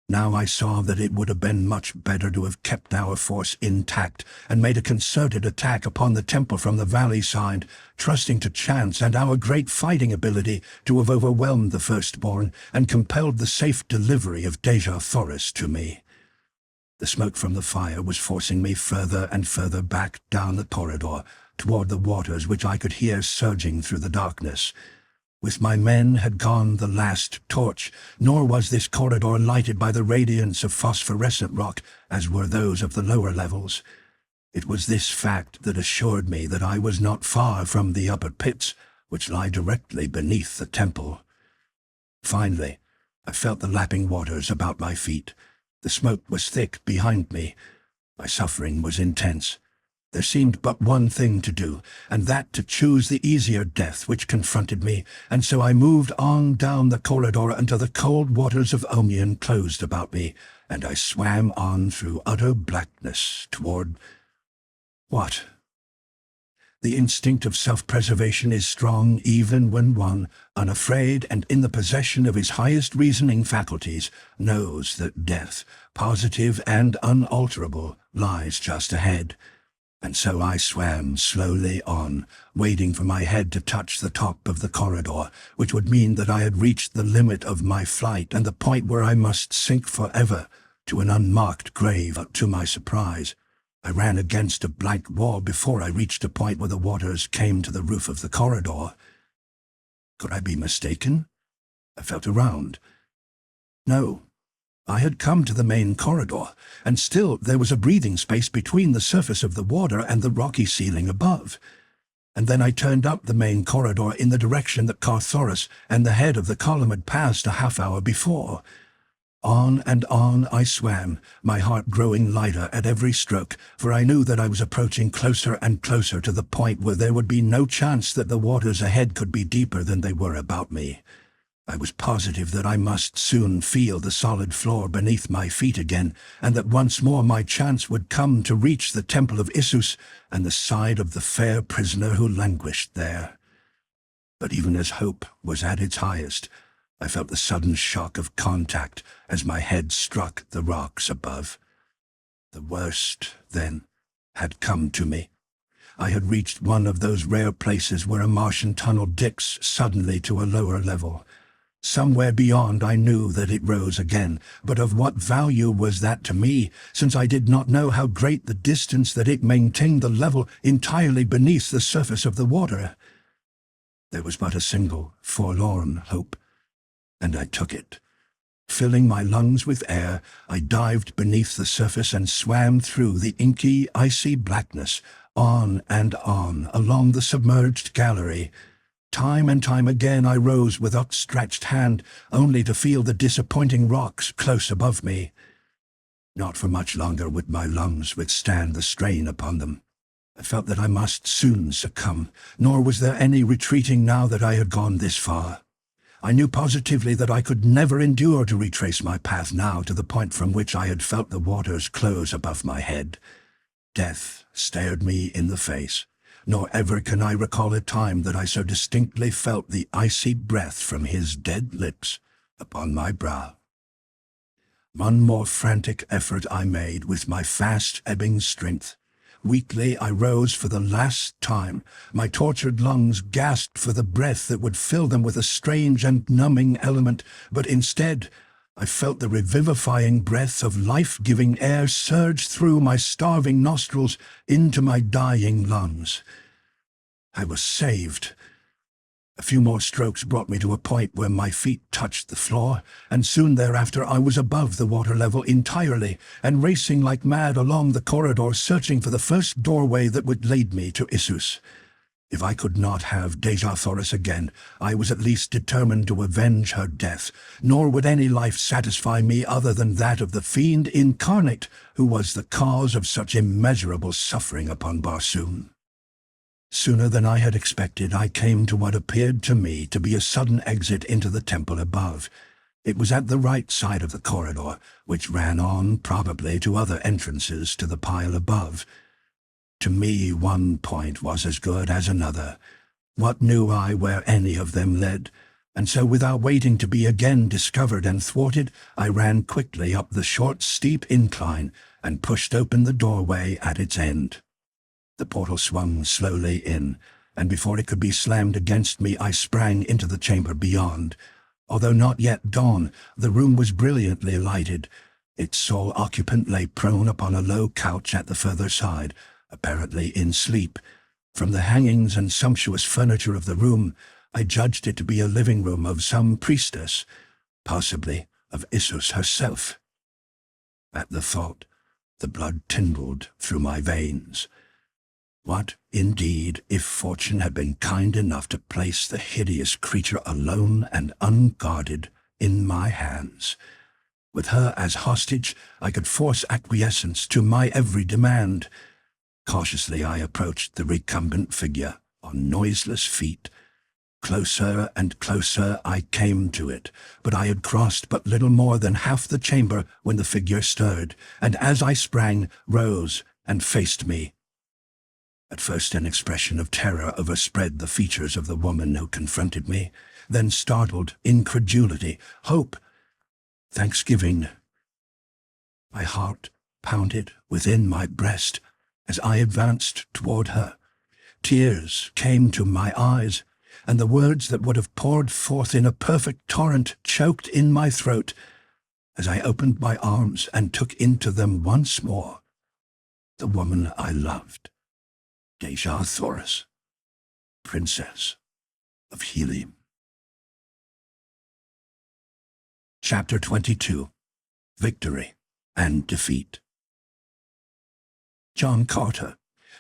Now I saw that it would have been much better to have kept our force intact and made a concerted attack upon the temple from the valley side, trusting to chance and our great fighting ability to have overwhelmed the firstborn and compelled the safe delivery of Dejah Thoris to me. The smoke from the fire was forcing me further and further back down the corridor, toward the waters which I could hear surging through the darkness. With my men had gone the last torch, nor was this corridor lighted by the radiance of phosphorescent rock, as were those of the lower levels. It was this fact that assured me that I was not far from the upper pits, which lie directly beneath the temple. Finally, I felt the lapping waters about my feet. The smoke was thick behind me. My suffering was intense. There seemed but one thing to do, and that to choose the easier death which confronted me, and so I moved on down the corridor until the cold waters of Omian closed about me, and I swam on through utter blackness toward... what? The instinct of self-preservation is strong even when one, unafraid and in the possession of his highest reasoning faculties, knows that death, positive and unalterable, lies just ahead. And so I swam slowly on, waiting for my head to touch the top of the corridor, which would mean that I had reached the limit of my flight and the point where I must sink forever to an unmarked grave. To my surprise, I ran against a blank wall before I reached a point where the waters came to the roof of the corridor. Could I be mistaken? I felt around. No. I had come to the main corridor, and still there was a breathing space between the surface of the water and the rocky ceiling above. And then I turned up the main corridor in the direction that Thoris and the head of the column had passed a half-hour before. On and on I swam, my heart growing lighter at every stroke, for I knew that I was approaching closer and closer to the point where there would be no chance that the waters ahead could be deeper than they were about me. I was positive that I must soon feel the solid floor beneath my feet again, and that once more my chance would come to reach the Temple of Issus and the side of the fair prisoner who languished there. But even as hope was at its highest, I felt the sudden shock of contact as my head struck the rocks above. The worst, then, had come to me. I had reached one of those rare places where a Martian tunnel dips suddenly to a lower level. Somewhere beyond I knew that it rose again, but of what value was that to me, since I did not know how great the distance that it maintained the level entirely beneath the surface of the water? There was but a single, forlorn hope, and I took it. Filling my lungs with air, I dived beneath the surface and swam through the inky, icy blackness, on and on, along the submerged gallery. Time and time again I rose with outstretched hand, only to feel the disappointing rocks close above me. Not for much longer would my lungs withstand the strain upon them. I felt that I must soon succumb, nor was there any retreating now that I had gone this far. I knew positively that I could never endure to retrace my path now to the point from which I had felt the waters close above my head. Death stared me in the face, nor ever can I recall a time that I so distinctly felt the icy breath from his dead lips upon my brow. One more frantic effort I made with my fast-ebbing strength. Weakly I rose for the last time. My tortured lungs gasped for the breath that would fill them with a strange and numbing element, but instead I felt the revivifying breath of life-giving air surge through my starving nostrils into my dying lungs. I was saved. A few more strokes brought me to a point where my feet touched the floor, and soon thereafter I was above the water level entirely, and racing like mad along the corridor, searching for the first doorway that would lead me to Issus. If I could not have Dejah Thoris again, I was at least determined to avenge her death, nor would any life satisfy me other than that of the fiend incarnate who was the cause of such immeasurable suffering upon Barsoom. Sooner than I had expected, I came to what appeared to me to be a sudden exit into the temple above. It was at the right side of the corridor, which ran on, probably, to other entrances to the pile above. To me, one point was as good as another. What knew I where any of them led? And so, without waiting to be again discovered and thwarted, I ran quickly up the short, steep incline and pushed open the doorway at its end. The portal swung slowly in, and before it could be slammed against me, I sprang into the chamber beyond. Although not yet dawn, the room was brilliantly lighted. Its sole occupant lay prone upon a low couch at the further side, apparently in sleep. From the hangings and sumptuous furniture of the room, I judged it to be a living room of some priestess, possibly of Issus herself. At the thought, the blood tingled through my veins. What, indeed, if fortune had been kind enough to place the hideous creature alone and unguarded in my hands? With her as hostage, I could force acquiescence to my every demand. Cautiously I approached the recumbent figure on noiseless feet. Closer and closer I came to it, but I had crossed but little more than half the chamber when the figure stirred, and as I sprang, rose and faced me. At first an expression of terror overspread the features of the woman who confronted me, then startled incredulity, hope, thanksgiving. My heart pounded within my breast as I advanced toward her. Tears came to my eyes, and the words that would have poured forth in a perfect torrent choked in my throat as I opened my arms and took into them once more the woman I loved. Dejah Thoris, Princess of Helium. Chapter 22. Victory and Defeat. John Carter,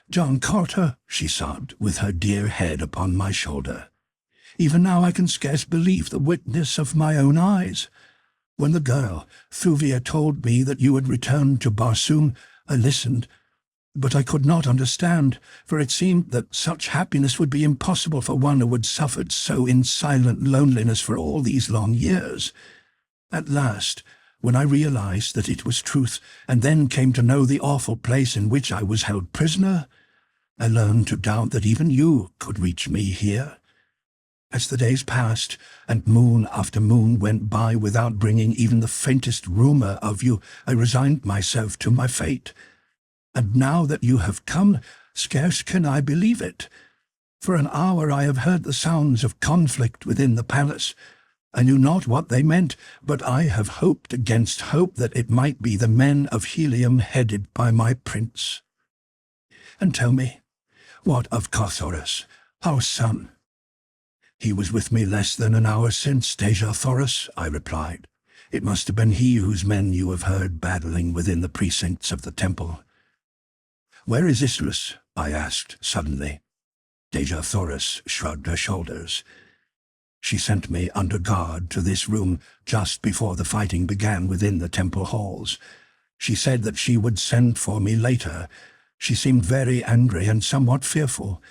John Carter, she sobbed, with her dear head upon my shoulder. Even now I can scarce believe the witness of my own eyes. When the girl, Thuvia, told me that you had returned to Barsoom, I listened, but I could not understand, for it seemed that such happiness would be impossible for one who had suffered so in silent loneliness for all these long years. At last, when I realized that it was truth, and then came to know the awful place in which I was held prisoner, I learned to doubt that even you could reach me here. As the days passed, and moon after moon went by without bringing even the faintest rumor of you, I resigned myself to my fate. And now that you have come, scarce can I believe it. For an hour I have heard the sounds of conflict within the palace. I knew not what they meant, but I have hoped against hope that it might be the men of Helium headed by my prince. And tell me, what of Thoris, our son? He was with me less than an hour since, Dejah Thoris, I replied. It must have been he whose men you have heard battling within the precincts of the temple. Where is Issus? I asked suddenly. Dejah Thoris shrugged her shoulders. She sent me under guard to this room just before the fighting began within the temple halls. She said that she would send for me later. She seemed very angry and somewhat fearful.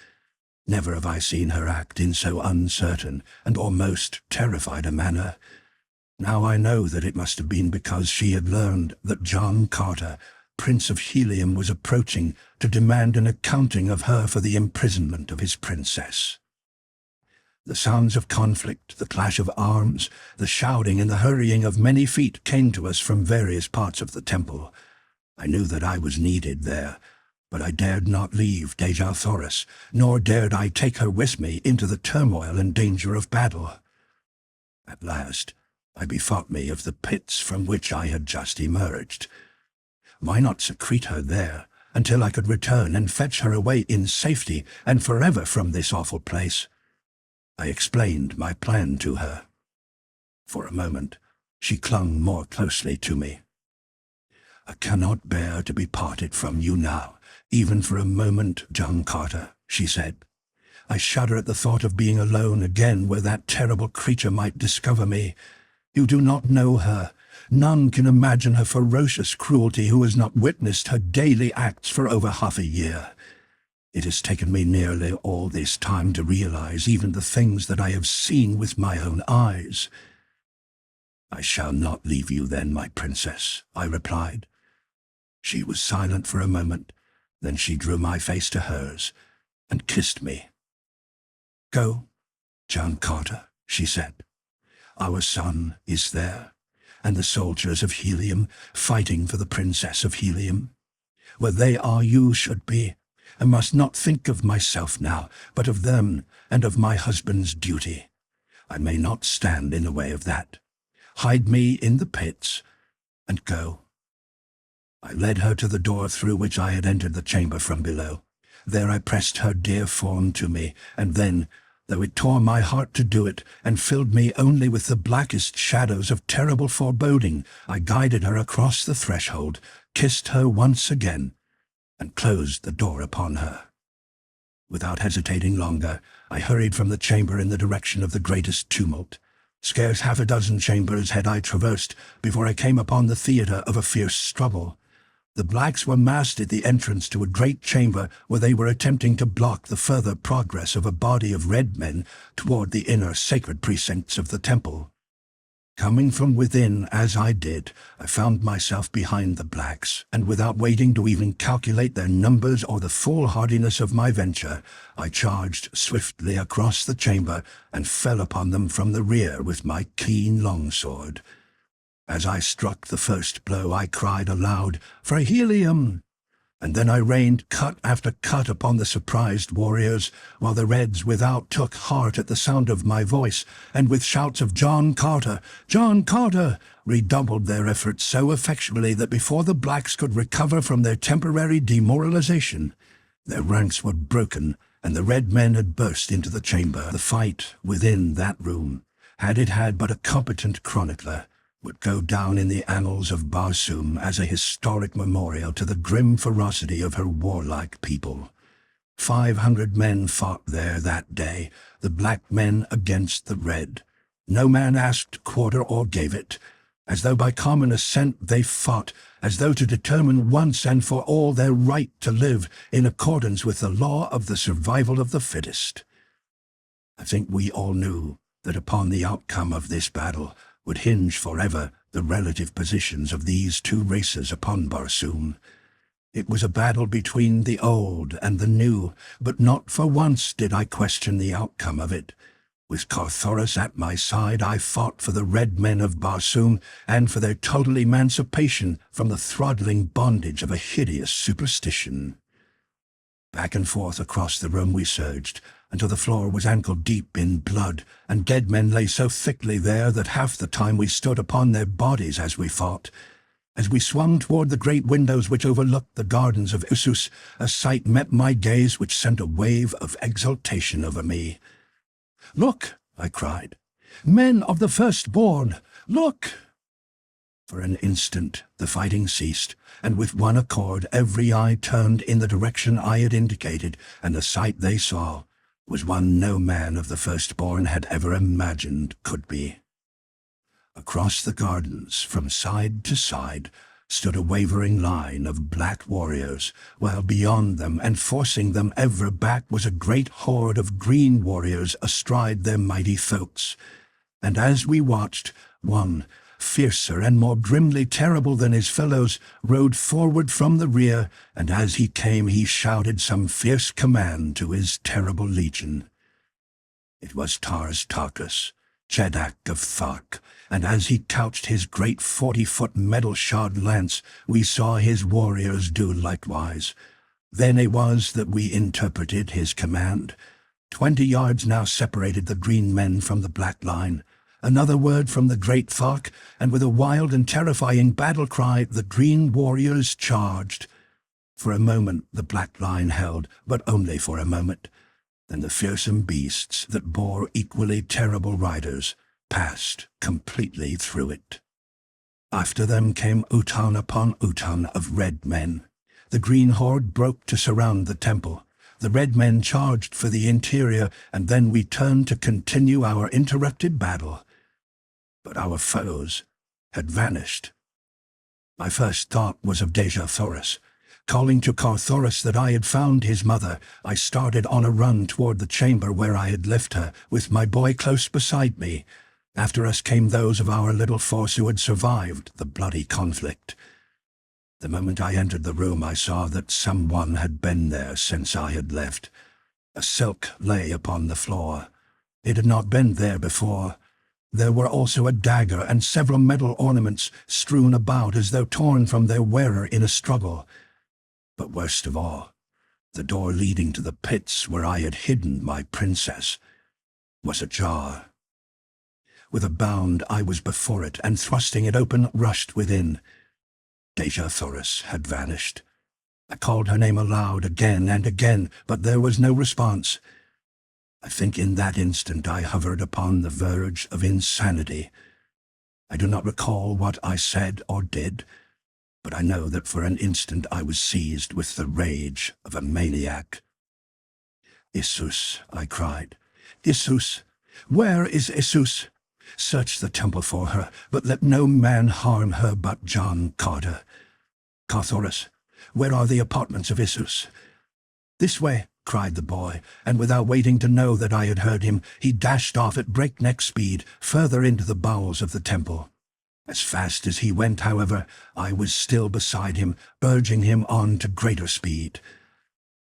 Never have I seen her act in so uncertain and almost terrified a manner. Now I know that it must have been because she had learned that John Carter, Prince of Helium, was approaching to demand an accounting of her for the imprisonment of his princess. The sounds of conflict, the clash of arms, the shouting and the hurrying of many feet came to us from various parts of the temple. I knew that I was needed there, but I dared not leave Dejah Thoris, nor dared I take her with me into the turmoil and danger of battle. At last, I bethought me of the pits from which I had just emerged. Why not secrete her there until I could return and fetch her away in safety and forever from this awful place? I explained my plan to her. For a moment, she clung more closely to me. "I cannot bear to be parted from you now, even for a moment, John Carter," she said. "I shudder at the thought of being alone again where that terrible creature might discover me. You do not know her. None can imagine her ferocious cruelty who has not witnessed her daily acts for over half a year. It has taken me nearly all this time to realize even the things that I have seen with my own eyes." "I shall not leave you then, my princess," I replied. She was silent for a moment, then she drew my face to hers and kissed me. "Go, John Carter," she said. "Our son is there, and the soldiers of Helium fighting for the Princess of Helium. Where they are you should be. I must not think of myself now, but of them and of my husband's duty. I may not stand in the way of that. Hide me in the pits and go." I led her to the door through which I had entered the chamber from below. There I pressed her dear form to me, and then, though it tore my heart to do it, and filled me only with the blackest shadows of terrible foreboding, I guided her across the threshold, kissed her once again, and closed the door upon her. Without hesitating longer, I hurried from the chamber in the direction of the greatest tumult. Scarce half a dozen chambers had I traversed before I came upon the theatre of a fierce struggle. The blacks were massed at the entrance to a great chamber where they were attempting to block the further progress of a body of red men toward the inner sacred precincts of the temple. Coming from within as I did, I found myself behind the blacks, and without waiting to even calculate their numbers or the foolhardiness of my venture, I charged swiftly across the chamber and fell upon them from the rear with my keen longsword. As I struck the first blow, I cried aloud, "For Helium!" And then I rained cut after cut upon the surprised warriors, while the Reds without took heart at the sound of my voice, and with shouts of "John Carter! John Carter!" redoubled their efforts so effectually that before the blacks could recover from their temporary demoralization, their ranks were broken, and the red men had burst into the chamber. The fight within that room, had it had but a competent chronicler, would go down in the annals of Barsoom as a historic memorial to the grim ferocity of her warlike people. 500 men fought there that day, the black men against the red. No man asked quarter or gave it. As though by common assent they fought, as though to determine once and for all their right to live in accordance with the law of the survival of the fittest. I think we all knew that upon the outcome of this battle would hinge forever the relative positions of these two races upon Barsoom. It was a battle between the old and the new, but not for once did I question the outcome of it. With Carthoris at my side, I fought for the red men of Barsoom and for their total emancipation from the throttling bondage of a hideous superstition. Back and forth across the room we surged, until the floor was ankle-deep in blood, and dead men lay so thickly there that half the time we stood upon their bodies as we fought. As we swung toward the great windows which overlooked the gardens of Issus, a sight met my gaze which sent a wave of exultation over me. "Look!" I cried. "Men of the firstborn! Look!" For an instant the fighting ceased, and with one accord every eye turned in the direction I had indicated, and the sight they saw was one no man of the firstborn had ever imagined could be. Across the gardens, from side to side, stood a wavering line of black warriors, while beyond them and forcing them ever back was a great horde of green warriors astride their mighty thoats. And as we watched, one, fiercer and more grimly terrible than his fellows, rode forward from the rear, and as he came he shouted some fierce command to his terrible legion. It was Tars Tarkus, Chedak of Thark, and as he couched his great 40-foot metal-shod lance, we saw his warriors do likewise. Then it was that we interpreted his command. 20 yards now separated the green men from the black line. Another word from the great Thark, and with a wild and terrifying battle cry, the green warriors charged. For a moment the black line held, but only for a moment. Then the fearsome beasts that bore equally terrible riders passed completely through it. After them came Utan upon Utan of red men. The green horde broke to surround the temple. The red men charged for the interior, and then we turned to continue our interrupted battle. But our foes had vanished. My first thought was of Dejah Thoris. Calling to Thoris that I had found his mother, I started on a run toward the chamber where I had left her, with my boy close beside me. After us came those of our little force who had survived the bloody conflict. The moment I entered the room, I saw that someone had been there since I had left. A silk lay upon the floor. It had not been there before. There were also a dagger and several metal ornaments strewn about as though torn from their wearer in a struggle. But worst of all, the door leading to the pits where I had hidden my princess was ajar. With a bound I was before it, and thrusting it open, rushed within. Dejah Thoris had vanished. I called her name aloud again and again, but there was no response. I think in that instant I hovered upon the verge of insanity. I do not recall what I said or did, but I know that for an instant I was seized with the rage of a maniac. "Isus," I cried. "Isus! Where is Isus? Search the temple for her, but let no man harm her but John Carter. Thoris, where are the apartments of Isus?" "This way," cried the boy, and without waiting to know that I had heard him, he dashed off at breakneck speed, further into the bowels of the temple. As fast as he went, however, I was still beside him, urging him on to greater speed.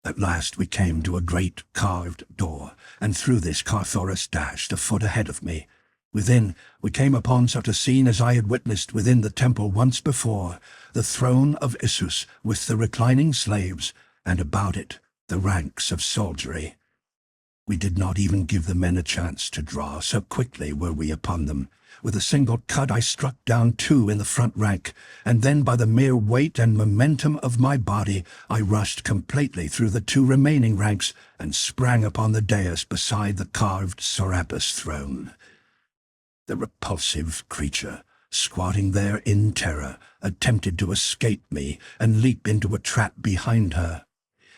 At last we came to a great carved door, and through this Thoris dashed a foot ahead of me. Within, we came upon such a scene as I had witnessed within the temple once before, the throne of Isus with the reclining slaves, and about it the ranks of soldiery. We did not even give the men a chance to draw, so quickly were we upon them. With a single cut I struck down 2 in the front rank, and then by the mere weight and momentum of my body I rushed completely through the 2 remaining ranks and sprang upon the dais beside the carved Serapis throne. The repulsive creature, squatting there in terror, attempted to escape me and leap into a trap behind her.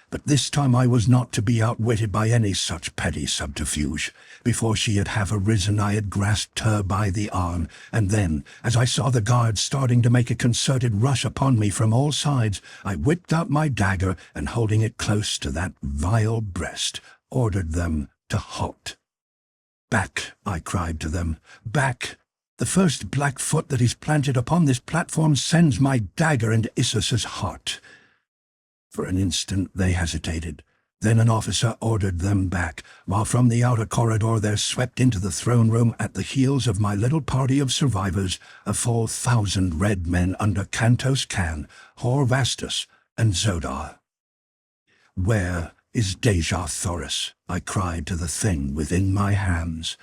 But this time I was not to be outwitted by any such petty subterfuge. Before she had half arisen, I had grasped her by the arm, and then, as I saw the guards starting to make a concerted rush upon me from all sides, I whipped out my dagger and, holding it close to that vile breast, ordered them to halt. "Back," I cried to them, "back! The first black foot that is planted upon this platform sends my dagger into Isus's heart." For an instant they hesitated. Then an officer ordered them back, while from the outer corridor there swept into the throne room at the heels of my little party of survivors a full 1,000 red men under Kantos Kan, Horvastus, and Zodar. "Where is Dejah Thoris?" I cried to the thing within my hands.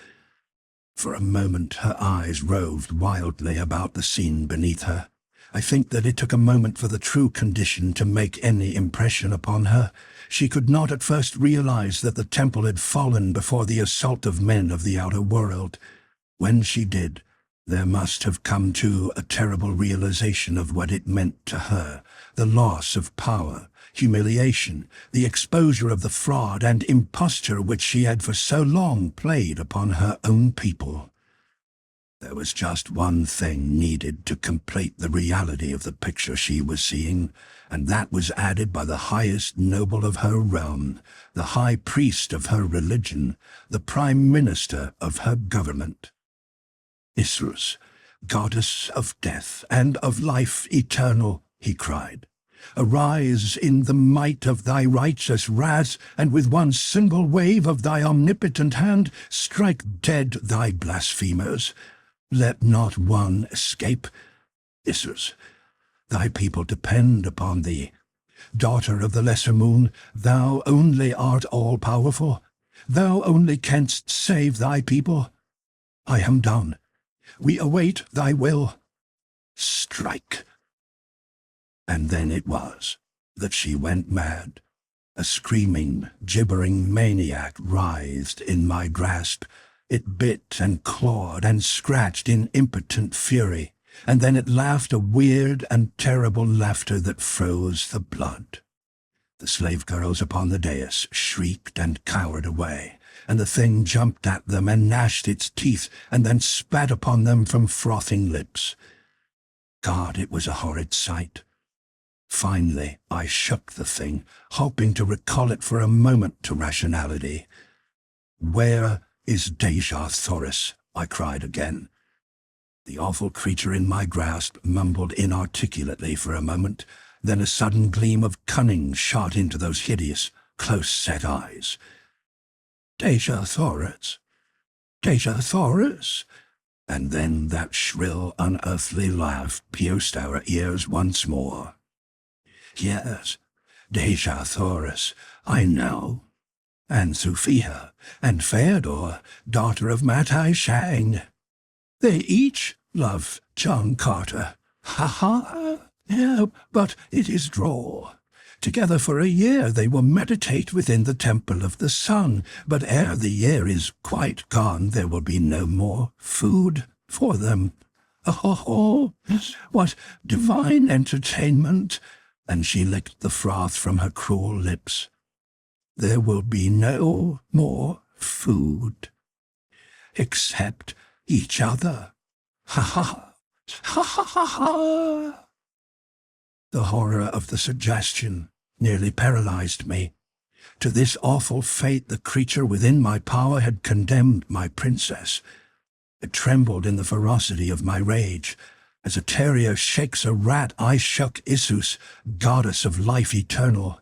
For a moment her eyes roved wildly about the scene beneath her. I think that it took a moment for the true condition to make any impression upon her. She could not at first realize that the temple had fallen before the assault of men of the outer world. When she did, there must have come to a terrible realization of what it meant to her, the loss of power, humiliation, the exposure of the fraud and imposture which she had for so long played upon her own people. There was just one thing needed to complete the reality of the picture she was seeing, and that was added by the highest noble of her realm, the high priest of her religion, the prime minister of her government. "Isus, goddess of death and of life eternal," he cried, Arise in the might of thy righteous wrath, and with one single wave of thy omnipotent hand strike dead thy blasphemers. Let not one escape. Isus, thy people depend upon thee. Daughter of the lesser moon, thou only art all-powerful. Thou only canst save thy people. I am done. We await thy will. Strike. And then it was that she went mad. A screaming, gibbering maniac writhed in my grasp. It bit and clawed and scratched in impotent fury, and then it laughed a weird and terrible laughter that froze the blood. The slave girls upon the dais shrieked and cowered away, and the thing jumped at them and gnashed its teeth and then spat upon them from frothing lips. God, it was a horrid sight. Finally, I shook the thing, hoping to recall it for a moment to rationality. "Where is Dejah Thoris?" I cried again. The awful creature in my grasp mumbled inarticulately for a moment, then a sudden gleam of cunning shot into those hideous, close-set eyes. "Dejah Thoris? Dejah Thoris?" And then that shrill, unearthly laugh pierced our ears once more. Yes, Dejah Thoris, I know. And Sophia, and Feodor, daughter of Matai Shang. They each love John Carter. Ha! Yeah, but it is droll. Together for a year they will meditate within the temple of the sun, but ere the year is quite gone there will be no more food for them. Oh, what divine entertainment! And she licked the froth from her cruel lips. There will be no more food, except each other. Ha ha! Ha ha ha ha! The horror of the suggestion nearly paralyzed me. To this awful fate the creature within my power had condemned my princess. It trembled in the ferocity of my rage. As a terrier shakes a rat, I shook Isus, goddess of life eternal.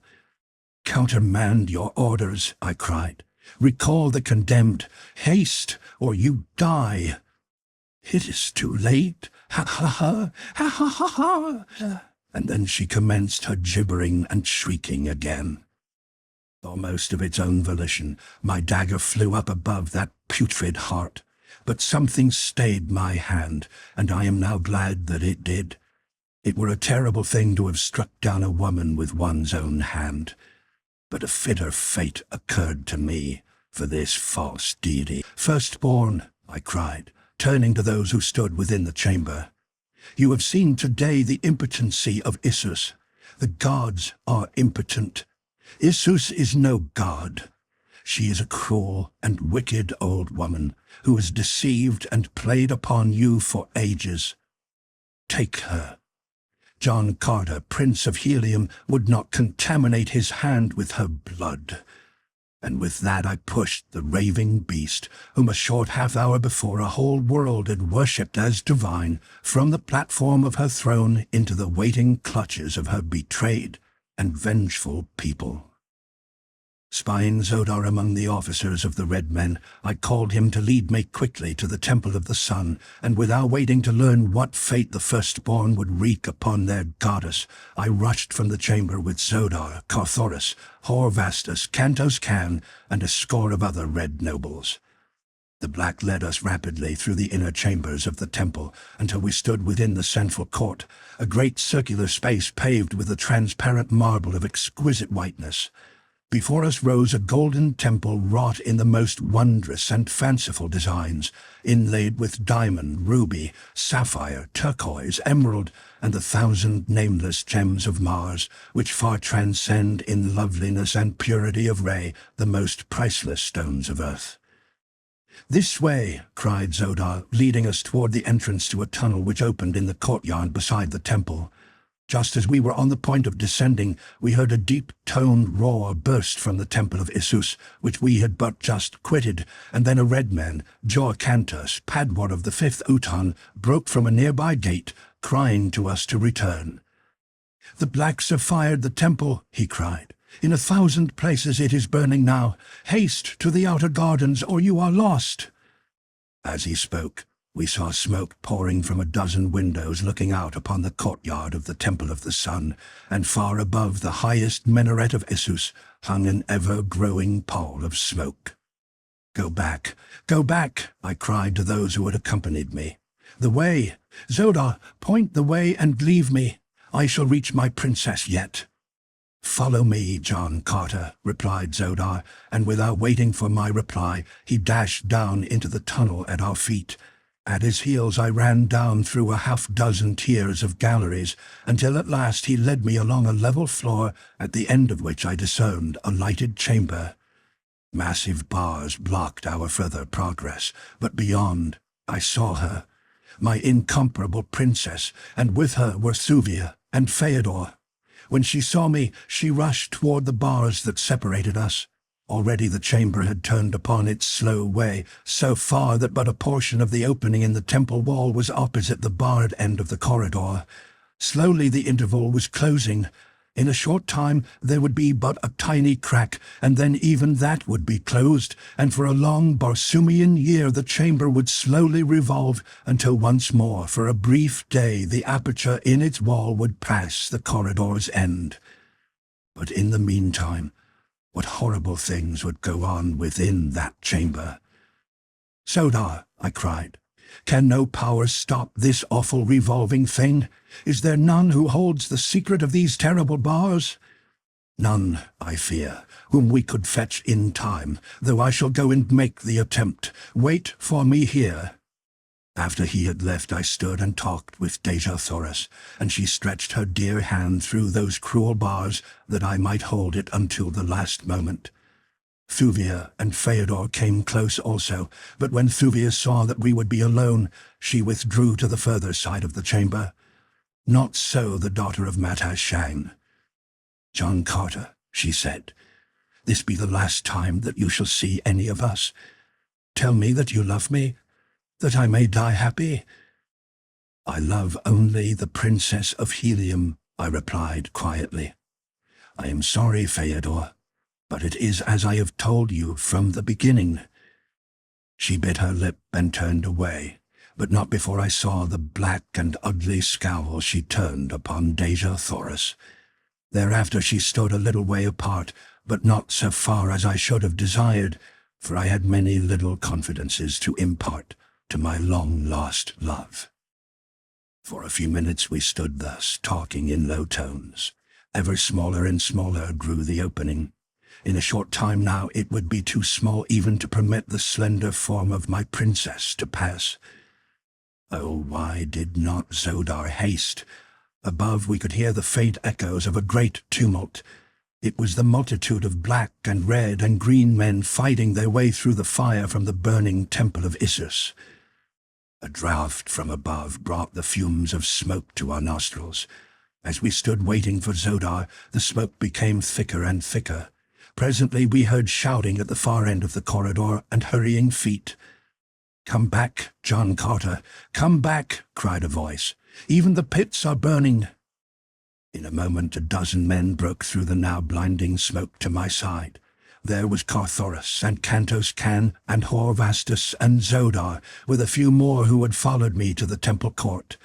"Countermand your orders," I cried. "Recall the condemned. Haste, or you die." "It is too late. Ha ha ha! Ha ha ha ha!" And then she commenced her gibbering and shrieking again. Almost of its own volition, my dagger flew up above that putrid heart. But something stayed my hand, and I am now glad that it did. It were a terrible thing to have struck down a woman with one's own hand. But a fitter fate occurred to me for this false deity. "Firstborn," I cried, turning to those who stood within the chamber. "You have seen today the impotency of Isus. The gods are impotent. Isus is no god. She is a cruel and wicked old woman who has deceived and played upon you for ages. Take her. John Carter, Prince of Helium, would not contaminate his hand with her blood." And with that I pushed the raving beast, whom a short half-hour before a whole world had worshipped as divine, from the platform of her throne into the waiting clutches of her betrayed and vengeful people. Spying Zodar among the officers of the Red Men, I called him to lead me quickly to the Temple of the Sun, and without waiting to learn what fate the firstborn would wreak upon their goddess, I rushed from the chamber with Zodar, Carthoris, Horvastus, Cantos Can, and a score of other red nobles. The black led us rapidly through the inner chambers of the temple until we stood within the central court, a great circular space paved with a transparent marble of exquisite whiteness. Before us rose a golden temple wrought in the most wondrous and fanciful designs, inlaid with diamond, ruby, sapphire, turquoise, emerald, and the 1,000 nameless gems of Mars, which far transcend in loveliness and purity of ray the most priceless stones of earth. "This way," cried Zodar, leading us toward the entrance to a tunnel which opened in the courtyard beside the temple. Just as we were on the point of descending, we heard a deep-toned roar burst from the temple of Isus, which we had but just quitted, and then a red man, Joacantus, Padwar of the 5th Utan, broke from a nearby gate, crying to us to return. "The blacks have fired the temple," he cried. "In 1,000 places it is burning now. Haste to the outer gardens, or you are lost." As he spoke, we saw smoke pouring from a dozen windows looking out upon the courtyard of the Temple of the Sun, and far above the highest minaret of Issus hung an ever-growing pall of smoke. Go back, I cried to those who had accompanied me. "The way! Zodar, point the way and leave me. I shall reach my princess yet." "Follow me, John Carter," replied Zodar, and without waiting for my reply, he dashed down into the tunnel at our feet. At his heels I ran down through a half-dozen tiers of galleries, until at last he led me along a level floor, at the end of which I discerned a lighted chamber. Massive bars blocked our further progress, but beyond I saw her, my incomparable princess, and with her were Thuvia and Feodor. When she saw me, she rushed toward the bars that separated us. Already the chamber had turned upon its slow way, so far that but a portion of the opening in the temple wall was opposite the barred end of the corridor. Slowly the interval was closing. In a short time there would be but a tiny crack, and then even that would be closed, and for a long Barsoomian year the chamber would slowly revolve, until once more, for a brief day, the aperture in its wall would pass the corridor's end. But in the meantime, what horrible things would go on within that chamber? "Zodar," I cried, "can no power stop this awful revolving thing? Is there none who holds the secret of these terrible bars?" "None, I fear, whom we could fetch in time, though I shall go and make the attempt. Wait for me here." After he had left, I stood and talked with Dejah Thoris, and she stretched her dear hand through those cruel bars that I might hold it until the last moment. Thuvia and Feodor came close also, but when Thuvia saw that we would be alone, she withdrew to the further side of the chamber. Not so the daughter of Matash Shang. "John Carter," she said, "this be the last time that you shall see any of us. Tell me that you love me, that I may die happy." "I love only the Princess of Helium," I replied quietly. "I am sorry, Feodor, but it is as I have told you from the beginning." She bit her lip and turned away, but not before I saw the black and ugly scowl she turned upon Dejah Thoris. Thereafter she stood a little way apart, but not so far as I should have desired, for I had many little confidences to impart to my long-lost love. For a few minutes we stood thus, talking in low tones. Ever smaller and smaller grew the opening. In a short time now it would be too small even to permit the slender form of my princess to pass. Oh, why did not Zodar haste? Above we could hear the faint echoes of a great tumult. It was the multitude of black and red and green men fighting their way through the fire from the burning temple of Issus. A draught from above brought the fumes of smoke to our nostrils. As we stood waiting for Zodar, the smoke became thicker and thicker. Presently we heard shouting at the far end of the corridor and hurrying feet. "Come back, John Carter, come back," cried a voice. "Even the pits are burning." In a moment a dozen men broke through the now blinding smoke to my side. There was Carthoris and Cantos Can and Horvastus and Zodar, with a few more who had followed me to the temple court.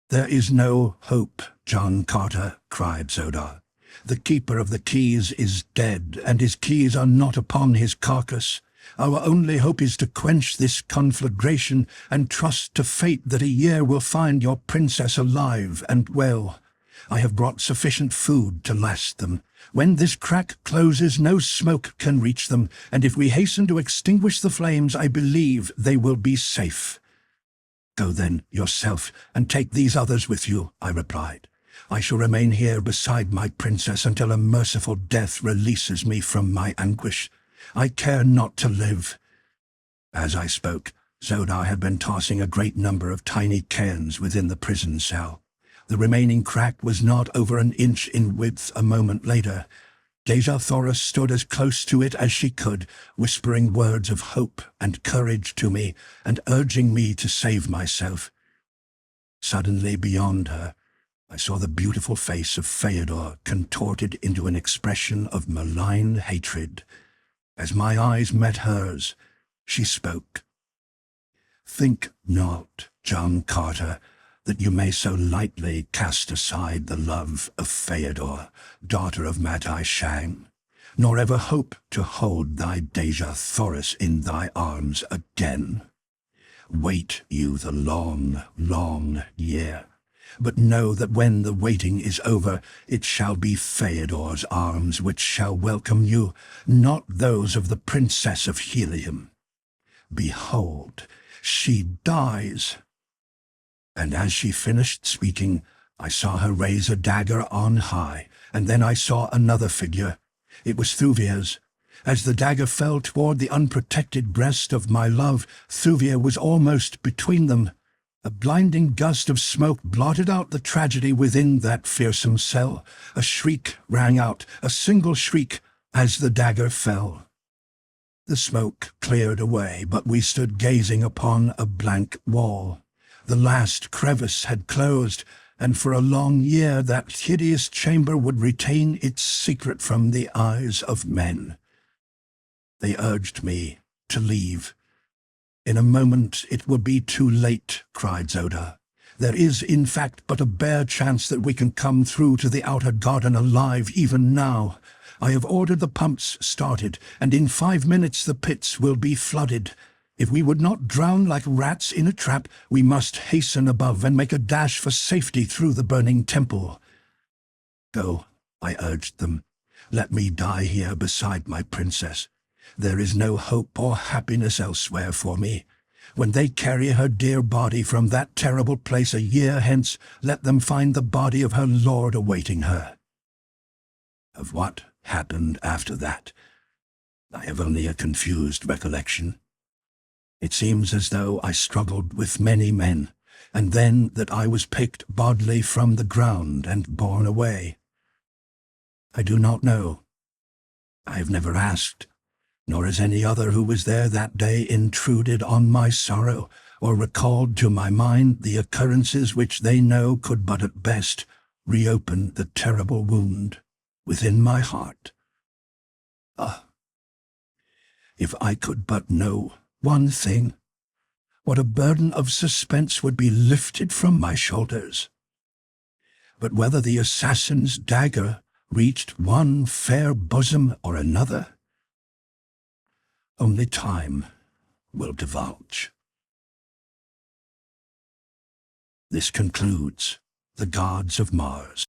"There is no hope, John Carter," cried Zodar. "The keeper of the keys is dead, and his keys are not upon his carcass. Our only hope is to quench this conflagration and trust to fate that a year will find your princess alive and well. I have brought sufficient food to last them. When this crack closes, no smoke can reach them, and if we hasten to extinguish the flames, I believe they will be safe." "Go then, yourself, and take these others with you," I replied. "I shall remain here beside my princess until a merciful death releases me from my anguish. I care not to live." As I spoke, Zodar had been tossing a great number of tiny cairns within the prison cell. The remaining crack was not over an inch in width a moment later. Dejah Thoris stood as close to it as she could, whispering words of hope and courage to me, and urging me to save myself. Suddenly beyond her, I saw the beautiful face of Theodore contorted into an expression of malign hatred. As my eyes met hers, she spoke. "Think not, John Carter, that you may so lightly cast aside the love of Theodore, daughter of Magi Shang, nor ever hope to hold thy Dejah Thoris in thy arms again. Wait you the long, long year, but know that when the waiting is over, it shall be Theodore's arms which shall welcome you, not those of the Princess of Helium. Behold, she dies." And as she finished speaking, I saw her raise a dagger on high, and then I saw another figure. It was Thuvia's. As the dagger fell toward the unprotected breast of my love, Thuvia was almost between them. A blinding gust of smoke blotted out the tragedy within that fearsome cell. A shriek rang out, a single shriek, as the dagger fell. The smoke cleared away, but we stood gazing upon a blank wall. The last crevice had closed, and for a long year that hideous chamber would retain its secret from the eyes of men. They urged me to leave. "In a moment it will be too late," cried Zoda. "There is, in fact, but a bare chance that we can come through to the outer garden alive even now. I have ordered the pumps started, and in 5 minutes the pits will be flooded. If we would not drown like rats in a trap, we must hasten above and make a dash for safety through the burning temple." "Go," I urged them. "Let me die here beside my princess. There is no hope or happiness elsewhere for me. When they carry her dear body from that terrible place a year hence, let them find the body of her lord awaiting her." Of what happened after that, I have only a confused recollection. It seems as though I struggled with many men, and then that I was picked bodily from the ground and borne away. I do not know. I have never asked, nor has any other who was there that day intruded on my sorrow, or recalled to my mind the occurrences which they know could but at best reopen the terrible wound within my heart. Ah, if I could but know one thing, what a burden of suspense would be lifted from my shoulders. But whether the assassin's dagger reached one fair bosom or another, only time will divulge. This concludes The Gods of Mars.